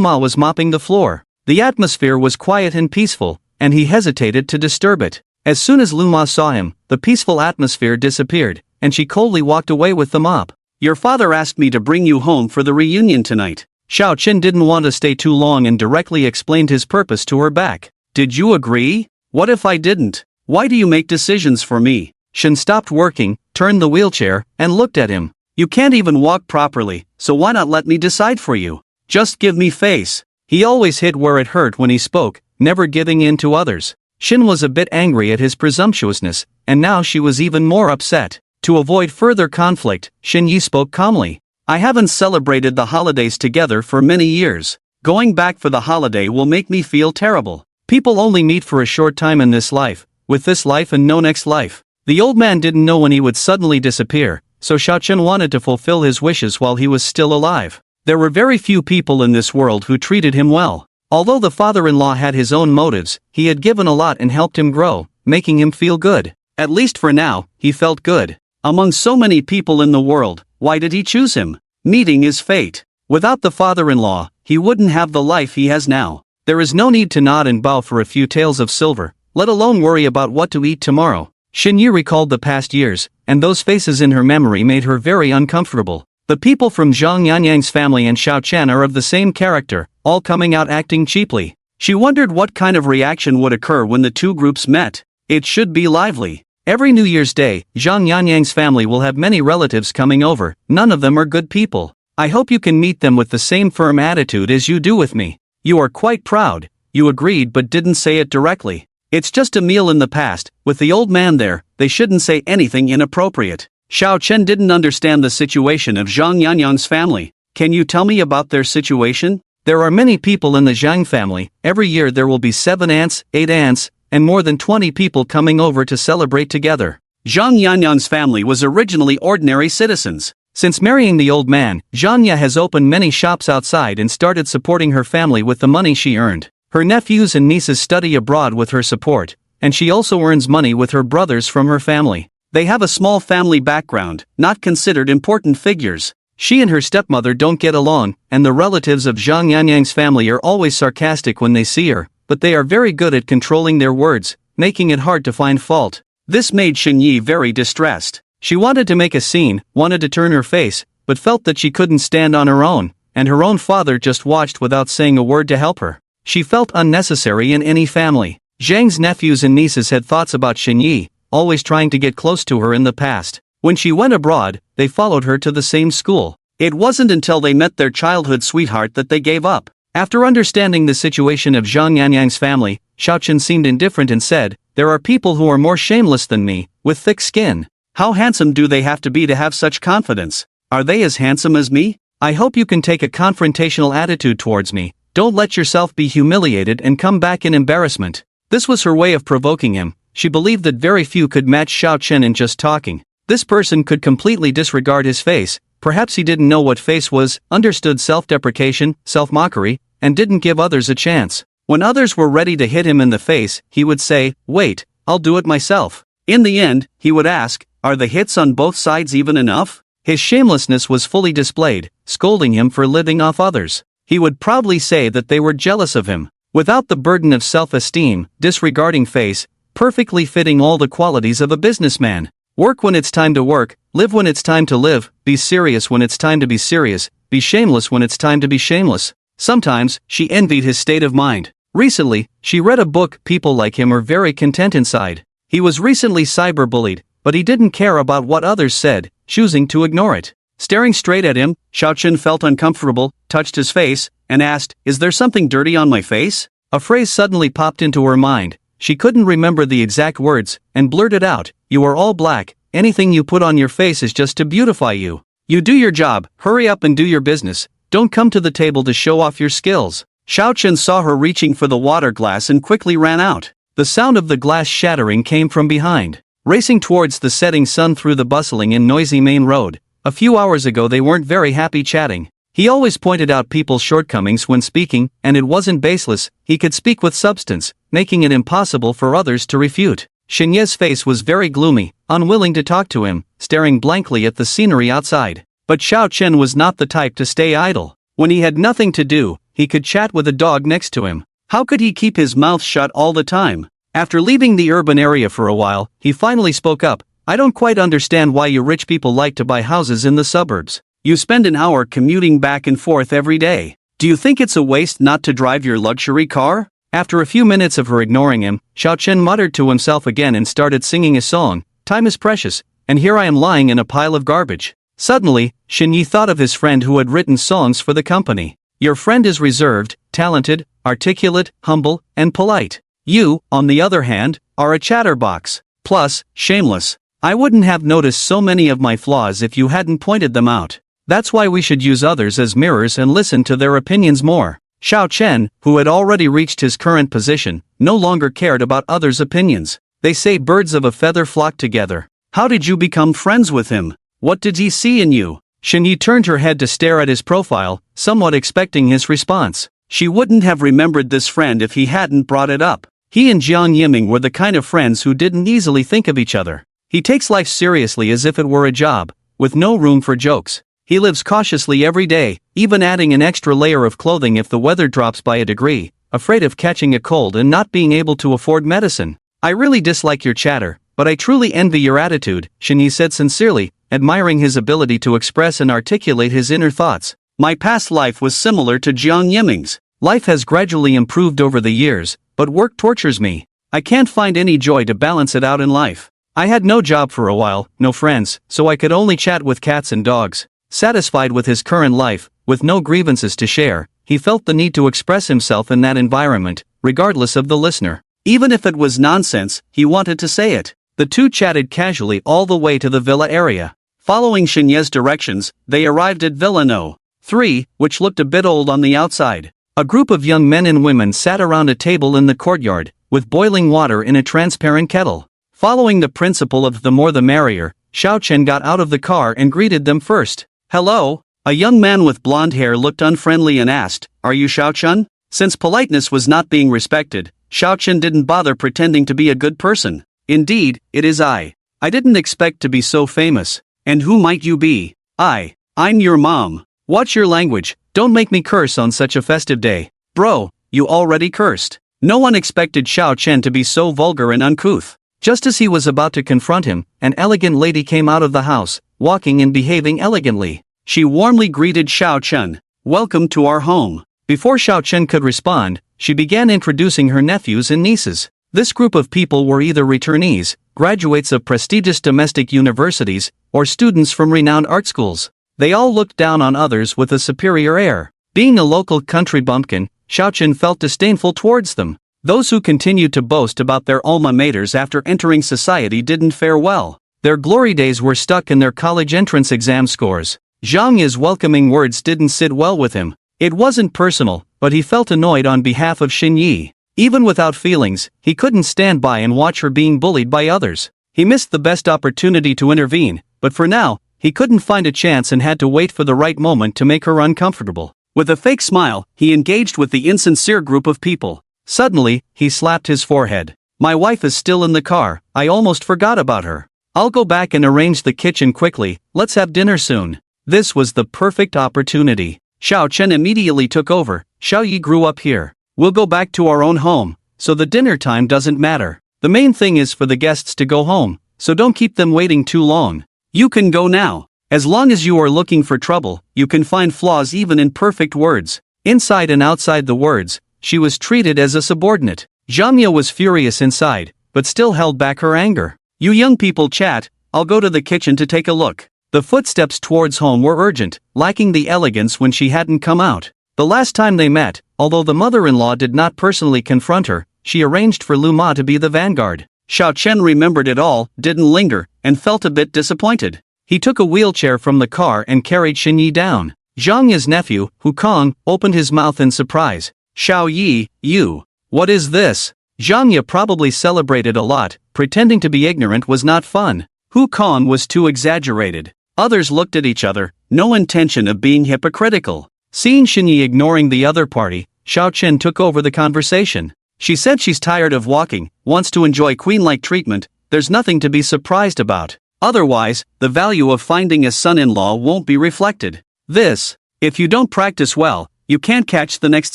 Ma was mopping the floor. The atmosphere was quiet and peaceful, and he hesitated to disturb it. As soon as Lu Ma saw him, the peaceful atmosphere disappeared, and she coldly walked away with the mop. "Your father asked me to bring you home for the reunion tonight." Xiao Chen didn't want to stay too long and directly explained his purpose to her back. "Did you agree? What if I didn't? Why do you make decisions for me?" Shen stopped working, turned the wheelchair, and looked at him. "You can't even walk properly, so why not let me decide for you? Just give me face." He always hit where it hurt when he spoke, never giving in to others. Shin was a bit angry at his presumptuousness, and now she was even more upset. To avoid further conflict, Shin Yi spoke calmly. "I haven't celebrated the holidays together for many years. Going back for the holiday will make me feel terrible. People only meet for a short time in this life, with this life and no next life." The old man didn't know when he would suddenly disappear, so Xiao Chen wanted to fulfill his wishes while he was still alive. There were very few people in this world who treated him well. Although the father-in-law had his own motives, he had given a lot and helped him grow, making him feel good. At least for now, he felt good. Among so many people in the world, why did he choose him? Meeting is fate. Without the father-in-law, he wouldn't have the life he has now. There is no need to nod and bow for a few taels of silver, let alone worry about what to eat tomorrow. Xinyi recalled the past years, and those faces in her memory made her very uncomfortable. The people from Zhang Yanyang's family and Xiao Chen are of the same character, all coming out acting cheaply. She wondered what kind of reaction would occur when the two groups met. It should be lively. Every New Year's Day, Zhang Yanyang's family will have many relatives coming over. None of them are good people. I hope you can meet them with the same firm attitude as you do with me. You are quite proud. You agreed but didn't say it directly. It's just a meal in the past. With the old man there, they shouldn't say anything inappropriate. Xiao Chen didn't understand the situation of Zhang Yanyang's family. Can you tell me about their situation? There are many people in the Zhang family. Every year there will be 7 aunts, 8 aunts, and more than 20 people coming over to celebrate together. Zhang Yanyang's family was originally ordinary citizens. Since marrying the old man, Zhanya has opened many shops outside and started supporting her family with the money she earned. Her nephews and nieces study abroad with her support, and she also earns money with her brothers from her family. They have a small family background, not considered important figures. She and her stepmother don't get along, and the relatives of Zhang Yanyang's family are always sarcastic when they see her, but they are very good at controlling their words, making it hard to find fault. This made Xinyi very distressed. She wanted to make a scene, wanted to turn her face, but felt that she couldn't stand on her own, and her own father just watched without saying a word to help her. She felt unnecessary in any family. Zhang's nephews and nieces had thoughts about Xinyi, always trying to get close to her in the past. When she went abroad, they followed her to the same school. It wasn't until they met their childhood sweetheart that they gave up. After understanding the situation of Zhang Yanyang's family, Xiao Chen seemed indifferent and said, "There are people who are more shameless than me, with thick skin. How handsome do they have to have such confidence? Are they as handsome as me? I hope you can take a confrontational attitude towards me. Don't let yourself be humiliated and come back in embarrassment." This was her way of provoking him. She believed that very few could match Xiao Chen in just talking. This person could completely disregard his face. Perhaps he didn't know what face was, understood self-deprecation, self-mockery, and didn't give others a chance. When others were ready to hit him in the face, he would say, "Wait, I'll do it myself." In the end, he would ask, "Are the hits on both sides even enough?" His shamelessness was fully displayed, scolding him for living off others. He would proudly say that they were jealous of him. Without the burden of self-esteem, disregarding face, perfectly fitting all the qualities of a businessman. Work when it's time to work, live when it's time to live, be serious when it's time to be serious, be shameless when it's time to be shameless. Sometimes, she envied his state of mind. Recently, she read a book. People like him are very content inside. He was recently cyberbullied, but he didn't care about what others said, choosing to ignore it. Staring straight at him, Xiao Chen felt uncomfortable, touched his face, and asked, "Is there something dirty on my face?" A phrase suddenly popped into her mind. She couldn't remember the exact words, and blurted out, "You are all black, anything you put on your face is just to beautify you. You do your job, hurry up and do your business, don't come to the table to show off your skills." Xiao Chen saw her reaching for the water glass and quickly ran out. The sound of the glass shattering came from behind. Racing towards the setting sun through the bustling and noisy main road. A few hours ago they weren't very happy chatting. He always pointed out people's shortcomings when speaking, and it wasn't baseless. He could speak with substance, making it impossible for others to refute. Xinye's face was very gloomy, unwilling to talk to him, staring blankly at the scenery outside. But Xiao Chen was not the type to stay idle. When he had nothing to do, he could chat with a dog next to him. How could he keep his mouth shut all the time? After leaving the urban area for a while, he finally spoke up. "I don't quite understand why you rich people like to buy houses in the suburbs. You spend an hour commuting back and forth every day. Do you think it's a waste not to drive your luxury car?" After a few minutes of her ignoring him, Xiao Chen muttered to himself again and started singing a song. "Time is precious, and here I am lying in a pile of garbage." Suddenly, Xinyi thought of his friend who had written songs for the company. "Your friend is reserved, talented, articulate, humble, and polite. You, on the other hand, are a chatterbox. Plus, shameless. I wouldn't have noticed so many of my flaws if you hadn't pointed them out. That's why we should use others as mirrors and listen to their opinions more." Xiao Chen, who had already reached his current position, no longer cared about others' opinions. They say birds of a feather flock together. How did you become friends with him? What did he see in you? Xinyi turned her head to stare at his profile, somewhat expecting his response. She wouldn't have remembered this friend if he hadn't brought it up. He and Jiang Yiming were the kind of friends who didn't easily think of each other. He takes life seriously as if it were a job, with no room for jokes. He lives cautiously every day, even adding an extra layer of clothing if the weather drops by a degree, afraid of catching a cold and not being able to afford medicine. I really dislike your chatter, but I truly envy your attitude, Shinyi said sincerely, admiring his ability to express and articulate his inner thoughts. My past life was similar to Jiang Yiming's. Life has gradually improved over the years, but work tortures me. I can't find any joy to balance it out in life. I had no job for a while, no friends, so I could only chat with cats and dogs. Satisfied with his current life, with no grievances to share, he felt the need to express himself in that environment, regardless of the listener. Even if it was nonsense, he wanted to say it. The two chatted casually all the way to the villa area. Following Shinye's directions, they arrived at Villa No. 3, which looked a bit old on the outside. A group of young men and women sat around a table in the courtyard, with boiling water in a transparent kettle. Following the principle of the more the merrier, Xiao Chen got out of the car and greeted them first. Hello? A young man with blonde hair looked unfriendly and asked, Are you Xiao Chen? Since politeness was not being respected, Xiao Chen didn't bother pretending to be a good person. Indeed, it is I. I didn't expect to be so famous. And who might you be? I'm your mom. Watch your language, don't make me curse on such a festive day. Bro, you already cursed. No one expected Xiao Chen to be so vulgar and uncouth. Just as he was about to confront him, an elegant lady came out of the house, walking and behaving elegantly. She warmly greeted Xiao Chen. Welcome to our home. Before Xiao Chen could respond, she began introducing her nephews and nieces. This group of people were either returnees, graduates of prestigious domestic universities, or students from renowned art schools. They all looked down on others with a superior air. Being a local country bumpkin, Xiao Chen felt disdainful towards them. Those who continued to boast about their alma maters after entering society didn't fare well. Their glory days were stuck in their college entrance exam scores. Zhang Yi's welcoming words didn't sit well with him. It wasn't personal, but he felt annoyed on behalf of Xin Yi. Even without feelings, he couldn't stand by and watch her being bullied by others. He missed the best opportunity to intervene, but for now, he couldn't find a chance and had to wait for the right moment to make her uncomfortable. With a fake smile, he engaged with the insincere group of people. Suddenly, he slapped his forehead. My wife is still in the car, I almost forgot about her. I'll go back and arrange the kitchen quickly, let's have dinner soon. This was the perfect opportunity. Xiao Chen immediately took over. Xiao Yi grew up here. We'll go back to our own home, so the dinner time doesn't matter. The main thing is for the guests to go home, so don't keep them waiting too long. You can go now. As long as you are looking for trouble, you can find flaws even in perfect words. Inside and outside the words, she was treated as a subordinate. Zhang Ye was furious inside, but still held back her anger. You young people chat, I'll go to the kitchen to take a look. The footsteps towards home were urgent, lacking the elegance when she hadn't come out. The last time they met, although the mother-in-law did not personally confront her, she arranged for Lu Ma to be the vanguard. Xiao Chen remembered it all, didn't linger, and felt a bit disappointed. He took a wheelchair from the car and carried Xin Yi down. Zhang Ye's nephew, Hu Kong, opened his mouth in surprise. Xiao Yi, you. What is this? Zhang Ye probably celebrated a lot, pretending to be ignorant was not fun. Hu Kong was too exaggerated. Others looked at each other, no intention of being hypocritical. Seeing Xin Yi ignoring the other party, Xiao Chen took over the conversation. She said she's tired of walking, wants to enjoy queen-like treatment, there's nothing to be surprised about. Otherwise, the value of finding a son-in-law won't be reflected. If you don't practice well, you can't catch the next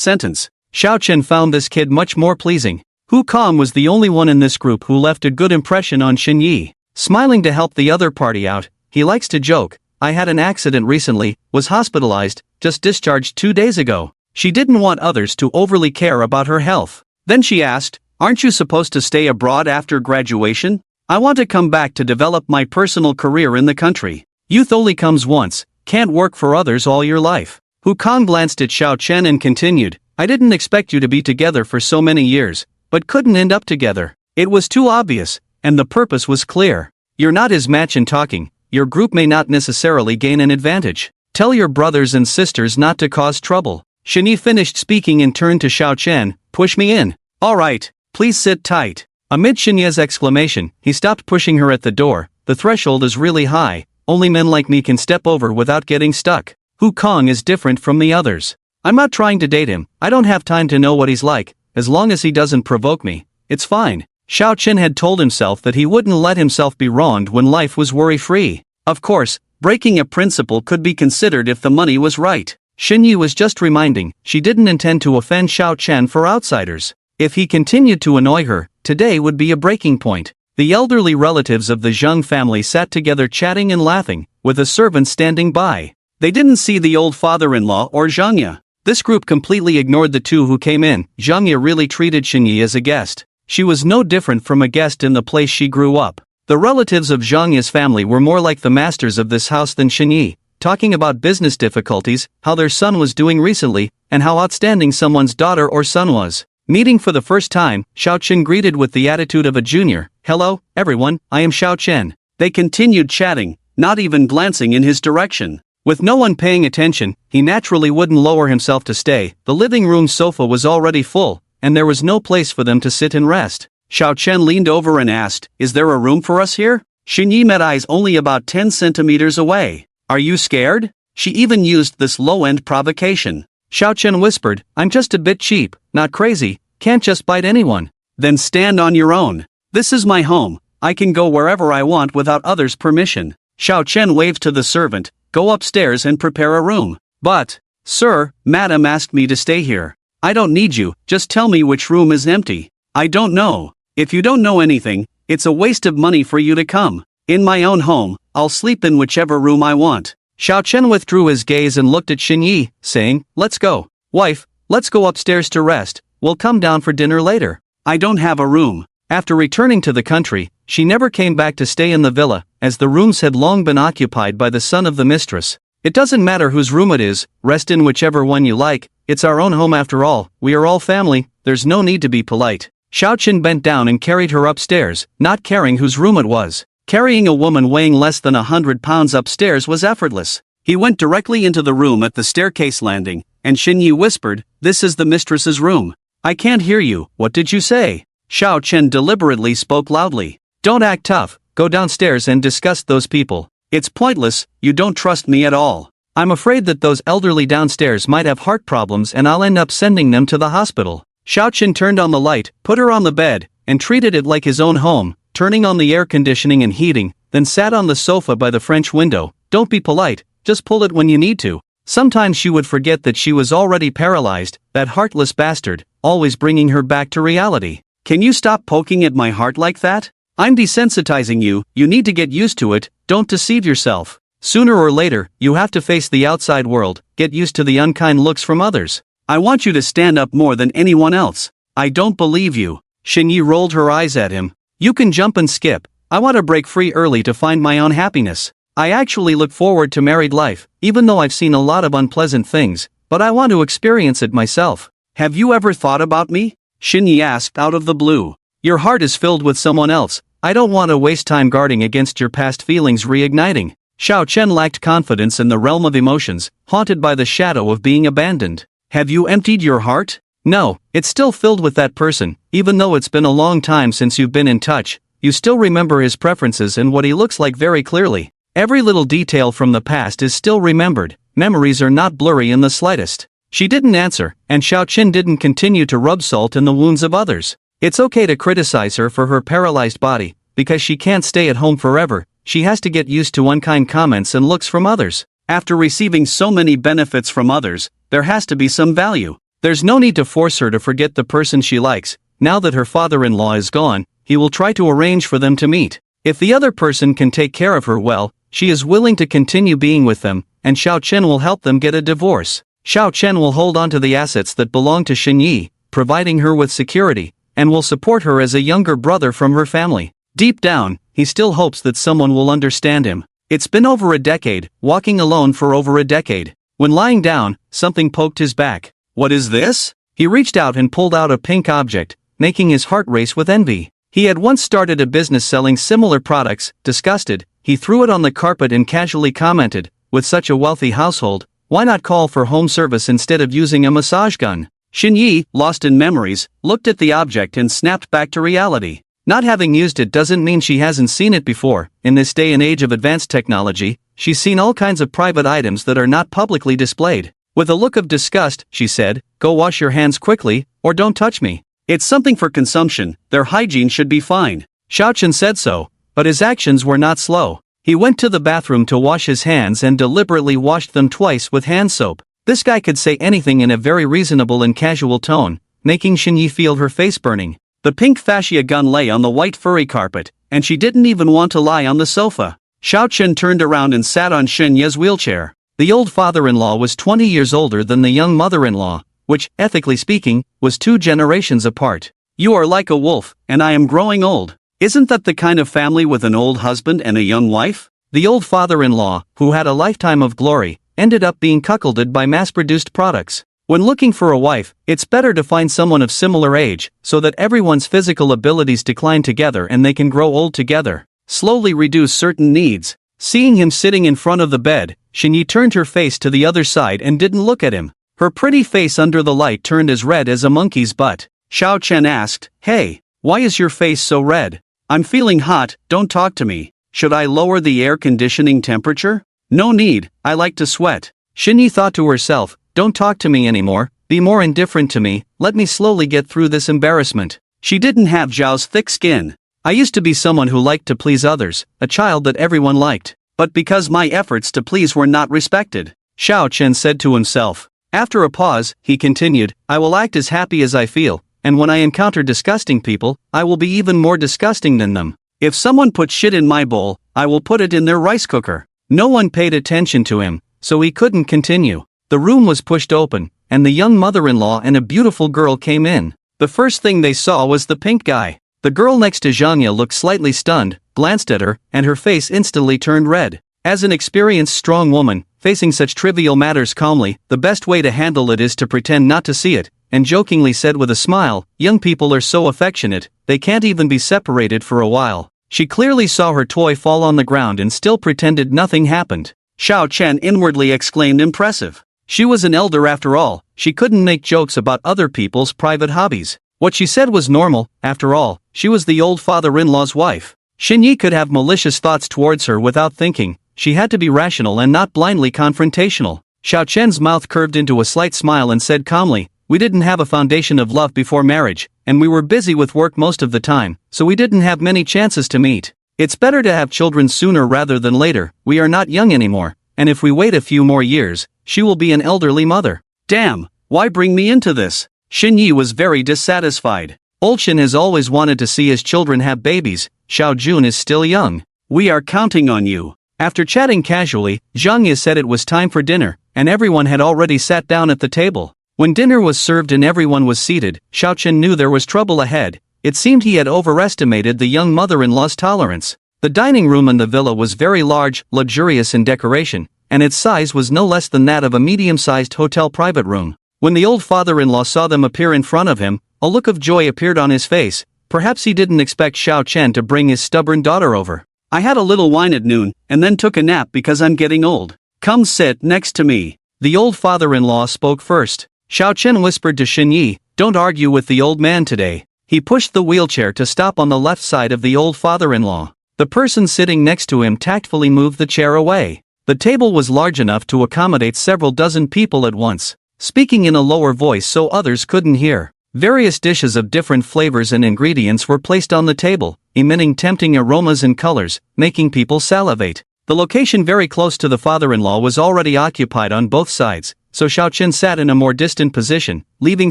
sentence. Xiao Chen found this kid much more pleasing. Hu Kong was the only one in this group who left a good impression on Xin Yi. Smiling to help the other party out, he likes to joke. I had an accident recently, was hospitalized, just discharged 2 days ago. She didn't want others to overly care about her health. Then she asked, aren't you supposed to stay abroad after graduation? I want to come back to develop my personal career in the country. Youth only comes once, can't work for others all your life. Hu Kong glanced at Xiao Chen and continued, I didn't expect you to be together for so many years, but couldn't end up together. It was too obvious, and the purpose was clear. You're not his match in talking, your group may not necessarily gain an advantage. Tell your brothers and sisters not to cause trouble. Xin Yi finished speaking and turned to Xiao Chen, push me in. Alright, please sit tight. Amid Xin Ye's exclamation, he stopped pushing her at the door. The threshold is really high, only men like me can step over without getting stuck. Hu Kong is different from the others. I'm not trying to date him, I don't have time to know what he's like, as long as he doesn't provoke me, it's fine. Xiao Chen had told himself that he wouldn't let himself be wronged when life was worry-free. Of course, Breaking a principle could be considered if the money was right. Xinyi was just reminding, she didn't intend to offend Xiao Chen for outsiders. If he continued to annoy her, today would be a breaking point. The elderly relatives of the Zheng family sat together chatting and laughing, with a servant standing by. They didn't see the old father-in-law or Zhengya. This group completely ignored the two who came in. Zhengya really treated Xinyi as a guest. She was no different from a guest in the place she grew up. The relatives of Zhengya's family were more like the masters of this house than Xinyi, talking about business difficulties, how their son was doing recently, and how outstanding someone's daughter or son was. Meeting for the first time, Xiao Chen greeted with the attitude of a junior. "Hello, everyone, I am Xiao Chen." They continued chatting, not even glancing in his direction. With no one paying attention, he naturally wouldn't lower himself to stay. The living room sofa was already full, and there was no place for them to sit and rest. Xiao Chen leaned over and asked, "Is there a room for us here?" Xinyi met eyes only about 10 centimeters away. "Are you scared?" She even used this low-end provocation. Xiao Chen whispered, "I'm just a bit cheap, not crazy, can't just bite anyone." "Then stand on your own. This is my home, I can go wherever I want without others' permission." Xiao Chen waved to the servant, "Go upstairs and prepare a room." "But, sir, madam asked me to stay here." "I don't need you, just tell me which room is empty." "I don't know." "If you don't know anything, it's a waste of money for you to come. In my own home, I'll sleep in whichever room I want." Xiao Chen withdrew his gaze and looked at Xinyi, saying, "Let's go. Wife, let's go upstairs to rest, we'll come down for dinner later." "I don't have a room." After returning to the country, she never came back to stay in the villa, as the rooms had long been occupied by the son of the mistress. "It doesn't matter whose room it is, rest in whichever one you like, it's our own home after all, we are all family, there's no need to be polite." Xiao Chen bent down and carried her upstairs, not caring whose room it was. Carrying a woman weighing less than 100 pounds upstairs was effortless. He went directly into the room at the staircase landing, and Xinyi whispered, "This is the mistress's room." "I can't hear you, what did you say?" Xiao Chen deliberately spoke loudly. "Don't act tough, go downstairs and discuss those people. It's pointless, you don't trust me at all. I'm afraid that those elderly downstairs might have heart problems and I'll end up sending them to the hospital." Xiao Chen turned on the light, put her on the bed, and treated it like his own home, turning on the air conditioning and heating, then sat on the sofa by the French window. "Don't be polite, just pull it when you need to." Sometimes she would forget that she was already paralyzed, that heartless bastard, always bringing her back to reality. "Can you stop poking at my heart like that? I'm desensitizing you, you need to get used to it, don't deceive yourself. Sooner or later, you have to face the outside world, get used to the unkind looks from others. I want you to stand up more than anyone else." "I don't believe you." Xinyi rolled her eyes at him. "You can jump and skip, I want to break free early to find my own happiness. I actually look forward to married life, even though I've seen a lot of unpleasant things, but I want to experience it myself." "Have you ever thought about me?" Xinyi asked out of the blue. "Your heart is filled with someone else, I don't want to waste time guarding against your past feelings reigniting." Xiao Chen lacked confidence in the realm of emotions, haunted by the shadow of being abandoned. "Have you emptied your heart?" "No, it's still filled with that person, even though it's been a long time since you've been in touch, you still remember his preferences and what he looks like very clearly. Every little detail from the past is still remembered, memories are not blurry in the slightest." She didn't answer, and Xiao Chen didn't continue to rub salt in the wounds of others. It's okay to criticize her for her paralyzed body, because she can't stay at home forever, she has to get used to unkind comments and looks from others. After receiving so many benefits from others, there has to be some value. There's no need to force her to forget the person she likes. Now that her father-in-law is gone, he will try to arrange for them to meet. If the other person can take care of her well, she is willing to continue being with them, and Xiao Chen will help them get a divorce. Xiao Chen will hold on to the assets that belong to Xinyi, providing her with security, and will support her as a younger brother from her family. Deep down, he still hopes that someone will understand him. It's been over a decade, walking alone for over a decade. When lying down, something poked his back. "What is this?" He reached out and pulled out a pink object, making his heart race with envy. He had once started a business selling similar products. Disgusted, he threw it on the carpet and casually commented, "With such a wealthy household, why not call for home service instead of using a massage gun?" Xinyi, lost in memories, looked at the object and snapped back to reality. Not having used it doesn't mean she hasn't seen it before. In this day and age of advanced technology, she's seen all kinds of private items that are not publicly displayed. With a look of disgust, she said, "Go wash your hands quickly, or don't touch me. It's something for consumption, their hygiene should be fine." Xiao Chen said so, but his actions were not slow. He went to the bathroom to wash his hands and deliberately washed them twice with hand soap. This guy could say anything in a very reasonable and casual tone, making Shinyi feel her face burning. The pink fascia gun lay on the white furry carpet, and she didn't even want to lie on the sofa. Xiao Chen turned around and sat on Shinya's wheelchair. The old father-in-law was 20 years older than the young mother-in-law, which, ethically speaking, was 2 generations apart. You are like a wolf, and I am growing old. Isn't that the kind of family with an old husband and a young wife? The old father-in-law, who had a lifetime of glory, ended up being cuckolded by mass-produced products. When looking for a wife, it's better to find someone of similar age, so that everyone's physical abilities decline together and they can grow old together. Slowly reduce certain needs. Seeing him sitting in front of the bed, Shinyi turned her face to the other side and didn't look at him. Her pretty face under the light turned as red as a monkey's butt. Xiao Chen asked, "Hey, why is your face so red?" "I'm feeling hot, don't talk to me. Should I lower the air conditioning temperature?" "No need, I like to sweat." Shinyi thought to herself, "Don't talk to me anymore, be more indifferent to me, let me slowly get through this embarrassment." She didn't have Zhao's thick skin. "I used to be someone who liked to please others, a child that everyone liked. But because my efforts to please were not respected," Xiao Chen said to himself. After a pause, he continued, "I will act as happy as I feel, and when I encounter disgusting people, I will be even more disgusting than them. If someone puts shit in my bowl, I will put it in their rice cooker." No one paid attention to him, so he couldn't continue. The room was pushed open, and the young mother-in-law and a beautiful girl came in. The first thing they saw was the pink guy. The girl next to Zhangya looked slightly stunned, glanced at her, and her face instantly turned red. As an experienced strong woman, facing such trivial matters calmly, the best way to handle it is to pretend not to see it, and jokingly said with a smile, "Young people are so affectionate, they can't even be separated for a while." She clearly saw her toy fall on the ground and still pretended nothing happened. Xiao Chen inwardly exclaimed, "Impressive." She was an elder after all, she couldn't make jokes about other people's private hobbies. What she said was normal, after all, she was the old father-in-law's wife. Shinyi could have malicious thoughts towards her without thinking, she had to be rational and not blindly confrontational. Xiao Chen's mouth curved into a slight smile and said calmly, "We didn't have a foundation of love before marriage, and we were busy with work most of the time, so we didn't have many chances to meet. It's better to have children sooner rather than later, we are not young anymore, and if we wait a few more years, she will be an elderly mother." Damn, why bring me into this? Shinyi was very dissatisfied. Olshin has always wanted to see his children have babies, Xiao Jun is still young. "We are counting on you." After chatting casually, Zhangya said it was time for dinner, and everyone had already sat down at the table. When dinner was served and everyone was seated, Xiao Chen knew there was trouble ahead. It seemed he had overestimated the young mother-in-law's tolerance. The dining room in the villa was very large, luxurious in decoration, and its size was no less than that of a medium-sized hotel private room. When the old father-in-law saw them appear in front of him, a look of joy appeared on his face. Perhaps he didn't expect Xiao Chen to bring his stubborn daughter over. "I had a little wine at noon, and then took a nap because I'm getting old. Come sit next to me." The old father-in-law spoke first. Xiao Chen whispered to Shinyi, "Don't argue with the old man today." He pushed the wheelchair to stop on the left side of the old father-in-law. The person sitting next to him tactfully moved the chair away. The table was large enough to accommodate several dozen people at once. Speaking in a lower voice so others couldn't hear, various dishes of different flavors and ingredients were placed on the table, emitting tempting aromas and colors, making people salivate. The location very close to the father-in-law was already occupied on both sides, so Xiao Chen sat in a more distant position, leaving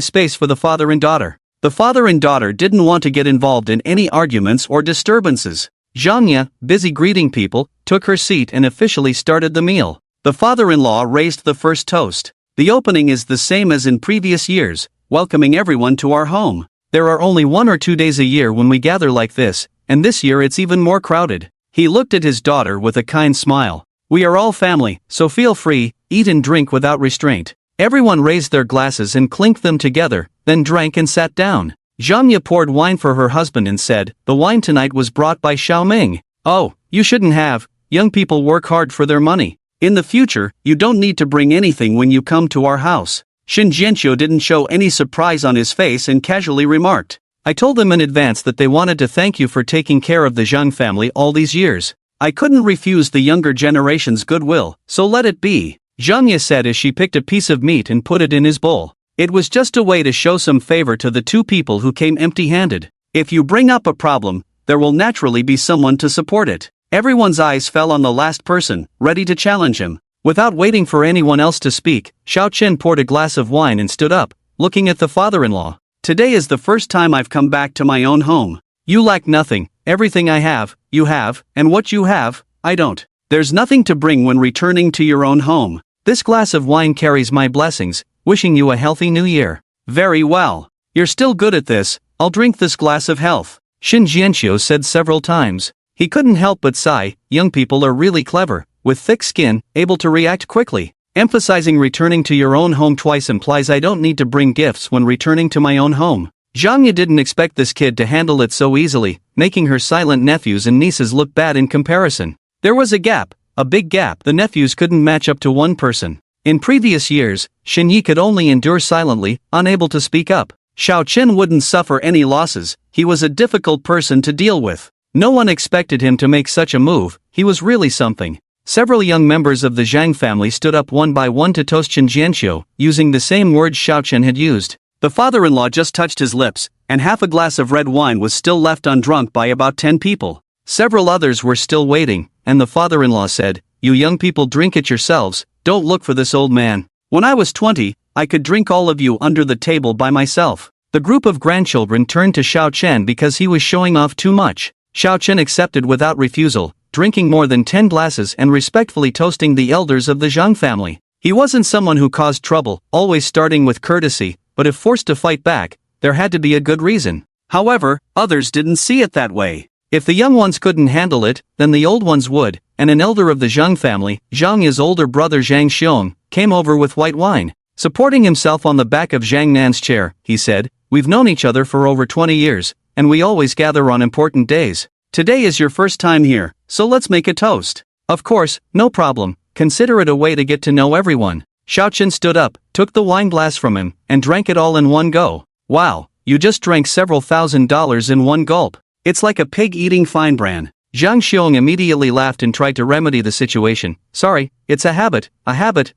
space for the father and daughter. The father and daughter didn't want to get involved in any arguments or disturbances. Zhangya, busy greeting people, took her seat and officially started the meal. The father-in-law raised the first toast. "The opening is the same as in previous years, welcoming everyone to our home. There are only 1 or 2 days a year when we gather like this, and this year it's even more crowded." He looked at his daughter with a kind smile. "We are all family, so feel free, eat and drink without restraint." Everyone raised their glasses and clinked them together, then drank and sat down. Zhangya poured wine for her husband and said, "The wine tonight was brought by Xiao Ming." "Oh, you shouldn't have, young people work hard for their money. In the future, you don't need to bring anything when you come to our house." Shin Jianqiu didn't show any surprise on his face and casually remarked, "I told them in advance that they wanted to thank you for taking care of the Zhang family all these years. I couldn't refuse the younger generation's goodwill, so let it be," Zhangya said as she picked a piece of meat and put it in his bowl. It was just a way to show some favor to the two people who came empty-handed. If you bring up a problem, there will naturally be someone to support it. Everyone's eyes fell on the last person, ready to challenge him. Without waiting for anyone else to speak, Xiao Chen poured a glass of wine and stood up, looking at the father-in-law. Today is the first time I've come back to my own home. You lack nothing, everything I have, you have, and what you have, I don't. There's nothing to bring when returning to your own home. This glass of wine carries my blessings, wishing you a healthy new year. Very well. You're still good at this, I'll drink this glass of health. Shin Jianxiu said several times. He couldn't help but sigh. Young people are really clever, with thick skin, able to react quickly. Emphasizing returning to your own home twice implies I don't need to bring gifts when returning to my own home. Zhang Ye didn't expect this kid to handle it so easily, making her silent nephews and nieces look bad in comparison. There was a gap, a big gap. The nephews couldn't match up to one person. In previous years, Shin Yi could only endure silently, unable to speak up. Xiao Chen wouldn't suffer any losses. He was a difficult person to deal with. No one expected him to make such a move. He was really something. Several young members of the Zhang family stood up one by one to toast Shin Jianxiu, using the same words Xiao Chen had used. The father-in-law just touched his lips, and half a glass of red wine was still left undrunk by about 10 people. Several others were still waiting, and the father-in-law said, "You young people drink it yourselves, don't look for this old man. When I was 20, I could drink all of you under the table by myself." The group of grandchildren turned to Xiao Chen because he was showing off too much. Xiao Chen accepted without refusal, drinking more than 10 glasses and respectfully toasting the elders of the Zhang family. He wasn't someone who caused trouble, always starting with courtesy, but if forced to fight back, there had to be a good reason. However, others didn't see it that way. If the young ones couldn't handle it, then the old ones would, and an elder of the Zhang family, Zhang Ye's older brother Zhang Xiong, came over with white wine. Supporting himself on the back of Zhang Nan's chair, he said, "We've known each other for over 20 years, and we always gather on important days. Today is your first time here, so let's make a toast." "Of course, no problem, consider it a way to get to know everyone." Xiao Chen stood up, took the wine glass from him, and drank it all in one go. "Wow, you just drank several $1,000s in one gulp. It's like a pig eating fine bran." Zhang Xiong immediately laughed and tried to remedy the situation. "Sorry, it's a habit,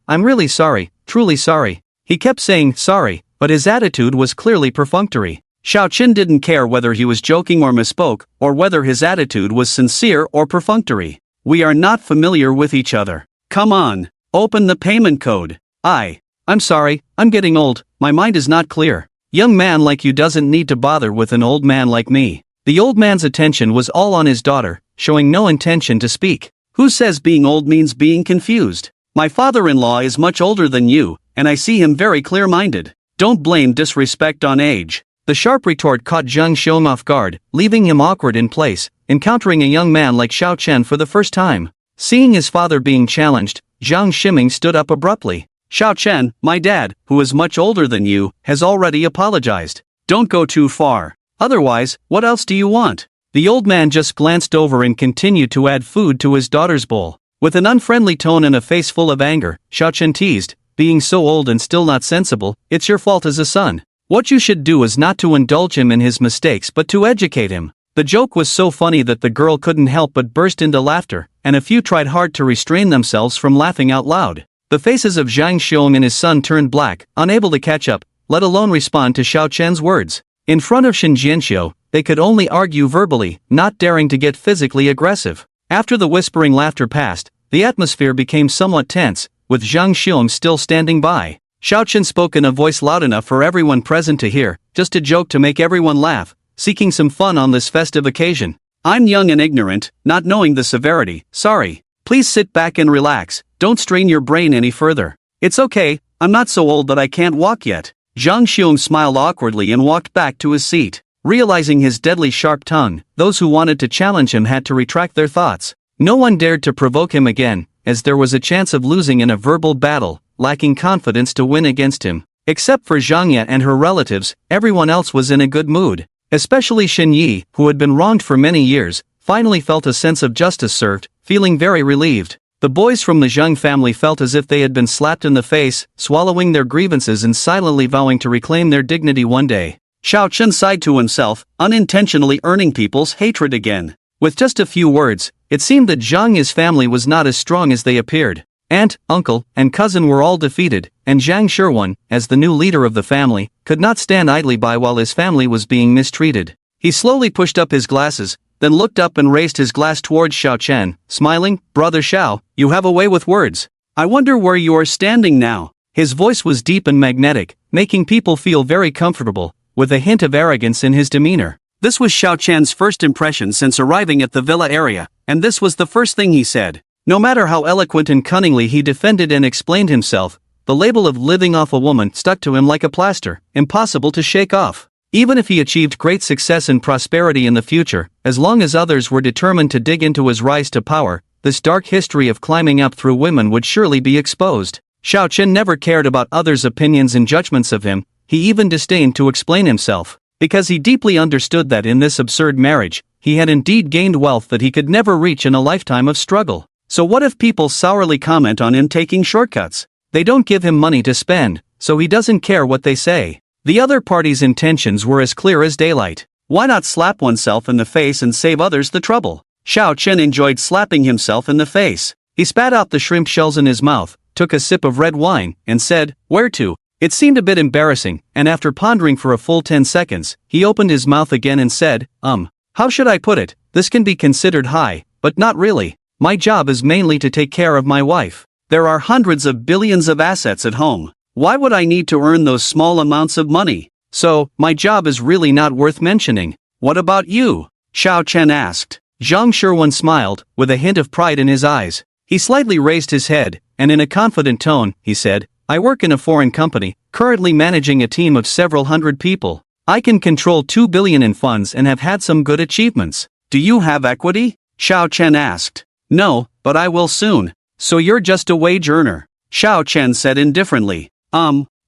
I'm really sorry, truly sorry." He kept saying sorry, but his attitude was clearly perfunctory. Xiao Chen didn't care whether he was joking or misspoke, or whether his attitude was sincere or perfunctory. "We are not familiar with each other. Come on, open the payment code." I'm sorry, I'm getting old, my mind is not clear. Young man like you doesn't need to bother with an old man like me." The old man's attention was all on his daughter, showing no intention to speak. "Who says being old means being confused? My father-in-law is much older than you, and I see him very clear-minded. Don't blame disrespect on age." The sharp retort caught Zhang Xiong off guard, leaving him awkward in place, encountering a young man like Xiao Chen for the first time. Seeing his father being challenged, Zhang Shiming stood up abruptly. "Xiao Chen, my dad, who is much older than you, has already apologized. Don't go too far. Otherwise, what else do you want?" The old man just glanced over and continued to add food to his daughter's bowl. With an unfriendly tone and a face full of anger, Xiao Chen teased, "Being so old and still not sensible, it's your fault as a son. What you should do is not to indulge him in his mistakes but to educate him." The joke was so funny that the girl couldn't help but burst into laughter, and a few tried hard to restrain themselves from laughing out loud. The faces of Zhang Xiong and his son turned black, unable to catch up, let alone respond to Xiao Chen's words. In front of Shin Jianxiu, they could only argue verbally, not daring to get physically aggressive. After the whispering laughter passed, the atmosphere became somewhat tense, with Zhang Xiong still standing by. Xiao Chen spoke in a voice loud enough for everyone present to hear, just a joke to make everyone laugh, seeking some fun on this festive occasion. "I'm young and ignorant, not knowing the severity, sorry. Please sit back and relax, don't strain your brain any further. It's okay, I'm not so old that I can't walk yet." Zhang Xiong smiled awkwardly and walked back to his seat. Realizing his deadly sharp tongue, those who wanted to challenge him had to retract their thoughts. No one dared to provoke him again, as there was a chance of losing in a verbal battle, lacking confidence to win against him. Except for Zhang Ye and her relatives, everyone else was in a good mood. Especially Shin Yi, who had been wronged for many years, finally felt a sense of justice served, feeling very relieved. The boys from the Zhang family felt as if they had been slapped in the face, swallowing their grievances and silently vowing to reclaim their dignity one day. Xiao Chen sighed to himself, unintentionally earning people's hatred again. With just a few words, it seemed that Zhang Yi's family was not as strong as they appeared. Aunt, uncle, and cousin were all defeated, and Zhang Sherwan, as the new leader of the family, could not stand idly by while his family was being mistreated. He slowly pushed up his glasses, then looked up and raised his glass towards Xiao Chen, smiling. "Brother Xiao, you have a way with words. I wonder where you are standing now." His voice was deep and magnetic, making people feel very comfortable, with a hint of arrogance in his demeanor. This was Xiao Chen's first impression since arriving at the villa area, and this was the first thing he said. No matter how eloquent and cunningly he defended and explained himself, the label of living off a woman stuck to him like a plaster, impossible to shake off. Even if he achieved great success and prosperity in the future, as long as others were determined to dig into his rise to power, this dark history of climbing up through women would surely be exposed. Xiao Chen never cared about others' opinions and judgments of him. He even disdained to explain himself, because he deeply understood that in this absurd marriage, he had indeed gained wealth that he could never reach in a lifetime of struggle. So what if people sourly comment on him taking shortcuts? They don't give him money to spend, so he doesn't care what they say. The other party's intentions were as clear as daylight. Why not slap oneself in the face and save others the trouble? Xiao Chen enjoyed slapping himself in the face. He spat out the shrimp shells in his mouth, took a sip of red wine, and said, "Where to?" It seemed a bit embarrassing, and after pondering for a full 10 seconds, he opened his mouth again and said, How should I put it? This can be considered high, but not really. My job is mainly to take care of my wife. There are hundreds of billions of assets at home. Why would I need to earn those small amounts of money? So, my job is really not worth mentioning. What about you? Xiao Chen asked. Zhang Sherwan smiled, with a hint of pride in his eyes. He slightly raised his head, and in a confident tone, he said, I work in a foreign company, currently managing a team of several hundred people. I can control 2 billion in funds and have had some good achievements. Do you have equity? Xiao Chen asked. No, but I will soon. So you're just a wage earner? Xiao Chen said indifferently.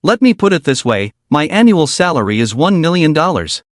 Let me put it this way, my annual salary is $1 million.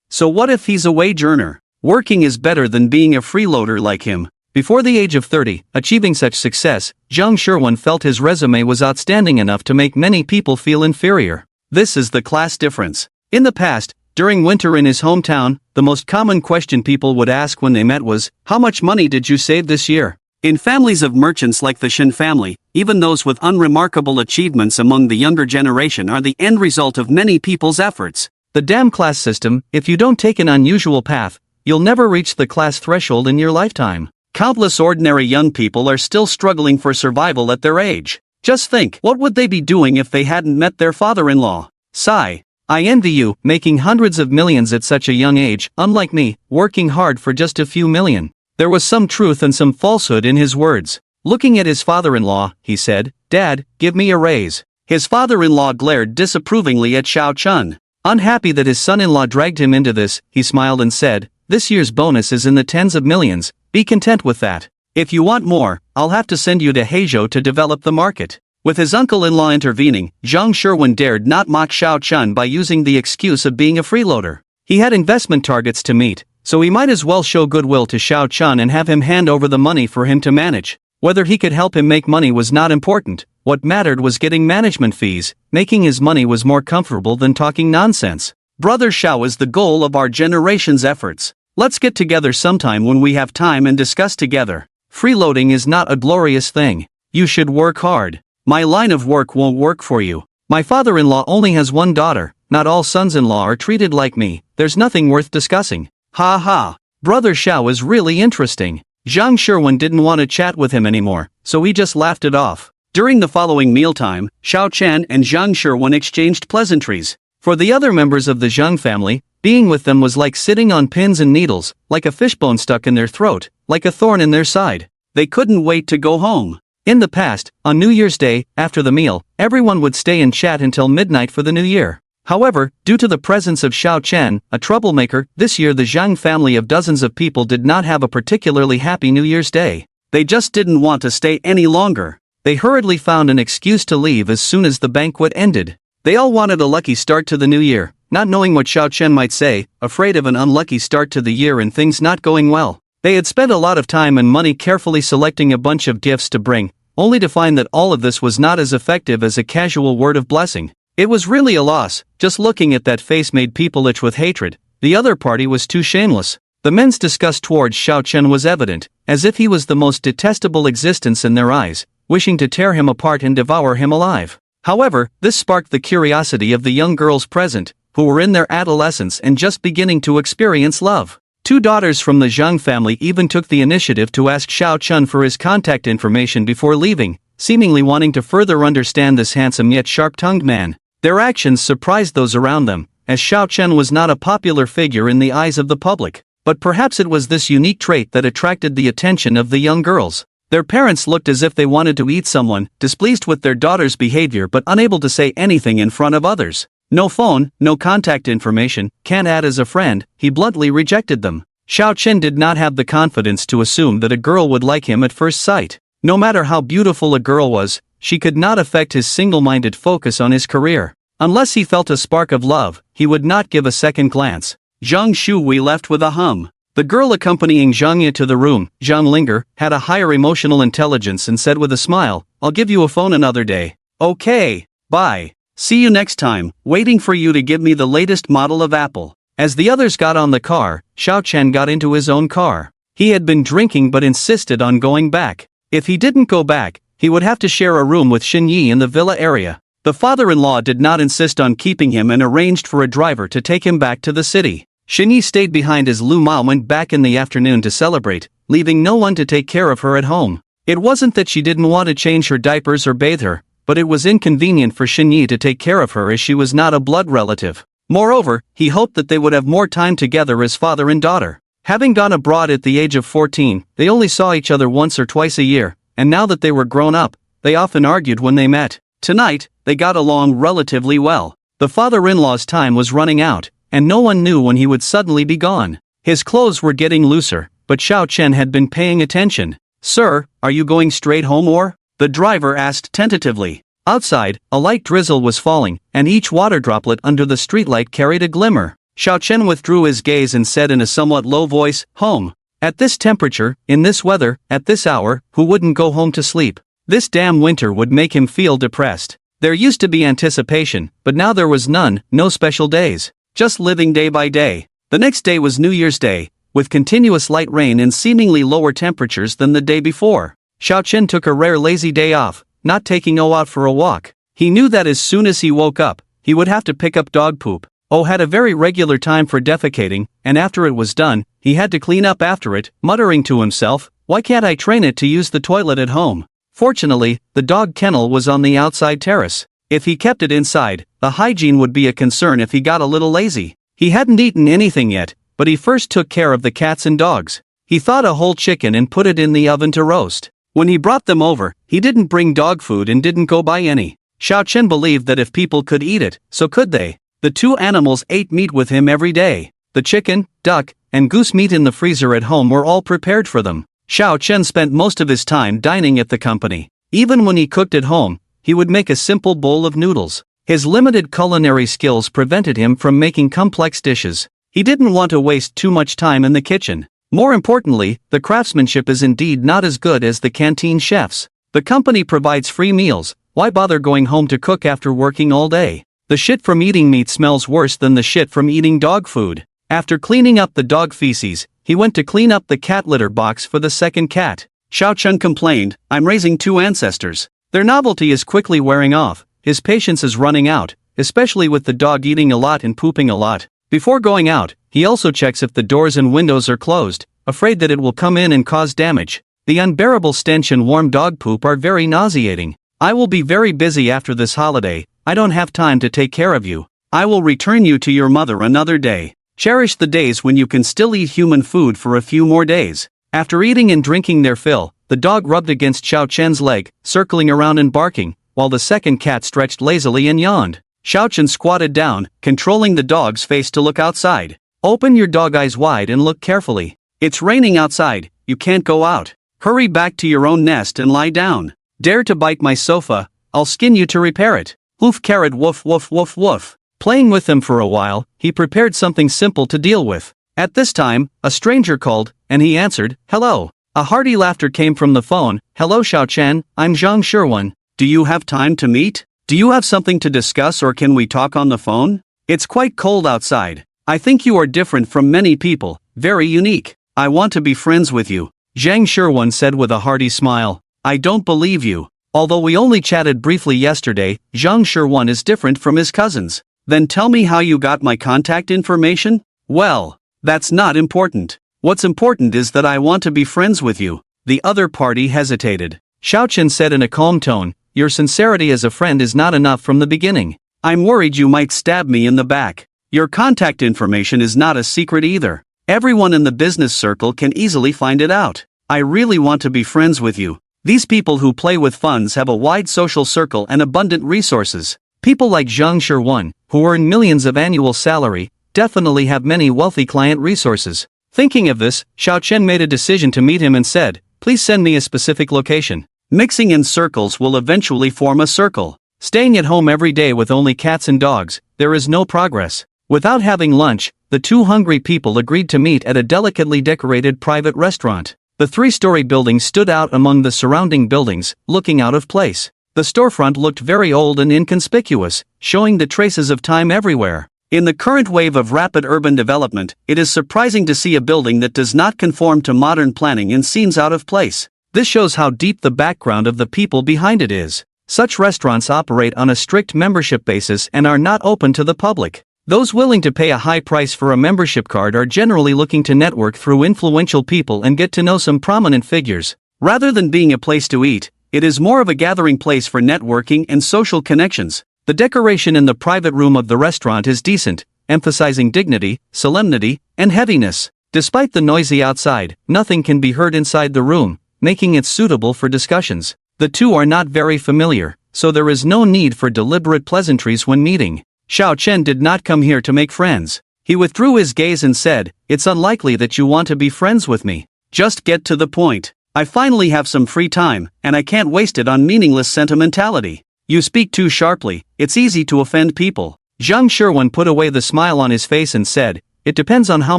So what if he's a wage earner? Working is better than being a freeloader like him. Before the age of 30, achieving such success, Zhang Sherwan felt his resume was outstanding enough to make many people feel inferior. This is the class difference. In the past, during winter in his hometown, the most common question people would ask when they met was, how much money did you save this year? In families of merchants like the Shen family, even those with unremarkable achievements among the younger generation are the end result of many people's efforts. The damn class system, if you don't take an unusual path, you'll never reach the class threshold in your lifetime. Countless ordinary young people are still struggling for survival at their age. Just think, what would they be doing if they hadn't met their father-in-law? Sigh. I envy you, making hundreds of millions at such a young age, unlike me, working hard for just a few million. There was some truth and some falsehood in his words. Looking at his father-in-law, he said, Dad, give me a raise. His father-in-law glared disapprovingly at Xiao Chen. Unhappy that his son-in-law dragged him into this, he smiled and said, this year's bonus is in the tens of millions, be content with that. If you want more, I'll have to send you to Heizhou to develop the market. With his uncle-in-law intervening, Zhang Sherwan dared not mock Xiao Chen by using the excuse of being a freeloader. He had investment targets to meet, so he might as well show goodwill to Xiao Chen and have him hand over the money for him to manage. Whether he could help him make money was not important. What mattered was getting management fees. Making his money was more comfortable than talking nonsense. Brother Xiao is the goal of our generation's efforts. Let's get together sometime when we have time and discuss together. Freeloading is not a glorious thing. You should work hard. My line of work won't work for you. My father-in-law only has one daughter. Not all sons-in-law are treated like me. There's nothing worth discussing. Ha ha. Brother Xiao is really interesting. Zhang Sherwan didn't want to chat with him anymore, so he just laughed it off. During the following mealtime, Xiao Chen and Zhang Sherwan exchanged pleasantries. For the other members of the Zhang family, being with them was like sitting on pins and needles, like a fishbone stuck in their throat, like a thorn in their side. They couldn't wait to go home. In the past, on New Year's Day, after the meal, everyone would stay and chat until midnight for the new year. However, due to the presence of Xiao Chen, a troublemaker, this year the Zhang family of dozens of people did not have a particularly happy New Year's Day. They just didn't want to stay any longer. They hurriedly found an excuse to leave as soon as the banquet ended. They all wanted a lucky start to the new year, not knowing what Xiao Chen might say, afraid of an unlucky start to the year and things not going well. They had spent a lot of time and money carefully selecting a bunch of gifts to bring, only to find that all of this was not as effective as a casual word of blessing. It was really a loss. Just looking at that face made people itch with hatred. The other party was too shameless. The men's disgust towards Xiao Chen was evident, as if he was the most detestable existence in their eyes, wishing to tear him apart and devour him alive. However, this sparked the curiosity of the young girls present, who were in their adolescence and just beginning to experience love. Two daughters from the Zhang family even took the initiative to ask Xiao Chun for his contact information before leaving, seemingly wanting to further understand this handsome yet sharp-tongued man. Their actions surprised those around them, as Xiao Chun was not a popular figure in the eyes of the public. But perhaps it was this unique trait that attracted the attention of the young girls. Their parents looked as if they wanted to eat someone, displeased with their daughter's behavior but unable to say anything in front of others. No phone, no contact information, can't add as a friend, he bluntly rejected them. Xiao Chen did not have the confidence to assume that a girl would like him at first sight. No matter how beautiful a girl was, she could not affect his single-minded focus on his career. Unless he felt a spark of love, he would not give a second glance. Zhang Shuhui left with a hum. The girl accompanying Zhang Ye to the room, Zhang Linger, had a higher emotional intelligence and said with a smile, "I'll give you a phone another day." "Okay, bye. See you next time, waiting for you to give me the latest model of Apple." As the others got on the car, Xiao Chen got into his own car. He had been drinking but insisted on going back. If he didn't go back, he would have to share a room with Xin Yi in the villa area. The father-in-law did not insist on keeping him and arranged for a driver to take him back to the city. Xin Yi stayed behind as Lu Ma went back in the afternoon to celebrate, leaving no one to take care of her at home. It wasn't that she didn't want to change her diapers or bathe her, but it was inconvenient for Xin Yi to take care of her as she was not a blood relative. Moreover, he hoped that they would have more time together as father and daughter. Having gone abroad at the age of 14, they only saw each other once or twice a year, and now that they were grown up, they often argued when they met. Tonight, they got along relatively well. The father-in-law's time was running out, and no one knew when he would suddenly be gone. His clothes were getting looser, but Xiao Chen had been paying attention. "Sir, are you going straight home or?" the driver asked tentatively. Outside, a light drizzle was falling, and each water droplet under the streetlight carried a glimmer. Xiao Chen withdrew his gaze and said in a somewhat low voice, "Home. At this temperature, in this weather, at this hour, who wouldn't go home to sleep? This damn winter would make him feel depressed." There used to be anticipation, but now there was none, no special days. Just living day by day. The next day was New Year's Day, with continuous light rain and seemingly lower temperatures than the day before. Xiao Chen took a rare lazy day off, not taking O out for a walk. He knew that as soon as he woke up, he would have to pick up dog poop. O had a very regular time for defecating, and after it was done, he had to clean up after it, muttering to himself, "Why can't I train it to use the toilet at home?" Fortunately, the dog kennel was on the outside terrace. If he kept it inside, the hygiene would be a concern if he got a little lazy. He hadn't eaten anything yet, but he first took care of the cats and dogs. He thawed a whole chicken and put it in the oven to roast. When he brought them over, he didn't bring dog food and didn't go buy any. Xiao Chen believed that if people could eat it, so could they. The two animals ate meat with him every day. The chicken, duck, and goose meat in the freezer at home were all prepared for them. Xiao Chen spent most of his time dining at the company. Even when he cooked at home, he would make a simple bowl of noodles. His limited culinary skills prevented him from making complex dishes. He didn't want to waste too much time in the kitchen. More importantly, the craftsmanship is indeed not as good as the canteen chefs. The company provides free meals, why bother going home to cook after working all day? The shit from eating meat smells worse than the shit from eating dog food. After cleaning up the dog feces, he went to clean up the cat litter box for the second cat. Xiao Chun complained, "I'm raising two ancestors. Their novelty is quickly wearing off, his patience is running out, especially with the dog eating a lot and pooping a lot." Before going out, he also checks if the doors and windows are closed, afraid that it will come in and cause damage. The unbearable stench and warm dog poop are very nauseating. "I will be very busy after this holiday, I don't have time to take care of you. I will return you to your mother another day. Cherish the days when you can still eat human food for a few more days." After eating and drinking their fill, the dog rubbed against Xiao Chen's leg, circling around and barking, while the second cat stretched lazily and yawned. Xiao Chen squatted down, controlling the dog's face to look outside. "Open your dog eyes wide and look carefully. It's raining outside, you can't go out. Hurry back to your own nest and lie down. Dare to bite my sofa, I'll skin you to repair it. Hoof carrot woof woof woof woof." Playing with them for a while, he prepared something simple to deal with. At this time, a stranger called, and he answered, "Hello." A hearty laughter came from the phone. "Hello Xiao Chen, I'm Zhang Sherwan. Do you have time to meet? Do you have something to discuss or can we talk on the phone? It's quite cold outside. I think you are different from many people, very unique. I want to be friends with you," Zhang Sherwan said with a hearty smile. "I don't believe you. Although we only chatted briefly yesterday, Zhang Sherwan is different from his cousins. Then tell me how you got my contact information?" "Well, That's not important. What's important is that I want to be friends with you. The other party hesitated. Xiao Chen said in a calm tone, your sincerity as a friend is not enough from the beginning. I'm worried you might stab me in the back. Your contact information is not a secret either. Everyone in the business circle can easily find it out. I really want to be friends with you. These people who play with funds have a wide social circle and abundant resources. People like Zhang Shirwan, who earn millions of annual salary, definitely have many wealthy client resources. Thinking of this, Xiao Chen made a decision to meet him and said, please send me a specific location. Mixing in circles will eventually form a circle. Staying at home every day with only cats and dogs, there is no progress. Without having lunch, the two hungry people agreed to meet at a delicately decorated private restaurant. The three-story building stood out among the surrounding buildings, looking out of place. The storefront looked very old and inconspicuous, showing the traces of time everywhere. In the current wave of rapid urban development, it is surprising to see a building that does not conform to modern planning and seems out of place. This shows how deep the background of the people behind it is. Such restaurants operate on a strict membership basis and are not open to the public. Those willing to pay a high price for a membership card are generally looking to network through influential people and get to know some prominent figures. Rather than being a place to eat, it is more of a gathering place for networking and social connections. The decoration in the private room of the restaurant is decent, emphasizing dignity, solemnity, and heaviness. Despite the noisy outside, nothing can be heard inside the room, making it suitable for discussions. The two are not very familiar, so there is no need for deliberate pleasantries when meeting. Xiao Chen did not come here to make friends. He withdrew his gaze and said, it's unlikely that you want to be friends with me. Just get to the point. I finally have some free time, and I can't waste it on meaningless sentimentality. You speak too sharply, it's easy to offend people. Zhang Shirwan put away the smile on his face and said, it depends on how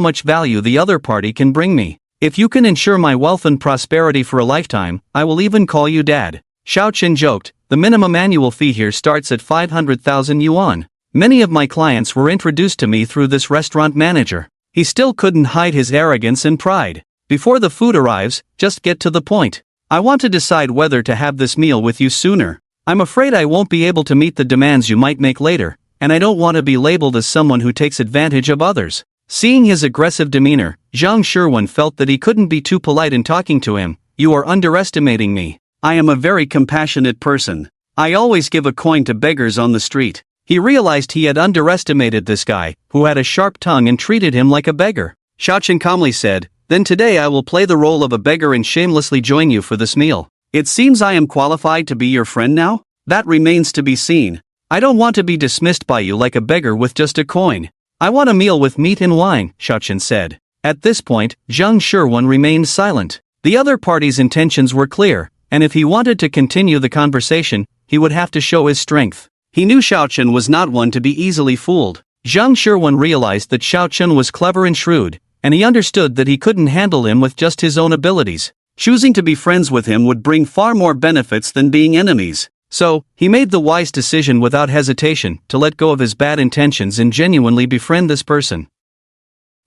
much value the other party can bring me. If you can ensure my wealth and prosperity for a lifetime, I will even call you dad. Xiao Chen joked, the minimum annual fee here starts at 500,000 yuan. Many of my clients were introduced to me through this restaurant manager. He still couldn't hide his arrogance and pride. Before the food arrives, just get to the point. I want to decide whether to have this meal with you sooner. I'm afraid I won't be able to meet the demands you might make later, and I don't want to be labeled as someone who takes advantage of others. Seeing his aggressive demeanor, Zhang Shirwan felt that he couldn't be too polite in talking to him. You are underestimating me. I am a very compassionate person. I always give a coin to beggars on the street. He realized he had underestimated this guy, who had a sharp tongue and treated him like a beggar. Xiao Chen calmly said, then today I will play the role of a beggar and shamelessly join you for this meal. It seems I am qualified to be your friend now? That remains to be seen. I don't want to be dismissed by you like a beggar with just a coin. I want a meal with meat and wine, Xiao Chen said. At this point, Zhang Shirwan remained silent. The other party's intentions were clear, and if he wanted to continue the conversation, he would have to show his strength. He knew Xiao Chen was not one to be easily fooled. Zhang Shirwan realized that Xiao Chen was clever and shrewd, and he understood that he couldn't handle him with just his own abilities. Choosing to be friends with him would bring far more benefits than being enemies. So, he made the wise decision without hesitation to let go of his bad intentions and genuinely befriend this person.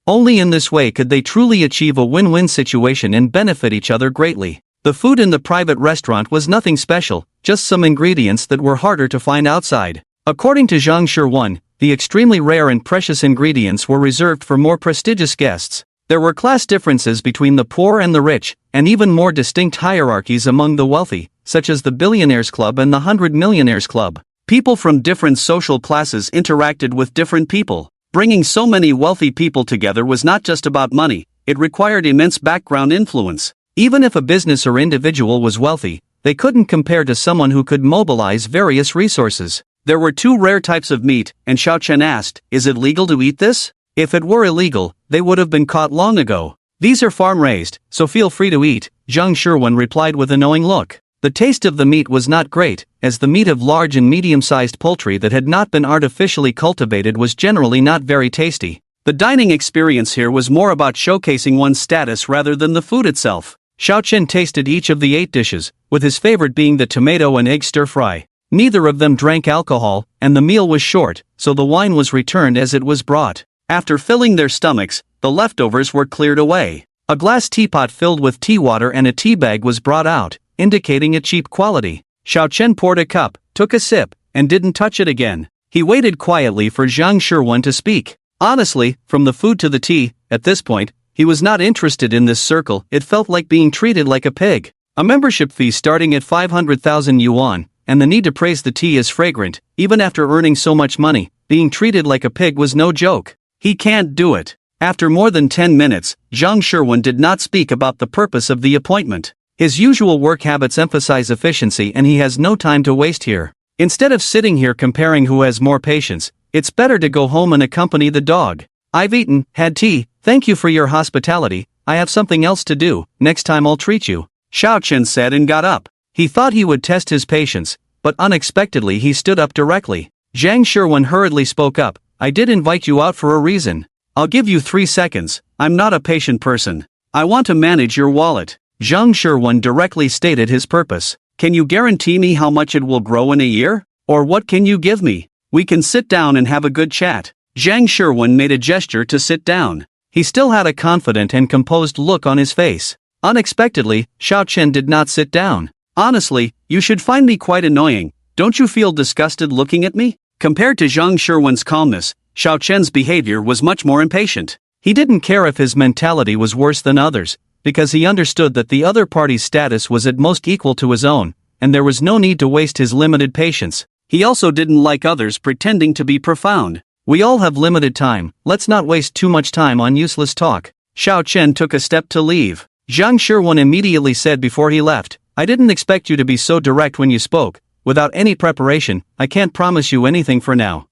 Only in this way could they truly achieve a win-win situation and benefit each other greatly. The food in the private restaurant was nothing special, just some ingredients that were harder to find outside. According to Zhang Shirwan, the extremely rare and precious ingredients were reserved for more prestigious guests. There were class differences between the poor and the rich, and even more distinct hierarchies among the wealthy, such as the Billionaires Club and the 100 Millionaires Club. People from different social classes interacted with different people. Bringing so many wealthy people together was not just about money, it required immense background influence. Even if a business or individual was wealthy, they couldn't compare to someone who could mobilize various resources. There were two rare types of meat, and Xiao Chen asked, is it legal to eat this? If it were illegal, they would have been caught long ago. These are farm-raised, so feel free to eat, Zhang Shirwan replied with a knowing look. The taste of the meat was not great, as the meat of large and medium-sized poultry that had not been artificially cultivated was generally not very tasty. The dining experience here was more about showcasing one's status rather than the food itself. Xiao Chen tasted each of the 8 dishes, with his favorite being the tomato and egg stir-fry. Neither of them drank alcohol, and the meal was short, so the wine was returned as it was brought. After filling their stomachs, the leftovers were cleared away. A glass teapot filled with tea water and a tea bag was brought out, indicating a cheap quality. Xiao Chen poured a cup, took a sip, and didn't touch it again. He waited quietly for Zhang Shirwan to speak. Honestly, from the food to the tea, At this point, he was not interested in this circle. It felt like being treated like a pig. A membership fee starting at 500,000 yuan, and the need to praise the tea as fragrant, even after earning so much money, being treated like a pig was no joke. He can't do it. After more than 10 minutes, Zhang Sherwin did not speak about the purpose of the appointment. His usual work habits emphasize efficiency and he has no time to waste here. Instead of sitting here comparing who has more patience, it's better to go home and accompany the dog. I've eaten, had tea, thank you for your hospitality, I have something else to do, next time I'll treat you, Xiao Chen said and got up. He thought he would test his patience, but unexpectedly he stood up directly. Zhang Sherwin hurriedly spoke up, I did invite you out for a reason. I'll give you 3 seconds, I'm not a patient person. I want to manage your wallet. Zhang Sherwin directly stated his purpose. Can you guarantee me how much it will grow in a year? Or what can you give me? We can sit down and have a good chat. Zhang Sherwin made a gesture to sit down. He still had a confident and composed look on his face. Unexpectedly, Xiao Chen did not sit down. Honestly, you should find me quite annoying. Don't you feel disgusted looking at me? Compared to Zhang Sherwin's calmness, Xiao Chen's behavior was much more impatient. He didn't care if his mentality was worse than others, because he understood that the other party's status was at most equal to his own, and there was no need to waste his limited patience. He also didn't like others pretending to be profound. We all have limited time, let's not waste too much time on useless talk. Xiao Chen took a step to leave. Zhang Sherwin immediately said before he left, I didn't expect you to be so direct when you spoke. Without any preparation, I can't promise you anything for now.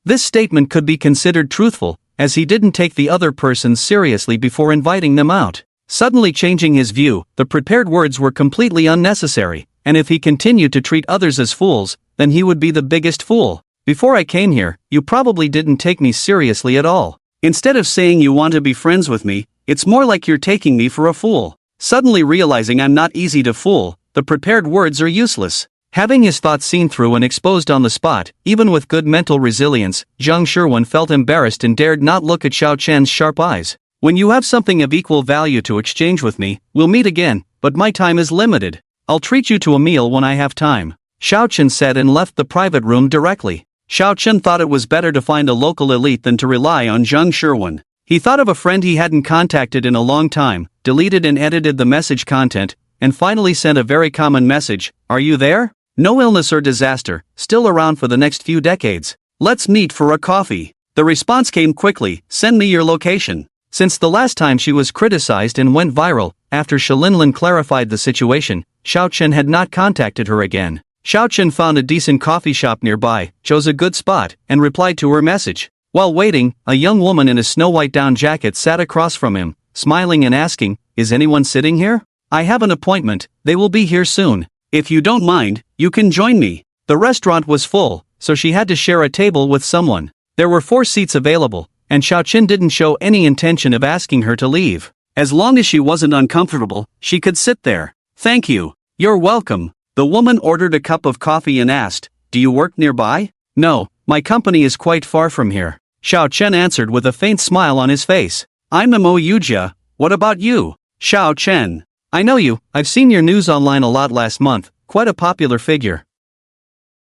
This statement could be considered truthful, as he didn't take the other person seriously before inviting them out. Suddenly changing his view, the prepared words were completely unnecessary, and if he continued to treat others as fools, then he would be the biggest fool. Before I came here, you probably didn't take me seriously at all. Instead of saying you want to be friends with me, it's more like you're taking me for a fool. Suddenly realizing I'm not easy to fool, the prepared words are useless. Having his thoughts seen through and exposed on the spot, even with good mental resilience, Zhang Sherwin felt embarrassed and dared not look at Xiao Chen's sharp eyes. When you have something of equal value to exchange with me, we'll meet again, but my time is limited. I'll treat you to a meal when I have time, Xiao Chen said and left the private room directly. Xiao Chen thought it was better to find a local elite than to rely on Zhang Sherwin. He thought of a friend he hadn't contacted in a long time, deleted and edited the message content, and finally sent a very common message, are you there? No illness or disaster, still around for the next few decades. Let's meet for a coffee. The response came quickly, send me your location. Since the last time she was criticized and went viral, after Shalinlin clarified the situation, Xiao Chen had not contacted her again. Xiao Chen found a decent coffee shop nearby, chose a good spot, and replied to her message. While waiting, a young woman in a snow-white down jacket sat across from him, smiling and asking, is anyone sitting here? I have an appointment, they will be here soon. If you don't mind, you can join me. The restaurant was full, so she had to share a table with someone. There were 4 seats available, and Xiao Chen didn't show any intention of asking her to leave. As long as she wasn't uncomfortable, she could sit there. Thank you. You're welcome. The woman ordered a cup of coffee and asked, do you work nearby? No, my company is quite far from here. Xiao Chen answered with a faint smile on his face. I'm Mo Yujia, what about you? Xiao Chen. I know you, I've seen your news online a lot last month, quite a popular figure.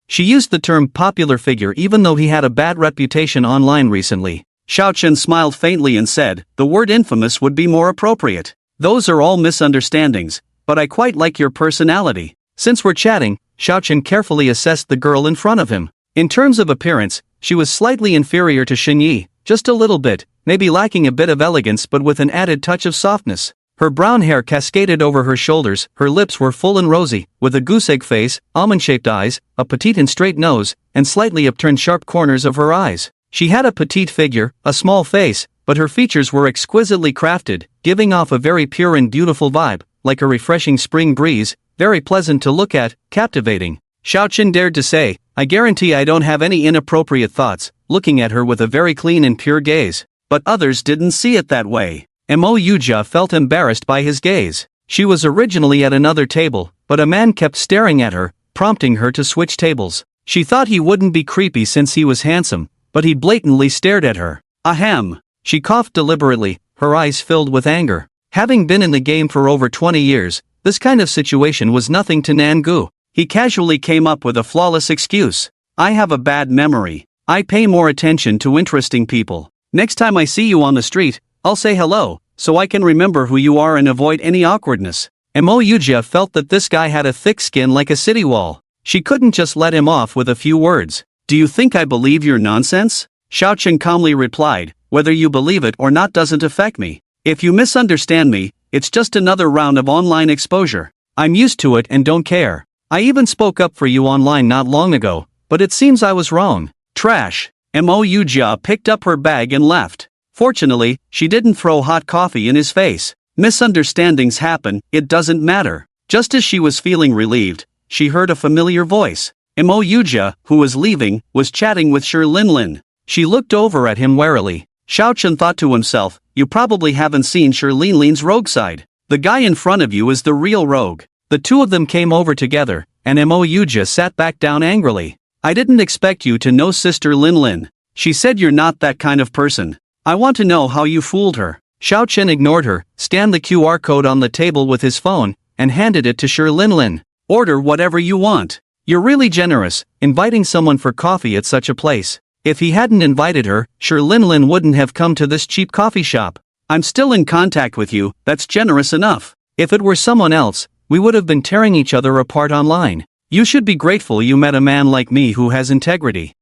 She used the term popular figure even though he had a bad reputation online recently. Xiao Chen smiled faintly and said, the word infamous would be more appropriate. Those are all misunderstandings, but I quite like your personality. Since we're chatting, Xiao Chen carefully assessed the girl in front of him. In terms of appearance, she was slightly inferior to Shen Yi, just a little bit, maybe lacking a bit of elegance but with an added touch of softness. Her brown hair cascaded over her shoulders, her lips were full and rosy, with a goose-egg face, almond-shaped eyes, a petite and straight nose, and slightly upturned sharp corners of her eyes. She had a petite figure, a small face, but her features were exquisitely crafted, giving off a very pure and beautiful vibe, like a refreshing spring breeze, very pleasant to look at, captivating. Xiao Chen dared to say, I guarantee I don't have any inappropriate thoughts, looking at her with a very clean and pure gaze. But others didn't see it that way. Mo Yujia felt embarrassed by his gaze. She was originally at another table, but a man kept staring at her, prompting her to switch tables. She thought he wouldn't be creepy since he was handsome, but he blatantly stared at her. Ahem. She coughed deliberately, her eyes filled with anger. Having been in the game for over 20 years, this kind of situation was nothing to Nangu. He casually came up with a flawless excuse. I have a bad memory. I pay more attention to interesting people. Next time I see you on the street, I'll say hello, so I can remember who you are and avoid any awkwardness. Mo Yuja felt that this guy had a thick skin like a city wall. She couldn't just let him off with a few words. Do you think I believe your nonsense? Xiaochen calmly replied, whether you believe it or not doesn't affect me. If you misunderstand me, it's just another round of online exposure. I'm used to it and don't care. I even spoke up for you online not long ago, but it seems I was wrong. Trash. Mo Yuja picked up her bag and left. Fortunately, she didn't throw hot coffee in his face. Misunderstandings happen, it doesn't matter. Just as she was feeling relieved, she heard a familiar voice. Mo Yuja, who was leaving, was chatting with Shi Linlin. She looked over at him warily. Xiaochen thought to himself, you probably haven't seen Shi Linlin's rogue side. The guy in front of you is the real rogue. The two of them came over together, and Mo Yuja sat back down angrily. I didn't expect you to know Sister Linlin. She said you're not that kind of person. I want to know how you fooled her. Xiaochen ignored her, scanned the QR code on the table with his phone, and handed it to Shi Linlin. Order whatever you want. You're really generous, inviting someone for coffee at such a place. If he hadn't invited her, Shi Linlin wouldn't have come to this cheap coffee shop. I'm still in contact with you, that's generous enough. If it were someone else, we would have been tearing each other apart online. You should be grateful you met a man like me who has integrity.